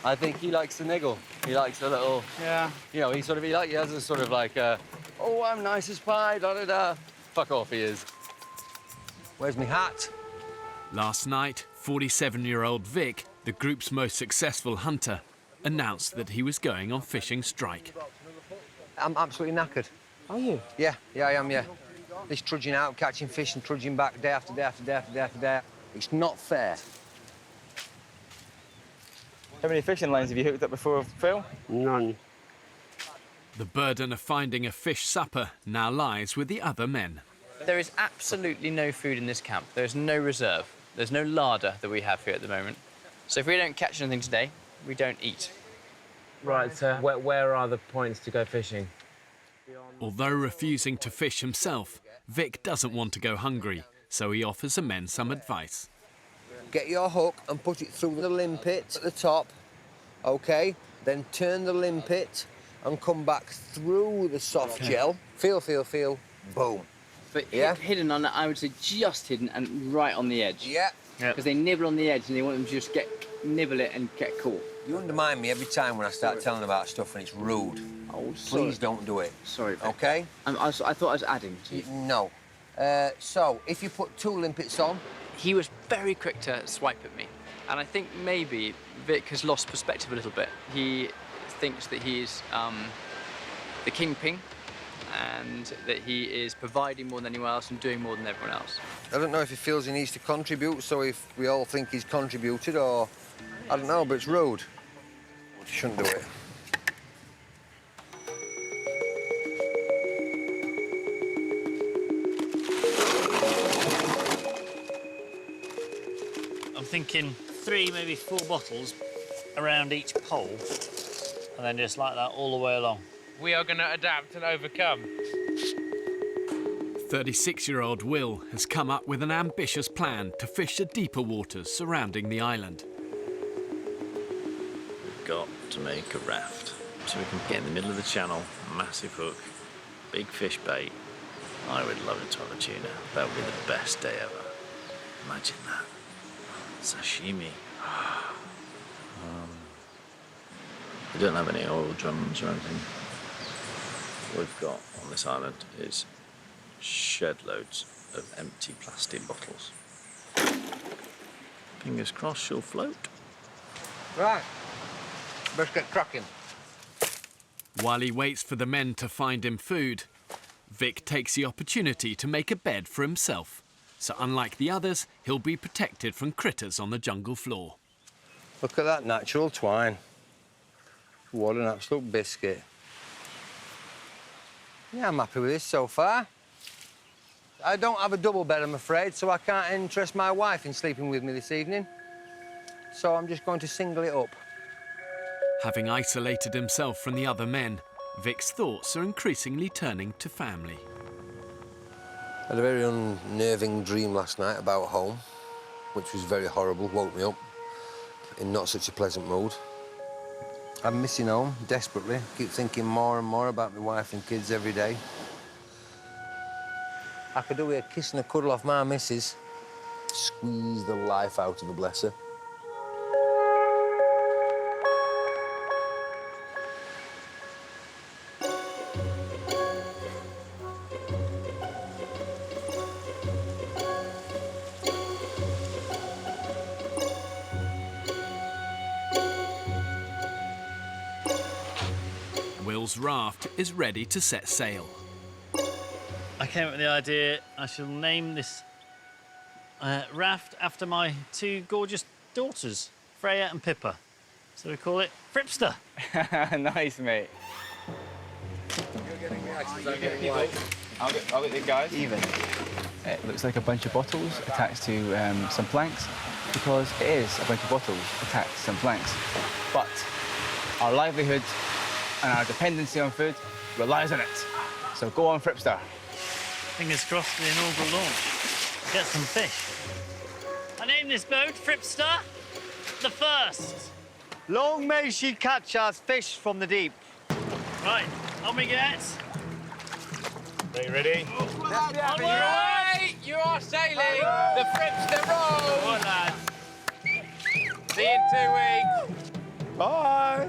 I think he likes to niggle. He likes a little... Yeah. You know, he has a sort of like, oh, I'm nice as pie, da-da-da. Fuck off, he is. Where's my hat? Last night, 47-year-old Vic, the group's most successful hunter, announced that he was going on fishing strike. I'm absolutely knackered. Are you? Yeah, I am, yeah. This trudging out, catching fish and trudging back day after day after day after day after day. It's not fair. How many fishing lines have you hooked up before, Phil? None. The burden of finding a fish supper now lies with the other men. There is absolutely no food in this camp. There's no reserve. There's no larder that we have here at the moment. So if we don't catch anything today, we don't eat. Right, so where are the points to go fishing? Although refusing to fish himself, Vic doesn't want to go hungry, so he offers the men some advice. Get your hook and put it through the limpet at the top, OK? Then turn the limpet and come back through the soft gel. Feel, boom. But yeah? Hidden on, I would say just hidden and right on the edge. Yeah. Because they nibble on the edge and they want them to just nibble it and get caught. You undermine me every time when I start telling about stuff and it's rude. Oh, sorry. Please don't do it. Sorry. OK? I thought I was adding to you. No. So, if you put 2 limpets on... He was very quick to swipe at me. And I think maybe Vic has lost perspective a little bit. He thinks that he's the kingpin and that he is providing more than anyone else and doing more than everyone else. I don't know if he feels he needs to contribute, so if we all think he's contributed, or... I don't know, but it's rude. Shouldn't do it. I'm thinking 3, maybe 4 bottles around each pole, and then just like that all the way along. We are going to adapt and overcome. 36-year-old Will has come up with an ambitious plan to fish the deeper waters surrounding the island. We've got to make a raft so we can get in the middle of the channel, massive hook, big fish bait. I would love it on a tuna. That would be the best day ever. Imagine that. Sashimi. We don't have any oil drums or anything. What we've got on this island is shed loads of empty plastic bottles. Fingers crossed she'll float. Right. Let's get cracking. While he waits for the men to find him food, Vic takes the opportunity to make a bed for himself. So unlike the others, he'll be protected from critters on the jungle floor. Look at that natural twine. What an absolute biscuit. Yeah, I'm happy with this so far. I don't have a double bed, I'm afraid, so I can't interest my wife in sleeping with me this evening. So I'm just going to single it up. Having isolated himself from the other men, Vic's thoughts are increasingly turning to family. I had a very unnerving dream last night about home, which was very horrible, woke me up. in not such a pleasant mood. I'm missing home desperately. Keep thinking more and more about my wife and kids every day. I could do with a kiss and a cuddle off my missus. Squeeze the life out of her, bless her. Will's raft is ready to set sail. I came up with the idea I shall name this raft after my two gorgeous daughters, Freya and Pippa. So we call it Fripster. Nice, mate. You're getting the axes, I'm getting white. I'll get the guys. Even. It looks like a bunch of bottles attached to some planks, because it is a bunch of bottles attached to some planks. But our livelihood and our dependency on food relies on it. So go on, Fripster. Fingers crossed for the inaugural launch. Get some fish. I named this boat Fripster the First. Long may she catch us fish from the deep. Right, on we get. Are you ready? Away! You are sailing the Fripster Road! All right, lads. See you in 2 weeks. Bye!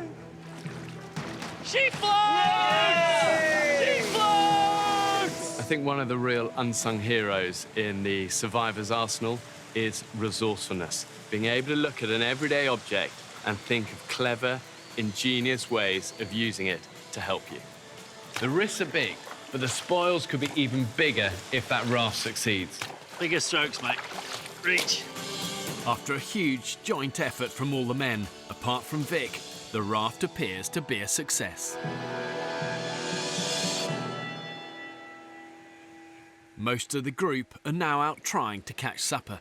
She floats! She floats! I think one of the real unsung heroes in the survivor's arsenal is resourcefulness. Being able to look at an everyday object and think of clever, ingenious ways of using it to help you. The risks are big, but the spoils could be even bigger if that raft succeeds. Bigger strokes, mate. Reach. After a huge joint effort from all the men, apart from Vic, the raft appears to be a success. Most of the group are now out trying to catch supper.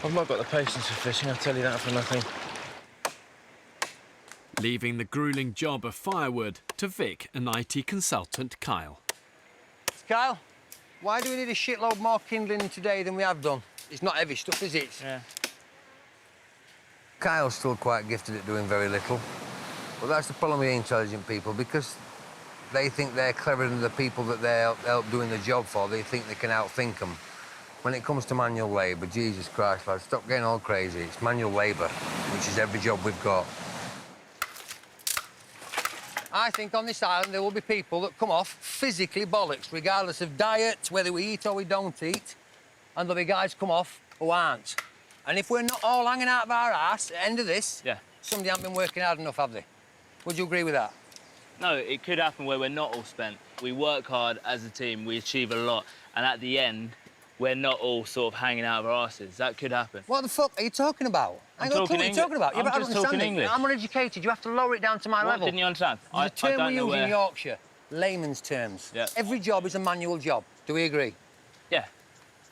I've not got the patience for fishing, I'll tell you that for nothing. Leaving the gruelling job of firewood to Vic and IT consultant Kyle. Kyle, why do we need a shitload more kindling today than we have done? It's not heavy stuff, is it? Yeah. Kyle's still quite gifted at doing very little. But that's the problem with intelligent people, because they think they're cleverer than the people that they're help doing the job for. They think they can outthink them. When it comes to manual labour, Jesus Christ, lads, stop getting all crazy. It's manual labour, which is every job we've got. I think on this island there will be people that come off physically bollocks, regardless of diet, whether we eat or we don't eat. And there'll be guys come off who aren't. And if we're not all hanging out of our arse at the end of this, somebody hasn't been working hard enough, have they? Would you agree with that? No, it could happen where we're not all spent. We work hard as a team, we achieve a lot, and at the end, we're not all sort of hanging out of our asses. That could happen. What the fuck are you talking about? I'm talking what you're talking about. I'm just talking English. I'm uneducated. You have to lower it down to my level. Didn't you understand? There's a term we use in Yorkshire, layman's terms. Yeah. Every job is a manual job. Do we agree? Yeah.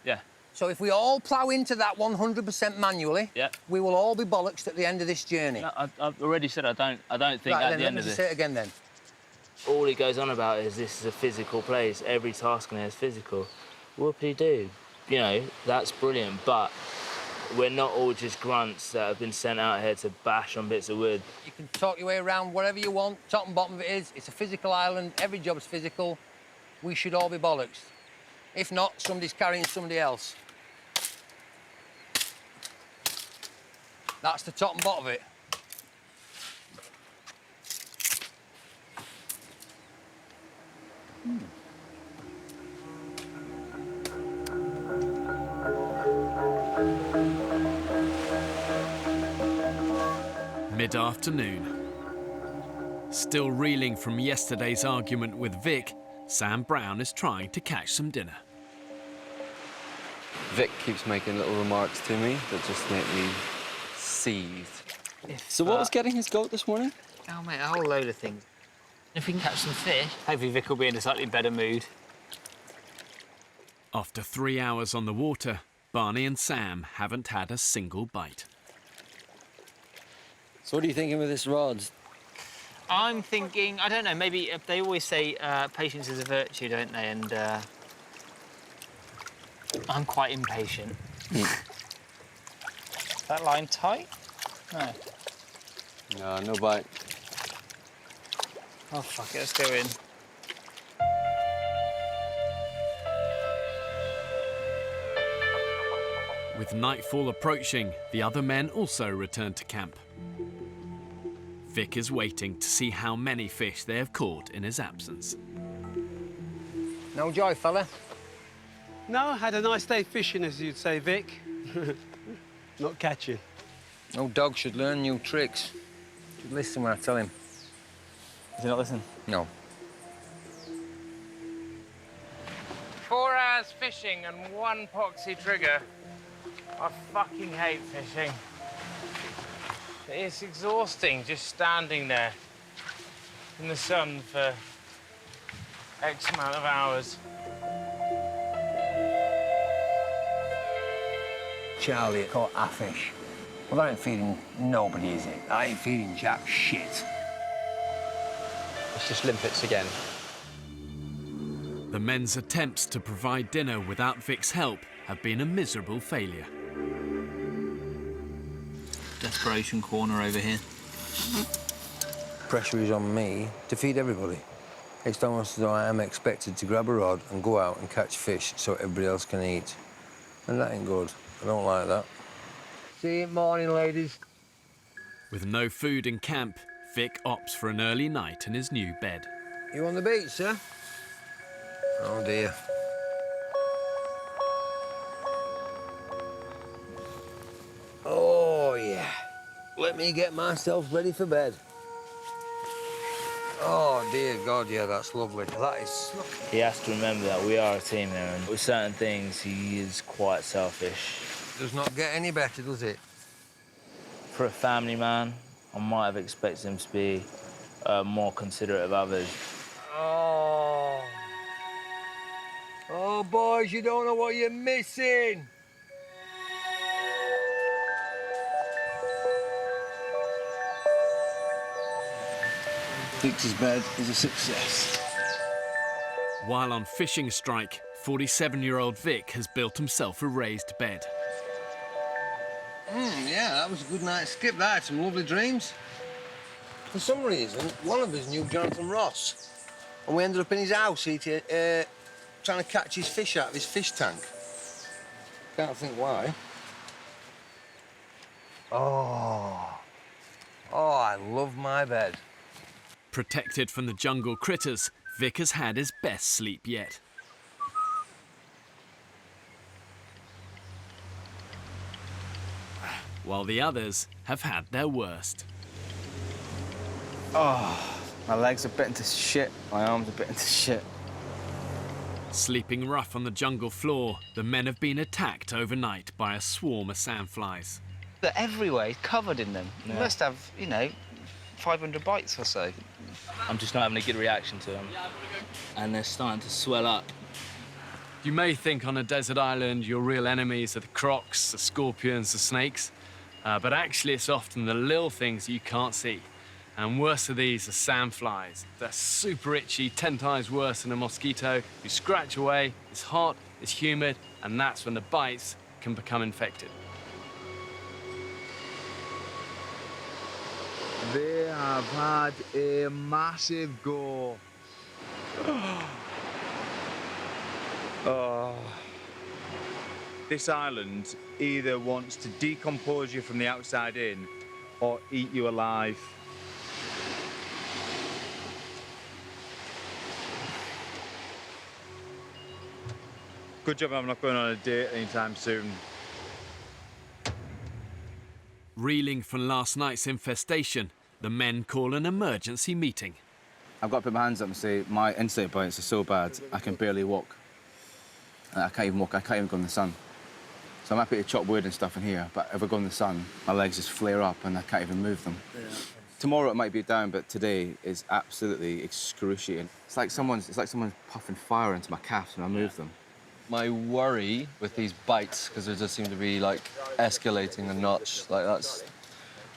Yeah. So if we all plough into that 100% manually, we will all be bollocks at the end of this journey. No, I've already said I don't think at the end of this. Say it again then. All he goes on about is this is a physical place. Every task in here is physical. Whoopie-doo. You know, that's brilliant, but we're not all just grunts that have been sent out here to bash on bits of wood. You can talk your way around whatever you want. Top and bottom of it is, it's a physical island. Every job's physical. We should all be bollocks. If not, somebody's carrying somebody else. That's the top and bottom of it. Mid-afternoon. Still reeling from yesterday's argument with Vic, Sam Brown is trying to catch some dinner. Vic keeps making little remarks to me that just make me seethe. So what was getting his goat this morning? Oh, mate, a whole load of things. If we can catch some fish, hopefully Vic will be in a slightly better mood. After 3 hours on the water, Barney and Sam haven't had a single bite. So what are you thinking with this rod? I'm thinking, I don't know, maybe they always say patience is a virtue, don't they? And I'm quite impatient. That line tight? No. No, no bite. Oh, fuck it, let's go in. With nightfall approaching, the other men also return to camp. Vic is waiting to see how many fish they have caught in his absence. No joy, fella? No, had a nice day fishing, as you'd say, Vic. Not catching. No dog should learn new tricks. Should listen when I tell him. Does he not listen? No. 4 hours fishing and 1 poxy trigger. I fucking hate fishing. It's exhausting just standing there in the sun for X amount of hours. Charlie caught a fish. Well, that ain't feeding nobody, is it? I ain't feeding jack shit. It's just limpets again. The men's attempts to provide dinner without Vic's help have been a miserable failure. Desperation corner over here. Pressure is on me to feed everybody. It's almost as though I am expected to grab a rod and go out and catch fish so everybody else can eat. And that ain't good. I don't like that. See you in the morning, ladies. With no food in camp, Vic opts for an early night in his new bed. You on the beach, sir? Oh, dear. Oh, yeah. Let me get myself ready for bed. Oh, dear God, yeah, that's lovely. That is... He has to remember that we are a team here, and with certain things, he is quite selfish. Does not get any better, does it? For a family man, I might have expected him to be more considerate of others. Oh. Oh, boys, you don't know what you're missing. Vic's bed is a success. While on fishing strike, 47-year-old Vic has built himself a raised bed. Yeah, that was a good night's skip. That had some lovely dreams. For some reason, one of us knew Jonathan Ross, and we ended up in his house eating, trying to catch his fish out of his fish tank. Can't think why. Oh, I love my bed. Protected from the jungle critters, Vic has had his best sleep yet. While the others have had their worst. Oh, my legs are bitten to shit. My arms are bitten to shit. Sleeping rough on the jungle floor, the men have been attacked overnight by a swarm of sandflies. They're everywhere, he's covered in them. Yeah. You must have, 500 bites or so. I'm just not having a good reaction to them. And they're starting to swell up. You may think on a desert island your real enemies are the crocs, the scorpions, the snakes, but actually it's often the little things you can't see. And worse of these are sandflies. They're super itchy, 10 times worse than a mosquito. You scratch away, it's hot, it's humid, and that's when the bites can become infected. They have had a massive go. Oh. This island either wants to decompose you from the outside in or eat you alive. Good job I'm not going on a date anytime soon. Reeling from last night's infestation, the men call an emergency meeting. I've got to put my hands up and say my insect bites are so bad I can barely walk. I can't even walk, I can't even go in the sun. So I'm happy to chop wood and stuff in here, but if I go in the sun, my legs just flare up and I can't even move them. Yeah. Tomorrow it might be down, but today is absolutely excruciating. It's like someone's puffing fire into my calves when I move them. My worry with these bites, because they just seem to be like escalating a notch,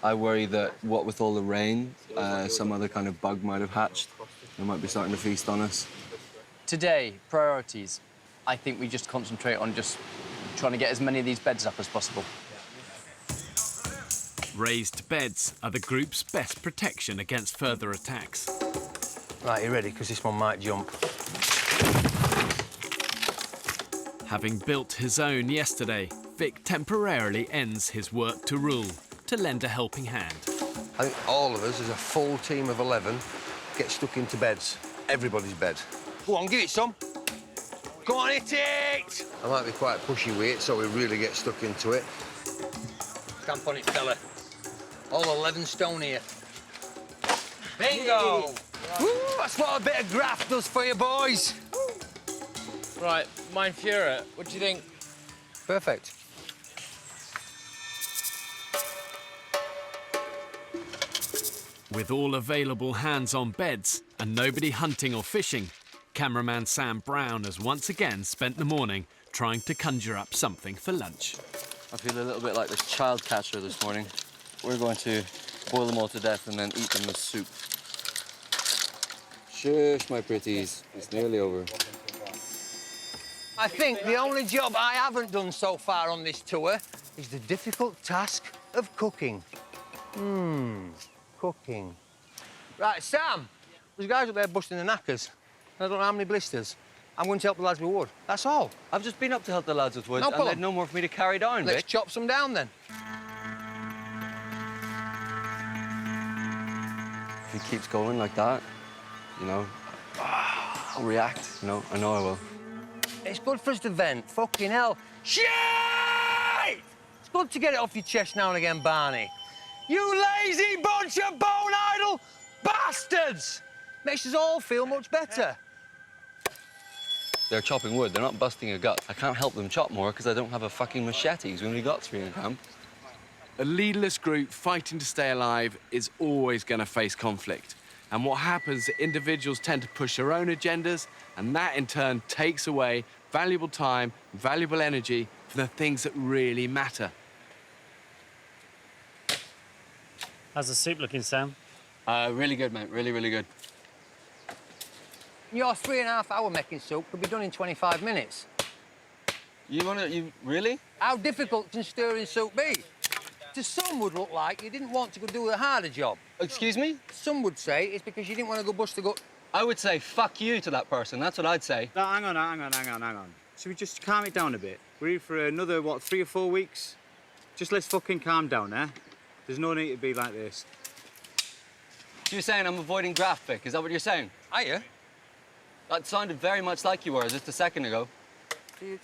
I worry that what with all the rain, some other kind of bug might have hatched. They might be starting to feast on us. Today, priorities. I think we just concentrate on just trying to get as many of these beds up as possible. Raised beds are the group's best protection against further attacks. Right, you ready? Because this one might jump. Having built his own yesterday, Vic temporarily ends his work to rule to lend a helping hand. I think all of us, as a full team of 11, get stuck into beds. Everybody's bed. Go on, give it some. Go on, hit it! I might be quite pushy with it, so we really get stuck into it. Stamp on it, fella. All 11 stone here. Bingo! Woo, that's what a bit of graft does for you, boys. Right, Mein Führer, what do you think? Perfect. With all available hands on beds and nobody hunting or fishing, cameraman Sam Brown has once again spent the morning trying to conjure up something for lunch. I feel a little bit like this child catcher this morning. We're going to boil them all to death and then eat them as soup. Shush, my pretties. It's nearly over. I think the only job I haven't done so far on this tour is the difficult task of cooking. Cooking. Right, Sam, there's guys up there busting the knackers. I don't know how many blisters. I'm going to help the lads with wood. That's all. I've just been up to help the lads with wood, No and problem. there's no more for me to carry down, Let's Vic. chop some down, then. If he keeps going like that, you know, I'll react, you know. I know I will. It's good for us to vent. Fucking hell. Shit! It's good to get it off your chest now and again, Barney. You lazy bunch of bone-idle bastards! Makes us all feel much better. They're chopping wood. They're not busting a gut. I can't help them chop more because I don't have a fucking machete. We only got 3 in camp. A leaderless group fighting to stay alive is always going to face conflict. And what happens is individuals tend to push their own agendas, and that in turn takes away valuable time, valuable energy from the things that really matter. How's the soup looking, Sam? Really good, mate. Really, really good. Your 3.5-hour making soup could be done in 25 minutes. You really? How difficult can stirring soup be? To some would look like you didn't want to go do the harder job. Excuse me? Some would say it's because you didn't want to go bust the gut. I would say fuck you to that person. That's what I'd say. No, hang on. Should we just calm it down a bit? We're here for another, what, 3 or 4 weeks? Just let's fucking calm down, eh? There's no need to be like this. You're saying I'm avoiding graft, Vic? Is that what you're saying? Are you? That sounded very much like you were just a second ago.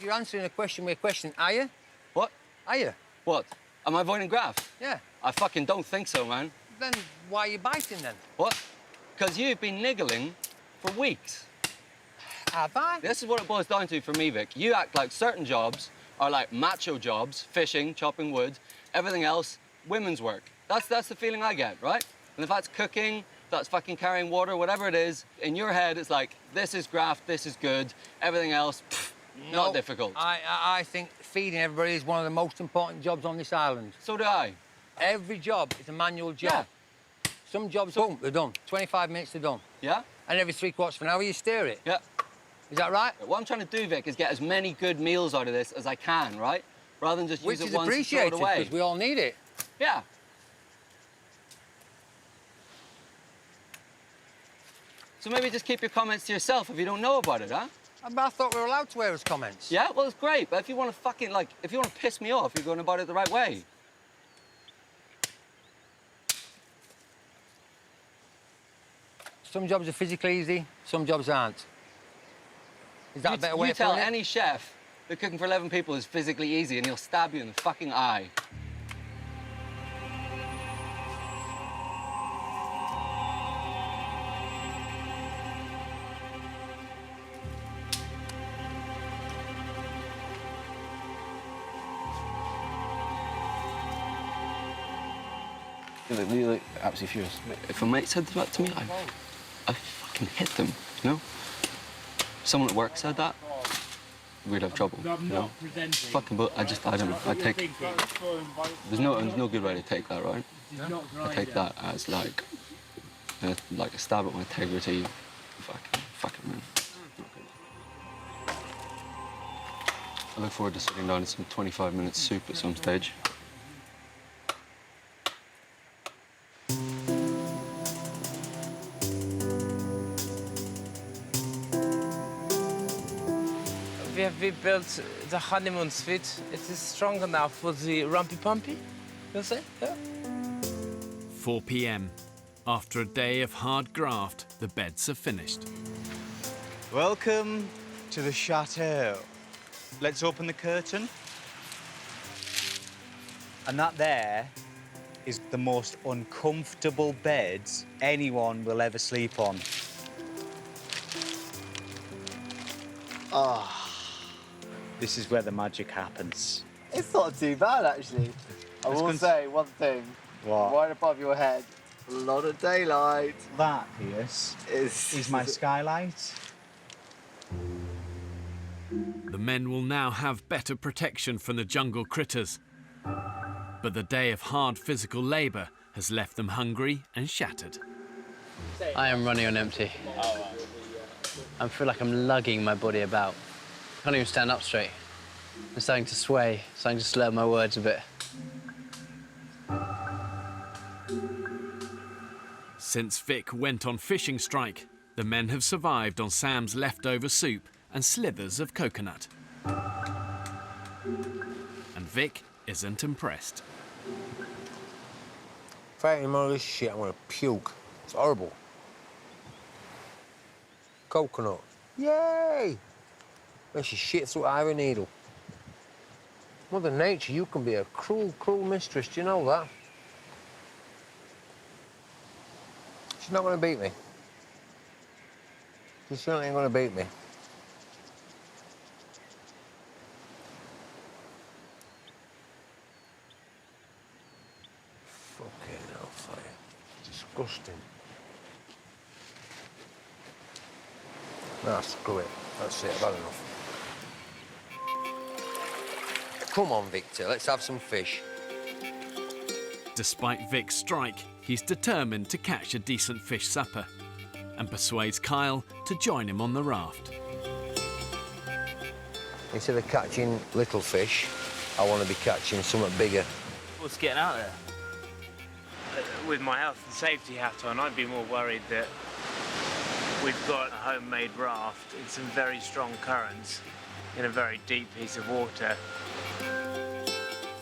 You're answering a question with a question. Are you? What? Are you? What? Am I avoiding graft? Yeah. I fucking don't think so, man. Then why are you biting then? What? Because you've been niggling for weeks. Have I? This is what it boils down to for me, Vic. You act like certain jobs are like macho jobs, fishing, chopping wood, everything else, women's work. That's the feeling I get, right? And if that's cooking, that's fucking carrying water, whatever it is, in your head it's like, this is graft, this is good, everything else, pff, not difficult. I think feeding everybody is one of the most important jobs on this island. So do I. Every job is a manual job. Yeah. Some jobs, boom, they're done. 25 minutes, they're done. Yeah? And every 3/4 of an hour, you steer it. Yeah. Is that right? What I'm trying to do, Vic, is get as many good meals out of this as I can, right? Rather than just use it once and throw it away. Because we all need it. Yeah. So maybe just keep your comments to yourself if you don't know about it, huh? I thought we were allowed to air his comments. Yeah, well, it's great, but if you want to fucking, like, if you want to piss me off, you're going about it the right way. Some jobs are physically easy, some jobs aren't. Is that a better way of putting it? You tell any chef that cooking for 11 people is physically easy and he'll stab you in the fucking eye. You look absolutely furious. If a mate said that to me, I fucking hit them, you know? If someone at work said that, we'd have trouble, you know? Fucking, but I don't know. I take... There's no good way to take that, right? I take that as like a stab at my integrity. Fucking man. I look forward to sitting down to some 25-minute soup at some stage. have rebuilt the honeymoon suite. It is strong enough for the rumpy pumpy, you'll say? Yeah. 4 p.m. After a day of hard graft, the beds are finished. Welcome to the chateau. Let's open the curtain. And that there is the most uncomfortable beds anyone will ever sleep on. Ah, this is where the magic happens. It's not too bad, actually. I will say one thing. What? Right above your head, a lot of daylight. That, Pierce, is my skylight. The men will now have better protection from the jungle critters. But the day of hard physical labour has left them hungry and shattered. I am running on empty. I feel like I'm lugging my body about. I can't even stand up straight. I'm starting to sway, starting to slur my words a bit. Since Vic went on fishing strike, the men have survived on Sam's leftover soup and slithers of coconut. And Vic isn't impressed. If I eat any more of this shit, I'm gonna puke. It's horrible. Coconut. Yay! Makes you shit through an iron needle. Mother Nature, you can be a cruel, cruel mistress. Do you know that? She's not gonna beat me. She certainly ain't gonna beat me. Fucking hellfire. Disgusting. Nah, screw it. That's it, I've had enough. Come on, Victor, let's have some fish. Despite Vic's strike, he's determined to catch a decent fish supper and persuades Kyle to join him on the raft. Instead of catching little fish, I want to be catching something bigger. What's getting out there? With my health and safety hat on, I'd be more worried that we've got a homemade raft in some very strong currents in a very deep piece of water.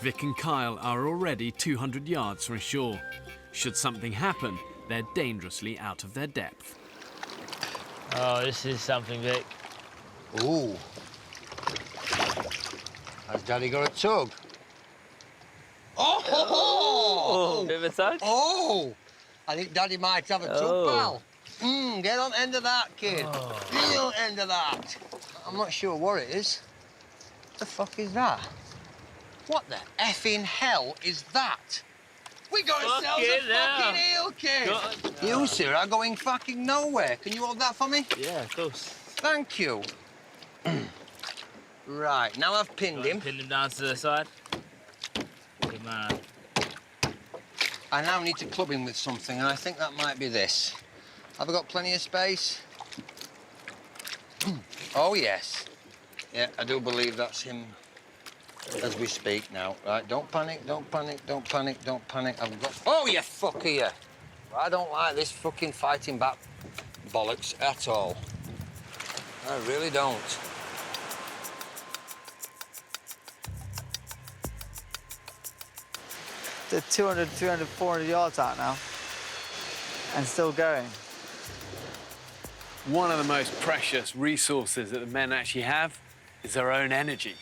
Vic and Kyle are already 200 yards from shore. Should something happen, they're dangerously out of their depth. Oh, this is something, Vic. Ooh. Has Daddy got a tug? Oh! Bit of a tug? Oh! I think Daddy might have a tug, pal. Get on end of that, kid. Get on end of that. I'm not sure what it is. What the fuck is that? What the effing hell is that? We got ourselves a fucking eel, kid. You, sir, are going fucking nowhere. Can you hold that for me? Yeah, of course. Thank you. Right, now I've pinned him. Pinned him down to the side. Good man. I now need to club him with something, and I think that might be this. Have I got plenty of space? Oh, yes. Yeah, I do believe that's him as we speak now. Right, don't panic, don't panic, don't panic, don't panic. I've got... Oh, you fucker, you! I don't like this fucking fighting back bollocks at all. I really don't. They're 200, 300, 400 yards out now and still going. One of the most precious resources that the men actually have is their own energy.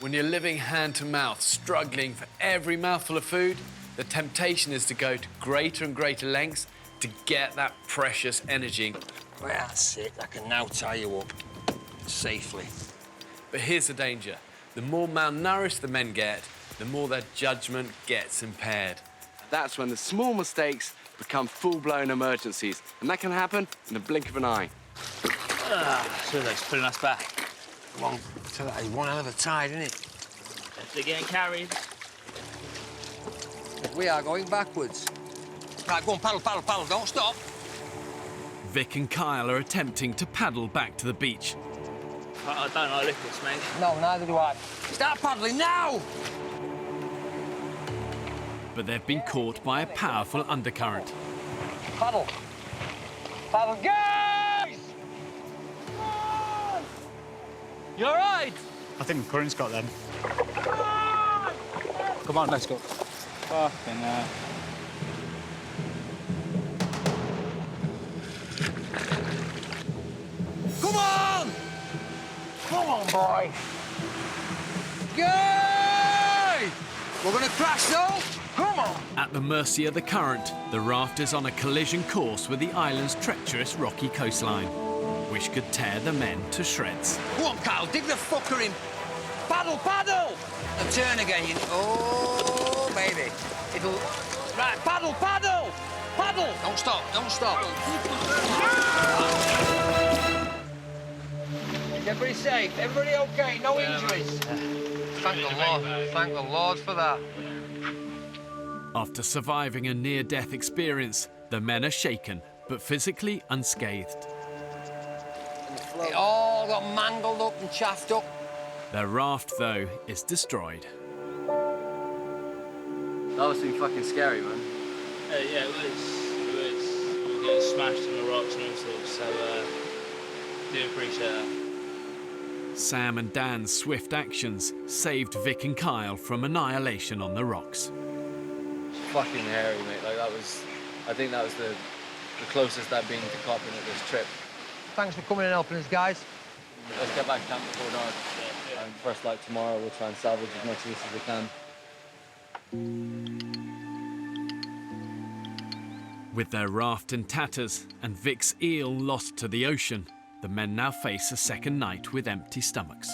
When you're living hand to mouth, struggling for every mouthful of food, the temptation is to go to greater and greater lengths to get that precious energy. Well, that's it. I can now tie you up safely. But here's the danger. The more malnourished the men get, the more their judgment gets impaired. That's when the small mistakes become full-blown emergencies, and that can happen in the blink of an eye. Sure looks pulling us back. Well, so that is one hell of a tide, isn't it? They're getting carried. We are going backwards. Right, go on, paddle, paddle, paddle, don't stop. Vic and Kyle are attempting to paddle back to the beach. I don't like liquids, mate. No, neither do I. Start paddling now! But they've been caught by a powerful undercurrent. Paddle. Paddle, guys! You all right? I think the current's got them. Come on, let's go. Fucking hell. Come on! Come on, boy. Yay! We're gonna crash though. Come on! At the mercy of the current, the raft is on a collision course with the island's treacherous rocky coastline, which could tear the men to shreds. Go on, Carl, dig the fucker in. Paddle, paddle! And turn again. Oh, baby. It'll... Right, paddle, paddle! Paddle! Don't stop, don't stop. Is everybody safe? Everybody okay? No injuries? Thank the Lord. Thank the Lord for that. After surviving a near-death experience, the men are shaken, but physically unscathed. It all got mangled up and chaffed up. Their raft, though, is destroyed. That must have been fucking scary, man. Yeah, it was. We were getting smashed on the rocks and all sorts, so do appreciate that. Sam and Dan's swift actions saved Vic and Kyle from annihilation on the rocks. Fucking hairy, mate. Like, that was... I think that was the closest I've been to copping at this trip. Thanks for coming and helping us, guys. Let's get back to camp before dark. And first light tomorrow, we'll try and salvage as much of this as we can. With their raft in tatters and Vic's eel lost to the ocean, the men now face a second night with empty stomachs.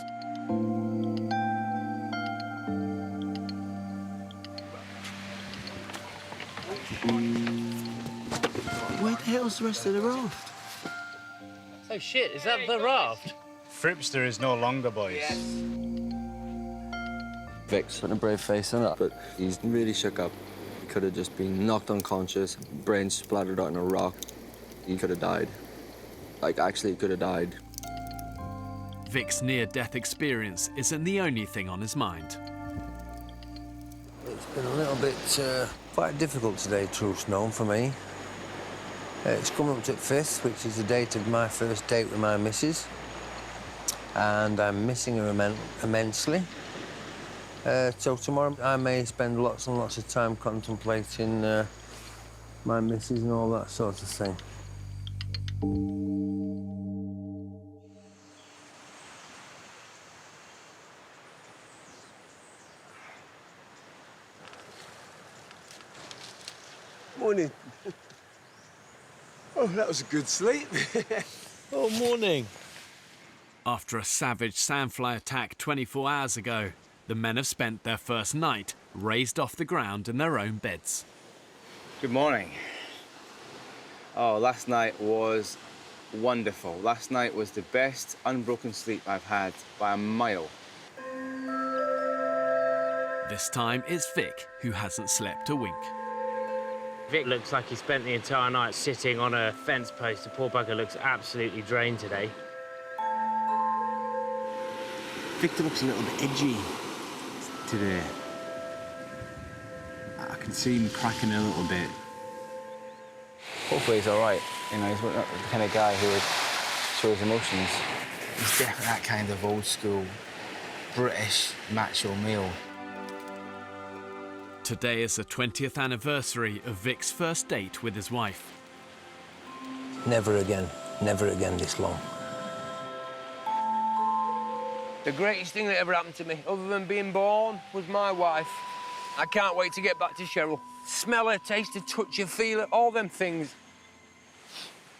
Where the hell's the rest of the raft? Oh shit, is that the raft? Fripster is no longer, boys. Vic's putting a brave face on it, but he's really shook up. He could have just been knocked unconscious, brains splattered out on a rock. He could have died. Like, actually, he could have died. Vic's near-death experience isn't the only thing on his mind. It's been a little bit quite difficult today, truth known, for me. It's coming up to the 5th, which is the date of my first date with my missus. And I'm missing her immensely. So tomorrow I may spend lots and lots of time contemplating my missus and all that sort of thing. Morning. Oh, that was a good sleep. Oh, morning. After a savage sandfly attack 24 hours ago, the men have spent their first night raised off the ground in their own beds. Good morning. Oh, last night was wonderful. Last night was the best unbroken sleep I've had by a mile. This time it's Vic who hasn't slept a wink. Vic looks like he spent the entire night sitting on a fence post. The poor bugger looks absolutely drained today. Victor looks a little bit edgy today. I can see him cracking a little bit. Hopefully he's all right. You know, he's not the kind of guy who would show his emotions. He's definitely that kind of old school British macho male. Today is the 20th anniversary of Vic's first date with his wife. Never again this long. The greatest thing that ever happened to me, other than being born, was my wife. I can't wait to get back to Cheryl. Smell her, taste her, touch her, feel her, all them things.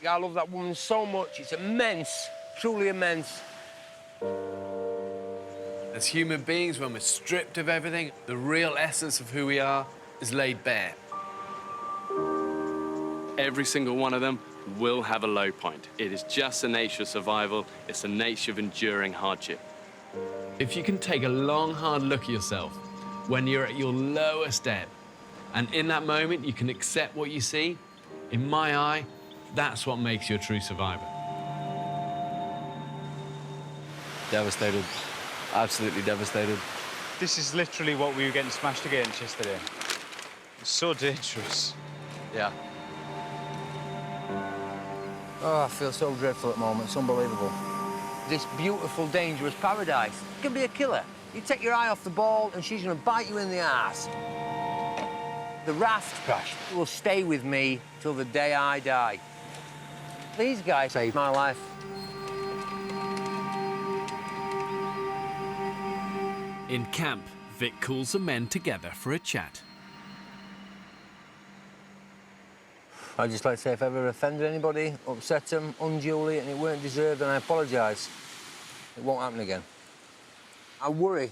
I love that woman so much. It's immense, truly immense. As human beings, when we're stripped of everything, the real essence of who we are is laid bare. Every single one of them will have a low point. It is just the nature of survival. It's the nature of enduring hardship. If you can take a long, hard look at yourself when you're at your lowest ebb, and in that moment you can accept what you see, in my eye, that's what makes you a true survivor. Devastated. Absolutely devastated. This is literally what we were getting smashed against yesterday. It's so dangerous. Yeah. Oh, I feel so dreadful at the moment. It's unbelievable. this beautiful, dangerous paradise. It can be a killer. You take your eye off the ball and she's going to bite you in the arse. The raft crash will stay with me till the day I die. These guys saved my life. In camp, Vic calls the men together for a chat. I'd just like to say if I ever offended anybody, upset them unduly and it weren't deserved, then I apologise. It won't happen again. I worry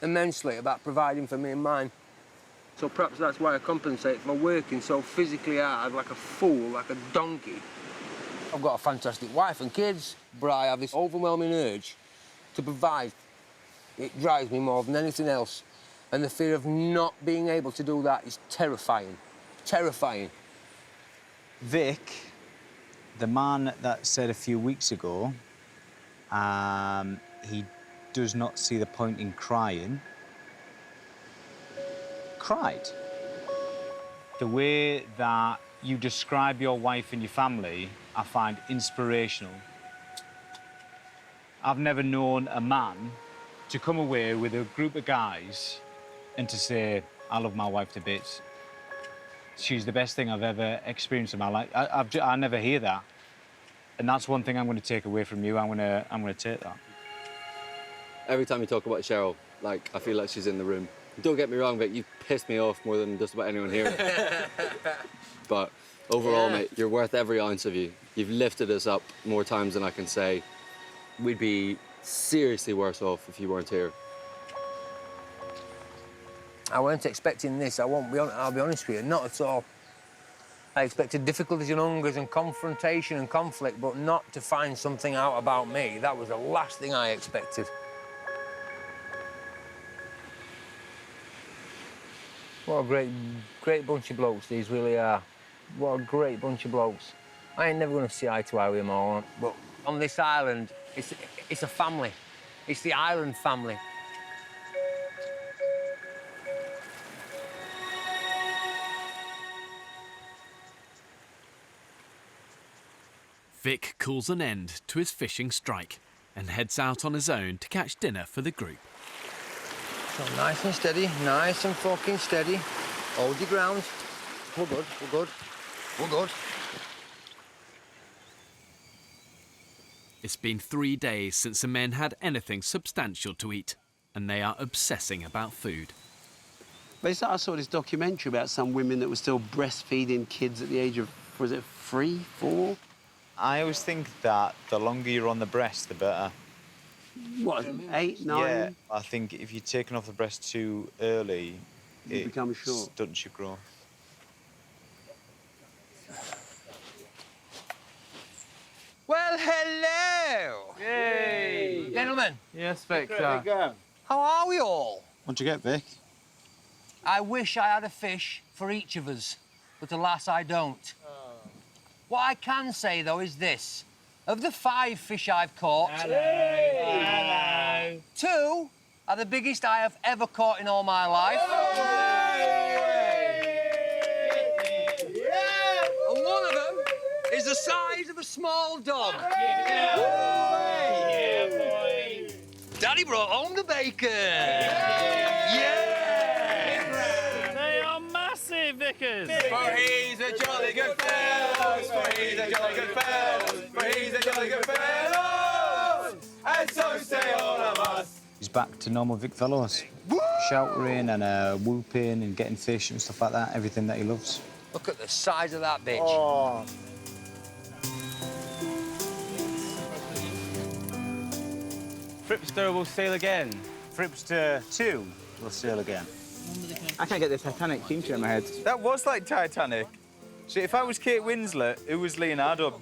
immensely about providing for me and mine. So perhaps that's why I compensate for working so physically hard, like a fool, like a donkey. I've got a fantastic wife and kids, but I have this overwhelming urge to provide. It drives me more than anything else. And the fear of not being able to do that is terrifying. Terrifying. Vic, the man that said a few weeks ago, he does not see the point in crying, cried. The way that you describe your wife and your family, I find inspirational. I've never known a man to come away with a group of guys and to say, I love my wife to bits. She's the best thing I've ever experienced in my life. I never hear that. And that's one thing I'm going to take away from you. I'm going to take that. Every time you talk about Cheryl, like, I feel like she's in the room. Don't get me wrong, but you've pissed me off more than just about anyone here. But overall, mate, you're worth every ounce of you. You've lifted us up more times than I can say. We'd be seriously worse off if you weren't here. I weren't expecting this, I'll be honest with you, not at all. I expected difficulties and hungers and confrontation and conflict, but not to find something out about me. That was the last thing I expected. What a great bunch of blokes these really are. What a great bunch of blokes. I ain't never going to see eye to eye with them all, but on this island, it's a family. It's the island family. Vic calls an end to his fishing strike and heads out on his own to catch dinner for the group. So nice and steady, nice and fucking steady. Hold your ground. We're good, we're good, we're good. It's been 3 days since the men had anything substantial to eat, and they are obsessing about food. Basically, I saw this documentary about some women that were still breastfeeding kids at the age of, was it 3, 4? I always think that the longer you're on the breast, the better. What, 8, 9? Yeah, I think if you're taking off the breast too early, it becomes short. Stunts your growth. Well, hello! Yay! Gentlemen. Yes, Victor. How are we all? What'd you get, Vic? I wish I had a fish for each of us, but alas, I don't. What I can say, though, is this. Of the 5 fish I've caught... Hello. 2 are the biggest I have ever caught in all my life. And one of them is the size of a small dog. Yeah, boy. Daddy brought home the bacon. They are massive, Vickers. For he's a jolly good fellow, for he's a jolly good fellow, for he's a jolly good fellow, and so say all of us. He's back to normal Vic fellows. Shouting and whooping and getting fish and stuff like that, everything that he loves. Look at the size of that bitch. Oh. Fripster will sail again. Fripster 2 will sail again. I can't get the Titanic theme tune in my head. That was like Titanic. So if I was Kate Winslet, who was Leonardo?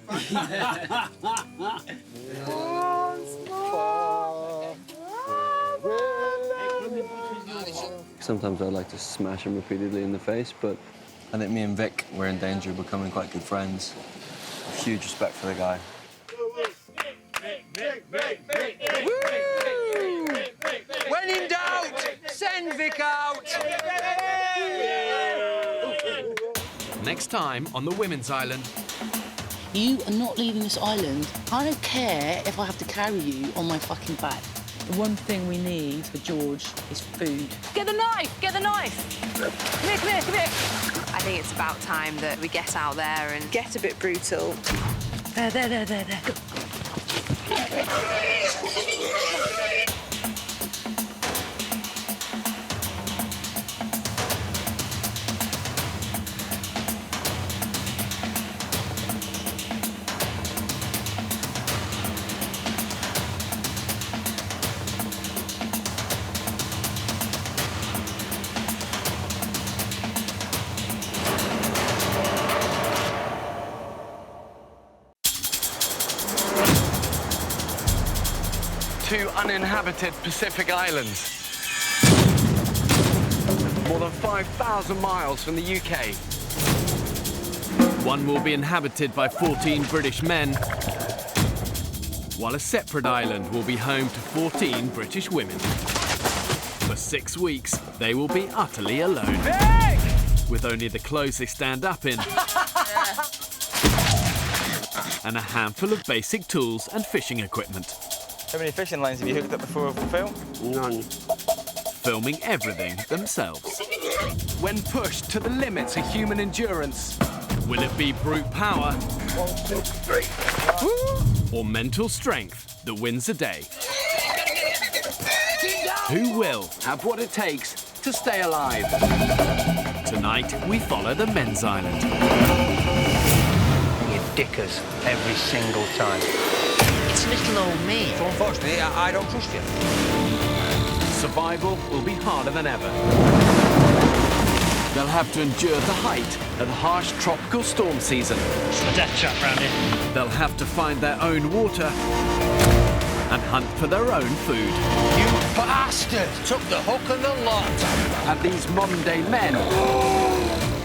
Sometimes I'd like to smash him repeatedly in the face, but I think me and Vic were in danger of becoming quite good friends. Huge respect for the guy. When in doubt, send Vic out. Next time on the Women's Island, You are not leaving this island. I don't care if I have to carry you on my fucking back. The one thing we need for George is food. Get the knife! Get the knife! Come here, come here, come here! I think it's about time that we get out there and get a bit brutal. There. Go. 2 uninhabited Pacific islands. More than 5,000 miles from the UK. One will be inhabited by 14 British men, while a separate island will be home to 14 British women. For 6 weeks, they will be utterly alone, with only the clothes they stand up in and a handful of basic tools and fishing equipment. How many fishing lines have you hooked up before, Phil? None. Filming everything themselves. When pushed to the limits of human endurance. Will it be brute power 1, 2, 3. or mental strength that wins the day? Who will have what it takes to stay alive? Tonight, we follow the men's island. You dick us every single time. It's little old me. So unfortunately, I don't trust you. Survival will be harder than ever. They'll have to endure the height of the harsh tropical storm season. It's the death trap round here. They'll have to find their own water and hunt for their own food. You bastard! Took the hook and the lot. Have these modern-day men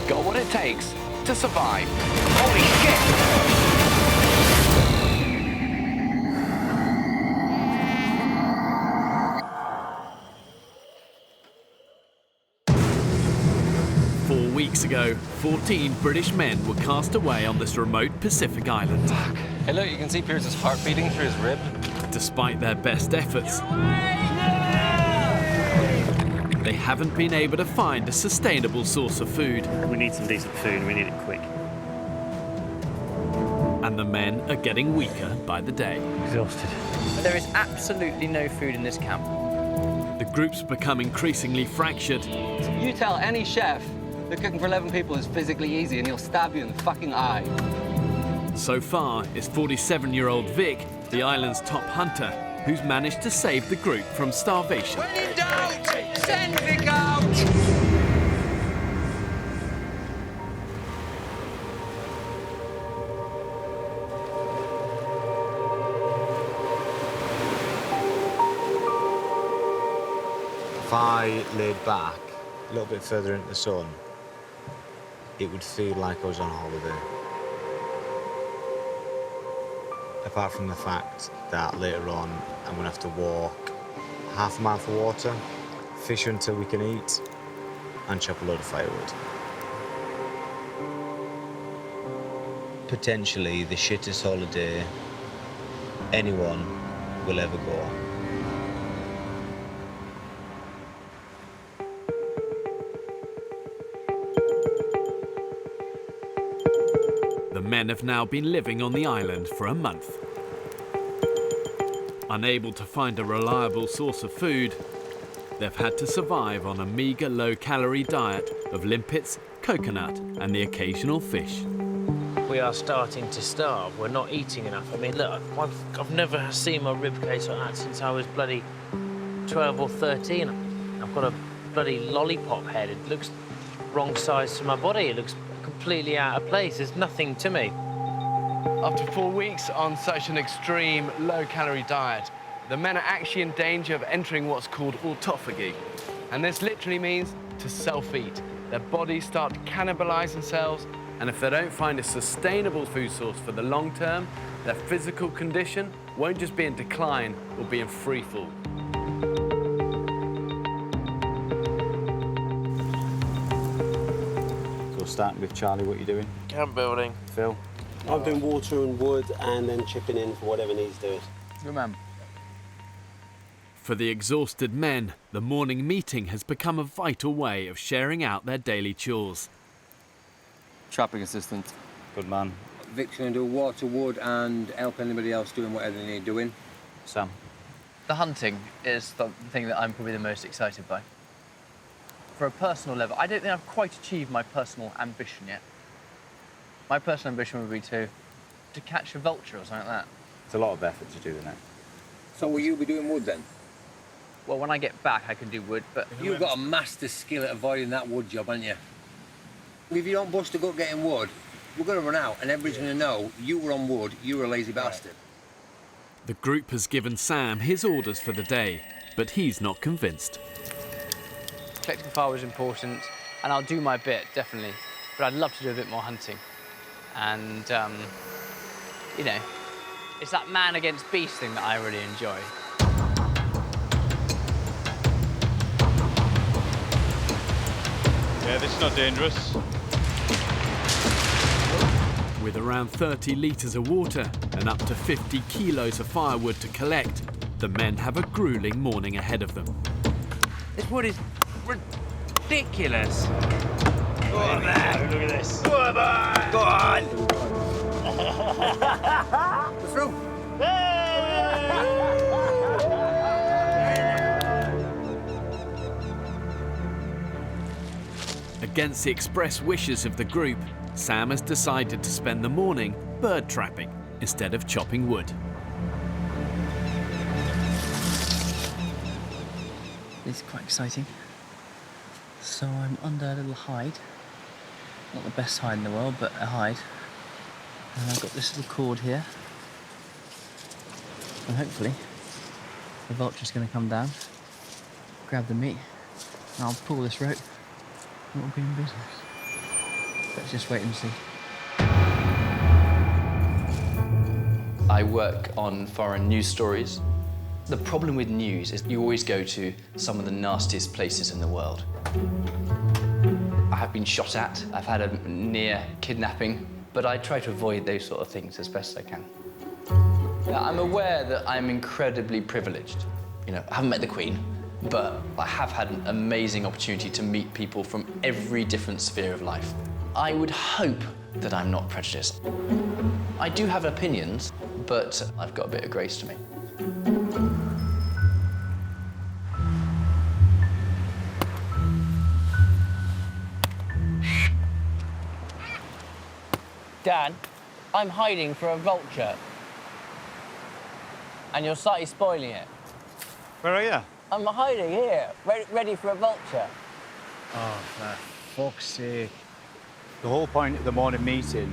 got what it takes to survive? Holy shit! 4 weeks ago, 14 British men were cast away on this remote Pacific island. Hey look, you can see Pierce's heart beating through his rib. Despite their best efforts, they haven't been able to find a sustainable source of food. We need some decent food and we need it quick. And the men are getting weaker by the day. Exhausted. There is absolutely no food in this camp. The group's become increasingly fractured. You tell any chef that cooking for 11 people is physically easy and he'll stab you in the fucking eye. So far, it's 47-year-old Vic, the island's top hunter, who's managed to save the group from starvation. When in doubt, send Vic out! If I laid back a little bit further into the sun, it would feel like I was on holiday. Apart from the fact that later on I'm gonna have to walk half a mile for water, fish until we can eat, and chop a load of firewood. Potentially the shittest holiday anyone will ever go on. The men have now been living on the island for a month. Unable to find a reliable source of food, they've had to survive on a meagre low-calorie diet of limpets, coconut and the occasional fish. We are starting to starve. We're not eating enough. I mean, look, I've never seen my ribcage like that since I was bloody 12 or 13. I've got a bloody lollipop head. It looks wrong size to my body. It looks completely out of place. There's nothing to me. After 4 weeks on such an extreme, low-calorie diet, the men are actually in danger of entering what's called autophagy. And this literally means to self-eat. Their bodies start to cannibalize themselves, and if they don't find a sustainable food source for the long term, their physical condition won't just be in decline, it will be in free fall. So starting with Charlie, what are you doing? Camp building. Phil? I'm doing water and wood and then chipping in for whatever needs doing. Good man. For the exhausted men, the morning meeting has become a vital way of sharing out their daily chores. Trapping assistant. Good man. Vic's going to do water, wood, and help anybody else doing whatever they need doing. Sam. The hunting is the thing that I'm probably the most excited by. For a personal level, I don't think I've quite achieved my personal ambition yet. My personal ambition would be to catch a vulture or something like that. It's a lot of effort to do the net. So will you be doing wood then? Well, when I get back, I can do wood, but... You've got a master skill at avoiding that wood job, haven't you? If you don't bust a gut getting wood, we're going to run out and everybody's going to know you were on wood, you were a lazy bastard. The group has given Sam his orders for the day, but he's not convinced. Collecting fire is important, and I'll do my bit, definitely. But I'd love to do a bit more hunting. And, you know, it's that man against beast thing that I really enjoy. Yeah, this is not dangerous. With around 30 litres of water and up to 50 kilos of firewood to collect, the men have a gruelling morning ahead of them. This wood is ridiculous. Go on, man. Look at this. Go on, man. Go on. We're through. Against the express wishes of the group, Sam has decided to spend the morning bird trapping instead of chopping wood. It's quite exciting. So I'm under a little hide. Not the best hide in the world, but a hide. And I've got this little cord here. And hopefully, the vulture's going to come down, grab the meat, and I'll pull this rope, and we'll be in business. Let's just wait and see. I work on foreign news stories. The problem with news is you always go to some of the nastiest places in the world. I have been shot at, I've had a near kidnapping, but I try to avoid those sort of things as best I can. Now, I'm aware that I'm incredibly privileged. You know, I haven't met the Queen, but I have had an amazing opportunity to meet people from every different sphere of life. I would hope that I'm not prejudiced. I do have opinions, but I've got a bit of grace to me. Dad, I'm hiding for a vulture. And you're slightly spoiling it. Where are you? I'm hiding here, ready for a vulture. Oh, for fuck's sake. The whole point of the morning meeting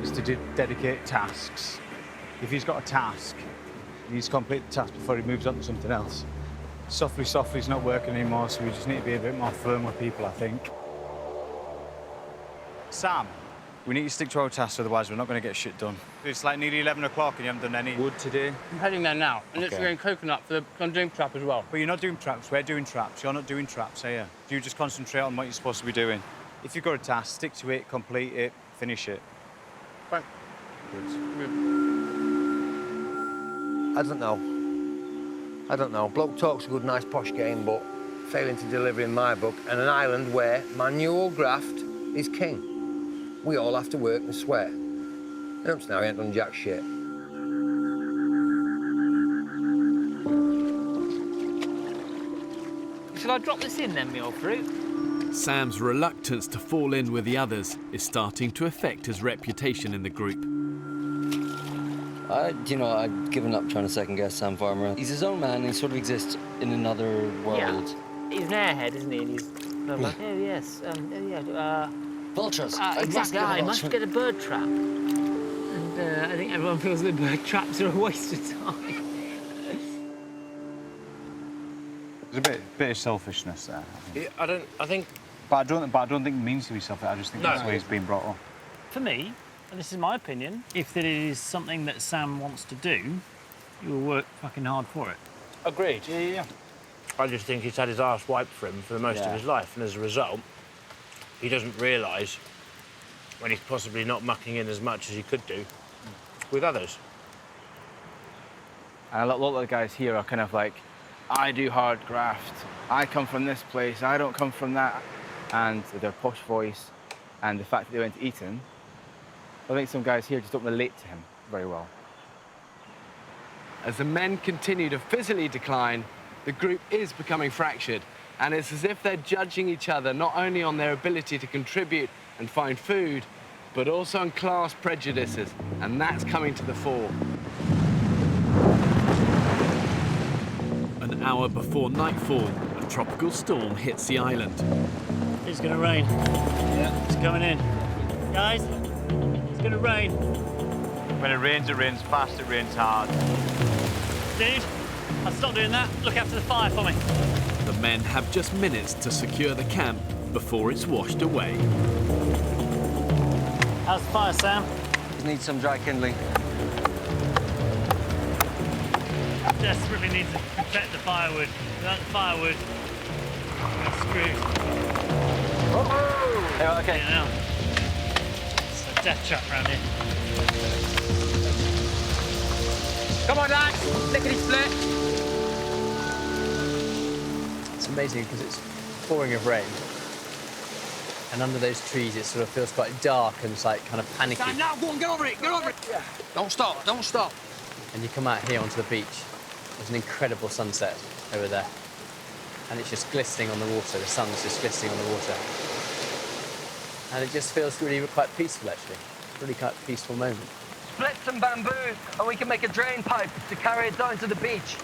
is to dedicate tasks. If he's got a task, he needs to complete the task before he moves on to something else. Softly's not working anymore, so we just need to be a bit more firm with people, I think. Sam, we need to stick to our tasks, otherwise we're not going to get shit done. It's like nearly 11 o'clock and you haven't done any wood today. I'm heading there now, and it's going coconut for the conjuring trap as well. But you're not doing traps, we're doing traps. You're not doing traps, are you? You just concentrate on what you're supposed to be doing. If you've got a task, stick to it, complete it, finish it. Fine. Good. I don't know. Bloke talk's a good, nice, posh game, but failing to deliver in my book, and an island where manual graft is king. We all have to work and sweat. Oops, now, he ain't done jack shit. Shall I drop this in then, me old fruit? Sam's reluctance to fall in with the others is starting to affect his reputation in the group. I've given up trying to second-guess Sam Farmer. He's his own man, and he sort of exists in another world. Yeah. He's an airhead, isn't he? And he's... Oh, yes. Vultures. Exactly. I must get a bird trap. And I think everyone feels that bird traps are a waste of time. There's a bit of selfishness there. I think... But I don't think it means to be selfish. I just think that's the way he's been brought up. For me, and this is my opinion, if it is something that Sam wants to do, he will work fucking hard for it. Agreed. Yeah. I just think he's had his arse wiped for him for the most of his life, and as a result, he doesn't realise when he's possibly not mucking in as much as he could do with others. And a lot of the guys here are kind of like, I do hard graft, I come from this place, I don't come from that. And with their posh voice and the fact that they went to Eton, I think some guys here just don't relate to him very well. As the men continue to physically decline, the group is becoming fractured, and it's as if they're judging each other not only on their ability to contribute and find food, but also on class prejudices, and that's coming to the fore. An hour before nightfall, a tropical storm hits the island. It's gonna rain. Yeah. It's coming in. Guys, it's gonna rain. When it rains fast, it rains hard. Dude, I'll stop doing that. Look after the fire for me. The men have just minutes to secure the camp before it's washed away. How's the fire, Sam? Just need some dry kindling. Desperately need to protect the firewood. Without the firewood, we're screwed. Yeah, okay. Yeah, now. It's a death trap around here. Come on, lads! Lickety split! It's amazing because it's pouring of rain. And under those trees, it sort of feels quite dark and it's like kind of panicky. Stand now, go on, get over it, get over it! Yeah. Don't stop, don't stop. And you come out here onto the beach. There's an incredible sunset over there. And it's just glistening on the water. The sun's just glistening on the water. And it just feels really quite peaceful, actually. Really quite a peaceful moment. Split some bamboo and we can make a drain pipe to carry it down to the beach.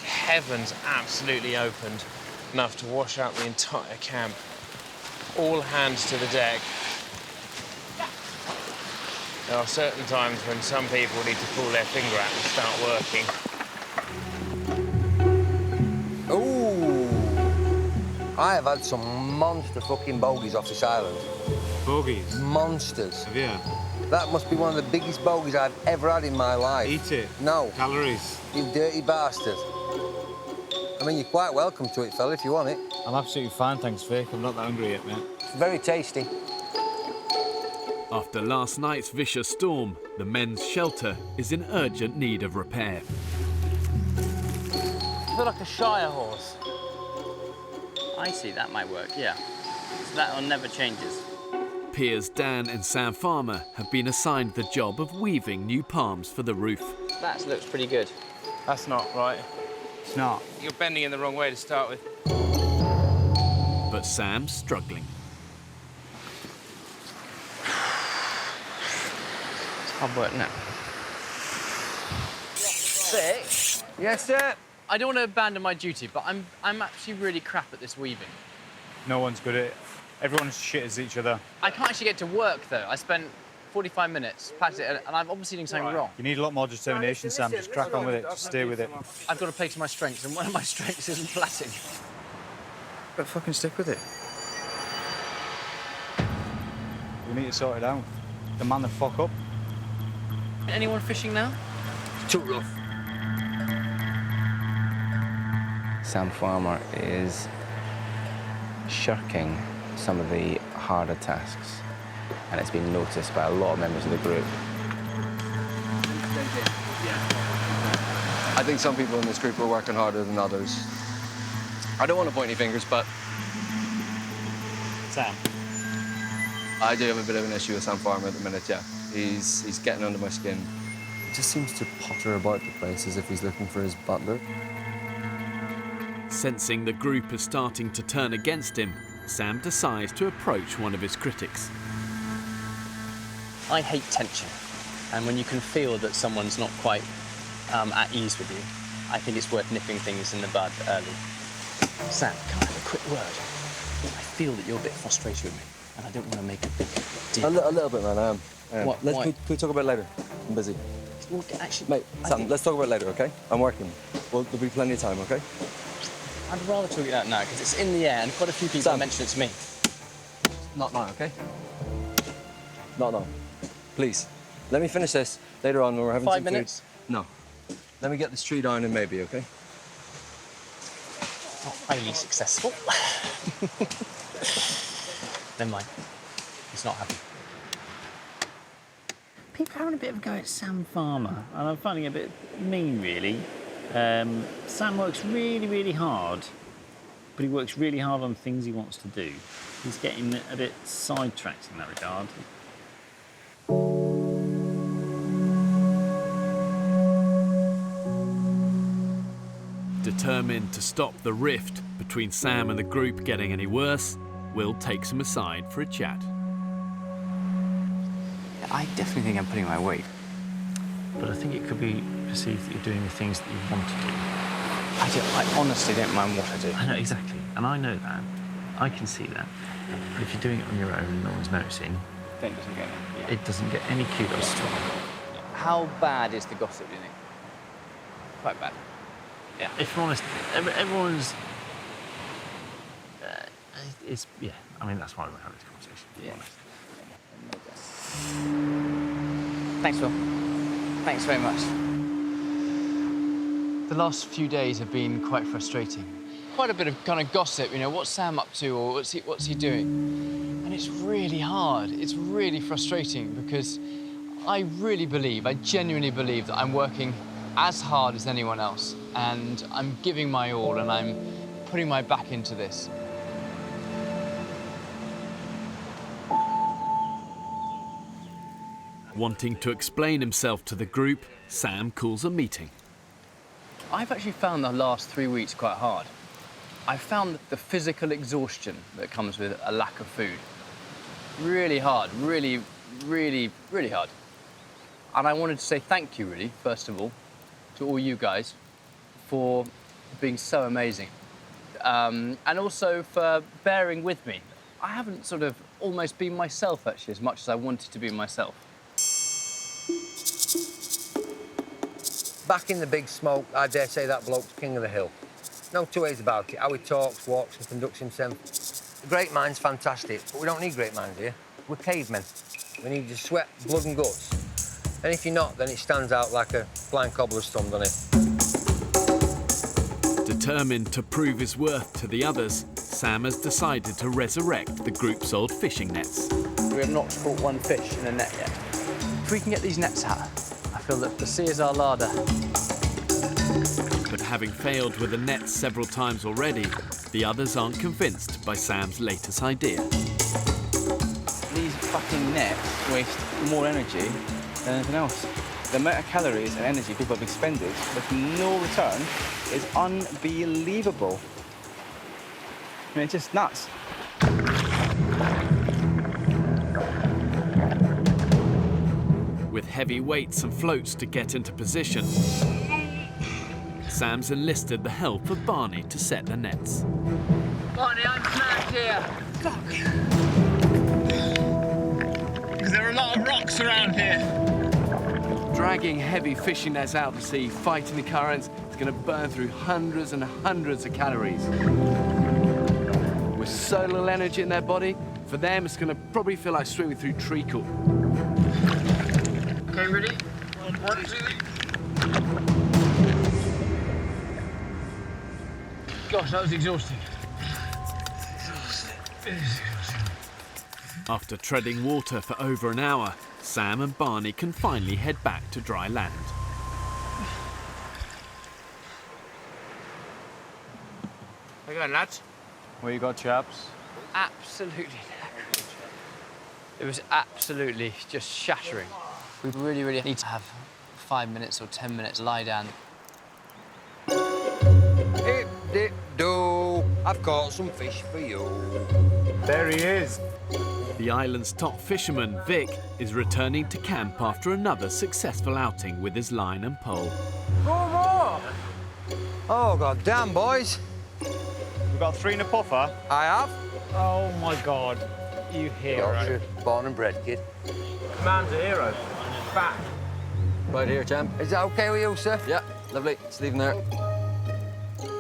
Heaven's absolutely opened, enough to wash out the entire camp. All hands to the deck. There are certain times when some people need to pull their finger out and start working. Ooh. I have had some monster fucking bogies off this island. Bogies? Monsters. Have you? That must be one of the biggest bogies I've ever had in my life. Eat it. No. Calories. You dirty bastard. I mean, you're quite welcome to it, fella, if you want it. I'm absolutely fine, thanks, Vic. I'm not that hungry yet, mate. It's very tasty. After last night's vicious storm, the men's shelter is in urgent need of repair. I feel like a Shire horse. I see, that might work, yeah. So that one never changes. Peers Dan and Sam Farmer have been assigned the job of weaving new palms for the roof. That looks pretty good. That's not right. It's not. You're bending in the wrong way to start with. But Sam's struggling. It's hard work now. Six? Yes, sir. I don't want to abandon my duty, but I'm actually really crap at this weaving. No one's good at it. Everyone's shit as each other. I can't actually get to work, though. I spent 45 minutes practicing, and I'm obviously doing something wrong. You need a lot more determination, Sam. Just crack on with it. Just stay with it. I've got to play to my strengths, and one of my strengths isn't plaiting. But fucking stick with it. We need to sort it out. The man the fuck up. Anyone fishing now? It's too rough. Sam Farmer is shirking some of the harder tasks, and it's been noticed by a lot of members of the group. I think some people in this group are working harder than others. I don't want to point any fingers, but... Sam. I do have a bit of an issue with Sam Farmer at the minute, yeah. He's getting under my skin. He just seems to potter about the place as if he's looking for his butler. Sensing the group is starting to turn against him, Sam decides to approach one of his critics. I hate tension, and when you can feel that someone's not quite at ease with you, I think it's worth nipping things in the bud early. Sam, can I have a quick word? I feel that you're a bit frustrated with me, and I don't want to make a big deal. A little bit, man, I am. What? Can we talk about it later? I'm busy. Well, actually, mate, Sam, let's talk about it later, okay? I'm working. Well, there'll be plenty of time, okay? I'd rather talk it out now, because it's in the air, and quite a few people have mentioned it to me. Not now, okay? Not now. Please. Let me finish this later on when we're having 5 some minutes? food. No. Let me get this tree down and maybe, okay? Not highly successful. Never mind. It's not happening. People are having a bit of a go at Sam Farmer, and I'm finding it a bit mean, really. Sam works really, really hard, but he works really hard on things he wants to do. He's getting a bit sidetracked in that regard. Determined to stop the rift between Sam and the group getting any worse, Will takes him aside for a chat. I definitely think I'm putting my weight. But I think it could be perceived that you're doing the things that you want to do. I honestly don't mind what I do. I know, exactly. And I know that. I can see that. But if you're doing it on your own and no one's noticing, Then it doesn't get any. it doesn't get any kudos at all. How bad is the gossip, do you think? Quite bad. Yeah. If I'm honest, everyone's... yeah, I mean, that's why we're having this conversation, to be honest. Thanks, Will. Thanks very much. The last few days have been quite frustrating. Quite a bit of kind of gossip, you know, what's Sam up to or what's he doing? And it's really hard. It's really frustrating because I genuinely believe that I'm working as hard as anyone else, and I'm giving my all and I'm putting my back into this. Wanting to explain himself to the group, Sam calls a meeting. I've actually found the last 3 weeks quite hard. I've found the physical exhaustion that comes with a lack of food really hard, really, really, really hard. And I wanted to say thank you, really, first of all, to all you guys for being so amazing. And also for bearing with me. I haven't sort of almost been myself, actually, as much as I wanted to be myself. Back in the big smoke, I dare say that bloke's king of the hill. No two ways about it, how he talks, walks and conducts himself. The great mind's fantastic, but we don't need great minds here. We're cavemen. We need your sweat, blood and guts. And if you're not, then it stands out like a blind cobbler's thumb, doesn't it? Determined to prove his worth to the others, Sam has decided to resurrect the group's old fishing nets. We have not caught one fish in a net yet. If we can get these nets out, I feel that the sea is our larder. But having failed with the nets several times already, the others aren't convinced by Sam's latest idea. These fucking nets waste more energy than anything else. The amount of calories and energy people have expended with no return is unbelievable. I mean, it's just nuts. With heavy weights and floats to get into position, Sam's enlisted the help of Barney to set the nets. Barney, I'm snagged here. Fuck. Because there are a lot of rocks around here. Dragging heavy fishing nets out to sea, fighting the currents, it's going to burn through hundreds and hundreds of calories. With so little energy in their body, for them it's going to probably feel like swimming through treacle. Okay, ready? 1, 2. Gosh, that was exhausting. After treading water for over an hour, Sam and Barney can finally head back to dry land. How you going, lads? What you got, chaps? Absolutely. It was absolutely just shattering. We really, really need to have 5 minutes or 10 minutes lie down. Dip, dip, do. I've caught some fish for you. There he is. The island's top fisherman, Vic, is returning to camp after another successful outing with his line and pole. More! Oh, god damn, boys. We've got 3 in a puffer. I have. Oh my god, you hero. You're born and bred, kid. Man's a hero. Back. Right here, champ. Is that okay with you, sir? Yeah, lovely. Just leave him there.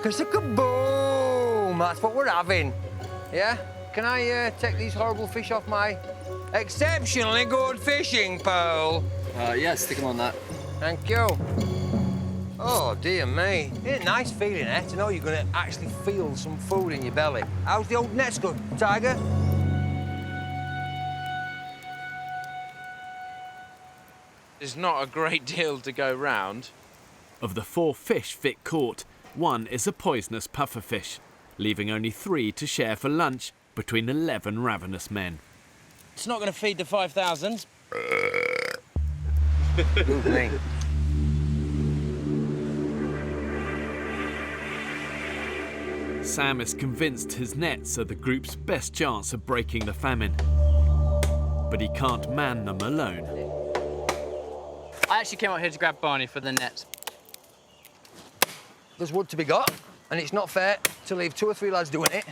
Kaboom! That's what we're having. Yeah? Can I take these horrible fish off my exceptionally good fishing pole? Yeah, stick him on that. Thank you. Oh, dear me. It's a nice feeling, eh, to know you're going to actually feel some food in your belly. How's the old nets good, Tiger? There's not a great deal to go round. Of the 4 fish Vic caught, 1 is a poisonous pufferfish, leaving only 3 to share for lunch between 11 ravenous men. It's not going to feed the 5,000. Good me. Sam is convinced his nets are the group's best chance of breaking the famine. But he can't man them alone. I actually came out here to grab Barney for the net. There's wood to be got, and it's not fair to leave 2 or 3 lads doing it.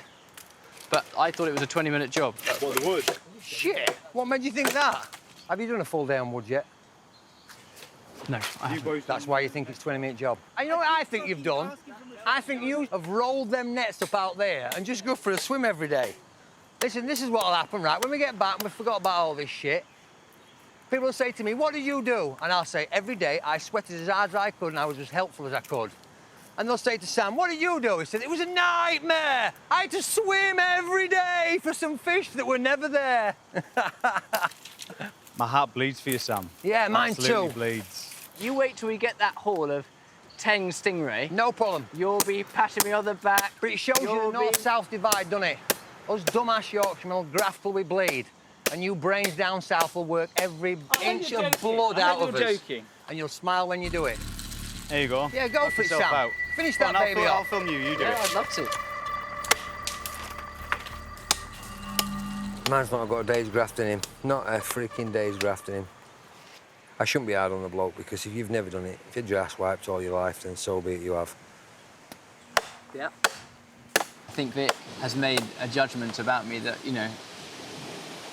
But I thought it was a 20-minute job. What, the wood? Shit! What made you think that? Have you done a full day on wood yet? No, I haven't. That's why you think it's a 20-minute job. And you know what I think you've done? I think you have rolled them nets up out there and just go for a swim every day. Listen, this is what'll happen, right? When we get back and we forgot about all this shit, people will say to me, what did you do? And I'll say, every day I sweated as hard as I could and I was as helpful as I could. And they'll say to Sam, what did you do? He said, it was a nightmare. I had to swim every day for some fish that were never there. My heart bleeds for you, Sam. Yeah, mine Absolutely too. bleeds. You wait till we get that haul of 10 stingray. No problem. You'll be patting me on the back. But it shows you the north-south divide, doesn't it? Us dumbass Yorkshiremen will graft till we bleed. And you brains down south will work every inch of blood out of us. Joking. And you'll smile when you do it. There you go. Yeah, go Knock for it, yourself Sam. out. Finish Go that on, baby I'll off. film you, you do Yeah, it. I'd love to. Man's not got a day's graft in him. Not a freaking day's graft in him. I shouldn't be hard on the bloke, because if you've never done it, if you've ass wiped all your life, then so be it, you have. Yeah. I think Vic has made a judgment about me that, you know,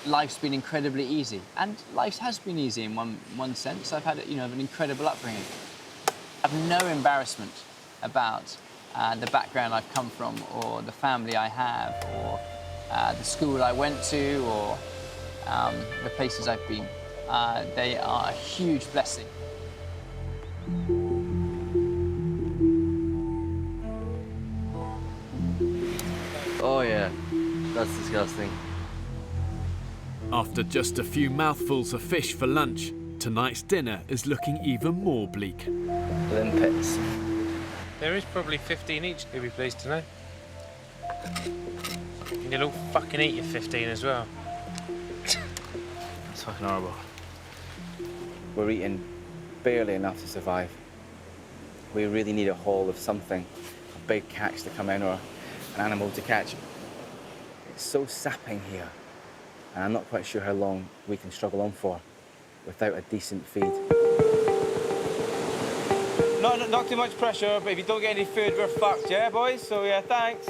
life's been incredibly easy. And life has been easy in one sense. I've had, you know, an incredible upbringing. I have no embarrassment about the background I've come from, or the family I have, or the school I went to, or the places I've been. They are a huge blessing. Oh yeah, that's disgusting. After just a few mouthfuls of fish for lunch, tonight's dinner is looking even more bleak. Limpets. There is probably 15 each, you'll be pleased to know. And you'll all fucking eat your 15 as well. It's fucking horrible. We're eating barely enough to survive. We really need a haul of something, a big catch to come in or an animal to catch. It's so sapping here, and I'm not quite sure how long we can struggle on for without a decent feed. Not too much pressure, but if you don't get any food, we're fucked, yeah, boys? So, yeah, thanks.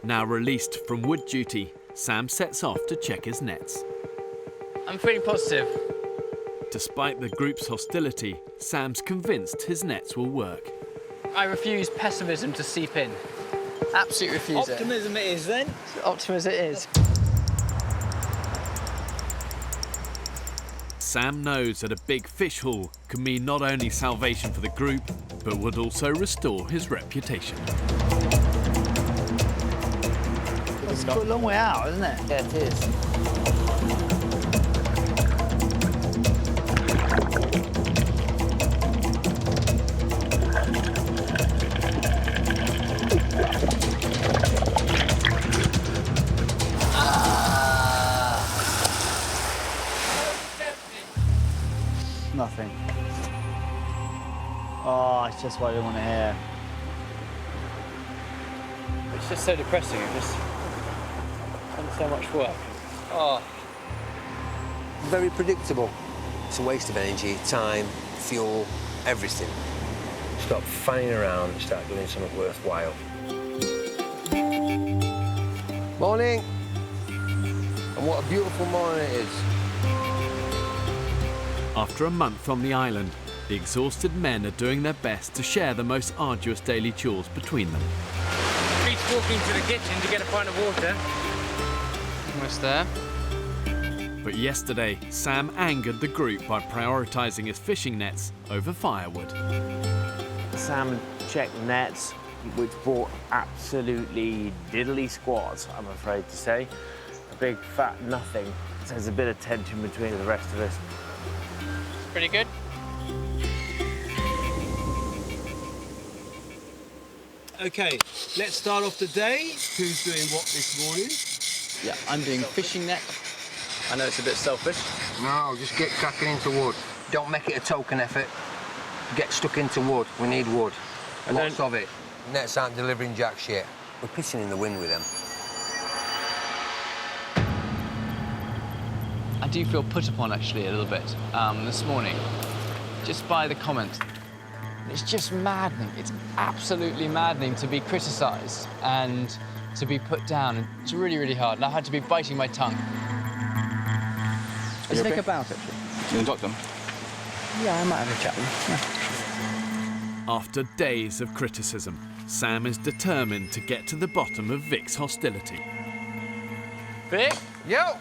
Now released from wood duty, Sam sets off to check his nets. I'm feeling positive. Despite the group's hostility, Sam's convinced his nets will work. I refuse pessimism to seep in. Absolutely refuse Optimism it is, then. Optimism it is. Sam knows that a big fish haul can mean not only salvation for the group, but would also restore his reputation. It's got a long way out, isn't it? Yeah, it is. Nothing. Oh, it's just what I want to hear. It's just so depressing. It just done so much work. Oh. Very predictable. It's a waste of energy, time, fuel, everything. Stop fanning around and start doing something worthwhile. Morning. And what a beautiful morning it is. After a month on the island, the exhausted men are doing their best to share the most arduous daily chores between them. Pete's walking to the kitchen to get a pint of water. Almost there. But yesterday, Sam angered the group by prioritising his fishing nets over firewood. Sam checked nets, which brought absolutely diddly squat, I'm afraid to say. A big fat nothing. There's a bit of tension between the rest of us. Pretty good. Okay, let's start off the day. Who's doing what this morning? Yeah, I'm doing fishing net. I know it's a bit selfish. No, just get cracking into wood. Don't make it a token effort. Get stuck into wood. We need wood. Lots of it. Nets aren't delivering jack shit. We're pissing in the wind with them. I do feel put upon, actually, a little bit this morning, just by the comments. It's just maddening. It's absolutely maddening to be criticised and to be put down. It's really, really hard. And I had to be biting my tongue. Let's think about it. You want to talk to him? Yeah, I might have a chat with him. After days of criticism, Sam is determined to get to the bottom of Vic's hostility. Vic? Yo!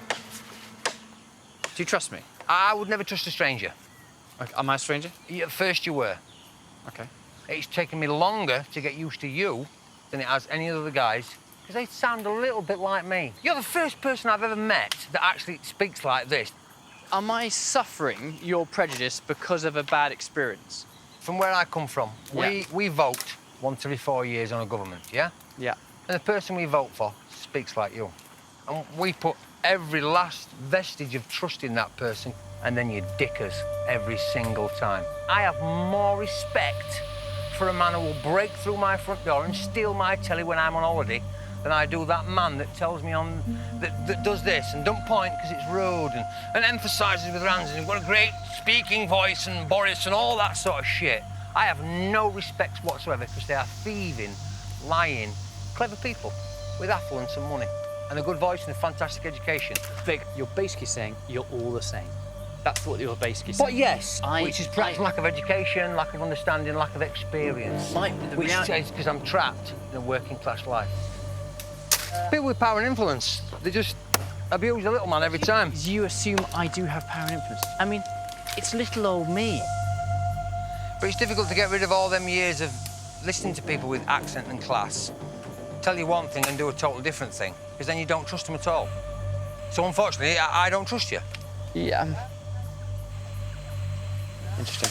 Do you trust me? I would never trust a stranger. Okay, am I a stranger? At first you were. Okay. It's taken me longer to get used to you than it has any other guys, because they sound a little bit like me. You're the first person I've ever met that actually speaks like this. Am I suffering your prejudice because of a bad experience? From where I come from, Yeah. we vote once every 4 years on a government, yeah? Yeah. And the person we vote for speaks like you. And we put every last vestige of trust in that person, and then you dick us every single time. I have more respect for a man who will break through my front door and steal my telly when I'm on holiday than I do that man that tells me that does this and don't point because it's rude and emphasises with hands and got a great speaking voice and Boris and all that sort of shit. I have no respect whatsoever because they are thieving, lying, clever people with affluence and money and a good voice and a fantastic education. Vic, you're basically saying you're all the same. That's what you're basically saying. But yes, which is perhaps lack of education, lack of understanding, lack of experience. Which is because I'm trapped in a working class life. People with power and influence, they just abuse the little man every time. You assume I do have power and influence. I mean, it's little old me. But it's difficult to get rid of all them years of listening to people with accent and class. Tell you one thing and do a totally different thing, because then you don't trust them at all. So unfortunately, I don't trust you. Yeah. Interesting.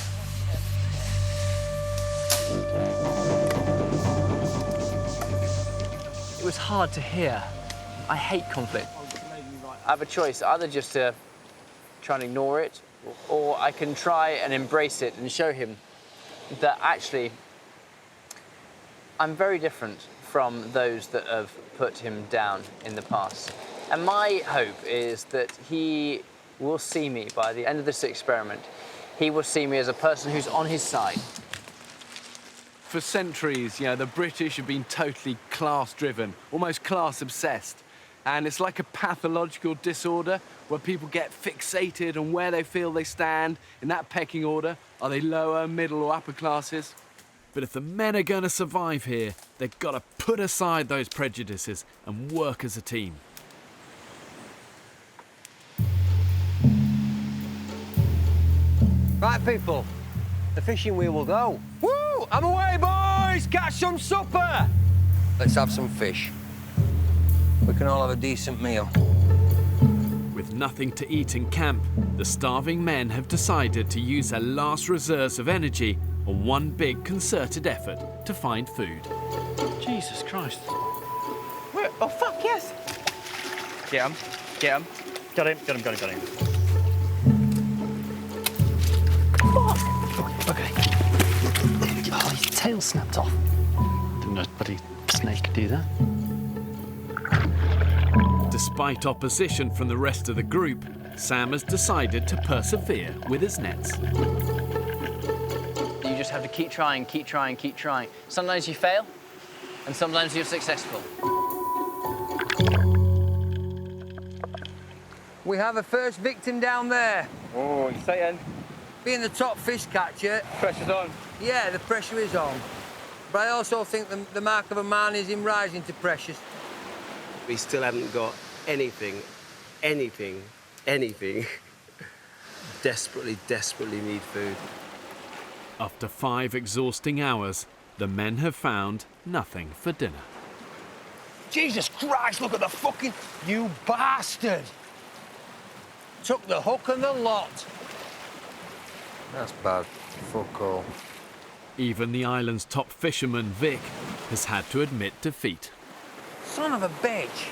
It was hard to hear. I hate conflict. I have a choice, either just to try and ignore it, or I can try and embrace it and show him that actually I'm very different from those that have put him down in the past. And my hope is that he will see me by the end of this experiment. He will see me as a person who's on his side. For centuries, the British have been totally class-driven, almost class-obsessed. And it's like a pathological disorder where people get fixated on where they feel they stand in that pecking order. Are they lower, middle, or upper classes? But if the men are going to survive here, they've got to put aside those prejudices and work as a team. Right, people, the fishing wheel will go. Woo! I'm away, boys! Catch some supper! Let's have some fish. We can all have a decent meal. With nothing to eat in camp, the starving men have decided to use their last reserves of energy on one big concerted effort to find food. Jesus Christ. Where? Oh, fuck, yes! Get him. Get him. Got him, got him, got him, got him. Okay. Oh, his tail snapped off. Didn't know a bloody snake could do that. Despite opposition from the rest of the group, Sam has decided to persevere with his nets. You just have to keep trying, keep trying, keep trying. Sometimes you fail, and sometimes you're successful. We have a first victim down there. Oh, exciting. Being the top fish catcher... Pressure's on. Yeah, the pressure is on. But I also think the mark of a man is him rising to pressures. We still haven't got anything. Desperately need food. After 5 exhausting hours, the men have found nothing for dinner. Jesus Christ, look at the fucking... You bastard! Took the hook and the lot. That's bad. Fuck all. Even the island's top fisherman, Vic, has had to admit defeat. Son of a bitch.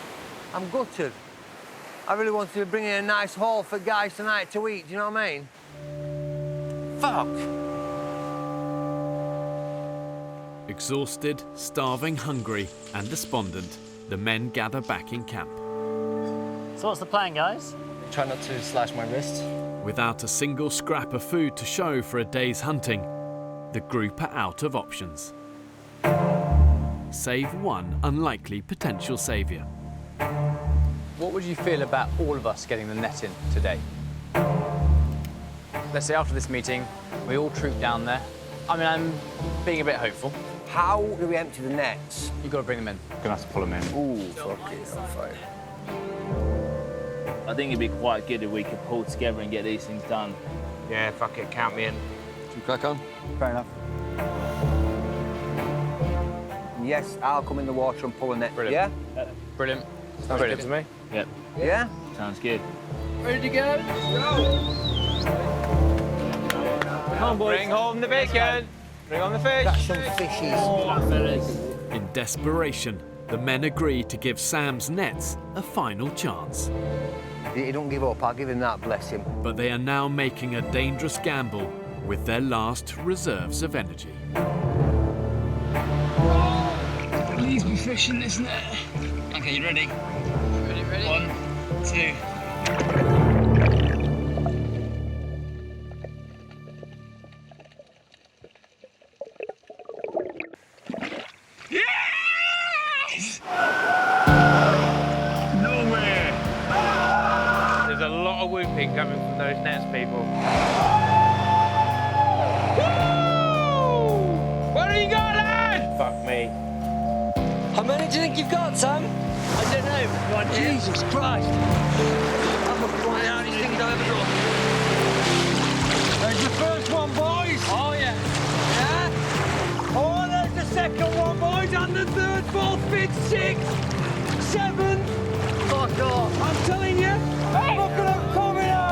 I'm gutted. I really wanted to bring in a nice haul for guys tonight to eat, do you know what I mean? Fuck. Exhausted, starving, hungry and despondent, the men gather back in camp. So what's the plan, guys? Try not to slash my wrists. Without a single scrap of food to show for a day's hunting, the group are out of options. Save one unlikely potential saviour. What would you feel about all of us getting the net in today? Let's say after this meeting, we all troop down there. I mean, I'm being a bit hopeful. How do we empty the nets? You've got to bring them in. Gonna have to pull them in. Ooh, fuck it, I'm fine. I think it'd be quite good if we could pull together and get these things done. Yeah, fuck it, count me in. Should we crack on? Fair enough. Yes, I'll come in the water and pull a net. Brilliant. Yeah? Brilliant. Sounds good to me. Yep. Yeah? Sounds good. Ready to go? Come on, boys. Bring home the bacon. Bring on the fish. Got some fishies. In desperation, the men agree to give Sam's nets a final chance. He don't give up, I'll give him that, bless him. But they are now making a dangerous gamble with their last reserves of energy. Please be fishing this net. Okay, you ready? Ready, ready. 1, 2. Yes! No way! There's a lot of whooping coming from those nets, people. Where are you going, lad? Fuck me. How many do you think you've got, Sam? I don't know. Go on, Jesus Christ! I'm one of the hardest things I've ever done. There's the first one, boys. Oh, yeah. Yeah? Oh, there's the second one, boys, and the third, fourth, fifth, sixth, seventh. Fuck off. I'm telling you, look at them coming on.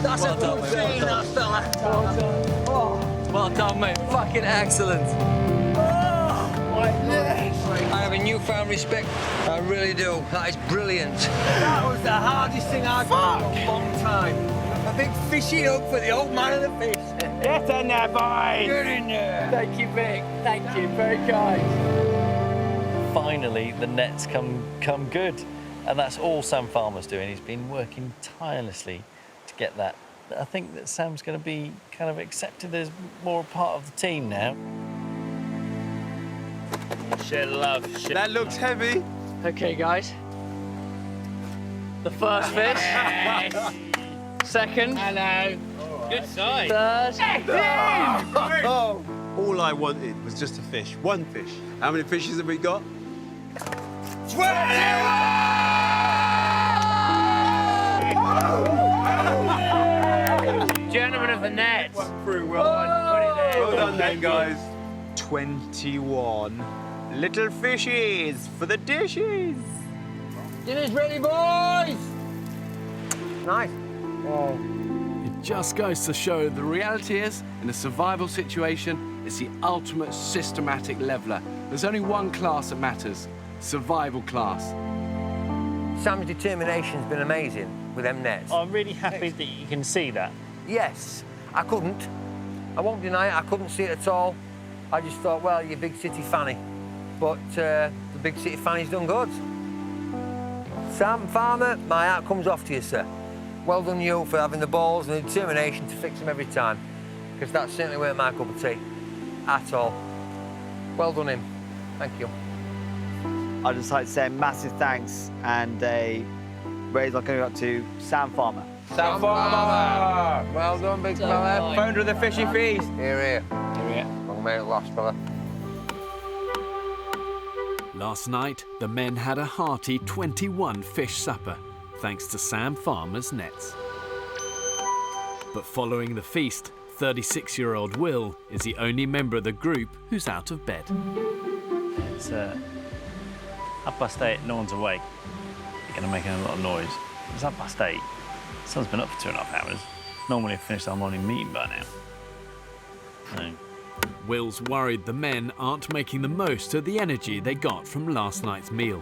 That's a good thing, that fella. Well done, mate. Fucking excellent. I have a newfound respect. I really do. That is brilliant. That was the hardest thing I've done in a long time. A big fishy hook for the old man of the fish. Get in there, boys. Get in there. Thank you, Vic. Thank you. Very kind. Finally, the net's come good. And that's all Sam Farmer's doing. He's been working tirelessly to get that. I think that Sam's going to be kind of accepted as more a part of the team now. Share love. Share. That looks heavy. Okay, guys. The first fish. Second. Hello. Good sight. Third. All I wanted was just a fish. One fish. How many fishes have we got? 20! Gentlemen of the nets. Well done then, guys. 21 little fishies for the dishes. Dinner's ready, boys! Nice. It just goes to show the reality is, in a survival situation, it's the ultimate systematic leveller. There's only one class that matters, survival class. Sam's determination's been amazing with them nets. I'm really happy that you can see that. Yes, I couldn't. I won't deny it, I couldn't see it at all. I just thought, well, you're a big city fanny. But the big city fanny's done good. Sam Farmer, my hat comes off to you, sir. Well done you for having the balls and the determination to fix them every time, because that certainly weren't my cup of tea, at all. Well done him. Thank you. I'd just like to say a massive thanks and a raise my going up to Sam Farmer. Sam Farmer! Well done, big fella. Founder of the Fishy Feast. Here, here. Here we mate, at last, fella. Last night, the men had a hearty 21 fish supper, thanks to Sam Farmer's nets. But following the feast, 36-year-old Will is the only member of the group who's out of bed. It's 8:30, no one's awake. You're going to make a lot of noise. It's 8:30. The sun's been up for 2.5 hours. Normally I've finished our morning meeting by now. So. Will's worried the men aren't making the most of the energy they got from last night's meal.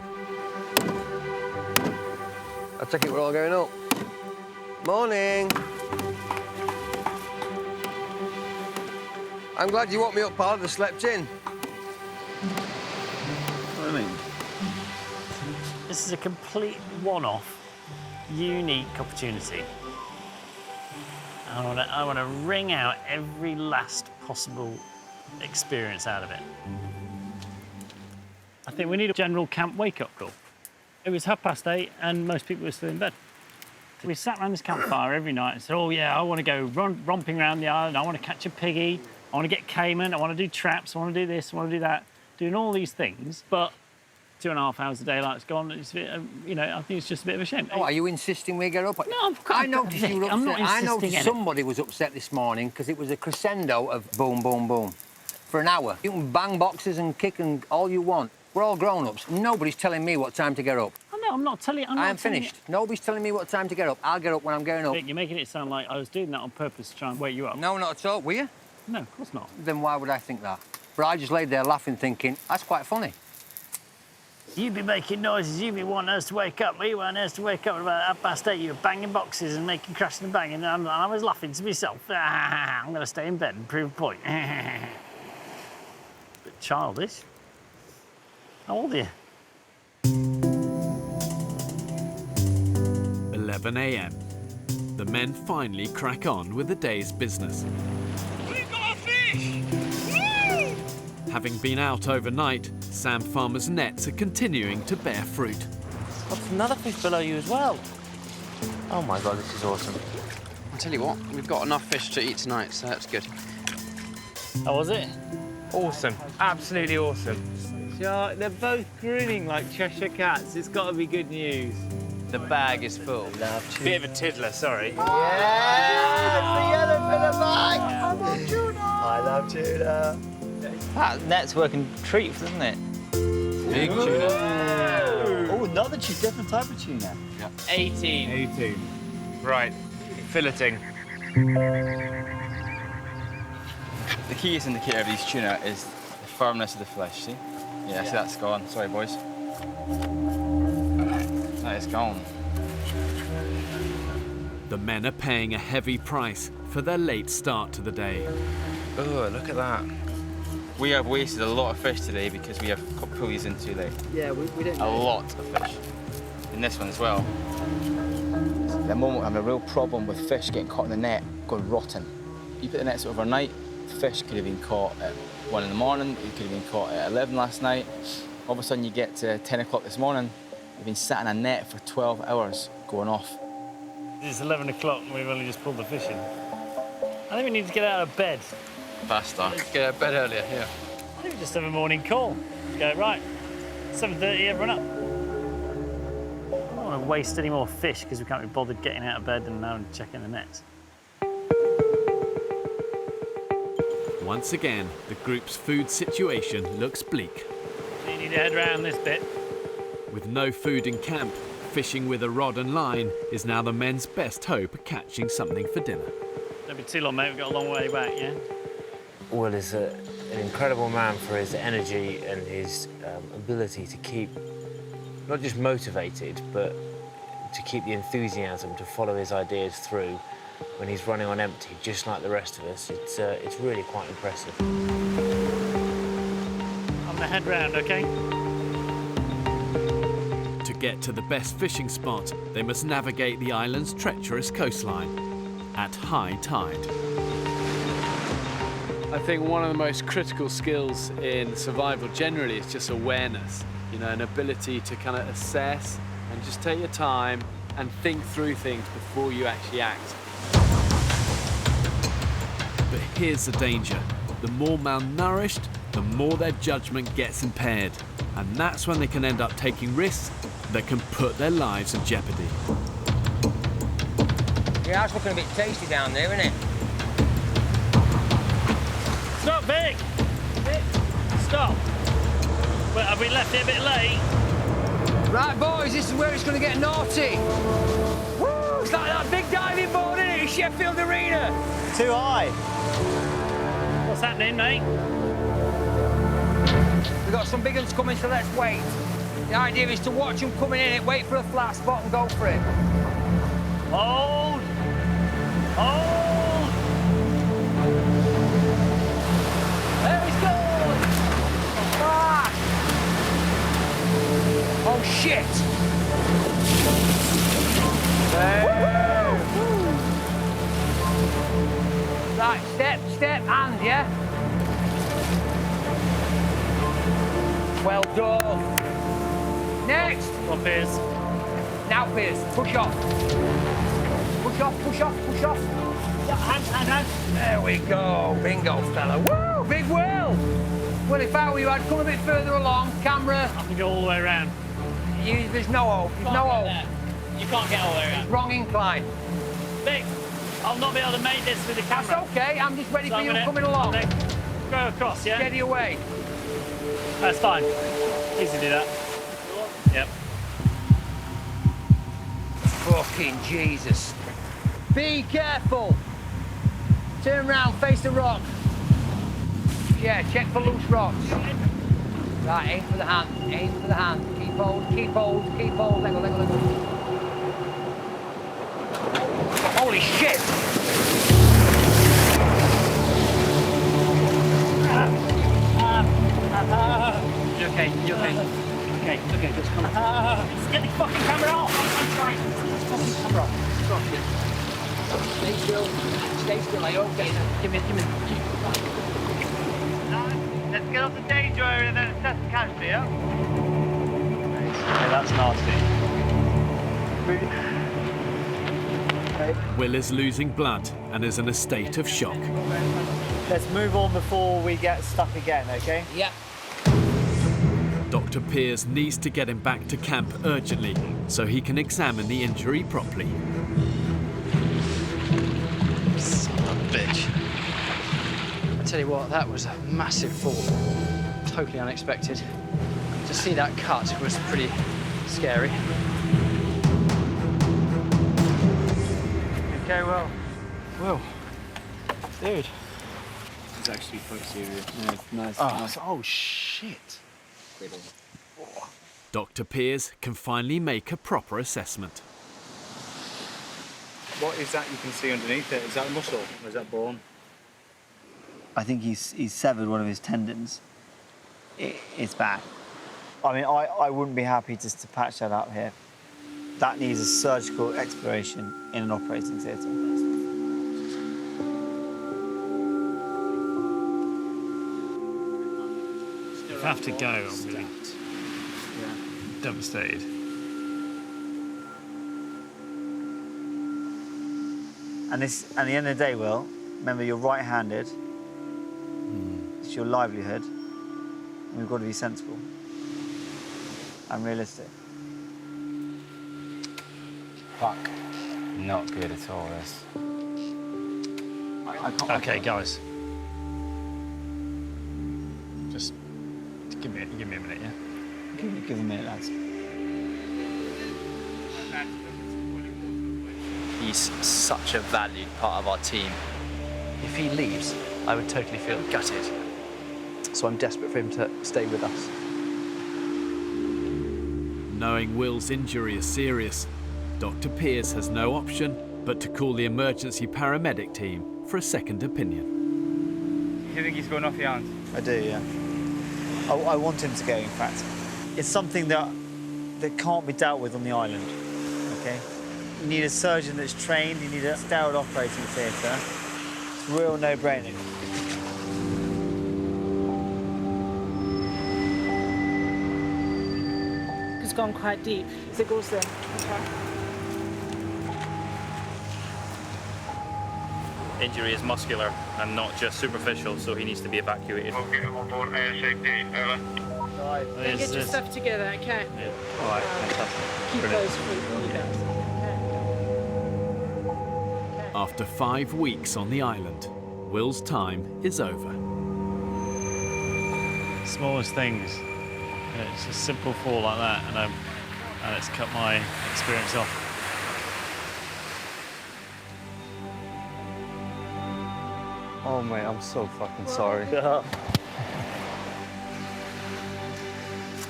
I take it we're all going up. Morning. I'm glad you woke me up, pal. I'd have slept in. What do you mean? This is a complete one-off, unique opportunity. I want to wring out every last possible experience out of it. I think we need a general camp wake-up call. It was 8:30 and most people were still in bed. We sat around this campfire every night and said, oh yeah, I want to go romping around the island, I want to catch a piggy, I want to get caiman, I want to do traps, I want to do this, I want to do that. Doing all these things, but 2.5 hours of daylight's gone. It's a bit, I think it's just a bit of a shame. Oh, are you insisting we get up? No, I noticed you were upset. I'm not I insisting noticed in it. somebody was upset this morning because it was a crescendo of boom, boom, boom for an hour. You can bang boxes and kick and all you want. We're all grown-ups. Nobody's telling me what time to get up. Oh, no, I'm not telling you. I am finished. Nobody's telling me what time to get up. I'll get up when I'm going up. Vic, you're making it sound like I was doing that on purpose to try and wake you up. No, not at all. Were you? No, of course not. Then why would I think that? But I just laid there laughing, thinking, that's quite funny. You'd be making noises, you'd be wanting us to wake up. We want us to wake up at about 8:30. You were banging boxes and making crashing and banging, and I was laughing to myself. I'm going to stay in bed and prove a point. Bit childish. How old are you? 11 a.m. The men finally crack on with the day's business. We got a fish! Woo! Having been out overnight, Sam Farmer's nets are continuing to bear fruit. What's another fish below you as well? Oh my God, this is awesome. I'll tell you what, we've got enough fish to eat tonight, so that's good. How was it? Awesome, absolutely awesome. They're both grinning like Cheshire cats. It's got to be good news. The bag is full. Bit of a tiddler, sorry. Yeah, the elephant in the bag. I love tuna. I love tuna. That net's working treat, isn't it? Big tuna. Oh, another different type of tuna. Yeah. 18. 18. Right, filleting. The keyest indicator of these tuna is the firmness of the flesh, see? Yeah, see that's gone. Sorry, boys. That is gone. The men are paying a heavy price for their late start to the day. Oh, look at that. We have wasted a lot of fish today because we have got pulleys in too late. Yeah, we didn't. A lot of fish. In this one as well. At the moment, I'm having a real problem with fish getting caught in the net, going rotten. You put the nets overnight, fish could have been caught at 1 in the morning, it could have been caught at 11 last night. All of a sudden, you get to 10 o'clock this morning, you've been sat in a net for 12 hours going off. It's 11 o'clock and we've only just pulled the fish in. I think we need to get out of bed. Faster. Let's get out of bed earlier, yeah. I think we just have a morning call. Go, right, 7:30, everyone up. I don't want to waste any more fish because we can't be bothered getting out of bed and now checking the nets. Once again, the group's food situation looks bleak. You need to head round this bit. With no food in camp, fishing with a rod and line is now the men's best hope of catching something for dinner. Don't be too long, mate. We've got a long way back, yeah? Will is an incredible man for his energy and his ability to keep, not just motivated, but to keep the enthusiasm to follow his ideas through when he's running on empty, just like the rest of us. It's really quite impressive. I'm gonna head round, okay? To get to the best fishing spot, they must navigate the island's treacherous coastline at high tide. I think one of the most critical skills in survival generally is just awareness, you know, an ability to kind of assess and just take your time and think through things before you actually act. But here's the danger. the more malnourished, the more their judgment gets impaired. And that's when they can end up taking risks that can put their lives in jeopardy. Yeah, that's looking a bit tasty down there, isn't it? Stop, Vic! Vic, stop. Well, have we left it a bit late? Right, boys, this is where it's going to get naughty. Woo! It's like that big diving board, isn't it, in Sheffield Arena? Too high. What's happening, mate? We've got some big ones coming, so let's wait. The idea is to watch them coming in and wait for a flat spot and go for it. Hold! Hold! There he's gone! Ah! Oh, shit! Right, step, and, yeah? Well done. Next! Come on, Piers. Now, Piers, push off. Push off, push off, push off. Yeah, hand. There we go. Bingo, fella. Woo! Big whirl! Well, if I were you, I'd come a bit further along. Camera. I can go all the way around. There's no hope. There's no hope. You can't get all the way around. Wrong incline. Vic, I'll not be able to make this with the camera. That's okay. I'm just ready So for you coming along. Go across, yeah? Steady away. That's fine. Easy to do that. Yep. Fucking Jesus. Be careful. Turn round, face the rock. Yeah, check for loose rocks. Right, aim for the hand, aim for the hand. Keep hold, keep hold, keep hold. Let go, let go, let go. Holy shit! You okay? You okay? Okay, just come on. Get the fucking camera off! I'm trying. Camera off. Stay still. Stay still. Are you okay? Give me. Let's get off the danger area and then assess the casualty, yeah? Yeah, that's nasty. Will is losing blood and is in a state of shock. Let's move on before we get stuck again, okay? Yeah. Dr. Piers needs to get him back to camp urgently so he can examine the injury properly. Son of a bitch. I tell you what, that was a massive fall. Totally unexpected. To see that cut was pretty scary. Okay, well. Well, dude. It's actually quite serious. Yeah, nice. Oh shit. Dr. Piers can finally make a proper assessment. What is that you can see underneath it? Is that muscle or is that bone? I think he's severed one of his tendons. It's bad. I mean, I wouldn't be happy just to patch that up here. That needs a surgical exploration in an operating theatre. If I have to go, I'm really devastated. And at the end of the day, Will, remember you're right-handed. It's your livelihood. And we've got to be sensible and realistic. Fuck. Not good at all, this. Okay, guys. Just give me a minute, yeah? Give a minute, lads. He's such a valued part of our team. If he leaves, I would totally feel gutted. So I'm desperate for him to stay with us. Knowing Will's injury is serious, Dr. Piers has no option but to call the emergency paramedic team for a second opinion. You think he's going off your hands? I do, yeah. I want him to go, in fact. It's something that can't be dealt with on the island, okay? You need a surgeon that's trained, you need a sterile operating theatre. It's a real no-brainer. It's gone quite deep. If it goes there, okay. injury is muscular and not just superficial, so he needs to be evacuated. We'll get him on board ASAP. Over. Right. Get your stuff together, okay? Yeah. All right, fantastic. Keep Brilliant. those for you guys. After 5 weeks on the island, Will's time is over. Smallest things. It's a simple fall like that, and it's cut my experience off. Oh mate, I'm so fucking sorry.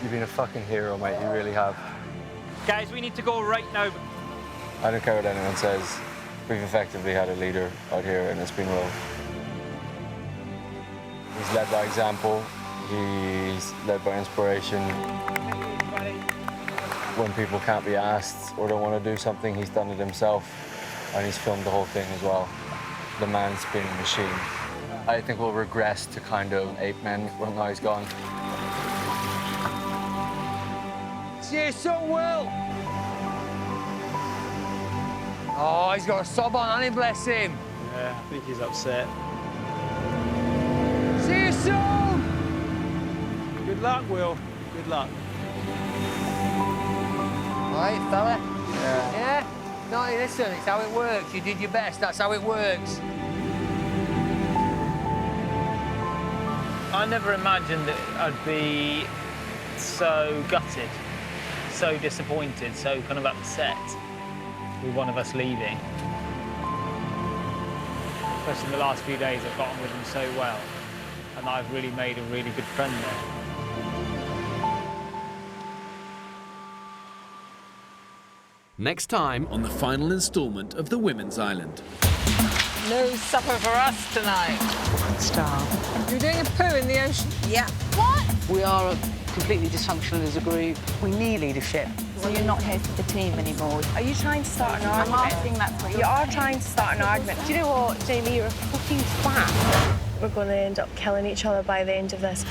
You've been a fucking hero, mate, you really have. Guys, we need to go right now. I don't care what anyone says. We've effectively had a leader out here and it's been Will. He's led by example. He's led by inspiration. When people can't be asked or don't want to do something, he's done it himself. And he's filmed the whole thing as well. The man's been a machine. I think we'll regress to kind of ape men when now he's gone. See you soon, Will. Oh, he's got a sob on, hasn't he? Bless him. Yeah, I think he's upset. See you soon. Good luck, Will. Good luck. All right, fella? Yeah? No, listen, it's how it works. You did your best, that's how it works. I never imagined that I'd be so gutted, so disappointed, so kind of upset with one of us leaving. Especially in the last few days, I've got on with him so well, and I've really made a really good friend there. Next time on the final instalment of The Women's Island. No supper for us tonight. Starve. You're doing a poo in the ocean? Yeah. What? We are completely dysfunctional as a group. We need leadership. So you're not here for the team anymore. Are you trying to start an argument? I'm asking that for You are trying to start an argument. Do you know what, Jamie? You're a fucking twat. We're going to end up killing each other by the end of this.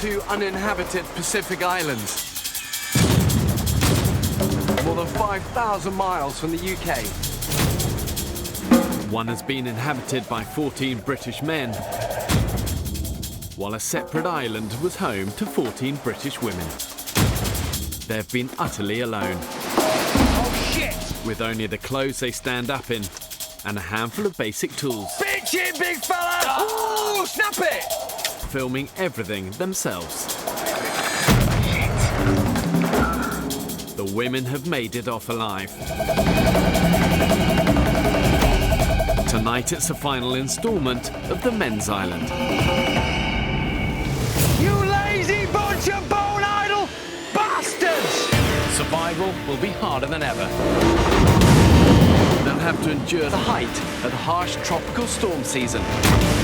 Two uninhabited Pacific islands. More than 5,000 miles from the UK. One has been inhabited by 14 British men, while a separate island was home to 14 British women. They've been utterly alone. Oh, shit! With only the clothes they stand up in and a handful of basic tools. Bitch it, big fella! Ooh, snap it! Filming everything themselves. The women have made it off alive. Tonight it's the final instalment of The Men's Island. You lazy bunch of bone idle bastards! Survival will be harder than ever. They'll have to endure the height of the harsh tropical storm season.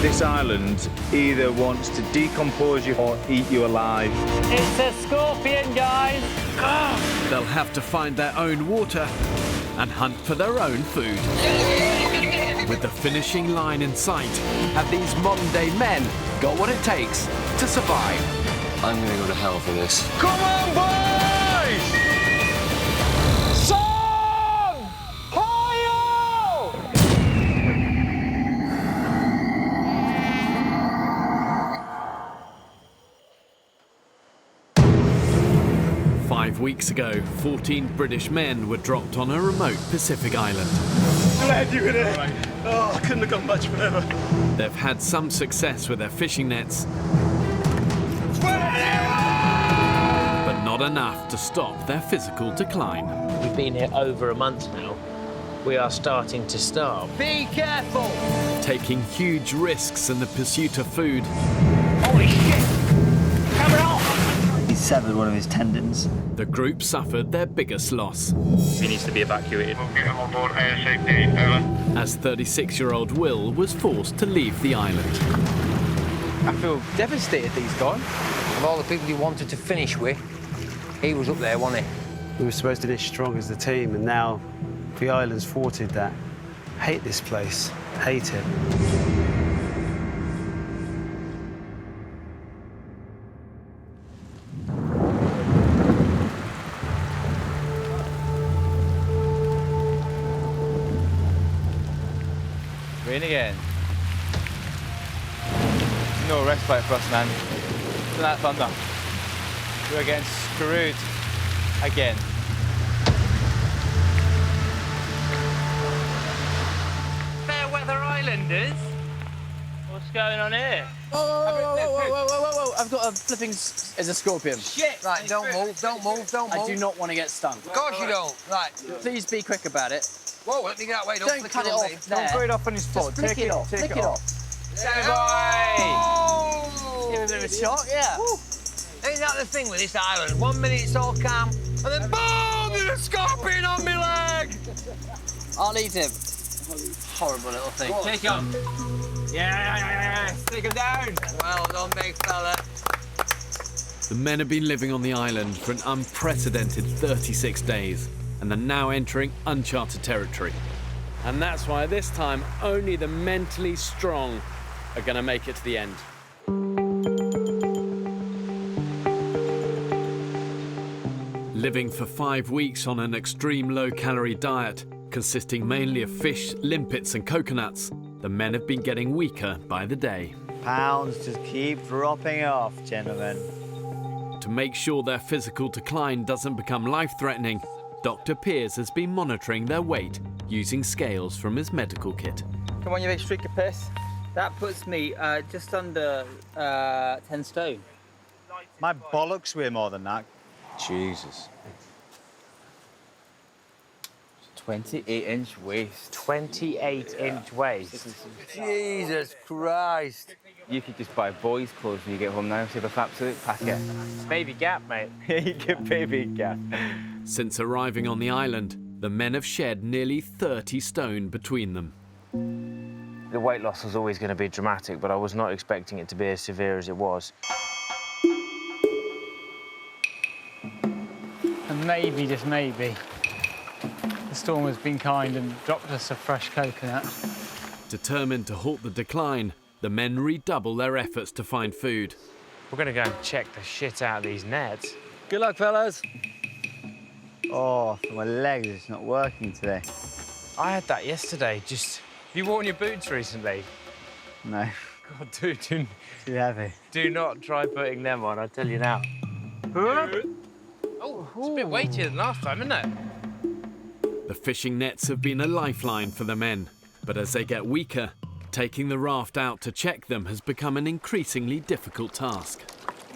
This island either wants to decompose you or eat you alive. It's a scorpion, guys. They'll have to find their own water and hunt for their own food. With the finishing line in sight, Have these modern-day men got what it takes to survive? I'm gonna go to hell for this. Come on, boys! Son! Hi-yo! 5 weeks ago, 14 British men were dropped on a remote Pacific island. Glad you were there. Oh, I couldn't have gone much further. They've had some success with their fishing nets, but not enough to stop their physical decline. We've been here over a month now. We are starting to starve. Be careful! Taking huge risks in the pursuit of food. Holy shit! Camera off! severed one of his tendons. The group suffered their biggest loss. He needs to be evacuated. Get him on board ASAP, over. As 36-year-old Will was forced to leave the island. I feel devastated that he's gone. Of all the people he wanted to finish with, he was up there, wasn't he? We were supposed to be strong as the team, and now the island's thwarted that. Hate this place. Hate it. Rain again. No respite for us, man. Look at that thunder. We're getting screwed again. Fairweather Islanders? What's going on here? Whoa. I've got a flipping... It's a scorpion. Shit! Right, don't move. I do not want to get stung. Of course you don't. Right. Please be quick about it. Whoa, let me get that way. Don't flick cut it on off me. there. Don't throw it off on his foot. Take it off. Take it off. Oh! Give it a bit of a shock, yeah. Woo. Ain't that the thing with this island? 1 minute it's all calm, and then boom, there's a scorpion on my leg! I'll eat him. Horrible little thing. Take him. Yeah. Take him down. Well done, big fella. The men have been living on the island for an unprecedented 36 days and are now entering uncharted territory. And that's why this time only the mentally strong are going to make it to the end. Living for 5 weeks on an extreme low-calorie diet, consisting mainly of fish, limpets and coconuts, the men have been getting weaker by the day. Pounds just keep dropping off, gentlemen. To make sure their physical decline doesn't become life-threatening, Dr. Piers has been monitoring their weight using scales from his medical kit. Come on, you big streak of piss. That puts me just under 10 stone. My bollocks weigh more than that. Jesus. 28-inch waist. 28-inch waist. Jesus Christ. You could just buy boys' clothes when you get home now. Save a fat suit, pack it. Baby gap, mate. You get baby gap. Since arriving on the island, the men have shed nearly 30 stone between them. The weight loss was always going to be dramatic, but I was not expecting it to be as severe as it was. And maybe, just maybe, the storm has been kind and dropped us a fresh coconut. Determined to halt the decline, the men redouble their efforts to find food. We're going to go and check the shit out of these nets. Good luck, fellas. Oh, my legs, it's not working today. I had that yesterday. Just, have you worn your boots recently? No. God, dude, Too heavy. do not try putting them on, I tell you now. Oh, it's a bit weightier than last time, isn't it? The fishing nets have been a lifeline for the men, but as they get weaker, taking the raft out to check them has become an increasingly difficult task.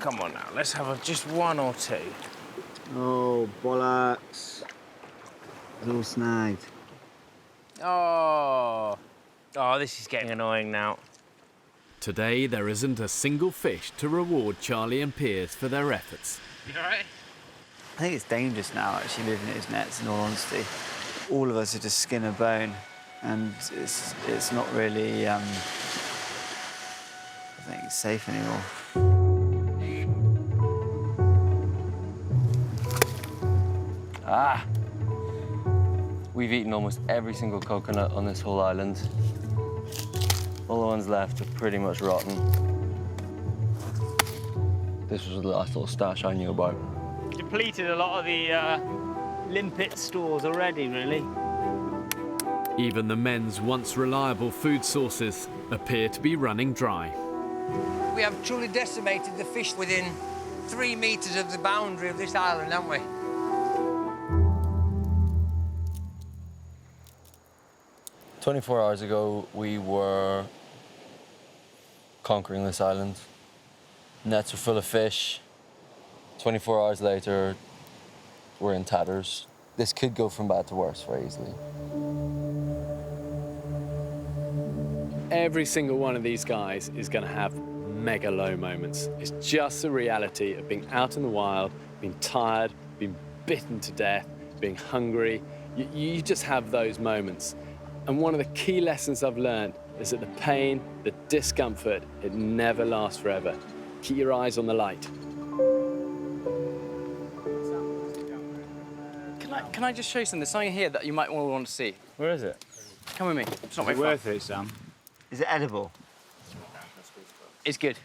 Come on now, let's have just one or two. Oh, bollocks. It's all snagged. Oh, this is getting annoying now. Today, there isn't a single fish to reward Charlie and Piers for their efforts. You all right? I think it's dangerous now, actually, living in his nets, in all honesty. All of us are just skin and bone, and it's not really, I think it's safe anymore. Ah! We've eaten almost every single coconut on this whole island. All the ones left are pretty much rotten. This was the last little stash I knew about. Depleted a lot of the limpet stores already, really. Even the men's once reliable food sources appear to be running dry. We have truly decimated the fish within 3 meters of the boundary of this island, haven't we? "24 hours ago, we were conquering this island. Nets were full of fish. 24 hours later, we're in tatters. This could go from bad to worse very easily." Every single one of these guys is going to have mega low moments. It's just the reality of being out in the wild, being tired, being bitten to death, being hungry. You just have those moments. And one of the key lessons I've learned is that the pain, the discomfort, it never lasts forever. Keep your eyes on the light. Can I just show you something? There's something here that you might want to see. Where is it? Come with me. It's not very far. Worth it, Sam. Is it edible? It's good.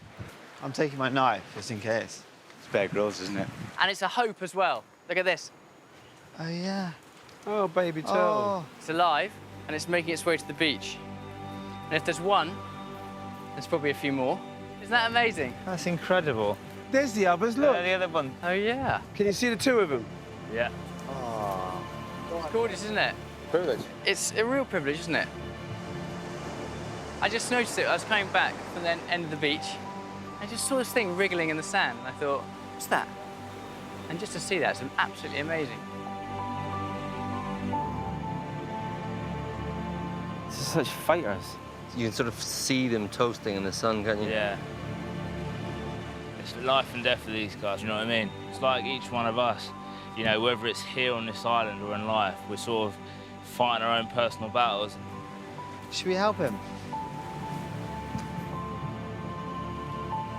I'm taking my knife just in case. It's Bear Grylls, isn't it? And it's a hope as well. Look at this. Oh, yeah. Oh, baby turtle. Oh. It's alive, and it's making its way to the beach. And if there's one, there's probably a few more. Isn't that amazing? That's incredible. There's the others, look. The other one. Oh, yeah. Can you see the two of them? Yeah. Oh. It's gorgeous, isn't it? Privilege. It's a real privilege, isn't it? I just noticed it. I was coming back from the end of the beach. I just saw this thing wriggling in the sand, and I thought, what's that? And just to see that, it's absolutely amazing. They're such fighters. You can sort of see them toasting in the sun, can't you? Yeah. It's life and death for these guys, you know what I mean? It's like each one of us, you know, whether it's here on this island or in life, we're sort of fighting our own personal battles. Should we help him?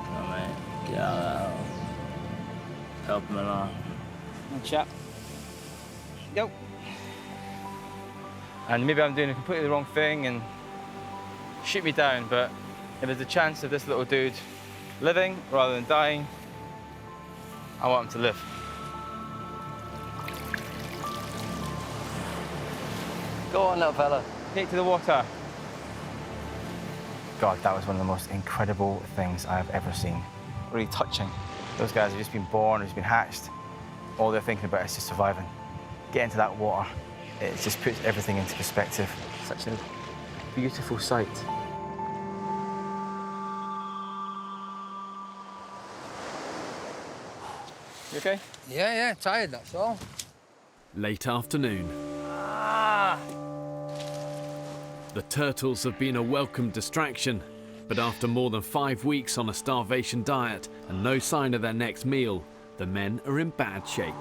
Come on, mate. Get out. Help him along. Good chap. Go. And maybe I'm doing completely the wrong thing and shoot me down, but if there's a chance of this little dude living rather than dying, I want him to live. Go on, little fella. Take to the water. God, that was one of the most incredible things I've ever seen. Really touching. Those guys have just been born, just been hatched. All they're thinking about is just surviving. Get into that water. It just puts everything into perspective. Such a beautiful sight. You okay? Yeah, tired, that's all. Late afternoon. The turtles have been a welcome distraction, but after more than 5 weeks on a starvation diet and no sign of their next meal, the men are in bad shape.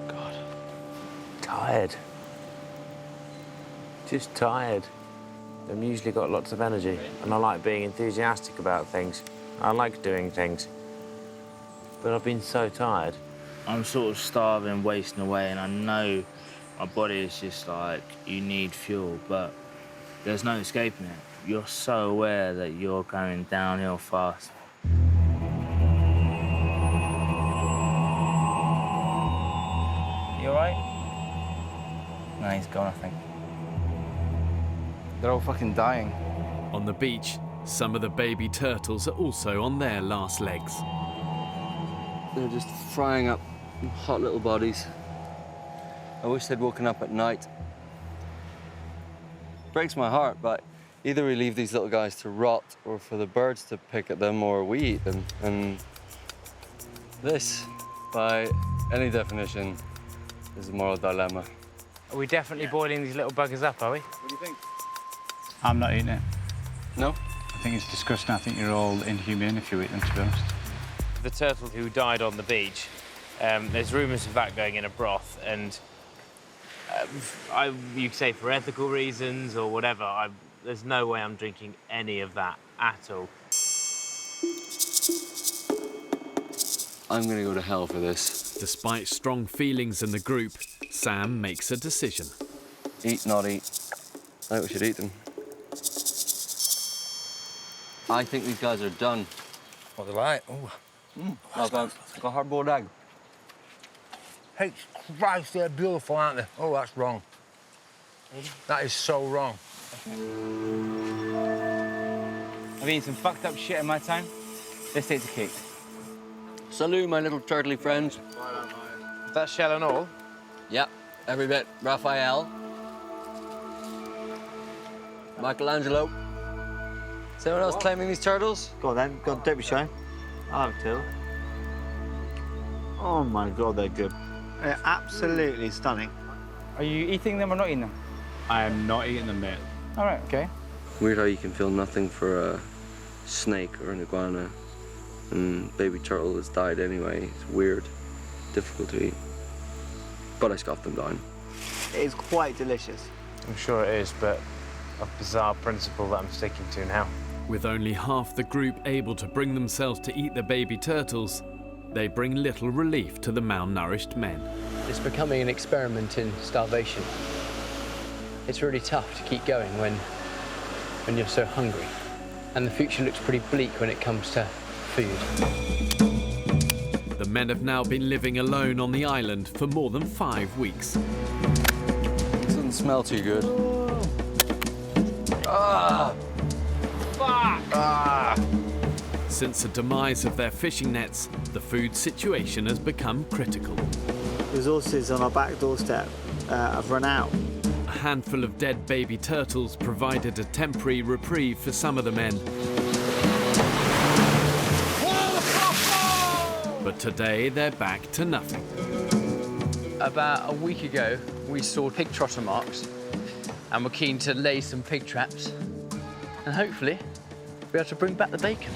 God, tired. Just tired. I've usually got lots of energy, and I like being enthusiastic about things. I like doing things, but I've been so tired. I'm sort of starving, wasting away, and I know my body is just like, you need fuel, but there's no escaping it. You're so aware that you're going downhill fast. You all right? No, he's gone, I think. They're all fucking dying. On the beach, some of the baby turtles are also on their last legs. They're just frying up hot little bodies. I wish they'd woken up at night. Breaks my heart, but either we leave these little guys to rot or for the birds to pick at them or we eat them. And this, by any definition, is a moral dilemma. Are we definitely boiling these little buggers up, are we? What do you think? I'm not eating it. No? I think it's disgusting. I think you're all inhumane if you eat them, to be honest. The turtle who died on the beach, there's rumours of that going in a broth, and you could say for ethical reasons or whatever, there's no way I'm drinking any of that at all. I'm gonna go to hell for this. Despite strong feelings in the group, Sam makes a decision. Eat, not eat. I think we should eat them. I think these guys are done. What, they're like? Oh. Like a hard-boiled egg. Hey, Christ, they're beautiful, aren't they? Oh, that's wrong. That is so wrong. I've eaten some fucked up shit in my time. This takes a cake. Salute, my little turtley friends. That shell and all? Yep, every bit. Raphael. Michelangelo. Is anyone else claiming these turtles? Go on then. Go on, don't be shy. I'll have two. Oh my God, they're good. They're absolutely stunning. Are you eating them or not eating them? I am not eating them, mate. All right, okay. Weird how you can feel nothing for snake or an iguana. And baby turtle has died anyway. It's weird, difficult to eat. But I scoffed them down. It is quite delicious. I'm sure it is, but a bizarre principle that I'm sticking to now. With only half the group able to bring themselves to eat the baby turtles, they bring little relief to the malnourished men. It's becoming an experiment in starvation. It's really tough to keep going when you're so hungry. And the future looks pretty bleak when it comes to food. The men have now been living alone on the island for more than 5 weeks. It doesn't smell too good. Ah! Fuck! Ah! Since the demise of their fishing nets, the food situation has become critical. Resources on our back doorstep have run out. A handful of dead baby turtles provided a temporary reprieve for some of the men. But today they're back to nothing. About a week ago, we saw pig trotter marks and we're keen to lay some pig traps and hopefully be able to bring back the bacon.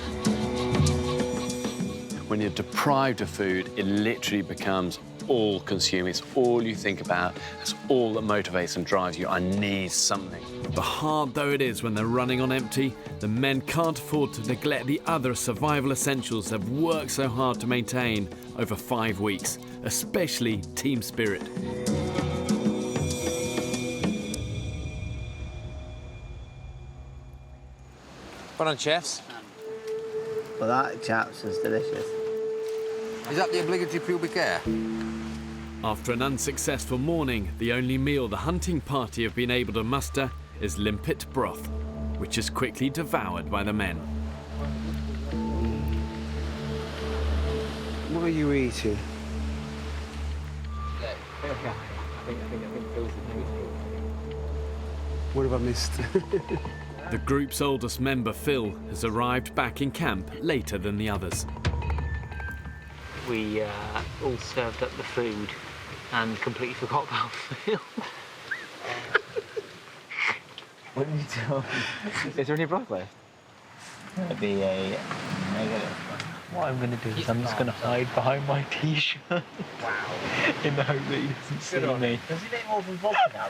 When you're deprived of food, it literally becomes all-consuming. It's all you think about. It's all that motivates and drives you. I need something. But hard though it is when they're running on empty, the men can't afford to neglect the other survival essentials they've worked so hard to maintain over 5 weeks, especially team spirit. Well done, chefs. Well, that, chaps, is delicious. Is that the obligatory pubic hair? After an unsuccessful morning, the only meal the hunting party have been able to muster is limpet broth, which is quickly devoured by the men. What are you eating? What have I missed? The group's oldest member, Phil, has arrived back in camp later than the others. We all served up the food and completely forgot about Phil. What did you tell me? Is there any broth left? It'd be a negative. What I'm going to do is I'm just going to hide behind my t-shirt. Wow. In the hope that he doesn't see me. Does he make more than vodka now?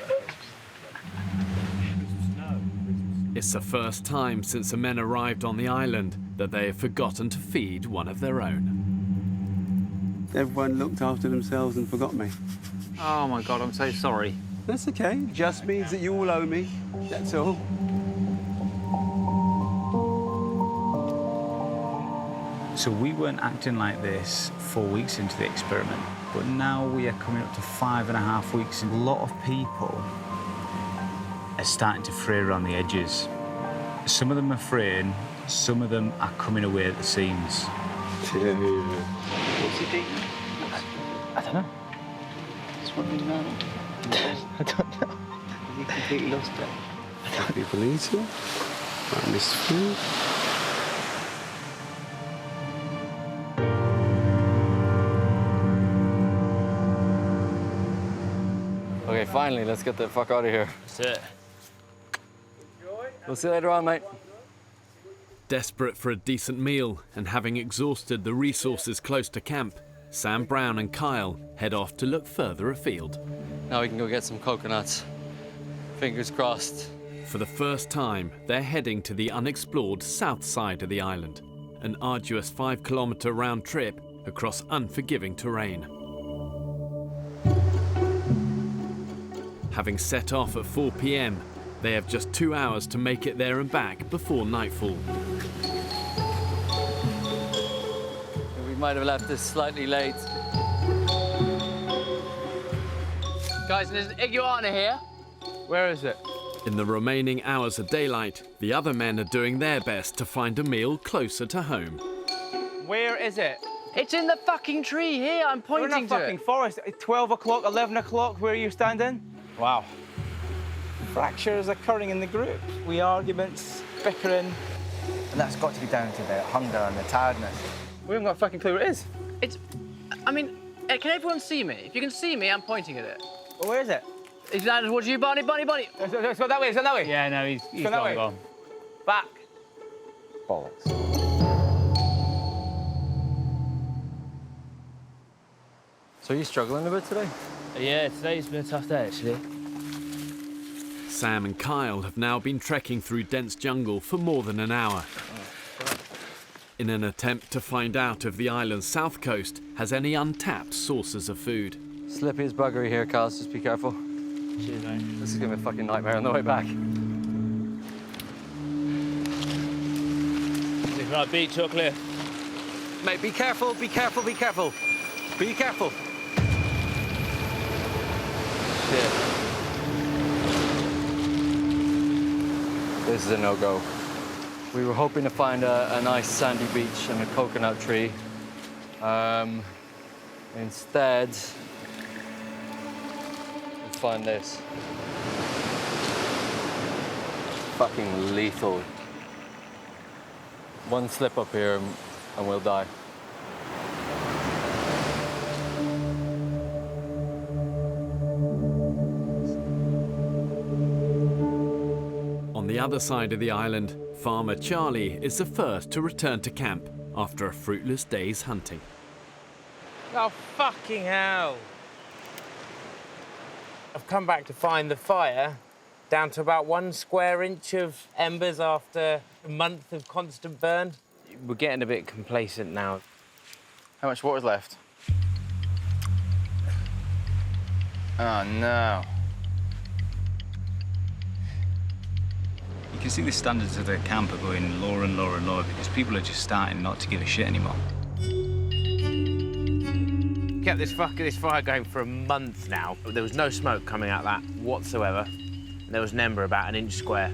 It's the first time since the men arrived on the island that they have forgotten to feed one of their own. Everyone looked after themselves and forgot me. Oh my God, I'm so sorry. That's okay. Just means that you all owe me. That's all. So we weren't acting like this 4 weeks into the experiment, but now we are coming up to 5.5 weeks, and a lot of people are starting to fray around the edges. Some of them are fraying, some of them are coming away at the seams. What's he doing? I don't know. Just wondering about it. I don't know. Have you completely lost it? People eating. I miss food. Okay, finally, let's get the fuck out of here. That's it. We'll see you later on, mate. Desperate for a decent meal and having exhausted the resources close to camp, Sam Brown and Kyle head off to look further afield. Now we can go get some coconuts. Fingers crossed. For the first time, they're heading to the unexplored south side of the island, an arduous 5-kilometre round trip across unforgiving terrain. Having set off at 4 p.m, they have just 2 hours to make it there and back before nightfall. We might have left this slightly late. Guys, there's an iguana here. Where is it? In the remaining hours of daylight, the other men are doing their best to find a meal closer to home. Where is it? It's in the fucking tree here. I'm pointing We're in a fucking forest. 12 o'clock, 11 o'clock, where are you standing? Wow. Fractures occurring in the group. We arguments, bickering. And that's got to be down to the hunger and the tiredness. We haven't got a fucking clue where it is. I mean, can everyone see me? If you can see me, I'm pointing at it. Well, where is it? It's landed towards you, Barney. It's gone that way, it's gone that way. Yeah, no, he's gone that way. gone. Back. bollocks. So are you struggling a bit today? Yeah, today's been a tough day, actually. Sam and Kyle have now been trekking through dense jungle for more than an hour in an attempt to find out if the island's south coast has any untapped sources of food. Slippy as buggery here, Carl. Just be careful. Cheers, mate. This is going to be a fucking nightmare on the way back. Right, beach or clear? Mate, be careful, be careful, be careful. Be careful. Shit. This is a no-go. We were hoping to find a nice sandy beach and a coconut tree. Instead, we find this. Fucking lethal. One slip up here and we'll die. On the other side of the island, farmer Charlie is the first to return to camp after a fruitless day's hunting. Oh, fucking hell. I've come back to find the fire down to about 1 square inch of embers after a month of constant burn. We're getting a bit complacent now. How much water's left? Oh, no. You can see the standards of the camp are going lower and lower and lower because people are just starting not to give a shit anymore. Kept this fire going for a month now. There was no smoke coming out of that whatsoever. There was an ember about 1 inch square.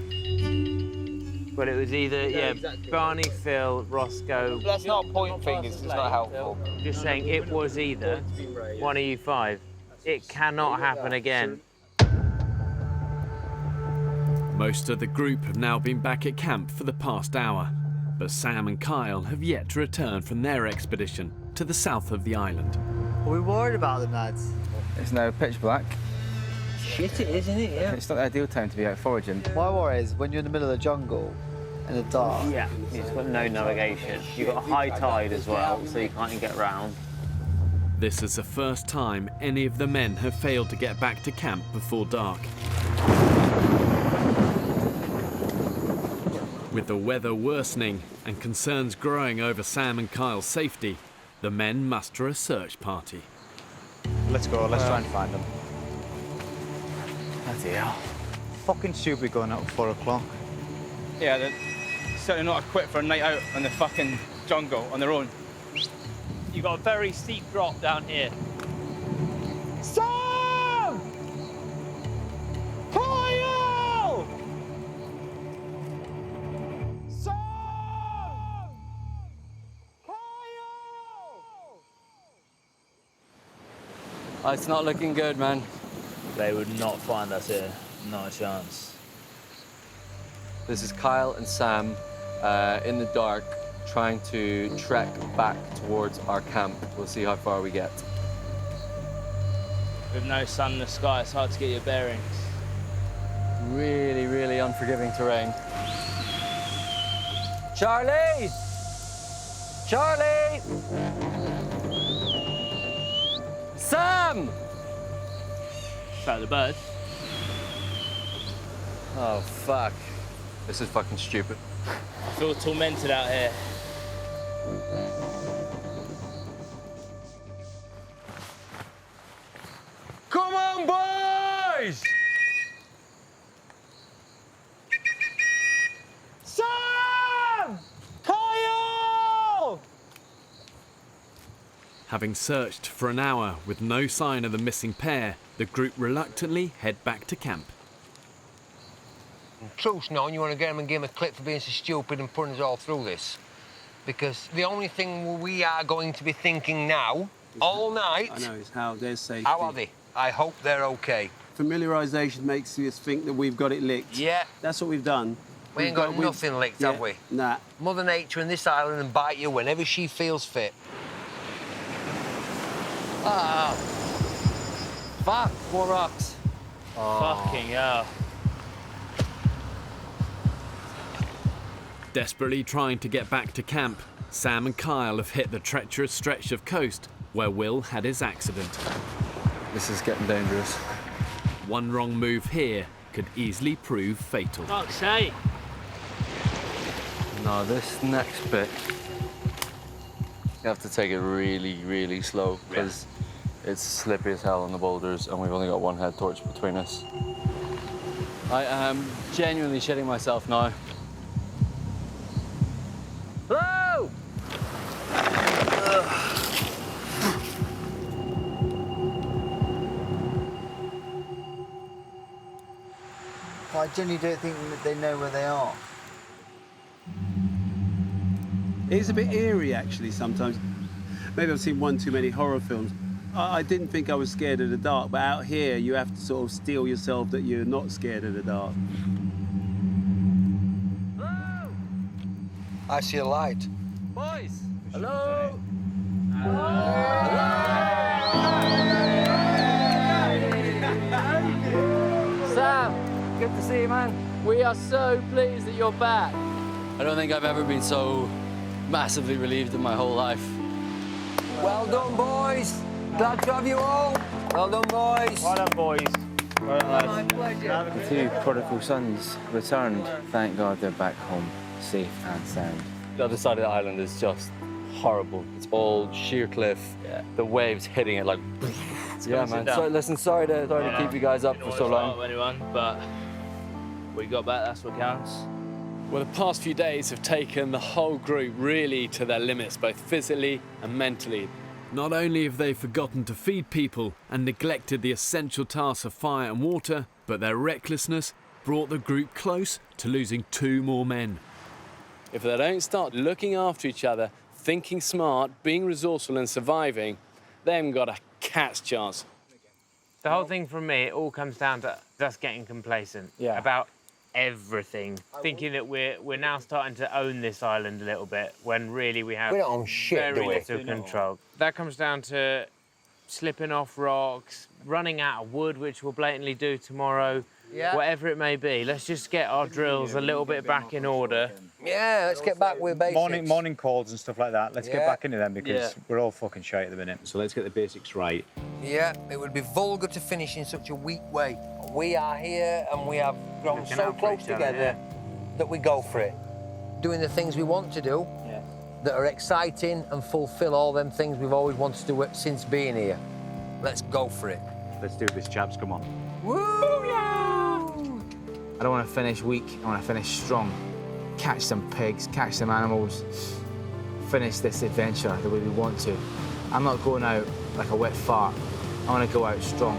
But it was either, exactly. Barney, Phil, Roscoe... Let's not point fingers, it's not helpful. Just saying it was either one of you 5. It cannot happen again. Most of the group have now been back at camp for the past hour, but Sam and Kyle have yet to return from their expedition to the south of the island. Are we worried about them, lads? It's now pitch black. Shit, it is, isn't it? Yeah. It's not the ideal time to be out foraging. My worry is when you're in the middle of the jungle, in the dark. Yeah, it's got no navigation. You've got a high tide as well, so you can't even get round. This is the first time any of the men have failed to get back to camp before dark. With the weather worsening and concerns growing over Sam and Kyle's safety, the men muster a search party. Let's go, let's try and find them. Bloody hell. Fucking stupid going out at 4 o'clock. Yeah, they're certainly not equipped for a night out in the fucking jungle on their own. You've got a very steep drop down here. Sam! Kyle! Sam! Oh, it's not looking good, man. They would not find us here. Not a chance. This is Kyle and Sam in the dark, trying to trek back towards our camp. We'll see how far we get. With no sun in the sky, it's hard to get your bearings. Really, really unforgiving terrain. Charlie! Charlie! Sam! About the bird. Oh, fuck. This is fucking stupid. I feel tormented out here. Come on, boys! Sam! Kyle! Having searched for an hour with no sign of the missing pair, the group reluctantly head back to camp. Truth known, you want to get him and give him a clip for being so stupid and putting us all through this. Because the only thing we are going to be thinking now, all night... I know, is how they're safe. How are they? I hope they're OK. Familiarisation makes us think that we've got it licked. Yeah. That's what we've done. We ain't got nothing licked, have we? Nah. Mother Nature in this island and bite you whenever she feels fit. Ah! Fuck, more rocks. Oh. Fucking hell. Desperately trying to get back to camp, Sam and Kyle have hit the treacherous stretch of coast where Will had his accident. This is getting dangerous. One wrong move here could easily prove fatal. Fuck's sake. No, this next bit, you have to take it really, really slow because it's slippery as hell on the boulders and we've only got one head torch between us. I am genuinely shitting myself now. Hello! I genuinely don't think that they know where they are. It's a bit eerie, actually, sometimes. Maybe I've seen one too many horror films. I didn't think I was scared of the dark, but out here, you have to sort of steel yourself that you're not scared of the dark. Hello! I see a light. Boys! Hello! Sam, good to see you, man. We are so pleased that you're back. I don't think I've ever been so massively relieved in my whole life. Well done, boys. Glad to have you all. Well done, boys. Well done, boys. Well done, My pleasure. The two prodigal sons returned. Thank God they're back home, safe and sound. The other side of the island is just horrible. It's all sheer cliff. Yeah. The waves hitting it like. Yeah, man. So, listen, sorry to keep you guys up for so long. Anyone, but we got back. That's what counts. Well, the past few days have taken the whole group really to their limits, both physically and mentally. Not only have they forgotten to feed people and neglected the essential tasks of fire and water, but their recklessness brought the group close to losing 2 more men. If they don't start looking after each other, thinking smart, being resourceful and surviving, they haven't got a cat's chance. The whole thing from me, it all comes down to us getting complacent about everything, thinking that we're now starting to own this island a little bit when really we have We don't own shit, very do we? little control. That comes down to slipping off rocks, running out of wood, which we'll blatantly do tomorrow, whatever it may be. Let's just get our drills a little bit back in order. Yeah, let's get back with basics. Morning calls and stuff like that. Let's get back into them because we're all fucking shite at the minute. So let's get the basics right. Yeah, it would be vulgar to finish in such a weak way. We are here and we have grown so close together that we go for it. Doing the things we want to do that are exciting and fulfill all them things we've always wanted to do since being here. Let's go for it. Let's do this, chaps. Come on. Woo! I don't want to finish weak, I want to finish strong. Catch some pigs, catch some animals, finish this adventure the way we want to. I'm not going out like a wet fart. I want to go out strong.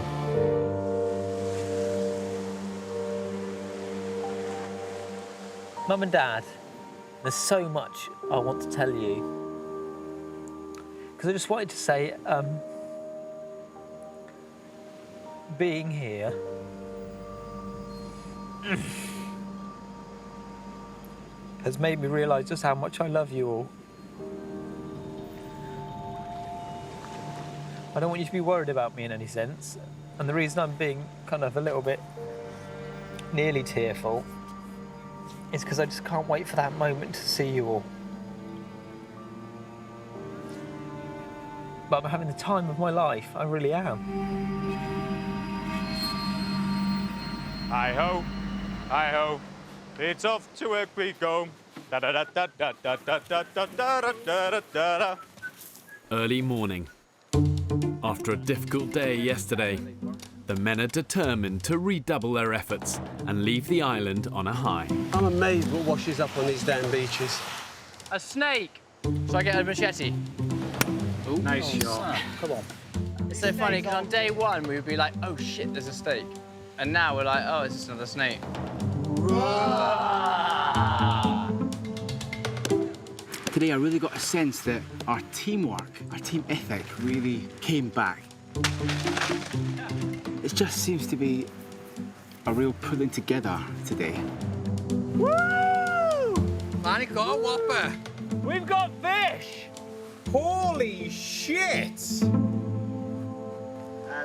Mum and Dad, there's so much I want to tell you. Because I just wanted to say, being here has made me realise just how much I love you all. I don't want you to be worried about me in any sense. And the reason I'm being kind of a little bit nearly tearful is because I just can't wait for that moment to see you all. But I'm having the time of my life, I really am. Hi-ho, hi-ho, it's off to work we go. Da-da-da-da-da-da-da-da-da-da-da-da-da. Early morning. After a difficult day yesterday, the men are determined to redouble their efforts and leave the island on a high. I'm amazed what washes up on these damn beaches. A snake. So I get a machete. Ooh, nice shot. Come on. It's so funny because on day 1 we would be like, oh shit, there's a snake. And now we're like, oh, it's just another snake. Today I really got a sense that our teamwork, our team ethic really came back. It just seems to be a real pulling together today. Woo! Man, it got a whopper. We've got fish! Holy shit!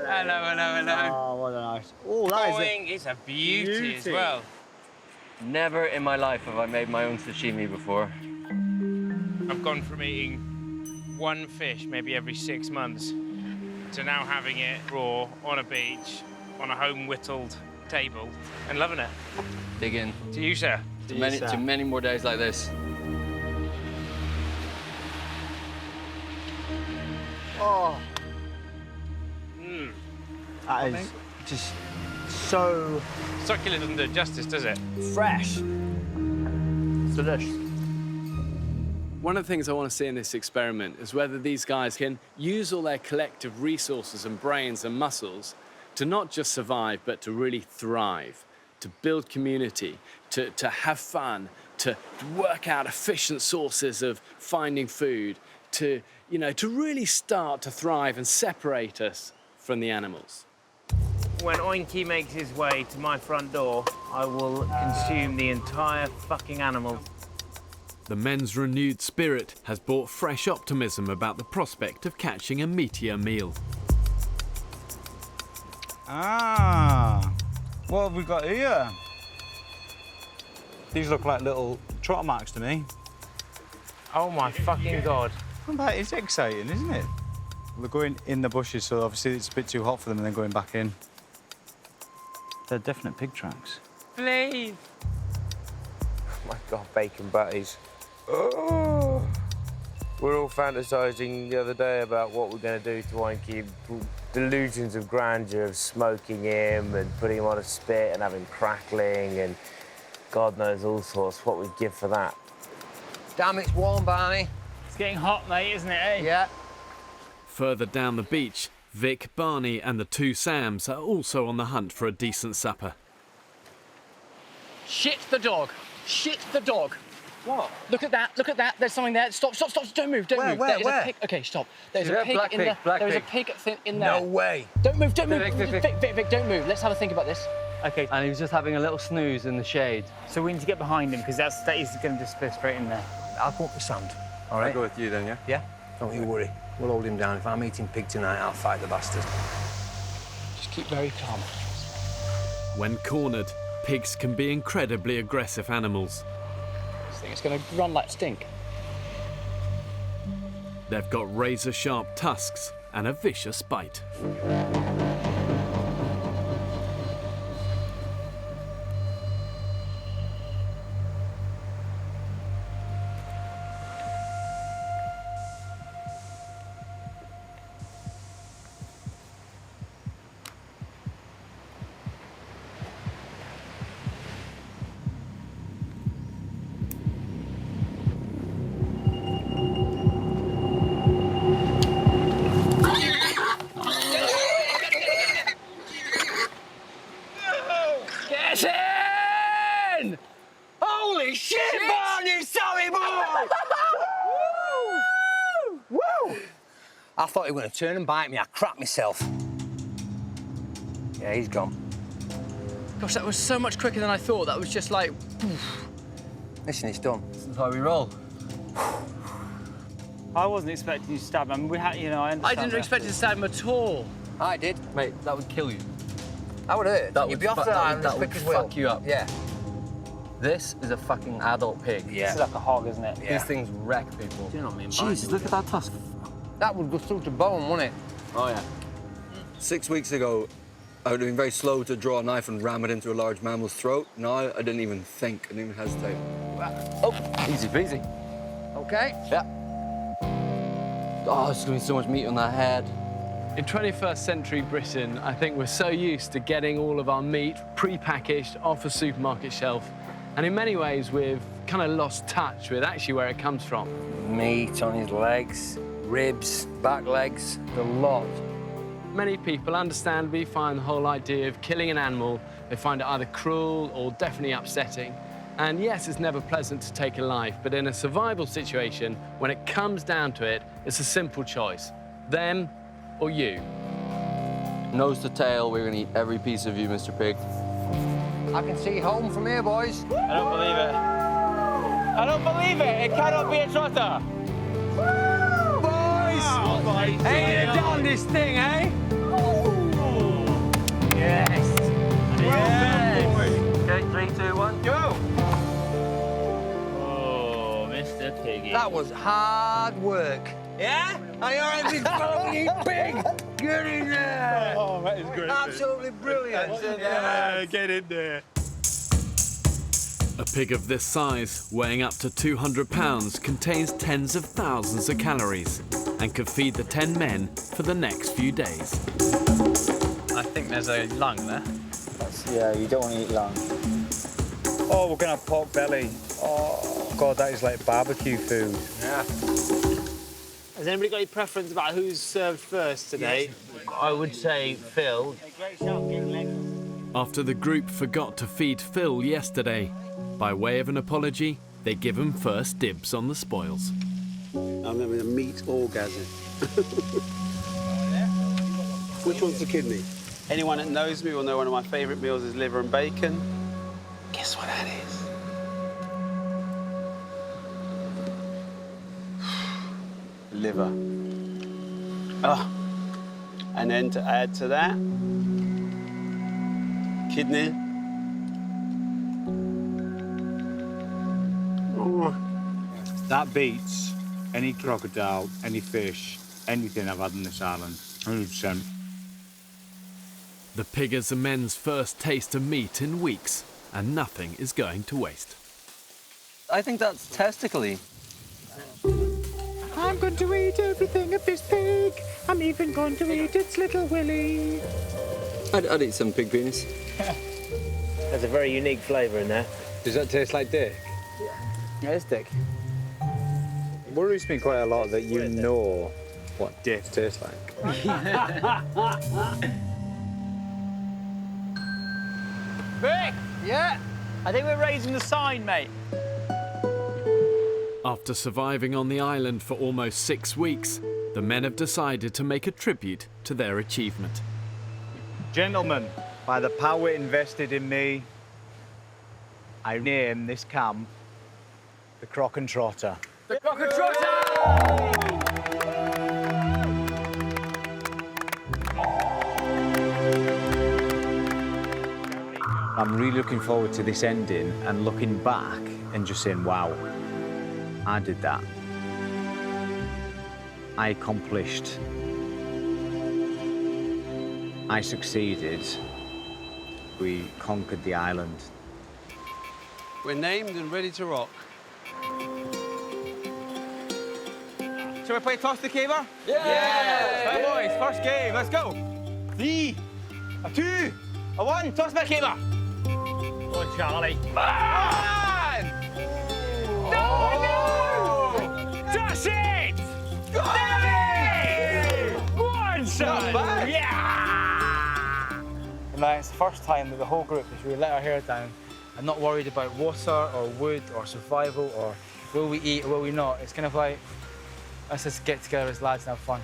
Hello. Oh, what a nice. Oh, that is a beauty as well. Never in my life have I made my own sashimi before. I've gone from eating one fish maybe every 6 months to now having it raw on a beach, on a home whittled table, and loving it. Dig in. To you, sir. To many more days like this. Oh. Mm. That is just so... Succulent doesn't do it justice, does it? fresh. It's delicious. One of the things I want to see in this experiment is whether these guys can use all their collective resources and brains and muscles to not just survive, but to really thrive, to build community, to have fun, to work out efficient sources of finding food, to really start to thrive and separate us from the animals. When Oinky makes his way to my front door, I will consume the entire fucking animal. The men's renewed spirit has brought fresh optimism about the prospect of catching a meatier meal. Ah, what have we got here? These look like little trotter marks to me. Oh my fucking God. But it's exciting, isn't it? They're going in the bushes, so obviously it's a bit too hot for them and then going back in. They're definite pig tracks. Please. Oh my God, bacon butties. Oh. We're all fantasising the other day about what we're going to do to Oinky. Delusions of grandeur of smoking him and putting him on a spit and having crackling and God knows all sorts. What we'd give for that. Damn, it's warm, Barney. It's getting hot, mate, isn't it, eh? Yeah. Further down the beach, Vic, Barney and the two Sams are also on the hunt for a decent supper. Shit the dog. Shit the dog. What? Look at that, look at that. There's something there. Stop, stop, stop. Don't move, don't move. Where, There is where? a pig. Okay, stop. There's a Yeah, pig black in pig, there. black There is a pig. pig in there. No way. Don't move, don't move. Vic, Vic, don't move. Let's have a think about this. Okay. And he was just having a little snooze in the shade. So we need to get behind him, because that is going to disappear straight in there. I'll go up the sand, all right? I'll go with you then, yeah? Yeah? Don't you worry. We'll hold him down. If I'm eating pig tonight, I'll fight the bastard. Just keep very calm. When cornered, pigs can be incredibly aggressive animals. This thing is going to run like stink. They've got razor-sharp tusks and a vicious bite. Get in! Holy shit, Barney! Sorry, boy! Woo! Woo! I thought he was going to turn and bite me. I crapped myself. Yeah, he's gone. Gosh, that was so much quicker than I thought. That was just like... Poof. Listen, it's done. This is how we roll. I wasn't expecting you to stab him. We had, I understand. I didn't expect to stab him at all. I did. Mate, that would kill you. That would hurt. That You'd would be off the island as that would quick as will. fuck you up. Yeah. This is a fucking adult pig. Yeah. This is like a hog, isn't it? Yeah. These things wreck people. Do you know what I mean? Jesus, look at that tusk. That would go through to bone, wouldn't it? Oh, yeah. 6 weeks ago, I would have been very slow to draw a knife and ram it into a large mammal's throat. Now, I didn't even think, I didn't even hesitate. Oh, easy peasy. Okay. Yeah. Oh, there's gonna be so much meat on that head. In 21st century Britain, I think we're so used to getting all of our meat pre-packaged off a supermarket shelf. And in many ways, we've kind of lost touch with actually where it comes from. Meat on his legs, ribs, back legs, the lot. Many people understandably find the whole idea of killing an animal, they find it either cruel or definitely upsetting. And yes, it's never pleasant to take a life, but in a survival situation, when it comes down to it, it's a simple choice. Them or you. Nose to tail, we're gonna eat every piece of you, Mr. Pig. I can see home from here, boys. I don't believe it. I don't believe it. It cannot be a trotter. Woo, boys! Oh, Ain't it done this thing, eh? Yes. Well done, boys. Okay, 3, 2, 1. Go! big. That was hard work. Yeah? I already fucking big. Get in there. Oh, that is great. Absolutely brilliant. Yeah, get in there. A pig of this size, weighing up to 200 pounds, contains tens of thousands of calories and could feed the 10 men for the next few days. I think there's a lung there. Yeah, you don't want to eat lung. Oh, we're going to have pork belly. Oh, God, that is like barbecue food. Yeah. Has anybody got any preference about who's served first today? Yes. I would say Phil. After the group forgot to feed Phil yesterday, by way of an apology, they give him first dibs on the spoils. I'm having a meat orgasm. Which one's the kidney? Anyone that knows me will know one of my favourite meals is liver and bacon. Guess what that is? Liver. Oh. And then to add to that, kidney. Oh. That beats any crocodile, any fish, anything I've had on this island. 100%. The pig is the men's first taste of meat in weeks, and nothing is going to waste. I think that's testically. I'm going to eat everything of this pig. I'm even going to eat its little willy. I'd eat some pig penis. There's a very unique flavour in there. Does that taste like dick? Yeah, it's dick. It worries me quite a lot that you know what dick tastes like. Vic! Yeah? I think we're raising the sign, mate. After surviving on the island for almost 6 weeks, the men have decided to make a tribute to their achievement. Gentlemen, by the power invested in me, I name this camp the Croc and Trotter. The Croc and Trotter! I'm really looking forward to this ending and looking back and just saying, wow, I did that. I accomplished. I succeeded. We conquered the island. We're named and ready to rock. Shall we play Toss the Caver? Yeah! Right, boys, first game, let's go. 3, a 2, a 1, toss my caver. Go on, Charlie. Man! No! Toss it! Got it! Go on, son! Yeah! Like, it's the first time that the whole group has really let our hair down and not worried about water or wood or survival or will we eat or will we not. It's kind of like, let's just get together as lads and have fun.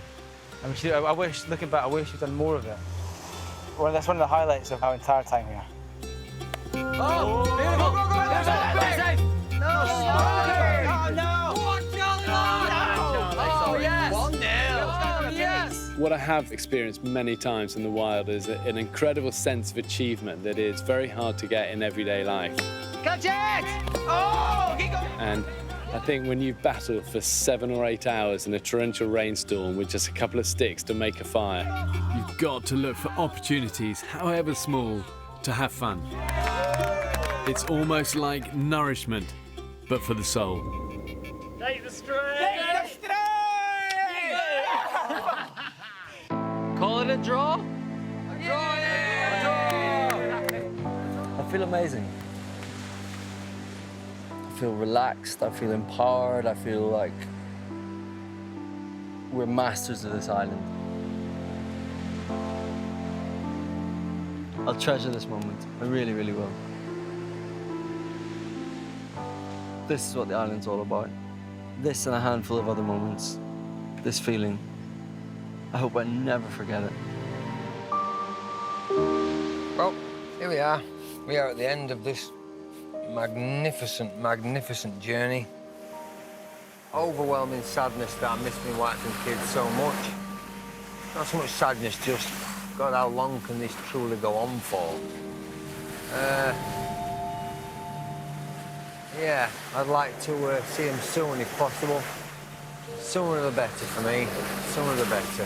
And we should, I wish, looking back, I wish we'd done more of it. Well, that's one of the highlights of our entire time here. Oh, beautiful! Go! Oh, no! Go on, Charlie! Oh, yes! 1-0! Yes! What I have experienced many times in the wild is an incredible sense of achievement that is very hard to get in everyday life. Catch it! Oh, keep going! And I think when you've battled for 7 or 8 hours in a torrential rainstorm with just a couple of sticks to make a fire, you've got to look for opportunities, however small, to have fun. It's almost like nourishment, but for the soul. Take the string! Take the string! Call it a draw? A draw, yeah! I feel amazing. I feel relaxed, I feel empowered, I feel like we're masters of this island. I'll treasure this moment. I really, really will. This is what the island's all about. This and a handful of other moments. This feeling. I hope I never forget it. Well, here we are. We are at the end of this magnificent, magnificent journey. Overwhelming sadness that I miss my wife and kids so much. Not so much sadness, just, God, how long can this truly go on for? Yeah, I'd like to see them soon if possible. Sooner the better for me. Sooner the better.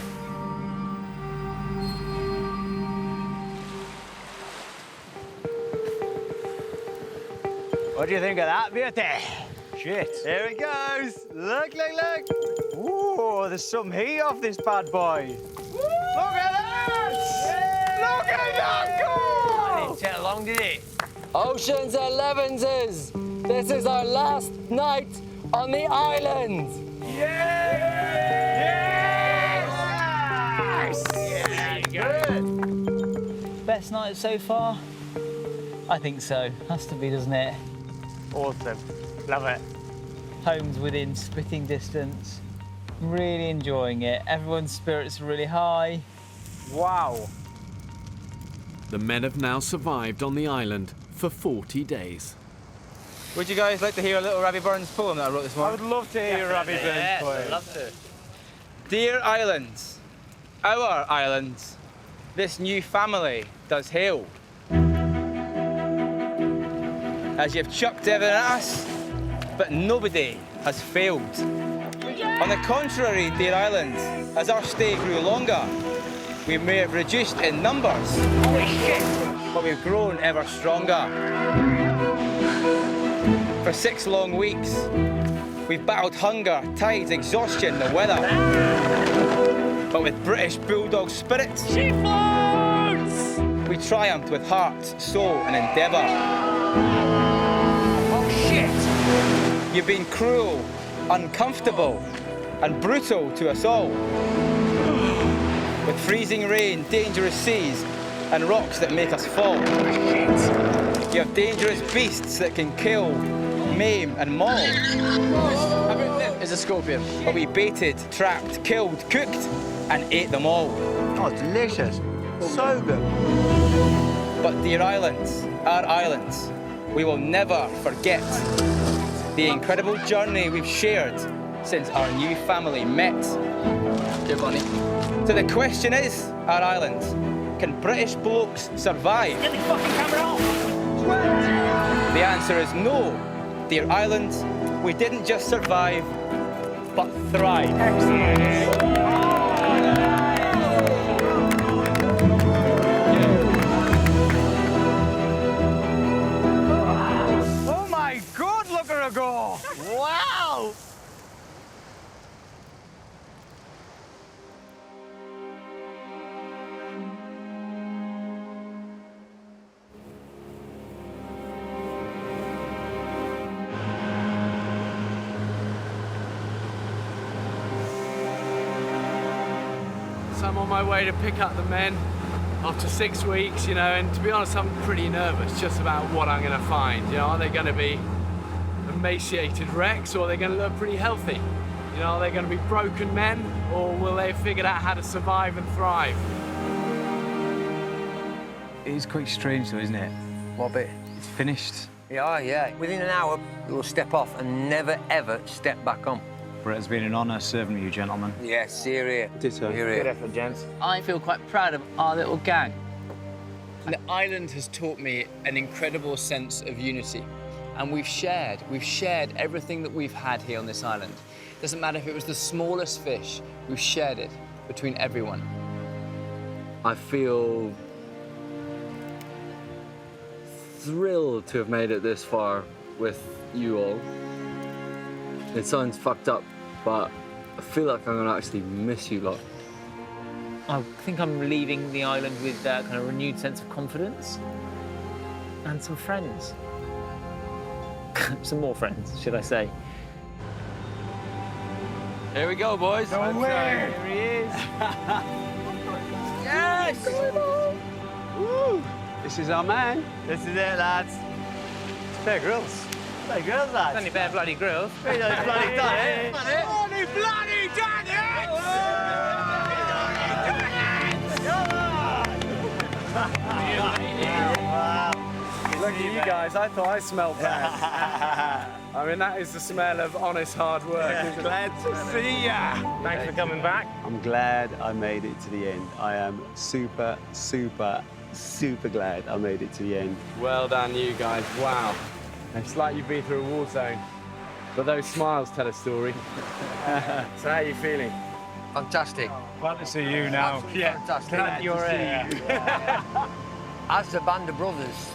What do you think of that, beauty? Shit. Here it goes. Look, look, look. Ooh, there's some heat off this bad boy. Look at that! Look at that! That didn't take long, did it? Oceans 11s. This is our last night on the island. Yes! Good. Best night so far? I think so. Has to be, doesn't it? Awesome. Love it. Home's within spitting distance. Really enjoying it. Everyone's spirits are really high. Wow. The men have now survived on the island for 40 days. Would you guys like to hear a little Rabbie Burns poem that I wrote this morning? I would love to hear Rabbie Burns poem. I'd love to. Dear islands, our islands, this new family does hail. As you've chucked everything at us, but nobody has failed. On the contrary, dear islands, as our stay grew longer, we may have reduced in numbers, but we've grown ever stronger. For 6 long weeks, we've battled hunger, tides, exhaustion, the weather. But with British bulldog spirit, we triumphed with heart, soul and endeavour. Oh shit! You've been cruel, uncomfortable and brutal to us all. With freezing rain, dangerous seas and rocks that make us fall. You have dangerous beasts that can kill, maim and maul. It's a scorpion. But we baited, trapped, killed, cooked and ate them all. Oh, delicious. So good. But dear islands, our islands, we will never forget the incredible journey we've shared since our new family met. Good bunny. So the question is, our islands, can British blokes survive? Get the fucking camera off! The answer is no. Dear islands, we didn't just survive, but thrive. Oh my God, look at her go! Wow! So I'm on my way to pick up the men after 6 weeks, you know, and to be honest, I'm pretty nervous just about what I'm going to find. You know, are they going to be emaciated wrecks or are they going to look pretty healthy? You know, are they going to be broken men or will they have figured out how to survive and thrive? It is quite strange though, isn't it? What bit? It's finished. Yeah, yeah. Within an hour, we'll step off and never, ever step back on. Brett, it's been an honour serving with you, gentlemen. Yes, here, here. Ditto. Here, here. Good effort, gents. I feel quite proud of our little gang. The island has taught me an incredible sense of unity. And we've shared everything that we've had here on this island. Doesn't matter if it was the smallest fish, we've shared it between everyone. I feel thrilled to have made it this far with you all. It sounds fucked up, but I feel like I'm gonna actually miss you lot. I think I'm leaving the island with a kind of renewed sense of confidence and some friends. Some more friends, should I say. Here we go, boys. No way! Here he is. Yes! Woo! This is our man. This is it, lads. It's Bear Grylls. Bear Grylls, lads. Only Bear bloody Grylls. Bloody done it. Bloody done it! Wow. Look at you guys, I thought I smelled bad. I mean, that is the smell of honest hard work. Yeah. Glad to see ya. Thanks for coming back. I'm glad I made it to the end. I am super, super, super glad I made it to the end. Well done, you guys. Wow. It's like you've been through a war zone. But those smiles tell a story. So how are you feeling? Fantastic. Glad to see you now. Absolutely fantastic. Glad you're here. As a band of brothers,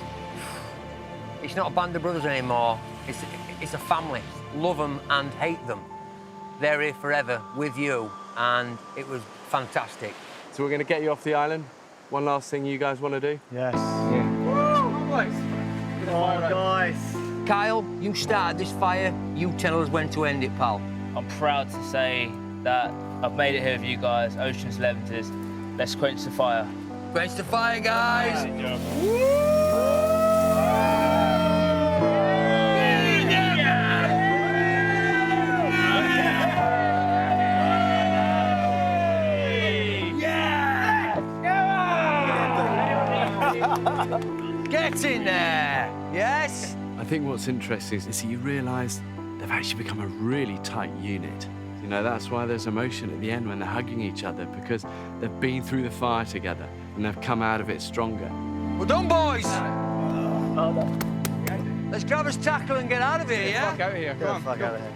it's not a band of brothers anymore. It's a family. Love them and hate them. They're here forever with you, and it was fantastic. So we're going to get you off the island. One last thing you guys want to do? Yes. Yeah. Woo! Boys. Oh, guys. Kyle, you started this fire. You tell us when to end it, pal. I'm proud to say that I've made it here with you guys, Ocean Celebrities. Let's quench the fire. Quench the fire, guys. Get in there, yes? I think what's interesting is that you realise they've actually become a really tight unit. You know, that's why there's emotion at the end when they're hugging each other, because they've been through the fire together and they've come out of it stronger. Well done, boys. Let's grab us tackle and get out of here, yeah? Fuck out of here, come on. Fuck out of here.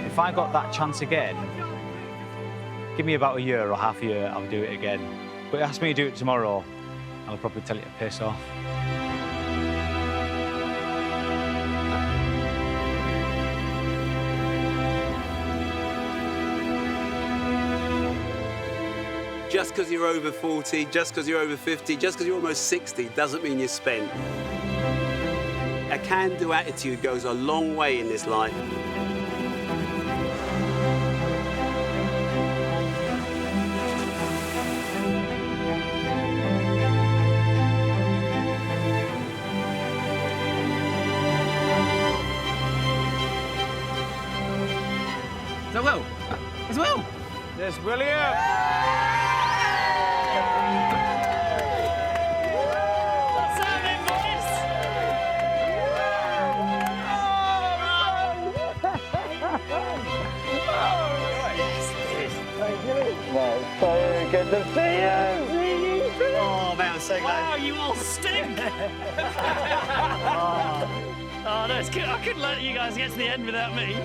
If I got that chance again, give me about a year or half a year, I'll do it again. But ask me to do it tomorrow, I'll probably tell you to piss off. Just because you're over 40, just because you're over 50, just because you're almost 60, doesn't mean you're spent. A can-do attitude goes a long way in this life. So Will, it's Will. Yes, William. What's happening, boys? Good to see you. Oh, man, I'm so glad. Wow, you all stink. Oh, no, it's good. I couldn't let you guys get to the end without me.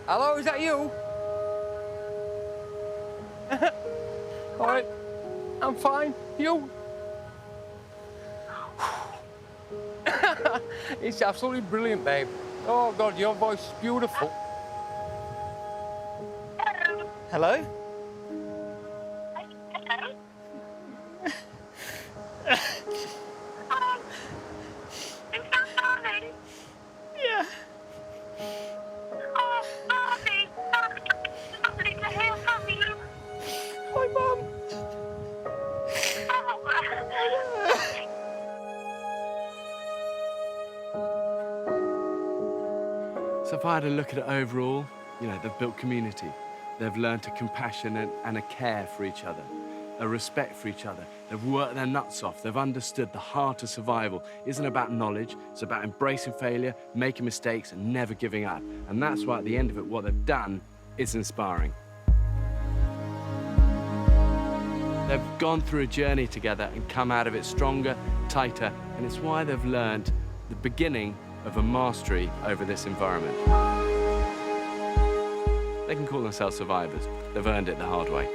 Hello, is that you? All right, I'm fine. You? It's absolutely brilliant, babe. Oh, God, your voice is beautiful. Hello? Yeah. Hi, Mum. So if I had a look at it overall, you know, they've built community. They've learned a compassion and a care for each other, a respect for each other. They've worked their nuts off. They've understood the heart of survival isn't about knowledge. It's about embracing failure, making mistakes, and never giving up. And that's why at the end of it, what they've done is inspiring. They've gone through a journey together and come out of it stronger, tighter, and it's why they've learned the beginning of a mastery over this environment. They can call themselves survivors. They've earned it the hard way.